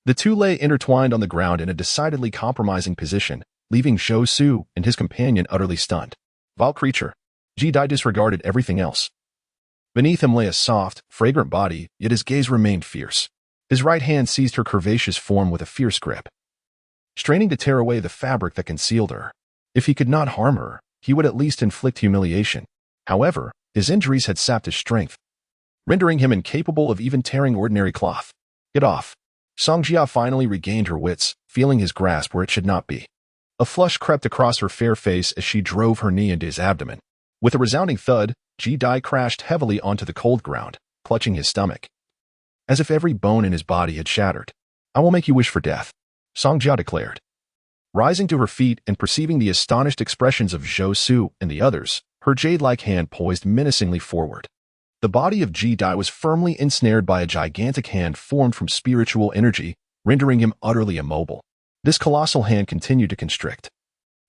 the two lay intertwined on the ground in a decidedly compromising position, leaving Zhou Su and his companion utterly stunned. Vile creature. Ji-Dai disregarded everything else. Beneath him lay a soft, fragrant body, yet his gaze remained fierce. His right hand seized her curvaceous form with a fierce grip, straining to tear away the fabric that concealed her. If he could not harm her, he would at least inflict humiliation. However, his injuries had sapped his strength, rendering him incapable of even tearing ordinary cloth. Get off. Songjia finally regained her wits, feeling his grasp where it should not be. A flush crept across her fair face as she drove her knee into his abdomen. With a resounding thud, Ji-Dai crashed heavily onto the cold ground, clutching his stomach, as if every bone in his body had shattered. I will make you wish for death, Songjia declared. Rising to her feet and perceiving the astonished expressions of Zhou Su and the others, her jade-like hand poised menacingly forward. The body of Ji-Dai was firmly ensnared by a gigantic hand formed from spiritual energy, rendering him utterly immobile. This colossal hand continued to constrict,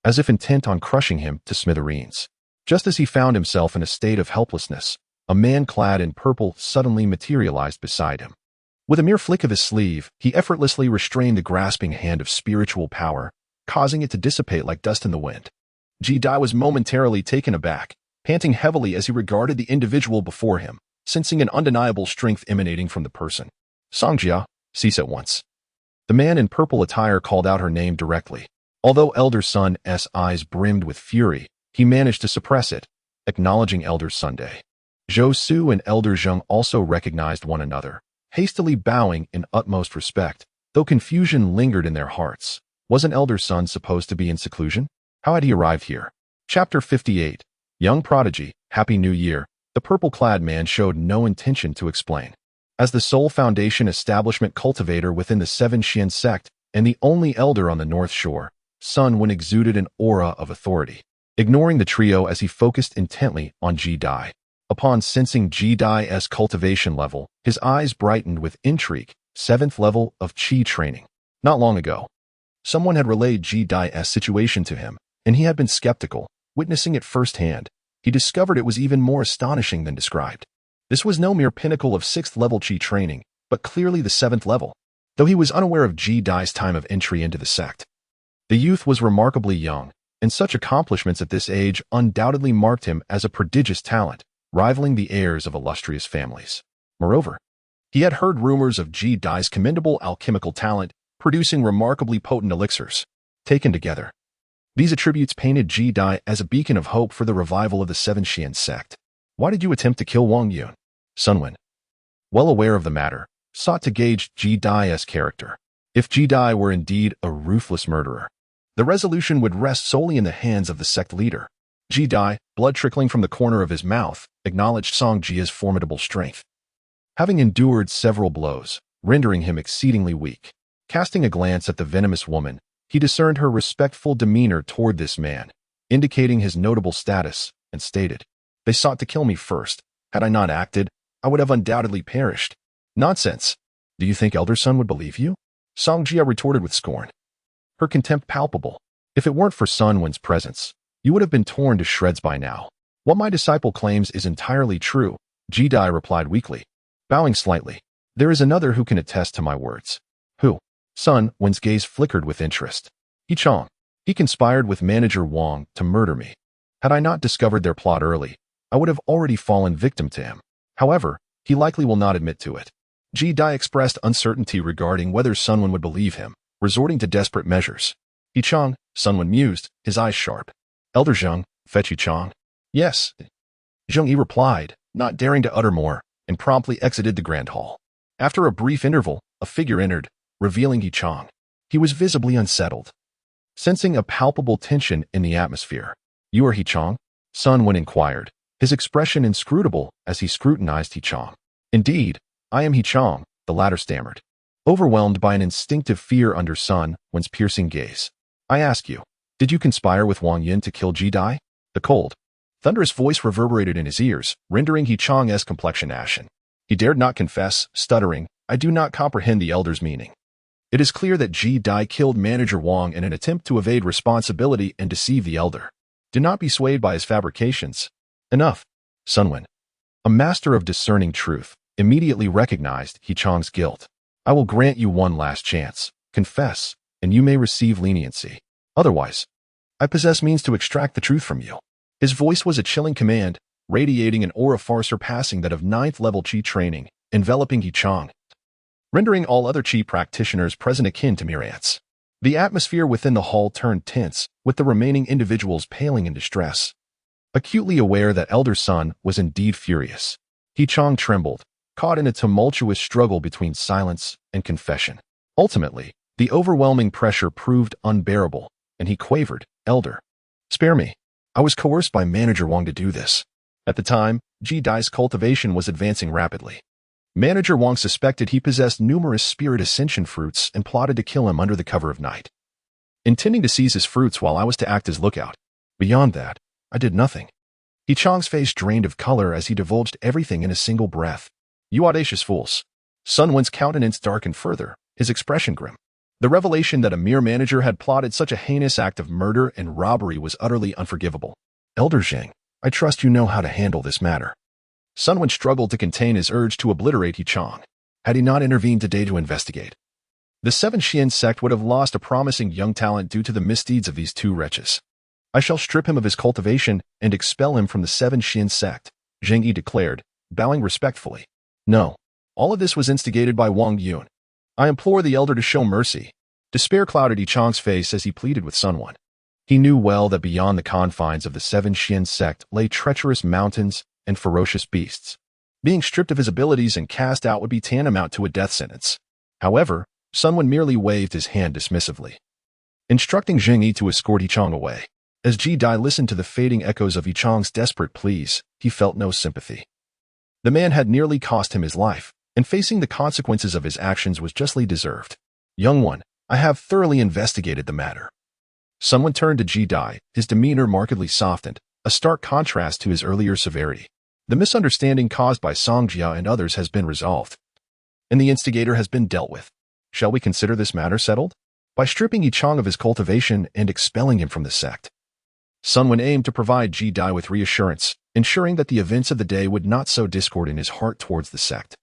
as if intent on crushing him to smithereens. Just as he found himself in a state of helplessness, a man clad in purple suddenly materialized beside him. With a mere flick of his sleeve, he effortlessly restrained the grasping hand of spiritual power, causing it to dissipate like dust in the wind. Ji-Dai was momentarily taken aback, panting heavily as he regarded the individual before him, sensing an undeniable strength emanating from the person. Songjia, cease at once. The man in purple attire called out her name directly. Although Elder Sun's eyes brimmed with fury, he managed to suppress it, acknowledging Elder Sunday. Zhou Su and Elder Zheng also recognized one another, hastily bowing in utmost respect, though confusion lingered in their hearts. Wasn't Elder Sun supposed to be in seclusion? How had he arrived here? Chapter 58. Young Prodigy, Happy New Year. The purple-clad man showed no intention to explain. As the sole Foundation establishment cultivator within the Seven Xian sect and the only elder on the North Shore, Sun Wen exuded an aura of authority, ignoring the trio as he focused intently on Ji-Dai. Upon sensing Ji-Dai's cultivation level, his eyes brightened with intrigue. 7th level of Qi training. Not long ago, someone had relayed Ji-Dai's situation to him, and he had been skeptical. Witnessing it firsthand, he discovered it was even more astonishing than described. This was no mere pinnacle of 6th level Qi training, but clearly the 7th level. Though he was unaware of Ji-Dai's time of entry into the sect, the youth was remarkably young, and such accomplishments at this age undoubtedly marked him as a prodigious talent, rivaling the heirs of illustrious families. Moreover, he had heard rumors of Ji-Dai's commendable alchemical talent, producing remarkably potent elixirs. Taken together, these attributes painted Ji-Dai as a beacon of hope for the revival of the Seven Xian sect. Why did you attempt to kill Wang Yun? Sun Wen, well aware of the matter, sought to gauge Ji-Dai's character. If Ji-Dai were indeed a ruthless murderer, the resolution would rest solely in the hands of the sect leader. Ji-Dai, blood trickling from the corner of his mouth, acknowledged Songjia's formidable strength, having endured several blows, rendering him exceedingly weak. Casting a glance at the venomous woman, he discerned her respectful demeanor toward this man, indicating his notable status, and stated, "They sought to kill me first. Had I not acted, I would have undoubtedly perished." Nonsense. Do you think Elder Sun would believe you? Songjia retorted with scorn, her contempt palpable. If it weren't for Sun Wen's presence, you would have been torn to shreds by now. What my disciple claims is entirely true, Ji-Dai replied weakly, bowing slightly. There is another who can attest to my words. Who? Sun Wen's gaze flickered with interest. He Chong. He conspired with manager Wang to murder me. Had I not discovered their plot early, I would have already fallen victim to him. However, he likely will not admit to it. Ji-Dai expressed uncertainty regarding whether Sun Wen would believe him, resorting to desperate measures. Yi Chong, Sun Wen mused, his eyes sharp. Elder Zheng, fetch Yi Chong. Yes, Zheng Yi replied, not daring to utter more, and promptly exited the grand hall. After a brief interval, a figure entered, revealing He Chong. He was visibly unsettled, sensing a palpable tension in the atmosphere. You are He Chong? Sun Wen inquired, his expression inscrutable as he scrutinized He Chong. Indeed, I am He Chong, the latter stammered, overwhelmed by an instinctive fear under Sun Wen's piercing gaze. I ask you, did you conspire with Wang Yin to kill Ji Dai? The cold, thunderous voice reverberated in his ears, rendering He Chong's complexion ashen. He dared not confess, stuttering, I do not comprehend the elder's meaning. It is clear that Ji Dai killed Manager Wang in an attempt to evade responsibility and deceive the elder. Do not be swayed by his fabrications. Enough. Sun Wen, a master of discerning truth, immediately recognized He Chong's guilt. I will grant you one last chance. Confess, and you may receive leniency. Otherwise, I possess means to extract the truth from you. His voice was a chilling command, radiating an aura far surpassing that of 9th-level Qi training, enveloping He Chong, rendering all other Qi practitioners present akin to mere ants. The atmosphere within the hall turned tense, with the remaining individuals paling in distress. Acutely aware that Elder Sun was indeed furious, He Chong trembled, caught in a tumultuous struggle between silence and confession. Ultimately, the overwhelming pressure proved unbearable, and he quavered, Elder, spare me. I was coerced by Manager Wang to do this. At the time, Ji Dai's cultivation was advancing rapidly. Manager Wang suspected he possessed numerous spirit ascension fruits and plotted to kill him under the cover of night, intending to seize his fruits while I was to act as lookout. Beyond that, I did nothing. He Chong's face drained of color as he divulged everything in a single breath. You audacious fools. Sun Wen's countenance darkened further, his expression grim. The revelation that a mere manager had plotted such a heinous act of murder and robbery was utterly unforgivable. Elder Zheng, I trust you know how to handle this matter. Sun Wen struggled to contain his urge to obliterate He Chong. Had he not intervened today to investigate, the 7 Xian sect would have lost a promising young talent due to the misdeeds of these two wretches. I shall strip him of his cultivation and expel him from the 7 Xian sect, Zheng Yi declared, bowing respectfully. No, all of this was instigated by Wang Yun. I implore the elder to show mercy. Despair clouded He Chong's face as he pleaded with Sun Wen. He knew well that beyond the confines of the 7 Xian sect lay treacherous mountains and ferocious beasts. Being stripped of his abilities and cast out would be tantamount to a death sentence. However, Sun Wen merely waved his hand dismissively, instructing Zheng Yi to escort He Chong away. As Ji Dai listened to the fading echoes of He Chong's desperate pleas, he felt no sympathy. The man had nearly cost him his life, and facing the consequences of his actions was justly deserved. Young one, I have thoroughly investigated the matter. Sun Wen turned to Ji Dai, his demeanor markedly softened, a stark contrast to his earlier severity. The misunderstanding caused by Song Jia and others has been resolved, and the instigator has been dealt with. Shall we consider this matter settled? By stripping He Chong of his cultivation and expelling him from the sect, Sun Wen aimed to provide Ji Dai with reassurance, ensuring that the events of the day would not sow discord in his heart towards the sect.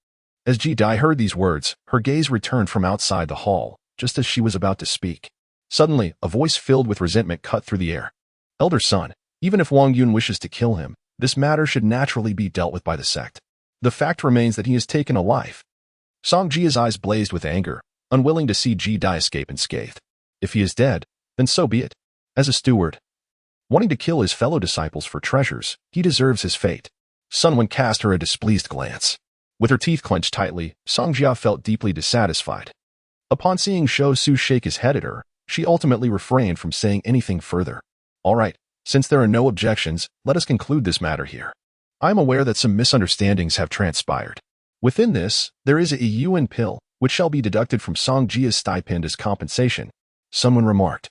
As Ji Dai heard these words, her gaze returned from outside the hall, just as she was about to speak. Suddenly, a voice filled with resentment cut through the air. Elder Sun, even if Wang Yun wishes to kill him, this matter should naturally be dealt with by the sect. The fact remains that he has taken a life. Song Jia's eyes blazed with anger, unwilling to see Ji Dai escape unscathed. If he is dead, then so be it. As a steward, wanting to kill his fellow disciples for treasures, he deserves his fate. Sun Wen cast her a displeased glance. With her teeth clenched tightly, Song Jia felt deeply dissatisfied. Upon seeing Shou Su shake his head at her, she ultimately refrained from saying anything further. All right, since there are no objections, let us conclude this matter here. I am aware that some misunderstandings have transpired. Within this, there is a yuan pill, which shall be deducted from Song Jia's stipend as compensation, someone remarked,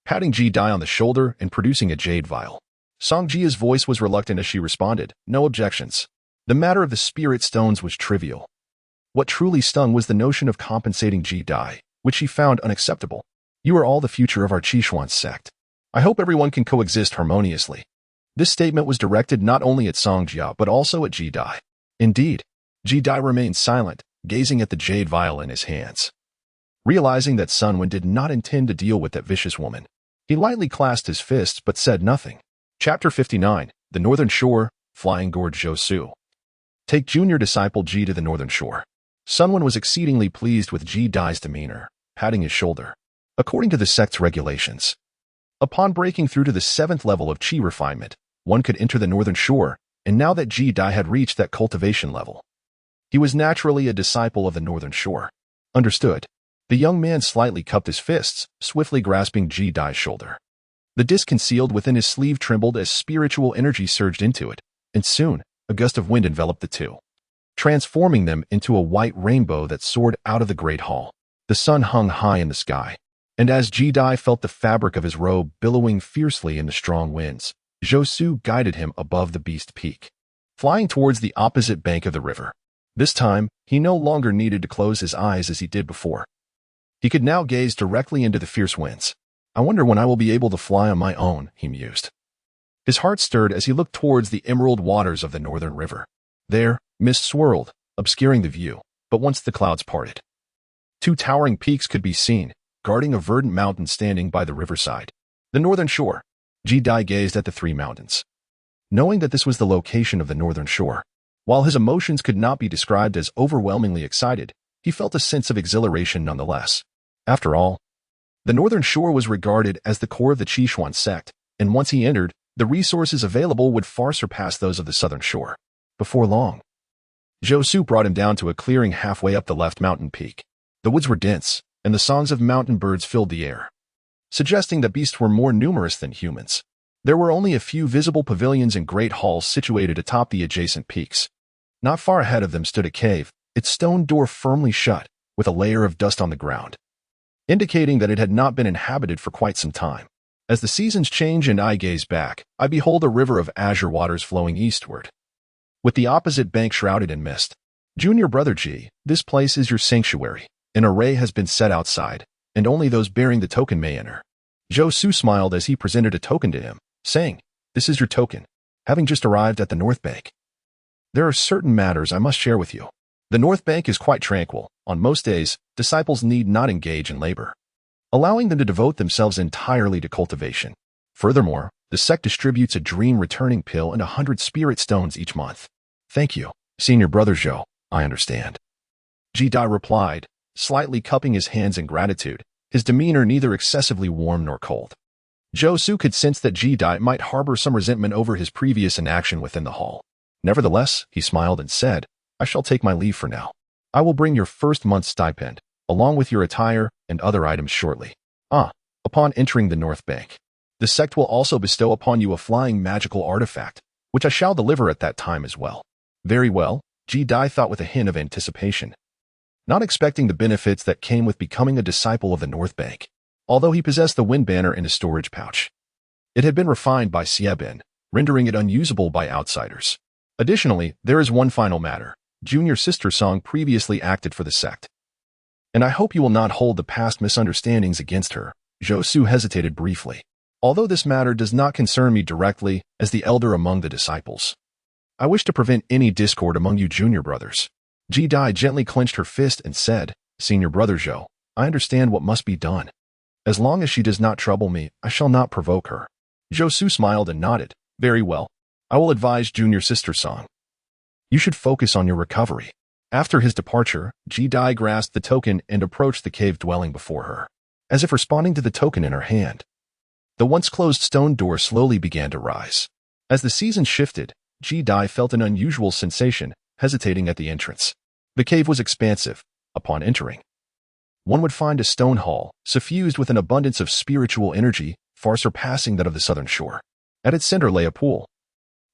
patting Ji Dai on the shoulder and producing a jade vial. Song Jia's voice was reluctant as she responded, no objections. The matter of the spirit stones was trivial. What truly stung was the notion of compensating Ji Dai, which she found unacceptable. You are all the future of our Qishuan sect. I hope everyone can coexist harmoniously. This statement was directed not only at Song Jia but also at Ji Dai. Indeed, Ji Dai remained silent, gazing at the jade vial in his hands. Realizing that Sun Wen did not intend to deal with that vicious woman, he lightly clasped his fists but said nothing. Chapter 59, The Northern Shore, Flying Gorge Zhou. Take junior disciple Ji to the Northern Shore. Sun Wen was exceedingly pleased with Ji Dai's demeanor, patting his shoulder. According to the sect's regulations, upon breaking through to the 7th level of Qi refinement, one could enter the northern shore, and now that Ji-Dai had reached that cultivation level, he was naturally a disciple of the northern shore. Understood. The young man slightly cupped his fists, swiftly grasping Ji-Dai's shoulder. The disc concealed within his sleeve trembled as spiritual energy surged into it, and soon, a gust of wind enveloped the two, transforming them into a white rainbow that soared out of the great hall. The sun hung high in the sky, and as Ji-Dai felt the fabric of his robe billowing fiercely in the strong winds, Zhou guided him above the beast peak, flying towards the opposite bank of the river. This time, he no longer needed to close his eyes as he did before. He could now gaze directly into the fierce winds. I wonder when I will be able to fly on my own, he mused. His heart stirred as he looked towards the emerald waters of the northern river. There, mist swirled, obscuring the view, but once the clouds parted, two towering peaks could be seen, guarding a verdant mountain standing by the riverside. The northern shore. Ji-Dai gazed at the three mountains, knowing that this was the location of the northern shore. While his emotions could not be described as overwhelmingly excited, he felt a sense of exhilaration nonetheless. After all, the northern shore was regarded as the core of the Qishuan sect, and once he entered, the resources available would far surpass those of the southern shore. Before long, Zhou brought him down to a clearing halfway up the left mountain peak. The woods were dense, and the songs of mountain birds filled the air, suggesting that beasts were more numerous than humans. There were only a few visible pavilions and great halls situated atop the adjacent peaks. Not far ahead of them stood a cave, its stone door firmly shut, with a layer of dust on the ground, indicating that it had not been inhabited for quite some time. As the seasons change and I gaze back, I behold a river of azure waters flowing eastward, with the opposite bank shrouded in mist. Junior brother Ji, this place is your sanctuary. An array has been set outside, and only those bearing the token may enter. Zhou smiled as he presented a token to him, saying, "This is your token, having just arrived at the North Bank. There are certain matters I must share with you. The North Bank is quite tranquil. On most days, disciples need not engage in labor, allowing them to devote themselves entirely to cultivation. Furthermore, the sect distributes a dream returning pill and 100 spirit stones each month." "Thank you, senior brother Zhou, I understand," Ji-Dai replied, slightly cupping his hands in gratitude, his demeanor neither excessively warm nor cold. Zhou could sense that Ji-Dai might harbor some resentment over his previous inaction within the hall. Nevertheless, he smiled and said, "I shall take my leave for now. I will bring your first month's stipend, along with your attire and other items shortly. Upon entering the North Bank, the sect will also bestow upon you a flying magical artifact, which I shall deliver at that time as well." Very well, Ji-Dai thought with a hint of anticipation, not expecting the benefits that came with becoming a disciple of the North Bank. Although he possessed the wind banner in his storage pouch, it had been refined by Xieben, rendering it unusable by outsiders. Additionally, there is one final matter. Junior Sister Song previously acted for the sect, and I hope you will not hold the past misunderstandings against her. Zhou hesitated briefly. Although this matter does not concern me directly as the elder among the disciples, I wish to prevent any discord among you junior brothers. Ji-Dai gently clenched her fist and said, "Senior brother Zhou, I understand what must be done. As long as she does not trouble me, I shall not provoke her." Zhou smiled and nodded. "Very well. I will advise Junior Sister Song. You should focus on your recovery." After his departure, Ji-Dai grasped the token and approached the cave dwelling before her. As if responding to the token in her hand, the once closed stone door slowly began to rise. As the season shifted, Ji-Dai felt an unusual sensation, hesitating at the entrance. The cave was expansive. Upon entering, one would find a stone hall, suffused with an abundance of spiritual energy, far surpassing that of the southern shore. At its center lay a pool,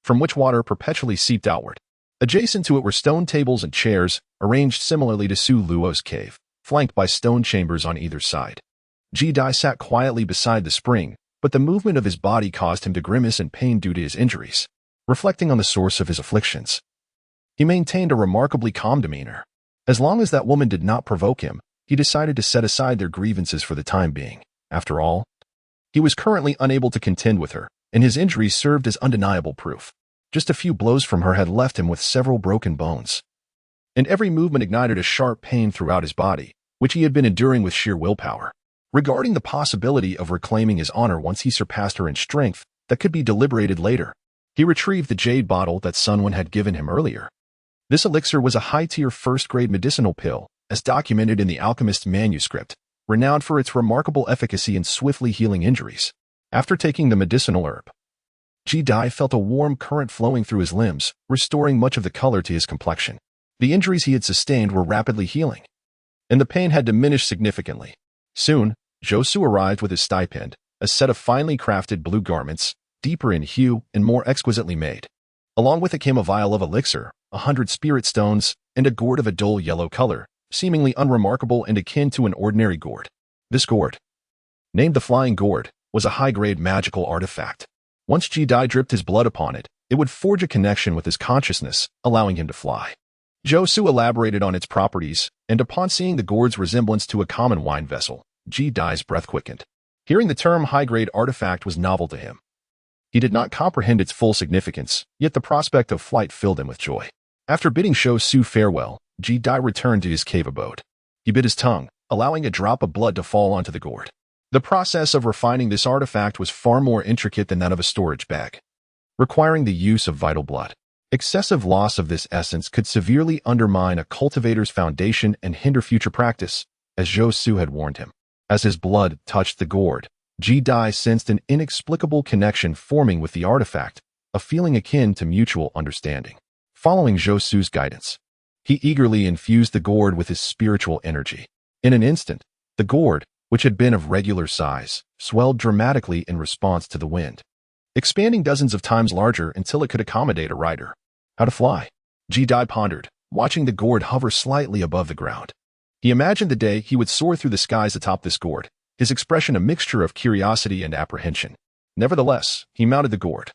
from which water perpetually seeped outward. Adjacent to it were stone tables and chairs, arranged similarly to Su Luo's cave, flanked by stone chambers on either side. Ji-Dai sat quietly beside the spring, but the movement of his body caused him to grimace in pain due to his injuries. Reflecting on the source of his afflictions, he maintained a remarkably calm demeanor. As long as that woman did not provoke him, he decided to set aside their grievances for the time being. After all, he was currently unable to contend with her, and his injuries served as undeniable proof. Just a few blows from her had left him with several broken bones, and every movement ignited a sharp pain throughout his body, which he had been enduring with sheer willpower. Regarding the possibility of reclaiming his honor once he surpassed her in strength, that could be deliberated later, he retrieved the jade bottle that Sunwon had given him earlier. This elixir was a high-tier first-grade medicinal pill, as documented in the alchemist's manuscript, renowned for its remarkable efficacy in swiftly healing injuries. After taking the medicinal herb, Ji Dai felt a warm current flowing through his limbs, restoring much of the color to his complexion. The injuries he had sustained were rapidly healing, and the pain had diminished significantly. Soon, Josu arrived with his stipend, a set of finely crafted blue garments, deeper in hue and more exquisitely made. Along with it came a vial of elixir, 100 spirit stones, and a gourd of a dull yellow color, seemingly unremarkable and akin to an ordinary gourd. This gourd, named the Flying Gourd, was a high-grade magical artifact. Once Ji Dai dripped his blood upon it, it would forge a connection with his consciousness, allowing him to fly. Josu elaborated on its properties, and upon seeing the gourd's resemblance to a common wine vessel, Ji Dai's breath quickened. Hearing the term high-grade artifact was novel to him. He did not comprehend its full significance, yet the prospect of flight filled him with joy. After bidding Josu farewell, Ji Dai returned to his cave abode. He bit his tongue, allowing a drop of blood to fall onto the gourd. The process of refining this artifact was far more intricate than that of a storage bag, requiring the use of vital blood. Excessive loss of this essence could severely undermine a cultivator's foundation and hinder future practice, as Josu had warned him. As his blood touched the gourd, Ji Dai sensed an inexplicable connection forming with the artifact, a feeling akin to mutual understanding. Following Josu's guidance, he eagerly infused the gourd with his spiritual energy. In an instant, the gourd, which had been of regular size, swelled dramatically in response to the wind, expanding dozens of times larger until it could accommodate a rider. How to fly? Ji Dai pondered, watching the gourd hover slightly above the ground. He imagined the day he would soar through the skies atop this gourd, his expression a mixture of curiosity and apprehension. Nevertheless, he mounted the gourd,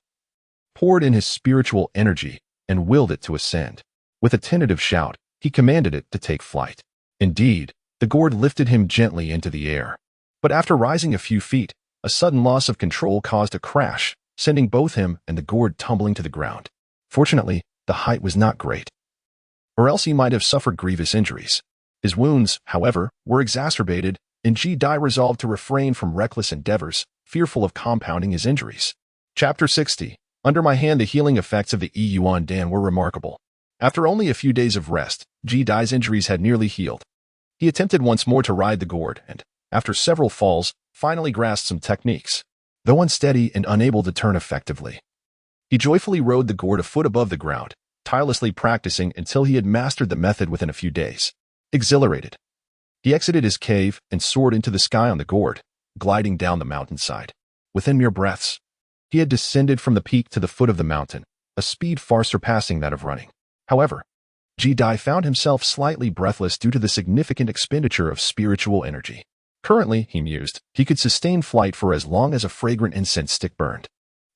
poured in his spiritual energy, and willed it to ascend. With a tentative shout, he commanded it to take flight. Indeed, the gourd lifted him gently into the air. But after rising a few feet, a sudden loss of control caused a crash, sending both him and the gourd tumbling to the ground. Fortunately, the height was not great, or else he might have suffered grievous injuries. His wounds, however, were exacerbated, and Ji Dai resolved to refrain from reckless endeavors, fearful of compounding his injuries. Chapter 60. Under my hand, the healing effects of the Yuan Dan were remarkable. After only a few days of rest, Ji Dai's injuries had nearly healed. He attempted once more to ride the gourd and, after several falls, finally grasped some techniques. Though unsteady and unable to turn effectively, he joyfully rode the gourd a foot above the ground, tirelessly practicing until he had mastered the method within a few days. Exhilarated, he exited his cave and soared into the sky on the gourd, gliding down the mountainside. Within mere breaths, he had descended from the peak to the foot of the mountain, a speed far surpassing that of running. However, Ji Dai found himself slightly breathless due to the significant expenditure of spiritual energy. Currently, he mused, he could sustain flight for as long as a fragrant incense stick burned.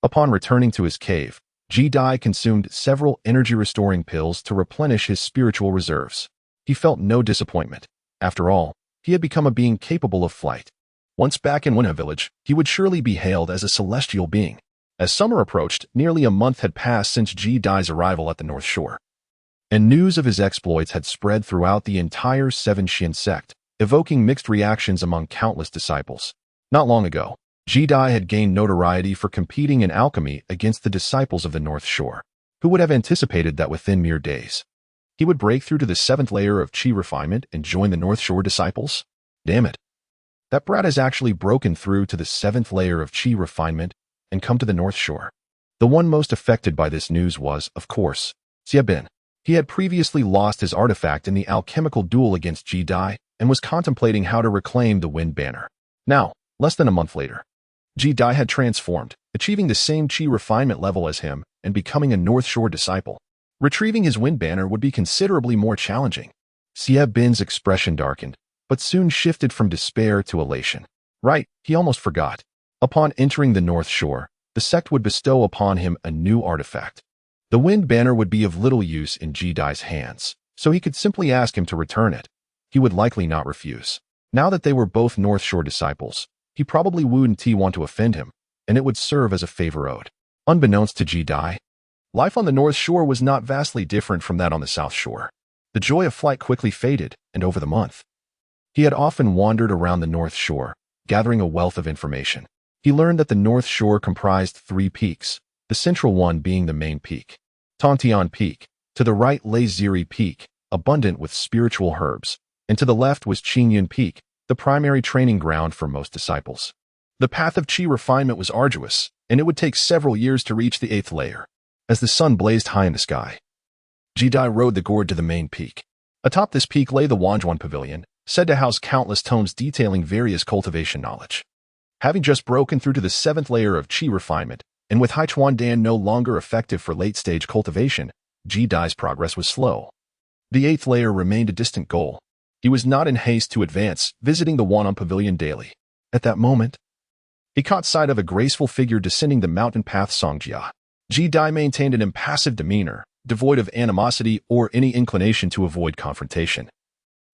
Upon returning to his cave, Ji Dai consumed several energy-restoring pills to replenish his spiritual reserves. He felt no disappointment. After all, he had become a being capable of flight. Once back in Winha village, he would surely be hailed as a celestial being. As summer approached, nearly a month had passed since Ji Dai's arrival at the North Shore, and news of his exploits had spread throughout the entire Seven Shin sect, evoking mixed reactions among countless disciples. Not long ago, Ji Dai had gained notoriety for competing in alchemy against the disciples of the North Shore. Who would have anticipated that within mere days, he would break through to the 7th layer of chi refinement and join the North Shore disciples? Damn it. That brat has actually broken through to the 7th layer of chi refinement and come to the North Shore. The one most affected by this news was, of course, Xie Bin. He had previously lost his artifact in the alchemical duel against Ji Dai and was contemplating how to reclaim the Wind Banner. Now, less than a month later, Ji Dai had transformed, achieving the same chi refinement level as him and becoming a North Shore disciple. Retrieving his Wind Banner would be considerably more challenging. Xie Bin's expression darkened, but soon shifted from despair to elation. Right, he almost forgot. Upon entering the North Shore, the sect would bestow upon him a new artifact. The Wind Banner would be of little use in Ji Dai's hands, so he could simply ask him to return it. He would likely not refuse. Now that they were both North Shore disciples, he probably wouldn't want to offend him, and it would serve as a favor owed. Unbeknownst to Ji Dai, life on the North Shore was not vastly different from that on the South Shore. The joy of flight quickly faded, and over the month, he had often wandered around the North Shore, gathering a wealth of information. He learned that the North Shore comprised 3 peaks, the central one being the main peak, Tontian Peak. To the right lay Ziri Peak, abundant with spiritual herbs, and to the left was Qingyun Peak, the primary training ground for most disciples. The path of chi refinement was arduous, and it would take several years to reach the 8th layer. As the sun blazed high in the sky, Jidai rode the gourd to the main peak. Atop this peak lay the Wanjuan Pavilion, said to house countless tomes detailing various cultivation knowledge. Having just broken through to the 7th layer of chi refinement, and with Haichuan Dan no longer effective for late-stage cultivation, Jidai's progress was slow. The 8th layer remained a distant goal. He was not in haste to advance, visiting the Wanjuan Pavilion daily. At that moment, he caught sight of a graceful figure descending the mountain path Songjia. Jidai maintained an impassive demeanor, devoid of animosity or any inclination to avoid confrontation.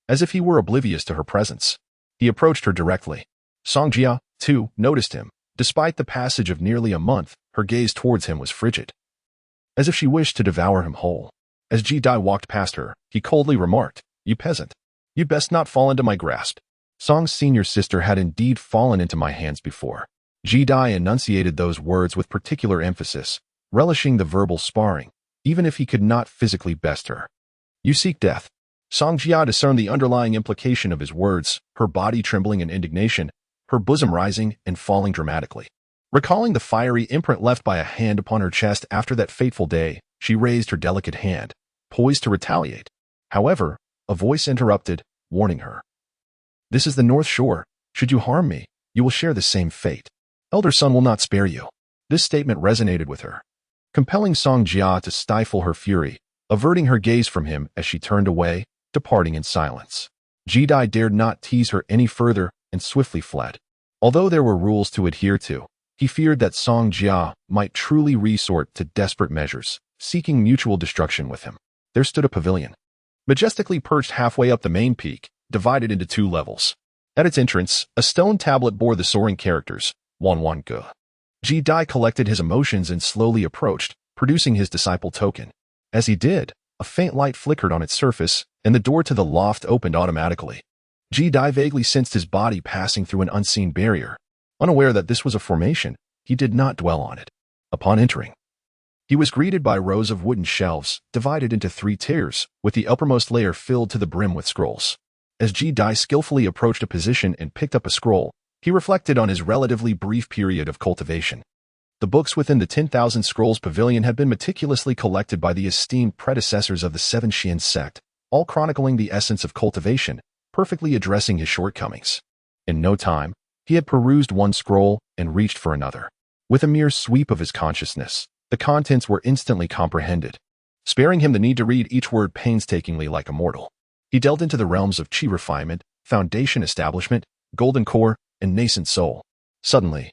As if he were oblivious to her presence, he approached her directly. Songjia, too, noticed him. Despite the passage of nearly a month, her gaze towards him was frigid, as if she wished to devour him whole. As Jidai walked past her, he coldly remarked, "You peasant, you'd best not fall into my grasp." Song's senior sister had indeed fallen into my hands before. Jidai enunciated those words with particular emphasis, relishing the verbal sparring, even if he could not physically best her. "You seek death." Songjia discerned the underlying implication of his words, her body trembling in indignation, her bosom rising and falling dramatically. Recalling the fiery imprint left by a hand upon her chest after that fateful day, she raised her delicate hand, poised to retaliate. However, a voice interrupted, warning her. "This is the North Shore. Should you harm me, you will share the same fate. Elder Sun will not spare you." This statement resonated with her, compelling Songjia to stifle her fury, averting her gaze from him as she turned away, departing in silence. Jidai dared not tease her any further and swiftly fled. Although there were rules to adhere to, he feared that Songjia might truly resort to desperate measures, seeking mutual destruction with him. There stood a pavilion, majestically perched halfway up the main peak, divided into 2 levels. At its entrance, a stone tablet bore the soaring characters, Wanwan Ge. Jidai collected his emotions and slowly approached, producing his disciple token. As he did, a faint light flickered on its surface, and the door to the loft opened automatically. Jidai vaguely sensed his body passing through an unseen barrier. Unaware that this was a formation, he did not dwell on it. Upon entering, he was greeted by rows of wooden shelves, divided into 3 tiers, with the uppermost layer filled to the brim with scrolls. As Jidai skillfully approached a position and picked up a scroll, he reflected on his relatively brief period of cultivation. The books within the 10,000 Scrolls Pavilion had been meticulously collected by the esteemed predecessors of the 7 Xian sect, all chronicling the essence of cultivation, perfectly addressing his shortcomings. In no time, he had perused one scroll and reached for another. With a mere sweep of his consciousness, the contents were instantly comprehended, sparing him the need to read each word painstakingly like a mortal. He delved into the realms of chi refinement, foundation establishment, golden core, and nascent soul. Suddenly,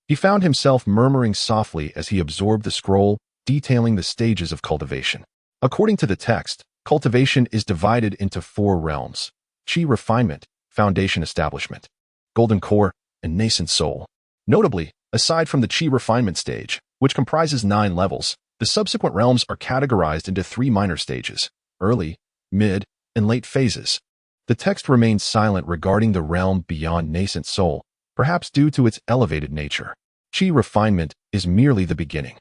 he found himself murmuring softly as he absorbed the scroll, detailing the stages of cultivation. According to the text, cultivation is divided into 4 realms: chi refinement, foundation establishment, golden core, and nascent soul. Notably, aside from the chi refinement stage, which comprises 9 levels, the subsequent realms are categorized into 3 minor stages: early, mid, and late phases. The text remains silent regarding the realm beyond nascent soul, perhaps due to its elevated nature. Chi refinement is merely the beginning.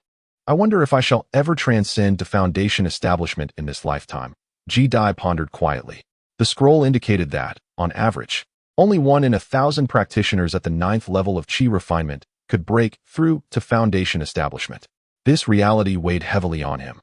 I wonder if I shall ever transcend to foundation establishment in this lifetime. Jidai pondered quietly. The scroll indicated that, on average, only 1 in 1,000 practitioners at the 9th level of chi refinement could break through to foundation establishment. This reality weighed heavily on him,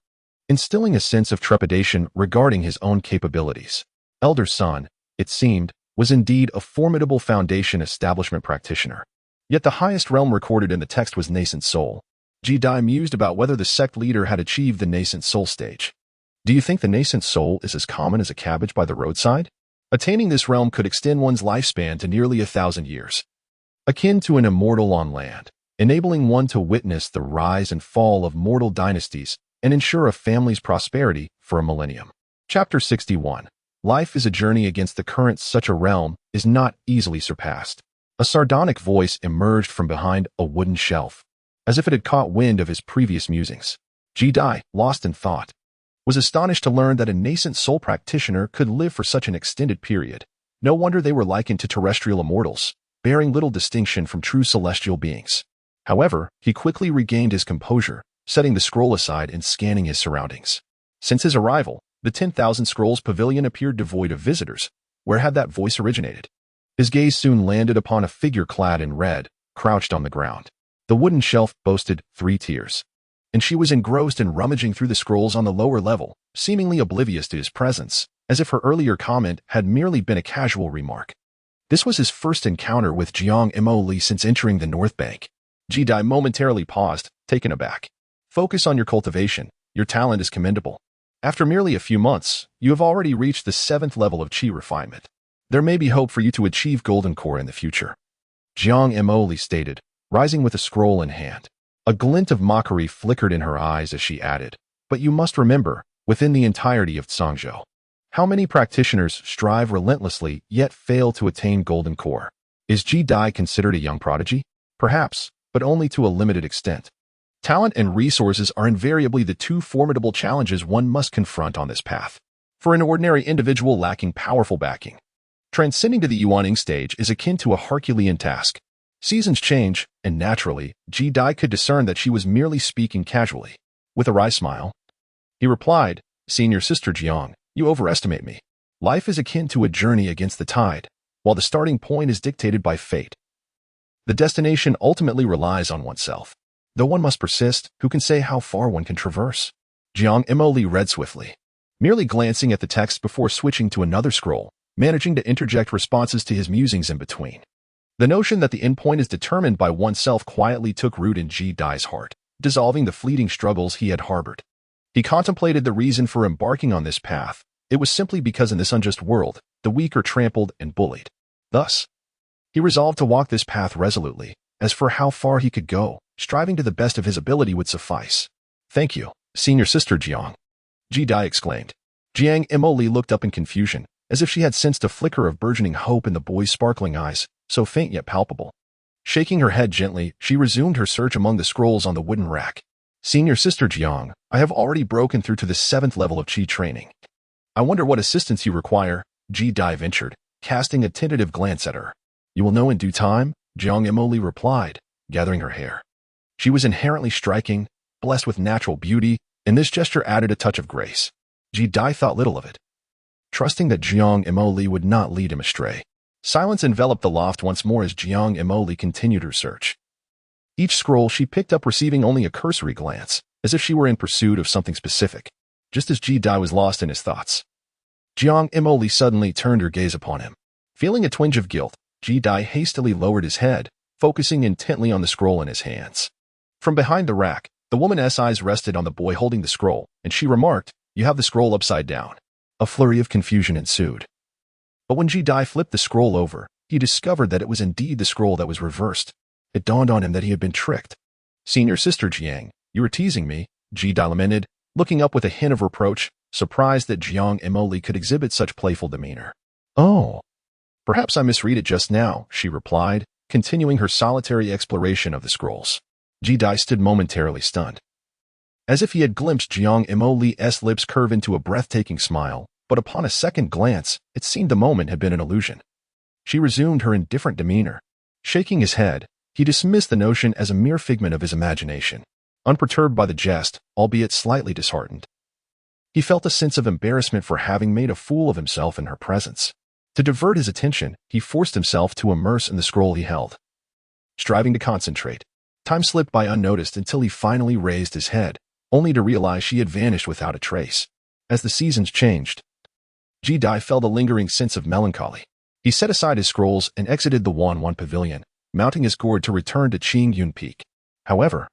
instilling a sense of trepidation regarding his own capabilities. Elder Sun, it seemed, was indeed a formidable foundation establishment practitioner. Yet the highest realm recorded in the text was nascent soul. Jidai mused about whether the sect leader had achieved the nascent soul stage. Do you think the nascent soul is as common as a cabbage by the roadside? Attaining this realm could extend one's lifespan to nearly 1,000 years, akin to an immortal on land, enabling one to witness the rise and fall of mortal dynasties and ensure a family's prosperity for a millennium. Chapter 61. Life is a journey against the current. Such a realm is not easily surpassed. A sardonic voice emerged from behind a wooden shelf, as if it had caught wind of his previous musings. Jidai, lost in thought, was astonished to learn that a nascent soul practitioner could live for such an extended period. No wonder they were likened to terrestrial immortals, bearing little distinction from true celestial beings. However, he quickly regained his composure, setting the scroll aside and scanning his surroundings. Since his arrival, the 10,000 Scrolls Pavilion appeared devoid of visitors. Where had that voice originated? His gaze soon landed upon a figure clad in red, crouched on the ground. The wooden shelf boasted 3 tiers, and she was engrossed in rummaging through the scrolls on the lower level, seemingly oblivious to his presence, as if her earlier comment had merely been a casual remark. This was his first encounter with Jiang Mo since entering the North Bank. Ji-Dai momentarily paused, taken aback. Focus on your cultivation. Your talent is commendable. After merely a few months, you have already reached the 7th level of Qi refinement. There may be hope for you to achieve Golden Core in the future. Jiang Mo stated, rising with a scroll in hand. A glint of mockery flickered in her eyes as she added, but you must remember, within the entirety of Zhangzhou, how many practitioners strive relentlessly yet fail to attain Golden Core? Is Ji-Dai considered a young prodigy? Perhaps, but only to a limited extent. Talent and resources are invariably the 2 formidable challenges one must confront on this path. For an ordinary individual lacking powerful backing, transcending to the Yuaning stage is akin to a Herculean task. Seasons change, and naturally, Ji-Dai could discern that she was merely speaking casually. With a wry smile, he replied, "Senior Sister Jiang, you overestimate me. Life is akin to a journey against the tide, while the starting point is dictated by fate. The destination ultimately relies on oneself. Though one must persist, who can say how far one can traverse?" Jiang Mo read swiftly, merely glancing at the text before switching to another scroll, managing to interject responses to his musings in between. The notion that the endpoint is determined by oneself quietly took root in Ji-Dai's heart, dissolving the fleeting struggles he had harbored. He contemplated the reason for embarking on this path. It was simply because in this unjust world, the weak are trampled and bullied. Thus, he resolved to walk this path resolutely. As for how far he could go, striving to the best of his ability would suffice. "Thank you, Senior Sister Jiang," Ji-Dai exclaimed. Jiang Mo looked up in confusion, as if she had sensed a flicker of burgeoning hope in the boy's sparkling eyes, so faint yet palpable. Shaking her head gently, she resumed her search among the scrolls on the wooden rack. "Senior Sister Jiang, I have already broken through to the 7th level of Qi training. I wonder what assistance you require," Ji-Dai ventured, casting a tentative glance at her. "You will know in due time," Jiang Mo replied, gathering her hair. She was inherently striking, blessed with natural beauty, and this gesture added a touch of grace. Ji-Dai thought little of it, trusting that Jiang Mo would not lead him astray. Silence enveloped the loft once more as Jiang Mo continued her search. Each scroll she picked up receiving only a cursory glance, as if she were in pursuit of something specific, just as Ji-Dai was lost in his thoughts. Jiang Mo suddenly turned her gaze upon him. Feeling a twinge of guilt, Ji-Dai hastily lowered his head, focusing intently on the scroll in his hands. From behind the rack, the woman's eyes rested on the boy holding the scroll, and she remarked, "You have the scroll upside down." A flurry of confusion ensued. But when Ji-Dai flipped the scroll over, he discovered that it was indeed the scroll that was reversed. It dawned on him that he had been tricked. "Senior Sister Jiang, you were teasing me," Ji-Dai lamented, looking up with a hint of reproach, surprised that Jiang Mo could exhibit such playful demeanor. "Oh, perhaps I misread it just now," she replied, continuing her solitary exploration of the scrolls. Ji-Dai stood momentarily stunned, as if he had glimpsed Jiang Mo's lips curve into a breathtaking smile, but upon a second glance, it seemed the moment had been an illusion. She resumed her indifferent demeanor. Shaking his head, he dismissed the notion as a mere figment of his imagination, unperturbed by the jest, albeit slightly disheartened. He felt a sense of embarrassment for having made a fool of himself in her presence. To divert his attention, he forced himself to immerse in the scroll he held. Striving to concentrate, time slipped by unnoticed until he finally raised his head, only to realize she had vanished without a trace. As the seasons changed, Ji-Dai felt a lingering sense of melancholy. He set aside his scrolls and exited the Wanwan Pavilion, mounting his gourd to return to Qingyun Peak. However,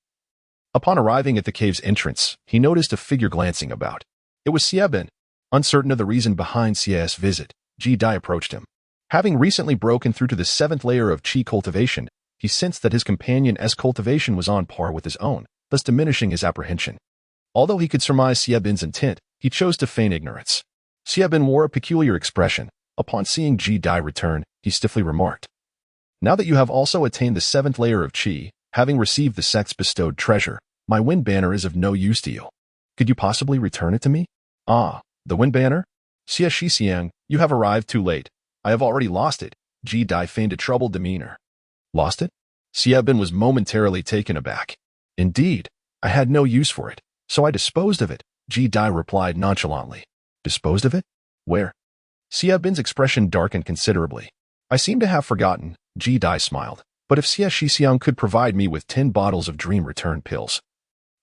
upon arriving at the cave's entrance, he noticed a figure glancing about. It was Xiebin. Uncertain of the reason behind Xia's visit, Ji-Dai approached him. Having recently broken through to the 7th layer of Qi cultivation, he sensed that his companion's cultivation was on par with his own, thus diminishing his apprehension. Although he could surmise Xiebin's intent, he chose to feign ignorance. Xiebin wore a peculiar expression. Upon seeing Ji-Dai return, he stiffly remarked, "Now that you have also attained the 7th layer of Qi, having received the sect's bestowed treasure, my wind banner is of no use to you. Could you possibly return it to me?" "Ah, the wind banner? Xia Shixiang, you have arrived too late. I have already lost it." Ji-Dai feigned a troubled demeanor. "Lost it?" Xiebin was momentarily taken aback. "Indeed, I had no use for it, so I disposed of it," Ji-Dai replied nonchalantly. "Disposed of it? Where?" Xiebin's expression darkened considerably. "I seem to have forgotten," Ji-Dai smiled. But if Xie Shixiang could provide me with 10 bottles of dream return pills,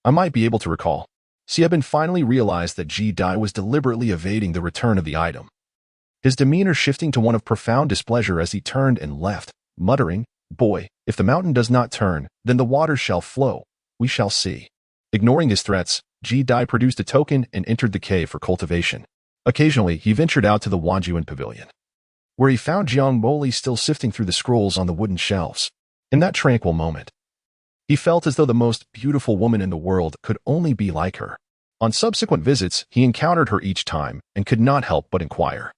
I might be able to recall. Xiebin finally realized that Ji Dai was deliberately evading the return of the item, his demeanor shifting to one of profound displeasure as he turned and left, muttering, "Boy, if the mountain does not turn, then the waters shall flow. We shall see." Ignoring his threats, Ji Dai produced a token and entered the cave for cultivation. Occasionally, he ventured out to the Wanjuan pavilion, where he found Jiang Moli still sifting through the scrolls on the wooden shelves. In that tranquil moment, he felt as though the most beautiful woman in the world could only be like her. On subsequent visits, he encountered her each time and could not help but inquire,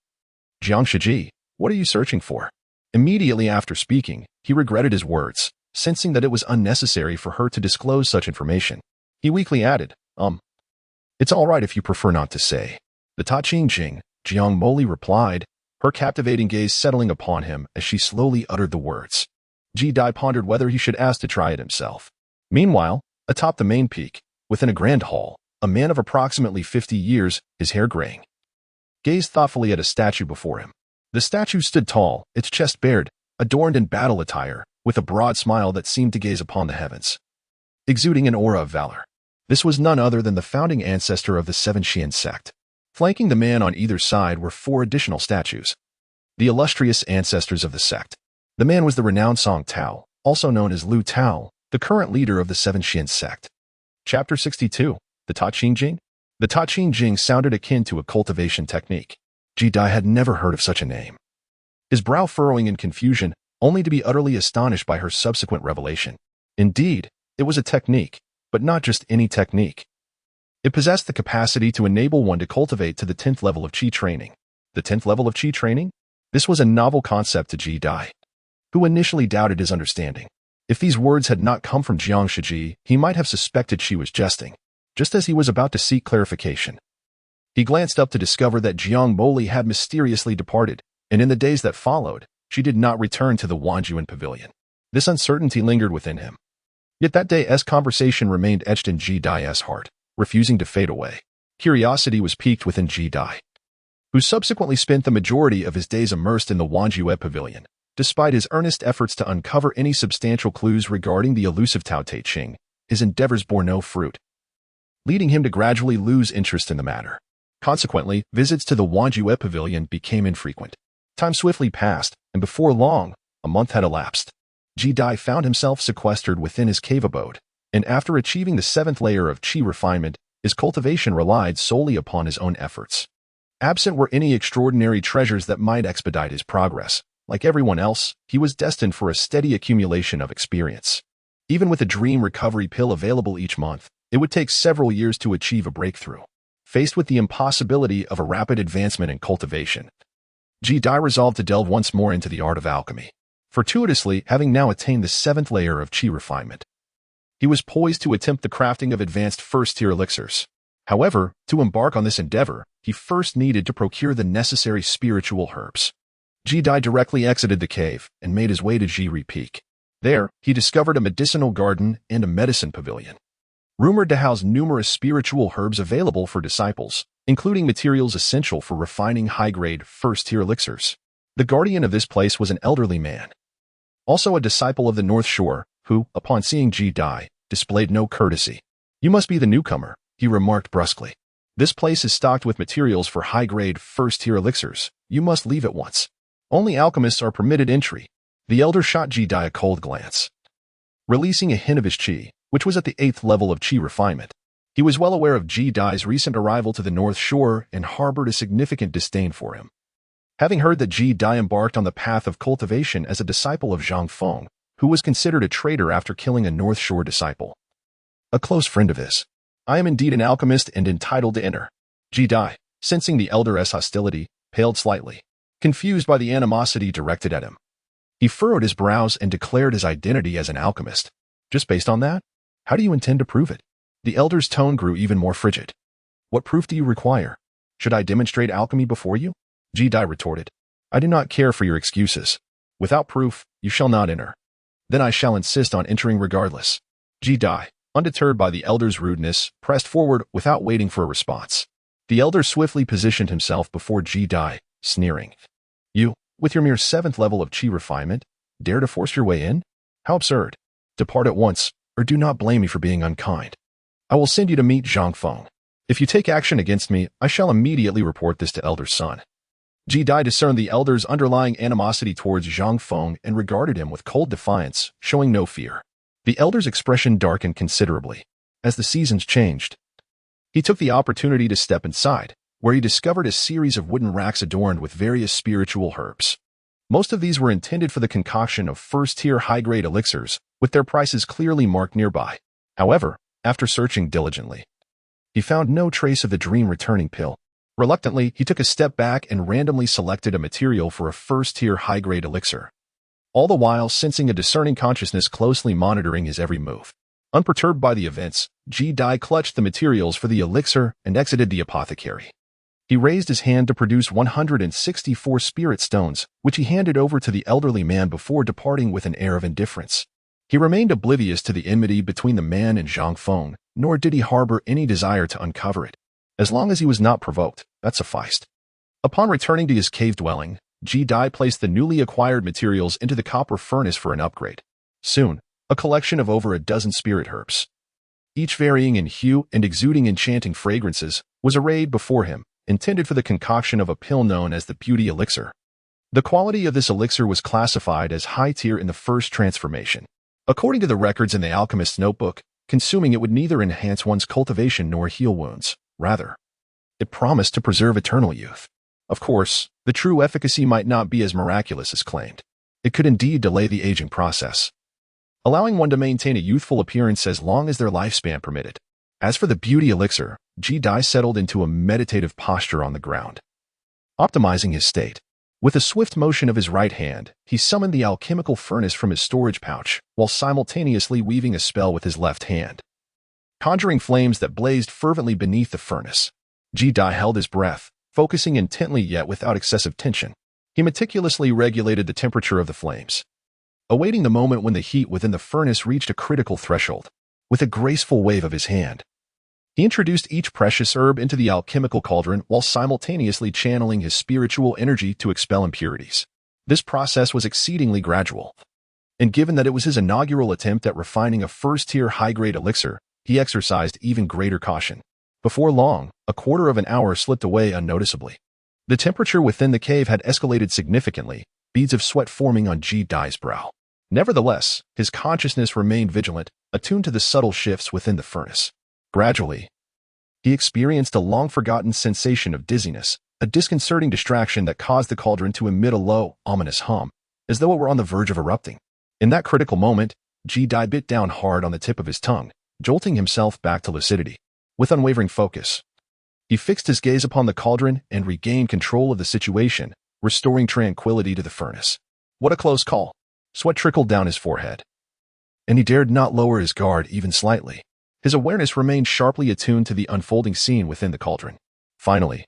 "Jiang Shiji, what are you searching for?" Immediately after speaking, he regretted his words, sensing that it was unnecessary for her to disclose such information. He weakly added, "It's all right if you prefer not to say." "The Ta Ching Jing," Jiang Moli replied, her captivating gaze settling upon him as she slowly uttered the words. Ji Dai pondered whether he should ask to try it himself. Meanwhile, atop the main peak, within a grand hall, a man of approximately 50 years, his hair graying, gazed thoughtfully at a statue before him. The statue stood tall, its chest bared, adorned in battle attire, with a broad smile that seemed to gaze upon the heavens, exuding an aura of valor. This was none other than the founding ancestor of the Seven Xian sect. Flanking the man on either side were 4 additional statues, the illustrious ancestors of the sect. The man was the renowned Song Tao, also known as Lu Tao, the current leader of the Seven Xian sect. Chapter 62. The Ta Ching Jing? The Ta Ching Jing sounded akin to a cultivation technique. Ji Dai had never heard of such a name, his brow furrowing in confusion, only to be utterly astonished by her subsequent revelation. Indeed, it was a technique, but not just any technique. It possessed the capacity to enable one to cultivate to the 10th level of Qi training. The 10th level of Qi training? This was a novel concept to Ji Dai, who initially doubted his understanding. If these words had not come from Jiang Shiji, he might have suspected she was jesting, just as he was about to seek clarification. He glanced up to discover that Jiang Moli had mysteriously departed, and in the days that followed, she did not return to the Wanjuan pavilion. This uncertainty lingered within him. Yet that day's conversation remained etched in Ji Dai's heart, refusing to fade away. Curiosity was piqued within Ji Dai, who subsequently spent the majority of his days immersed in the Wanjuan pavilion. Despite his earnest efforts to uncover any substantial clues regarding the elusive Tao Te Ching, his endeavors bore no fruit, leading him to gradually lose interest in the matter. Consequently, visits to the Wanjuan pavilion became infrequent. Time swiftly passed, and before long, a month had elapsed. Ji Dai found himself sequestered within his cave abode, and after achieving the 7th layer of Qi refinement, his cultivation relied solely upon his own efforts. Absent were any extraordinary treasures that might expedite his progress. Like everyone else, he was destined for a steady accumulation of experience. Even with a dream recovery pill available each month, it would take several years to achieve a breakthrough. Faced with the impossibility of a rapid advancement in cultivation, Ji Dai resolved to delve once more into the art of alchemy. Fortuitously, having now attained the 7th layer of Qi refinement, he was poised to attempt the crafting of advanced first-tier elixirs. However, to embark on this endeavor, he first needed to procure the necessary spiritual herbs. Ji Dai directly exited the cave and made his way to Jiri Peak. There, he discovered a medicinal garden and a medicine pavilion, rumored to house numerous spiritual herbs available for disciples, including materials essential for refining high-grade, first-tier elixirs. The guardian of this place was an elderly man, also a disciple of the North Shore, who, upon seeing Ji Dai, displayed no courtesy. "You must be the newcomer," he remarked brusquely. "This place is stocked with materials for high-grade, first-tier elixirs. You must leave at once. Only alchemists are permitted entry." The elder shot Ji Dai a cold glance, releasing a hint of his qi, which was at the 8th level of qi refinement. He was well aware of Ji Dai's recent arrival to the North Shore and harbored a significant disdain for him. Having heard that Ji Dai embarked on the path of cultivation as a disciple of Zhang Feng, who was considered a traitor after killing a North Shore disciple, a close friend of his. "I am indeed an alchemist and entitled to enter." Ji Dai, sensing the elder's hostility, paled slightly, confused by the animosity directed at him. He furrowed his brows and declared his identity as an alchemist. "Just based on that? How do you intend to prove it?" The elder's tone grew even more frigid. "What proof do you require? Should I demonstrate alchemy before you?" Ji Dai retorted. "I do not care for your excuses. Without proof, you shall not enter. Then I shall insist on entering regardless." Ji Dai, undeterred by the elder's rudeness, pressed forward without waiting for a response. The elder swiftly positioned himself before Ji Dai, sneering. "You, with your mere 7th level of qi refinement, dare to force your way in? How absurd. Depart at once, or do not blame me for being unkind. I will send you to meet Zhang Feng. If you take action against me, I shall immediately report this to Elder's son. Ji Dai discerned the elder's underlying animosity towards Zhang Feng and regarded him with cold defiance, showing no fear. The elder's expression darkened considerably. As the seasons changed, he took the opportunity to step inside, where he discovered a series of wooden racks adorned with various spiritual herbs. Most of these were intended for the concoction of first-tier high-grade elixirs, with their prices clearly marked nearby. However, after searching diligently, he found no trace of the dream-returning pill. Reluctantly, he took a step back and randomly selected a material for a first-tier high-grade elixir, all the while sensing a discerning consciousness closely monitoring his every move. Unperturbed by the events, Ji Dai clutched the materials for the elixir and exited the apothecary. He raised his hand to produce 164 spirit stones, which he handed over to the elderly man before departing with an air of indifference. He remained oblivious to the enmity between the man and Zhang Feng, nor did he harbor any desire to uncover it. As long as he was not provoked, that sufficed. Upon returning to his cave dwelling, Ji Dai placed the newly acquired materials into the copper furnace for an upgrade. Soon, a collection of over a dozen spirit herbs, each varying in hue and exuding enchanting fragrances, was arrayed before him, intended for the concoction of a pill known as the Beauty Elixir. The quality of this elixir was classified as high tier in the first transformation. According to the records in the alchemist's notebook, consuming it would neither enhance one's cultivation nor heal wounds. Rather, it promised to preserve eternal youth. Of course, the true efficacy might not be as miraculous as claimed. It could indeed delay the aging process, allowing one to maintain a youthful appearance as long as their lifespan permitted. As for the Beauty Elixir, Ji Dai settled into a meditative posture on the ground, optimizing his state. With a swift motion of his right hand, he summoned the alchemical furnace from his storage pouch, while simultaneously weaving a spell with his left hand, conjuring flames that blazed fervently beneath the furnace. Ji Dai held his breath, focusing intently yet without excessive tension. He meticulously regulated the temperature of the flames, awaiting the moment when the heat within the furnace reached a critical threshold. With a graceful wave of his hand, he introduced each precious herb into the alchemical cauldron while simultaneously channeling his spiritual energy to expel impurities. This process was exceedingly gradual, and given that it was his inaugural attempt at refining a first-tier high-grade elixir, he exercised even greater caution. Before long, a quarter of an hour slipped away unnoticeably. The temperature within the cave had escalated significantly, beads of sweat forming on Ji Dai's brow. Nevertheless, his consciousness remained vigilant, attuned to the subtle shifts within the furnace. Gradually, he experienced a long-forgotten sensation of dizziness, a disconcerting distraction that caused the cauldron to emit a low, ominous hum, as though it were on the verge of erupting. In that critical moment, Ji Dai bit down hard on the tip of his tongue, jolting himself back to lucidity. With unwavering focus, he fixed his gaze upon the cauldron and regained control of the situation, restoring tranquility to the furnace. What a close call! Sweat trickled down his forehead, and he dared not lower his guard even slightly. His awareness remained sharply attuned to the unfolding scene within the cauldron. Finally,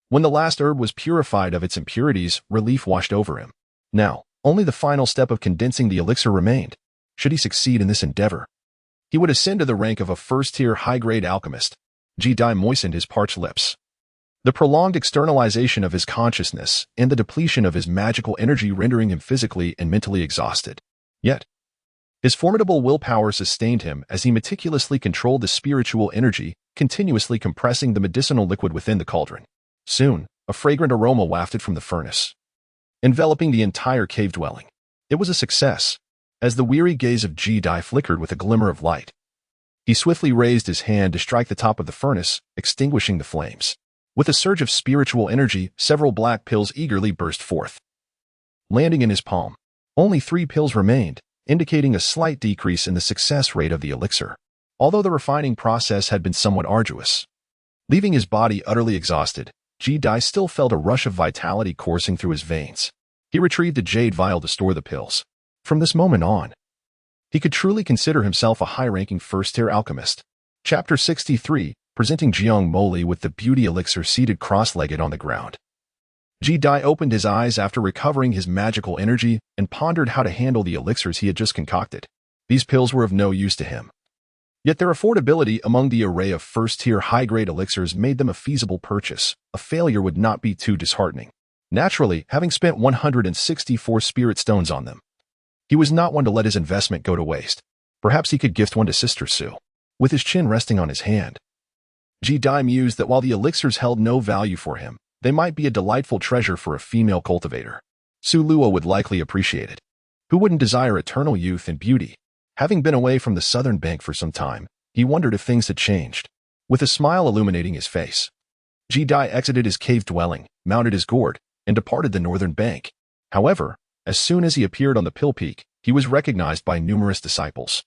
when the last herb was purified of its impurities, relief washed over him. Now, only the final step of condensing the elixir remained. Should he succeed in this endeavor, he would ascend to the rank of a first-tier high-grade alchemist. Ji Dai moistened his parched lips. The prolonged externalization of his consciousness and the depletion of his magical energy rendering him physically and mentally exhausted. Yet, his formidable willpower sustained him as he meticulously controlled the spiritual energy, continuously compressing the medicinal liquid within the cauldron. Soon, a fragrant aroma wafted from the furnace, enveloping the entire cave dwelling. It was a success, as the weary gaze of Ji Dai flickered with a glimmer of light. He swiftly raised his hand to strike the top of the furnace, extinguishing the flames. With a surge of spiritual energy, several black pills eagerly burst forth, landing in his palm. Only 3 pills remained, indicating a slight decrease in the success rate of the elixir. Although the refining process had been somewhat arduous, leaving his body utterly exhausted, Ji Dai still felt a rush of vitality coursing through his veins. He retrieved a jade vial to store the pills. From this moment on, he could truly consider himself a high-ranking first-tier alchemist. Chapter 63, presenting Jiang Moli with the beauty elixir seated cross-legged on the ground. Ji Dai opened his eyes after recovering his magical energy and pondered how to handle the elixirs he had just concocted. These pills were of no use to him, yet their affordability among the array of first-tier high-grade elixirs made them a feasible purchase. A failure would not be too disheartening. Naturally, having spent 164 spirit stones on them, He was not one to let his investment go to waste. Perhaps he could gift one to Sister Sue. With his chin resting on his hand, Ji Dai mused that while the elixirs held no value for him, they might be a delightful treasure for a female cultivator. Su Luo would likely appreciate it. Who wouldn't desire eternal youth and beauty? Having been away from the southern bank for some time, he wondered if things had changed. With a smile illuminating his face, Ji Dai exited his cave dwelling, mounted his gourd, and departed the northern bank. However, as soon as he appeared on the Pill Peak, he was recognized by numerous disciples,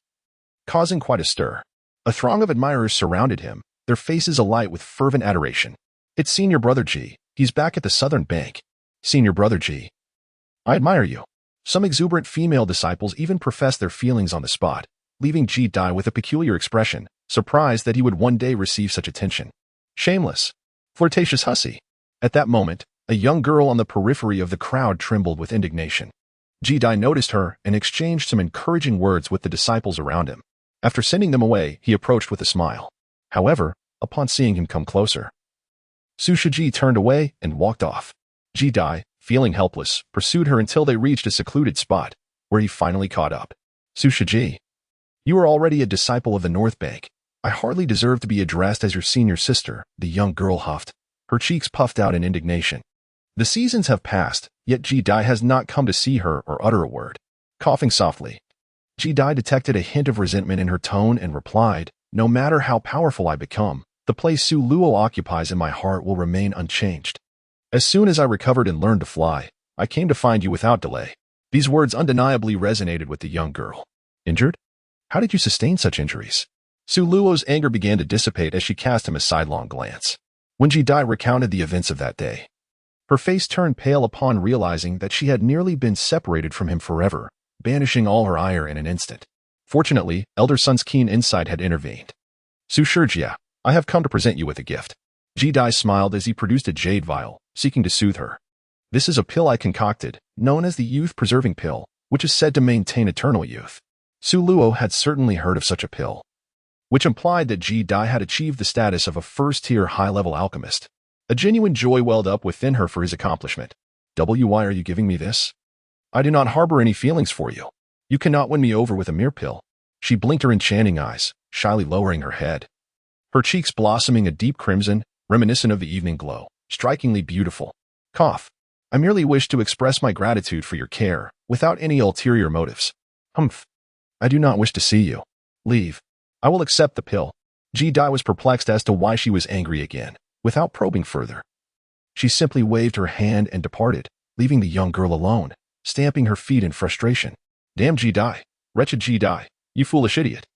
causing quite a stir. A throng of admirers surrounded him, their faces alight with fervent adoration. It's Senior Brother Ji. He's back at the southern bank. Senior Brother Ji. I admire you. Some exuberant female disciples even professed their feelings on the spot, leaving Ji Dai with a peculiar expression, surprised that he would one day receive such attention. Shameless, flirtatious hussy. At that moment, a young girl on the periphery of the crowd trembled with indignation. Ji Dai noticed her and exchanged some encouraging words with the disciples around him. After sending them away, he approached with a smile. However, upon seeing him come closer, Su Shiji turned away and walked off. Ji Dai, feeling helpless, pursued her until they reached a secluded spot, where he finally caught up. Su Shiji, you are already a disciple of the North Bank. I hardly deserve to be addressed as your senior sister, the young girl huffed, her cheeks puffed out in indignation. The seasons have passed, yet Ji Dai has not come to see her or utter a word. Coughing softly, Ji Dai detected a hint of resentment in her tone and replied, no matter how powerful I become, the place Su Luo occupies in my heart will remain unchanged. As soon as I recovered and learned to fly, I came to find you without delay. These words undeniably resonated with the young girl. Injured? How did you sustain such injuries? Su Luo's anger began to dissipate as she cast him a sidelong glance. When Ji Dai recounted the events of that day, her face turned pale upon realizing that she had nearly been separated from him forever, banishing all her ire in an instant. Fortunately, Elder Sun's keen insight had intervened. Su Shijia, I have come to present you with a gift. Ji Dai smiled as he produced a jade vial, seeking to soothe her. This is a pill I concocted, known as the youth-preserving pill, which is said to maintain eternal youth. Su Luo had certainly heard of such a pill, which implied that Ji Dai had achieved the status of a first-tier high-level alchemist. A genuine joy welled up within her for his accomplishment. Why are you giving me this? I do not harbor any feelings for you. You cannot win me over with a mere pill. She blinked her enchanting eyes, shyly lowering her head, her cheeks blossoming a deep crimson, reminiscent of the evening glow, strikingly beautiful. Cough. I merely wish to express my gratitude for your care, without any ulterior motives. Humph. I do not wish to see you. Leave. I will accept the pill. Ji Dai was perplexed as to why she was angry again, without probing further. She simply waved her hand and departed, leaving the young girl alone, stamping her feet in frustration. Damn Ji Dai. Wretched Ji Dai. You foolish idiot.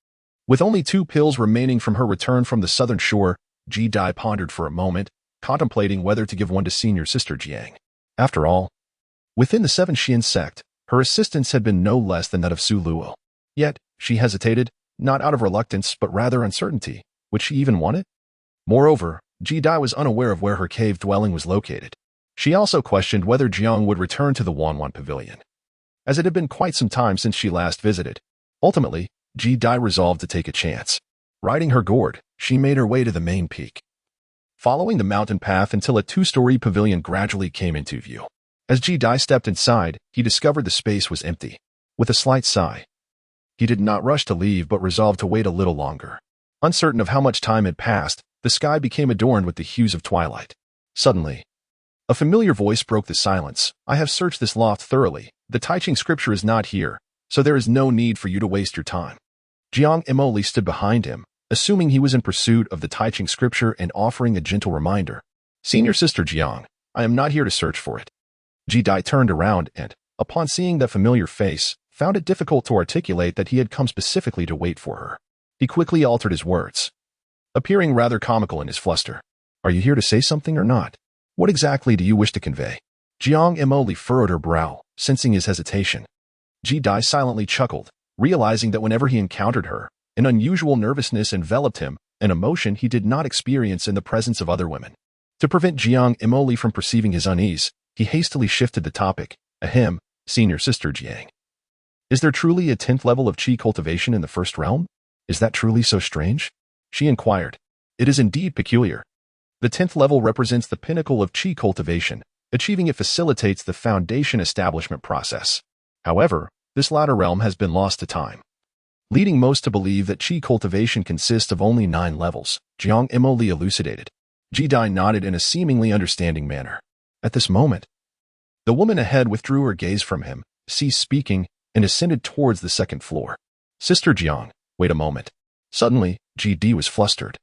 With only 2 pills remaining from her return from the southern shore, Ji Dai pondered for a moment, contemplating whether to give one to senior sister Jiang. After all, within the 7 Xian sect, her assistance had been no less than that of Su Luo. Yet, she hesitated, not out of reluctance but rather uncertainty. Would she even want it? Moreover, Ji Dai was unaware of where her cave dwelling was located. She also questioned whether Jiang would return to the Wanwan Pavilion, as it had been quite some time since she last visited. Ultimately, Ji Dai resolved to take a chance. Riding her gourd, she made her way to the main peak, following the mountain path until a 2-story pavilion gradually came into view. As Ji Dai stepped inside, he discovered the space was empty. With a slight sigh, he did not rush to leave but resolved to wait a little longer. Uncertain of how much time had passed, the sky became adorned with the hues of twilight. Suddenly, a familiar voice broke the silence. I have searched this loft thoroughly. The Taiching scripture is not here, so there is no need for you to waste your time. Jiang Emoli stood behind him, assuming he was in pursuit of the Taiching scripture and offering a gentle reminder. Senior sister Jiang, I am not here to search for it. Ji Dai turned around and, upon seeing that familiar face, found it difficult to articulate that he had come specifically to wait for her. He quickly altered his words, appearing rather comical in his fluster. Are you here to say something or not? What exactly do you wish to convey? Jiang Emoli furrowed her brow, sensing his hesitation. Ji Dai silently chuckled, realizing that whenever he encountered her, an unusual nervousness enveloped him, an emotion he did not experience in the presence of other women. To prevent Jiang Emoli from perceiving his unease, he hastily shifted the topic. Ahem, senior sister Jiang. Is there truly a 10th level of qi cultivation in the first realm? Is that truly so strange? She inquired. It is indeed peculiar. The 10th level represents the pinnacle of qi cultivation. Achieving it facilitates the foundation establishment process. However, this latter realm has been lost to time, leading most to believe that chi cultivation consists of only 9 levels, Jiang Imoli elucidated. Jidai nodded in a seemingly understanding manner. At this moment, the woman ahead withdrew her gaze from him, ceased speaking, and ascended towards the second floor. Sister Jiang, wait a moment. Suddenly, GD was flustered,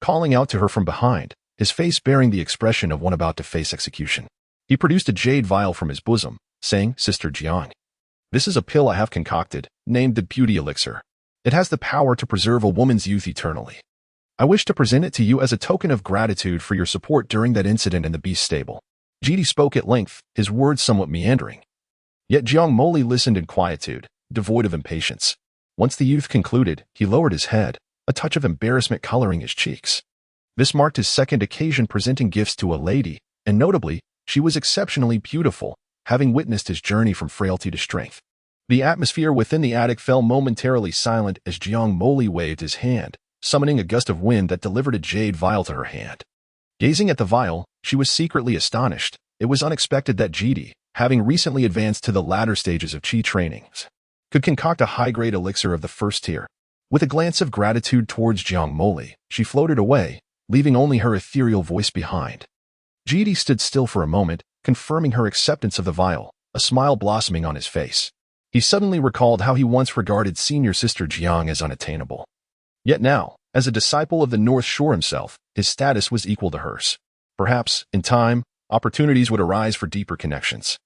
calling out to her from behind, his face bearing the expression of one about to face execution. He produced a jade vial from his bosom, saying, Sister Jiang, this is a pill I have concocted, named the Beauty Elixir. It has the power to preserve a woman's youth eternally. I wish to present it to you as a token of gratitude for your support during that incident in the beast stable. GD spoke at length, his words somewhat meandering. Yet Jiang Moli listened in quietude, devoid of impatience. Once the youth concluded, he lowered his head, a touch of embarrassment coloring his cheeks. This marked his second occasion presenting gifts to a lady, and notably, she was exceptionally beautiful, having witnessed his journey from frailty to strength. The atmosphere within the attic fell momentarily silent as Jiang Moli waved his hand, summoning a gust of wind that delivered a jade vial to her hand. Gazing at the vial, she was secretly astonished. It was unexpected that GD, having recently advanced to the latter stages of chi trainings, could concoct a high-grade elixir of the first tier. With a glance of gratitude towards Jiang Moli, she floated away, leaving only her ethereal voice behind. GD stood still for a moment, confirming her acceptance of the vial, a smile blossoming on his face. He suddenly recalled how he once regarded senior sister Jiang as unattainable. Yet now, as a disciple of the North Shore himself, his status was equal to hers. Perhaps, in time, opportunities would arise for deeper connections.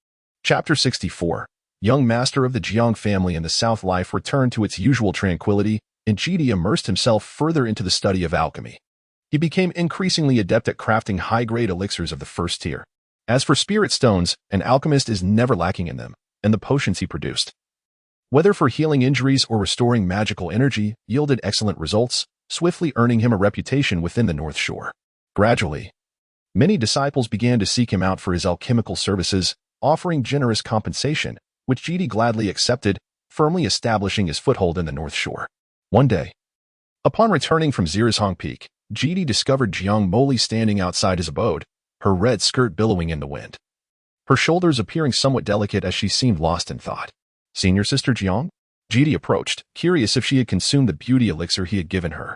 Chapter 64. Young master of the Jiang family in the South life returned to its usual tranquility, and GD immersed himself further into the study of alchemy. He became increasingly adept at crafting high-grade elixirs of the first tier. As for spirit stones, an alchemist is never lacking in them, and the potions he produced, whether for healing injuries or restoring magical energy, yielded excellent results, swiftly earning him a reputation within the North Shore. Gradually, many disciples began to seek him out for his alchemical services, offering generous compensation, which GD gladly accepted, firmly establishing his foothold in the North Shore. One day, upon returning from Xirishong Peak, GD discovered Jiang Moli standing outside his abode, her red skirt billowing in the wind, her shoulders appearing somewhat delicate as she seemed lost in thought. Senior sister Jiang? GD approached, curious if she had consumed the beauty elixir he had given her.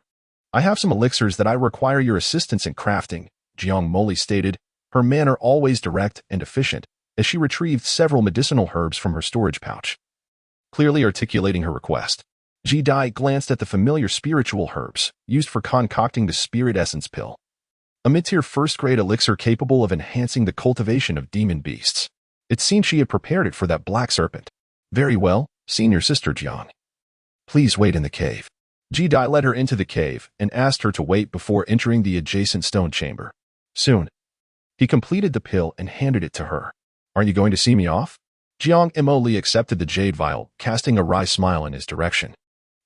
I have some elixirs that I require your assistance in crafting, Jiang Moli stated, her manner always direct and efficient, as she retrieved several medicinal herbs from her storage pouch. Clearly articulating her request, Jidai glanced at the familiar spiritual herbs, used for concocting the spirit essence pill, a mid-tier first-grade elixir capable of enhancing the cultivation of demon beasts. It seemed she had prepared it for that black serpent. Very well, senior sister Jiang. Please wait in the cave. Jidai led her into the cave and asked her to wait before entering the adjacent stone chamber. Soon, he completed the pill and handed it to her. Aren't you going to see me off? Jiang Imoli accepted the jade vial, casting a wry smile in his direction.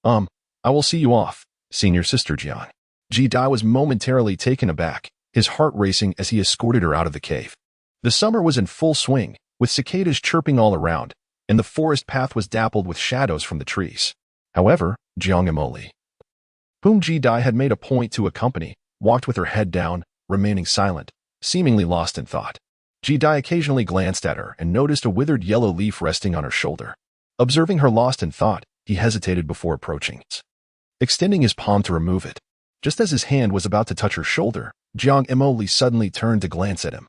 I will see you off, senior sister Jiang. Jidai was momentarily taken aback, his heart racing as he escorted her out of the cave. The summer was in full swing, with cicadas chirping all around, and the forest path was dappled with shadows from the trees. However, Jiang Imoli, whom Jidai had made a point to accompany, walked with her head down, remaining silent, seemingly lost in thought. Jidai occasionally glanced at her and noticed a withered yellow leaf resting on her shoulder. Observing her lost in thought, he hesitated before approaching it, extending his palm to remove it. Just as his hand was about to touch her shoulder, Jiang Imoli suddenly turned to glance at him,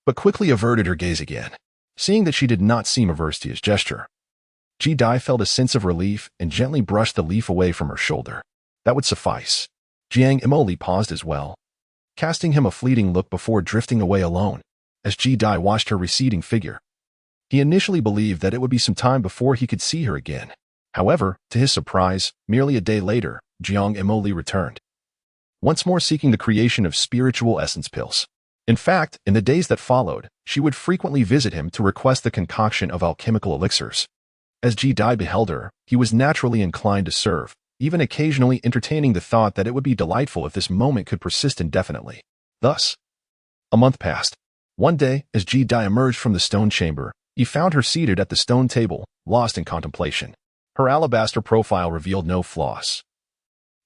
but quickly averted her gaze again. Seeing that she did not seem averse to his gesture, Jidai felt a sense of relief and gently brushed the leaf away from her shoulder. That would suffice. Jiang Imoli paused as well, casting him a fleeting look before drifting away alone. As Jidai watched her receding figure, he initially believed that it would be some time before he could see her again. However, to his surprise, merely a day later, Jiang Imoli returned, once more seeking the creation of spiritual essence pills. In fact, in the days that followed, she would frequently visit him to request the concoction of alchemical elixirs. As Jidai beheld her, he was naturally inclined to serve, even occasionally entertaining the thought that it would be delightful if this moment could persist indefinitely. Thus, a month passed. One day, as Jidai emerged from the stone chamber, he found her seated at the stone table, lost in contemplation. Her alabaster profile revealed no flaws.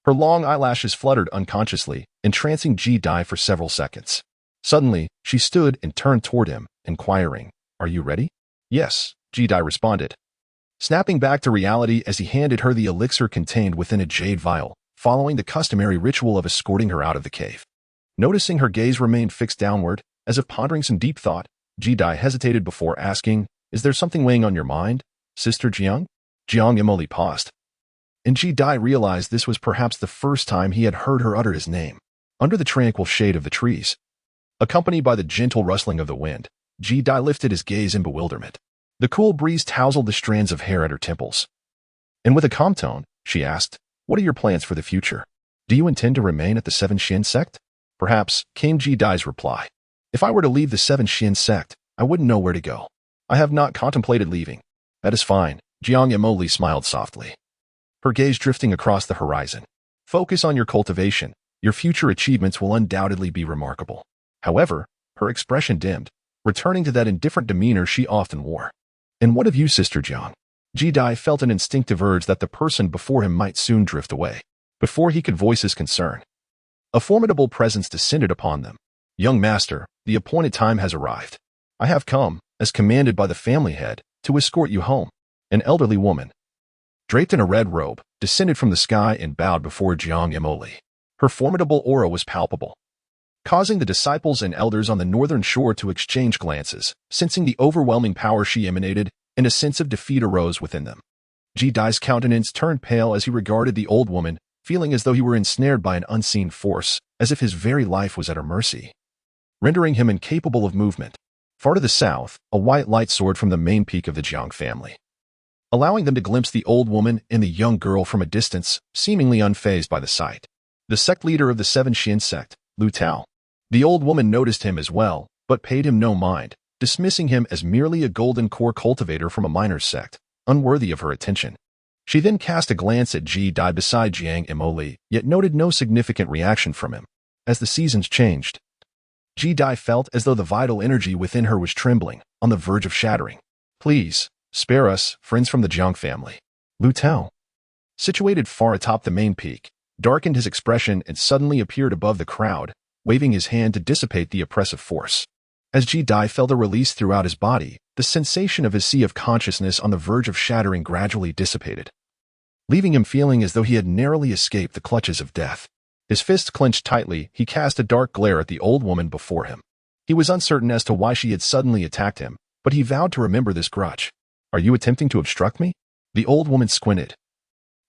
Her long eyelashes fluttered unconsciously, entrancing Jidai for several seconds. Suddenly, she stood and turned toward him, inquiring, "Are you ready?" "Yes," Jidai responded, snapping back to reality as he handed her the elixir contained within a jade vial, following the customary ritual of escorting her out of the cave. Noticing her gaze remained fixed downward, as if pondering some deep thought, Ji-Dai hesitated before asking, "Is there something weighing on your mind, Sister Jiang?" Jiang Emily paused, and Ji-Dai realized this was perhaps the first time he had heard her utter his name. Under the tranquil shade of the trees, accompanied by the gentle rustling of the wind, Ji-Dai lifted his gaze in bewilderment. The cool breeze tousled the strands of hair at her temples. And with a calm tone, she asked, "What are your plans for the future? Do you intend to remain at the Seven Shin sect?" "Perhaps," came Ji-Dai's reply. "If I were to leave the Seven Shin sect, I wouldn't know where to go. I have not contemplated leaving." "That is fine," Jiang Emoli smiled softly, her gaze drifting across the horizon. "Focus on your cultivation. Your future achievements will undoubtedly be remarkable." However, her expression dimmed, returning to that indifferent demeanor she often wore. "And what of you, Sister Jiang?" Ji-Dai felt an instinctive urge that the person before him might soon drift away. Before he could voice his concern, a formidable presence descended upon them. "Young master, the appointed time has arrived. I have come, as commanded by the family head, to escort you home." An elderly woman, draped in a red robe, descended from the sky and bowed before Jiang Emoli. Her formidable aura was palpable, causing the disciples and elders on the northern shore to exchange glances, sensing the overwhelming power she emanated, and a sense of defeat arose within them. Ji-Dai's countenance turned pale as he regarded the old woman, feeling as though he were ensnared by an unseen force, as if his very life was at her mercy, rendering him incapable of movement. Far to the south, a white light soared from the main peak of the Jiang family, allowing them to glimpse the old woman and the young girl from a distance, seemingly unfazed by the sight. The sect leader of the Seven Shin sect, Lu Tao. The old woman noticed him as well, but paid him no mind, dismissing him as merely a golden core cultivator from a minor's sect, unworthy of her attention. She then cast a glance at Ji-Dai beside Jiang Emoli, yet noted no significant reaction from him. As the seasons changed, Ji-Dai felt as though the vital energy within her was trembling, on the verge of shattering. "Please, spare us, friends from the Jiang family." Lu Tao, situated far atop the main peak, darkened his expression and suddenly appeared above the crowd, waving his hand to dissipate the oppressive force. As Ji-Dai felt a release throughout his body, the sensation of his sea of consciousness on the verge of shattering gradually dissipated, leaving him feeling as though he had narrowly escaped the clutches of death. His fists clenched tightly, he cast a dark glare at the old woman before him. He was uncertain as to why she had suddenly attacked him, but he vowed to remember this grudge. "Are you attempting to obstruct me?" The old woman squinted,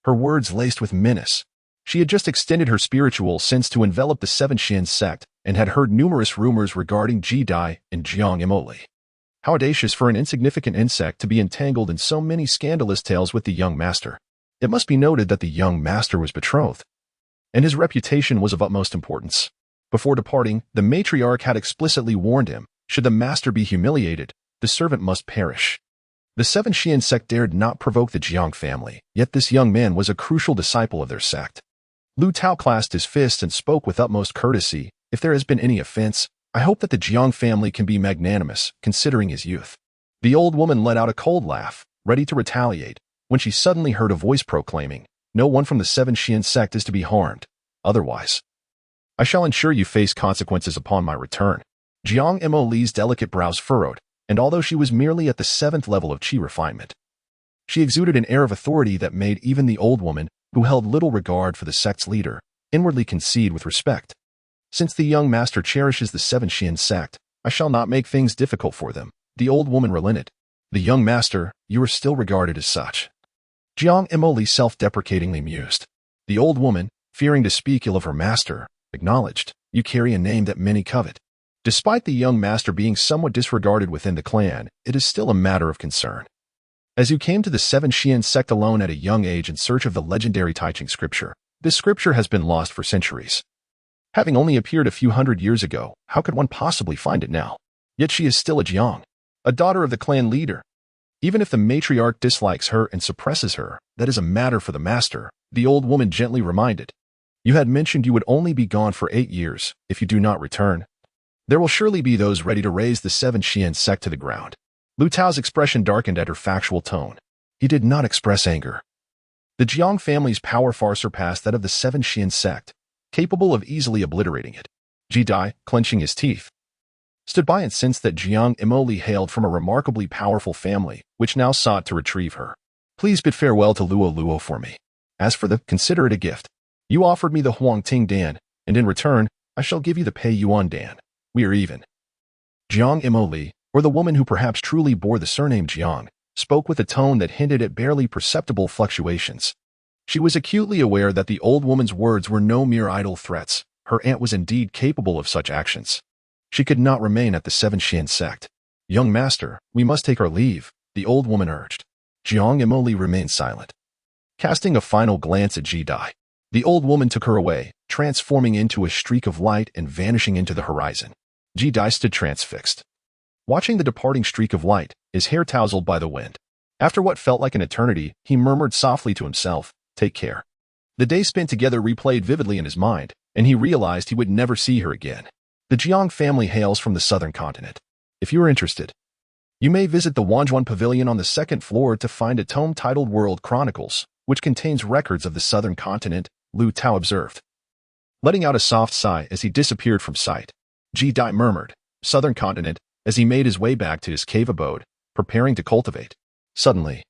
her words laced with menace. She had just extended her spiritual sense to envelop the Seven Shin sect and had heard numerous rumors regarding Ji-Dai and Jiang Emoli. How audacious for an insignificant insect to be entangled in so many scandalous tales with the young master. It must be noted that the young master was betrothed, and his reputation was of utmost importance. Before departing, the matriarch had explicitly warned him, should the master be humiliated, the servant must perish. The Seven Shin sect dared not provoke the Jiang family, yet this young man was a crucial disciple of their sect. Lu Tao clasped his fist and spoke with utmost courtesy. "If there has been any offense, I hope that the Jiang family can be magnanimous, considering his youth." The old woman let out a cold laugh, ready to retaliate, when she suddenly heard a voice proclaiming, "No one from the Seven Shin sect is to be harmed. Otherwise, I shall ensure you face consequences upon my return." Jiang Emoli's delicate brows furrowed, and although she was merely at the 7th level of qi refinement, she exuded an air of authority that made even the old woman, who held little regard for the sect's leader, inwardly concede with respect. "Since the young master cherishes the Seven Shin sect, I shall not make things difficult for them." The old woman relented. "The young master, you are still regarded as such." Jiang Emoli self-deprecatingly mused. The old woman, fearing to speak ill of her master, acknowledged, "You carry a name that many covet. Despite the young master being somewhat disregarded within the clan, it is still a matter of concern. As you came to the Seven Shin sect alone at a young age in search of the legendary Taiching scripture, this scripture has been lost for centuries. Having only appeared a few hundred years ago, how could one possibly find it now? Yet she is still a Jiang, a daughter of the clan leader. Even if the matriarch dislikes her and suppresses her, that is a matter for the master," the old woman gently reminded. "You had mentioned you would only be gone for 8 years. If you do not return, there will surely be those ready to raise the Seven Shin sect to the ground." Lu Tao's expression darkened at her factual tone. He did not express anger. The Jiang family's power far surpassed that of the Seven Shin sect, capable of easily obliterating it. Ji-Dai, clenching his teeth, stood by and sensed that Jiang Emoli hailed from a remarkably powerful family, which now sought to retrieve her. Please bid farewell to Luo Luo for me. As for the, consider it a gift. You offered me the Huang Ting Dan, and in return, I shall give you the Pei Yuan Dan. We are even. Jiang Imo Li, or the woman who perhaps truly bore the surname Jiang, spoke with a tone that hinted at barely perceptible fluctuations. She was acutely aware that the old woman's words were no mere idle threats. Her aunt was indeed capable of such actions. She could not remain at the Seven Shin sect. Young master, we must take our leave, the old woman urged. Jiang Imo Li remained silent. Casting a final glance at Ji Dai, the old woman took her away, transforming into a streak of light and vanishing into the horizon. Ji Dai stood transfixed, watching the departing streak of light, his hair tousled by the wind. After what felt like an eternity, he murmured softly to himself, "Take care." The day spent together replayed vividly in his mind, and he realized he would never see her again. The Jiang family hails from the southern continent. If you are interested, you may visit the Wanzhuan Pavilion on the second floor to find a tome titled World Chronicles, which contains records of the southern continent, Lu Tao observed. Letting out a soft sigh as he disappeared from sight, Ji Dai murmured, "Southern continent," as he made his way back to his cave abode, preparing to cultivate. Suddenly,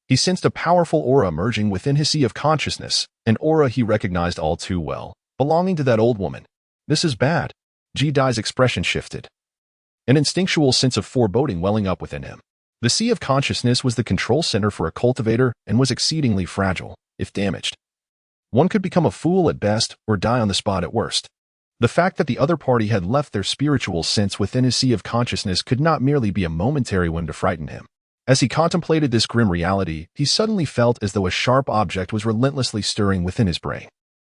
he sensed a powerful aura emerging within his sea of consciousness, an aura he recognized all too well, belonging to that old woman. This is bad. Ji Dai's expression shifted, an instinctual sense of foreboding welling up within him. The sea of consciousness was the control center for a cultivator and was exceedingly fragile, if damaged. One could become a fool at best or die on the spot at worst. The fact that the other party had left their spiritual sense within his sea of consciousness could not merely be a momentary one to frighten him. As he contemplated this grim reality, he suddenly felt as though a sharp object was relentlessly stirring within his brain.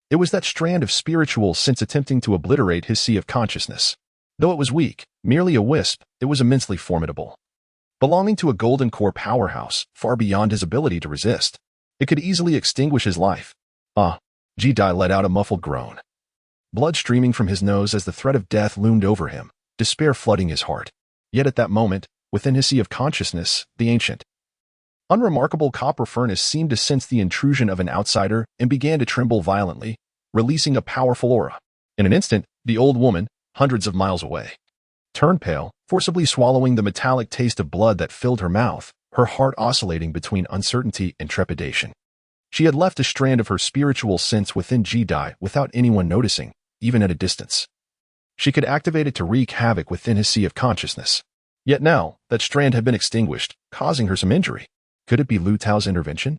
It was that strand of spiritual sense attempting to obliterate his sea of consciousness. Though it was weak, merely a wisp, it was immensely formidable. Belonging to a golden core powerhouse, far beyond his ability to resist. It could easily extinguish his life. Ji Dai let out a muffled groan. Blood streaming from his nose as the threat of death loomed over him, despair flooding his heart. Yet at that moment, within his sea of consciousness, the ancient, unremarkable copper furnace seemed to sense the intrusion of an outsider and began to tremble violently, releasing a powerful aura. In an instant, the old woman, hundreds of miles away, turned pale, forcibly swallowing the metallic taste of blood that filled her mouth, her heart oscillating between uncertainty and trepidation. She had left a strand of her spiritual sense within Ji Dai without anyone noticing, even at a distance. She could activate it to wreak havoc within his sea of consciousness. Yet now, that strand had been extinguished, causing her some injury. Could it be Lu Tao's intervention?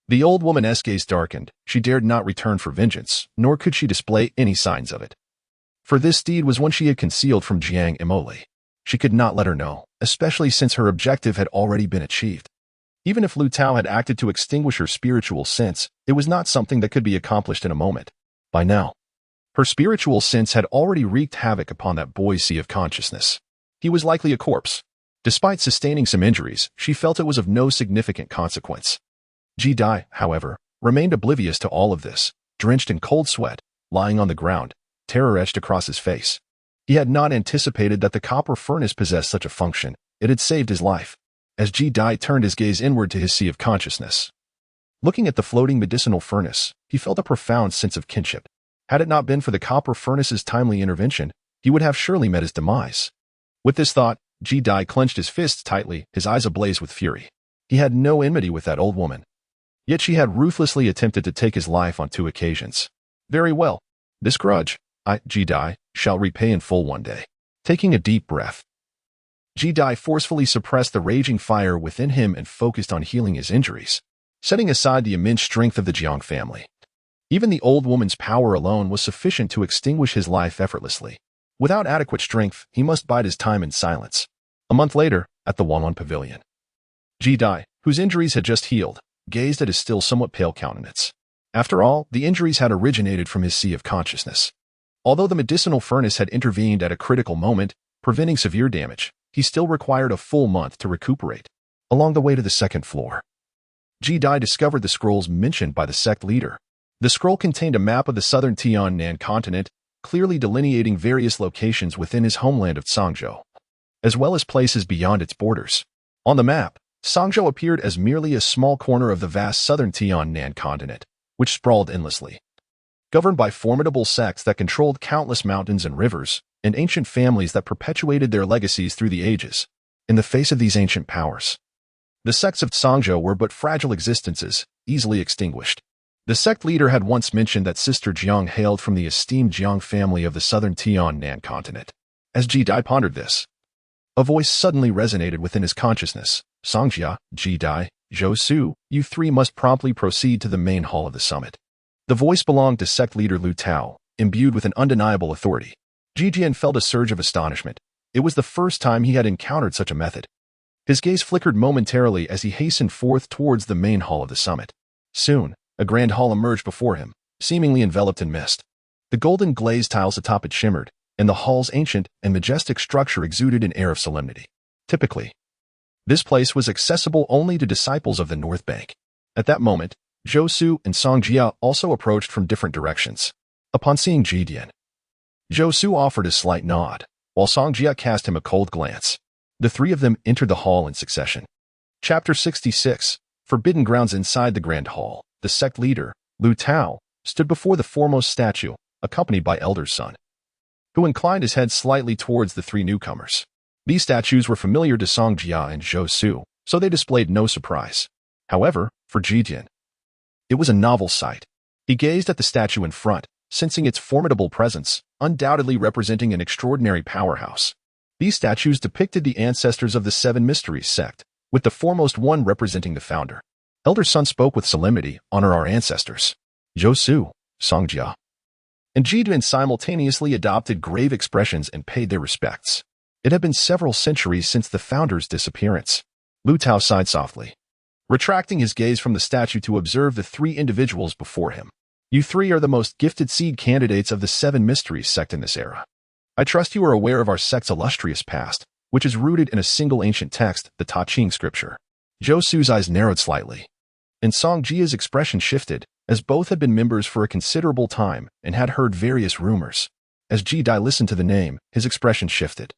The old woman's gaze darkened. She dared not return for vengeance, nor could she display any signs of it. For this deed was one she had concealed from Jiang Imo Li. She could not let her know, especially since her objective had already been achieved. Even if Lu Tao had acted to extinguish her spiritual sense, it was not something that could be accomplished in a moment. By now, her spiritual sense had already wreaked havoc upon that boy's sea of consciousness. He was likely a corpse. Despite sustaining some injuries, she felt it was of no significant consequence. Ji Dai, however, remained oblivious to all of this, drenched in cold sweat, lying on the ground, terror etched across his face. He had not anticipated that the copper furnace possessed such a function. It had saved his life. As Ji Dai turned his gaze inward to his sea of consciousness, looking at the floating medicinal furnace, he felt a profound sense of kinship. Had it not been for the copper furnace's timely intervention, he would have surely met his demise. With this thought, Ji Dai clenched his fists tightly, his eyes ablaze with fury. He had no enmity with that old woman. Yet she had ruthlessly attempted to take his life on 2 occasions. Very well. This grudge, Ji Dai, shall repay in full one day. Taking a deep breath, Ji Dai forcefully suppressed the raging fire within him and focused on healing his injuries, setting aside the immense strength of the Jiang family. Even the old woman's power alone was sufficient to extinguish his life effortlessly. Without adequate strength, he must bide his time in silence. A month later, at the Wanwan Pavilion, Ji Dai, whose injuries had just healed, gazed at his still somewhat pale countenance. After all, the injuries had originated from his sea of consciousness. Although the medicinal furnace had intervened at a critical moment, preventing severe damage, he still required a full month to recuperate. Along the way to the second floor, Ji Dai discovered the scrolls mentioned by the sect leader. The scroll contained a map of the southern Tiannan continent, clearly delineating various locations within his homeland of Sangzhou, as well as places beyond its borders. On the map, Sangzhou appeared as merely a small corner of the vast southern Tiannan continent, which sprawled endlessly, governed by formidable sects that controlled countless mountains and rivers, and ancient families that perpetuated their legacies through the ages. In the face of these ancient powers, The sects of Sangzhou were but fragile existences, easily extinguished. The sect leader had once mentioned that Sister Jiang hailed from the esteemed Jiang family of the southern Tiannan continent. As Ji Dai pondered this, a voice suddenly resonated within his consciousness. Songjia, Ji Dai, Zhou Su, you three must promptly proceed to the main hall of the summit. The voice belonged to sect leader Lu Tao, imbued with an undeniable authority. Ji Jian felt a surge of astonishment. It was the first time he had encountered such a method. His gaze flickered momentarily as he hastened forth towards the main hall of the summit. Soon, a grand hall emerged before him, seemingly enveloped in mist. The golden glazed tiles atop it shimmered, and the hall's ancient and majestic structure exuded an air of solemnity. Typically, this place was accessible only to disciples of the North Bank. At that moment, Zhou Su and Songjia also approached from different directions. Upon seeing Ji Dian, Zhou Su offered a slight nod, while Songjia cast him a cold glance. The three of them entered the hall in succession. Chapter 66, Forbidden Grounds. Inside the grand hall, the sect leader, Lu Tao, stood before the foremost statue, accompanied by Elder Sun, who inclined his head slightly towards the three newcomers. These statues were familiar to Songjia and Zhou Su, so they displayed no surprise. However, for Ji Dian, it was a novel sight. He gazed at the statue in front, sensing its formidable presence, undoubtedly representing an extraordinary powerhouse. These statues depicted the ancestors of the Seven Mysteries sect, with the foremost one representing the founder. Elder Sun spoke with solemnity, honor our ancestors. Zhou Su, Songjia, and Ji Dian simultaneously adopted grave expressions and paid their respects. It had been several centuries since the founder's disappearance. Lu Tao sighed softly, retracting his gaze from the statue to observe the three individuals before him. You three are the most gifted seed candidates of the Seven Mysteries sect in this era. I trust you are aware of our sect's illustrious past, which is rooted in a single ancient text, the Ta Ching scripture. Zhou Su's eyes narrowed slightly, and Songjia's expression shifted, as both had been members for a considerable time and had heard various rumors. As Ji Dai listened to the name, his expression shifted.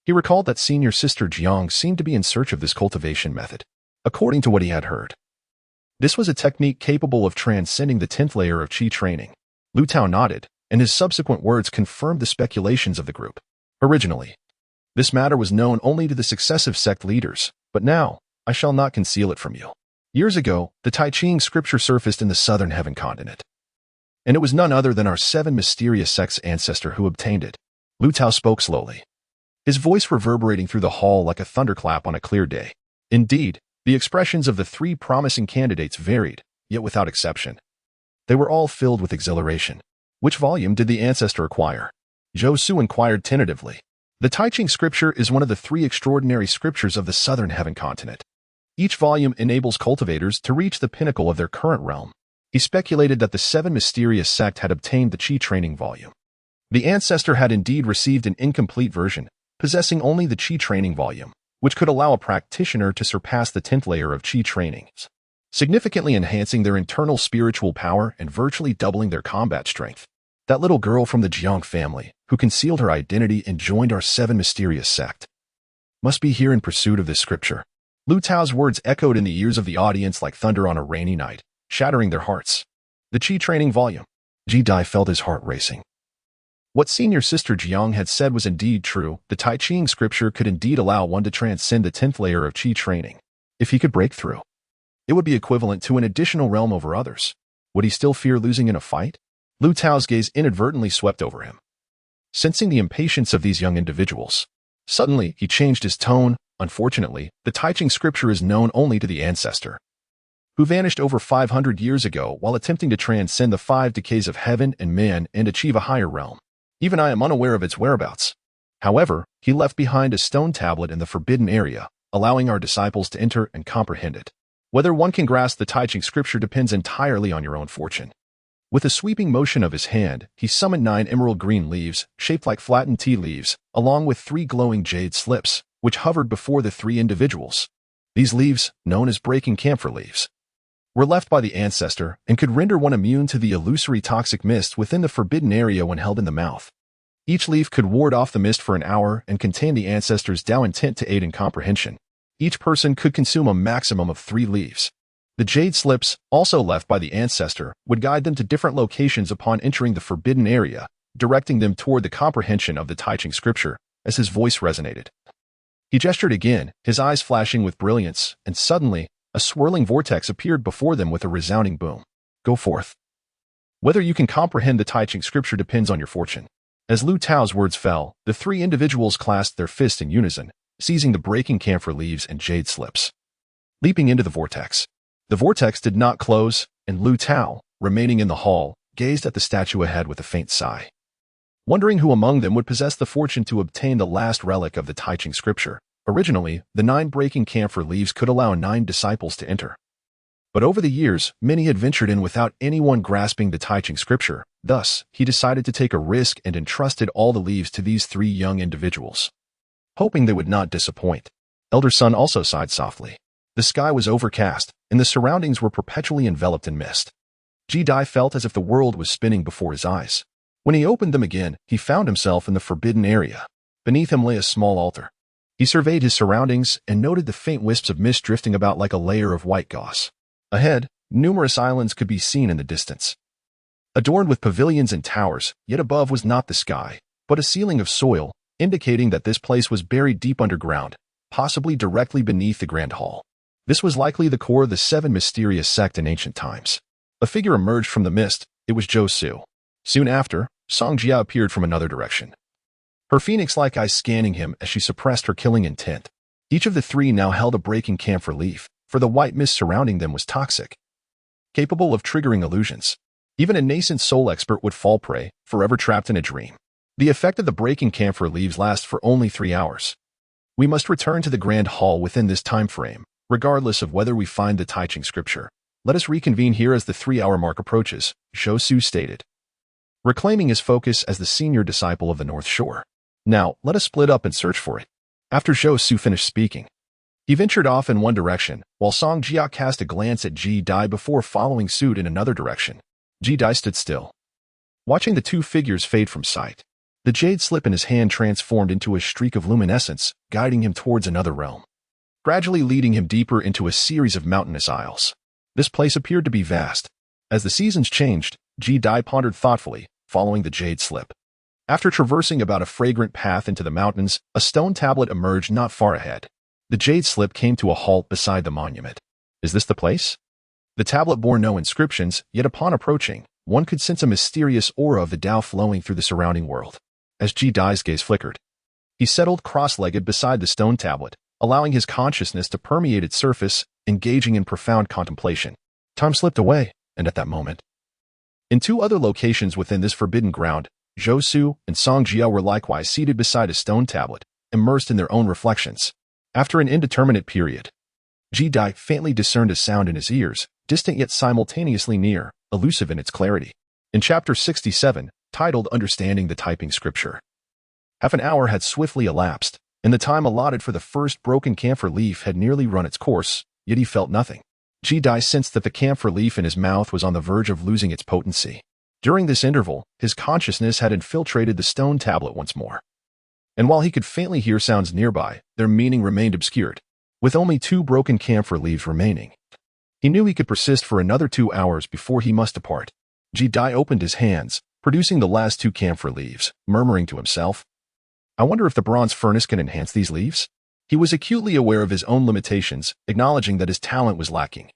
He recalled that senior sister Jiang seemed to be in search of this cultivation method. According to what he had heard, this was a technique capable of transcending the 10th layer of Qi training. Lu Tao nodded, and his subsequent words confirmed the speculations of the group. Originally, this matter was known only to the successive sect leaders, but now, I shall not conceal it from you. Years ago, the Tai Ching scripture surfaced in the southern heaven continent, and it was none other than our seven mysterious sect's ancestor who obtained it. Lu Tao spoke slowly, his voice reverberating through the hall like a thunderclap on a clear day. Indeed, the expressions of the three promising candidates varied, yet without exception, they were all filled with exhilaration. Which volume did the ancestor acquire? Zhou Su inquired tentatively. The Tai Ching scripture is one of the three extraordinary scriptures of the southern heaven continent. Each volume enables cultivators to reach the pinnacle of their current realm. He speculated that the Seven Mysterious sect had obtained the Qi training volume. The ancestor had indeed received an incomplete version, possessing only the Qi training volume, which could allow a practitioner to surpass the 10th layer of Qi trainings, significantly enhancing their internal spiritual power and virtually doubling their combat strength. That little girl from the Jiang family, who concealed her identity and joined our Seven Mysterious sect, must be here in pursuit of this scripture. Lu Tao's words echoed in the ears of the audience like thunder on a rainy night, shattering their hearts. The Qi training volume. Ji Dai felt his heart racing. What senior sister Jiang had said was indeed true. The Tai Ching scripture could indeed allow one to transcend the 10th layer of Qi training. If he could break through, it would be equivalent to an additional realm over others. Would he still fear losing in a fight? Lu Tao's gaze inadvertently swept over him. Sensing the impatience of these young individuals, suddenly he changed his tone. Unfortunately, the Tai Ching scripture is known only to the ancestor, who vanished over 500 years ago while attempting to transcend the 5 decays of heaven and man and achieve a higher realm. Even I am unaware of its whereabouts. However, he left behind a stone tablet in the forbidden area, allowing our disciples to enter and comprehend it. Whether one can grasp the Tai Ching scripture depends entirely on your own fortune. With a sweeping motion of his hand, he summoned 9 emerald green leaves, shaped like flattened tea leaves, along with 3 glowing jade slips, which hovered before the 3 individuals. These leaves, known as breaking camphor leaves, were left by the ancestor and could render one immune to the illusory toxic mist within the forbidden area when held in the mouth. Each leaf could ward off the mist for an hour and contain the ancestor's Tao intent to aid in comprehension. Each person could consume a maximum of 3 leaves. The jade slips, also left by the ancestor, would guide them to different locations upon entering the forbidden area, directing them toward the comprehension of the Tai Ching scripture, as his voice resonated. He gestured again, his eyes flashing with brilliance, and suddenly, a swirling vortex appeared before them with a resounding boom. Go forth. Whether you can comprehend the Tai Ching scripture depends on your fortune. As Lu Tao's words fell, the three individuals clasped their fists in unison, seizing the breaking camphor leaves and jade slips. Leaping into the vortex. The vortex did not close, and Lu Tao, remaining in the hall, gazed at the statue ahead with a faint sigh. Wondering who among them would possess the fortune to obtain the last relic of the Tai Ching scripture. Originally, the 9 breaking camphor leaves could allow 9 disciples to enter. But over the years, many had ventured in without anyone grasping the Tai Ching scripture. Thus, he decided to take a risk and entrusted all the leaves to these 3 young individuals. Hoping they would not disappoint, Elder Sun also sighed softly. The sky was overcast, and the surroundings were perpetually enveloped in mist. Ji Dai felt as if the world was spinning before his eyes. When he opened them again, he found himself in the forbidden area. Beneath him lay a small altar. He surveyed his surroundings and noted the faint wisps of mist drifting about like a layer of white gauze. Ahead, numerous islands could be seen in the distance. Adorned with pavilions and towers, yet above was not the sky, but a ceiling of soil, indicating that this place was buried deep underground, possibly directly beneath the Grand Hall. This was likely the core of the 7 mysterious sect in ancient times. A figure emerged from the mist. It was Zhou Su. Soon after, Song Jia appeared from another direction. Her phoenix-like eyes scanning him as she suppressed her killing intent. Each of the 3 now held a breaking camphor leaf, for the white mist surrounding them was toxic, capable of triggering illusions. Even a nascent soul expert would fall prey, forever trapped in a dream. The effect of the breaking camphor leaves lasts for only 3 hours. We must return to the Grand Hall within this time frame, regardless of whether we find the Tai Ching scripture. Let us reconvene here as the 3-hour mark approaches, Zhou Su stated, reclaiming his focus as the senior disciple of the North Shore. Now, let us split up and search for it. After Zhou Su finished speaking, he ventured off in one direction, while Song Jia cast a glance at Ji Dai before following suit in another direction. Ji Dai stood still, watching the 2 figures fade from sight. The jade slip in his hand transformed into a streak of luminescence, guiding him towards another realm, gradually leading him deeper into a series of mountainous aisles. This place appeared to be vast. As the seasons changed, Ji Dai pondered thoughtfully, following the jade slip. After traversing about a fragrant path into the mountains, a stone tablet emerged not far ahead. The jade slip came to a halt beside the monument. Is this the place? The tablet bore no inscriptions, yet upon approaching, one could sense a mysterious aura of the Tao flowing through the surrounding world. As Ji Dai's gaze flickered, he settled cross-legged beside the stone tablet, allowing his consciousness to permeate its surface, engaging in profound contemplation. Time slipped away, and at that moment, in 2 other locations within this forbidden ground, Zhou Su and Song Jia were likewise seated beside a stone tablet, immersed in their own reflections. After an indeterminate period, Ji Dai faintly discerned a sound in his ears, distant yet simultaneously near, elusive in its clarity. In Chapter 67, titled Understanding the Tai Ching Scripture, half an hour had swiftly elapsed, and the time allotted for the first broken camphor leaf had nearly run its course, yet he felt nothing. Ji Dai sensed that the camphor leaf in his mouth was on the verge of losing its potency. During this interval, his consciousness had infiltrated the stone tablet once more. And while he could faintly hear sounds nearby, their meaning remained obscured. With only 2 broken camphor leaves remaining, he knew he could persist for another 2 hours before he must depart. Ji Dai opened his hands, producing the last 2 camphor leaves, murmuring to himself, I wonder if the bronze furnace can enhance these leaves? He was acutely aware of his own limitations, acknowledging that his talent was lacking.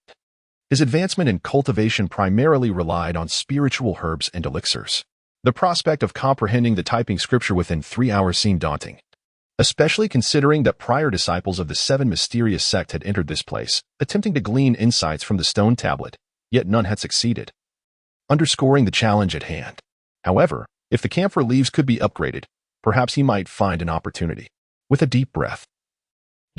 His advancement in cultivation primarily relied on spiritual herbs and elixirs. The prospect of comprehending the Tai Ching scripture within 3 hours seemed daunting, especially considering that prior disciples of the 7 mysterious sect had entered this place, attempting to glean insights from the stone tablet, yet none had succeeded, underscoring the challenge at hand. However, if the camphor leaves could be upgraded, perhaps he might find an opportunity. With a deep breath,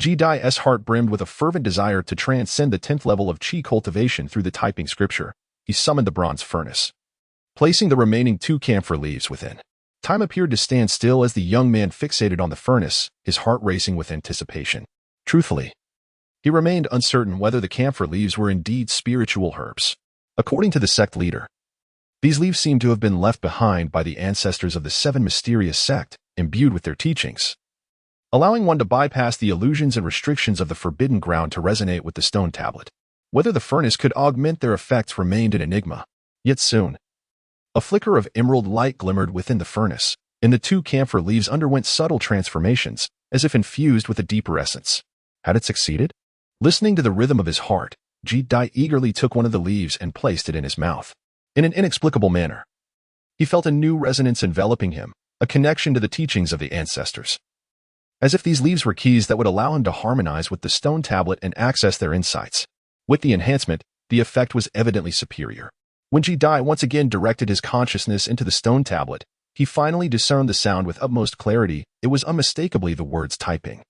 Ji Dai's heart brimmed with a fervent desire to transcend the 10th level of Qi cultivation through the Tai Ching scripture. He summoned the bronze furnace, placing the remaining 2 camphor leaves within. Time appeared to stand still as the young man fixated on the furnace, his heart racing with anticipation. Truthfully, he remained uncertain whether the camphor leaves were indeed spiritual herbs. According to the sect leader, these leaves seemed to have been left behind by the ancestors of the 7 mysterious sect, imbued with their teachings, allowing one to bypass the illusions and restrictions of the forbidden ground to resonate with the stone tablet. Whether the furnace could augment their effects remained an enigma. Yet soon, a flicker of emerald light glimmered within the furnace, and the 2 camphor leaves underwent subtle transformations, as if infused with a deeper essence. Had it succeeded? Listening to the rhythm of his heart, Ji-Dai eagerly took one of the leaves and placed it in his mouth. In an inexplicable manner, he felt a new resonance enveloping him, a connection to the teachings of the ancestors. As if these leaves were keys that would allow him to harmonize with the stone tablet and access their insights. With the enhancement, the effect was evidently superior. When Ji-Dai once again directed his consciousness into the stone tablet, he finally discerned the sound with utmost clarity. It was unmistakably the words typing.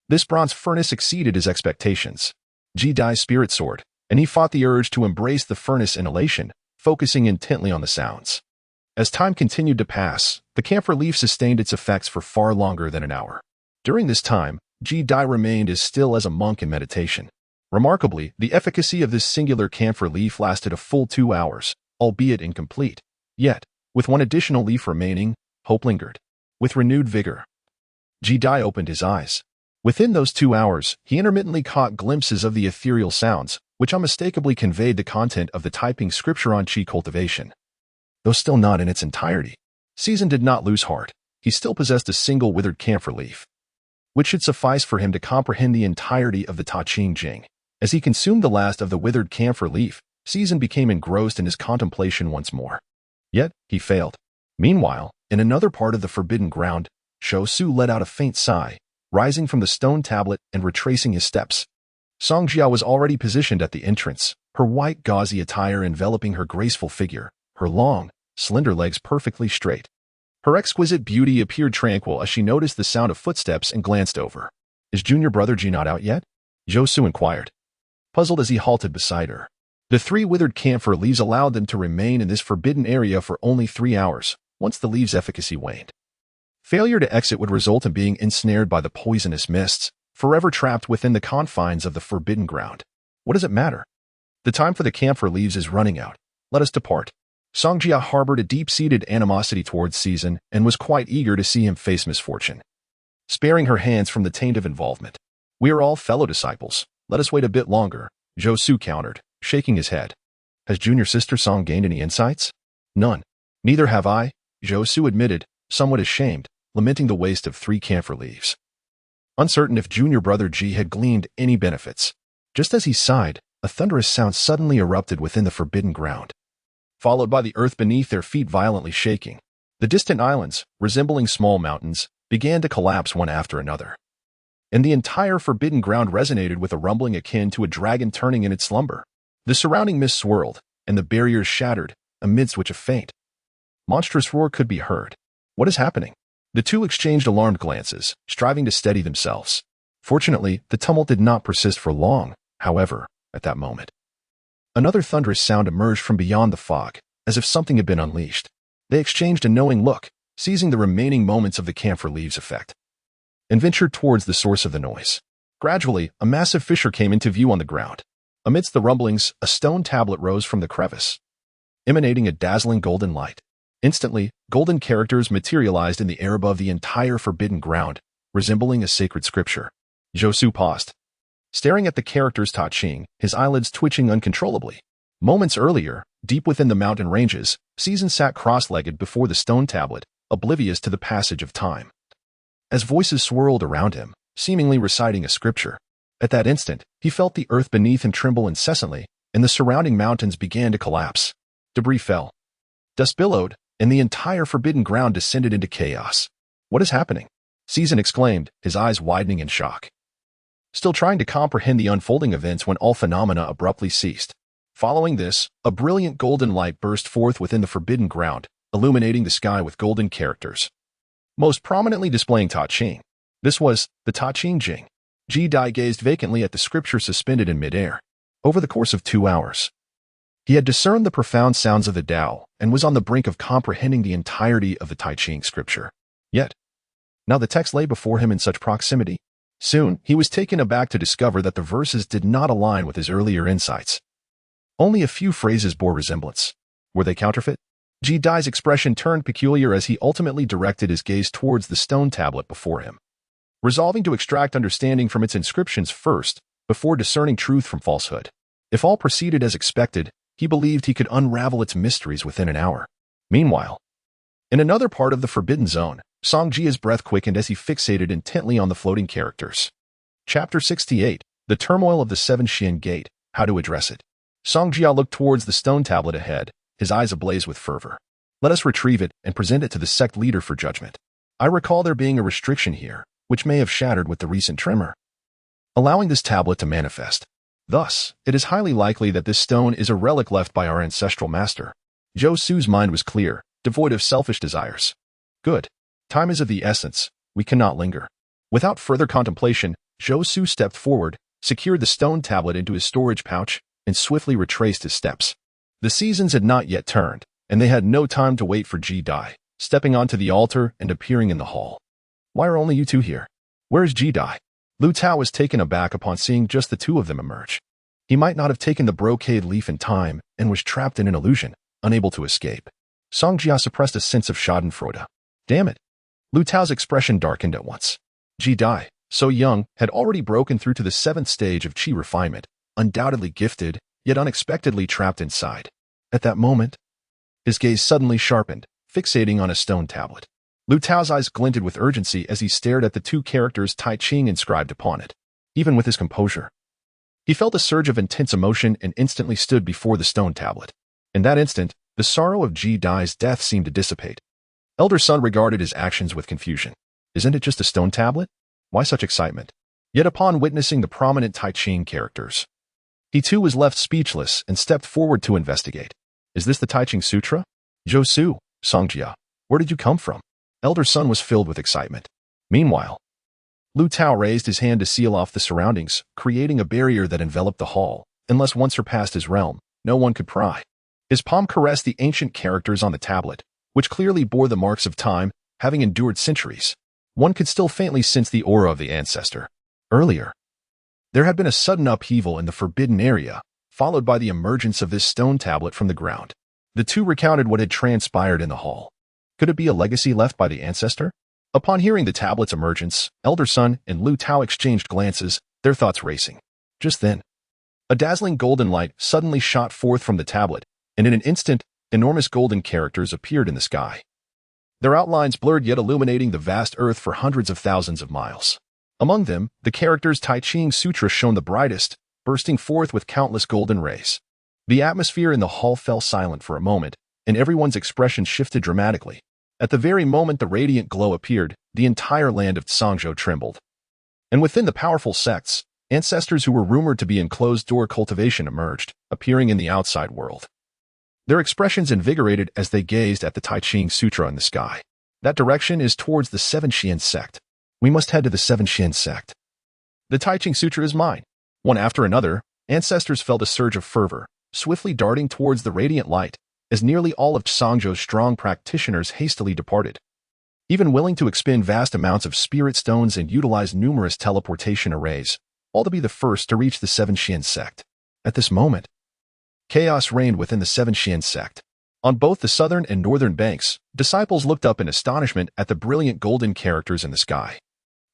This bronze furnace exceeded his expectations. Ji-Dai's spirit soared, and he fought the urge to embrace the furnace in elation, focusing intently on the sounds. As time continued to pass, the camphor leaf sustained its effects for far longer than an hour. During this time, Ji-Dai remained as still as a monk in meditation. Remarkably, the efficacy of this singular camphor leaf lasted a full 2 hours, albeit incomplete. Yet, with one additional leaf remaining, hope lingered. With renewed vigor, Ji-Dai opened his eyes. Within those 2 hours, he intermittently caught glimpses of the ethereal sounds, which unmistakably conveyed the content of the typing scripture on Qi cultivation. Though still not in its entirety, Season did not lose heart. He still possessed a single withered camphor leaf, which should suffice for him to comprehend the entirety of the Ta Ching Jing. As he consumed the last of the withered camphor leaf, Season became engrossed in his contemplation once more. Yet, he failed. Meanwhile, in another part of the forbidden ground, Shou let out a faint sigh, rising from the stone tablet and retracing his steps. Songjia was already positioned at the entrance, her white gauzy attire enveloping her graceful figure, her long, slender legs perfectly straight. Her exquisite beauty appeared tranquil as she noticed the sound of footsteps and glanced over. "Is junior brother Ji not out yet?" Zhou inquired, puzzled as he halted beside her. The 3 withered camphor leaves allowed them to remain in this forbidden area for only 3 hours, once the leaves' efficacy waned. Failure to exit would result in being ensnared by the poisonous mists, forever trapped within the confines of the forbidden ground. What does it matter? The time for the camphor leaves is running out. Let us depart. Songjia harbored a deep-seated animosity towards Season and was quite eager to see him face misfortune, sparing her hands from the taint of involvement. "We are all fellow disciples. Let us wait a bit longer," Zhou countered, shaking his head. "Has junior sister Song gained any insights?" "None. Neither have I," Zhou admitted, somewhat ashamed, lamenting the waste of 3 camphor leaves. Uncertain if junior brother Ji had gleaned any benefits. Just as he sighed, a thunderous sound suddenly erupted within the forbidden ground, followed by the earth beneath their feet violently shaking. The distant islands, resembling small mountains, began to collapse one after another, and the entire forbidden ground resonated with a rumbling akin to a dragon turning in its slumber. The surrounding mist swirled, and the barriers shattered, amidst which a faint, monstrous roar could be heard. "What is happening?" The two exchanged alarmed glances, striving to steady themselves. Fortunately, the tumult did not persist for long, however, at that moment. Another thunderous sound emerged from beyond the fog, as if something had been unleashed. They exchanged a knowing look, seizing the remaining moments of the camphor leaves effect, and ventured towards the source of the noise. Gradually, a massive fissure came into view on the ground. Amidst the rumblings, a stone tablet rose from the crevice, emanating a dazzling golden light. Instantly, golden characters materialized in the air above the entire forbidden ground, resembling a sacred scripture. Zhou paused, staring at the characters Ta Ching, his eyelids twitching uncontrollably. Moments earlier, deep within the mountain ranges, Season sat cross-legged before the stone tablet, oblivious to the passage of time. As voices swirled around him, seemingly reciting a scripture, at that instant, he felt the earth beneath him tremble incessantly, and the surrounding mountains began to collapse. Debris fell, dust billowed, and the entire forbidden ground descended into chaos. "What is happening?" Season exclaimed, his eyes widening in shock, still trying to comprehend the unfolding events when all phenomena abruptly ceased. Following this, a brilliant golden light burst forth within the forbidden ground, illuminating the sky with golden characters, most prominently displaying Ta Ching. This was the Ta Ching Jing. Ji-Dai gazed vacantly at the scripture suspended in midair. Over the course of 2 hours, he had discerned the profound sounds of the Tao and was on the brink of comprehending the entirety of the Tai Ching scripture. Yet, now the text lay before him in such proximity. Soon, he was taken aback to discover that the verses did not align with his earlier insights. Only a few phrases bore resemblance. Were they counterfeit? Ji-Dai's expression turned peculiar as he ultimately directed his gaze towards the stone tablet before him, resolving to extract understanding from its inscriptions first, before discerning truth from falsehood. If all proceeded as expected, he believed he could unravel its mysteries within an hour. Meanwhile, in another part of the forbidden zone, Songjia's breath quickened as he fixated intently on the floating characters. Chapter 68, The Turmoil of the Seven Xian Gate, How to Address It. Songjia looked towards the stone tablet ahead, his eyes ablaze with fervor. Let us retrieve it and present it to the sect leader for judgment. I recall there being a restriction here, which may have shattered with the recent tremor, allowing this tablet to manifest. Thus, it is highly likely that this stone is a relic left by our ancestral master. Zhou Su's mind was clear, devoid of selfish desires. Good. Time is of the essence. We cannot linger. Without further contemplation, Zhou Su stepped forward, secured the stone tablet into his storage pouch, and swiftly retraced his steps. The seasons had not yet turned, and they had no time to wait for Ji Dai, stepping onto the altar and appearing in the hall. Why are only you two here? Where is Ji Dai? Lu Tao was taken aback upon seeing just the two of them emerge. He might not have taken the brocade leaf in time and was trapped in an illusion, unable to escape. Songjia suppressed a sense of schadenfreude. Damn it. Lu Tao's expression darkened at once. Ji Dai, so young, had already broken through to the 7th stage of qi refinement, undoubtedly gifted, yet unexpectedly trapped inside. At that moment, his gaze suddenly sharpened, fixating on a stone tablet. Lu Tao's eyes glinted with urgency as he stared at the two characters Tai Ching inscribed upon it. Even with his composure, he felt a surge of intense emotion and instantly stood before the stone tablet. In that instant, the sorrow of Ji Dai's death seemed to dissipate. Elder Sun regarded his actions with confusion. Isn't it just a stone tablet? Why such excitement? Yet upon witnessing the prominent Tai Ching characters, he too was left speechless and stepped forward to investigate. Is this the Tai Ching Sutra? Zhou Su, Songjia, where did you come from? Elder Sun was filled with excitement. Meanwhile, Lu Tao raised his hand to seal off the surroundings, creating a barrier that enveloped the hall. Unless one surpassed his realm, no one could pry. His palm caressed the ancient characters on the tablet, which clearly bore the marks of time, having endured centuries. One could still faintly sense the aura of the ancestor. Earlier, there had been a sudden upheaval in the forbidden area, followed by the emergence of this stone tablet from the ground. The two recounted what had transpired in the hall. Could it be a legacy left by the ancestor? Upon hearing the tablet's emergence, Elder Sun and Lu Tao exchanged glances, their thoughts racing. Just then, a dazzling golden light suddenly shot forth from the tablet, and in an instant, enormous golden characters appeared in the sky. Their outlines blurred yet illuminating the vast earth for hundreds of thousands of miles. Among them, the characters Tai Ching Sutra shone the brightest, bursting forth with countless golden rays. The atmosphere in the hall fell silent for a moment, and everyone's expression shifted dramatically. At the very moment the radiant glow appeared, the entire land of Tsangzhou trembled. And within the powerful sects, ancestors who were rumored to be in closed-door cultivation emerged, appearing in the outside world. Their expressions invigorated as they gazed at the Tai Ching Sutra in the sky. That direction is towards the Seven Xian sect. We must head to the Seven Xian sect. The Tai Ching Sutra is mine. One after another, ancestors felt a surge of fervor, swiftly darting towards the radiant light, as nearly all of Tsangzhou's strong practitioners hastily departed. Even willing to expend vast amounts of spirit stones and utilize numerous teleportation arrays, all to be the first to reach the Seven Xian sect. At this moment, chaos reigned within the Seven Xian sect. On both the southern and northern banks, disciples looked up in astonishment at the brilliant golden characters in the sky,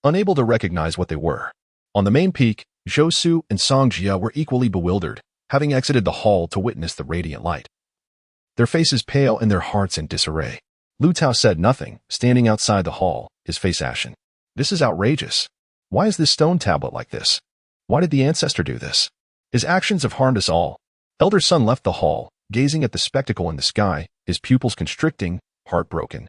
unable to recognize what they were. On the main peak, Zhou Su and Songjia were equally bewildered, having exited the hall to witness the radiant light. Their faces pale and their hearts in disarray. Lu Tao said nothing, standing outside the hall, his face ashen. This is outrageous. Why is this stone tablet like this? Why did the ancestor do this? His actions have harmed us all. Elder Sun left the hall, gazing at the spectacle in the sky, his pupils constricting, heartbroken.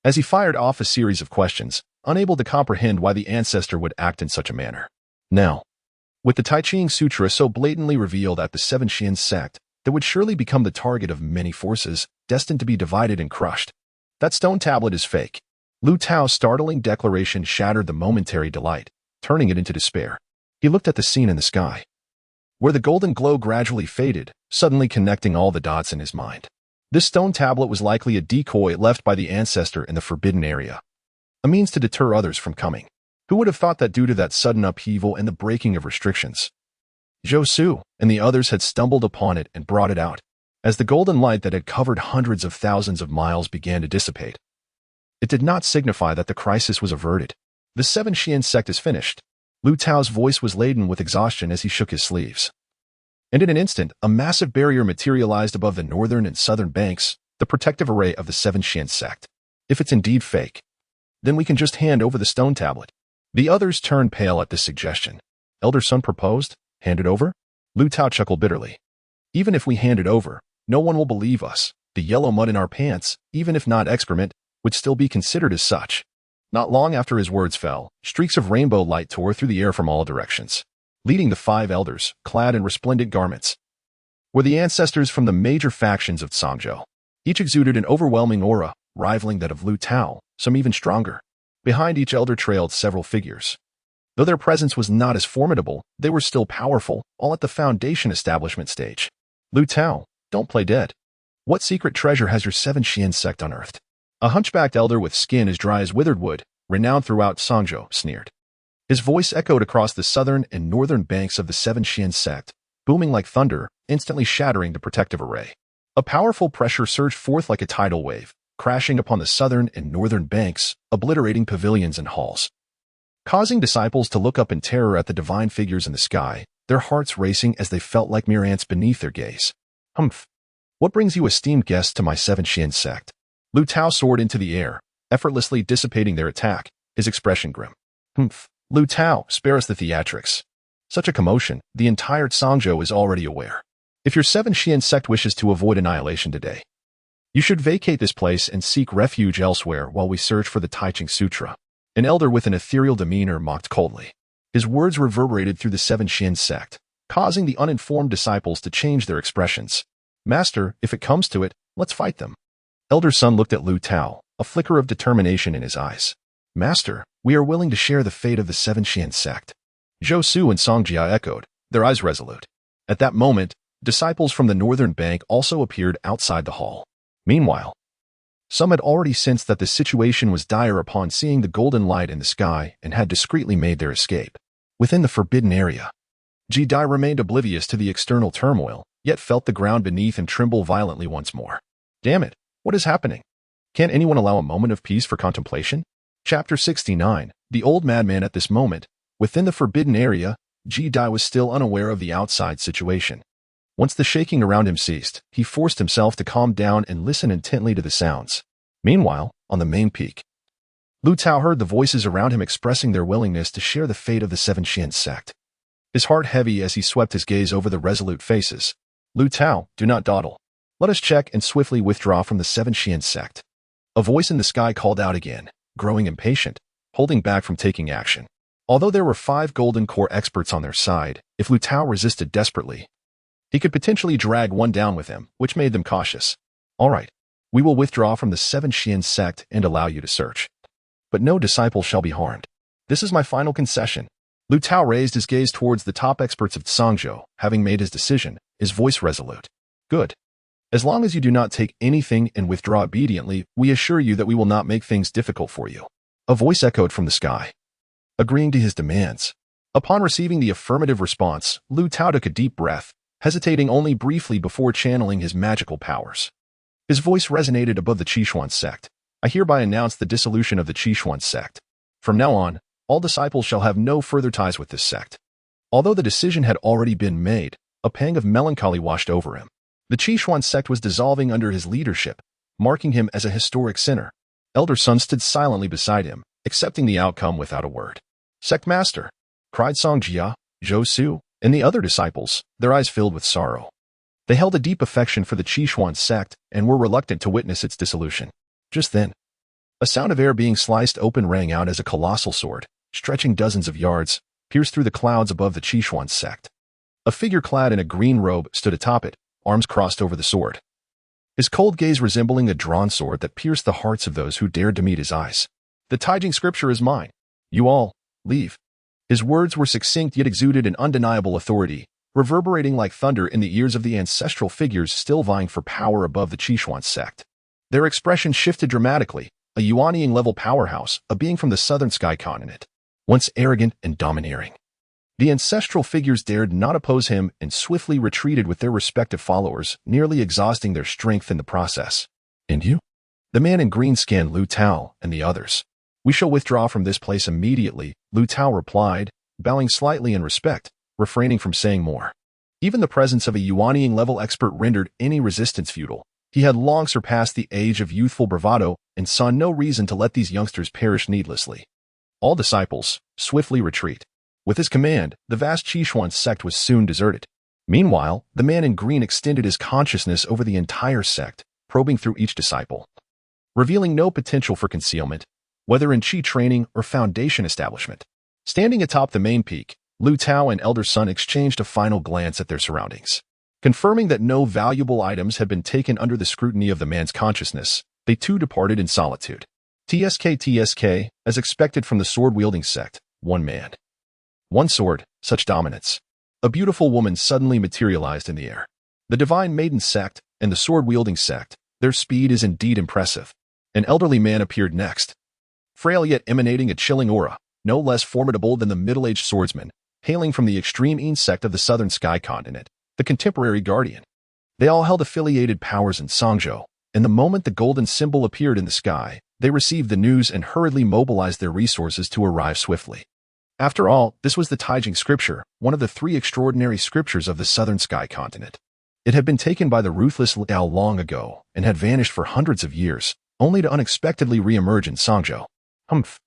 As he fired off a series of questions, unable to comprehend why the ancestor would act in such a manner. Now, with the Tai Ching Sutra so blatantly revealed at the Seven Xian sect, that would surely become the target of many forces, destined to be divided and crushed. That stone tablet is fake. Lu Tao's startling declaration shattered the momentary delight, turning it into despair. He looked at the scene in the sky, where the golden glow gradually faded, suddenly connecting all the dots in his mind. This stone tablet was likely a decoy left by the ancestor in the forbidden area, a means to deter others from coming. Who would have thought that due to that sudden upheaval and the breaking of restrictions, Zhou Su and the others had stumbled upon it and brought it out, as the golden light that had covered hundreds of thousands of miles began to dissipate. It did not signify that the crisis was averted. The Seven Xian sect is finished. Lu Tao's voice was laden with exhaustion as he shook his sleeves. And in an instant, a massive barrier materialized above the northern and southern banks, the protective array of the Seven Xian sect. If it's indeed fake, Then we can just hand over the stone tablet. The others turned pale at this suggestion. Elder Sun proposed, hand it over? Lu Tao chuckled bitterly. Even if we hand it over, no one will believe us. The yellow mud in our pants, even if not excrement, would still be considered as such. Not long after his words fell, streaks of rainbow light tore through the air from all directions. Leading the 5 elders, clad in resplendent garments, were the ancestors from the major factions of Sangzhou. Each exuded an overwhelming aura, rivaling that of Lu Tao, some even stronger. Behind each elder trailed several figures. Though their presence was not as formidable, they were still powerful, all at the foundation establishment stage. Lu Tao, don't play dead. What secret treasure has your 7 Xian sect unearthed? A hunchbacked elder with skin as dry as withered wood, renowned throughout Sangzhou, sneered. His voice echoed across the southern and northern banks of the 7 Xian sect, booming like thunder, instantly shattering the protective array. A powerful pressure surged forth like a tidal wave, crashing upon the southern and northern banks, obliterating pavilions and halls, causing disciples to look up in terror at the divine figures in the sky, their hearts racing as they felt like mere ants beneath their gaze. Humph! What brings you esteemed guests to my 7 Xian sect? Lu Tao soared into the air, effortlessly dissipating their attack, his expression grim. Humph! Lu Tao, spare us the theatrics. Such a commotion, the entire Sangzhou is already aware. If your 7 Xian sect wishes to avoid annihilation today, you should vacate this place and seek refuge elsewhere while we search for the Taiching Sutra. An elder with an ethereal demeanor mocked coldly. His words reverberated through the 7 Xian sect, causing the uninformed disciples to change their expressions. Master, if it comes to it, let's fight them. Elder Sun looked at Lu Tao, a flicker of determination in his eyes. Master, we are willing to share the fate of the 7 Xian sect. Zhou Su and Song Jia echoed, their eyes resolute. At that moment, disciples from the northern bank also appeared outside the hall. Meanwhile, some had already sensed that the situation was dire upon seeing the golden light in the sky and had discreetly made their escape. Within the forbidden area, Ji Dai remained oblivious to the external turmoil, yet felt the ground beneath him tremble violently once more. Damn it, what is happening? Can't anyone allow a moment of peace for contemplation? Chapter 69, The Old Madman. At this moment, within the forbidden area, Ji Dai was still unaware of the outside situation. Once the shaking around him ceased, he forced himself to calm down and listen intently to the sounds. Meanwhile, on the main peak, Lu Tao heard the voices around him expressing their willingness to share the fate of the 7 Xian sect. His heart heavy as he swept his gaze over the resolute faces. Lu Tao, do not dawdle. Let us check and swiftly withdraw from the 7 Xian sect. A voice in the sky called out again, growing impatient, holding back from taking action. Although there were 5 golden core experts on their side, if Lu Tao resisted desperately, he could potentially drag one down with him, which made them cautious. All right, we will withdraw from the 7 Xian sect and allow you to search. But no disciple shall be harmed. This is my final concession. Lu Tao raised his gaze towards the top experts of Sangzhou, having made his decision, his voice resolute. Good. As long as you do not take anything and withdraw obediently, we assure you that we will not make things difficult for you. A voice echoed from the sky, agreeing to his demands. Upon receiving the affirmative response, Lu Tao took a deep breath, hesitating only briefly before channeling his magical powers. His voice resonated above the Qishuan sect. I hereby announce the dissolution of the Qishuan sect. From now on, all disciples shall have no further ties with this sect. Although the decision had already been made, a pang of melancholy washed over him. The Qishuan sect was dissolving under his leadership, marking him as a historic sinner. Elder Sun stood silently beside him, accepting the outcome without a word. Sect Master, cried Song Jia, Zhou Su, and the other disciples, their eyes filled with sorrow. They held a deep affection for the Qishuan sect and were reluctant to witness its dissolution. Just then, a sound of air being sliced open rang out as a colossal sword, stretching dozens of yards, pierced through the clouds above the Qishuan sect. A figure clad in a green robe stood atop it, arms crossed over the sword, his cold gaze resembling a drawn sword that pierced the hearts of those who dared to meet his eyes. The Taijing scripture is mine. You all, leave. His words were succinct yet exuded an undeniable authority, reverberating like thunder in the ears of the ancestral figures still vying for power above the Qishuan sect. Their expression shifted dramatically, a Yuaniing-level powerhouse, a being from the southern sky continent, once arrogant and domineering. The ancestral figures dared not oppose him and swiftly retreated with their respective followers, nearly exhausting their strength in the process. And you? The man in green scanned Lu Tao and the others. We shall withdraw from this place immediately, Lu Tao replied, bowing slightly in respect, refraining from saying more. Even the presence of a Yuaniing-level expert rendered any resistance futile, He had long surpassed the age of youthful bravado and saw no reason to let these youngsters perish needlessly. All disciples, swiftly retreat. With his command, the vast Qishuan sect was soon deserted. Meanwhile, the man in green extended his consciousness over the entire sect, probing through each disciple, revealing no potential for concealment, whether in Qi training or foundation establishment. Standing atop the main peak, Lu Tao and Elder Sun exchanged a final glance at their surroundings. Confirming that no valuable items had been taken under the scrutiny of the man's consciousness, they too departed in solitude. TSK, as expected from the sword-wielding sect, one man. One sword, such dominance. A beautiful woman suddenly materialized in the air. The Divine Maiden sect and the sword-wielding sect, their speed is indeed impressive. An elderly man appeared next. Frail yet emanating a chilling aura, no less formidable than the middle-aged swordsman, hailing from the extreme Yin sect of the southern sky continent, the contemporary guardian. They all held affiliated powers in Songzhou, and the moment the golden symbol appeared in the sky, they received the news and hurriedly mobilized their resources to arrive swiftly. After all, this was the Taijing scripture, one of the 3 extraordinary scriptures of the southern sky continent. It had been taken by the ruthless Liao long ago and had vanished for hundreds of years, only to unexpectedly re-emerge in Songzhou. Humph.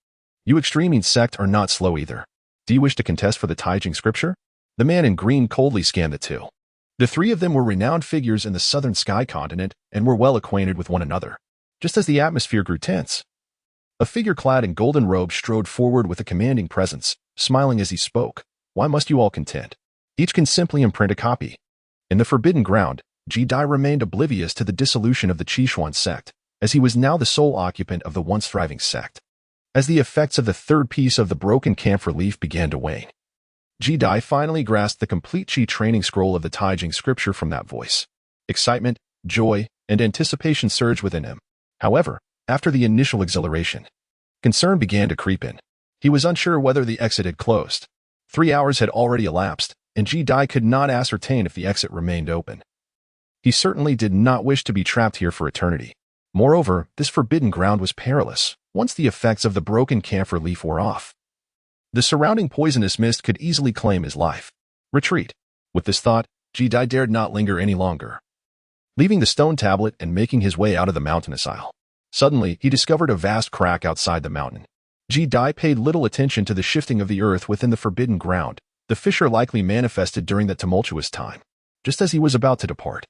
You extreme sect are not slow either. Do you wish to contest for the Taijing scripture? The man in green coldly scanned the two. The 3 of them were renowned figures in the southern sky continent and were well acquainted with one another. Just as the atmosphere grew tense, a figure clad in golden robes strode forward with a commanding presence, smiling as he spoke. Why must you all contend? Each can simply imprint a copy. In the forbidden ground, Ji Dai remained oblivious to the dissolution of the Qishuan sect, as he was now the sole occupant of the once thriving sect. As the effects of the 3rd piece of the broken camphor leaf began to wane, Ji Dai finally grasped the complete Qi training scroll of the Taijing scripture from that voice. Excitement, joy, and anticipation surged within him. However, after the initial exhilaration, concern began to creep in. He was unsure whether the exit had closed. 3 hours had already elapsed, and Ji Dai could not ascertain if the exit remained open. He certainly did not wish to be trapped here for eternity. Moreover, this forbidden ground was perilous, once the effects of the broken camphor leaf wore off. The surrounding poisonous mist could easily claim his life. Retreat. With this thought, Ji Dai dared not linger any longer. Leaving the stone tablet and making his way out of the mountainous aisle. Suddenly, he discovered a vast crack outside the mountain. Ji Dai paid little attention to the shifting of the earth within the forbidden ground. The fissure likely manifested during that tumultuous time, just as he was about to depart.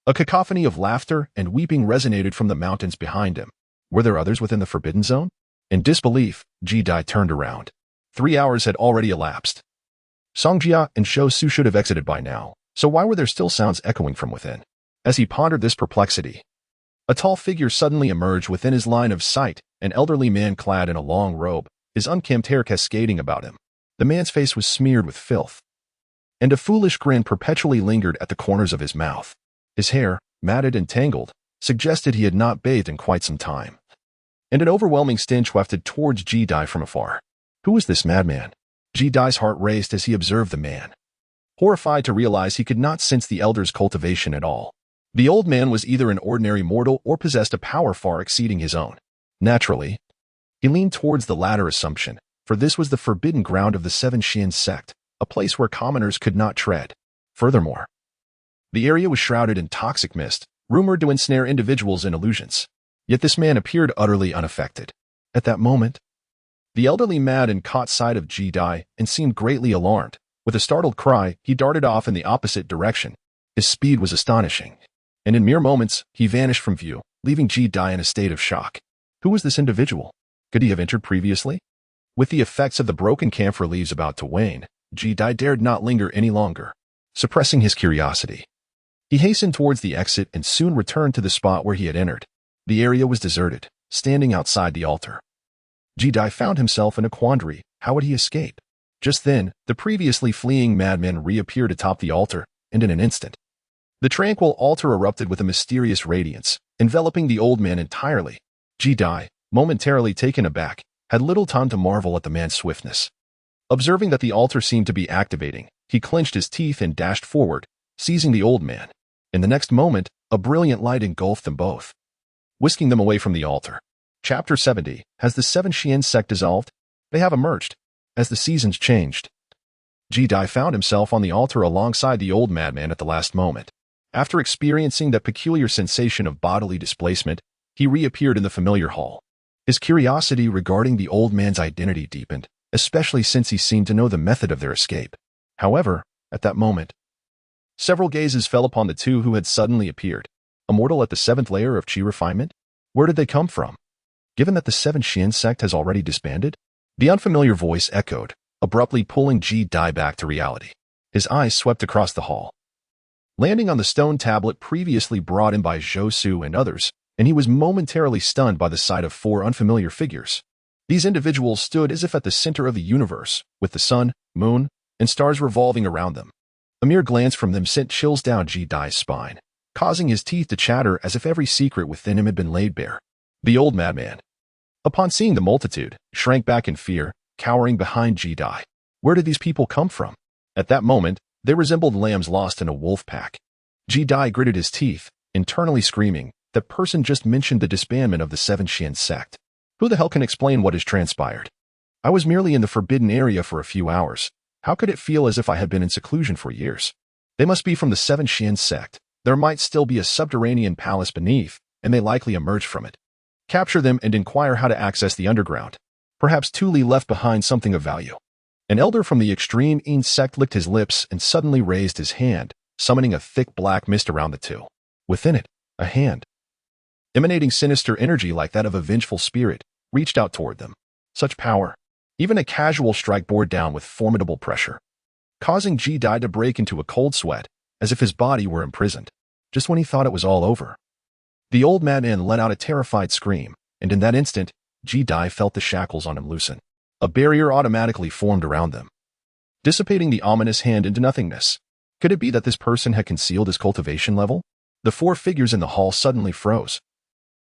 A cacophony of laughter and weeping resonated from the mountains behind him. Were there others within the forbidden zone? In disbelief, Ji Dai turned around. 3 hours had already elapsed. Songjia and Shou Su should have exited by now, so why were there still sounds echoing from within? As he pondered this perplexity, a tall figure suddenly emerged within his line of sight, an elderly man clad in a long robe, his unkempt hair cascading about him. The man's face was smeared with filth, and a foolish grin perpetually lingered at the corners of his mouth. His hair, matted and tangled, suggested he had not bathed in quite some time, and an overwhelming stench wafted towards Ji Dai from afar. Who was this madman? Ji Dai's heart raced as he observed the man, horrified to realize he could not sense the elder's cultivation at all. The old man was either an ordinary mortal or possessed a power far exceeding his own. Naturally, he leaned towards the latter assumption, for this was the forbidden ground of the 7 Xian sect, a place where commoners could not tread. Furthermore, the area was shrouded in toxic mist, rumored to ensnare individuals in illusions. Yet this man appeared utterly unaffected. At that moment, the elderly man caught sight of Ji Dai and seemed greatly alarmed. With a startled cry, he darted off in the opposite direction. His speed was astonishing, and in mere moments, he vanished from view, leaving Ji Dai in a state of shock. Who was this individual? Could he have entered previously? With the effects of the broken camphor leaves about to wane, Ji Dai dared not linger any longer. Suppressing his curiosity, he hastened towards the exit and soon returned to the spot where he had entered. The area was deserted. Standing outside the altar, Ji Dai found himself in a quandary. How would he escape? Just then, the previously fleeing madman reappeared atop the altar, and in an instant, the tranquil altar erupted with a mysterious radiance, enveloping the old man entirely. Ji Dai, momentarily taken aback, had little time to marvel at the man's swiftness. Observing that the altar seemed to be activating, he clenched his teeth and dashed forward, seizing the old man. In the next moment, a brilliant light engulfed them both, whisking them away from the altar. Chapter 70. Has the 7 Xian sect dissolved? They have emerged. As the seasons changed, Ji Dai found himself on the altar alongside the old madman at the last moment. After experiencing that peculiar sensation of bodily displacement, he reappeared in the familiar hall. His curiosity regarding the old man's identity deepened, especially since he seemed to know the method of their escape. However, at that moment, several gazes fell upon the two who had suddenly appeared. A mortal at the 7th layer of chi refinement? Where did they come from? Given that the 7 Xian sect has already disbanded? The unfamiliar voice echoed, abruptly pulling Ji Dai back to reality. His eyes swept across the hall, landing on the stone tablet previously brought in by Zhou Su and others, and he was momentarily stunned by the sight of 4 unfamiliar figures. These individuals stood as if at the center of the universe, with the sun, moon, and stars revolving around them. A mere glance from them sent chills down Ji Dai's spine, causing his teeth to chatter as if every secret within him had been laid bare. The old madman, upon seeing the multitude, shrank back in fear, cowering behind Ji Dai. Where did these people come from? At that moment, they resembled lambs lost in a wolf pack. Ji Dai gritted his teeth, internally screaming, that person just mentioned the disbandment of the 7 Xian sect. Who the hell can explain what has transpired? I was merely in the forbidden area for a few hours. How could it feel as if I had been in seclusion for years? They must be from the 7 Xian sect. There might still be a subterranean palace beneath, and they likely emerged from it. Capture them and inquire how to access the underground. Perhaps Tuli left behind something of value. An elder from the extreme Yin sect licked his lips and suddenly raised his hand, summoning a thick black mist around the two. Within it, a hand, emanating sinister energy like that of a vengeful spirit, reached out toward them. Such power. Even a casual strike bore down with formidable pressure, causing Ji Dai to break into a cold sweat, as if his body were imprisoned. Just when he thought it was all over, the old madman let out a terrified scream, and in that instant, Ji Dai felt the shackles on him loosen. A barrier automatically formed around them, dissipating the ominous hand into nothingness. Could it be that this person had concealed his cultivation level? The 4 figures in the hall suddenly froze,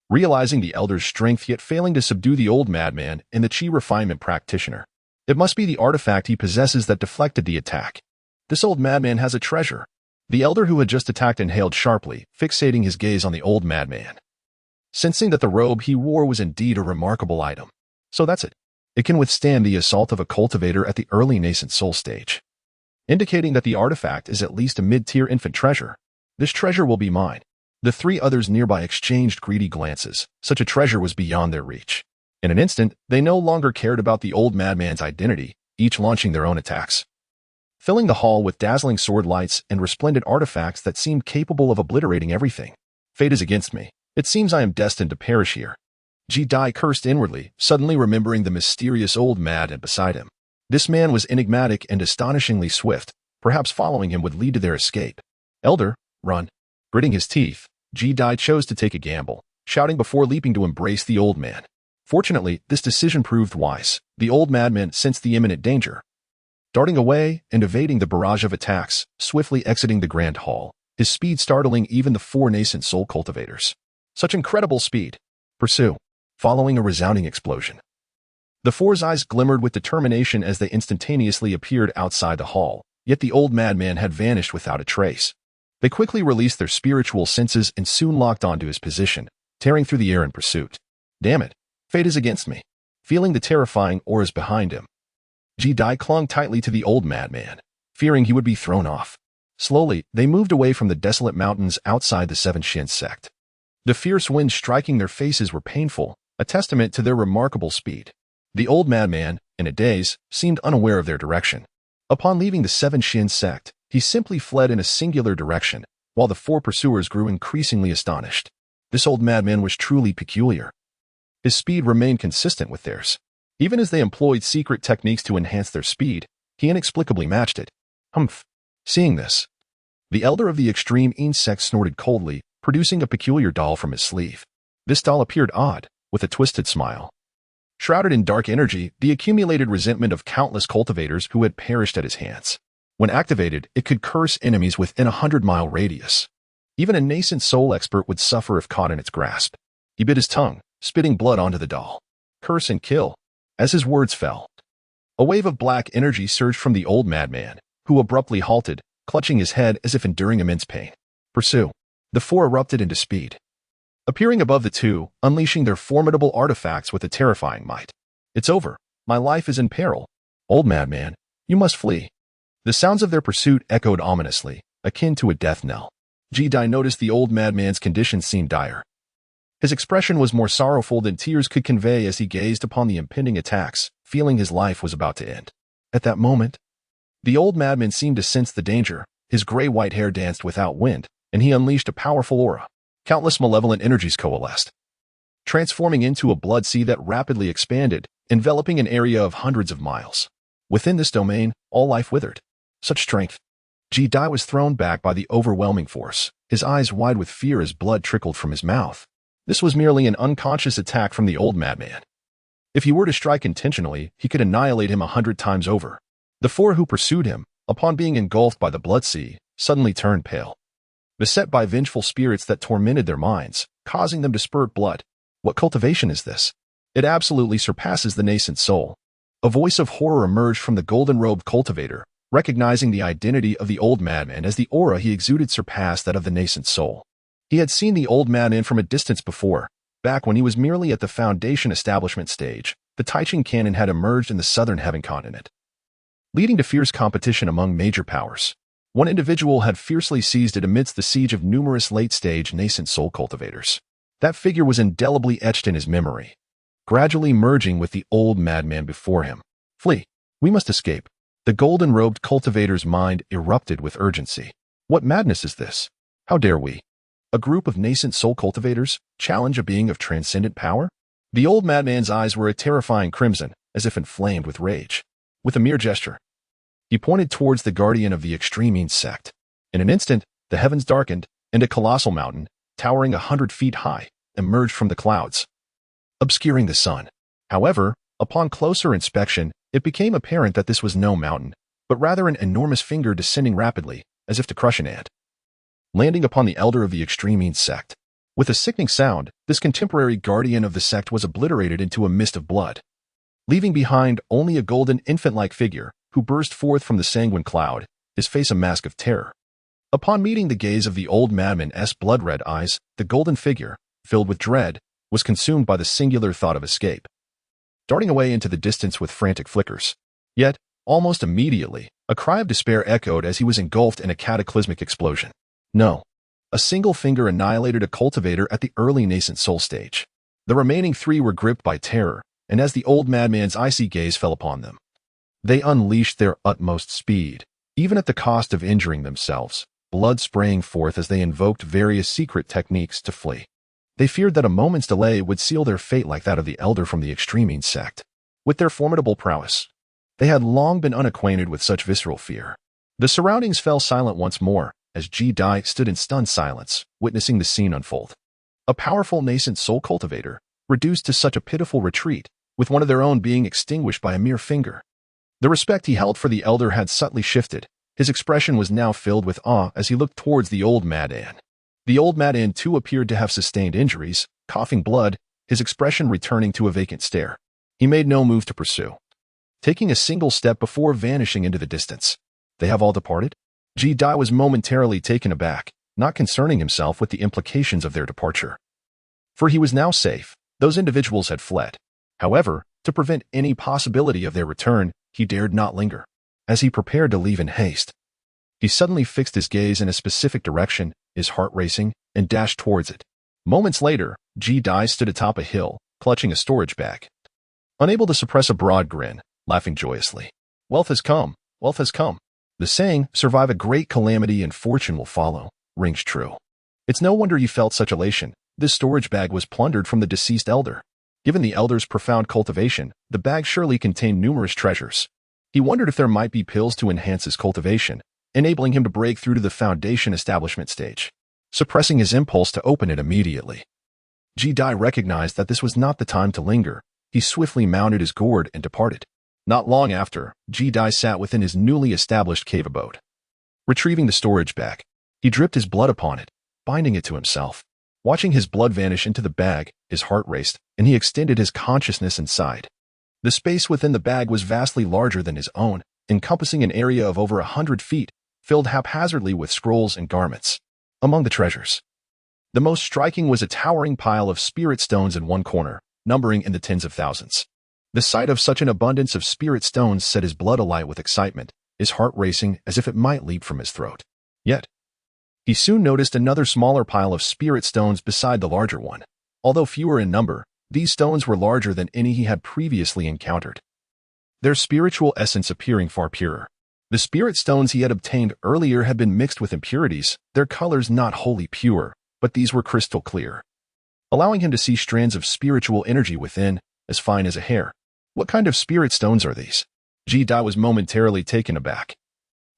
realizing the elder's strength yet failing to subdue the old madman and the chi refinement practitioner. It must be the artifact he possesses that deflected the attack. This old madman has a treasure. The elder who had just attacked inhaled sharply, fixating his gaze on the old madman, sensing that the robe he wore was indeed a remarkable item. So that's it. It can withstand the assault of a cultivator at the early nascent soul stage, indicating that the artifact is at least a mid-tier infant treasure. This treasure will be mine. The 3 others nearby exchanged greedy glances. Such a treasure was beyond their reach. In an instant, they no longer cared about the old madman's identity, each launching their own attacks, filling the hall with dazzling sword lights and resplendent artifacts that seemed capable of obliterating everything. Fate is against me. It seems I am destined to perish here. Ji Dai cursed inwardly, suddenly remembering the mysterious old madman beside him. This man was enigmatic and astonishingly swift. Perhaps following him would lead to their escape. Elder, run. Gritting his teeth, Ji Dai chose to take a gamble, shouting before leaping to embrace the old man. Fortunately, this decision proved wise. The old madman sensed the imminent danger, darting away and evading the barrage of attacks, swiftly exiting the grand hall, his speed startling even the 4 nascent soul cultivators. Such incredible speed. Pursue. Following a resounding explosion, the 4's eyes glimmered with determination as they instantaneously appeared outside the hall, yet the old madman had vanished without a trace. They quickly released their spiritual senses and soon locked onto his position, tearing through the air in pursuit. Damn it. Fate is against me. Feeling the terrifying auras behind him, Ji Dai clung tightly to the old madman, fearing he would be thrown off. Slowly, they moved away from the desolate mountains outside the 7 Xian sect. The fierce winds striking their faces were painful, a testament to their remarkable speed. The old madman, in a daze, seemed unaware of their direction. Upon leaving the 7 Xian sect, he simply fled in a singular direction, while the 4 pursuers grew increasingly astonished. This old madman was truly peculiar. His speed remained consistent with theirs. Even as they employed secret techniques to enhance their speed, he inexplicably matched it. Humph. Seeing this, the elder of the extreme Yin sect snorted coldly, producing a peculiar doll from his sleeve. This doll appeared odd, with a twisted smile. Shrouded in dark energy, the accumulated resentment of countless cultivators who had perished at his hands. When activated, it could curse enemies within a 100-mile radius. Even a nascent soul expert would suffer if caught in its grasp. He bit his tongue, spitting blood onto the doll. Curse and kill. As his words fell, a wave of black energy surged from the old madman, who abruptly halted, clutching his head as if enduring immense pain. Pursue. The 4 erupted into speed, appearing above the 2, unleashing their formidable artifacts with a terrifying might. It's over. My life is in peril. Old madman, you must flee. The sounds of their pursuit echoed ominously, akin to a death knell. Ji-Dai noticed the old madman's condition seemed dire. His expression was more sorrowful than tears could convey as he gazed upon the impending attacks, feeling his life was about to end. At that moment, the old madman seemed to sense the danger. His gray-white hair danced without wind, and he unleashed a powerful aura. Countless malevolent energies coalesced, transforming into a blood sea that rapidly expanded, enveloping an area of hundreds of miles. Within this domain, all life withered. Such strength. Ji-Dai was thrown back by the overwhelming force, his eyes wide with fear as blood trickled from his mouth. This was merely an unconscious attack from the old madman. If he were to strike intentionally, he could annihilate him 100 times over. The four who pursued him, upon being engulfed by the blood sea, suddenly turned pale, beset by vengeful spirits that tormented their minds, causing them to spurt blood. What cultivation is this? It absolutely surpasses the nascent soul. A voice of horror emerged from the golden-robed cultivator, recognizing the identity of the old madman as the aura he exuded surpassed that of the nascent soul. He had seen the old madman from a distance before, back when he was merely at the Foundation establishment stage. The Taichin canon had emerged in the southern heaven continent, leading to fierce competition among major powers. One individual had fiercely seized it amidst the siege of numerous late-stage nascent soul cultivators. That figure was indelibly etched in his memory, gradually merging with the old madman before him. Flee! We must escape. The golden-robed cultivator's mind erupted with urgency. What madness is this? How dare we, a group of nascent soul cultivators, challenge a being of transcendent power? The old madman's eyes were a terrifying crimson, as if inflamed with rage. With a mere gesture, he pointed towards the guardian of the extreme sect. In an instant, the heavens darkened, and a colossal mountain, towering 100 feet high, emerged from the clouds, obscuring the sun. However, upon closer inspection, it became apparent that this was no mountain, but rather an enormous finger descending rapidly, as if to crush an ant, landing upon the elder of the extreme sect. With a sickening sound, this contemporary guardian of the sect was obliterated into a mist of blood, leaving behind only a golden infant-like figure who burst forth from the sanguine cloud, his face a mask of terror. Upon meeting the gaze of the old madman's blood-red eyes, the golden figure, filled with dread, was consumed by the singular thought of escape, darting away into the distance with frantic flickers. Yet, almost immediately, a cry of despair echoed as he was engulfed in a cataclysmic explosion. No. A single finger annihilated a cultivator at the early nascent soul stage. The remaining three were gripped by terror, and as the old madman's icy gaze fell upon them, they unleashed their utmost speed, even at the cost of injuring themselves, blood spraying forth as they invoked various secret techniques to flee. They feared that a moment's delay would seal their fate like that of the elder from the extreme sect. With their formidable prowess, they had long been unacquainted with such visceral fear. The surroundings fell silent once more, as Ji-Dai stood in stunned silence, witnessing the scene unfold. A powerful nascent soul cultivator, reduced to such a pitiful retreat, with one of their own being extinguished by a mere finger. The respect he held for the elder had subtly shifted. His expression was now filled with awe as he looked towards the old madman. The old madman too appeared to have sustained injuries, coughing blood, his expression returning to a vacant stare. He made no move to pursue, taking a single step before vanishing into the distance. They have all departed? Ji-Dai was momentarily taken aback, not concerning himself with the implications of their departure. For he was now safe. Those individuals had fled. However, to prevent any possibility of their return, he dared not linger. As he prepared to leave in haste, he suddenly fixed his gaze in a specific direction, his heart racing, and dashed towards it. Moments later, Ji-Dai stood atop a hill, clutching a storage bag, unable to suppress a broad grin, laughing joyously. Wealth has come, wealth has come. The saying, survive a great calamity and fortune will follow, rings true. It's no wonder he felt such elation. This storage bag was plundered from the deceased elder. Given the elder's profound cultivation, the bag surely contained numerous treasures. He wondered if there might be pills to enhance his cultivation, enabling him to break through to the Foundation establishment stage, suppressing his impulse to open it immediately. Ji-Dai recognized that this was not the time to linger. He swiftly mounted his gourd and departed. Not long after, Ji-Dai sat within his newly established cave abode. Retrieving the storage bag, he dripped his blood upon it, binding it to himself. Watching his blood vanish into the bag, his heart raced, and he extended his consciousness inside. The space within the bag was vastly larger than his own, encompassing an area of over 100 feet, filled haphazardly with scrolls and garments. Among the treasures, the most striking was a towering pile of spirit stones in one corner, numbering in the tens of thousands. The sight of such an abundance of spirit stones set his blood alight with excitement, his heart racing as if it might leap from his throat. Yet, He soon noticed another smaller pile of spirit stones beside the larger one. Although fewer in number, these stones were larger than any he had previously encountered, their spiritual essence appearing far purer. The spirit stones he had obtained earlier had been mixed with impurities, their colors not wholly pure, but these were crystal clear, allowing him to see strands of spiritual energy within, as fine as a hair. What kind of spirit stones are these? Ji-Dai was momentarily taken aback.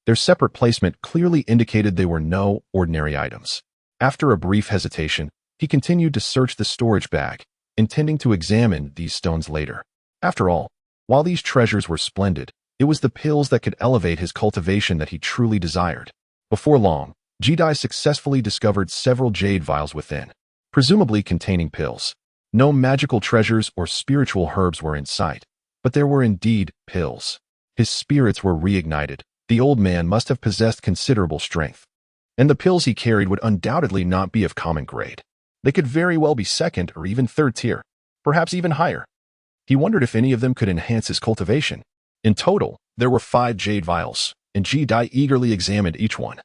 Their separate placement clearly indicated they were no ordinary items. After a brief hesitation, he continued to search the storage bag, intending to examine these stones later. After all, while these treasures were splendid, it was the pills that could elevate his cultivation that he truly desired. Before long, Ji-Dai successfully discovered several jade vials within, presumably containing pills. No magical treasures or spiritual herbs were in sight, but there were indeed pills. His spirits were reignited. The old man must have possessed considerable strength, and the pills he carried would undoubtedly not be of common grade. They could very well be second or even third tier, perhaps even higher. He wondered if any of them could enhance his cultivation. In total, there were 5 jade vials, and Ji-Dai eagerly examined each one.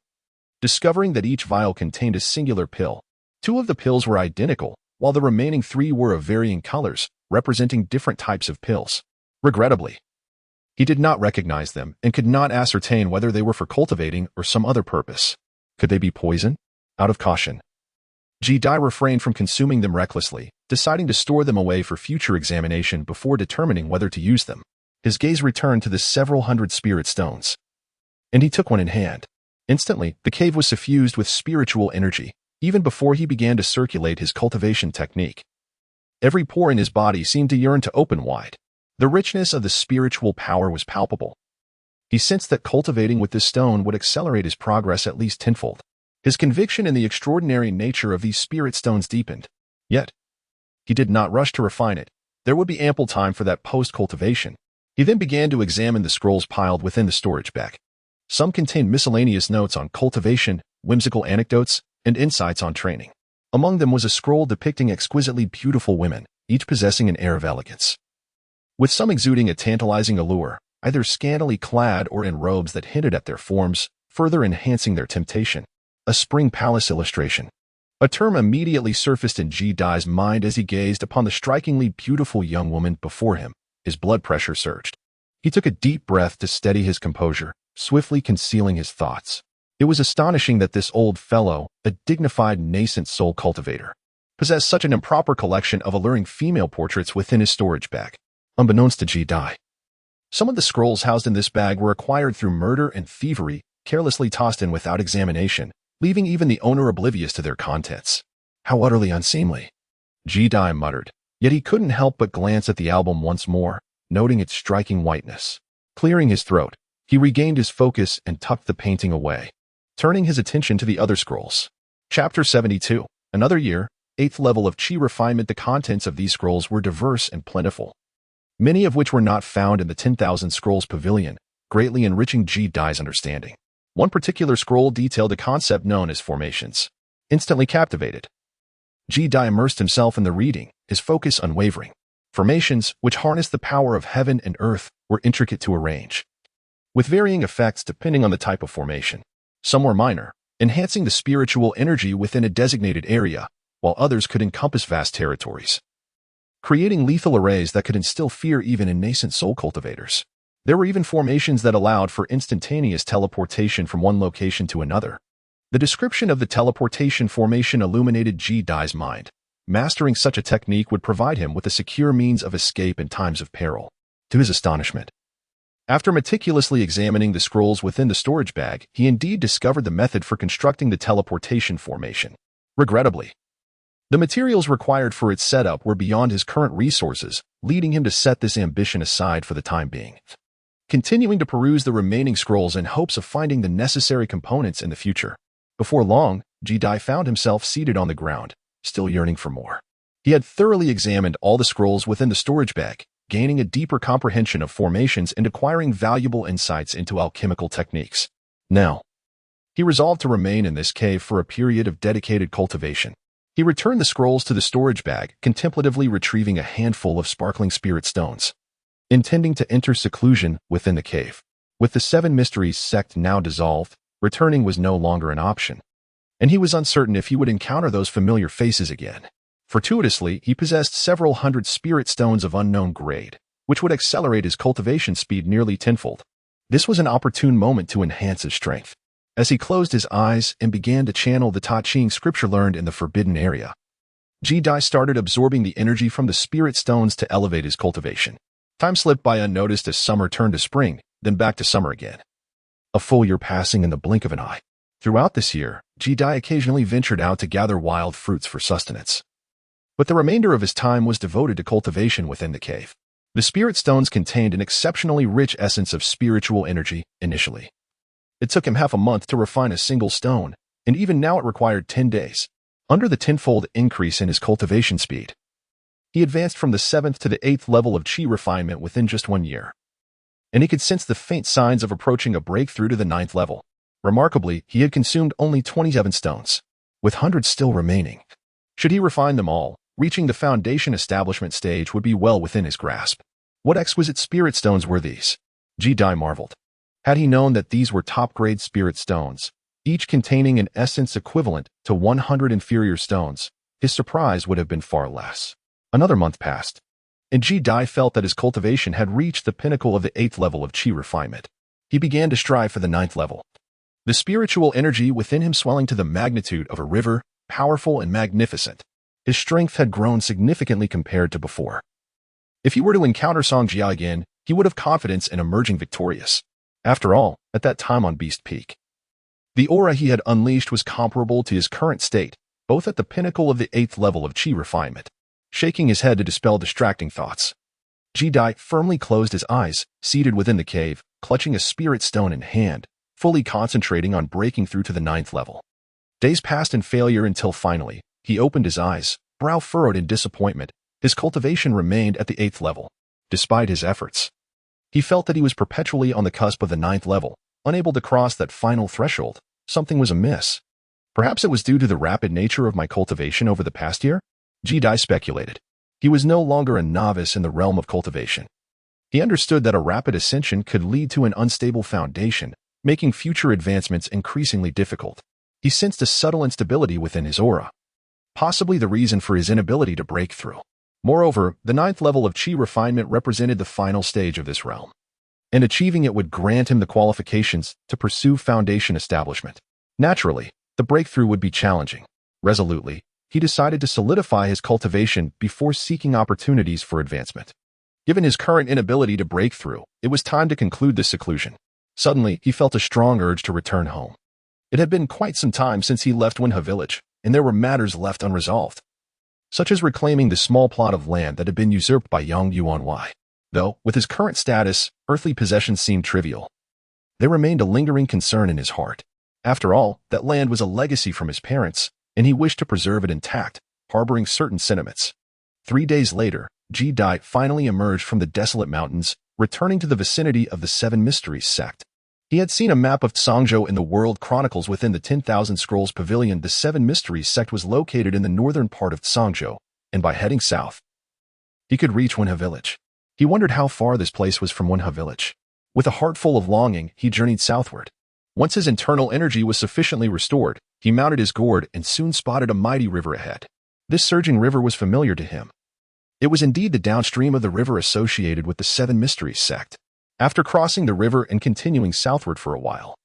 Discovering that each vial contained a singular pill, 2 of the pills were identical, while the remaining 3 were of varying colors, representing different types of pills. Regrettably, he did not recognize them and could not ascertain whether they were for cultivating or some other purpose. Could they be poison? Out of caution, Ji-Dai refrained from consuming them recklessly, deciding to store them away for future examination before determining whether to use them. His gaze returned to the several hundred spirit stones, and he took one in hand. Instantly, the cave was suffused with spiritual energy, even before he began to circulate his cultivation technique. Every pore in his body seemed to yearn to open wide. The richness of the spiritual power was palpable. He sensed that cultivating with this stone would accelerate his progress at least tenfold. His conviction in the extraordinary nature of these spirit stones deepened. Yet, he did not rush to refine it. There would be ample time for that post-cultivation. He then began to examine the scrolls piled within the storage bag. Some contained miscellaneous notes on cultivation, whimsical anecdotes, and insights on training. Among them was a scroll depicting exquisitely beautiful women, each possessing an air of elegance, with some exuding a tantalizing allure, either scantily clad or in robes that hinted at their forms, further enhancing their temptation. A spring palace illustration. A term immediately surfaced in Ji-Dai's mind as he gazed upon the strikingly beautiful young woman before him. His blood pressure surged. He took a deep breath to steady his composure, swiftly concealing his thoughts. It was astonishing that this old fellow, a dignified nascent soul cultivator, possessed such an improper collection of alluring female portraits within his storage bag. Unbeknownst to Ji-Dai, some of the scrolls housed in this bag were acquired through murder and thievery, carelessly tossed in without examination, leaving even the owner oblivious to their contents. How utterly unseemly, Ji-Dai muttered, yet he couldn't help but glance at the album once more, noting its striking whiteness. Clearing his throat, he regained his focus and tucked the painting away, turning his attention to the other scrolls. Chapter 72. Another year, 8th level of Chi refinement. The contents of these scrolls were diverse and plentiful, many of which were not found in the 10,000 Scrolls Pavilion, greatly enriching Ji-Dai's understanding. One particular scroll detailed a concept known as formations. Instantly captivated, Ji-Dai immersed himself in the reading, his focus unwavering. Formations, which harnessed the power of heaven and earth, were intricate to arrange, with varying effects depending on the type of formation. Some were minor, enhancing the spiritual energy within a designated area, while others could encompass vast territories, creating lethal arrays that could instill fear even in nascent soul cultivators. There were even formations that allowed for instantaneous teleportation from one location to another. The description of the teleportation formation illuminated Ji-Dai's mind. Mastering such a technique would provide him with a secure means of escape in times of peril. To his astonishment, after meticulously examining the scrolls within the storage bag, he indeed discovered the method for constructing the teleportation formation. Regrettably, the materials required for its setup were beyond his current resources, leading him to set this ambition aside for the time being, continuing to peruse the remaining scrolls in hopes of finding the necessary components in the future. Before long, Ji-Dai found himself seated on the ground, still yearning for more. He had thoroughly examined all the scrolls within the storage bag, gaining a deeper comprehension of formations and acquiring valuable insights into alchemical techniques. Now, he resolved to remain in this cave for a period of dedicated cultivation. He returned the scrolls to the storage bag, contemplatively retrieving a handful of sparkling spirit stones, intending to enter seclusion within the cave. With the 7 Mysteries sect now dissolved, returning was no longer an option. and he was uncertain if he would encounter those familiar faces again. Fortuitously, he possessed several hundred spirit stones of unknown grade, which would accelerate his cultivation speed nearly tenfold. This was an opportune moment to enhance his strength. As he closed his eyes and began to channel the Ta Ching scripture learned in the forbidden area, Ji-Dai started absorbing the energy from the spirit stones to elevate his cultivation. Time slipped by unnoticed as summer turned to spring, then back to summer again. A full year passing in the blink of an eye. Throughout this year, Ji-Dai occasionally ventured out to gather wild fruits for sustenance. But the remainder of his time was devoted to cultivation within the cave. The spirit stones contained an exceptionally rich essence of spiritual energy initially. It took him half a month to refine a single stone, and even now it required 10 days. Under the tenfold increase in his cultivation speed, he advanced from the 7th to the 8th level of chi refinement within just 1 year. And he could sense the faint signs of approaching a breakthrough to the 9th level. Remarkably, he had consumed only 27 stones, with hundreds still remaining. Should he refine them all, reaching the foundation establishment stage would be well within his grasp. What exquisite spirit stones were these? Ji-Dai marveled. Had he known that these were top-grade spirit stones, each containing an essence equivalent to 100 inferior stones, his surprise would have been far less. Another month passed, and Ji-Dai felt that his cultivation had reached the pinnacle of the 8th level of chi refinement. He began to strive for the 9th level. The spiritual energy within him swelling to the magnitude of a river, powerful and magnificent. His strength had grown significantly compared to before. If he were to encounter Song Jia again, he would have confidence in emerging victorious. After all, at that time on Beast Peak, the aura he had unleashed was comparable to his current state, both at the pinnacle of the 8th level of chi refinement. Shaking his head to dispel distracting thoughts, Ji-Dai firmly closed his eyes, seated within the cave, clutching a spirit stone in hand, fully concentrating on breaking through to the 9th level. Days passed in failure until finally, he opened his eyes, brow furrowed in disappointment. His cultivation remained at the 8th level. Despite his efforts, he felt that he was perpetually on the cusp of the 9th level, unable to cross that final threshold. Something was amiss. Perhaps it was due to the rapid nature of my cultivation over the past year? Ji-Dai speculated. He was no longer a novice in the realm of cultivation. He understood that a rapid ascension could lead to an unstable foundation, making future advancements increasingly difficult. He sensed a subtle instability within his aura, possibly the reason for his inability to break through. Moreover, the 9th level of chi refinement represented the final stage of this realm, and achieving it would grant him the qualifications to pursue foundation establishment. Naturally, the breakthrough would be challenging. Resolutely, he decided to solidify his cultivation before seeking opportunities for advancement. Given his current inability to break through, it was time to conclude this seclusion. Suddenly, he felt a strong urge to return home. It had been quite some time since he left Wenha village, and there were matters left unresolved, such as reclaiming the small plot of land that had been usurped by Yang Yuanwei. Though, with his current status, earthly possessions seemed trivial. There remained a lingering concern in his heart. After all, that land was a legacy from his parents, and he wished to preserve it intact, harboring certain sentiments. 3 days later, Ji-Dai finally emerged from the desolate mountains, returning to the vicinity of the Seven Mysteries sect. He had seen a map of Tsangzhou in the World Chronicles within the 10,000 Scrolls Pavilion. The Seven Mysteries sect was located in the northern part of Tsangzhou, and by heading south, he could reach Wenha village. He wondered how far this place was from Wenha village. With a heart full of longing, he journeyed southward. Once his internal energy was sufficiently restored, he mounted his gourd and soon spotted a mighty river ahead. This surging river was familiar to him. It was indeed the downstream of the river associated with the Seven Mysteries sect. After crossing the river and continuing southward for a while,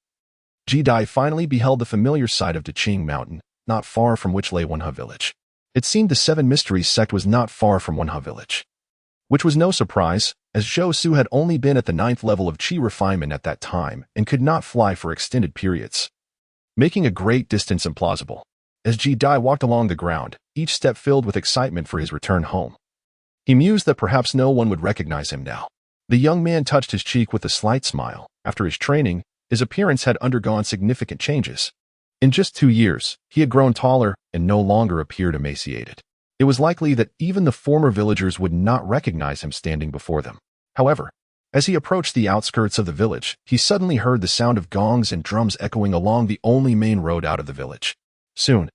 Ji-Dai finally beheld the familiar sight of Daqing Mountain, not far from which lay Wenha village. It seemed the Seven Mysteries sect was not far from Wenha village, which was no surprise, as Zhou Su had only been at the 9th level of chi refinement at that time and could not fly for extended periods, making a great distance implausible. As Ji-Dai walked along the ground, each step filled with excitement for his return home, he mused that perhaps no one would recognize him now. The young man touched his cheek with a slight smile. After his training, his appearance had undergone significant changes. In just 2 years, he had grown taller and no longer appeared emaciated. It was likely that even the former villagers would not recognize him standing before them. However, as he approached the outskirts of the village, he suddenly heard the sound of gongs and drums echoing along the only main road out of the village. Soon,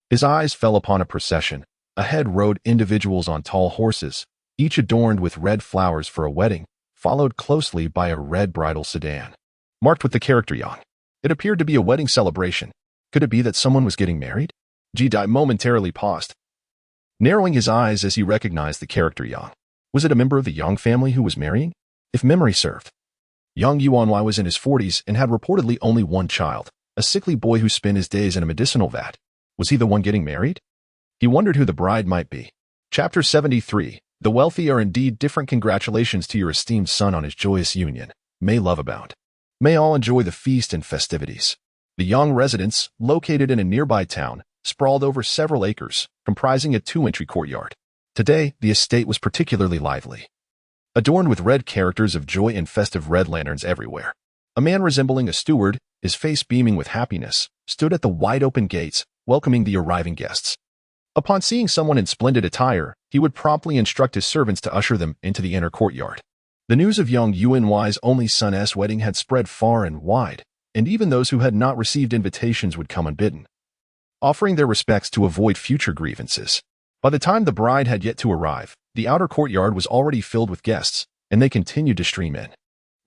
his eyes fell upon a procession. Ahead rode individuals on tall horses, each adorned with red flowers for a wedding, followed closely by a red bridal sedan, marked with the character Yang. It appeared to be a wedding celebration. Could it be that someone was getting married? Ji-Dai momentarily paused, narrowing his eyes as he recognized the character Yang. Was it a member of the Yang family who was marrying? If memory served, Yang Yuanwei was in his 40s and had reportedly only one child, a sickly boy who spent his days in a medicinal vat. Was he the one getting married? He wondered who the bride might be. Chapter 73. The wealthy are indeed different. Congratulations to your esteemed son on his joyous union. May love abound. May all enjoy the feast and festivities. The Yang residence, located in a nearby town, sprawled over several acres, comprising a 2-entry courtyard. Today, the estate was particularly lively, adorned with red characters of joy and festive red lanterns everywhere. A man resembling a steward, his face beaming with happiness, stood at the wide-open gates, welcoming the arriving guests. Upon seeing someone in splendid attire, he would promptly instruct his servants to usher them into the inner courtyard. The news of Yang Yuanwei's only son's wedding had spread far and wide, and even those who had not received invitations would come unbidden, offering their respects to avoid future grievances. By the time the bride had yet to arrive, the outer courtyard was already filled with guests, and they continued to stream in.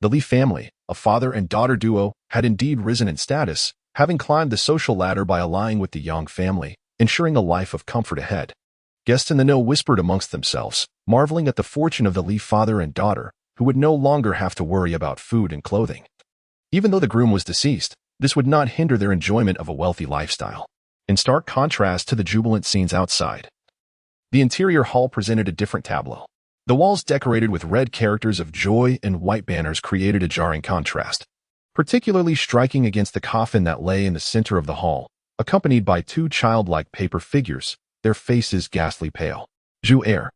The Li family, a father and daughter duo, had indeed risen in status, having climbed the social ladder by allying with the Yang family, ensuring a life of comfort ahead. Guests in the know whispered amongst themselves, marveling at the fortune of the Li father and daughter, who would no longer have to worry about food and clothing. Even though the groom was deceased, this would not hinder their enjoyment of a wealthy lifestyle. In stark contrast to the jubilant scenes outside, the interior hall presented a different tableau. The walls decorated with red characters of joy and white banners created a jarring contrast, particularly striking against the coffin that lay in the center of the hall, accompanied by 2 childlike paper figures, their faces ghastly pale. Zhu Er,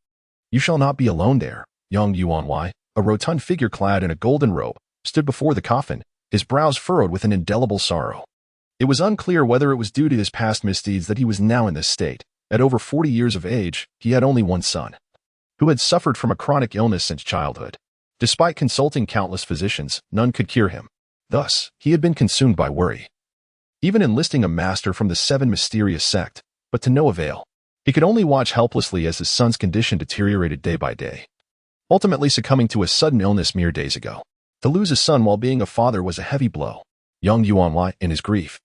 you shall not be alone there. Yang Yuanwei, a rotund figure clad in a golden robe, stood before the coffin, his brows furrowed with an indelible sorrow. It was unclear whether it was due to his past misdeeds that he was now in this state. At over 40 years of age, he had only one son, who had suffered from a chronic illness since childhood. Despite consulting countless physicians, none could cure him. Thus, he had been consumed by worry, even enlisting a master from the 7 mysterious sect, but to no avail. He could only watch helplessly as his son's condition deteriorated day by day, ultimately succumbing to a sudden illness mere days ago. To lose a son while being a father was a heavy blow. Yang Yuanwei, in his grief,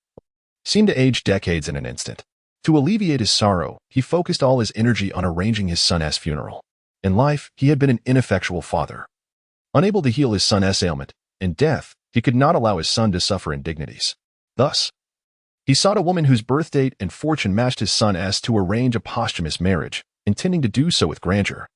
seemed to age decades in an instant. To alleviate his sorrow, he focused all his energy on arranging his son's funeral. In life, he had been an ineffectual father, unable to heal his son's ailment. In death, he could not allow his son to suffer indignities. Thus, he sought a woman whose birth date and fortune matched his son's to arrange a posthumous marriage, intending to do so with grandeur,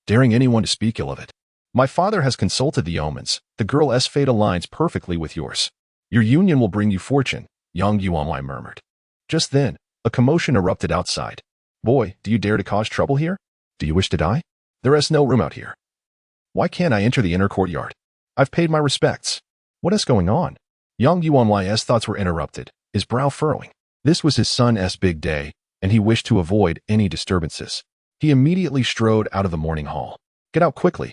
daring anyone to speak ill of it. My father has consulted the omens. The girl's fate aligns perfectly with yours. Your union will bring you fortune, Yang Yuanwei murmured. Just then, a commotion erupted outside. Boy, do you dare to cause trouble here? Do you wish to die? There is no room out here. Why can't I enter the inner courtyard? I've paid my respects. What is going on? Yang Yuanwei's thoughts were interrupted, his brow furrowing. This was his son's big day, and he wished to avoid any disturbances. He immediately strode out of the morning hall. Get out quickly.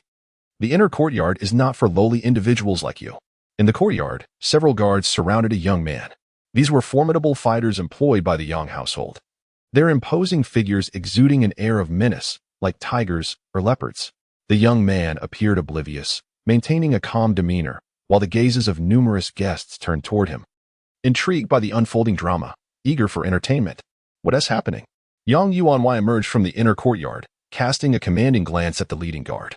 The inner courtyard is not for lowly individuals like you. In the courtyard, several guards surrounded a young man. These were formidable fighters employed by the Yang household, their imposing figures exuding an air of menace, like tigers or leopards. The young man appeared oblivious, maintaining a calm demeanor, while the gazes of numerous guests turned toward him, intrigued by the unfolding drama, eager for entertainment. What is happening? Yang Yuanwei emerged from the inner courtyard, casting a commanding glance at the leading guard,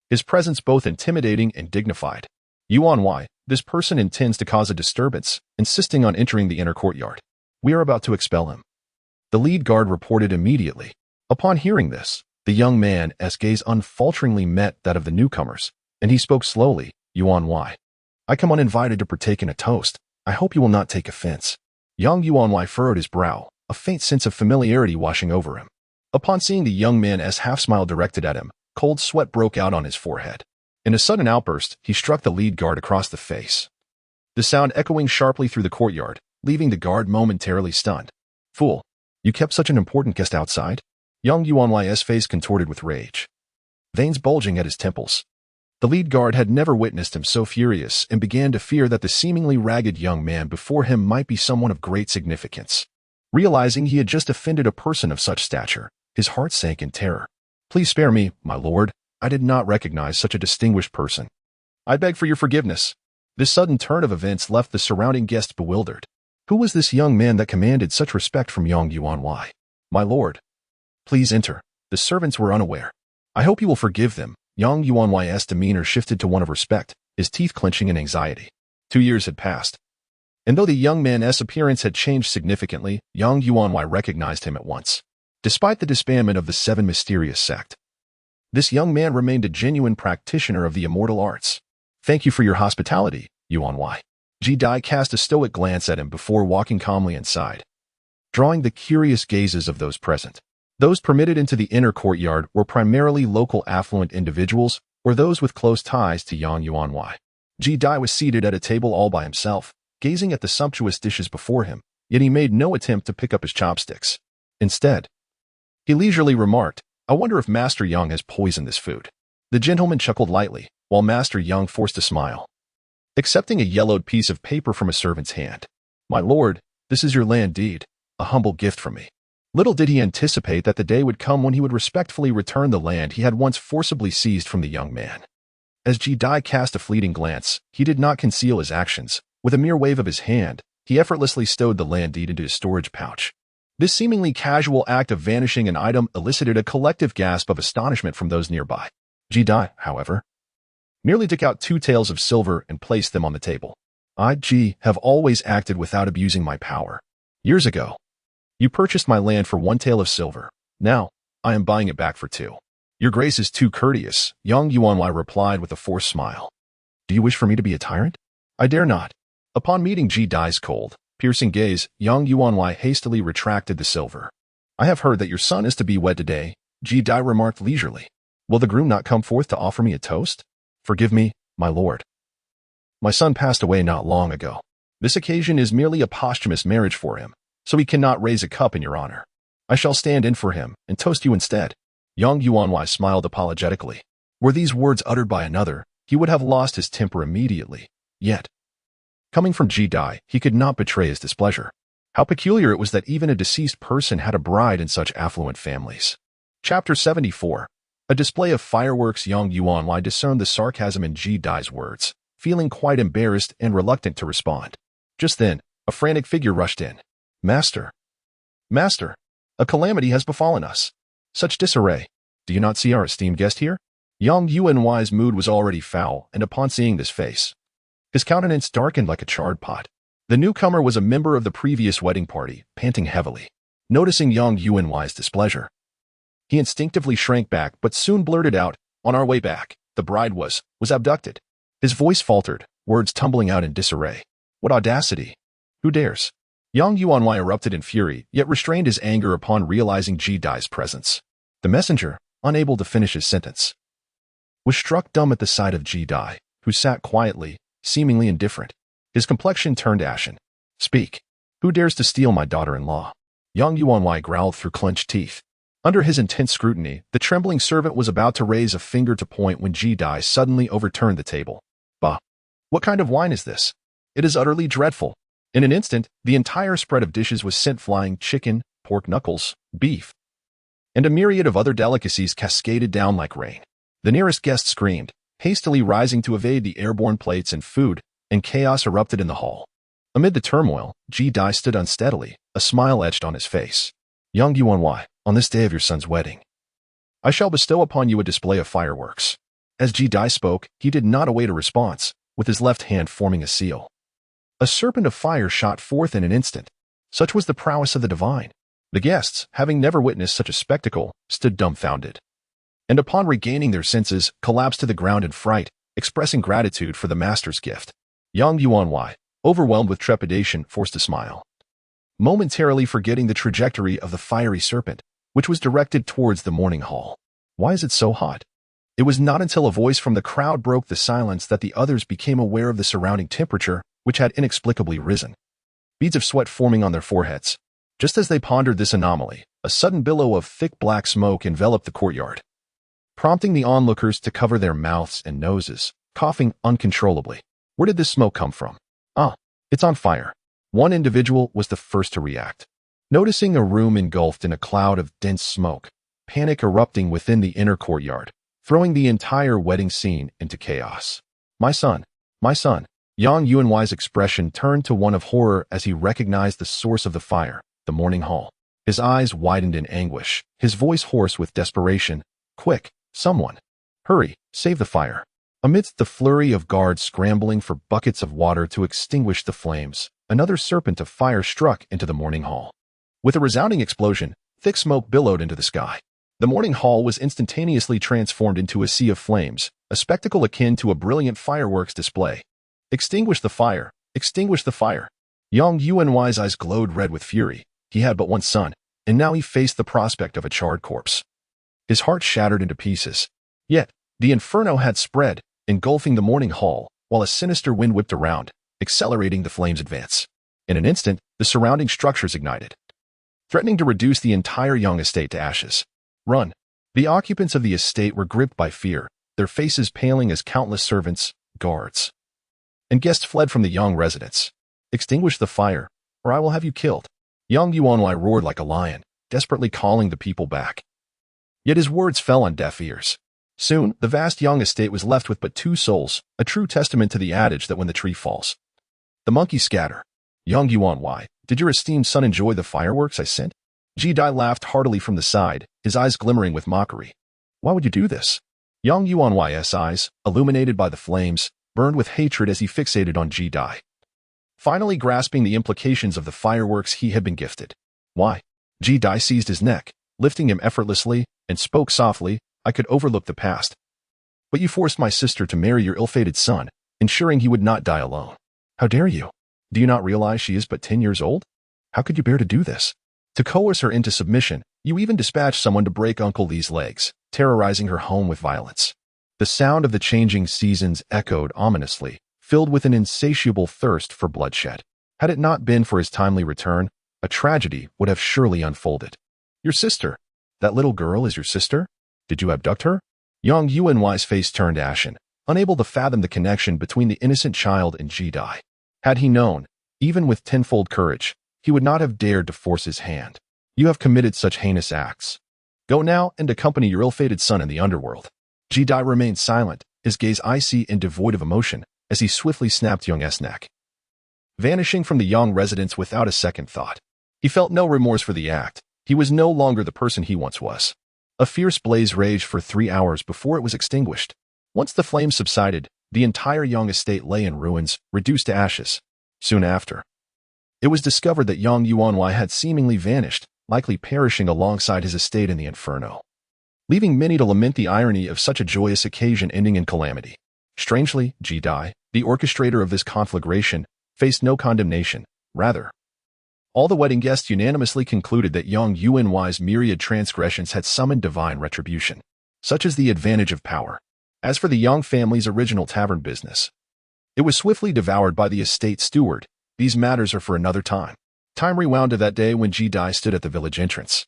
his presence both intimidating and dignified. Yuanwei, this person intends to cause a disturbance, insisting on entering the inner courtyard. We are about to expel him. The lead guard reported immediately. Upon hearing this, the young man's gaze unfalteringly met that of the newcomers, and he spoke slowly. Yuanwei, I come uninvited to partake in a toast. I hope you will not take offense. Yang Yuanwei furrowed his brow, a faint sense of familiarity washing over him. Upon seeing the young man's half-smile directed at him, cold sweat broke out on his forehead. In a sudden outburst, he struck the lead guard across the face, the sound echoing sharply through the courtyard, leaving the guard momentarily stunned. Fool, you kept such an important guest outside? Yang Yuanwei's face contorted with rage, veins bulging at his temples. The lead guard had never witnessed him so furious and began to fear that the seemingly ragged young man before him might be someone of great significance. Realizing he had just offended a person of such stature, his heart sank in terror. Please spare me, my lord. I did not recognize such a distinguished person. I beg for your forgiveness. This sudden turn of events left the surrounding guests bewildered. Who was this young man that commanded such respect from Yang Yuanwei? My lord, please enter. The servants were unaware. I hope you will forgive them. Yang Yuanwei's demeanor shifted to one of respect, his teeth clenching in anxiety. 2 years had passed. And though the young man's appearance had changed significantly, Yang Yuanwei recognized him at once. Despite the disbandment of the 7 mysterious sect, this young man remained a genuine practitioner of the immortal arts. Thank you for your hospitality, Yuanwei. Ji Dai cast a stoic glance at him before walking calmly inside, drawing the curious gazes of those present. Those permitted into the inner courtyard were primarily local affluent individuals or those with close ties to Yang Yuanwei. Ji Dai was seated at a table all by himself, gazing at the sumptuous dishes before him, yet he made no attempt to pick up his chopsticks. Instead, he leisurely remarked, I wonder if Master Yang has poisoned this food. The gentleman chuckled lightly, while Master Yang forced a smile, accepting a yellowed piece of paper from a servant's hand. My lord, this is your land deed, a humble gift from me. Little did he anticipate that the day would come when he would respectfully return the land he had once forcibly seized from the young man. As Ji Dai cast a fleeting glance, he did not conceal his actions. With a mere wave of his hand, he effortlessly stowed the land deed into his storage pouch. This seemingly casual act of vanishing an item elicited a collective gasp of astonishment from those nearby. Ji Dai, however, merely took out 2 taels of silver and placed them on the table. I, Ji, have always acted without abusing my power. Years ago, you purchased my land for 1 tael of silver. Now, I am buying it back for 2. Your grace is too courteous, Yang Yuanwei replied with a forced smile. Do you wish for me to be a tyrant? I dare not. Upon meeting Ji Dai's cold, piercing gaze, Yang Yuanwei hastily retracted the silver. I have heard that your son is to be wed today, Ji Dai remarked leisurely. Will the groom not come forth to offer me a toast? Forgive me, my lord. My son passed away not long ago. This occasion is merely a posthumous marriage for him, so he cannot raise a cup in your honor. I shall stand in for him and toast you instead. Yang Yuanwei smiled apologetically. Were these words uttered by another, he would have lost his temper immediately. Yet, coming from Ji Dai, he could not betray his displeasure. How peculiar it was that even a deceased person had a bride in such affluent families. Chapter 74. A display of fireworks. Yang Yuanwei discerned the sarcasm in Ji Dai's words, feeling quite embarrassed and reluctant to respond. Just then, a frantic figure rushed in. Master! Master! A calamity has befallen us. Such disarray. Do you not see our esteemed guest here? Yang Yuanwei's mood was already foul, and upon seeing this face, his countenance darkened like a charred pot. The newcomer was a member of the previous wedding party, panting heavily. Noticing Yang Yuanwei's displeasure, he instinctively shrank back but soon blurted out, on our way back, the bride was abducted. His voice faltered, words tumbling out in disarray. What audacity! Who dares? Yang Yuanwei erupted in fury, yet restrained his anger upon realizing Ji Dai's presence. The messenger, unable to finish his sentence, was struck dumb at the sight of Ji Dai, who sat quietly, seemingly indifferent. His complexion turned ashen. Speak. Who dares to steal my daughter-in-law? Yang Yuanwei growled through clenched teeth. Under his intense scrutiny, the trembling servant was about to raise a finger to point when Ji Dai suddenly overturned the table. Bah! What kind of wine is this? It is utterly dreadful. In an instant, the entire spread of dishes was sent flying. Chicken, pork knuckles, beef, and a myriad of other delicacies cascaded down like rain. The nearest guest screamed, hastily rising to evade the airborne plates and food, and chaos erupted in the hall. Amid the turmoil, Ji Dai stood unsteadily, a smile etched on his face. Yang Yuanwei, on this day of your son's wedding, I shall bestow upon you a display of fireworks. As Ji Dai spoke, he did not await a response, with his left hand forming a seal. A serpent of fire shot forth in an instant. Such was the prowess of the divine. The guests, having never witnessed such a spectacle, stood dumbfounded, and upon regaining their senses, collapsed to the ground in fright, expressing gratitude for the master's gift. Yang Yuanwei, overwhelmed with trepidation, forced a smile, momentarily forgetting the trajectory of the fiery serpent, which was directed towards the morning hall. Why is it so hot? It was not until a voice from the crowd broke the silence that the others became aware of the surrounding temperature, which had inexplicably risen, beads of sweat forming on their foreheads. Just as they pondered this anomaly, a sudden billow of thick black smoke enveloped the courtyard, prompting the onlookers to cover their mouths and noses, coughing uncontrollably. Where did this smoke come from? Ah, it's on fire. One individual was the first to react. Noticing a room engulfed in a cloud of dense smoke, panic erupting within the inner courtyard, throwing the entire wedding scene into chaos. My son, Yang Yuanwei's expression turned to one of horror as he recognized the source of the fire, the morning hall. His eyes widened in anguish, his voice hoarse with desperation. Quick, someone! Hurry, save the fire! Amidst the flurry of guards scrambling for buckets of water to extinguish the flames, another serpent of fire struck into the morning hall. With a resounding explosion, thick smoke billowed into the sky. The morning hall was instantaneously transformed into a sea of flames, a spectacle akin to a brilliant fireworks display. Extinguish the fire! Extinguish the fire! Yang Yuanwei's eyes glowed red with fury. He had but one son, and now he faced the prospect of a charred corpse. His heart shattered into pieces. Yet, the inferno had spread, engulfing the morning hall, while a sinister wind whipped around, accelerating the flames' advance. In an instant, the surrounding structures ignited, threatening to reduce the entire Yang estate to ashes. Run! The occupants of the estate were gripped by fear, their faces paling as countless servants, guards, and guests fled from the Yang residence. Extinguish the fire, or I will have you killed. Yang Yuanwei roared like a lion, desperately calling the people back. Yet his words fell on deaf ears. Soon, the vast Yang estate was left with but 2 souls, a true testament to the adage that when the tree falls, the monkeys scatter. Yang Yuanwei, did your esteemed son enjoy the fireworks I sent? Ji Dai laughed heartily from the side, his eyes glimmering with mockery. Why would you do this? Yang Yuanwei's eyes, illuminated by the flames, burned with hatred as he fixated on Ji Dai, finally grasping the implications of the fireworks he had been gifted. Why? Ji Dai seized his neck, lifting him effortlessly, and spoke softly. I could overlook the past. But you forced my sister to marry your ill-fated son, ensuring he would not die alone. How dare you? Do you not realize she is but 10 years old? How could you bear to do this? To coerce her into submission, you even dispatched someone to break Uncle Li's legs, terrorizing her home with violence. The sound of the changing seasons echoed ominously, filled with an insatiable thirst for bloodshed. Had it not been for his timely return, a tragedy would have surely unfolded. Your sister? That little girl is your sister? Did you abduct her? Yang Yuanwei's face turned ashen, unable to fathom the connection between the innocent child and Ji Dai. Had he known, even with tenfold courage, he would not have dared to force his hand. You have committed such heinous acts. Go now and accompany your ill-fated son in the underworld. Ji Dai remained silent, his gaze icy and devoid of emotion, as he swiftly snapped Yang's neck, vanishing from the Yang residence without a second thought. He felt no remorse for the act. He was no longer the person he once was. A fierce blaze raged for 3 hours before it was extinguished. Once the flames subsided, the entire Yang estate lay in ruins, reduced to ashes. Soon after, it was discovered that Yang Yuanwei had seemingly vanished, likely perishing alongside his estate in the inferno, leaving many to lament the irony of such a joyous occasion ending in calamity. Strangely, Ji Dai, the orchestrator of this conflagration, faced no condemnation. Rather, all the wedding guests unanimously concluded that Yang Yuanwei's myriad transgressions had summoned divine retribution. Such is the advantage of power. As for the Yang family's original tavern business, it was swiftly devoured by the estate steward. These matters are for another time. Time rewound to that day when Ji Dai stood at the village entrance,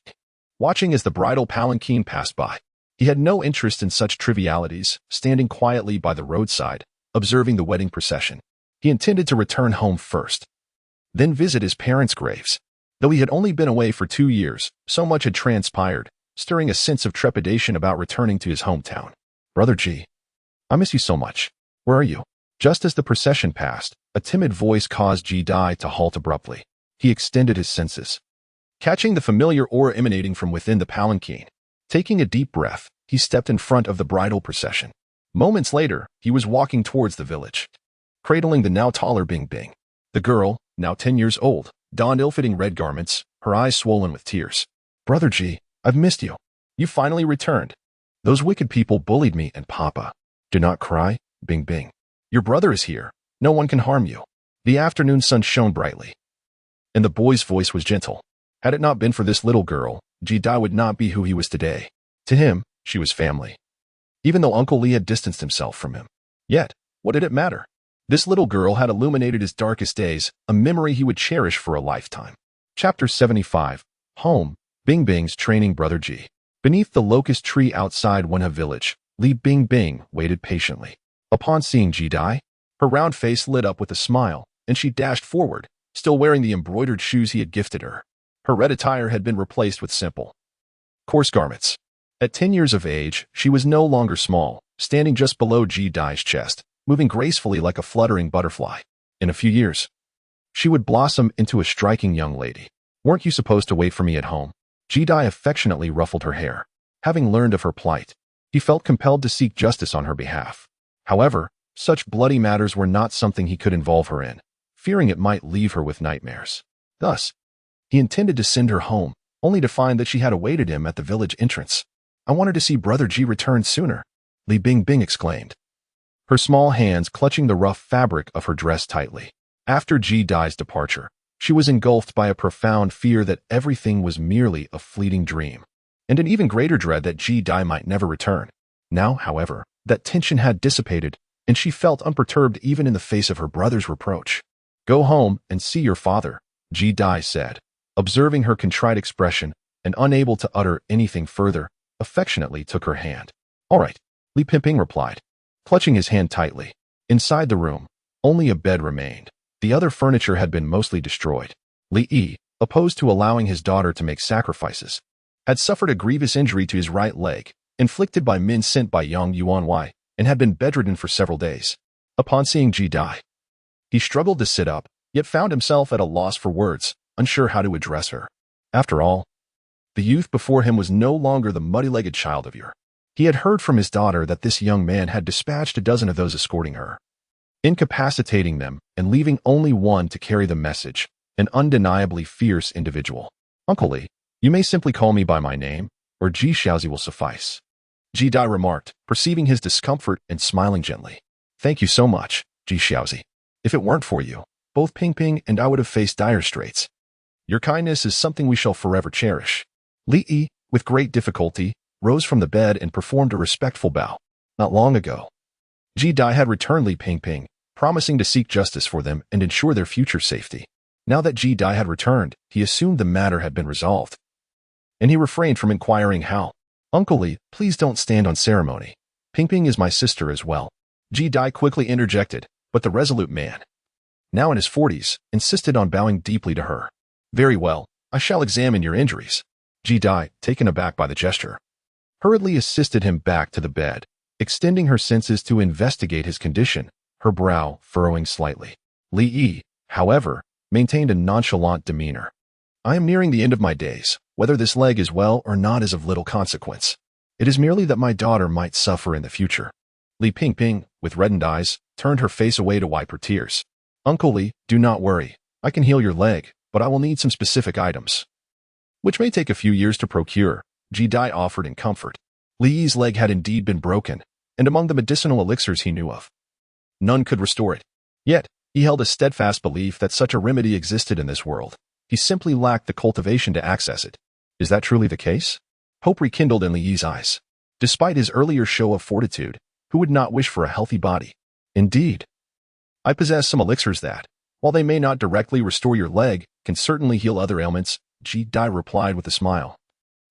watching as the bridal palanquin passed by. He had no interest in such trivialities, standing quietly by the roadside, observing the wedding procession. He intended to return home first, then visit his parents' graves. Though he had only been away for 2 years, so much had transpired, stirring a sense of trepidation about returning to his hometown. Brother Ji, I miss you so much. Where are you? Just as the procession passed, a timid voice caused Ji Dai to halt abruptly. He extended his senses, catching the familiar aura emanating from within the palanquin. Taking a deep breath, he stepped in front of the bridal procession. Moments later, he was walking towards the village, cradling the now taller Bing Bing. The girl, now 10 years old, donned ill-fitting red garments, her eyes swollen with tears. Brother Ji, I've missed you. You finally returned. Those wicked people bullied me and Papa. Do not cry, Bing Bing. Your brother is here. No one can harm you. The afternoon sun shone brightly, and the boy's voice was gentle. Had it not been for this little girl, Ji Dai would not be who he was today. To him, she was family, even though Uncle Li had distanced himself from him. Yet, what did it matter? This little girl had illuminated his darkest days, a memory he would cherish for a lifetime. Chapter 75. Home. Bing Bing's training brother Ji. Beneath the locust tree outside Wenha village, Li Bing Bing waited patiently. Upon seeing Ji Dai, her round face lit up with a smile, and she dashed forward, still wearing the embroidered shoes he had gifted her. Her red attire had been replaced with simple, coarse garments. At 10 years of age, she was no longer small, standing just below Ji Dai's chest, moving gracefully like a fluttering butterfly. In a few years, she would blossom into a striking young lady. Weren't you supposed to wait for me at home? Ji-dai affectionately ruffled her hair. Having learned of her plight, he felt compelled to seek justice on her behalf. However, such bloody matters were not something he could involve her in, fearing it might leave her with nightmares. Thus, he intended to send her home, only to find that she had awaited him at the village entrance. I wanted to see Brother Ji return sooner, Li Bingbing exclaimed, her small hands clutching the rough fabric of her dress tightly. After Ji-dai's departure, she was engulfed by a profound fear that everything was merely a fleeting dream, and an even greater dread that Ji-dai might never return. Now, however, that tension had dissipated, and she felt unperturbed even in the face of her brother's reproach. Go home and see your father, Ji-dai said, observing her contrite expression and unable to utter anything further, affectionately took her hand. All right, Li Pingping replied, clutching his hand tightly. Inside the room, only a bed remained. The other furniture had been mostly destroyed. Li Yi, opposed to allowing his daughter to make sacrifices, had suffered a grievous injury to his right leg, inflicted by men sent by Yang Yuanwei, and had been bedridden for several days. Upon seeing Ji-dai, he struggled to sit up, yet found himself at a loss for words, unsure how to address her. After all, the youth before him was no longer the muddy-legged child of yore. He had heard from his daughter that this young man had dispatched a dozen of those escorting her, incapacitating them and leaving only one to carry the message, an undeniably fierce individual. Uncle Li, you may simply call me by my name, or Ji Xiaozi will suffice, Ji-dai remarked, perceiving his discomfort and smiling gently. Thank you so much, Ji Xiaozi. If it weren't for you, both Pingping and I would have faced dire straits. Your kindness is something we shall forever cherish. Li Yi, with great difficulty, rose from the bed and performed a respectful bow. Not long ago, Ji-dai had returned Li Pingping, promising to seek justice for them and ensure their future safety. Now that Ji-dai had returned, he assumed the matter had been resolved, and he refrained from inquiring how. Uncle Li, please don't stand on ceremony. Pingping is my sister as well, Ji-dai quickly interjected, but the resolute man, now in his 40s, insisted on bowing deeply to her. Very well, I shall examine your injuries. Ji-dai, taken aback by the gesture, hurriedly assisted him back to the bed, extending her senses to investigate his condition, her brow furrowing slightly. Li Yi, however, maintained a nonchalant demeanor. I am nearing the end of my days. Whether this leg is well or not is of little consequence. It is merely that my daughter might suffer in the future. Li Pingping, with reddened eyes, turned her face away to wipe her tears. Uncle Li, do not worry. I can heal your leg, but I will need some specific items, which may take a few years to procure, Ji-dai offered in comfort. Li Yi's leg had indeed been broken, and among the medicinal elixirs he knew of, none could restore it. Yet, he held a steadfast belief that such a remedy existed in this world. He simply lacked the cultivation to access it. Is that truly the case? Hope rekindled in Li Yi's eyes. Despite his earlier show of fortitude, who would not wish for a healthy body? Indeed, I possess some elixirs that, while they may not directly restore your leg, can certainly heal other ailments, Ji-dai replied with a smile,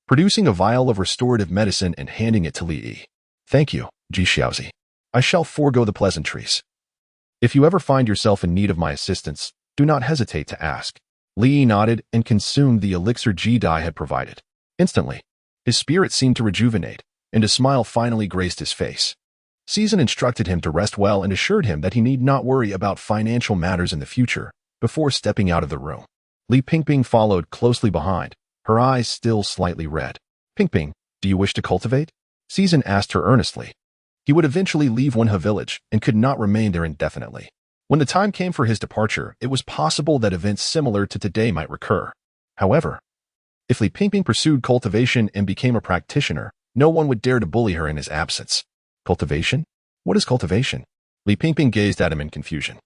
producing a vial of restorative medicine and handing it to Li Yi. Thank you, Ji Xiaozi. I shall forego the pleasantries. If you ever find yourself in need of my assistance, do not hesitate to ask. Li Yi nodded and consumed the elixir Ji-dai had provided. Instantly, his spirit seemed to rejuvenate, and a smile finally graced his face. Season instructed him to rest well and assured him that he need not worry about financial matters in the future before stepping out of the room. Li Pingping followed closely behind, her eyes still slightly red. Pingping, do you wish to cultivate? Season asked her earnestly. He would eventually leave Wenhe village and could not remain there indefinitely. When the time came for his departure, it was possible that events similar to today might recur. However, if Li Pingping pursued cultivation and became a practitioner, no one would dare to bully her in his absence. Cultivation? What is cultivation? Li Pingping gazed at him in confusion.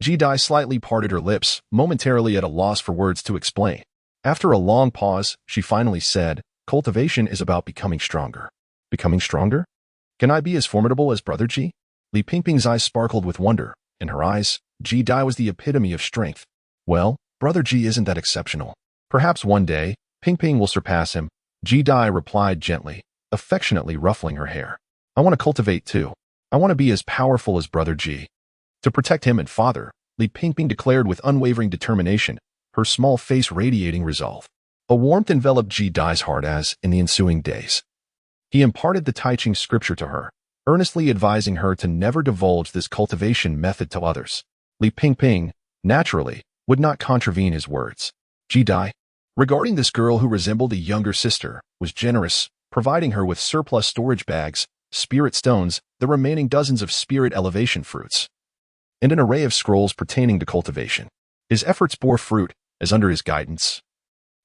Ji-dai slightly parted her lips, momentarily at a loss for words to explain. After a long pause, she finally said, cultivation is about becoming stronger. Becoming stronger? Can I be as formidable as Brother Ji? Li Pingping's eyes sparkled with wonder. In her eyes, Ji-dai was the epitome of strength. Well, Brother Ji isn't that exceptional. Perhaps one day, Pingping will surpass him, Ji-dai replied gently, affectionately ruffling her hair. I want to cultivate too. I want to be as powerful as Brother Ji. To protect him and father, Li Pingping declared with unwavering determination, her small face radiating resolve. A warmth enveloped Ji-dai's heart as, in the ensuing days, he imparted the Tai Ching scripture to her, earnestly advising her to never divulge this cultivation method to others. Li Pingping, naturally, would not contravene his words. Ji Dai, regarding this girl who resembled a younger sister, was generous, providing her with surplus storage bags, spirit stones, the remaining dozens of spirit elevation fruits, and an array of scrolls pertaining to cultivation. His efforts bore fruit, as under his guidance,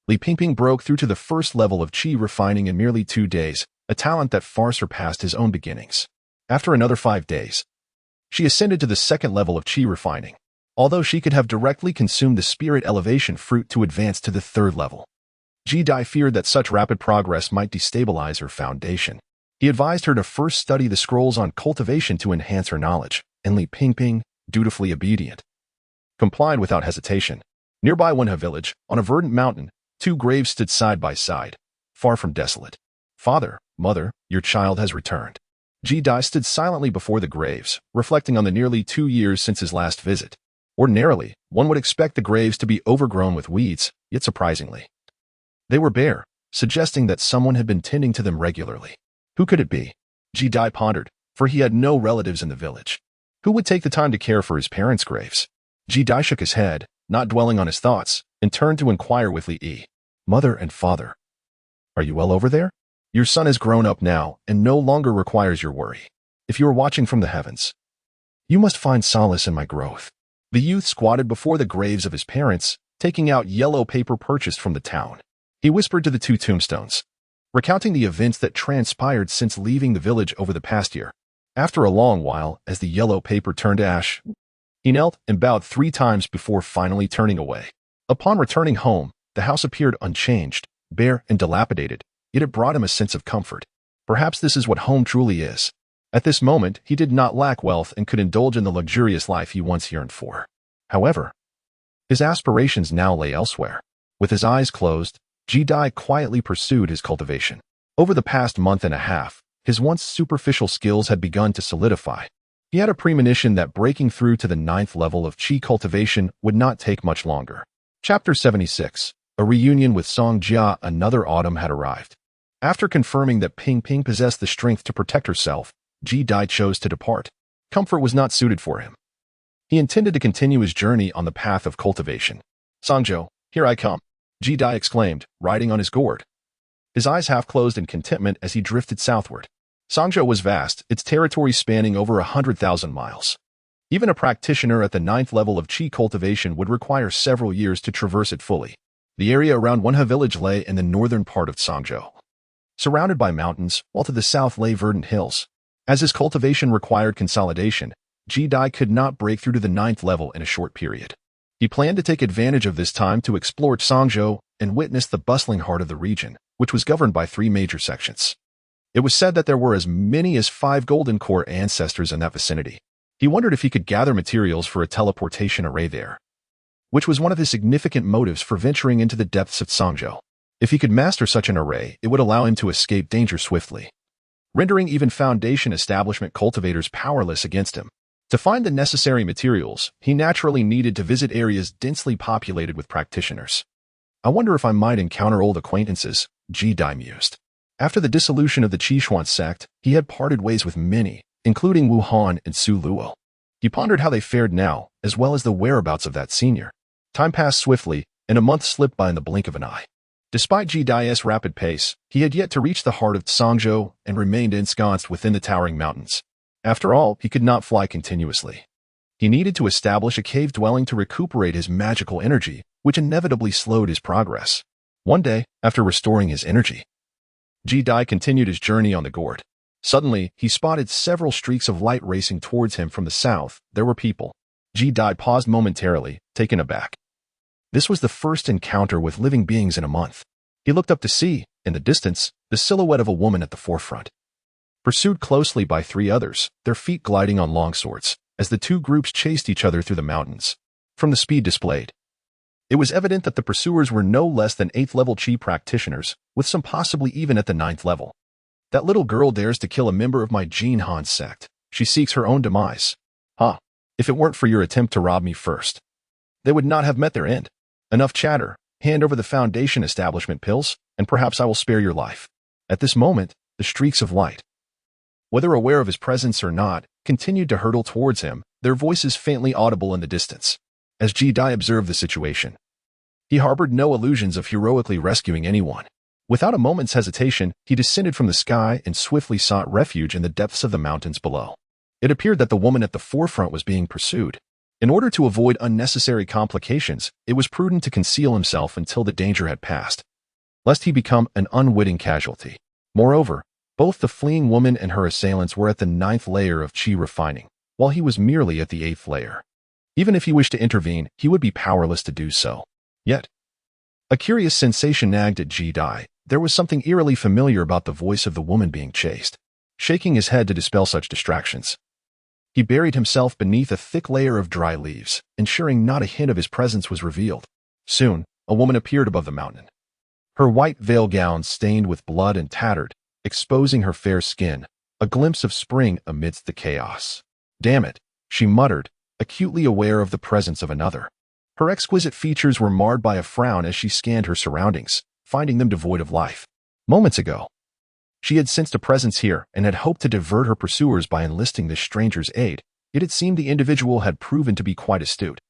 Li Pingping broke through to the first level of qi refining in merely 2 days, a talent that far surpassed his own beginnings. After another 5 days, she ascended to the second level of qi refining, although she could have directly consumed the spirit elevation fruit to advance to the third level. Ji Dai feared that such rapid progress might destabilize her foundation. He advised her to first study the scrolls on cultivation to enhance her knowledge, and Li Pingping, dutifully obedient, complied without hesitation. Nearby Wenha village, on a verdant mountain, 2 graves stood side by side, far from desolate. Father, mother, your child has returned. Ji Dai stood silently before the graves, reflecting on the nearly 2 years since his last visit. Ordinarily, one would expect the graves to be overgrown with weeds, yet surprisingly, they were bare, suggesting that someone had been tending to them regularly. Who could it be? Ji Dai pondered, for he had no relatives in the village. Who would take the time to care for his parents' graves? Ji Dai shook his head, not dwelling on his thoughts, and turned to inquire with Li Yi. Mother and father, are you well over there? Your son is grown up now and no longer requires your worry. If you are watching from the heavens, you must find solace in my growth. The youth squatted before the graves of his parents, taking out yellow paper purchased from the town. He whispered to the 2 tombstones, recounting the events that transpired since leaving the village over the past year. After a long while, as the yellow paper turned to ash, he knelt and bowed 3 times before finally turning away. Upon returning home, the house appeared unchanged, bare and dilapidated, yet it brought him a sense of comfort. Perhaps this is what home truly is. At this moment, he did not lack wealth and could indulge in the luxurious life he once yearned for. However, his aspirations now lay elsewhere. With his eyes closed, Ji Dai quietly pursued his cultivation. Over the past month and a half, his once superficial skills had begun to solidify. He had a premonition that breaking through to the 9th level of qi cultivation would not take much longer. Chapter 76. A reunion with Song Jia. Another autumn had arrived. After confirming that Ping Ping possessed the strength to protect herself, Ji Dai chose to depart. Comfort was not suited for him. He intended to continue his journey on the path of cultivation. Songzhou, here I come, Ji Dai exclaimed, riding on his gourd. His eyes half closed in contentment as he drifted southward. Songzhou was vast, its territory spanning over 100,000 miles. Even a practitioner at the 9th level of qi cultivation would require several years to traverse it fully. The area around Wenha village lay in the northern part of Songzhou, surrounded by mountains, while to the south lay verdant hills. As his cultivation required consolidation, Ji Dai could not break through to the 9th level in a short period. He planned to take advantage of this time to explore Songzhou and witness the bustling heart of the region, which was governed by 3 major sections. It was said that there were as many as 5 golden core ancestors in that vicinity. He wondered if he could gather materials for a teleportation array there, which was one of his significant motives for venturing into the depths of Songzhou. If he could master such an array, it would allow him to escape danger swiftly, rendering even Foundation establishment cultivators powerless against him. To find the necessary materials, he naturally needed to visit areas densely populated with practitioners. I wonder if I might encounter old acquaintances, Ji Dai mused. After the dissolution of the Qishuan sect, he had parted ways with many, including Wu Han and Su Luo. He pondered how they fared now, as well as the whereabouts of that senior. Time passed swiftly, and a month slipped by in the blink of an eye. Despite Ji Dai's rapid pace, he had yet to reach the heart of Songzhou and remained ensconced within the towering mountains. After all, he could not fly continuously. He needed to establish a cave dwelling to recuperate his magical energy, which inevitably slowed his progress. One day, after restoring his energy, Ji Dai continued his journey on the gourd. Suddenly, he spotted several streaks of light racing towards him from the south. There were people. Ji Dai paused momentarily, taken aback. This was the first encounter with living beings in a month. He looked up to see, in the distance, the silhouette of a woman at the forefront, pursued closely by 3 others, their feet gliding on longswords, as the 2 groups chased each other through the mountains. From the speed displayed, it was evident that the pursuers were no less than 8th level qi practitioners, with some possibly even at the 9th level. That little girl dares to kill a member of my Jin Han sect. She seeks her own demise. Ha! If it weren't for your attempt to rob me first, they would not have met their end. Enough chatter. Hand over the Foundation establishment pills, and perhaps I will spare your life. At this moment, the streaks of light whether aware of his presence or not, continued to hurtle towards him, their voices faintly audible in the distance. As Ji-Dai observed the situation, he harbored no illusions of heroically rescuing anyone. Without a moment's hesitation, he descended from the sky and swiftly sought refuge in the depths of the mountains below. It appeared that the woman at the forefront was being pursued. In order to avoid unnecessary complications, it was prudent to conceal himself until the danger had passed, lest he become an unwitting casualty. Moreover, both the fleeing woman and her assailants were at the 9th layer of chi refining, while he was merely at the 8th layer. Even if he wished to intervene, he would be powerless to do so. Yet, a curious sensation nagged at Ji-Dai. There was something eerily familiar about the voice of the woman being chased. Shaking his head to dispel such distractions, he buried himself beneath a thick layer of dry leaves, ensuring not a hint of his presence was revealed. Soon, a woman appeared above the mountain. Her white veil gown stained with blood and tattered, exposing her fair skin, a glimpse of spring amidst the chaos. "Damn it," she muttered, acutely aware of the presence of another. Her exquisite features were marred by a frown as she scanned her surroundings, finding them devoid of life. Moments ago, she had sensed a presence here and had hoped to divert her pursuers by enlisting this stranger's aid, yet it seemed the individual had proven to be quite astute.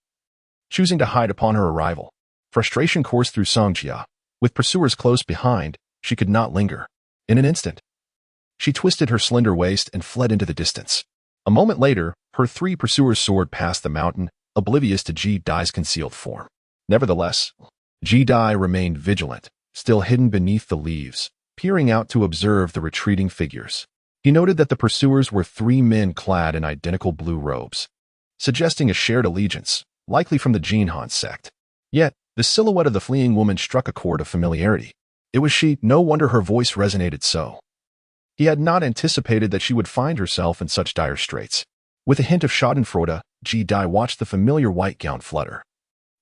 Choosing to hide upon her arrival, frustration coursed through Songjia. With pursuers close behind, she could not linger. In an instant, she twisted her slender waist and fled into the distance. A moment later, her 3 pursuers soared past the mountain, oblivious to Ji-Dai's concealed form. Nevertheless, Ji-Dai remained vigilant, still hidden beneath the leaves, peering out to observe the retreating figures. He noted that the pursuers were 3 men clad in identical blue robes, suggesting a shared allegiance, likely from the Jinhan sect. Yet, the silhouette of the fleeing woman struck a chord of familiarity. It was she, no wonder her voice resonated so. He had not anticipated that she would find herself in such dire straits. With a hint of schadenfreude, Ji-Dai watched the familiar white gown flutter.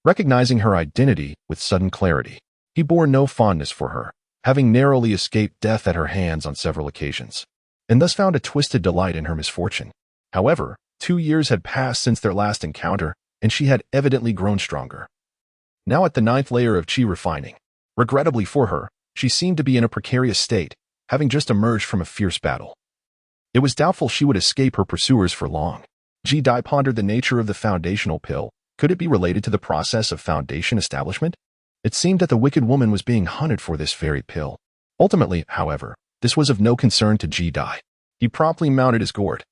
Recognizing her identity with sudden clarity, he bore no fondness for her, having narrowly escaped death at her hands on several occasions, and thus found a twisted delight in her misfortune. However, 2 years had passed since their last encounter, and she had evidently grown stronger. Now at the 9th layer of chi refining, regrettably for her, she seemed to be in a precarious state, having just emerged from a fierce battle. It was doubtful she would escape her pursuers for long. Ji-Dai pondered the nature of the foundational pill. Could it be related to the process of foundation establishment? It seemed that the wicked woman was being hunted for this very pill. Ultimately, however, this was of no concern to Ji-Dai. He promptly mounted his gourd,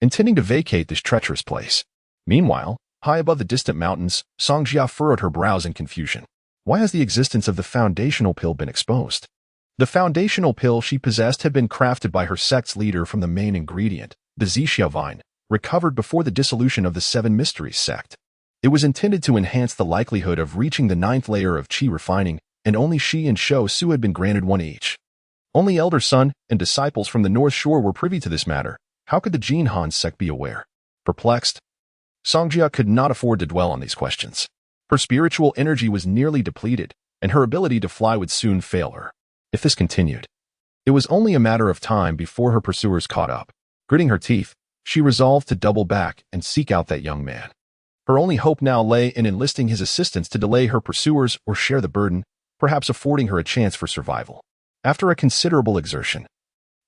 intending to vacate this treacherous place. Meanwhile, high above the distant mountains, Songjia furrowed her brows in confusion. Why has the existence of the foundational pill been exposed? The foundational pill she possessed had been crafted by her sect's leader from the main ingredient, the Zixia vine, recovered before the dissolution of the 7 Mysteries sect. It was intended to enhance the likelihood of reaching the 9th layer of chi refining, and only she and Shou Su had been granted one each. Only Elder Sun and disciples from the North Shore were privy to this matter. How could the Jinhan sect be aware? Perplexed, Songjia could not afford to dwell on these questions. Her spiritual energy was nearly depleted, and her ability to fly would soon fail her. If this continued, it was only a matter of time before her pursuers caught up. Gritting her teeth, she resolved to double back and seek out that young man. Her only hope now lay in enlisting his assistance to delay her pursuers or share the burden, perhaps affording her a chance for survival. After a considerable exertion,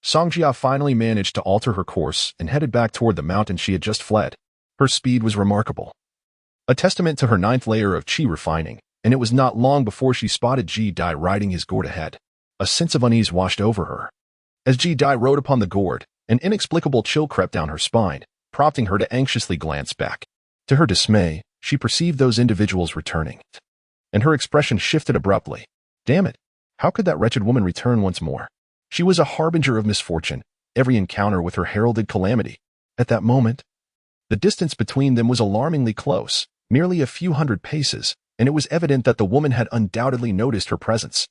Songjia finally managed to alter her course and headed back toward the mountain she had just fled. Her speed was remarkable, a testament to her 9th layer of chi refining, and it was not long before she spotted Ji-Dai riding his gourd ahead. A sense of unease washed over her. As Ji-Dai rode upon the gourd, an inexplicable chill crept down her spine, prompting her to anxiously glance back. To her dismay, she perceived those individuals returning, and her expression shifted abruptly. Damn it! How could that wretched woman return once more? She was a harbinger of misfortune, every encounter with her heralded calamity. At that moment, the distance between them was alarmingly close, merely a few hundred paces, and it was evident that the woman had undoubtedly noticed her presence.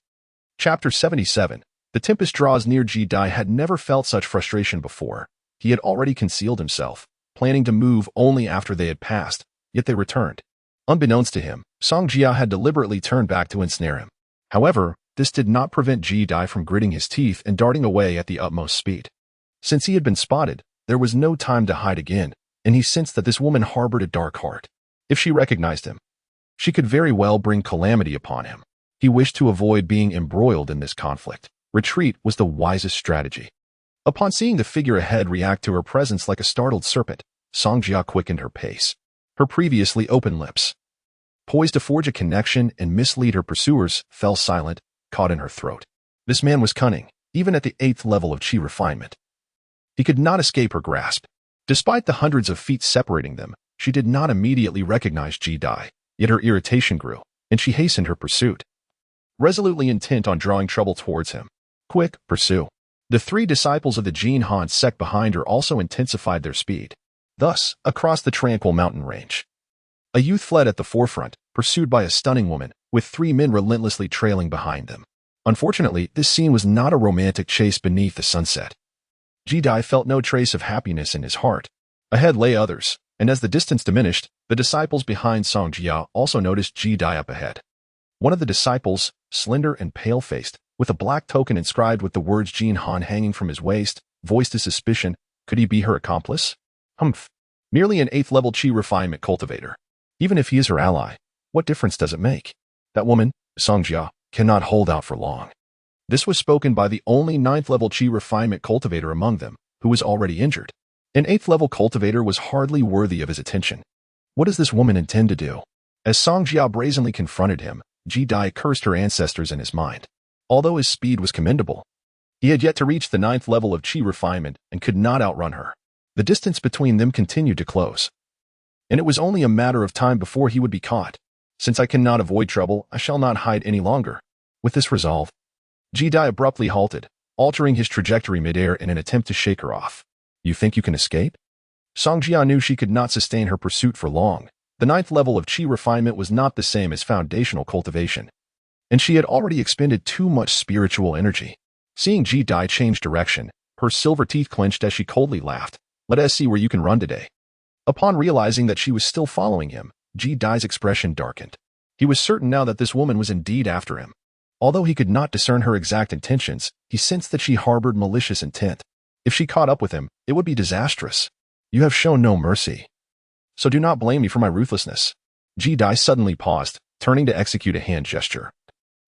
Chapter 77. The tempest draws near. Ji-Dai had never felt such frustration before. He had already concealed himself, planning to move only after they had passed, yet they returned. Unbeknownst to him, Songjia had deliberately turned back to ensnare him. However, this did not prevent Ji-Dai from gritting his teeth and darting away at the utmost speed. Since he had been spotted, there was no time to hide again, and he sensed that this woman harbored a dark heart. If she recognized him, she could very well bring calamity upon him. He wished to avoid being embroiled in this conflict. Retreat was the wisest strategy. Upon seeing the figure ahead react to her presence like a startled serpent, Songjia quickened her pace. Her previously open lips, poised to forge a connection and mislead her pursuers, fell silent, caught in her throat. This man was cunning, even at the 8th level of chi refinement. He could not escape her grasp. Despite the hundreds of feet separating them, she did not immediately recognize Ji Dai, yet her irritation grew, and she hastened her pursuit, resolutely intent on drawing trouble towards him. Quick, pursue. The 3 disciples of the Jin Han sect behind her also intensified their speed. Thus, across the tranquil mountain range, a youth fled at the forefront, pursued by a stunning woman, with 3 men relentlessly trailing behind them. Unfortunately, this scene was not a romantic chase beneath the sunset. Ji Dai felt no trace of happiness in his heart. Ahead lay others, and as the distance diminished, the disciples behind Songjia also noticed Ji Dai up ahead. One of the disciples, slender and pale-faced, with a black token inscribed with the words Jin Han hanging from his waist, voiced his suspicion. Could he be her accomplice? Humph. Merely an 8th level chi refinement cultivator. Even if he is her ally, what difference does it make? That woman, Songjia, cannot hold out for long. This was spoken by the only 9th level chi refinement cultivator among them, who was already injured. An 8th level cultivator was hardly worthy of his attention. What does this woman intend to do? As Songjia brazenly confronted him, Ji Dai cursed her ancestors in his mind. Although his speed was commendable, he had yet to reach the 9th level of chi refinement and could not outrun her. The distance between them continued to close, and it was only a matter of time before he would be caught. Since I cannot avoid trouble, I shall not hide any longer. With this resolve, Ji Dai abruptly halted, altering his trajectory midair in an attempt to shake her off. You think you can escape? Songjia knew she could not sustain her pursuit for long. The 9th level of chi refinement was not the same as foundational cultivation, and she had already expended too much spiritual energy. Seeing Ji Dai change direction, her silver teeth clenched as she coldly laughed. Let us see where you can run today. Upon realizing that she was still following him, Ji Dai's expression darkened. He was certain now that this woman was indeed after him. Although he could not discern her exact intentions, he sensed that she harbored malicious intent. If she caught up with him, it would be disastrous. You have shown no mercy, so do not blame me for my ruthlessness. Ji Dai suddenly paused, turning to execute a hand gesture,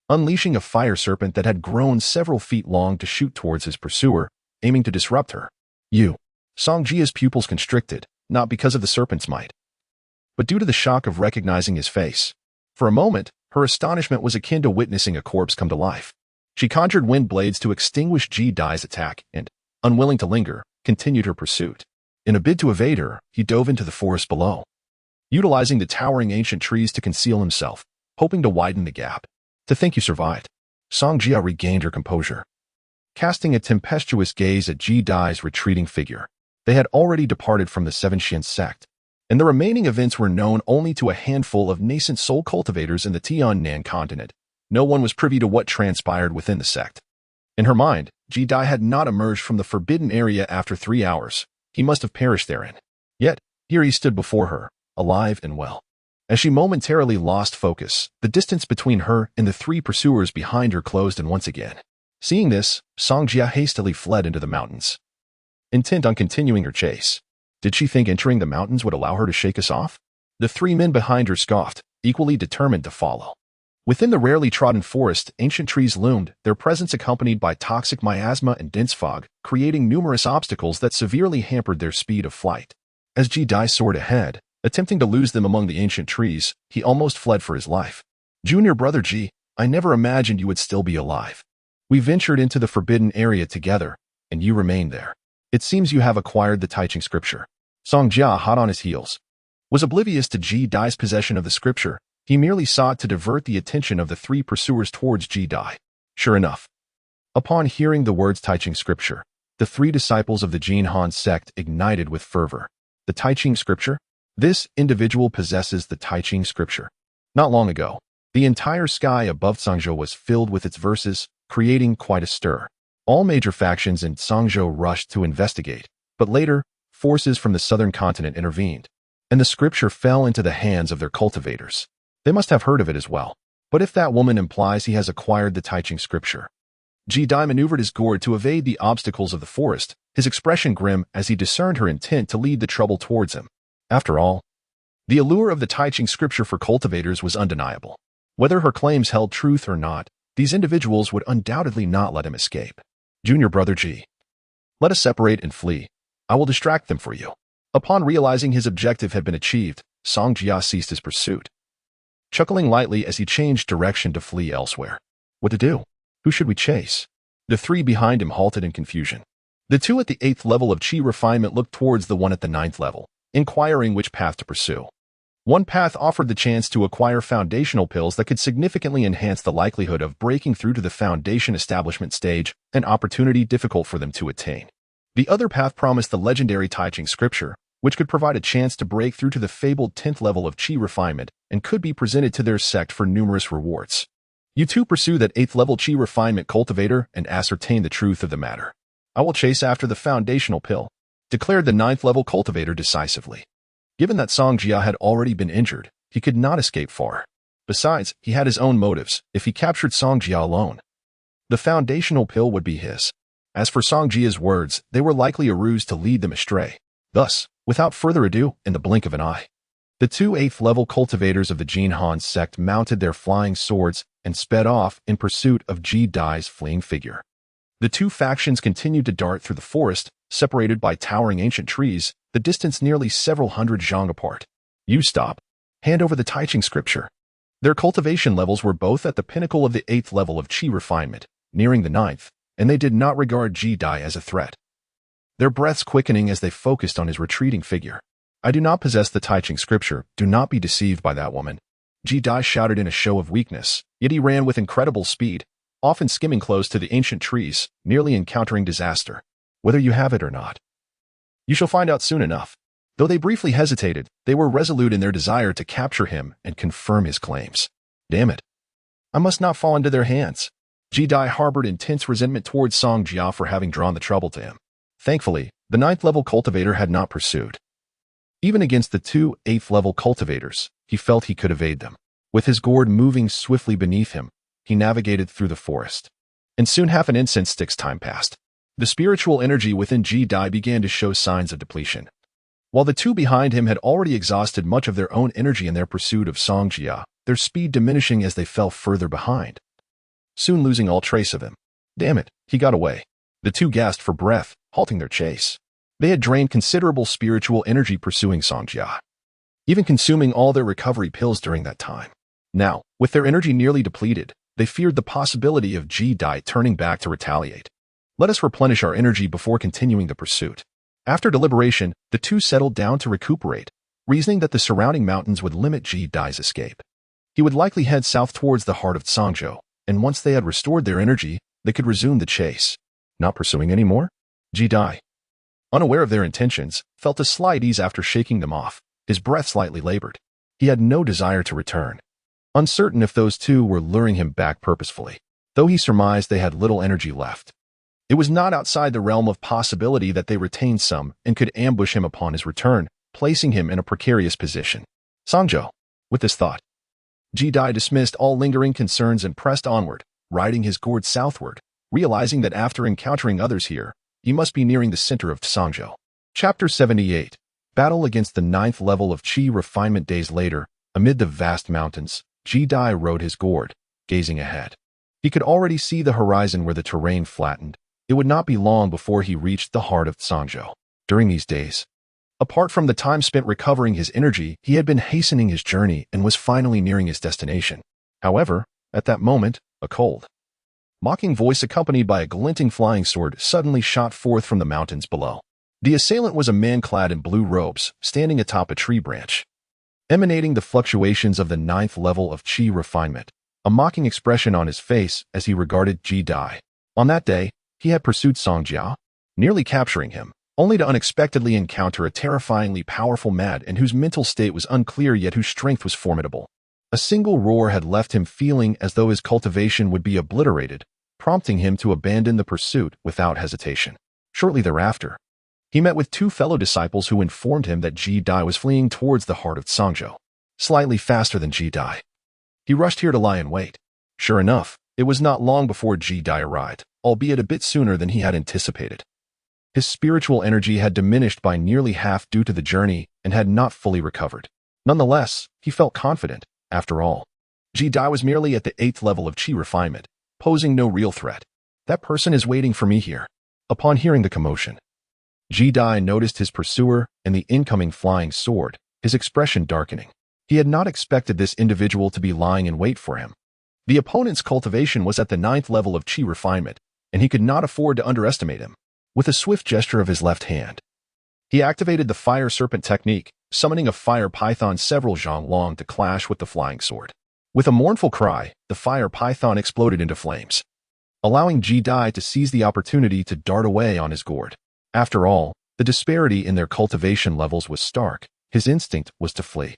unleashing a fire serpent that had grown several feet long to shoot towards his pursuer, aiming to disrupt her. You. Songjia's pupils constricted, not because of the serpent's might, but due to the shock of recognizing his face. For a moment, her astonishment was akin to witnessing a corpse come to life. She conjured wind blades to extinguish Ji Dai's attack and, unwilling to linger, continued her pursuit. In a bid to evade her, he dove into the forest below, utilizing the towering ancient trees to conceal himself, hoping to widen the gap. To think you survived. Songjia regained her composure, casting a tempestuous gaze at Ji Dai's retreating figure. They had already departed from the 7 sect, and the remaining events were known only to a handful of nascent soul cultivators in the Tiannan continent. No one was privy to what transpired within the sect. In her mind, Ji Dai had not emerged from the forbidden area after 3 hours. He must have perished therein. Yet, here he stood before her, alive and well. As she momentarily lost focus, the distance between her and the 3 pursuers behind her closed in once again. Seeing this, Songjia hastily fled into the mountains, intent on continuing her chase. Did she think entering the mountains would allow her to shake us off? The 3 men behind her scoffed, equally determined to follow. Within the rarely trodden forest, ancient trees loomed, their presence accompanied by toxic miasma and dense fog, creating numerous obstacles that severely hampered their speed of flight. As Ji Dai soared ahead, attempting to lose them among the ancient trees, he almost fled for his life. Junior brother Ji, I never imagined you would still be alive. We ventured into the forbidden area together, and you remained there. It seems you have acquired the Taiching scripture. Songjia, hot on his heels, was oblivious to Ji Dai's possession of the scripture. He merely sought to divert the attention of the 3 pursuers towards Ji Dai. Sure enough, upon hearing the words Taiching scripture, the 3 disciples of the Jin Han sect ignited with fervor. The Taiching scripture? This individual possesses the Taiching scripture. Not long ago, the entire sky above Sangzhou was filled with its verses, creating quite a stir. All major factions in Sangzhou rushed to investigate, but later, forces from the southern continent intervened, and the scripture fell into the hands of their cultivators. They must have heard of it as well. But if that woman implies he has acquired the Taiching scripture. Ji Dai maneuvered his gourd to evade the obstacles of the forest, his expression grim as he discerned her intent to lead the trouble towards him. After all, the allure of the Taiching scripture for cultivators was undeniable. Whether her claims held truth or not, these individuals would undoubtedly not let him escape. Junior brother Ji. Let us separate and flee. I will distract them for you. Upon realizing his objective had been achieved, Song Jia ceased his pursuit, chuckling lightly as he changed direction to flee elsewhere. What to do? Who should we chase? The three behind him halted in confusion. The two at the 8th level of Qi refinement looked towards the one at the 9th level, inquiring which path to pursue. One path offered the chance to acquire foundational pills that could significantly enhance the likelihood of breaking through to the foundation establishment stage, an opportunity difficult for them to attain. The other path promised the legendary Tai Ching scripture, which could provide a chance to break through to the fabled 10th level of Qi refinement and could be presented to their sect for numerous rewards. You two pursue that 8th level Qi refinement cultivator and ascertain the truth of the matter. I will chase after the foundational pill, declared the 9th level cultivator decisively. Given that Song Jia had already been injured, he could not escape far. Besides, he had his own motives if he captured Song Jia alone. The foundational pill would be his. As for Song Jia's words, they were likely a ruse to lead them astray. Thus, without further ado, in the blink of an eye, the two 8th level cultivators of the Jin Han sect mounted their flying swords and sped off in pursuit of Ji Dai's fleeing figure. The two factions continued to dart through the forest, separated by towering ancient trees, the distance nearly several hundred zhang apart. You stop. Hand over the Tai Ching scripture. Their cultivation levels were both at the pinnacle of the 8th level of Qi refinement, nearing the 9th, and they did not regard Ji Dai as a threat. Their breaths quickening as they focused on his retreating figure. I do not possess the Tai Ching scripture, do not be deceived by that woman. Ji Dai shouted in a show of weakness, yet he ran with incredible speed, often skimming close to the ancient trees, nearly encountering disaster. Whether you have it or not, you shall find out soon enough. Though they briefly hesitated, they were resolute in their desire to capture him and confirm his claims. Damn it. I must not fall into their hands. Ji Dai harbored intense resentment towards Song Jia for having drawn the trouble to him. Thankfully, the 9th level cultivator had not pursued. Even against the two 8th level cultivators, he felt he could evade them. With his gourd moving swiftly beneath him, he navigated through the forest. And soon half an incense stick's time passed. The spiritual energy within Ji Dai began to show signs of depletion. While the two behind him had already exhausted much of their own energy in their pursuit of Song Jia, their speed diminishing as they fell further behind, soon losing all trace of him. Damn it, he got away. The two gasped for breath, halting their chase. They had drained considerable spiritual energy pursuing Song Jia, even consuming all their recovery pills during that time. Now, with their energy nearly depleted, they feared the possibility of Ji Dai turning back to retaliate. Let us replenish our energy before continuing the pursuit. After deliberation, the two settled down to recuperate, reasoning that the surrounding mountains would limit Ji Dai's escape. He would likely head south towards the heart of Cangzhou, and once they had restored their energy, they could resume the chase. Not pursuing anymore? Ji Dai, unaware of their intentions, felt a slight ease after shaking them off, his breath slightly labored. He had no desire to return, uncertain if those two were luring him back purposefully, though he surmised they had little energy left. It was not outside the realm of possibility that they retained some and could ambush him upon his return, placing him in a precarious position. Cangzhou. With this thought, Ji Dai dismissed all lingering concerns and pressed onward, riding his gourd southward, realizing that after encountering others here, he must be nearing the center of Cangzhou. Chapter 78. Battle against the 9th level of Qi refinement. Days later, amid the vast mountains, Ji Dai rode his gourd, gazing ahead. He could already see the horizon where the terrain flattened. It would not be long before he reached the heart of Cangzhou. During these days, apart from the time spent recovering his energy, he had been hastening his journey and was finally nearing his destination. However, at that moment, a cold, mocking voice accompanied by a glinting flying sword suddenly shot forth from the mountains below. The assailant was a man clad in blue robes, standing atop a tree branch, emanating the fluctuations of the 9th level of Qi refinement, a mocking expression on his face as he regarded Ji Dai. On that day, he had pursued Song Jia, nearly capturing him, only to unexpectedly encounter a terrifyingly powerful mad and whose mental state was unclear yet whose strength was formidable. A single roar had left him feeling as though his cultivation would be obliterated, prompting him to abandon the pursuit without hesitation. Shortly thereafter, he met with two fellow disciples who informed him that Ji Dai was fleeing towards the heart of Cangzhou, slightly faster than Ji Dai. He rushed here to lie in wait. Sure enough, it was not long before Ji Dai arrived, albeit a bit sooner than he had anticipated. His spiritual energy had diminished by nearly half due to the journey and had not fully recovered. Nonetheless, he felt confident. After all, Ji Dai was merely at the 8th level of Qi refinement, posing no real threat. That person is waiting for me here. Upon hearing the commotion, Ji-Dai noticed his pursuer and the incoming flying sword, his expression darkening. He had not expected this individual to be lying in wait for him. The opponent's cultivation was at the 9th level of chi refinement, and he could not afford to underestimate him. With a swift gesture of his left hand, he activated the fire serpent technique, summoning a fire python several zhang long to clash with the flying sword. With a mournful cry, the fire python exploded into flames, allowing Ji-Dai to seize the opportunity to dart away on his gourd. After all, the disparity in their cultivation levels was stark. His instinct was to flee.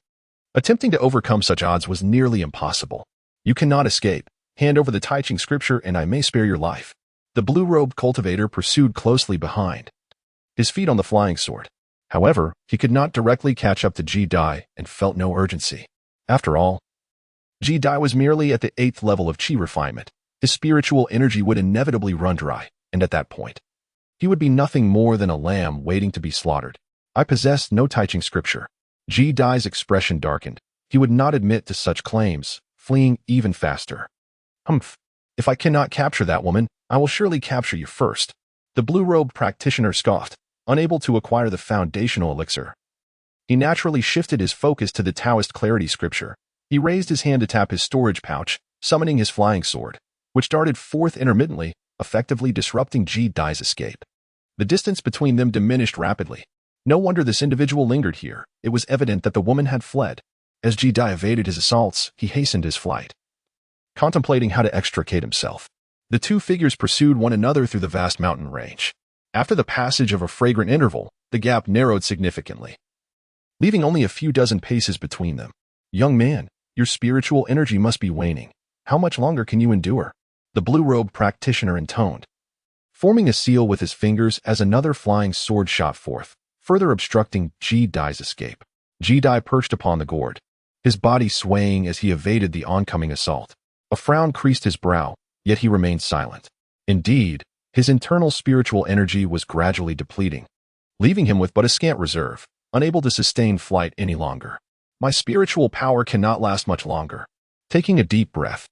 Attempting to overcome such odds was nearly impossible. You cannot escape. Hand over the Tai Ching scripture and I may spare your life. The blue-robed cultivator pursued closely behind, his feet on the flying sword. However, he could not directly catch up to Ji-Dai and felt no urgency. After all, Ji-Dai was merely at the 8th level of chi refinement. His spiritual energy would inevitably run dry, and at that point, he would be nothing more than a lamb waiting to be slaughtered. I possessed no Tai Ching scripture. Ji-Dai's expression darkened. He would not admit to such claims, fleeing even faster. Humph. If I cannot capture that woman, I will surely capture you first. The blue-robed practitioner scoffed, unable to acquire the foundational elixir. He naturally shifted his focus to the Taoist clarity scripture. He raised his hand to tap his storage pouch, summoning his flying sword, which darted forth intermittently, effectively disrupting Ji-Dai's escape. The distance between them diminished rapidly. No wonder this individual lingered here. It was evident that the woman had fled. As Ji-Dai evaded his assaults, he hastened his flight, contemplating how to extricate himself. The two figures pursued one another through the vast mountain range. After the passage of a fragrant interval, the gap narrowed significantly, leaving only a few dozen paces between them. Young man, your spiritual energy must be waning. How much longer can you endure? The blue-robed practitioner intoned, forming a seal with his fingers as another flying sword shot forth, further obstructing Ji-Dai's escape. Ji-Dai perched upon the gourd, his body swaying as he evaded the oncoming assault. A frown creased his brow, yet he remained silent. Indeed, his internal spiritual energy was gradually depleting, leaving him with but a scant reserve, unable to sustain flight any longer. My spiritual power cannot last much longer. Taking a deep breath,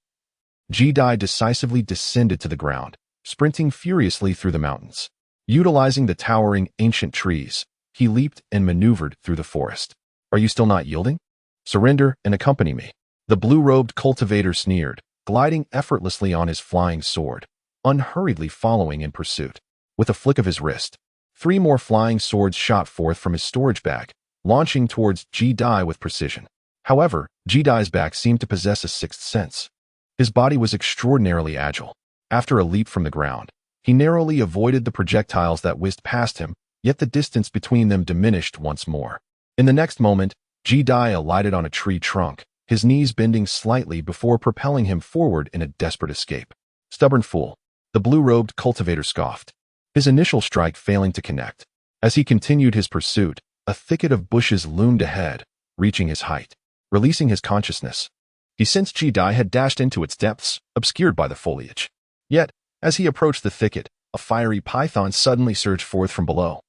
Ji-Dai decisively descended to the ground, sprinting furiously through the mountains. Utilizing the towering ancient trees, he leaped and maneuvered through the forest. Are you still not yielding? Surrender and accompany me. The blue-robed cultivator sneered, gliding effortlessly on his flying sword, unhurriedly following in pursuit. With a flick of his wrist, 3 more flying swords shot forth from his storage bag, launching towards Ji-Dai with precision. However, Ji-Dai's back seemed to possess a sixth sense. His body was extraordinarily agile. After a leap from the ground, he narrowly avoided the projectiles that whizzed past him, yet the distance between them diminished once more. In the next moment, Ji-Dai alighted on a tree trunk, his knees bending slightly before propelling him forward in a desperate escape. Stubborn fool, the blue-robed cultivator scoffed, his initial strike failing to connect. As he continued his pursuit, a thicket of bushes loomed ahead, reaching his height. Releasing his consciousness, he sensed Ji-Dai had dashed into its depths, obscured by the foliage. Yet, as he approached the thicket, a fiery python suddenly surged forth from below,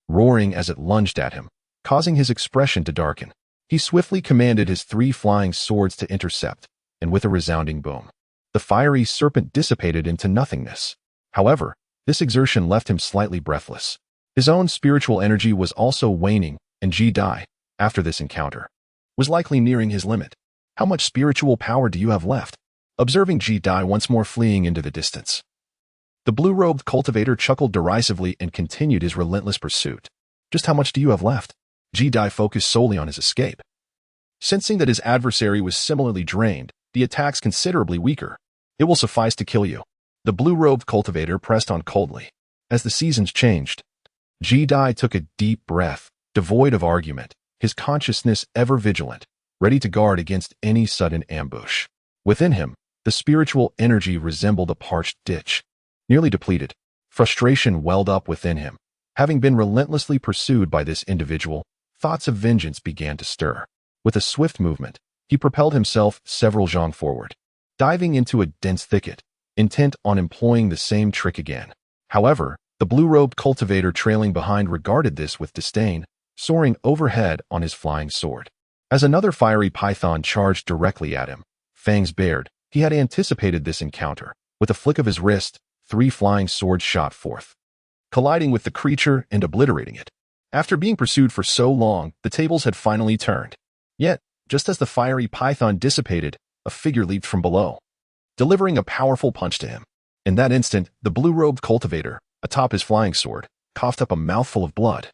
roaring as it lunged at him, causing his expression to darken. He swiftly commanded his 3 flying swords to intercept, and with a resounding boom, the fiery serpent dissipated into nothingness. However, this exertion left him slightly breathless. His own spiritual energy was also waning, and Ji-Dai, after this encounter, was likely nearing his limit. How much spiritual power do you have left? Observing Ji-Dai once more fleeing into the distance, the blue-robed cultivator chuckled derisively and continued his relentless pursuit. Just how much do you have left? Ji-Dai focused solely on his escape. Sensing that his adversary was similarly drained, the attacks considerably weaker. It will suffice to kill you. The blue-robed cultivator pressed on coldly. As the seasons changed, Ji-Dai took a deep breath, devoid of argument, his consciousness ever vigilant, ready to guard against any sudden ambush. Within him, the spiritual energy resembled a parched ditch, nearly depleted. Frustration welled up within him. Having been relentlessly pursued by this individual, thoughts of vengeance began to stir. With a swift movement, he propelled himself several zhang forward, diving into a dense thicket, intent on employing the same trick again. However, the blue-robed cultivator trailing behind regarded this with disdain, soaring overhead on his flying sword. As another fiery python charged directly at him, fangs bared, he had anticipated this encounter. With a flick of his wrist, 3 flying swords shot forth, colliding with the creature and obliterating it. After being pursued for so long, the tables had finally turned. Yet, just as the fiery python dissipated, a figure leaped from below, delivering a powerful punch to him. In that instant, the blue-robed cultivator, atop his flying sword, coughed up a mouthful of blood,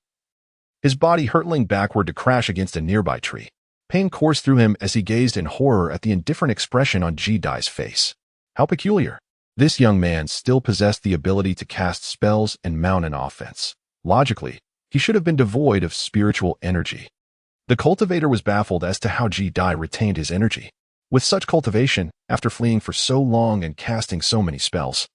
his body hurtling backward to crash against a nearby tree. Pain coursed through him as he gazed in horror at the indifferent expression on Ji-Dai's face. How peculiar. This young man still possessed the ability to cast spells and mount an offense. Logically, he should have been devoid of spiritual energy. The cultivator was baffled as to how Ji-Dai retained his energy. With such cultivation, after fleeing for so long and casting so many spells,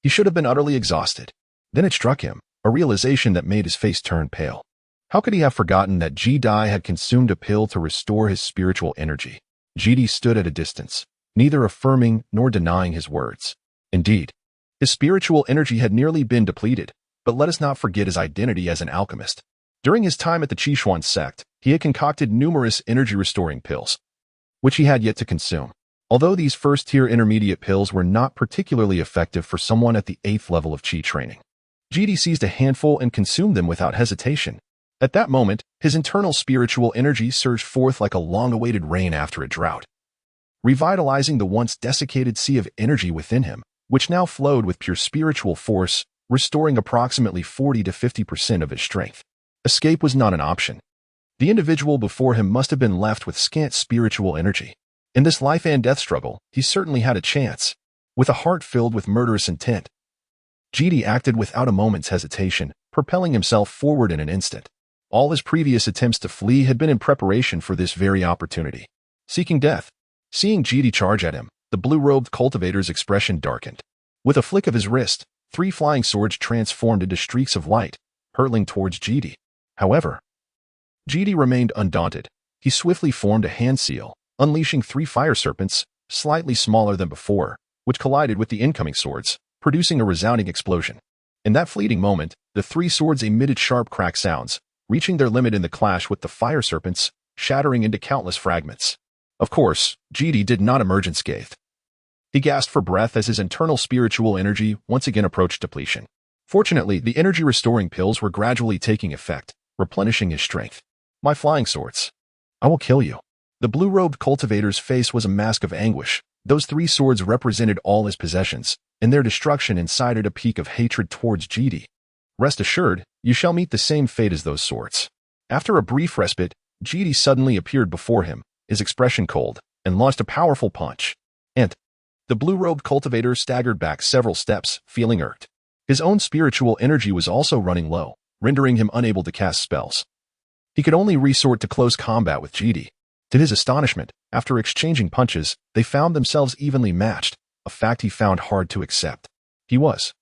he should have been utterly exhausted. Then it struck him, a realization that made his face turn pale. How could he have forgotten that Ji-Dai had consumed a pill to restore his spiritual energy? Ji-Dai stood at a distance, neither affirming nor denying his words. Indeed, his spiritual energy had nearly been depleted, but let us not forget his identity as an alchemist. During his time at the Qishuan sect, he had concocted numerous energy-restoring pills, which he had yet to consume. Although these first-tier intermediate pills were not particularly effective for someone at the 8th level of Qi training, Ji-Dai seized a handful and consumed them without hesitation. At that moment, his internal spiritual energy surged forth like a long-awaited rain after a drought, revitalizing the once desiccated sea of energy within him, which now flowed with pure spiritual force, restoring approximately 40 to 50% of his strength. Escape was not an option. The individual before him must have been left with scant spiritual energy. In this life and death struggle, he certainly had a chance. With a heart filled with murderous intent, Ji-Dai acted without a moment's hesitation, propelling himself forward in an instant. All his previous attempts to flee had been in preparation for this very opportunity. Seeking death. Seeing Ji-Dai charge at him, the blue-robed cultivator's expression darkened. With a flick of his wrist, 3 flying swords transformed into streaks of light, hurtling towards Ji-Dai. However, Ji-Dai remained undaunted. He swiftly formed a hand seal, unleashing 3 fire serpents, slightly smaller than before, which collided with the incoming swords, producing a resounding explosion. In that fleeting moment, the 3 swords emitted sharp crack sounds, reaching their limit in the clash with the fire serpents, shattering into countless fragments. Of course, Ji-Dai did not emerge unscathed. He gasped for breath as his internal spiritual energy once again approached depletion. Fortunately, the energy-restoring pills were gradually taking effect, replenishing his strength. My flying swords. I will kill you. The blue-robed cultivator's face was a mask of anguish. Those 3 swords represented all his possessions, and their destruction incited a peak of hatred towards Ji-Dai. Rest assured, you shall meet the same fate as those swords. After a brief respite, Ji-Dai suddenly appeared before him, his expression cold, and launched a powerful punch. And the blue-robed cultivator staggered back several steps, feeling irked. His own spiritual energy was also running low, rendering him unable to cast spells. He could only resort to close combat with Ji-Dai. To his astonishment, after exchanging punches, they found themselves evenly matched, a fact he found hard to accept. He was,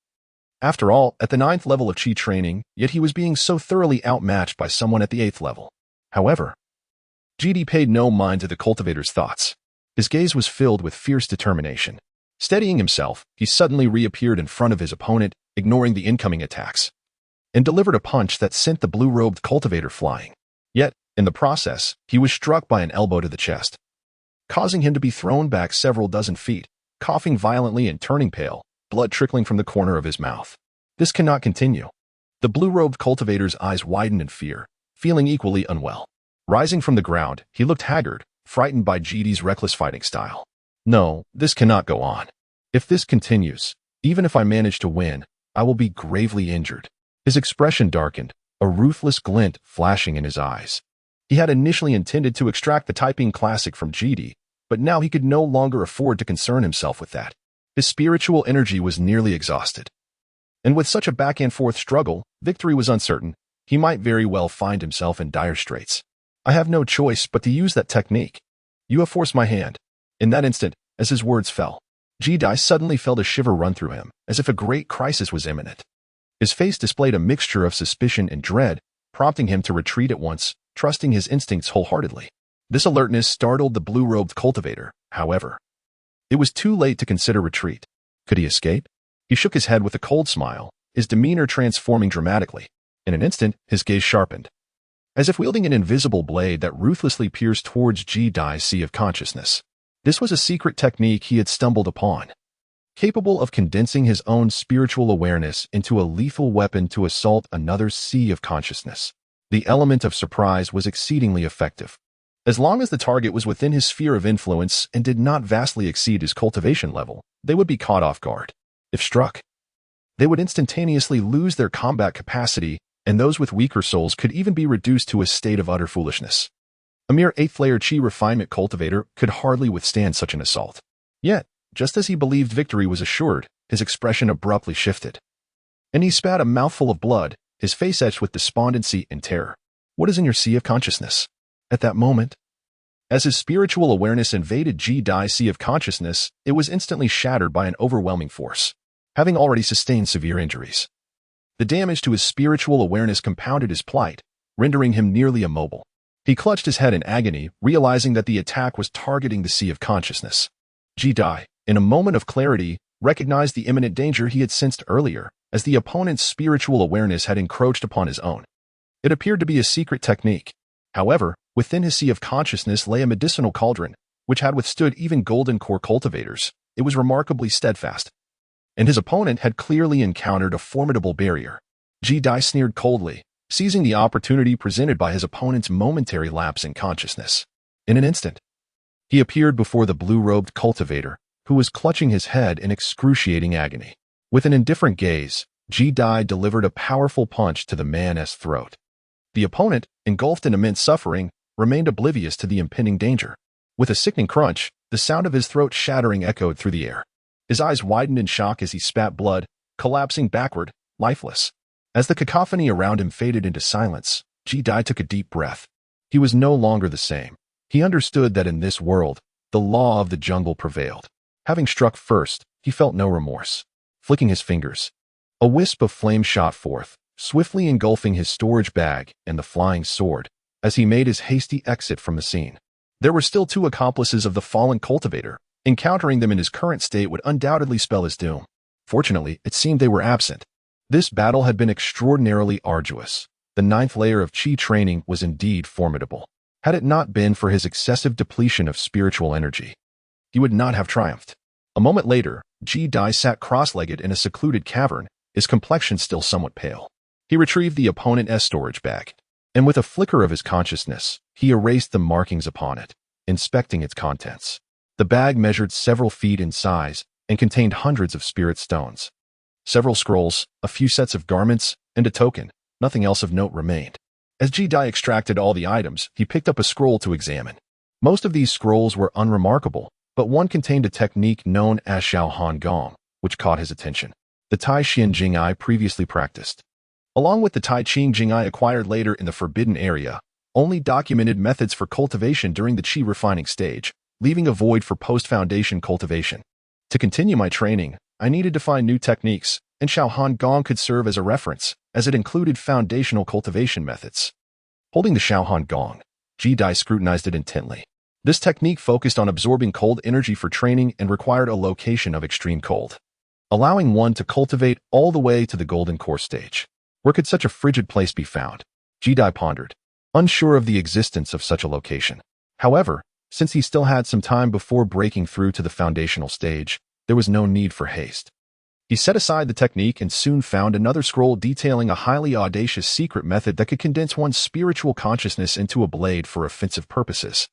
after all, at the 9th level of Qi training, yet he was being so thoroughly outmatched by someone at the 8th level. However, Ji-Dai paid no mind to the cultivator's thoughts. His gaze was filled with fierce determination. Steadying himself, he suddenly reappeared in front of his opponent, ignoring the incoming attacks, and delivered a punch that sent the blue-robed cultivator flying. Yet, in the process, he was struck by an elbow to the chest, causing him to be thrown back several dozen feet, coughing violently and turning pale, blood trickling from the corner of his mouth. This cannot continue. The blue-robed cultivator's eyes widened in fear, feeling equally unwell. Rising from the ground, he looked haggard, frightened by Ji-Dai's reckless fighting style. No, this cannot go on. If this continues, even if I manage to win, I will be gravely injured. His expression darkened, a ruthless glint flashing in his eyes. He had initially intended to extract the typing classic from Ji-Dai, but now he could no longer afford to concern himself with that. His spiritual energy was nearly exhausted. And with such a back-and-forth struggle, victory was uncertain. He might very well find himself in dire straits. I have no choice but to use that technique. You have forced my hand. In that instant, as his words fell, Ji-Dai suddenly felt a shiver run through him, as if a great crisis was imminent. His face displayed a mixture of suspicion and dread, prompting him to retreat at once, trusting his instincts wholeheartedly. This alertness startled the blue-robed cultivator, however. It was too late to consider retreat. Could he escape? He shook his head with a cold smile, his demeanor transforming dramatically. In an instant, his gaze sharpened, as if wielding an invisible blade that ruthlessly pierced towards Ji-Dai's sea of consciousness. This was a secret technique he had stumbled upon. capable of condensing his own spiritual awareness into a lethal weapon to assault another's sea of consciousness. The element of surprise was exceedingly effective. As long as the target was within his sphere of influence and did not vastly exceed his cultivation level, they would be caught off guard. If struck, they would instantaneously lose their combat capacity, and those with weaker souls could even be reduced to a state of utter foolishness. A mere 8th-layer chi refinement cultivator could hardly withstand such an assault. Yet, just as he believed victory was assured, his expression abruptly shifted. And he spat a mouthful of blood, his face etched with despondency and terror. What is in your sea of consciousness? At that moment, as his spiritual awareness invaded Ji Dai's sea of consciousness, it was instantly shattered by an overwhelming force, having already sustained severe injuries. The damage to his spiritual awareness compounded his plight, rendering him nearly immobile. He clutched his head in agony, realizing that the attack was targeting the sea of consciousness. Ji Dai, in a moment of clarity, recognized the imminent danger he had sensed earlier, as the opponent's spiritual awareness had encroached upon his own. It appeared to be a secret technique. However, within his sea of consciousness lay a medicinal cauldron, which had withstood even golden core cultivators. It was remarkably steadfast. And his opponent had clearly encountered a formidable barrier. Ji Dai sneered coldly, seizing the opportunity presented by his opponent's momentary lapse in consciousness. In an instant, he appeared before the blue-robed cultivator, who was clutching his head in excruciating agony. With an indifferent gaze, Ji Dai delivered a powerful punch to the man's throat. The opponent, engulfed in immense suffering, remained oblivious to the impending danger. With a sickening crunch, the sound of his throat shattering echoed through the air. His eyes widened in shock as he spat blood, collapsing backward, lifeless. As the cacophony around him faded into silence, Ji Dai took a deep breath. He was no longer the same. He understood that in this world, the law of the jungle prevailed. Having struck first, he felt no remorse. Flicking his fingers, a wisp of flame shot forth, swiftly engulfing his storage bag and the flying sword, as he made his hasty exit from the scene. There were still 2 accomplices of the fallen cultivator. Encountering them in his current state would undoubtedly spell his doom. Fortunately, it seemed they were absent. This battle had been extraordinarily arduous. The 9th layer of chi training was indeed formidable. Had it not been for his excessive depletion of spiritual energy, he would not have triumphed. A moment later, Ji Dai sat cross-legged in a secluded cavern, his complexion still somewhat pale. He retrieved the opponent's storage bag, and with a flicker of his consciousness, he erased the markings upon it, inspecting its contents. The bag measured several feet in size and contained hundreds of spirit stones. Several scrolls, a few sets of garments, and a token. Nothing else of note remained. As Ji Dai extracted all the items, he picked up a scroll to examine. Most of these scrolls were unremarkable, but one contained a technique known as Shaohan Gong, which caught his attention. The Tai Xian Jing'ai previously practiced, along with the Tai Ching Jing'ai acquired later in the Forbidden Area, only documented methods for cultivation during the chi refining stage, leaving a void for post-foundation cultivation. To continue my training, I needed to find new techniques, and Shaohan Gong could serve as a reference, as it included foundational cultivation methods. Holding the Shaohan Gong, Ji Dai scrutinized it intently. This technique focused on absorbing cold energy for training and required a location of extreme cold, allowing one to cultivate all the way to the golden core stage. Where could such a frigid place be found? Ji Dai pondered, unsure of the existence of such a location. However, since he still had some time before breaking through to the foundational stage, there was no need for haste. He set aside the technique and soon found another scroll detailing a highly audacious secret method that could condense one's spiritual consciousness into a blade for offensive purposes.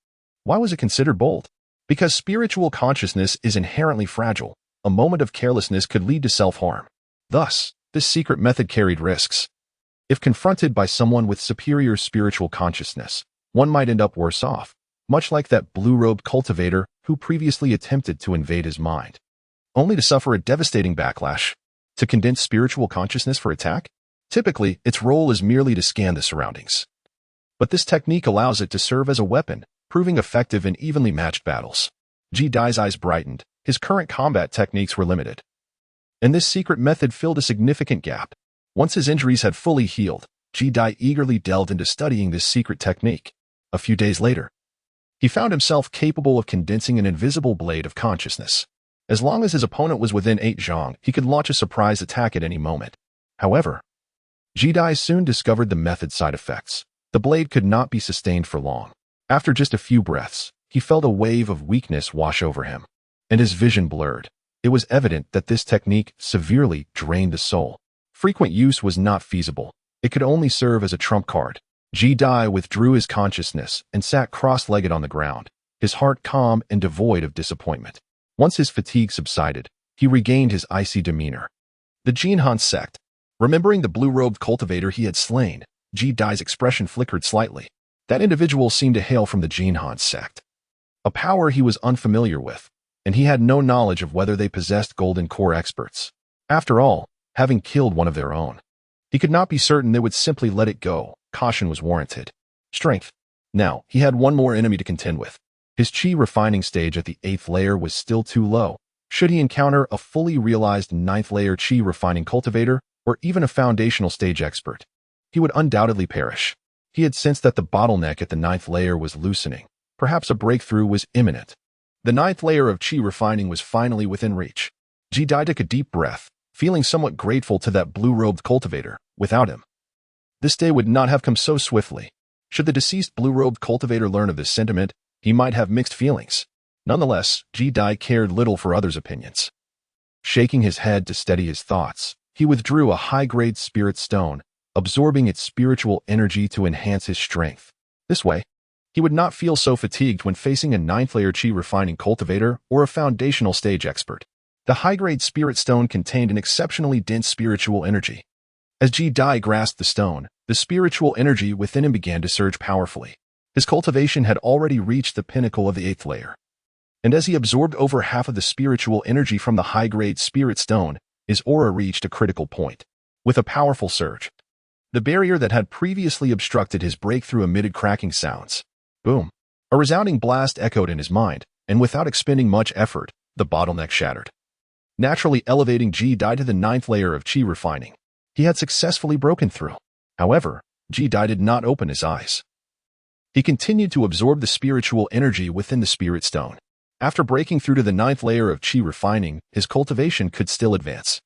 Why was it considered bold? Because spiritual consciousness is inherently fragile. A moment of carelessness could lead to self-harm. Thus, this secret method carried risks. If confronted by someone with superior spiritual consciousness, one might end up worse off, much like that blue-robed cultivator who previously attempted to invade his mind, only to suffer a devastating backlash. To condense spiritual consciousness for attack? Typically, its role is merely to scan the surroundings. But this technique allows it to serve as a weapon, proving effective in evenly matched battles. Ji Dai's eyes brightened. His current combat techniques were limited, and this secret method filled a significant gap. Once his injuries had fully healed, Ji Dai eagerly delved into studying this secret technique. A few days later, he found himself capable of condensing an invisible blade of consciousness. As long as his opponent was within 8 zhang, he could launch a surprise attack at any moment. However, Ji Dai soon discovered the method's side effects. The blade could not be sustained for long. After just a few breaths, he felt a wave of weakness wash over him, and his vision blurred. It was evident that this technique severely drained the soul. Frequent use was not feasible. It could only serve as a trump card. Ji-Dai withdrew his consciousness and sat cross-legged on the ground, his heart calm and devoid of disappointment. Once his fatigue subsided, he regained his icy demeanor. The Jinhan sect. Remembering the blue-robed cultivator he had slain, Ji-Dai's expression flickered slightly. That individual seemed to hail from the Jinhan sect, a power he was unfamiliar with, and he had no knowledge of whether they possessed golden core experts. After all, having killed one of their own, he could not be certain they would simply let it go. Caution was warranted. Strength. Now, he had one more enemy to contend with. His chi refining stage at the 8th layer was still too low. Should he encounter a fully realized 9th layer chi refining cultivator, or even a foundational stage expert, he would undoubtedly perish. He had sensed that the bottleneck at the 9th layer was loosening. Perhaps a breakthrough was imminent. The 9th layer of chi refining was finally within reach. Ji-Dai took a deep breath, feeling somewhat grateful to that blue-robed cultivator. Without him, this day would not have come so swiftly. Should the deceased blue-robed cultivator learn of this sentiment, he might have mixed feelings. Nonetheless, Ji-Dai cared little for others' opinions. Shaking his head to steady his thoughts, he withdrew a high-grade spirit stone, absorbing its spiritual energy to enhance his strength. This way, he would not feel so fatigued when facing a 9th layer chi refining cultivator or a foundational stage expert. The high-grade spirit stone contained an exceptionally dense spiritual energy. As Ji-Dai grasped the stone, the spiritual energy within him began to surge powerfully. His cultivation had already reached the pinnacle of the 8th layer. And as he absorbed over half of the spiritual energy from the high-grade spirit stone, his aura reached a critical point. With a powerful surge, the barrier that had previously obstructed his breakthrough emitted cracking sounds. Boom! A resounding blast echoed in his mind, and without expending much effort, the bottleneck shattered, naturally elevating Ji-Dai to the 9th layer of chi refining. He had successfully broken through. However, Ji-Dai did not open his eyes. He continued to absorb the spiritual energy within the spirit stone. After breaking through to the 9th layer of chi refining, his cultivation could still advance.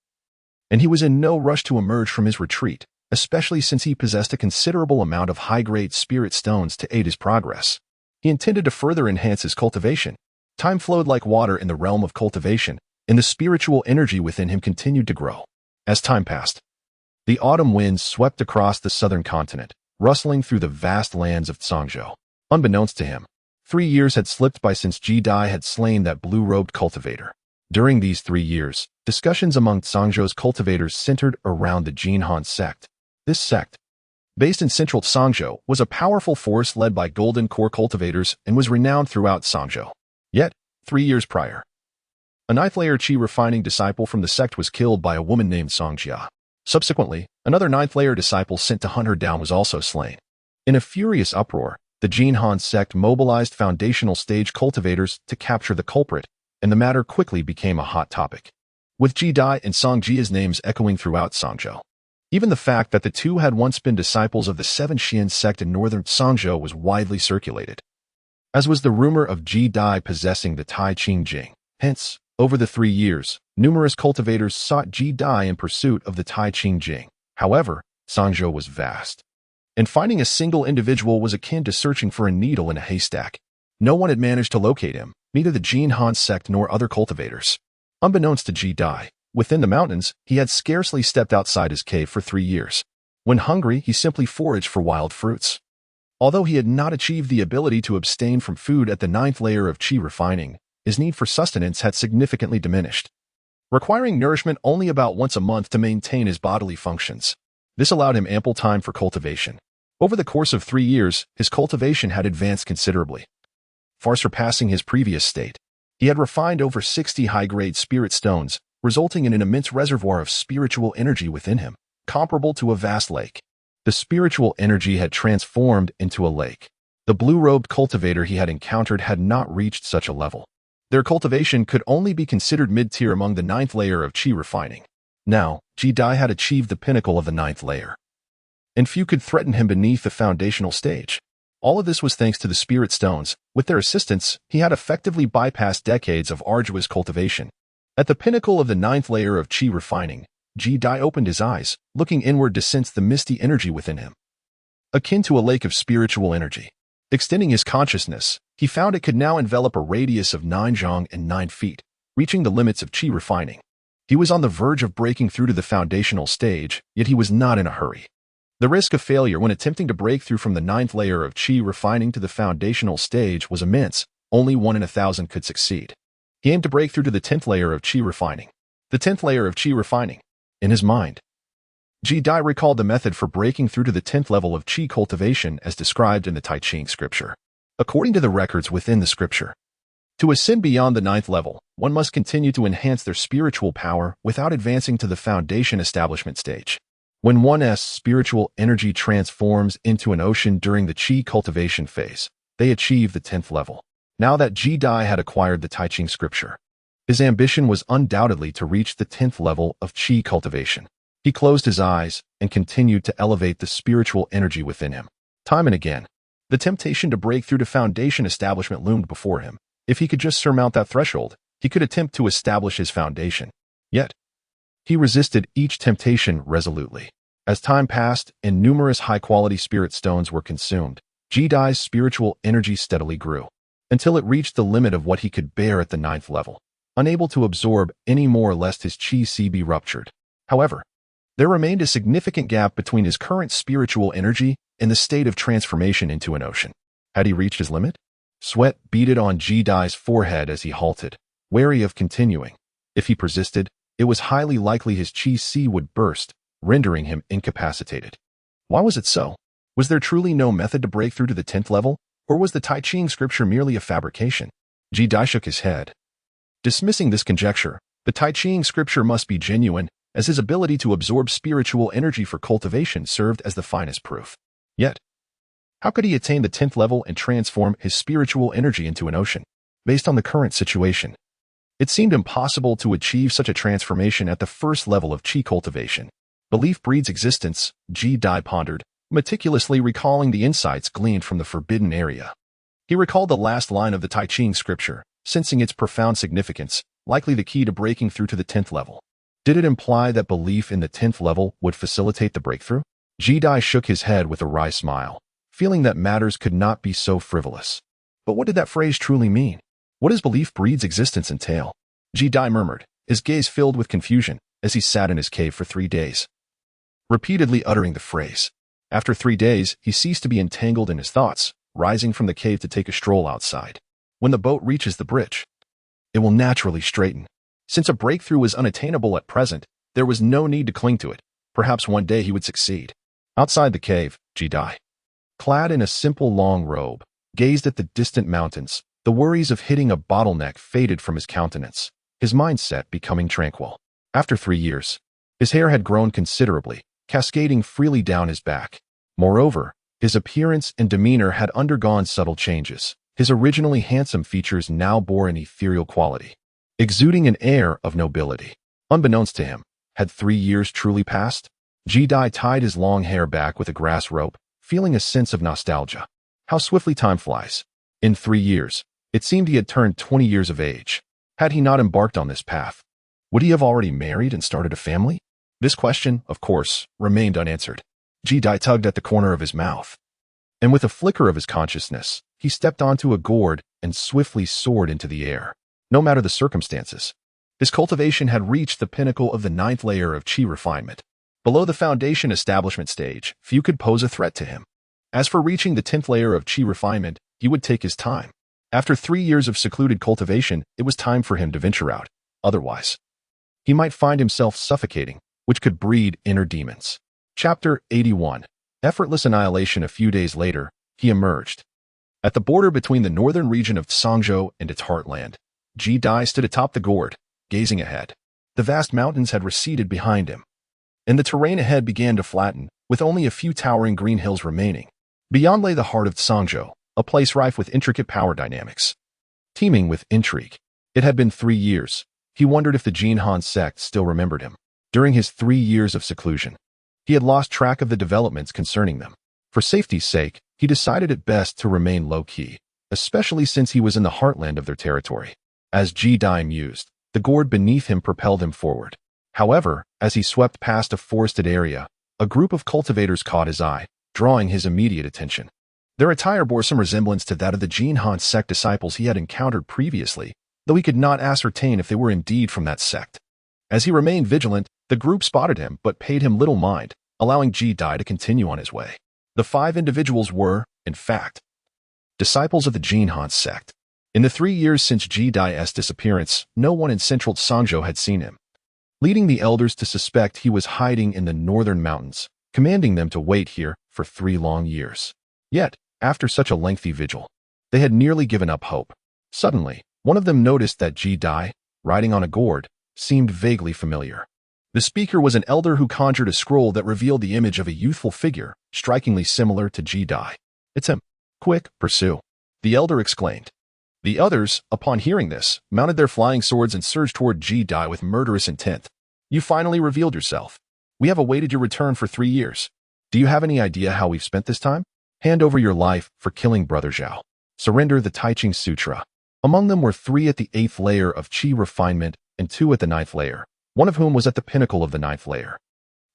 And he was in no rush to emerge from his retreat, especially since he possessed a considerable amount of high-grade spirit stones to aid his progress. He intended to further enhance his cultivation. Time flowed like water in the realm of cultivation, and the spiritual energy within him continued to grow. As time passed, the autumn winds swept across the southern continent, rustling through the vast lands of Tsangzhou. Unbeknownst to him, 3 years had slipped by since Ji-Dai had slain that blue-robed cultivator. During these 3 years, discussions among Tsangzhou's cultivators centered around the Jinhan sect. This sect, based in central Tsangzhou, was a powerful force led by golden core cultivators and was renowned throughout Tsangzhou. Yet, 3 years prior, a 9th layer chi refining disciple from the sect was killed by a woman named Songjia. Subsequently, another 9th layer disciple sent to hunt her down was also slain. In a furious uproar, the Jinhan sect mobilized foundational stage cultivators to capture the culprit, and the matter quickly became a hot topic, with Ji-Dai and Songjia's names echoing throughout Tsangzhou. Even the fact that the two had once been disciples of the 7 Xian sect in northern Tsangzhou was widely circulated, as was the rumor of Ji-Dai possessing the Tai Ching Jing. Hence, over the 3 years, numerous cultivators sought Ji-Dai in pursuit of the Tai Ching Jing. However, Tsangzhou was vast, and finding a single individual was akin to searching for a needle in a haystack. No one had managed to locate him, neither the Jinhan sect nor other cultivators. Unbeknownst to Ji-Dai, within the mountains, he had scarcely stepped outside his cave for 3 years. When hungry, he simply foraged for wild fruits. Although he had not achieved the ability to abstain from food at the 9th layer of chi refining, his need for sustenance had significantly diminished, requiring nourishment only about once a month to maintain his bodily functions. This allowed him ample time for cultivation. Over the course of 3 years, his cultivation had advanced considerably, far surpassing his previous state. He had refined over 60 high-grade spirit stones, resulting in an immense reservoir of spiritual energy within him, comparable to a vast lake. The spiritual energy had transformed into a lake. The blue-robed cultivator he had encountered had not reached such a level. Their cultivation could only be considered mid-tier among the 9th layer of chi refining. Now, Ji-Dai had achieved the pinnacle of the 9th layer, and few could threaten him beneath the foundational stage. All of this was thanks to the spirit stones. With their assistance, he had effectively bypassed decades of arduous cultivation. At the pinnacle of the 9th layer of chi refining, Ji-Dai opened his eyes, looking inward to sense the misty energy within him, akin to a lake of spiritual energy. Extending his consciousness, he found it could now envelop a radius of 9 zhang and 9 feet, reaching the limits of qi refining. He was on the verge of breaking through to the foundational stage, yet he was not in a hurry. The risk of failure when attempting to break through from the 9th layer of qi refining to the foundational stage was immense. Only 1 in 1,000 could succeed. He aimed to break through to the 10th layer of qi refining. The 10th layer of qi refining. In his mind, Ji Dai recalled the method for breaking through to the 10th level of qi cultivation as described in the Tai Ching scripture. According to the records within the scripture, to ascend beyond the 9th level, one must continue to enhance their spiritual power without advancing to the foundation establishment stage. When one's spiritual energy transforms into an ocean during the qi cultivation phase, they achieve the 10th level. Now that Ji Dai had acquired the Tai Ching scripture, his ambition was undoubtedly to reach the 10th level of qi cultivation. He closed his eyes and continued to elevate the spiritual energy within him. Time and again, the temptation to break through to foundation establishment loomed before him. If he could just surmount that threshold, he could attempt to establish his foundation. Yet, he resisted each temptation resolutely. As time passed and numerous high-quality spirit stones were consumed, Ji Dai's spiritual energy steadily grew, until it reached the limit of what he could bear at the 9th level, unable to absorb any more lest his qi be ruptured. However, there remained a significant gap between his current spiritual energy and the state of transformation into an ocean. Had he reached his limit? Sweat beaded on Ji Dai's forehead as he halted, wary of continuing. If he persisted, it was highly likely his qi would burst, rendering him incapacitated. Why was it so? Was there truly no method to break through to the 10th level, or was the Tai Ching scripture merely a fabrication? Ji Dai shook his head. Dismissing this conjecture, the Tai Ching scripture must be genuine, as his ability to absorb spiritual energy for cultivation served as the finest proof. Yet, how could he attain the 10th level and transform his spiritual energy into an ocean? Based on the current situation, it seemed impossible to achieve such a transformation at the first level of qi cultivation. Belief breeds existence, Ji Dai pondered, meticulously recalling the insights gleaned from the forbidden area. He recalled the last line of the Tai Ching scripture, sensing its profound significance, likely the key to breaking through to the 10th level. Did it imply that belief in the 10th level would facilitate the breakthrough? Ji Dai shook his head with a wry smile, feeling that matters could not be so frivolous. But what did that phrase truly mean? What does belief breeds existence entail? Ji Dai murmured, his gaze filled with confusion, as he sat in his cave for 3 days, repeatedly uttering the phrase. After 3 days, he ceased to be entangled in his thoughts, rising from the cave to take a stroll outside. When the boat reaches the bridge, it will naturally straighten. Since a breakthrough was unattainable at present, there was no need to cling to it. Perhaps one day he would succeed. Outside the cave, Ji Dai, clad in a simple long robe, gazed at the distant mountains. The worries of hitting a bottleneck faded from his countenance, his mindset becoming tranquil. After 3 years, his hair had grown considerably, cascading freely down his back. Moreover, his appearance and demeanor had undergone subtle changes. His originally handsome features now bore an ethereal quality, exuding an air of nobility. Unbeknownst to him, had 3 years truly passed? Ji Dai tied his long hair back with a grass rope, feeling a sense of nostalgia. How swiftly time flies. In 3 years, it seemed he had turned 20 years of age. Had he not embarked on this path, would he have already married and started a family? This question, of course, remained unanswered. Ji Dai tugged at the corner of his mouth, and with a flicker of his consciousness, he stepped onto a gourd and swiftly soared into the air. No matter the circumstances, his cultivation had reached the pinnacle of the 9th layer of qi refinement. Below the foundation establishment stage, few could pose a threat to him. As for reaching the 10th layer of qi refinement, he would take his time. After 3 years of secluded cultivation, it was time for him to venture out. Otherwise, he might find himself suffocating, which could breed inner demons. Chapter 81. Effortless annihilation. A few days later, he emerged. At the border between the northern region of Tsangzhou and its heartland, Ji Dai stood atop the gourd, gazing ahead. The vast mountains had receded behind him, and the terrain ahead began to flatten, with only a few towering green hills remaining. Beyond lay the heart of Tsangzhou, a place rife with intricate power dynamics, teeming with intrigue. It had been 3 years. He wondered if the Jinhan sect still remembered him. During his 3 years of seclusion, he had lost track of the developments concerning them. For safety's sake, he decided it best to remain low-key, especially since he was in the heartland of their territory. As Ji Dai mused, the gourd beneath him propelled him forward. However, as he swept past a forested area, a group of cultivators caught his eye, drawing his immediate attention. Their attire bore some resemblance to that of the Jinhan sect disciples he had encountered previously. though he could not ascertain if they were indeed from that sect. As he remained vigilant, the group spotted him but paid him little mind, allowing Ji Dai to continue on his way. The 5 individuals were, in fact, disciples of the Jinhan sect. In the 3 years since Ji Dai's disappearance, no one in central Sangzhou had seen him, leading the elders to suspect he was hiding in the northern mountains, commanding them to wait here for 3 long years. Yet, after such a lengthy vigil, they had nearly given up hope. Suddenly, one of them noticed that Ji Dai, riding on a gourd, seemed vaguely familiar. The speaker was an elder who conjured a scroll that revealed the image of a youthful figure, strikingly similar to Ji Dai. "It's him. Quick, pursue," the elder exclaimed. The others, upon hearing this, mounted their flying swords and surged toward Ji Dai with murderous intent. "You finally revealed yourself. We have awaited your return for 3 years. Do you have any idea how we've spent this time? Hand over your life for killing Brother Zhao. Surrender the Taiching Sutra." Among them were 3 at the 8th layer of Qi refinement and 2 at the 9th layer, one of whom was at the pinnacle of the 9th layer.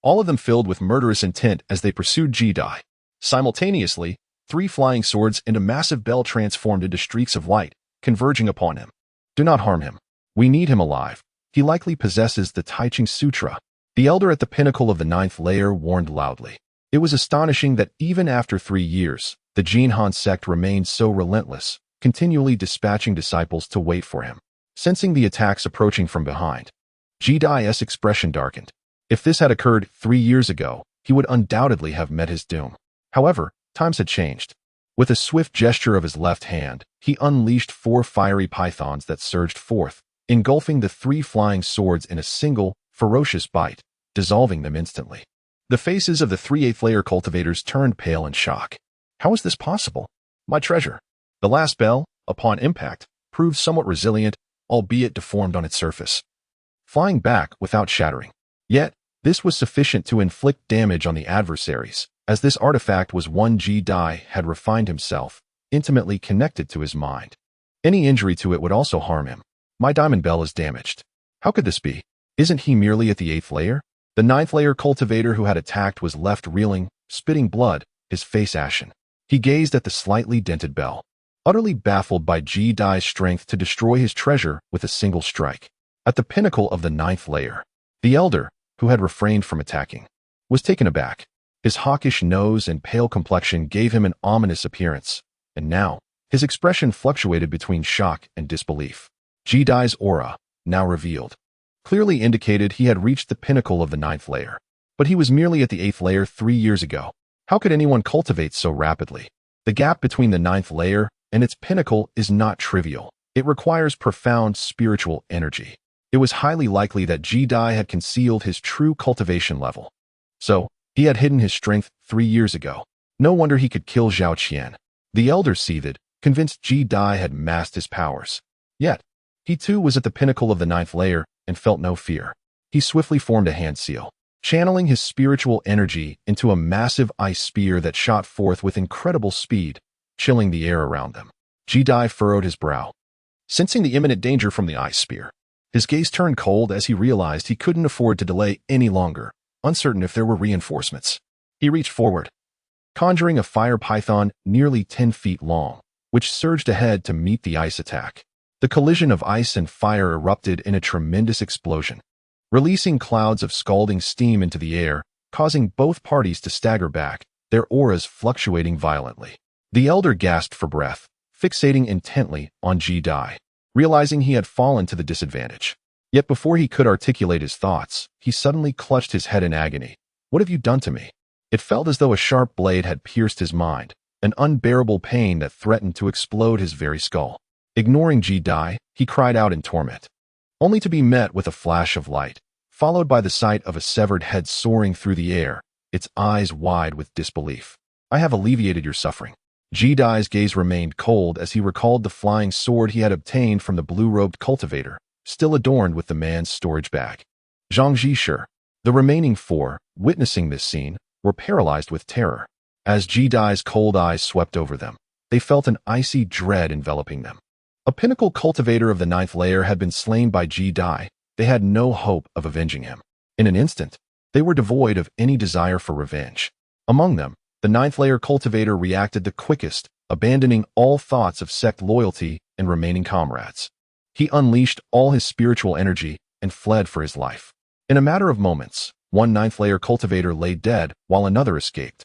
All of them filled with murderous intent as they pursued Ji Dai. Simultaneously, 3 flying swords and a massive bell transformed into streaks of light, converging upon him. "Do not harm him. We need him alive. He likely possesses the Taiching Sutra," the elder at the pinnacle of the 9th layer warned loudly. It was astonishing that even after 3 years, the Jinhan sect remained so relentless, continually dispatching disciples to wait for him. Sensing the attacks approaching from behind, Ji Dai's expression darkened. If this had occurred 3 years ago, he would undoubtedly have met his doom. However, times had changed. With a swift gesture of his left hand, he unleashed 4 fiery pythons that surged forth, engulfing the 3 flying swords in a single, ferocious bite, dissolving them instantly. The faces of the 3 8th layer cultivators turned pale in shock. How is this possible? "My treasure." The last bell, upon impact, proved somewhat resilient, albeit deformed on its surface, flying back without shattering. Yet, this was sufficient to inflict damage on the adversaries, as this artifact was one Ji Dai had refined himself, intimately connected to his mind. Any injury to it would also harm him. "My diamond bell is damaged. How could this be? Isn't he merely at the 8th layer?" The 9th layer cultivator who had attacked was left reeling, spitting blood, his face ashen. He gazed at the slightly dented bell, utterly baffled by Ji Dai's strength to destroy his treasure with a single strike. At the pinnacle of the 9th layer, the elder, who had refrained from attacking, was taken aback. His hawkish nose and pale complexion gave him an ominous appearance, and now, his expression fluctuated between shock and disbelief. Ji Dai's aura, now revealed, clearly indicated he had reached the pinnacle of the 9th layer. But he was merely at the 8th layer 3 years ago. How could anyone cultivate so rapidly? The gap between the 9th layer and its pinnacle is not trivial. It requires profound spiritual energy. It was highly likely that Ji Dai had concealed his true cultivation level. So, he had hidden his strength 3 years ago. No wonder he could kill Zhao Qian. The elder seethed, convinced Ji Dai had masked his powers. Yet, he too was at the pinnacle of the 9th layer and felt no fear. He swiftly formed a hand seal, channeling his spiritual energy into a massive ice spear that shot forth with incredible speed, chilling the air around them. Ji Dai furrowed his brow, sensing the imminent danger from the ice spear. His gaze turned cold as he realized he couldn't afford to delay any longer, uncertain if there were reinforcements. He reached forward, conjuring a fire python nearly 10 feet long, which surged ahead to meet the ice attack. The collision of ice and fire erupted in a tremendous explosion, releasing clouds of scalding steam into the air, causing both parties to stagger back, their auras fluctuating violently. The elder gasped for breath, fixating intently on Ji Dai, realizing he had fallen to the disadvantage. Yet before he could articulate his thoughts, he suddenly clutched his head in agony. "What have you done to me?" It felt as though a sharp blade had pierced his mind, an unbearable pain that threatened to explode his very skull. Ignoring Ji Dai, he cried out in torment, only to be met with a flash of light, followed by the sight of a severed head soaring through the air, its eyes wide with disbelief. "I have alleviated your suffering." Ji Dai's gaze remained cold as he recalled the flying sword he had obtained from the blue-robed cultivator, still adorned with the man's storage bag. Zhang Zhisher, the remaining 4, witnessing this scene, were paralyzed with terror. As Ji Dai's cold eyes swept over them, they felt an icy dread enveloping them. A pinnacle cultivator of the 9th layer had been slain by Ji Dai. They had no hope of avenging him. In an instant, they were devoid of any desire for revenge. Among them, the 9th layer cultivator reacted the quickest, abandoning all thoughts of sect loyalty and remaining comrades. He unleashed all his spiritual energy and fled for his life. In a matter of moments, one ninth-layer cultivator lay dead while another escaped.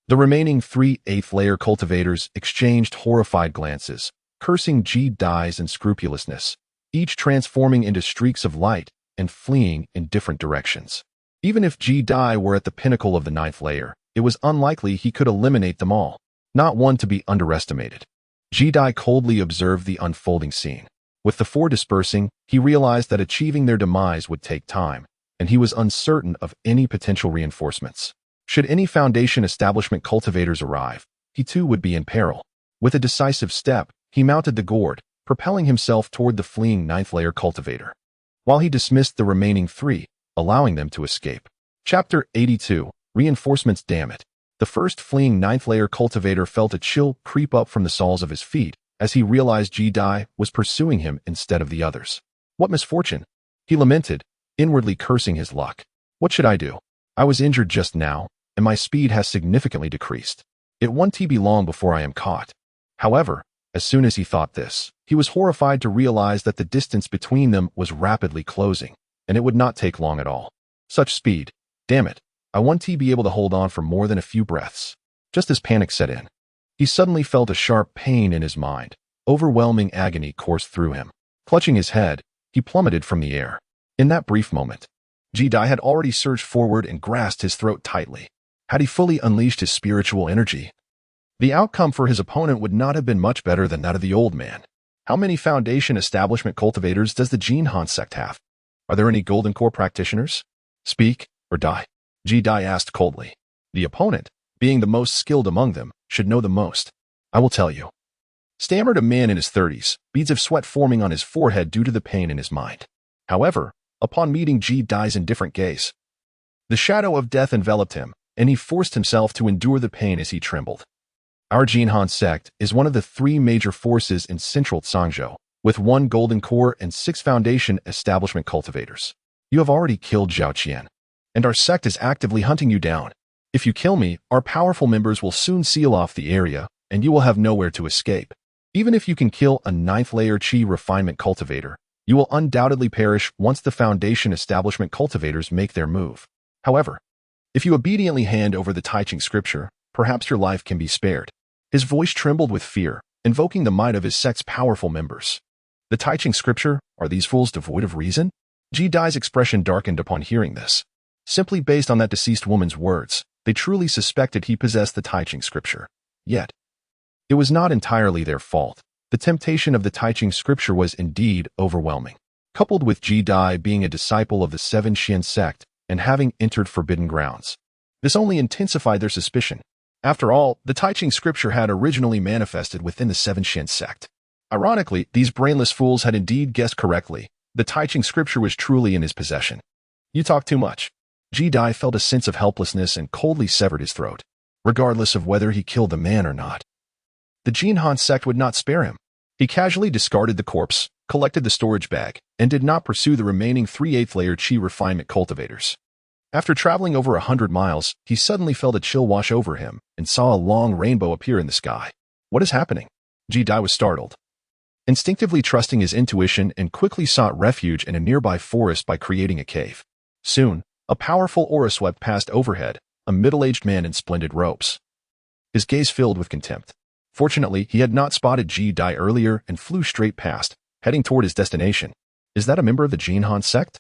The remaining 3 eighth-layer cultivators exchanged horrified glances, cursing Ji-Dai's unscrupulousness, each transforming into streaks of light and fleeing in different directions. Even if Ji-Dai were at the pinnacle of the 9th layer, it was unlikely he could eliminate them all, not one to be underestimated. Ji-Dai coldly observed the unfolding scene. With the 4 dispersing, he realized that achieving their demise would take time, and he was uncertain of any potential reinforcements. Should any Foundation establishment cultivators arrive, he too would be in peril. With a decisive step, he mounted the gourd, propelling himself toward the fleeing 9th-layer cultivator, while he dismissed the remaining 3, allowing them to escape. Chapter 82. Reinforcements. Damn it. The first fleeing 9th-layer cultivator felt a chill creep up from the soles of his feet as he realized Ji-Dai was pursuing him instead of the others. What misfortune! He lamented, inwardly cursing his luck. What should I do? I was injured just now, and my speed has significantly decreased. It won't be long before I am caught. However, as soon as he thought this, he was horrified to realize that the distance between them was rapidly closing, and it would not take long at all. Such speed. Damn it. I won't be able to hold on for more than a few breaths. Just as panic set in, he suddenly felt a sharp pain in his mind. Overwhelming agony coursed through him. Clutching his head, he plummeted from the air. In that brief moment, Ji-Dai had already surged forward and grasped his throat tightly. Had he fully unleashed his spiritual energy, the outcome for his opponent would not have been much better than that of the old man. How many Foundation establishment cultivators does the Jinhan sect have? Are there any Golden Core practitioners? Speak or die? Ji-Dai asked coldly. The opponent, being the most skilled among them, should know the most. I will tell you, stammered a man in his 30s, beads of sweat forming on his forehead due to the pain in his mind. However, upon meeting Ji-Dai's indifferent gaze, the shadow of death enveloped him, and he forced himself to endure the pain as he trembled. Our Jinhan sect is one of the 3 major forces in central Zhangzhou, with 1 Golden Core and 6 Foundation establishment cultivators. You have already killed Zhao Qian, and our sect is actively hunting you down. If you kill me, our powerful members will soon seal off the area, and you will have nowhere to escape. Even if you can kill a 9th-layer Qi refinement cultivator, you will undoubtedly perish once the Foundation establishment cultivators make their move. However, if you obediently hand over the Taiching scripture, perhaps your life can be spared. His voice trembled with fear, invoking the might of his sect's powerful members. The Taiching scripture? Are these fools devoid of reason? Ji-Dai's expression darkened upon hearing this. Simply based on that deceased woman's words, they truly suspected he possessed the Taiching scripture. Yet, it was not entirely their fault. The temptation of the Taiching scripture was indeed overwhelming. Coupled with Ji-Dai being a disciple of the 7 Xian sect and having entered forbidden grounds, this only intensified their suspicion. After all, the Taiching scripture had originally manifested within the 7 Xian sect. Ironically, these brainless fools had indeed guessed correctly. The Taiching scripture was truly in his possession. You talk too much. Ji-Dai felt a sense of helplessness and coldly severed his throat, regardless of whether he killed the man or not. The Jinhan sect would not spare him. He casually discarded the corpse, collected the storage bag, and did not pursue the remaining 3 eighth-layer Qi refinement cultivators. After traveling over 100 miles, he suddenly felt a chill wash over him and saw a long rainbow appear in the sky. What is happening? Ji-Dai was startled. Instinctively trusting his intuition and quickly sought refuge in a nearby forest by creating a cave. Soon, a powerful aura swept past overhead, a middle-aged man in splendid robes. His gaze filled with contempt. Fortunately, he had not spotted Ji-Dai earlier and flew straight past, heading toward his destination. Is that a member of the Jinhan sect?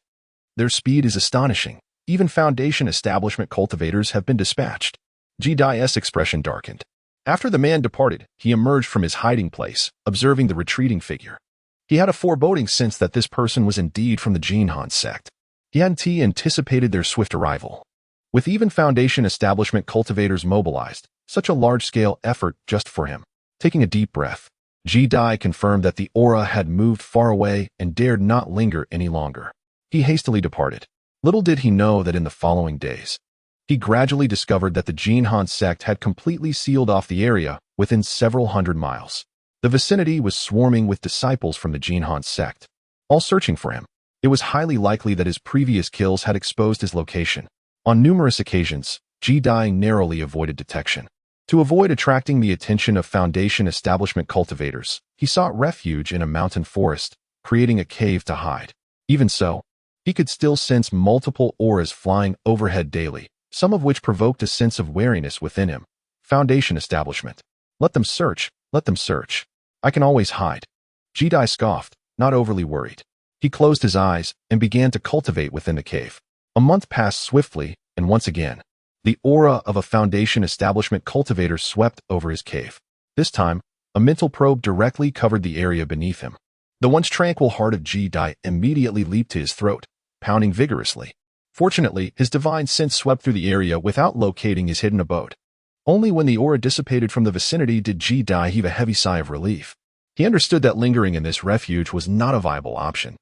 Their speed is astonishing. Even Foundation establishment cultivators have been dispatched. Ji-Dai's expression darkened. After the man departed, he emerged from his hiding place, observing the retreating figure. He had a foreboding sense that this person was indeed from the Jinhan sect. He hadn't anticipated their swift arrival. With even Foundation establishment cultivators mobilized, such a large-scale effort just for him. Taking a deep breath, Ji-Dai confirmed that the aura had moved far away and dared not linger any longer. He hastily departed. Little did he know that in the following days, he gradually discovered that the Jinhan sect had completely sealed off the area within several hundred miles. The vicinity was swarming with disciples from the Jinhan sect, all searching for him. It was highly likely that his previous kills had exposed his location. On numerous occasions, Ji-Dai narrowly avoided detection. To avoid attracting the attention of Foundation establishment cultivators, he sought refuge in a mountain forest, creating a cave to hide. Even so, he could still sense multiple auras flying overhead daily, some of which provoked a sense of wariness within him. Foundation establishment. Let them search, let them search. I can always hide. Jedi scoffed, not overly worried. He closed his eyes and began to cultivate within the cave. A month passed swiftly, and once again, the aura of a Foundation establishment cultivator swept over his cave. This time, a mental probe directly covered the area beneath him. The once tranquil heart of Jedi immediately leaped to his throat, pounding vigorously. Fortunately, his divine sense swept through the area without locating his hidden abode. Only when the aura dissipated from the vicinity did Jedi heave a heavy sigh of relief. He understood that lingering in this refuge was not a viable option.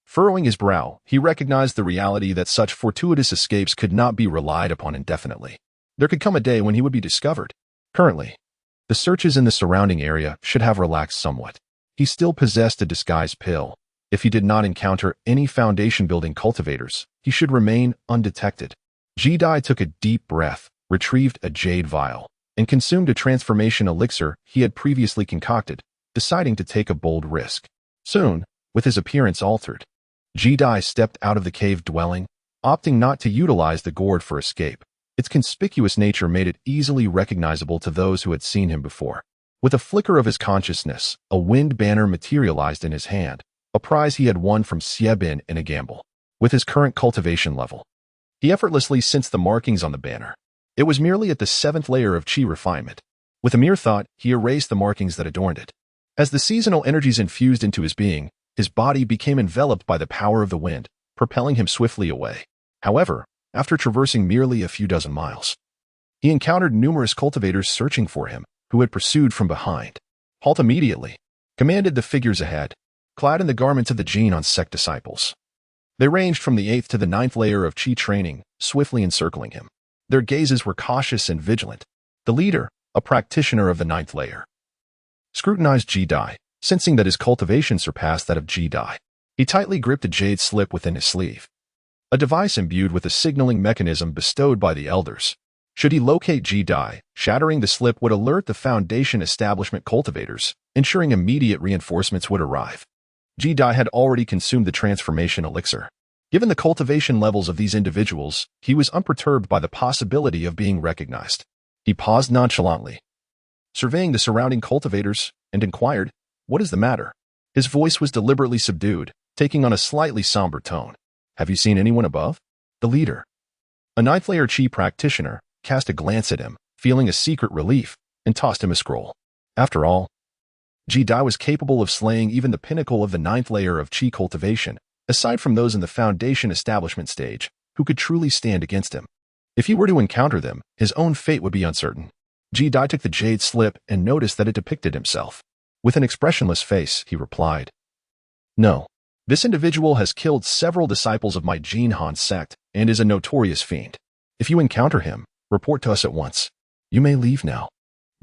Furrowing his brow, he recognized the reality that such fortuitous escapes could not be relied upon indefinitely. There could come a day when he would be discovered. Currently, the searches in the surrounding area should have relaxed somewhat. He still possessed a disguise pill. If he did not encounter any Foundation-building cultivators, he should remain undetected. Jedi took a deep breath, retrieved a jade vial, and consumed a transformation elixir he had previously concocted, deciding to take a bold risk. Soon, with his appearance altered, Jedi stepped out of the cave dwelling, opting not to utilize the gourd for escape. Its conspicuous nature made it easily recognizable to those who had seen him before. With a flicker of his consciousness, a wind banner materialized in his hand, a prize he had won from Siebin in a gamble. With his current cultivation level, he effortlessly sensed the markings on the banner. It was merely at the 7th layer of chi refinement. With a mere thought, he erased the markings that adorned it. As the seasonal energies infused into his being, his body became enveloped by the power of the wind, propelling him swiftly away. However, after traversing merely a few dozen miles, he encountered numerous cultivators searching for him, who had pursued from behind. "Halt immediately," commanded the figures ahead, clad in the garments of the Geon sect disciples. They ranged from the 8th to the 9th layer of chi training, swiftly encircling him. Their gazes were cautious and vigilant. The leader, a practitioner of the 9th layer, scrutinized Jedi, sensing that his cultivation surpassed that of Jedi. He tightly gripped a jade slip within his sleeve, a device imbued with a signaling mechanism bestowed by the elders. Should he locate Jedi, shattering the slip would alert the Foundation establishment cultivators, ensuring immediate reinforcements would arrive. Jedi had already consumed the transformation elixir. Given the cultivation levels of these individuals, he was unperturbed by the possibility of being recognized. He paused nonchalantly, surveying the surrounding cultivators, and inquired, "What is the matter?" His voice was deliberately subdued, taking on a slightly somber tone. "Have you seen anyone above?" The leader, a 9th layer chi practitioner, cast a glance at him, feeling a secret relief, and tossed him a scroll. After all, Jedi was capable of slaying even the pinnacle of the 9th layer of chi cultivation, aside from those in the Foundation establishment stage, who could truly stand against him. If he were to encounter them, his own fate would be uncertain. Jedi took the jade slip and noticed that it depicted himself. With an expressionless face, he replied, "No. This individual has killed several disciples of my Geon sect and is a notorious fiend. If you encounter him, report to us at once. You may leave now."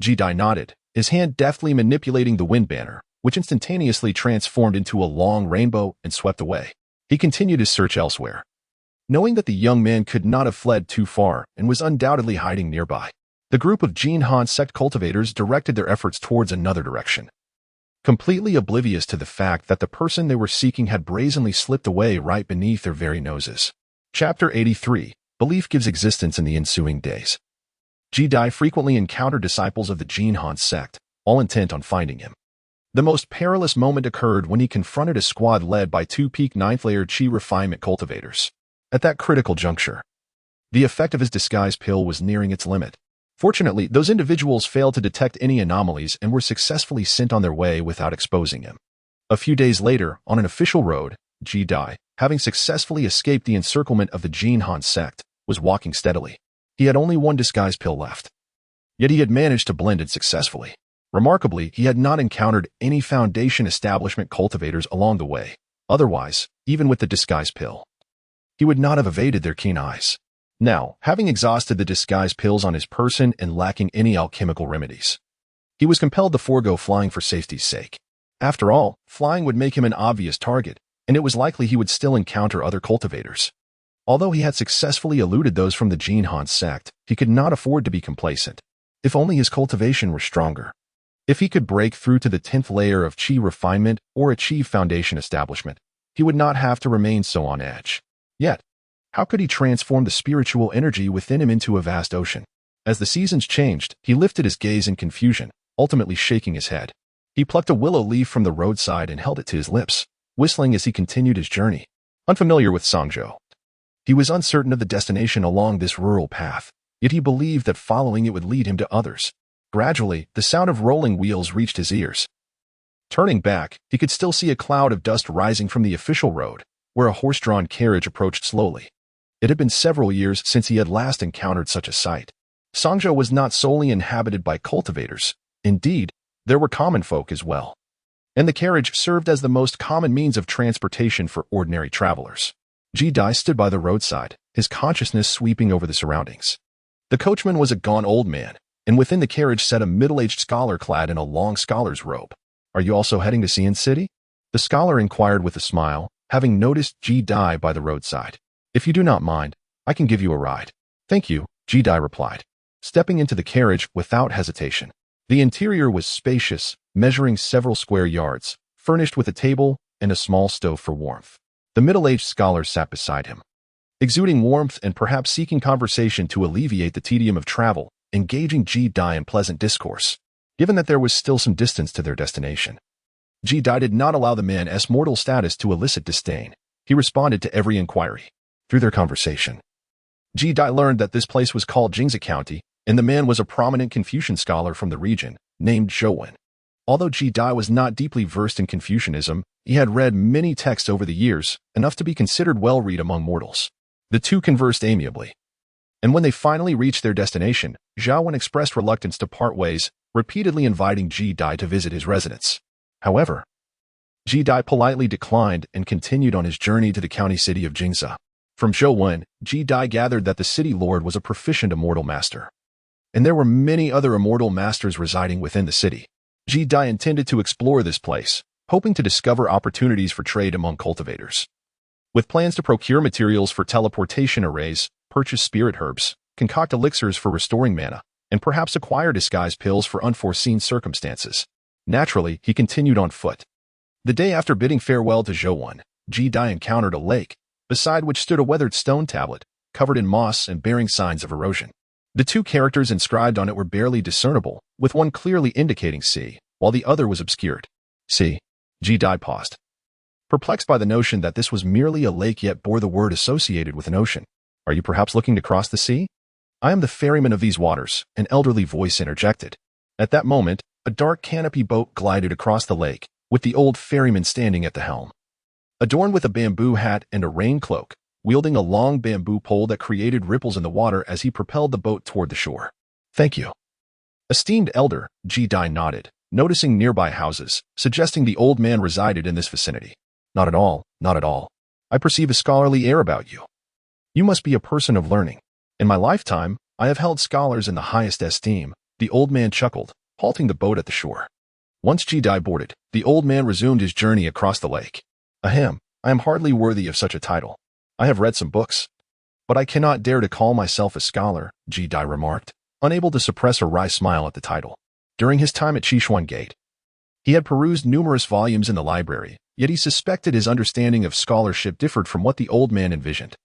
Jedi nodded, his hand deftly manipulating the wind banner, which instantaneously transformed into a long rainbow and swept away. He continued his search elsewhere, knowing that the young man could not have fled too far and was undoubtedly hiding nearby. The group of Geon sect cultivators directed their efforts towards another direction, completely oblivious to the fact that the person they were seeking had brazenly slipped away right beneath their very noses. Chapter 83. Belief gives existence in the ensuing days. Jedi frequently encountered disciples of the Geon sect, all intent on finding him. The most perilous moment occurred when he confronted a squad led by 2 peak 9th layer chi refinement cultivators. At that critical juncture, the effect of his disguise pill was nearing its limit. Fortunately, those individuals failed to detect any anomalies and were successfully sent on their way without exposing him. A few days later, on an official road, Jedi, having successfully escaped the encirclement of the Geon sect, was walking steadily. He had only one disguise pill left. Yet he had managed to blend it successfully. Remarkably, he had not encountered any Foundation establishment cultivators along the way. Otherwise, even with the disguise pill, he would not have evaded their keen eyes. Now, having exhausted the disguise pills on his person and lacking any alchemical remedies, he was compelled to forego flying for safety's sake. After all, flying would make him an obvious target, and it was likely he would still encounter other cultivators. Although he had successfully eluded those from the Geon sect, he could not afford to be complacent. If only his cultivation were stronger. If he could break through to the 10th layer of chi refinement or achieve foundation establishment, he would not have to remain so on edge. Yet, how could he transform the spiritual energy within him into a vast ocean? As the seasons changed, he lifted his gaze in confusion, ultimately shaking his head. He plucked a willow leaf from the roadside and held it to his lips, whistling as he continued his journey. Unfamiliar with Songzhou, he was uncertain of the destination along this rural path, yet he believed that following it would lead him to others. Gradually, the sound of rolling wheels reached his ears. Turning back, he could still see a cloud of dust rising from the official road, where a horse-drawn carriage approached slowly. It had been several years since he had last encountered such a sight. Songzhou was not solely inhabited by cultivators. Indeed, there were common folk as well. And the carriage served as the most common means of transportation for ordinary travelers. Ji Dai stood by the roadside, his consciousness sweeping over the surroundings. The coachman was a gaunt old man, and within the carriage sat a middle-aged scholar clad in a long scholar's robe. "Are you also heading to Xian City?" The scholar inquired with a smile, having noticed Ji Dai by the roadside. "If you do not mind, I can give you a ride." "Thank you," Ji Dai replied, stepping into the carriage without hesitation. The interior was spacious, measuring several square yards, furnished with a table and a small stove for warmth. The middle-aged scholar sat beside him, exuding warmth and perhaps seeking conversation to alleviate the tedium of travel, engaging Ji Dai in pleasant discourse. Given that there was still some distance to their destination, Ji Dai did not allow the man's mortal status to elicit disdain. He responded to every inquiry. Through their conversation, Ji Dai learned that this place was called Jingzi County, and the man was a prominent Confucian scholar from the region, named Zhou. Although Ji Dai was not deeply versed in Confucianism, he had read many texts over the years, enough to be considered well-read among mortals. The two conversed amiably. And when they finally reached their destination, Zhou expressed reluctance to part ways, repeatedly inviting Ji Dai to visit his residence. However, Ji Dai politely declined and continued on his journey to the county city of Jingzi. From Zhou, Ji Dai gathered that the city lord was a proficient immortal master, and there were many other immortal masters residing within the city. Ji Dai intended to explore this place, hoping to discover opportunities for trade among cultivators. With plans to procure materials for teleportation arrays, purchase spirit herbs, concoct elixirs for restoring mana, and perhaps acquire disguise pills for unforeseen circumstances. Naturally, he continued on foot. The day after bidding farewell to Zhou, Ji Dai encountered a lake, beside which stood a weathered stone tablet, covered in moss and bearing signs of erosion. The two characters inscribed on it were barely discernible, with one clearly indicating sea, while the other was obscured. "Sea." Ji Dai paused, perplexed by the notion that this was merely a lake yet bore the word associated with an ocean. "Are you perhaps looking to cross the sea?" "I am the ferryman of these waters," an elderly voice interjected. At that moment, a dark canopy boat glided across the lake, with the old ferryman standing at the helm. Adorned with a bamboo hat and a rain cloak, wielding a long bamboo pole that created ripples in the water as he propelled the boat toward the shore. "Thank you." Esteemed elder, Ji Dai nodded, noticing nearby houses, suggesting the old man resided in this vicinity. "Not at all, not at all. I perceive a scholarly air about you. You must be a person of learning. In my lifetime, I have held scholars in the highest esteem," the old man chuckled, halting the boat at the shore. Once Ji Dai boarded, the old man resumed his journey across the lake. "Ahem, I am hardly worthy of such a title. I have read some books, but I cannot dare to call myself a scholar," Ji Dai remarked, unable to suppress a wry smile at the title. During his time at Qishuan Gate, he had perused numerous volumes in the library, yet he suspected his understanding of scholarship differed from what the old man envisioned.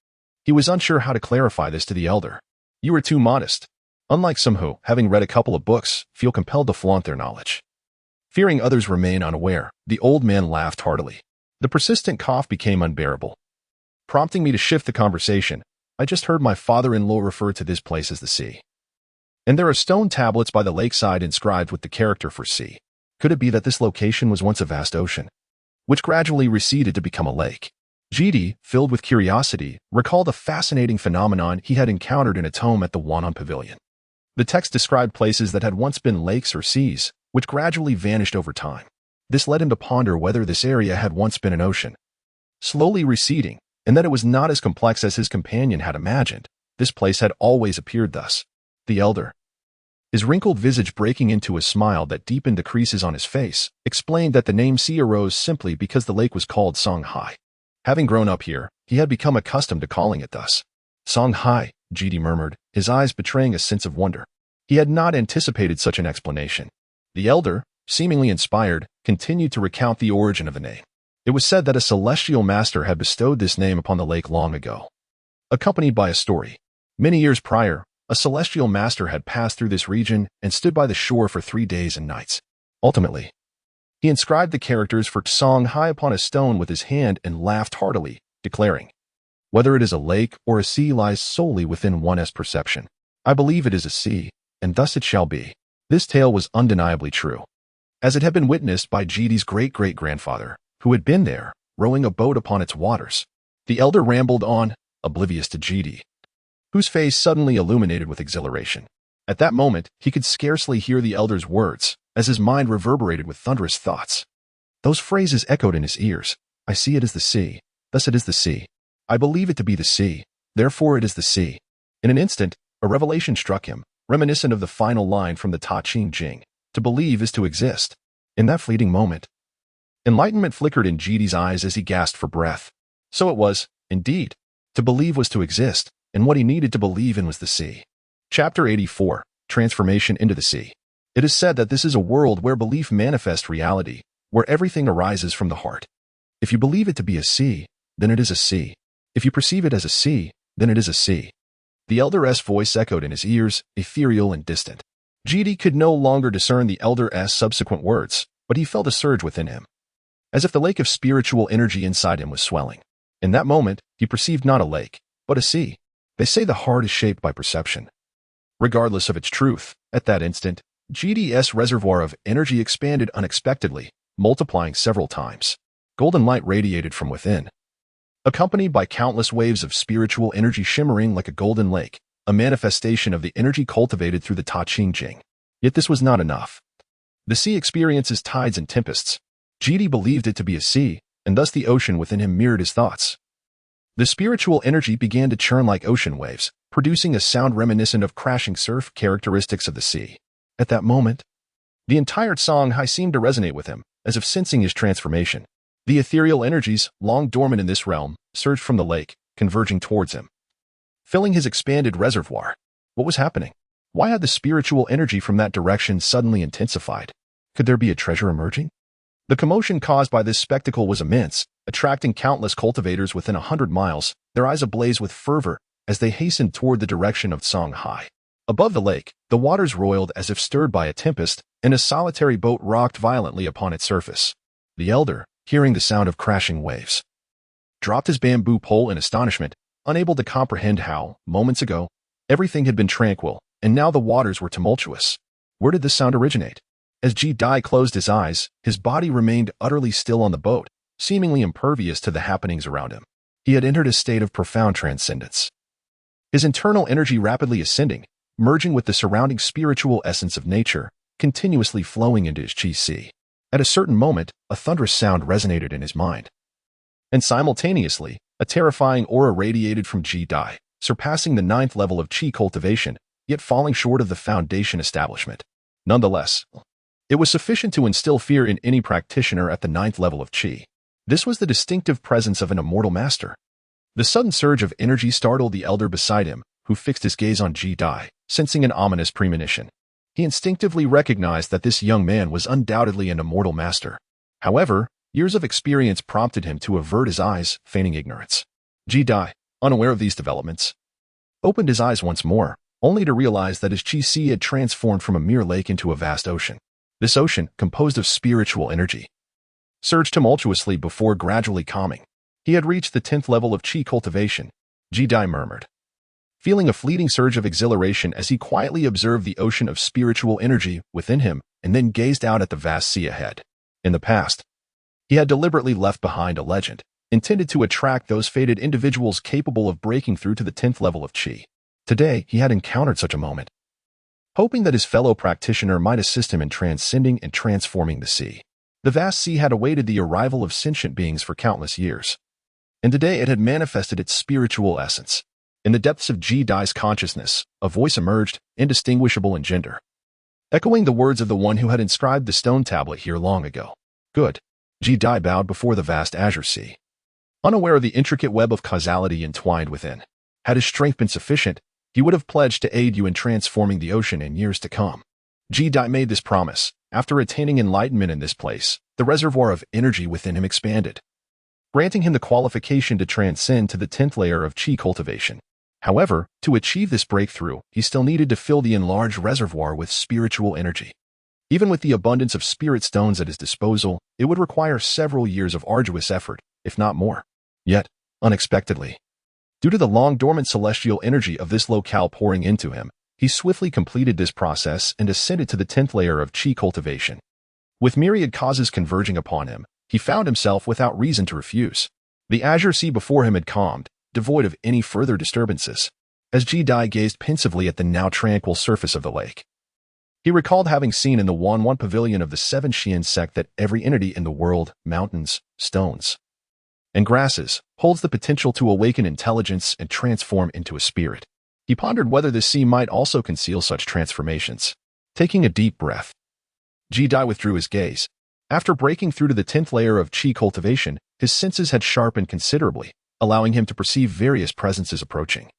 He was unsure how to clarify this to the elder. "You are too modest. Unlike some who, having read a couple of books, feel compelled to flaunt their knowledge." Fearing others remain unaware, the old man laughed heartily. The persistent cough became unbearable, prompting me to shift the conversation. "I just heard my father-in-law refer to this place as the sea. And there are stone tablets by the lakeside inscribed with the character for sea. Could it be that this location was once a vast ocean, which gradually receded to become a lake?" Ji, filled with curiosity, recalled a fascinating phenomenon he had encountered in a tome at the Wan'an Pavilion. The text described places that had once been lakes or seas, which gradually vanished over time. This led him to ponder whether this area had once been an ocean, slowly receding, and that it was not as complex as his companion had imagined. This place had always appeared thus. The elder, his wrinkled visage breaking into a smile that deepened the creases on his face, explained that the name sea arose simply because the lake was called Songhai. Having grown up here, he had become accustomed to calling it thus. "Songhai," Ji murmured, his eyes betraying a sense of wonder. He had not anticipated such an explanation. The elder, seemingly inspired, continued to recount the origin of the name. It was said that a celestial master had bestowed this name upon the lake long ago, accompanied by a story. Many years prior, a celestial master had passed through this region and stood by the shore for 3 days and nights. Ultimately, he inscribed the characters for Song high upon a stone with his hand and laughed heartily, declaring, "Whether it is a lake or a sea lies solely within one's perception. I believe it is a sea, and thus it shall be." This tale was undeniably true, as it had been witnessed by GD's great-great-grandfather, who had been there, rowing a boat upon its waters. The elder rambled on, oblivious to GD, whose face suddenly illuminated with exhilaration. At that moment, he could scarcely hear the elder's words, as his mind reverberated with thunderous thoughts. Those phrases echoed in his ears. "I see it as the sea, thus it is the sea. I believe it to be the sea, therefore it is the sea." In an instant, a revelation struck him, reminiscent of the final line from the Ta Ching Jing, "To believe is to exist." In that fleeting moment, enlightenment flickered in GD's eyes as he gasped for breath. So it was, indeed. To believe was to exist, and what he needed to believe in was the sea. Chapter 84, Transformation into the Sea. It is said that this is a world where belief manifests reality, where everything arises from the heart. If you believe it to be a sea, then it is a sea. If you perceive it as a sea, then it is a sea. The elder's voice echoed in his ears, ethereal and distant. GD could no longer discern the elder's subsequent words, but he felt a surge within him, as if the lake of spiritual energy inside him was swelling. In that moment, he perceived not a lake, but a sea. They say the heart is shaped by perception. Regardless of its truth, at that instant, GD's reservoir of energy expanded unexpectedly, multiplying several times. Golden light radiated from within, accompanied by countless waves of spiritual energy shimmering like a golden lake, a manifestation of the energy cultivated through the Ta Ching Jing. Yet this was not enough. The sea experiences tides and tempests. GD believed it to be a sea, and thus the ocean within him mirrored his thoughts. The spiritual energy began to churn like ocean waves, producing a sound reminiscent of crashing surf, characteristics of the sea. At that moment, the entire Songhai seemed to resonate with him, as if sensing his transformation. The ethereal energies, long dormant in this realm, surged from the lake, converging towards him, filling his expanded reservoir. What was happening? Why had the spiritual energy from that direction suddenly intensified? Could there be a treasure emerging? The commotion caused by this spectacle was immense, attracting countless cultivators within 100 miles, their eyes ablaze with fervor as they hastened toward the direction of Songhai. Above the lake, the waters roiled as if stirred by a tempest, and a solitary boat rocked violently upon its surface. The elder, hearing the sound of crashing waves, dropped his bamboo pole in astonishment, unable to comprehend how, moments ago, everything had been tranquil, and now the waters were tumultuous. Where did this sound originate? As Ji Dai closed his eyes, his body remained utterly still on the boat, seemingly impervious to the happenings around him. He had entered a state of profound transcendence, his internal energy rapidly ascending, merging with the surrounding spiritual essence of nature, continuously flowing into his chi si. At a certain moment, a thunderous sound resonated in his mind, and simultaneously, a terrifying aura radiated from Ji Dai, surpassing the 9th level of chi cultivation, yet falling short of the foundation establishment. Nonetheless, it was sufficient to instill fear in any practitioner at the 9th level of chi. This was the distinctive presence of an immortal master. The sudden surge of energy startled the elder beside him, who fixed his gaze on Ji Dai, sensing an ominous premonition. He instinctively recognized that this young man was undoubtedly an immortal master. However, years of experience prompted him to avert his eyes, feigning ignorance. Ji Dai, unaware of these developments, opened his eyes once more, only to realize that his chi si had transformed from a mere lake into a vast ocean. This ocean, composed of spiritual energy, surged tumultuously before gradually calming. He had reached the 10th level of chi cultivation, Ji Dai murmured, feeling a fleeting surge of exhilaration as he quietly observed the ocean of spiritual energy within him and then gazed out at the vast sea ahead. In the past, he had deliberately left behind a legend, intended to attract those fated individuals capable of breaking through to the 10th level of chi. Today, he had encountered such a moment, hoping that his fellow practitioner might assist him in transcending and transforming the sea. The vast sea had awaited the arrival of sentient beings for countless years, and today it had manifested its spiritual essence. In the depths of Ji Dai's consciousness, a voice emerged, indistinguishable in gender, echoing the words of the one who had inscribed the stone tablet here long ago. Good. Ji Dai bowed before the vast azure sea, unaware of the intricate web of causality entwined within. Had his strength been sufficient, he would have pledged to aid you in transforming the ocean in years to come. Ji-Dai made this promise. After attaining enlightenment in this place, the reservoir of energy within him expanded, granting him the qualification to transcend to the 10th layer of Qi cultivation. However, to achieve this breakthrough, he still needed to fill the enlarged reservoir with spiritual energy. Even with the abundance of spirit stones at his disposal, it would require several years of arduous effort, if not more. Yet, unexpectedly, due to the long-dormant celestial energy of this locale pouring into him, he swiftly completed this process and ascended to the 10th layer of Qi cultivation. With myriad causes converging upon him, he found himself without reason to refuse. The azure sea before him had calmed, devoid of any further disturbances. As Ji-Dai gazed pensively at the now tranquil surface of the lake, he recalled having seen in the Wanwan pavilion of the 7 Xian sect that every entity in the world, mountains, stones, and grasses, holds the potential to awaken intelligence and transform into a spirit. He pondered whether the sea might also conceal such transformations. Taking a deep breath, Ji-Dai withdrew his gaze. After breaking through to the 10th layer of Qi cultivation, his senses had sharpened considerably, allowing him to perceive various presences approaching.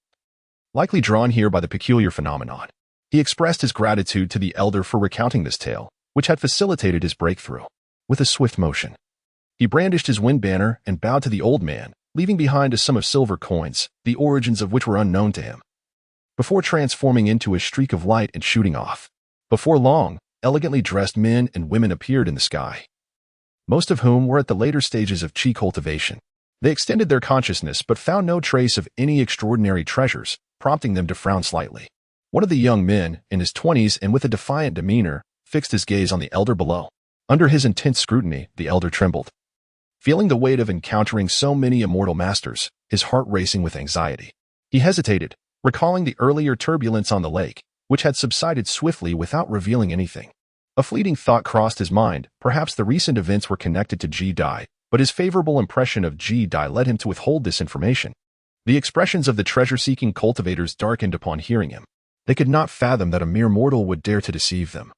Likely drawn here by the peculiar phenomenon, he expressed his gratitude to the elder for recounting this tale, which had facilitated his breakthrough. With a swift motion, he brandished his wind banner and bowed to the old man, leaving behind a sum of silver coins, the origins of which were unknown to him, before transforming into a streak of light and shooting off. Before long, elegantly dressed men and women appeared in the sky, most of whom were at the later stages of Qi cultivation. They extended their consciousness but found no trace of any extraordinary treasures, prompting them to frown slightly. One of the young men, in his 20s and with a defiant demeanor, fixed his gaze on the elder below. Under his intense scrutiny, the elder trembled. Feeling the weight of encountering so many immortal masters, his heart racing with anxiety, he hesitated, recalling the earlier turbulence on the lake, which had subsided swiftly without revealing anything. A fleeting thought crossed his mind. Perhaps the recent events were connected to Ji-Dai, but his favorable impression of Ji-Dai led him to withhold this information. The expressions of the treasure-seeking cultivators darkened upon hearing him. They could not fathom that a mere mortal would dare to deceive them,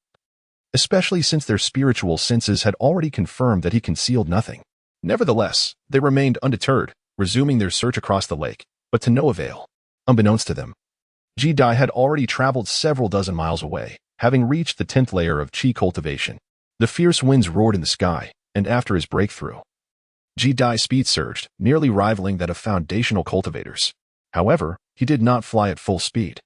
especially since their spiritual senses had already confirmed that he concealed nothing. Nevertheless, they remained undeterred, resuming their search across the lake, but to no avail. Unbeknownst to them, Ji-Dai had already traveled several dozen miles away, having reached the 10th layer of Qi cultivation. The fierce winds roared in the sky, and after his breakthrough, Ji-Dai's speed surged, nearly rivaling that of foundational cultivators. However, he did not fly at full speed,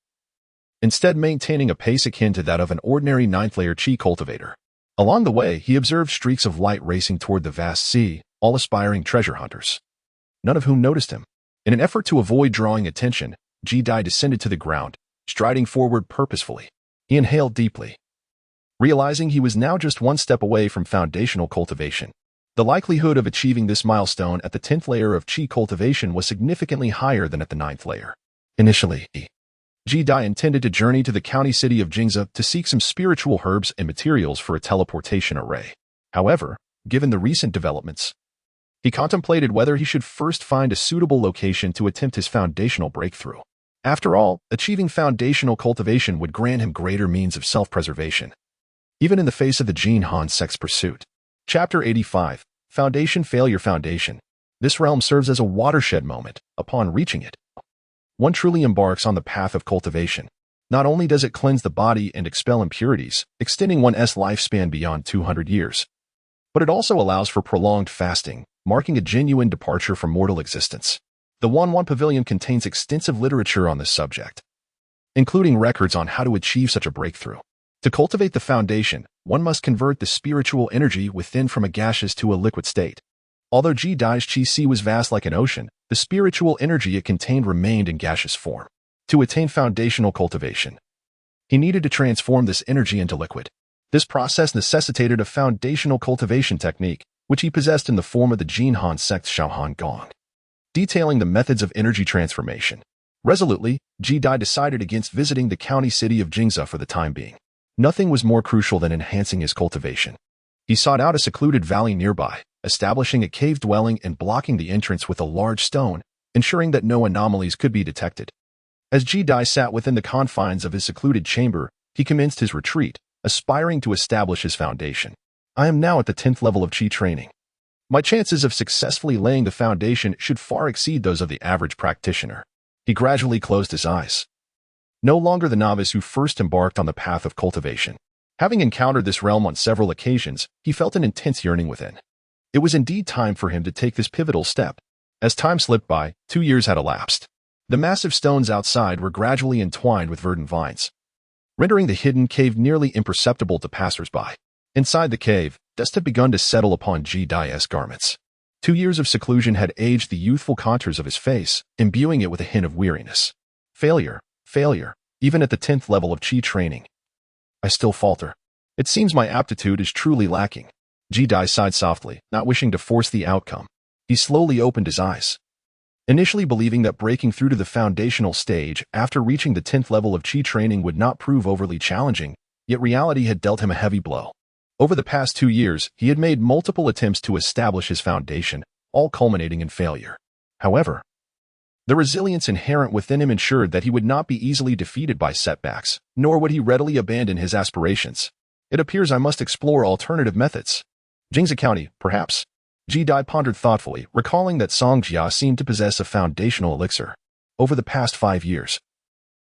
instead maintaining a pace akin to that of an ordinary 9th layer Qi cultivator. Along the way, he observed streaks of light racing toward the vast sea, all aspiring treasure hunters, none of whom noticed him. In an effort to avoid drawing attention, Ji-Dai descended to the ground, striding forward purposefully. He inhaled deeply, realizing he was now just one step away from foundational cultivation. The likelihood of achieving this milestone at the 10th layer of Qi cultivation was significantly higher than at the 9th layer. Initially, Ji-Dai intended to journey to the county city of Jingzhou to seek some spiritual herbs and materials for a teleportation array. However, given the recent developments, he contemplated whether he should first find a suitable location to attempt his foundational breakthrough. After all, achieving foundational cultivation would grant him greater means of self-preservation, even in the face of the Jin Han sect's pursuit. Chapter 85. Foundation Failure. Foundation. This realm serves as a watershed moment. Upon reaching it, one truly embarks on the path of cultivation. Not only does it cleanse the body and expel impurities, extending one's lifespan beyond 200 years, but it also allows for prolonged fasting, marking a genuine departure from mortal existence. The Wanwan Pavilion contains extensive literature on this subject, including records on how to achieve such a breakthrough. To cultivate the foundation, one must convert the spiritual energy within from a gaseous to a liquid state. Although Ji-Dai's Qi Sea was vast like an ocean, the spiritual energy it contained remained in gaseous form. To attain foundational cultivation, he needed to transform this energy into liquid. This process necessitated a foundational cultivation technique, which he possessed in the form of the Jin Han sect's Shaohan Gong, detailing the methods of energy transformation. Resolutely, Ji-Dai decided against visiting the county city of Jingzhou for the time being. Nothing was more crucial than enhancing his cultivation. He sought out a secluded valley nearby, establishing a cave dwelling and blocking the entrance with a large stone, ensuring that no anomalies could be detected. As Ji-Dai sat within the confines of his secluded chamber, he commenced his retreat, aspiring to establish his foundation. I am now at the 10th level of Qi training. My chances of successfully laying the foundation should far exceed those of the average practitioner. He gradually closed his eyes. No longer the novice who first embarked on the path of cultivation, Having encountered this realm on several occasions, he felt an intense yearning within. It was indeed time for him to take this pivotal step. As time slipped by, 2 years had elapsed. The massive stones outside were gradually entwined with verdant vines, rendering the hidden cave nearly imperceptible to passers-by. Inside the cave, dust had begun to settle upon Ji-Dai's garments. 2 years of seclusion had aged the youthful contours of his face, imbuing it with a hint of weariness. Failure, even at the 10th level of Qi training. I still falter. It seems my aptitude is truly lacking. Ji-Dai sighed softly, not wishing to force the outcome. He slowly opened his eyes. Initially believing that breaking through to the foundational stage after reaching the 10th level of Qi training would not prove overly challenging, yet reality had dealt him a heavy blow. Over the past 2 years, he had made multiple attempts to establish his foundation, all culminating in failure. However, the resilience inherent within him ensured that he would not be easily defeated by setbacks, nor would he readily abandon his aspirations. It appears I must explore alternative methods. Jingzi County, perhaps. Ji-Dai pondered thoughtfully, recalling that Songjia seemed to possess a foundational elixir. Over the past 5 years,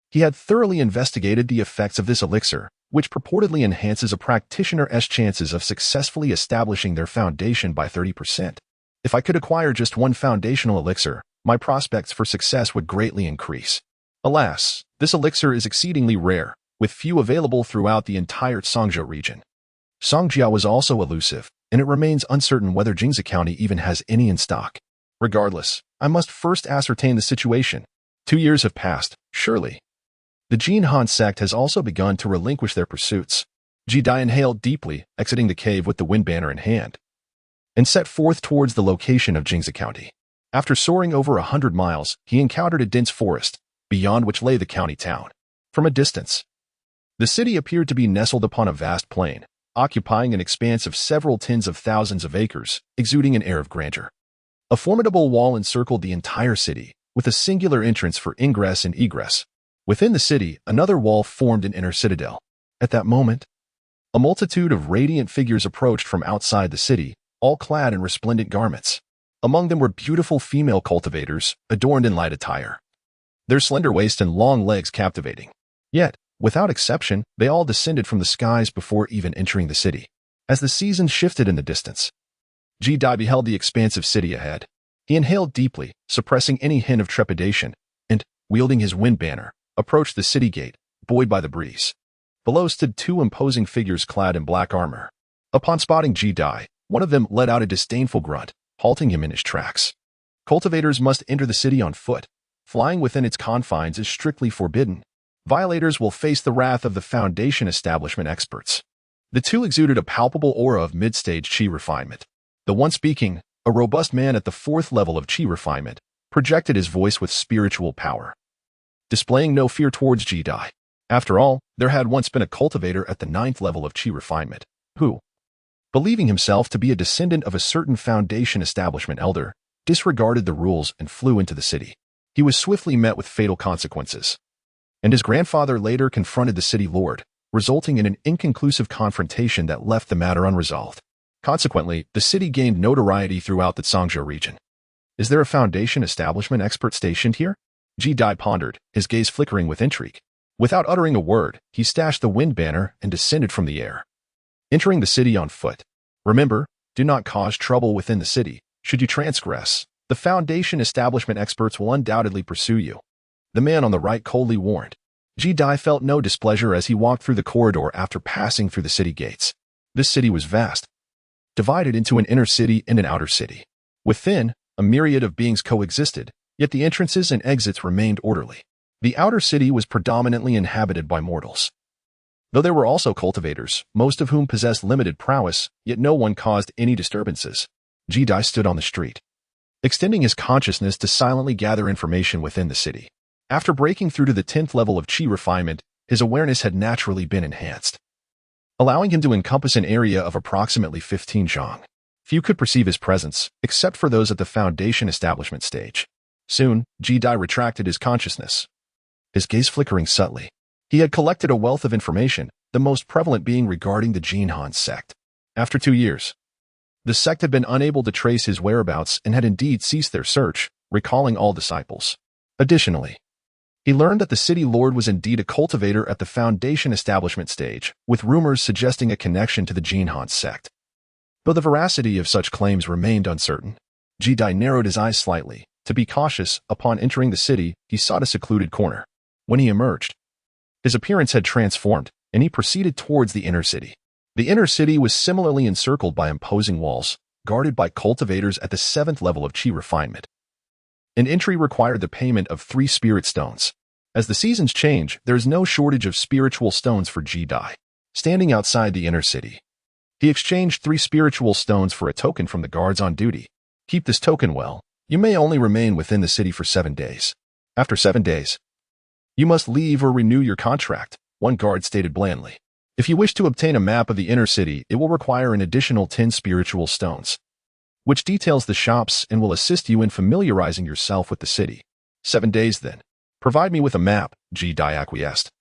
he had thoroughly investigated the effects of this elixir, which purportedly enhances a practitioner's chances of successfully establishing their foundation by 30%. If I could acquire just one foundational elixir, my prospects for success would greatly increase. Alas, this elixir is exceedingly rare, with few available throughout the entire Songjia region. Songjia was also elusive, and it remains uncertain whether Jingzi County even has any in stock. Regardless, I must first ascertain the situation. 2 years have passed, surely. The Jinhan sect has also begun to relinquish their pursuits. Ji-Dai inhaled deeply, exiting the cave with the wind banner in hand, and set forth towards the location of Jingzi County. After soaring over 100 miles, he encountered a dense forest, beyond which lay the county town. From a distance, the city appeared to be nestled upon a vast plain, occupying an expanse of several tens of thousands of acres, exuding an air of grandeur. A formidable wall encircled the entire city, with a singular entrance for ingress and egress. Within the city, another wall formed an inner citadel. At that moment, a multitude of radiant figures approached from outside the city, all clad in resplendent garments. Among them were beautiful female cultivators, adorned in light attire, their slender waist and long legs captivating. Yet, without exception, they all descended from the skies before even entering the city. As the seasons shifted in the distance, Ji-Dai beheld the expansive city ahead. He inhaled deeply, suppressing any hint of trepidation, and, wielding his wind banner, approached the city gate, buoyed by the breeze. Below stood 2 imposing figures clad in black armor. Upon spotting Ji-Dai, one of them let out a disdainful grunt, halting him in his tracks. Cultivators must enter the city on foot. Flying within its confines is strictly forbidden. Violators will face the wrath of the Foundation establishment experts. The 2 exuded a palpable aura of mid-stage Qi refinement. The one speaking, a robust man at the 4th level of Qi refinement, projected his voice with spiritual power, displaying no fear towards Ji-Dai. After all, there had once been a cultivator at the 9th level of Qi refinement, who, believing himself to be a descendant of a certain Foundation establishment elder, disregarded the rules and flew into the city. He was swiftly met with fatal consequences, and his grandfather later confronted the city lord, resulting in an inconclusive confrontation that left the matter unresolved. Consequently, the city gained notoriety throughout the Songjia region. Is there a Foundation establishment expert stationed here? Ji-Dai pondered, his gaze flickering with intrigue. Without uttering a word, he stashed the wind banner and descended from the air, entering the city on foot. Remember, do not cause trouble within the city. Should you transgress, the Foundation establishment experts will undoubtedly pursue you. The man on the right coldly warned. Ji-Dai felt no displeasure as he walked through the corridor after passing through the city gates. This city was vast, divided into an inner city and an outer city. Within, a myriad of beings coexisted, yet the entrances and exits remained orderly. The outer city was predominantly inhabited by mortals, though there were also cultivators, most of whom possessed limited prowess, yet no one caused any disturbances. Ji-Dai stood on the street, extending his consciousness to silently gather information within the city. After breaking through to the 10th level of Qi refinement, his awareness had naturally been enhanced, allowing him to encompass an area of approximately 15 zhang. Few could perceive his presence, except for those at the Foundation establishment stage. Soon, Ji-Dai retracted his consciousness, his gaze flickering subtly. He had collected a wealth of information, the most prevalent being regarding the Jinhan sect. After 2 years, the sect had been unable to trace his whereabouts and had indeed ceased their search, recalling all disciples. Additionally, He learned that the city lord was indeed a cultivator at the foundation establishment stage, with rumors suggesting a connection to the Jinhan sect. Though the veracity of such claims remained uncertain, Ji-Dai narrowed his eyes slightly. To be cautious, upon entering the city, he sought a secluded corner. When he emerged, his appearance had transformed, and he proceeded towards the inner city. The inner city was similarly encircled by imposing walls, guarded by cultivators at the 7th level of Qi refinement. An entry required the payment of 3 spirit stones. As the seasons change, there is no shortage of spiritual stones for Ji-Dai. Standing outside the inner city, he exchanged 3 spiritual stones for a token from the guards on duty. Keep this token well. You may only remain within the city for 7 days. After 7 days, you must leave or renew your contract, one guard stated blandly. If you wish to obtain a map of the inner city, it will require an additional 10 spiritual stones, which details the shops and will assist you in familiarizing yourself with the city. 7 days then. Provide me with a map, Ji-Dai acquiesced,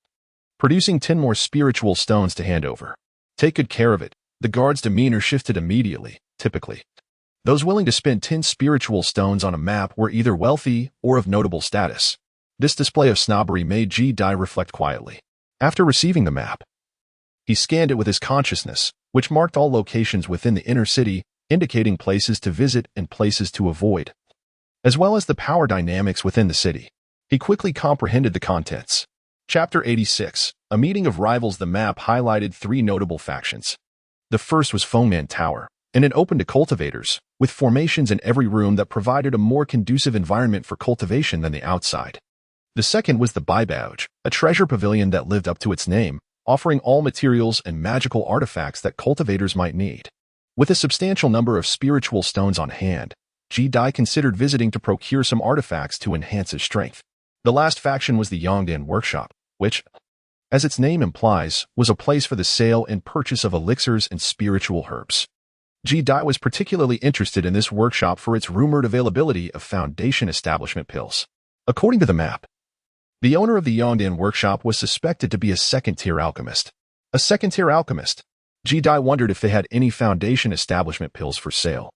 producing 10 more spiritual stones to hand over. Take good care of it. The guard's demeanor shifted immediately. Typically, those willing to spend 10 spiritual stones on a map were either wealthy or of notable status. This display of snobbery made Ji-Dai reflect quietly. After receiving the map, he scanned it with his consciousness, which marked all locations within the inner city, indicating places to visit and places to avoid, as well as the power dynamics within the city. He quickly comprehended the contents. Chapter 86. A meeting of rivals. The map highlighted 3 notable factions. The first was Fengman Tower, and it opened to cultivators, with formations in every room that provided a more conducive environment for cultivation than the outside. The second was the Baibauge, a treasure pavilion that lived up to its name, offering all materials and magical artifacts that cultivators might need. With a substantial number of spiritual stones on hand, Ji-Dai considered visiting to procure some artifacts to enhance his strength. The last faction was the Yongdan Workshop, which, as its name implies, was a place for the sale and purchase of elixirs and spiritual herbs. Ji-Dai was particularly interested in this workshop for its rumored availability of foundation establishment pills. According to the map, the owner of the Yongdan Workshop was suspected to be a second-tier alchemist. A second-tier alchemist? Ji-Dai wondered if they had any foundation establishment pills for sale.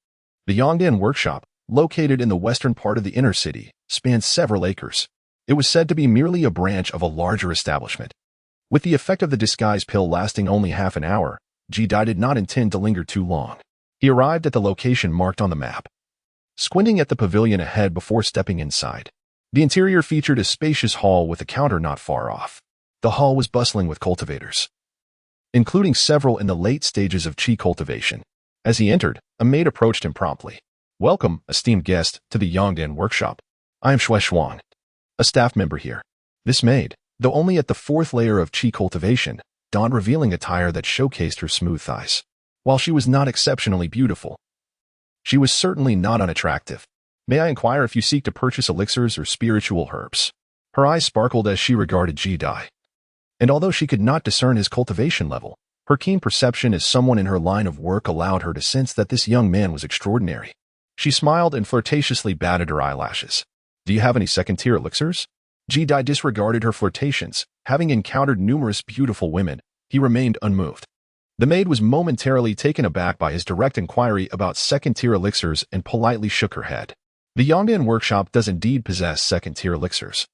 The Yongdan Workshop, located in the western part of the inner city, spanned several acres. It was said to be merely a branch of a larger establishment. With the effect of the disguise pill lasting only half an hour, Ji-Dai did not intend to linger too long. He arrived at the location marked on the map, squinting at the pavilion ahead before stepping inside. The interior featured a spacious hall with a counter not far off. The hall was bustling with cultivators, including several in the late stages of Qi cultivation. As he entered, a maid approached him promptly. Welcome, esteemed guest, to the Yongdan Workshop. I am Shui Shuang, a staff member here. This maid, though only at the 4th layer of Qi cultivation, donned revealing attire that showcased her smooth thighs. While she was not exceptionally beautiful, she was certainly not unattractive. May I inquire if you seek to purchase elixirs or spiritual herbs? Her eyes sparkled as she regarded Ji-Dai. And although she could not discern his cultivation level, her keen perception as someone in her line of work allowed her to sense that this young man was extraordinary. She smiled and flirtatiously batted her eyelashes. Do you have any second-tier elixirs? Ji-Dai disregarded her flirtations. Having encountered numerous beautiful women, he remained unmoved. The maid was momentarily taken aback by his direct inquiry about second-tier elixirs and politely shook her head. The Yongdan Workshop does indeed possess second-tier elixirs,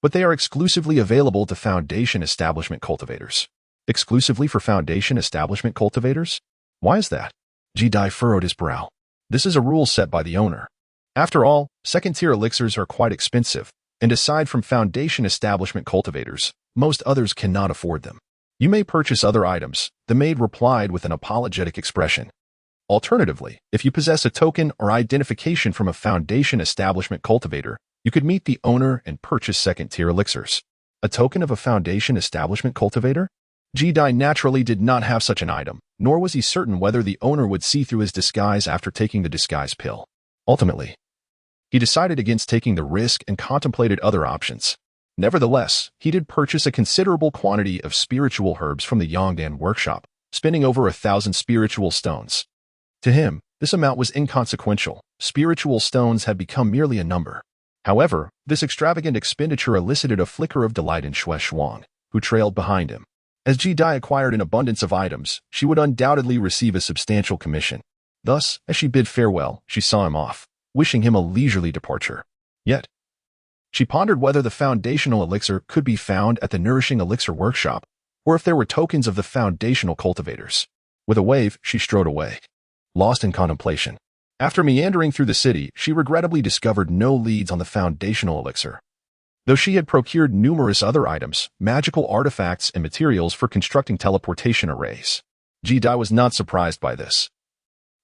but they are exclusively available to foundation establishment cultivators. Exclusively for foundation establishment cultivators? Why is that? Ji-Dai furrowed his brow. This is a rule set by the owner. After all, second-tier elixirs are quite expensive, and aside from foundation establishment cultivators, most others cannot afford them. You may purchase other items, the maid replied with an apologetic expression. Alternatively, if you possess a token or identification from a foundation establishment cultivator, you could meet the owner and purchase second-tier elixirs. A token of a foundation establishment cultivator? Ji-Dai naturally did not have such an item, nor was he certain whether the owner would see through his disguise after taking the disguise pill. Ultimately, he decided against taking the risk and contemplated other options. Nevertheless, he did purchase a considerable quantity of spiritual herbs from the Yongdan Workshop, spending over 1,000 spiritual stones. To him, this amount was inconsequential. Spiritual stones had become merely a number. However, this extravagant expenditure elicited a flicker of delight in Shui Shuang, who trailed behind him. As Ji-Dai acquired an abundance of items, she would undoubtedly receive a substantial commission. Thus, as she bid farewell, she saw him off, wishing him a leisurely departure. Yet, She pondered whether the foundational elixir could be found at the nourishing elixir workshop, or if there were tokens of the foundational cultivators. With a wave, she strode away, lost in contemplation. After meandering through the city, she regrettably discovered no leads on the foundational elixir. Though she had procured numerous other items, magical artifacts, and materials for constructing teleportation arrays, Ji-Dai was not surprised by this.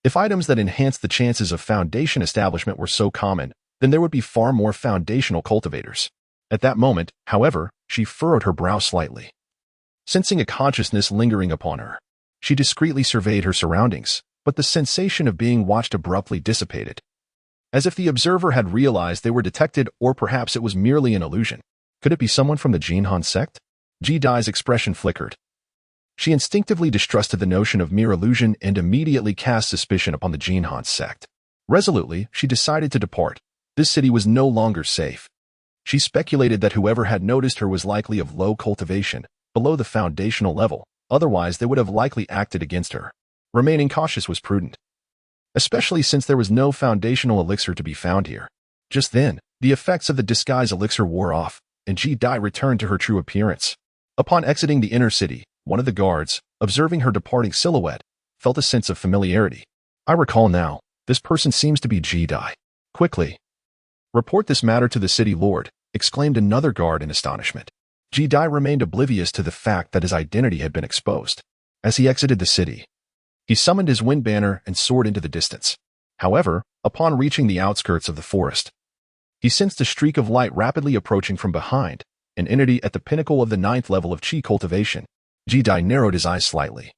If items that enhanced the chances of foundation establishment were so common, then there would be far more foundational cultivators. At that moment, however, she furrowed her brow slightly. Sensing a consciousness lingering upon her, she discreetly surveyed her surroundings, but the sensation of being watched abruptly dissipated. As if the observer had realized they were detected, or perhaps it was merely an illusion. Could it be someone from the Jinhan sect? Ji-Dai's expression flickered. She instinctively distrusted the notion of mere illusion and immediately cast suspicion upon the Jinhan sect. Resolutely, she decided to depart. This city was no longer safe. She speculated that whoever had noticed her was likely of low cultivation, below the foundational level, otherwise they would have likely acted against her. Remaining cautious was prudent, especially since there was no foundational elixir to be found here. Just then, the effects of the disguise elixir wore off, and Ji-Dai returned to her true appearance. Upon exiting the inner city, one of the guards, observing her departing silhouette, felt a sense of familiarity. I recall now, this person seems to be Ji-Dai. Quickly, report this matter to the city lord, exclaimed another guard in astonishment. Ji-Dai remained oblivious to the fact that his identity had been exposed. As he exited the city, he summoned his wind banner and soared into the distance. However, upon reaching the outskirts of the forest, he sensed a streak of light rapidly approaching from behind, an entity at the pinnacle of the 9th level of Qi cultivation. Ji-Dai narrowed his eyes slightly,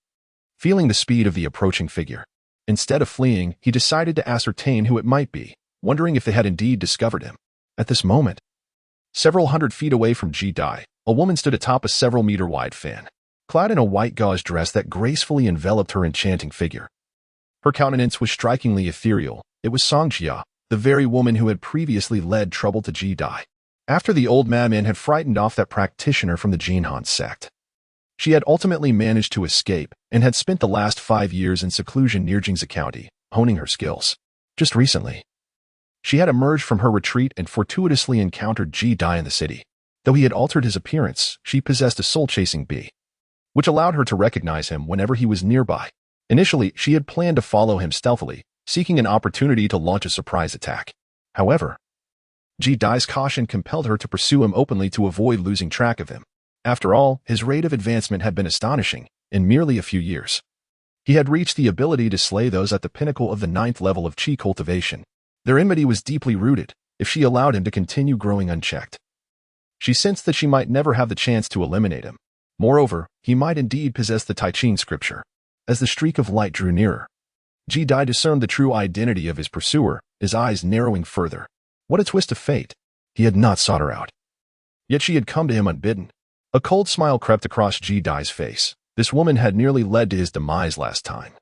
feeling the speed of the approaching figure. Instead of fleeing, he decided to ascertain who it might be, wondering if they had indeed discovered him. At this moment, several hundred feet away from Ji-Dai, a woman stood atop a several-meter-wide fan, clad in a white gauze dress that gracefully enveloped her enchanting figure. Her countenance was strikingly ethereal. It was Songjia, the very woman who had previously led trouble to Ji-Dai, after the old madman had frightened off that practitioner from the Jinhan sect. She had ultimately managed to escape and had spent the last 5 years in seclusion near Jingzi County, honing her skills. Just recently, she had emerged from her retreat and fortuitously encountered Ji-Dai in the city. Though he had altered his appearance, she possessed a soul-chasing bee, which allowed her to recognize him whenever he was nearby. Initially, she had planned to follow him stealthily, seeking an opportunity to launch a surprise attack. However, Ji-Dai's caution compelled her to pursue him openly to avoid losing track of him. After all, his rate of advancement had been astonishing. In merely a few years, he had reached the ability to slay those at the pinnacle of the 9th level of Qi cultivation. Their enmity was deeply rooted, if she allowed him to continue growing unchecked. She sensed that she might never have the chance to eliminate him. Moreover, he might indeed possess the Tai Ching scripture. As the streak of light drew nearer, Ji-Dai discerned the true identity of his pursuer, his eyes narrowing further. What a twist of fate. He had not sought her out, yet she had come to him unbidden. A cold smile crept across Ji-Dai's face. This woman had nearly led to his demise last time,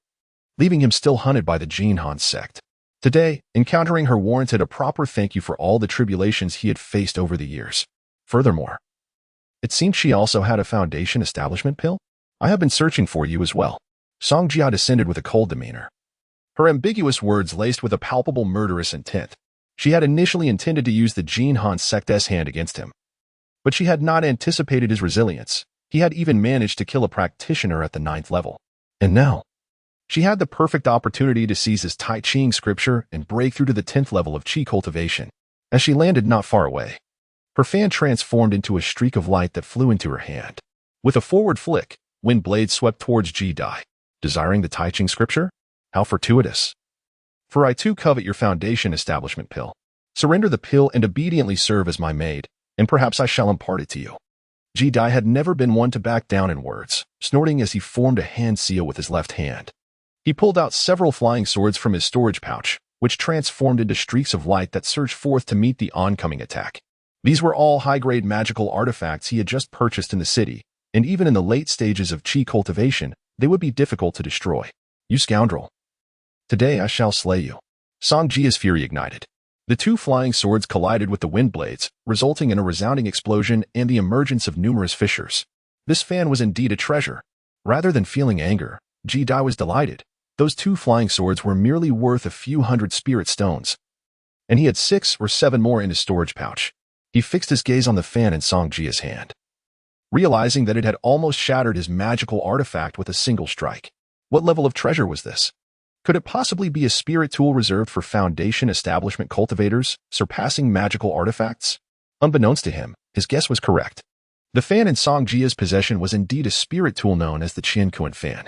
leaving him still hunted by the Jinhan sect. Today, encountering her warranted a proper thank you for all the tribulations he had faced over the years. Furthermore, it seemed she also had a foundation establishment pill. I have been searching for you as well. Songjia descended with a cold demeanor, her ambiguous words laced with a palpable murderous intent. She had initially intended to use the Jinhan sect's hand against him, but she had not anticipated his resilience. He had even managed to kill a practitioner at the 9th level. And now, she had the perfect opportunity to seize his Tai Ching scripture and break through to the 10th level of Qi cultivation. As she landed not far away, her fan transformed into a streak of light that flew into her hand. With a forward flick, wind blades swept towards Ji-Dai. Desiring the Tai Ching scripture? How fortuitous. For I too covet your foundation establishment pill. Surrender the pill and obediently serve as my maid, and perhaps I shall impart it to you. Ji-Dai had never been one to back down in words, snorting as he formed a hand seal with his left hand. He pulled out several flying swords from his storage pouch, which transformed into streaks of light that surged forth to meet the oncoming attack. These were all high-grade magical artifacts he had just purchased in the city, and even in the late stages of Qi cultivation, they would be difficult to destroy. You scoundrel. Today I shall slay you. Songjia's fury ignited. The two flying swords collided with the wind blades, resulting in a resounding explosion and the emergence of numerous fissures. This fan was indeed a treasure. Rather than feeling anger, Ji-Dai was delighted. Those two flying swords were merely worth a few hundred spirit stones, and he had 6 or 7 more in his storage pouch. He fixed his gaze on the fan in Song Jia's hand, realizing that it had almost shattered his magical artifact with a single strike. What level of treasure was this? Could it possibly be a spirit tool reserved for Foundation establishment cultivators, surpassing magical artifacts? Unbeknownst to him, his guess was correct. The fan in Song Jia's possession was indeed a spirit tool known as the Qianquan fan,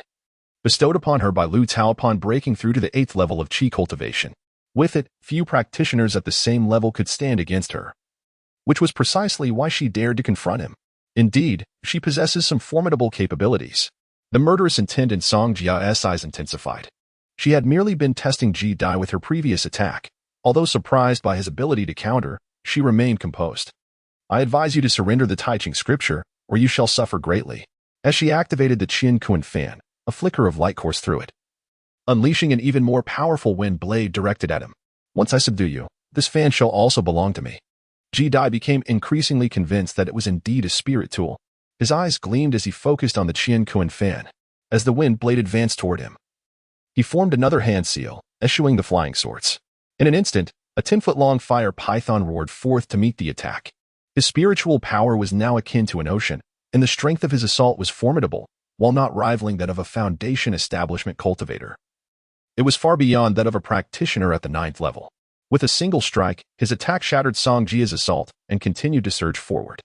bestowed upon her by Lu Tao upon breaking through to the 8th level of Qi cultivation. With it, few practitioners at the same level could stand against her, which was precisely why she dared to confront him. Indeed, she possesses some formidable capabilities. The murderous intent in Song Jia's eyes intensified. She had merely been testing Ji Dai with her previous attack. Although surprised by his ability to counter, she remained composed. I advise you to surrender the Tai Ching scripture, or you shall suffer greatly. As she activated the Qianquan fan, a flicker of light coursed through it, unleashing an even more powerful wind blade directed at him. Once I subdue you, this fan shall also belong to me. Ji Dai became increasingly convinced that it was indeed a spirit tool. His eyes gleamed as he focused on the Qianquan fan. As the wind blade advanced toward him, he formed another hand seal, eschewing the flying swords. In an instant, a 10-foot-long fire python roared forth to meet the attack. His spiritual power was now akin to an ocean, and the strength of his assault was formidable, while not rivaling that of a Foundation establishment cultivator. It was far beyond that of a practitioner at the 9th level. With a single strike, his attack shattered Song Jia's assault and continued to surge forward.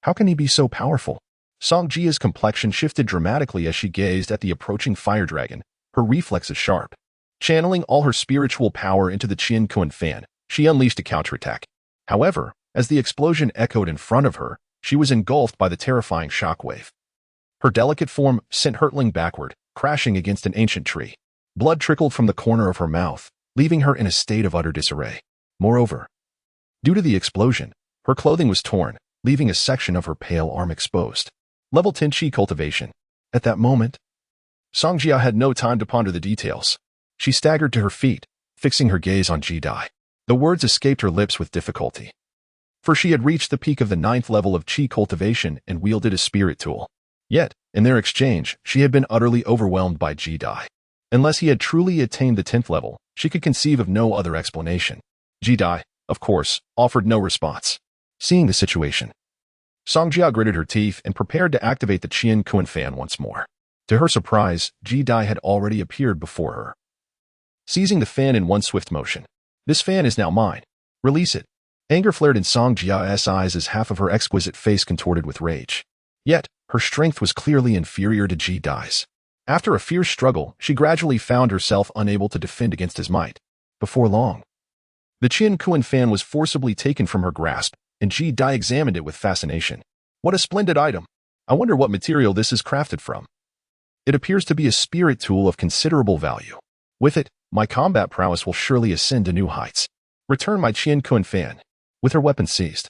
How can he be so powerful? Song Jia's complexion shifted dramatically as she gazed at the approaching fire dragon, her reflexes sharp. Channeling all her spiritual power into the Qianquan fan, she unleashed a counterattack. However, as the explosion echoed in front of her, she was engulfed by the terrifying shockwave. Her delicate form sent hurtling backward, crashing against an ancient tree. Blood trickled from the corner of her mouth, leaving her in a state of utter disarray. Moreover, due to the explosion, her clothing was torn, leaving a section of her pale arm exposed. Level 10 Qi cultivation. At that moment, Song Jia had no time to ponder the details. She staggered to her feet, fixing her gaze on Ji Dai. The words escaped her lips with difficulty, for she had reached the peak of the 9th level of Qi cultivation and wielded a spirit tool. Yet, in their exchange, she had been utterly overwhelmed by Ji Dai. Unless he had truly attained the 10th level, she could conceive of no other explanation. Ji Dai, of course, offered no response. Seeing the situation, Song Jia gritted her teeth and prepared to activate the Qianquan fan once more. To her surprise, Ji Dai had already appeared before her, seizing the fan in one swift motion. This fan is now mine. Release it. Anger flared in Song Jia's eyes as half of her exquisite face contorted with rage. Yet, her strength was clearly inferior to Ji Dai's. After a fierce struggle, she gradually found herself unable to defend against his might. Before long, the Qianquan fan was forcibly taken from her grasp, and Ji Dai examined it with fascination. What a splendid item! I wonder what material this is crafted from. It appears to be a spirit tool of considerable value. With it, my combat prowess will surely ascend to new heights. Return my Qianquan fan. With her weapon seized,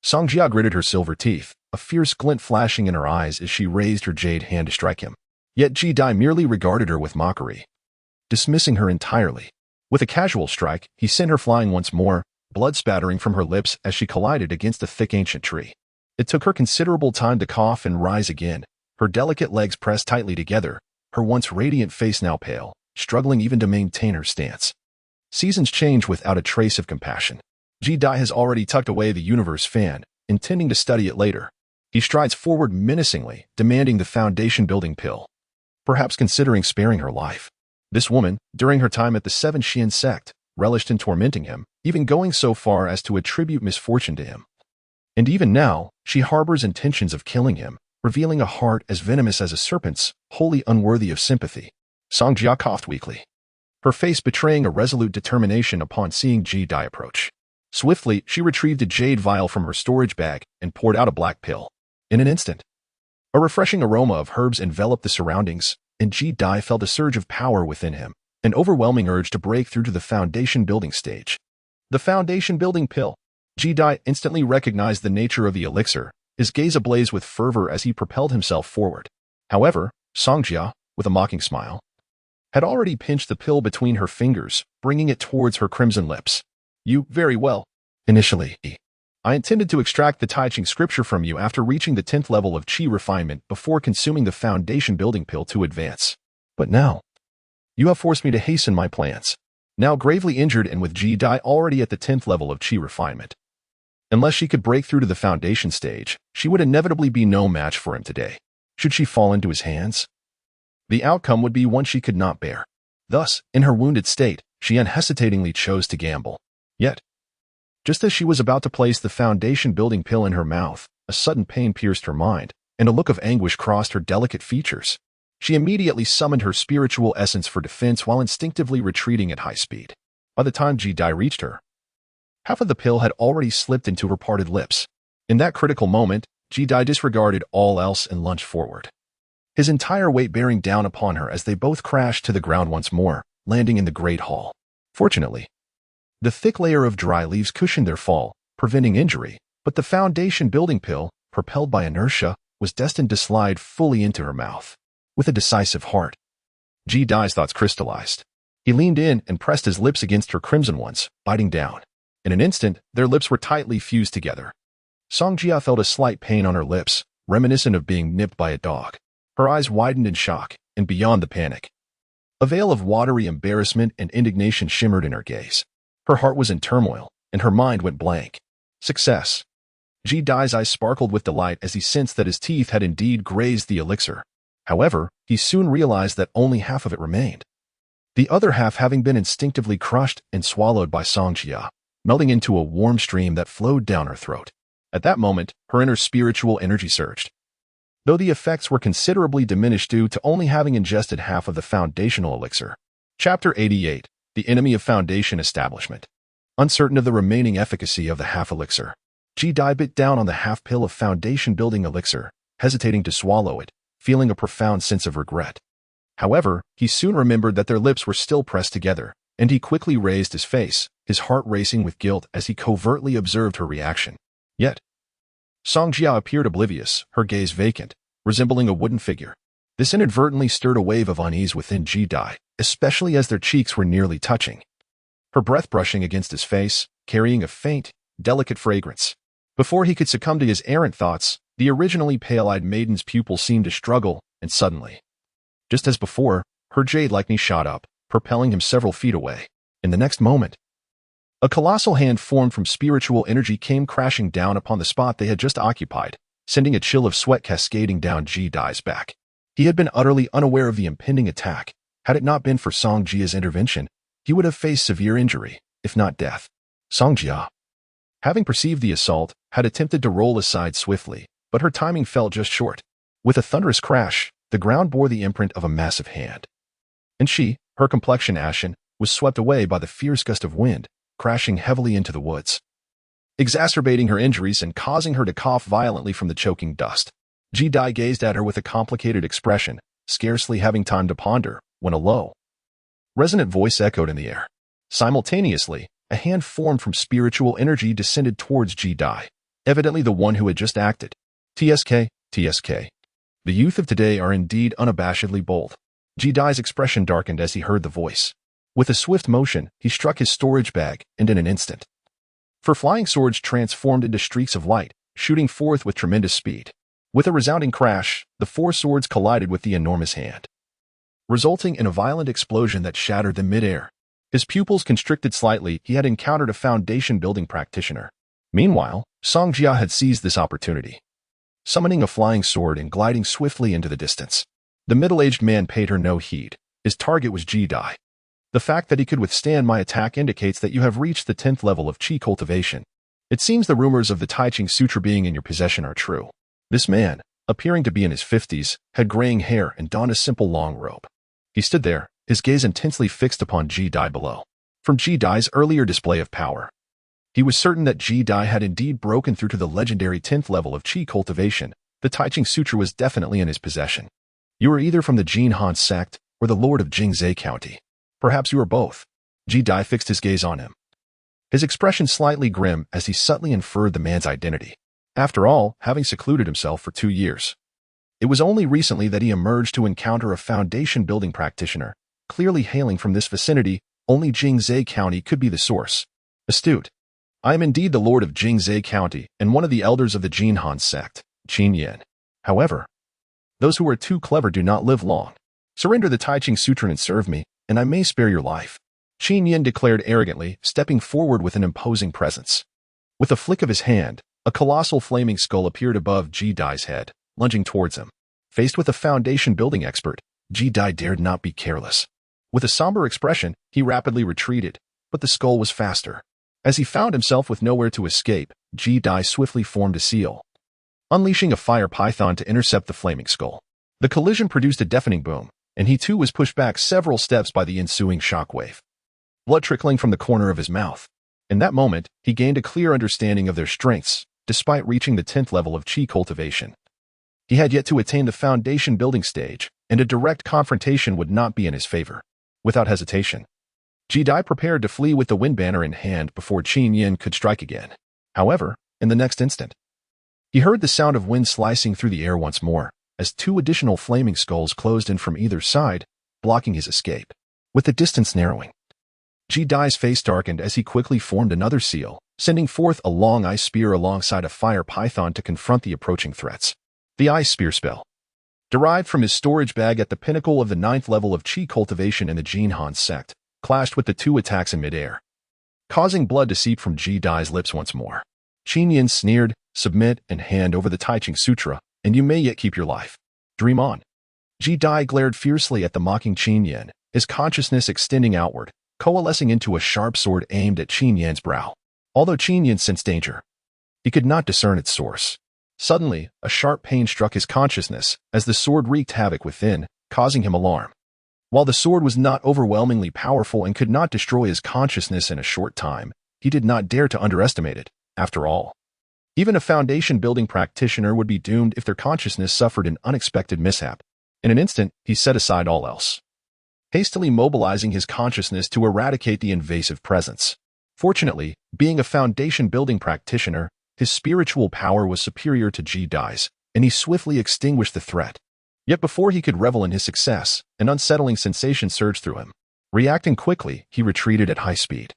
Song Jia gritted her silver teeth, a fierce glint flashing in her eyes as she raised her jade hand to strike him. Yet Ji Dai merely regarded her with mockery, dismissing her entirely. With a casual strike, he sent her flying once more, blood spattering from her lips as she collided against a thick ancient tree. It took her considerable time to cough and rise again, her delicate legs pressed tightly together, her once radiant face now pale, struggling even to maintain her stance. Seasons change without a trace of compassion. Ji Dai has already tucked away the universe fan, intending to study it later. He strides forward menacingly, demanding the foundation building pill, perhaps considering sparing her life. This woman, during her time at the Seven Xian sect, relished in tormenting him, even going so far as to attribute misfortune to him. And even now, she harbors intentions of killing him, revealing a heart as venomous as a serpent's, wholly unworthy of sympathy. Song Jia coughed weakly, her face betraying a resolute determination upon seeing Ji Dai approach. Swiftly, she retrieved a jade vial from her storage bag and poured out a black pill. In an instant, a refreshing aroma of herbs enveloped the surroundings, and Ji Dai felt a surge of power within him, an overwhelming urge to break through to the foundation building stage. The foundation building pill. Ji Dai instantly recognized the nature of the elixir, his gaze ablaze with fervor as he propelled himself forward. However, Song Jia, with a mocking smile, had already pinched the pill between her fingers, bringing it towards her crimson lips. You, very well. Initially, I intended to extract the Tai Ching scripture from you after reaching the 10th level of Qi refinement before consuming the foundation building pill to advance. But now, you have forced me to hasten my plans. Now gravely injured and with Ji Dai already at the 10th level of Qi refinement, Unless she could break through to the foundation stage, she would inevitably be no match for him today. Should she fall into his hands? The outcome would be one she could not bear. Thus, in her wounded state, she unhesitatingly chose to gamble. Yet, just as she was about to place the foundation-building pill in her mouth, a sudden pain pierced her mind, and a look of anguish crossed her delicate features. She immediately summoned her spiritual essence for defense while instinctively retreating at high speed. By the time Ji-Dai reached her, half of the pill had already slipped into her parted lips. In that critical moment, Ji-Dai disregarded all else and lunged forward, his entire weight bearing down upon her as they both crashed to the ground once more, landing in the great hall. Fortunately, the thick layer of dry leaves cushioned their fall, preventing injury, but the foundation-building pill, propelled by inertia, was destined to slide fully into her mouth. With a decisive heart, Ji-Dai's thoughts crystallized. He leaned in and pressed his lips against her crimson ones, biting down. In an instant, their lips were tightly fused together. Songjia felt a slight pain on her lips, reminiscent of being nipped by a dog. Her eyes widened in shock, and beyond the panic, a veil of watery embarrassment and indignation shimmered in her gaze. Her heart was in turmoil, and her mind went blank. Success. Ji-Dai's eyes sparkled with delight as he sensed that his teeth had indeed grazed the elixir. However, he soon realized that only half of it remained, the other half having been instinctively crushed and swallowed by Songjia, melting into a warm stream that flowed down her throat. At that moment, her inner spiritual energy surged. Though the effects were considerably diminished due to only having ingested half of the foundational elixir. Chapter 88. The Enemy of Foundation Establishment. Uncertain of the remaining efficacy of the half elixir, Ji-Dai bit down on the half pill of foundation-building elixir, hesitating to swallow it, feeling a profound sense of regret. However, he soon remembered that their lips were still pressed together, and he quickly raised his face, his heart racing with guilt as he covertly observed her reaction. Yet, Songjia appeared oblivious, her gaze vacant, resembling a wooden figure. This inadvertently stirred a wave of unease within Ji-Dai, especially as their cheeks were nearly touching, her breath brushing against his face, carrying a faint, delicate fragrance. Before he could succumb to his errant thoughts, the originally pale-eyed maiden's pupils seemed to struggle, and suddenly, just as before, her jade-like knee shot up, propelling him several feet away. In the next moment, a colossal hand formed from spiritual energy came crashing down upon the spot they had just occupied, sending a chill of sweat cascading down Ji-Dai's back. He had been utterly unaware of the impending attack. Had it not been for Songjia's intervention, he would have faced severe injury, if not death. Songjia, having perceived the assault, had attempted to roll aside swiftly, but her timing fell just short. With a thunderous crash, the ground bore the imprint of a massive hand. And she, her complexion ashen, was swept away by the fierce gust of wind, crashing heavily into the woods, exacerbating her injuries and causing her to cough violently from the choking dust. Ji-Dai gazed at her with a complicated expression, scarcely having time to ponder, when a low, resonant voice echoed in the air. Simultaneously, a hand formed from spiritual energy descended towards Ji-Dai, evidently the one who had just acted. TSK, TSK. The youth of today are indeed unabashedly bold. Ji-Dai's expression darkened as he heard the voice. With a swift motion, he struck his storage bag, and in an instant, four flying swords transformed into streaks of light, shooting forth with tremendous speed. With a resounding crash, the four swords collided with the enormous hand, resulting in a violent explosion that shattered them mid-air. His pupils constricted slightly. He had encountered a foundation-building practitioner. Meanwhile, Songjia had seized this opportunity, summoning a flying sword and gliding swiftly into the distance. The middle-aged man paid her no heed. His target was Ji-Dai. The fact that he could withstand my attack indicates that you have reached the 10th level of Qi cultivation. It seems the rumors of the Tai Ching Sutra being in your possession are true. This man, appearing to be in his 50s, had graying hair and donned a simple long robe. He stood there, his gaze intensely fixed upon Ji-Dai below. From Ji-Dai's earlier display of power, he was certain that Ji-Dai had indeed broken through to the legendary 10th level of Qi cultivation. The Tai Ching Sutra was definitely in his possession. You are either from the Jin Han sect or the Lord of Jingzai County. Perhaps you are both. Ji-Dai fixed his gaze on him, his expression slightly grim as he subtly inferred the man's identity. After all, having secluded himself for 2 years, it was only recently that he emerged to encounter a foundation-building practitioner. Clearly hailing from this vicinity, only Jingzai County could be the source. Astute. I am indeed the Lord of Jingzai County and one of the elders of the Jin Han sect, Qin Yin. However, those who are too clever do not live long. Surrender the Tai Ching Sutra and serve me, and I may spare your life. Qin Yin declared arrogantly, stepping forward with an imposing presence. With a flick of his hand, a colossal flaming skull appeared above Ji-Dai's head, lunging towards him. Faced with a foundation-building expert, Ji-Dai dared not be careless. With a somber expression, he rapidly retreated, but the skull was faster. As he found himself with nowhere to escape, Ji-Dai swiftly formed a seal, unleashing a fire python to intercept the flaming skull. The collision produced a deafening boom, and he too was pushed back several steps by the ensuing shockwave. Blood trickling from the corner of his mouth. In that moment, he gained a clear understanding of their strengths, despite reaching the 10th level of chi cultivation. He had yet to attain the foundation building stage, and a direct confrontation would not be in his favor. Without hesitation, Ji-Dai prepared to flee with the wind banner in hand before Qin Yin could strike again. However, in the next instant, he heard the sound of wind slicing through the air once more, as two additional flaming skulls closed in from either side, blocking his escape. With the distance narrowing, Ji-Dai's face darkened as he quickly formed another seal, sending forth a long ice spear alongside a fire python to confront the approaching threats. The ice spear spell, derived from his storage bag at the pinnacle of the 9th level of chi cultivation in the Jinhan sect, clashed with the two attacks in midair, causing blood to seep from Ji-Dai's lips once more. Qin Yin sneered, "Submit and hand over the Tai Ching Sutra, and you may yet keep your life. Dream on." Ji-Dai glared fiercely at the mocking Qin Yin, his consciousness extending outward, coalescing into a sharp sword aimed at Qin Yin's brow. Although Qin Yin sensed danger, he could not discern its source. Suddenly, a sharp pain struck his consciousness as the sword wreaked havoc within, causing him alarm. While the sword was not overwhelmingly powerful and could not destroy his consciousness in a short time, he did not dare to underestimate it. After all, even a foundation-building practitioner would be doomed if their consciousness suffered an unexpected mishap. In an instant, he set aside all else, hastily mobilizing his consciousness to eradicate the invasive presence. Fortunately, being a foundation-building practitioner, his spiritual power was superior to Ji-Dai's, and he swiftly extinguished the threat. Yet before he could revel in his success, an unsettling sensation surged through him. Reacting quickly, he retreated at high speed.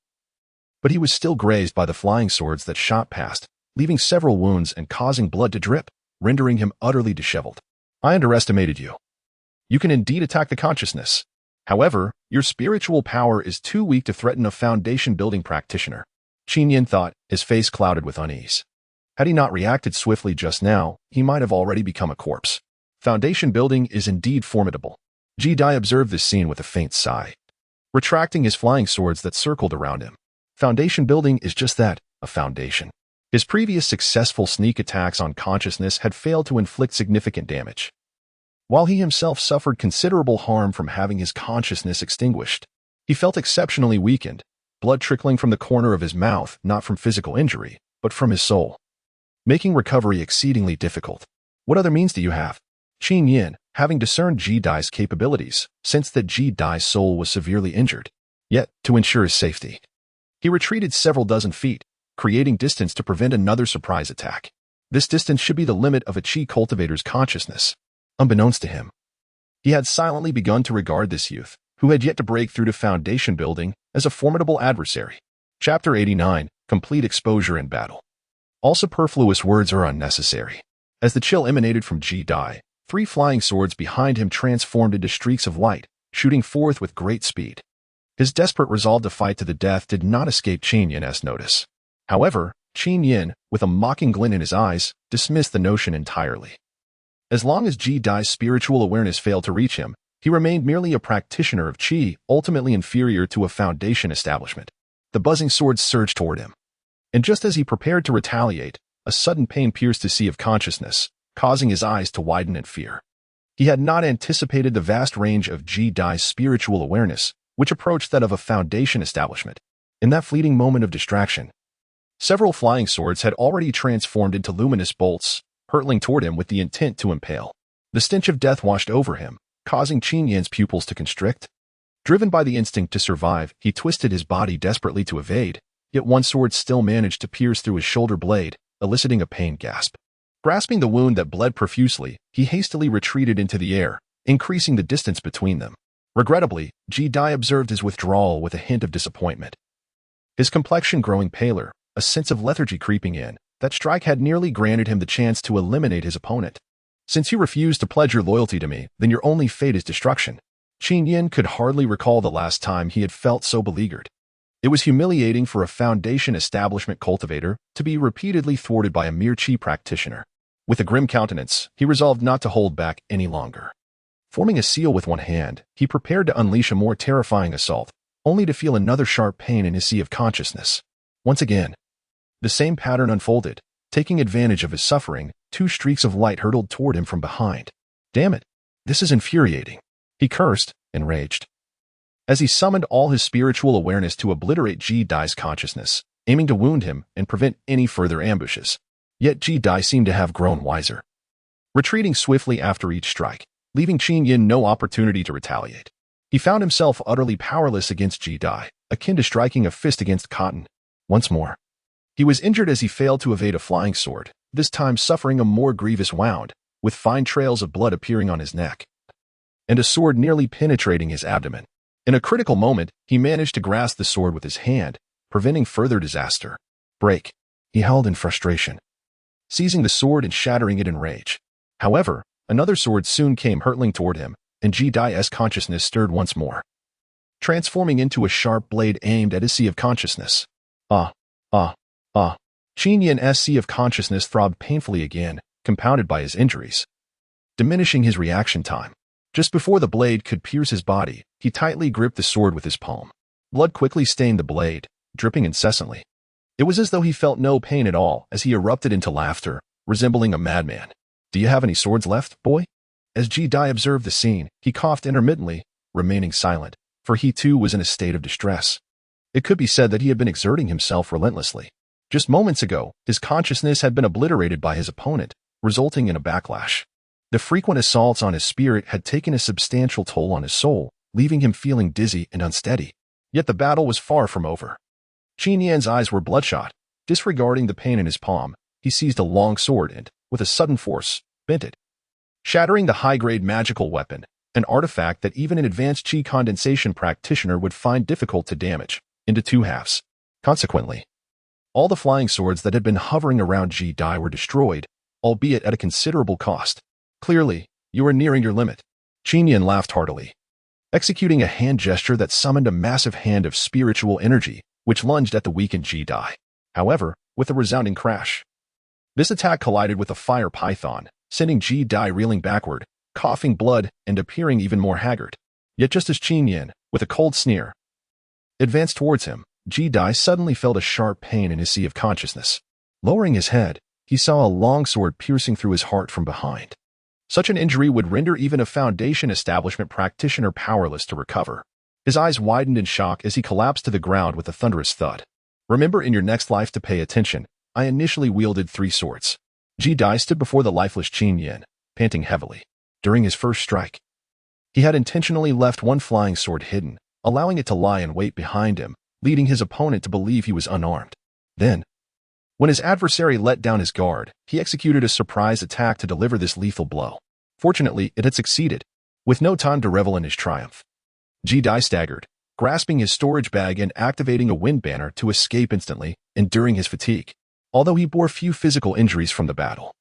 But he was still grazed by the flying swords that shot past, leaving several wounds and causing blood to drip, rendering him utterly disheveled. "I underestimated you. You can indeed attack the consciousness. However, your spiritual power is too weak to threaten a foundation-building practitioner," Qin Yin thought, his face clouded with unease. Had he not reacted swiftly just now, he might have already become a corpse. Foundation building is indeed formidable. Ji-Dai observed this scene with a faint sigh, retracting his flying swords that circled around him. Foundation building is just that, a foundation. His previous successful sneak attacks on consciousness had failed to inflict significant damage, while he himself suffered considerable harm from having his consciousness extinguished. He felt exceptionally weakened, blood trickling from the corner of his mouth, not from physical injury, but from his soul, making recovery exceedingly difficult. "What other means do you have?" Qin Yin, having discerned Ji-Dai's capabilities, sensed that Ji-Dai's soul was severely injured. Yet, to ensure his safety, he retreated several dozen feet, creating distance to prevent another surprise attack. This distance should be the limit of a chi cultivator's consciousness. Unbeknownst to him, he had silently begun to regard this youth, who had yet to break through to foundation building, as a formidable adversary. Chapter 89, Complete Exposure in Battle. All superfluous words are unnecessary. As the chill emanated from Ji-Dai, 3 flying swords behind him transformed into streaks of light, shooting forth with great speed. His desperate resolve to fight to the death did not escape Qin Yin's notice. However, Qin Yin, with a mocking glint in his eyes, dismissed the notion entirely. As long as Ji-Dai's spiritual awareness failed to reach him, he remained merely a practitioner of Qi, ultimately inferior to a foundation establishment. The buzzing swords surged toward him, and just as he prepared to retaliate, a sudden pain pierced his sea of consciousness, causing his eyes to widen in fear. He had not anticipated the vast range of Ji-Dai's spiritual awareness, which approached that of a foundation establishment. In that fleeting moment of distraction, several flying swords had already transformed into luminous bolts, hurtling toward him with the intent to impale. The stench of death washed over him, causing Qin Yin's pupils to constrict. Driven by the instinct to survive, he twisted his body desperately to evade, yet one sword still managed to pierce through his shoulder blade, eliciting a pained gasp. Grasping the wound that bled profusely, he hastily retreated into the air, increasing the distance between them. Regrettably, Ji-Dai observed his withdrawal with a hint of disappointment. His complexion growing paler, a sense of lethargy creeping in, that strike had nearly granted him the chance to eliminate his opponent. "Since you refuse to pledge your loyalty to me, then your only fate is destruction." Qin Yin could hardly recall the last time he had felt so beleaguered. It was humiliating for a Foundation establishment cultivator to be repeatedly thwarted by a mere chi practitioner. With a grim countenance, he resolved not to hold back any longer. Forming a seal with one hand, he prepared to unleash a more terrifying assault, only to feel another sharp pain in his sea of consciousness. Once again, the same pattern unfolded. Taking advantage of his suffering, two streaks of light hurtled toward him from behind. Damn it! This is infuriating. He cursed, enraged. As he summoned all his spiritual awareness to obliterate Ji-Dai's consciousness, aiming to wound him and prevent any further ambushes. Yet Ji-Dai seemed to have grown wiser. Retreating swiftly after each strike, leaving Qin Yin no opportunity to retaliate. He found himself utterly powerless against Ji-Dai, akin to striking a fist against cotton. Once more, he was injured as he failed to evade a flying sword, this time suffering a more grievous wound, with fine trails of blood appearing on his neck, and a sword nearly penetrating his abdomen. In a critical moment, he managed to grasp the sword with his hand, preventing further disaster. Break, he howled in frustration, seizing the sword and shattering it in rage. However, another sword soon came hurtling toward him, and Ji-Dai's consciousness stirred once more, transforming into a sharp blade aimed at his sea of consciousness. Qin Yin's sea of consciousness throbbed painfully again, compounded by his injuries, diminishing his reaction time. Just before the blade could pierce his body, he tightly gripped the sword with his palm. Blood quickly stained the blade, dripping incessantly. It was as though he felt no pain at all as he erupted into laughter, resembling a madman. Do you have any swords left, boy? As Ji-Dai observed the scene, he coughed intermittently, remaining silent, for he too was in a state of distress. It could be said that he had been exerting himself relentlessly. Just moments ago, his consciousness had been obliterated by his opponent, resulting in a backlash. The frequent assaults on his spirit had taken a substantial toll on his soul, leaving him feeling dizzy and unsteady. Yet the battle was far from over. Qin Yin's eyes were bloodshot. Disregarding the pain in his palm, he seized a long sword and, with a sudden force, bent it, shattering the high-grade magical weapon, an artifact that even an advanced chi condensation practitioner would find difficult to damage, into two halves. Consequently, all the flying swords that had been hovering around Ji-Dai were destroyed, albeit at a considerable cost. Clearly, you are nearing your limit. Qin Yin laughed heartily, executing a hand gesture that summoned a massive hand of spiritual energy, which lunged at the weakened Ji-Dai. However, with a resounding crash, this attack collided with a fire python, sending Ji-Dai reeling backward, coughing blood and appearing even more haggard. Yet just as Qin Yin, with a cold sneer, advanced towards him, Ji-Dai suddenly felt a sharp pain in his sea of consciousness. Lowering his head, he saw a long sword piercing through his heart from behind. Such an injury would render even a Foundation establishment practitioner powerless to recover. His eyes widened in shock as he collapsed to the ground with a thunderous thud. Remember in your next life to pay attention. I initially wielded 3 swords. Ji-Dai stood before the lifeless Qin Yin, panting heavily. During his first strike, he had intentionally left one flying sword hidden, allowing it to lie in wait behind him, leading his opponent to believe he was unarmed. Then, when his adversary let down his guard, he executed a surprise attack to deliver this lethal blow. Fortunately, it had succeeded. With no time to revel in his triumph, Ji-Dai staggered, grasping his storage bag and activating a wind banner to escape instantly, enduring his fatigue. Although he bore few physical injuries from the battle,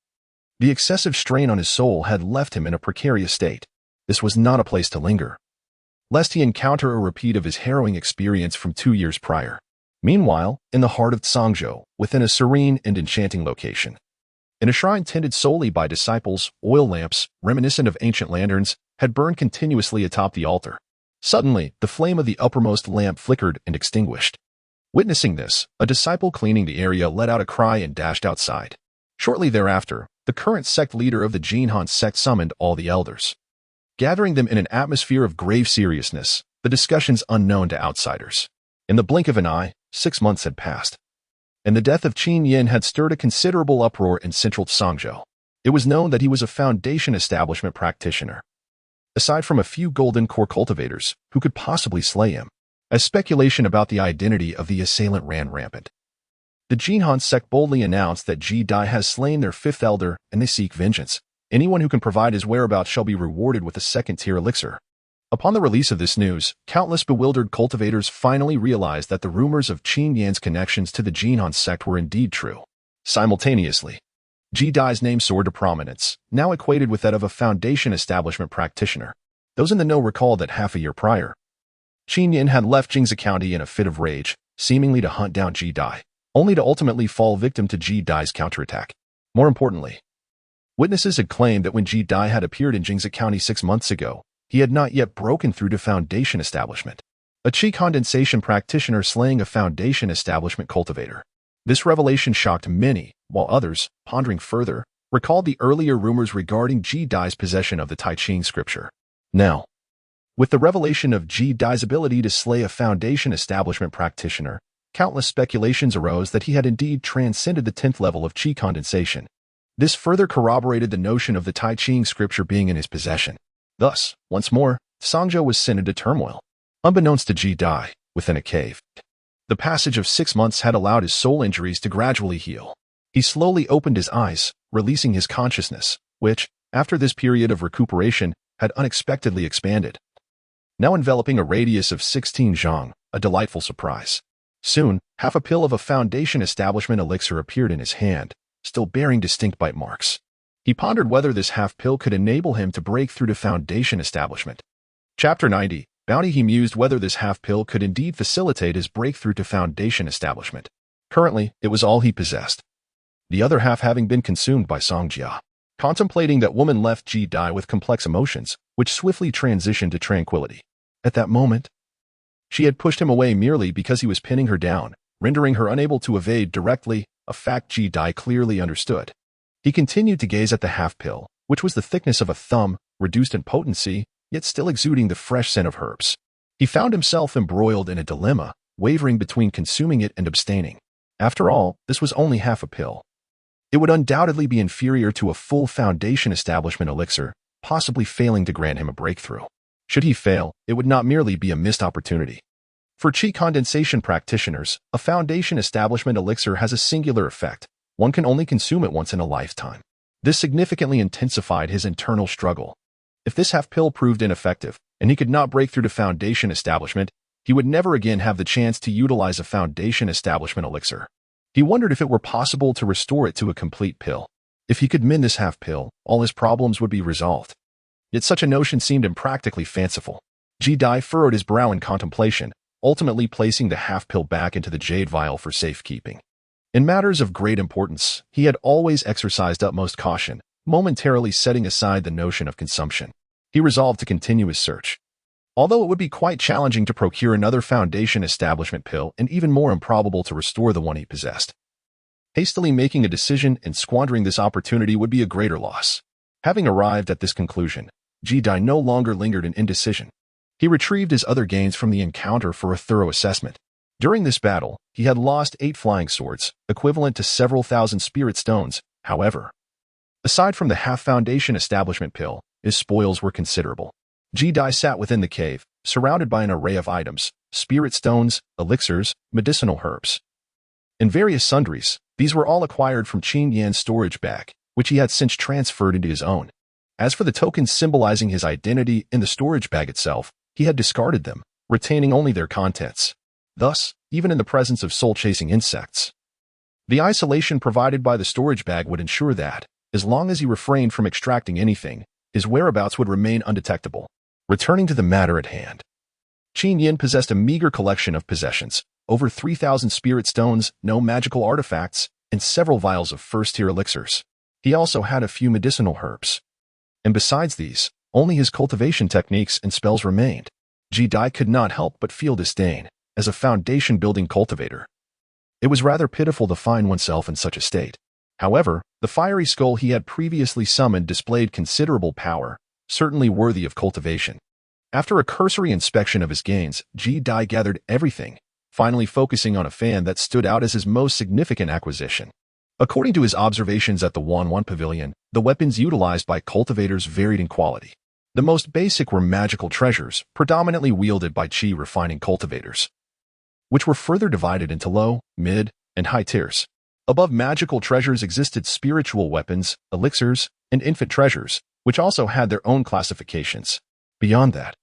the excessive strain on his soul had left him in a precarious state. This was not a place to linger, lest he encounter a repeat of his harrowing experience from 2 years prior. Meanwhile, in the heart of Tsangzhou, within a serene and enchanting location, in a shrine tended solely by disciples, oil lamps, reminiscent of ancient lanterns, had burned continuously atop the altar. Suddenly, the flame of the uppermost lamp flickered and extinguished. Witnessing this, a disciple cleaning the area let out a cry and dashed outside. Shortly thereafter, the current sect leader of the Jinhan sect summoned all the elders, gathering them in an atmosphere of grave seriousness, the discussions unknown to outsiders. In the blink of an eye, 6 months had passed, and the death of Qin Yin had stirred a considerable uproar in central Tsangzhou. It was known that he was a Foundation establishment practitioner, aside from a few golden core cultivators who could possibly slay him, as speculation about the identity of the assailant ran rampant. The Jinhan sect boldly announced that Ji-Dai has slain their 5th elder and they seek vengeance. Anyone who can provide his whereabouts shall be rewarded with a 2nd-tier elixir. Upon the release of this news, countless bewildered cultivators finally realized that the rumors of Qin Yin's connections to the Jinhan sect were indeed true. Simultaneously, Ji-Dai's name soared to prominence, now equated with that of a Foundation establishment practitioner. Those in the know recall that half a year prior, Qin Yin had left Jingzhi County in a fit of rage, seemingly to hunt down Ji Dai, only to ultimately fall victim to Ji Dai's counterattack. More importantly, witnesses had claimed that when Ji Dai had appeared in Jingzhou County 6 months ago, he had not yet broken through to Foundation establishment. A Qi condensation practitioner slaying a Foundation establishment cultivator. This revelation shocked many, while others, pondering further, recalled the earlier rumors regarding Ji Dai's possession of the Tai Ching scripture. Now, with the revelation of Ji Dai's ability to slay a Foundation establishment practitioner, countless speculations arose that he had indeed transcended the 10th level of Qi condensation. This further corroborated the notion of the Tai Ching scripture being in his possession. Thus, once more, Songzhou was sent into turmoil. Unbeknownst to Ji Dai, within a cave, the passage of 6 months had allowed his soul injuries to gradually heal. He slowly opened his eyes, releasing his consciousness, which, after this period of recuperation, had unexpectedly expanded, now enveloping a radius of 16 zhang, a delightful surprise. Soon, half a pill of a Foundation establishment elixir appeared in his hand, still bearing distinct bite marks. He pondered whether this half pill could enable him to break through to Foundation establishment. Chapter 90, Bounty. He mused whether this half pill could indeed facilitate his breakthrough to Foundation establishment. Currently, it was all he possessed, the other half having been consumed by Songjia. Contemplating that woman left Ji Dai with complex emotions, which swiftly transitioned to tranquility. At that moment, she had pushed him away merely because he was pinning her down, rendering her unable to evade directly, a fact Ji Dai clearly understood. He continued to gaze at the half pill, which was the thickness of a thumb, reduced in potency, yet still exuding the fresh scent of herbs. He found himself embroiled in a dilemma, wavering between consuming it and abstaining. After all, this was only half a pill. It would undoubtedly be inferior to a full Foundation establishment elixir, possibly failing to grant him a breakthrough. Should he fail, it would not merely be a missed opportunity. For Qi condensation practitioners, a Foundation establishment elixir has a singular effect. One can only consume it once in a lifetime. This significantly intensified his internal struggle. If this half pill proved ineffective, and he could not break through to Foundation establishment, he would never again have the chance to utilize a Foundation establishment elixir. He wondered if it were possible to restore it to a complete pill. If he could mend this half pill, all his problems would be resolved. Yet such a notion seemed impractically fanciful. Ji Dai furrowed his brow in contemplation, ultimately placing the half pill back into the jade vial for safekeeping. In matters of great importance, he had always exercised utmost caution, momentarily setting aside the notion of consumption. He resolved to continue his search. Although it would be quite challenging to procure another Foundation establishment pill and even more improbable to restore the one he possessed. Hastily making a decision and squandering this opportunity would be a greater loss. Having arrived at this conclusion, Ji Dai no longer lingered in indecision. He retrieved his other gains from the encounter for a thorough assessment. During this battle, he had lost 8 flying swords, equivalent to several thousand spirit stones. However, aside from the half Foundation establishment pill, his spoils were considerable. Ji Dai sat within the cave, surrounded by an array of items, spirit stones, elixirs, medicinal herbs, and various sundries. These were all acquired from Qin Yan's storage bag, which he had since transferred into his own. As for the tokens symbolizing his identity in the storage bag itself, he had discarded them, retaining only their contents. Thus, even in the presence of soul-chasing insects, the isolation provided by the storage bag would ensure that, as long as he refrained from extracting anything, his whereabouts would remain undetectable. Returning to the matter at hand, Qin Yan possessed a meager collection of possessions, over 3,000 spirit stones, no magical artifacts, and several vials of first-tier elixirs. He also had a few medicinal herbs. And besides these, only his cultivation techniques and spells remained. Ji Dai could not help but feel disdain. As a Foundation-building cultivator, it was rather pitiful to find oneself in such a state. However, the fiery skull he had previously summoned displayed considerable power, certainly worthy of cultivation. After a cursory inspection of his gains, Ji Dai gathered everything, finally focusing on a fan that stood out as his most significant acquisition. According to his observations at the Wanwan Pavilion, the weapons utilized by cultivators varied in quality. The most basic were magical treasures, predominantly wielded by Qi refining cultivators, which were further divided into low, mid, and high tiers. Above magical treasures existed spiritual weapons, elixirs, and infant treasures, which also had their own classifications. Beyond that,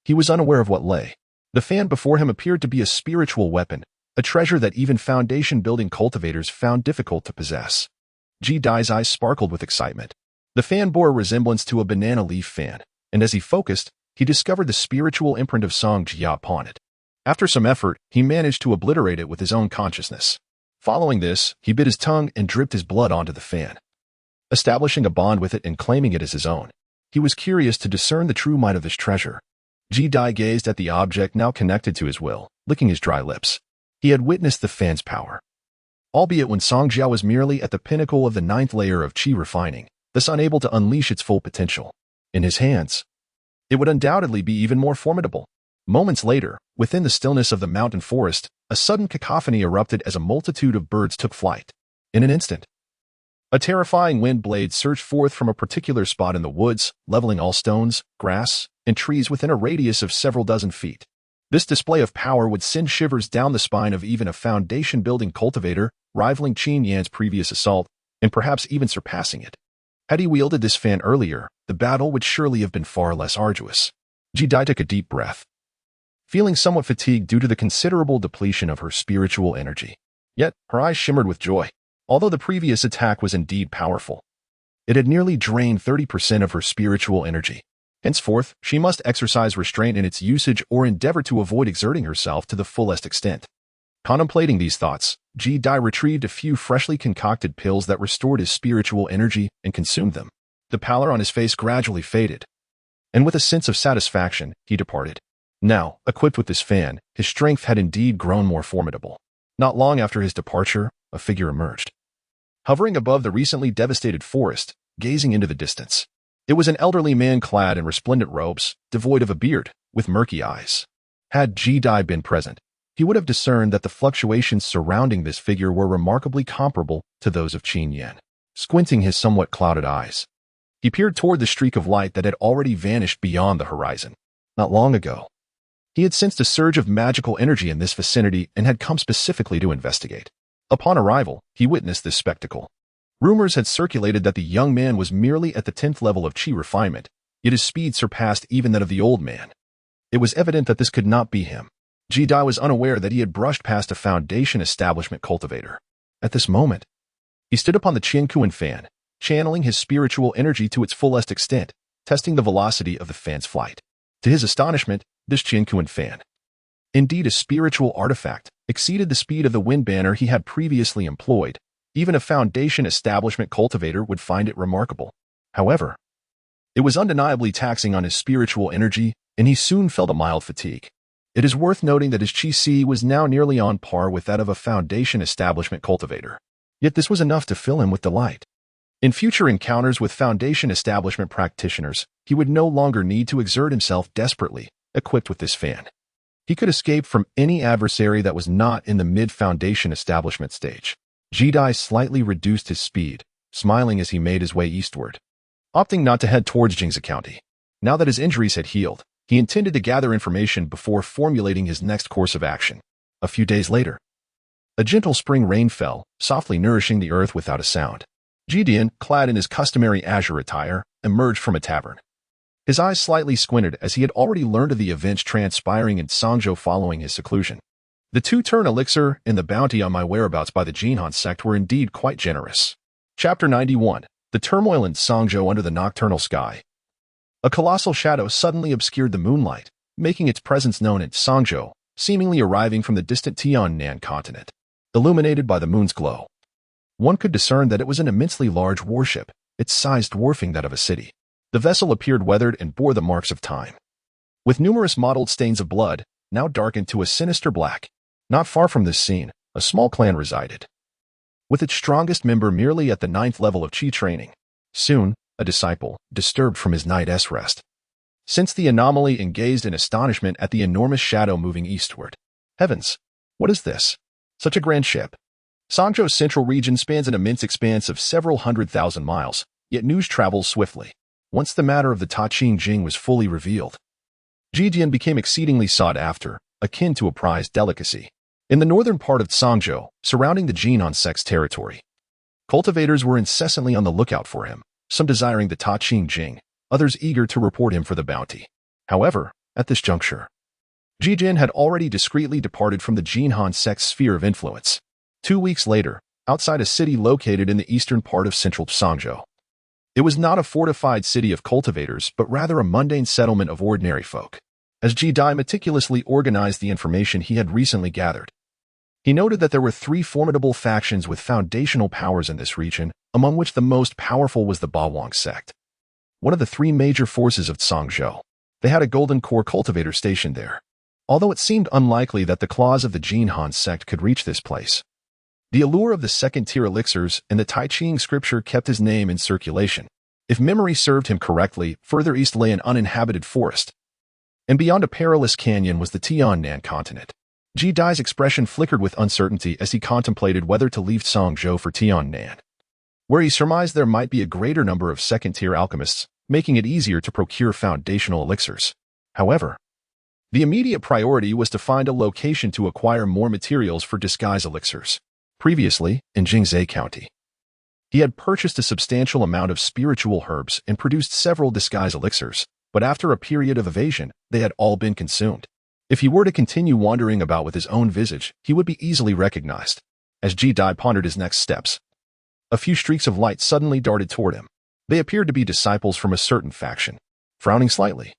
he was unaware of what lay. The fan before him appeared to be a spiritual weapon, a treasure that even Foundation-building cultivators found difficult to possess. Ji Dai's eyes sparkled with excitement. The fan bore a resemblance to a banana leaf fan, and as he focused, he discovered the spiritual imprint of Songjia upon it. After some effort, he managed to obliterate it with his own consciousness. Following this, he bit his tongue and dripped his blood onto the fan. Establishing a bond with it and claiming it as his own, he was curious to discern the true might of this treasure. Ji-Dai gazed at the object now connected to his will, licking his dry lips. He had witnessed the fan's power. Albeit when Songjiao was merely at the pinnacle of the 9th layer of qi refining, thus unable to unleash its full potential. In his hands, it would undoubtedly be even more formidable. Moments later, within the stillness of the mountain forest, a sudden cacophony erupted as a multitude of birds took flight. In an instant, a terrifying wind blade surged forth from a particular spot in the woods, leveling all stones, grass, and trees within a radius of several dozen feet. This display of power would send shivers down the spine of even a foundation-building cultivator, rivaling Qin Yan's previous assault, and perhaps even surpassing it. Had he wielded this fan earlier, the battle would surely have been far less arduous. Ji-Dai took a deep breath, feeling somewhat fatigued due to the considerable depletion of her spiritual energy. Yet, her eyes shimmered with joy. Although the previous attack was indeed powerful, it had nearly drained 30% of her spiritual energy. Henceforth, she must exercise restraint in its usage or endeavor to avoid exerting herself to the fullest extent. Contemplating these thoughts, Ji-Dai retrieved a few freshly concocted pills that restored his spiritual energy and consumed them. The pallor on his face gradually faded, and with a sense of satisfaction, he departed. Now, equipped with this fan, his strength had indeed grown more formidable. Not long after his departure, a figure emerged, hovering above the recently devastated forest, gazing into the distance. It was an elderly man clad in resplendent robes, devoid of a beard, with murky eyes. Had Ji-Dai been present, he would have discerned that the fluctuations surrounding this figure were remarkably comparable to those of Qin Yan. Squinting his somewhat clouded eyes, he peered toward the streak of light that had already vanished beyond the horizon. Not long ago, he had sensed a surge of magical energy in this vicinity and had come specifically to investigate. Upon arrival, he witnessed this spectacle. Rumors had circulated that the young man was merely at the 10th level of qi refinement, yet his speed surpassed even that of the old man. It was evident that this could not be him. Ji-Dai was unaware that he had brushed past a foundation establishment cultivator. At this moment, he stood upon the Qiankuan fan, channeling his spiritual energy to its fullest extent, testing the velocity of the fan's flight. To his astonishment, this Qiankuan fan, indeed a spiritual artifact, exceeded the speed of the wind banner he had previously employed. Even a foundation establishment cultivator would find it remarkable. However, it was undeniably taxing on his spiritual energy, and he soon felt a mild fatigue. It is worth noting that his qi was now nearly on par with that of a foundation establishment cultivator. Yet this was enough to fill him with delight. In future encounters with foundation establishment practitioners, he would no longer need to exert himself desperately, equipped with this fan. He could escape from any adversary that was not in the mid-foundation establishment stage. Ji-Dai slightly reduced his speed, smiling as he made his way eastward, opting not to head towards Jingzhi County. Now that his injuries had healed, he intended to gather information before formulating his next course of action. A few days later, a gentle spring rain fell, softly nourishing the earth without a sound. Ji-Dian, clad in his customary azure attire, emerged from a tavern. His eyes slightly squinted as he had already learned of the events transpiring in Songzhou following his seclusion. The 2-turn elixir and the bounty on my whereabouts by the Jinhan sect were indeed quite generous. Chapter 91. The turmoil in Songzhou under the nocturnal sky. A colossal shadow suddenly obscured the moonlight, making its presence known in Songzhou, seemingly arriving from the distant Tiannan continent. Illuminated by the moon's glow, one could discern that it was an immensely large warship, its size dwarfing that of a city. The vessel appeared weathered and bore the marks of time, with numerous mottled stains of blood, now darkened to a sinister black. Not far from this scene, a small clan resided, with its strongest member merely at the 9th level of qi training. Soon, a disciple, disturbed from his night's rest, sensed the anomaly and gazed in astonishment at the enormous shadow moving eastward. Heavens! What is this? Such a grand ship. Songzhou's central region spans an immense expanse of several 100,000 miles, yet news travels swiftly. Once the matter of the Ta-Ching Jing was fully revealed, Ji-Dian became exceedingly sought after, akin to a prized delicacy. In the northern part of Songzhou, surrounding the Jinhan sect's territory, cultivators were incessantly on the lookout for him, some desiring the Ta-Ching Jing, others eager to report him for the bounty. However, at this juncture, Ji-Dian had already discreetly departed from the Jinhan sect's sphere of influence. 2 weeks later, outside a city located in the eastern part of central Songzhou. It was not a fortified city of cultivators, but rather a mundane settlement of ordinary folk. as Ji-Dai meticulously organized the information he had recently gathered. He noted that there were 3 formidable factions with foundational powers in this region, among which the most powerful was the Bawang sect, one of the 3 major forces of Tsangzhou. They had a golden core cultivator stationed there, although it seemed unlikely that the claws of the Jinhan sect could reach this place. The allure of the second-tier elixirs and the Tai Ching scripture kept his name in circulation. If memory served him correctly, further east lay an uninhabited forest, and beyond a perilous canyon was the Tiannan continent. Ji-Dai's expression flickered with uncertainty as he contemplated whether to leave Tsangzhou for Tiannan, where he surmised there might be a greater number of second-tier alchemists, making it easier to procure foundational elixirs. However, the immediate priority was to find a location to acquire more materials for disguise elixirs. Previously, in Jingzhou County, he had purchased a substantial amount of spiritual herbs and produced several disguise elixirs, but after a period of evasion, they had all been consumed. If he were to continue wandering about with his own visage, he would be easily recognized. As Ji-Dai pondered his next steps, a few streaks of light suddenly darted toward him. They appeared to be disciples from a certain faction. Frowning slightly,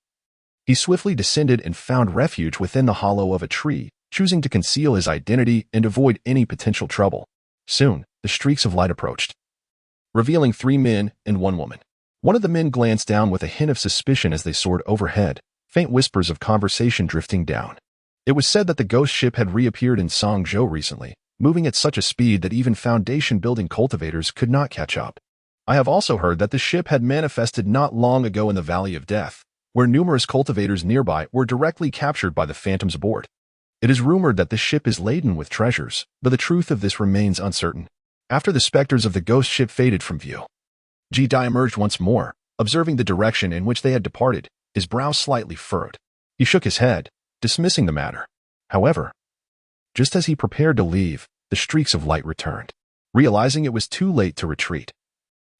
he swiftly descended and found refuge within the hollow of a tree, choosing to conceal his identity and avoid any potential trouble. Soon, the streaks of light approached, revealing 3 men and 1 woman. One of the men glanced down with a hint of suspicion as they soared overhead, faint whispers of conversation drifting down. It was said that the ghost ship had reappeared in Tsangzhou recently, moving at such a speed that even foundation-building cultivators could not catch up. I have also heard that the ship had manifested not long ago in the Valley of Death, where numerous cultivators nearby were directly captured by the phantoms aboard. It is rumored that the ship is laden with treasures, though the truth of this remains uncertain. After the specters of the ghost ship faded from view, Ji-Dai emerged once more, observing the direction in which they had departed, his brow slightly furrowed. He shook his head, dismissing the matter. However, just as he prepared to leave, the streaks of light returned. Realizing it was too late to retreat,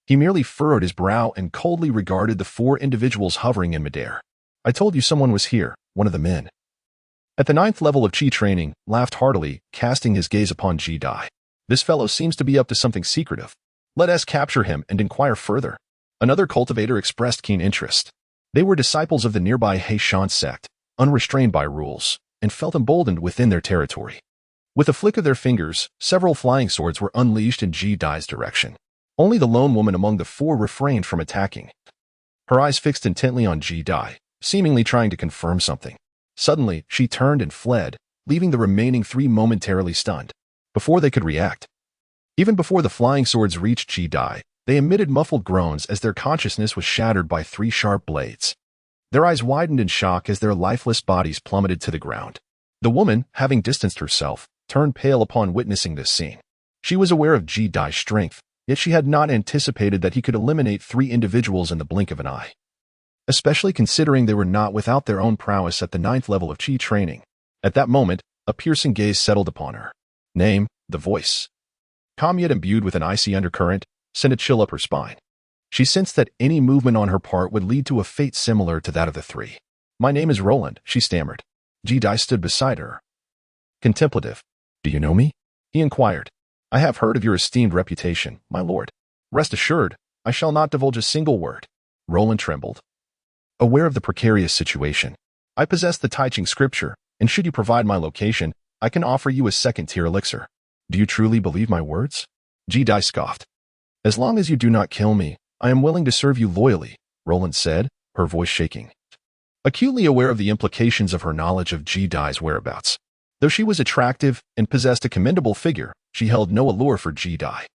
he merely furrowed his brow and coldly regarded the 4 individuals hovering in midair. I told you someone was here, one of the men, at the 9th level of Qi training, laughed heartily, casting his gaze upon Ji-Dai. This fellow seems to be up to something secretive. Let us capture him and inquire further. Another cultivator expressed keen interest. They were disciples of the nearby Heishan sect, unrestrained by rules, and felt emboldened within their territory. With a flick of their fingers, several flying swords were unleashed in Ji-Dai's direction. Only the lone woman among the 4 refrained from attacking, her eyes fixed intently on Ji-Dai, seemingly trying to confirm something. Suddenly, she turned and fled, leaving the remaining 3 momentarily stunned. Before they could react, even before the flying swords reached Ji-Dai, they emitted muffled groans as their consciousness was shattered by 3 sharp blades. Their eyes widened in shock as their lifeless bodies plummeted to the ground. The woman, having distanced herself, turned pale upon witnessing this scene. She was aware of Ji-Dai's strength, yet she had not anticipated that he could eliminate 3 individuals in the blink of an eye, especially considering they were not without their own prowess at the 9th level of Qi training. At that moment, a piercing gaze settled upon her. Name, the voice, calm yet imbued with an icy undercurrent, sent a chill up her spine. She sensed that any movement on her part would lead to a fate similar to that of the 3. My name is Roland, she stammered. Ji-Dai stood beside her, contemplative. Do you know me? He inquired. I have heard of your esteemed reputation, my lord. Rest assured, I shall not divulge a single word. Roland trembled, aware of the precarious situation. I possess the Tai Ching scripture, and should you provide my location, I can offer you a 2nd-tier elixir. Do you truly believe my words? Ji-Dai scoffed. As long as you do not kill me, I am willing to serve you loyally, Roland said, her voice shaking, acutely aware of the implications of her knowledge of Ji-Dai's whereabouts. Though she was attractive and possessed a commendable figure, she held no allure for Ji-Dai.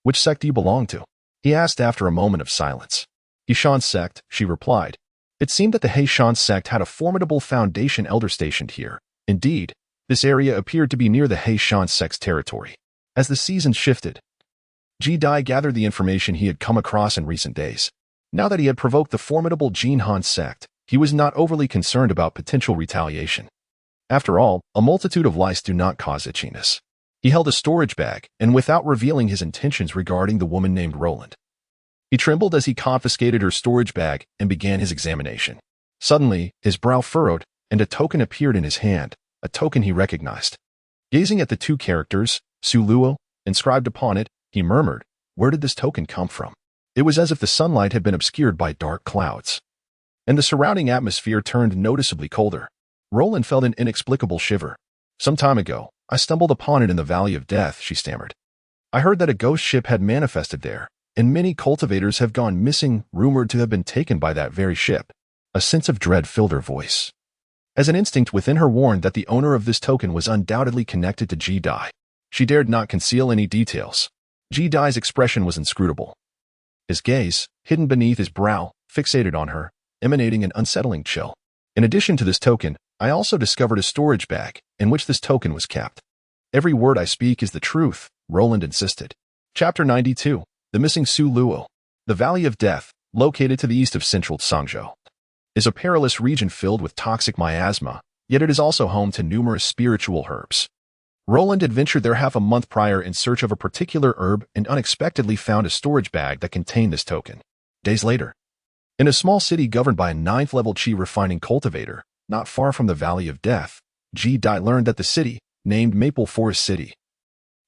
Which sect do you belong to? He asked after a moment of silence. Heishan sect, she replied. It seemed that the Heishan sect had a formidable foundation elder stationed here. Indeed, this area appeared to be near the Heishan sect's territory. As the seasons shifted, Ji-Dai gathered the information he had come across in recent days. Now that he had provoked the formidable Jinhan sect, he was not overly concerned about potential retaliation. After all, a multitude of lice do not cause itchiness. He held a storage bag, and without revealing his intentions regarding the woman named Roland, he trembled as he confiscated her storage bag and began his examination. Suddenly, his brow furrowed, and a token appeared in his hand, a token he recognized. Gazing at the 2 characters, Suluo, inscribed upon it, he murmured, where did this token come from? It was as if the sunlight had been obscured by dark clouds, and the surrounding atmosphere turned noticeably colder. Roland felt an inexplicable shiver. Some time ago, I stumbled upon it in the Valley of Death, she stammered. I heard that a ghost ship had manifested there, and many cultivators have gone missing, rumored to have been taken by that very ship. A sense of dread filled her voice, as an instinct within her warned that the owner of this token was undoubtedly connected to Ji-Dai. She dared not conceal any details. Ji-Dai's expression was inscrutable. His gaze, hidden beneath his brow, fixated on her, emanating an unsettling chill. In addition to this token, I also discovered a storage bag, in which this token was kept. Every word I speak is the truth, Roland insisted. Chapter 92. The Missing Su Luo. The Valley of Death, located to the east of central Sangzhou, is a perilous region filled with toxic miasma, yet it is also home to numerous spiritual herbs. Roland had ventured there half a month prior in search of a particular herb and unexpectedly found a storage bag that contained this token. Days later, in a small city governed by a 9th-level Qi refining cultivator, not far from the Valley of Death, Ji-Dai learned that the city, named Maple Forest City,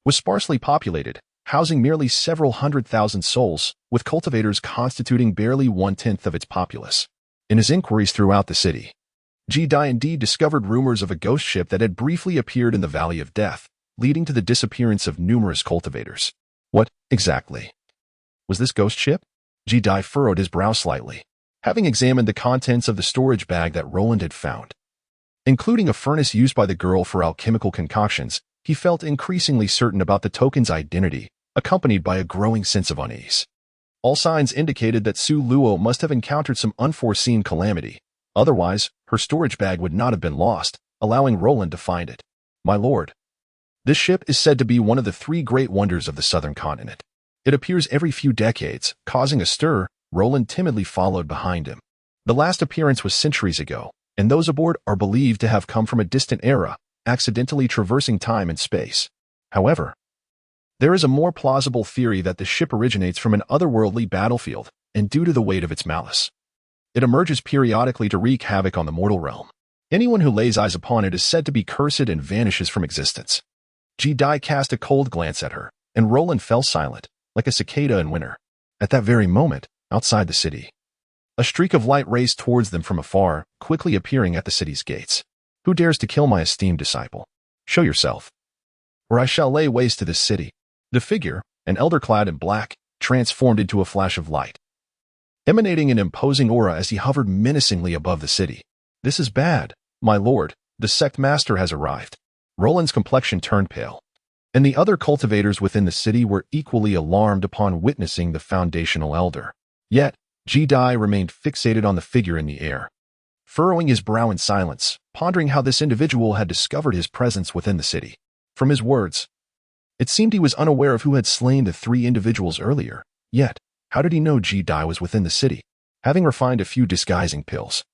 was sparsely populated, housing merely several 100,000 souls, with cultivators constituting barely 1/10 of its populace. In his inquiries throughout the city, Ji-Dai indeed discovered rumors of a ghost ship that had briefly appeared in the Valley of Death, leading to the disappearance of numerous cultivators. What, exactly, was this ghost ship? Ji-Dai furrowed his brow slightly, having examined the contents of the storage bag that Roland had found. Including a furnace used by the girl for alchemical concoctions, he felt increasingly certain about the token's identity, accompanied by a growing sense of unease. All signs indicated that Su Luo must have encountered some unforeseen calamity. Otherwise, her storage bag would not have been lost, allowing Roland to find it. My lord, this ship is said to be one of the 3 great wonders of the southern continent. It appears every few decades, causing a stir. Roland timidly followed behind him. The last appearance was centuries ago, and those aboard are believed to have come from a distant era, accidentally traversing time and space. However, there is a more plausible theory that the ship originates from an otherworldly battlefield, and due to the weight of its malice, it emerges periodically to wreak havoc on the mortal realm. Anyone who lays eyes upon it is said to be cursed and vanishes from existence. Ji-Dai cast a cold glance at her, and Roland fell silent, like a cicada in winter. At that very moment, outside the city, a streak of light raced towards them from afar, quickly appearing at the city's gates. Who dares to kill my esteemed disciple? Show yourself, or I shall lay waste to this city. The figure, an elder clad in black, transformed into a flash of light, emanating an imposing aura as he hovered menacingly above the city. This is bad, my lord. The sect master has arrived. Roland's complexion turned pale, and the other cultivators within the city were equally alarmed upon witnessing the foundational elder. Yet, Ji-Dai remained fixated on the figure in the air, furrowing his brow in silence, pondering how this individual had discovered his presence within the city. From his words, it seemed he was unaware of who had slain the 3 individuals earlier. Yet, how did he know Ji-Dai was within the city? Having refined a few disguising pills,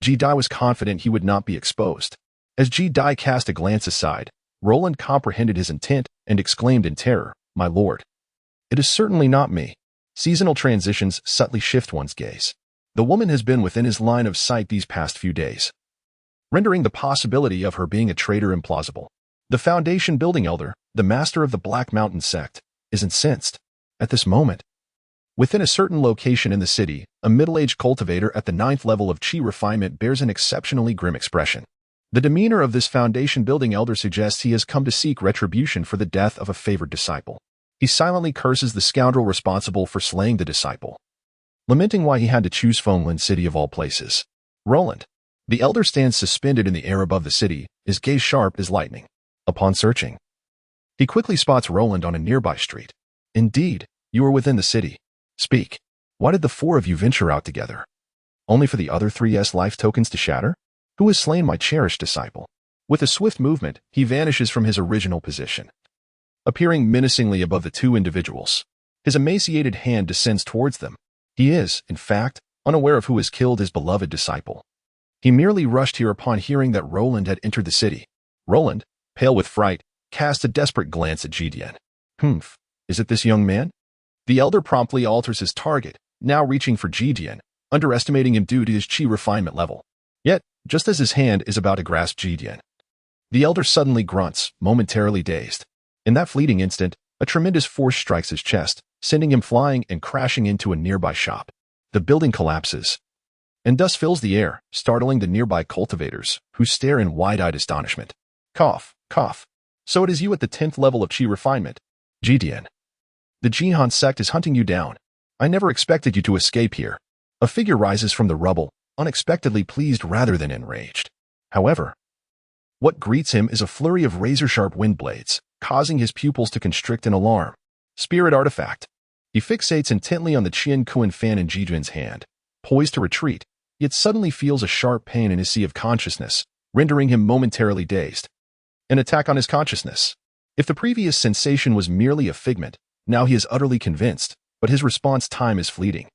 Ji-Dai was confident he would not be exposed. As Ji-Dai cast a glance aside, Roland comprehended his intent and exclaimed in terror, my lord, it is certainly not me. Seasonal transitions subtly shift one's gaze. The woman has been within his line of sight these past few days, rendering the possibility of her being a traitor implausible. The Foundation building elder, the master of the Black Mountain sect, is incensed. At this moment, within a certain location in the city, a middle-aged cultivator at the 9th level of Qi refinement bears an exceptionally grim expression. The demeanor of this Foundation building elder suggests he has come to seek retribution for the death of a favored disciple. He silently curses the scoundrel responsible for slaying the disciple, lamenting why he had to choose Fenglin City of all places. Roland, the elder, stands suspended in the air above the city, his gaze sharp as lightning. Upon searching, he quickly spots Roland on a nearby street. Indeed, you are within the city. Speak. Why did the 4 of you venture out together? Only for the other 3's life tokens to shatter? Who has slain my cherished disciple? With a swift movement, he vanishes from his original position, appearing menacingly above the 2 individuals. His emaciated hand descends towards them. He is, in fact, unaware of who has killed his beloved disciple. He merely rushed here upon hearing that Roland had entered the city. Roland, pale with fright, cast a desperate glance at Ji-Dian. Is it this young man? The elder promptly alters his target, now reaching for Ji-Dian, underestimating him due to his Qi refinement level. Yet, just as his hand is about to grasp Ji-Dian, the elder suddenly grunts, momentarily dazed. In that fleeting instant, a tremendous force strikes his chest, sending him flying and crashing into a nearby shop. The building collapses, and dust fills the air, startling the nearby cultivators, who stare in wide-eyed astonishment. Cough, cough. So it is you at the 10th level of Qi refinement. Jidian. The Jihan sect is hunting you down. I never expected you to escape here. A figure rises from the rubble, unexpectedly pleased rather than enraged. However, what greets him is a flurry of razor-sharp wind blades, causing his pupils to constrict in alarm. Spirit artifact. He fixates intently on the Qian Kuan fan in Jijuan's hand, poised to retreat, yet suddenly feels a sharp pain in his sea of consciousness, rendering him momentarily dazed. An attack on his consciousness. If the previous sensation was merely a figment, now he is utterly convinced, but his response time is fleeting.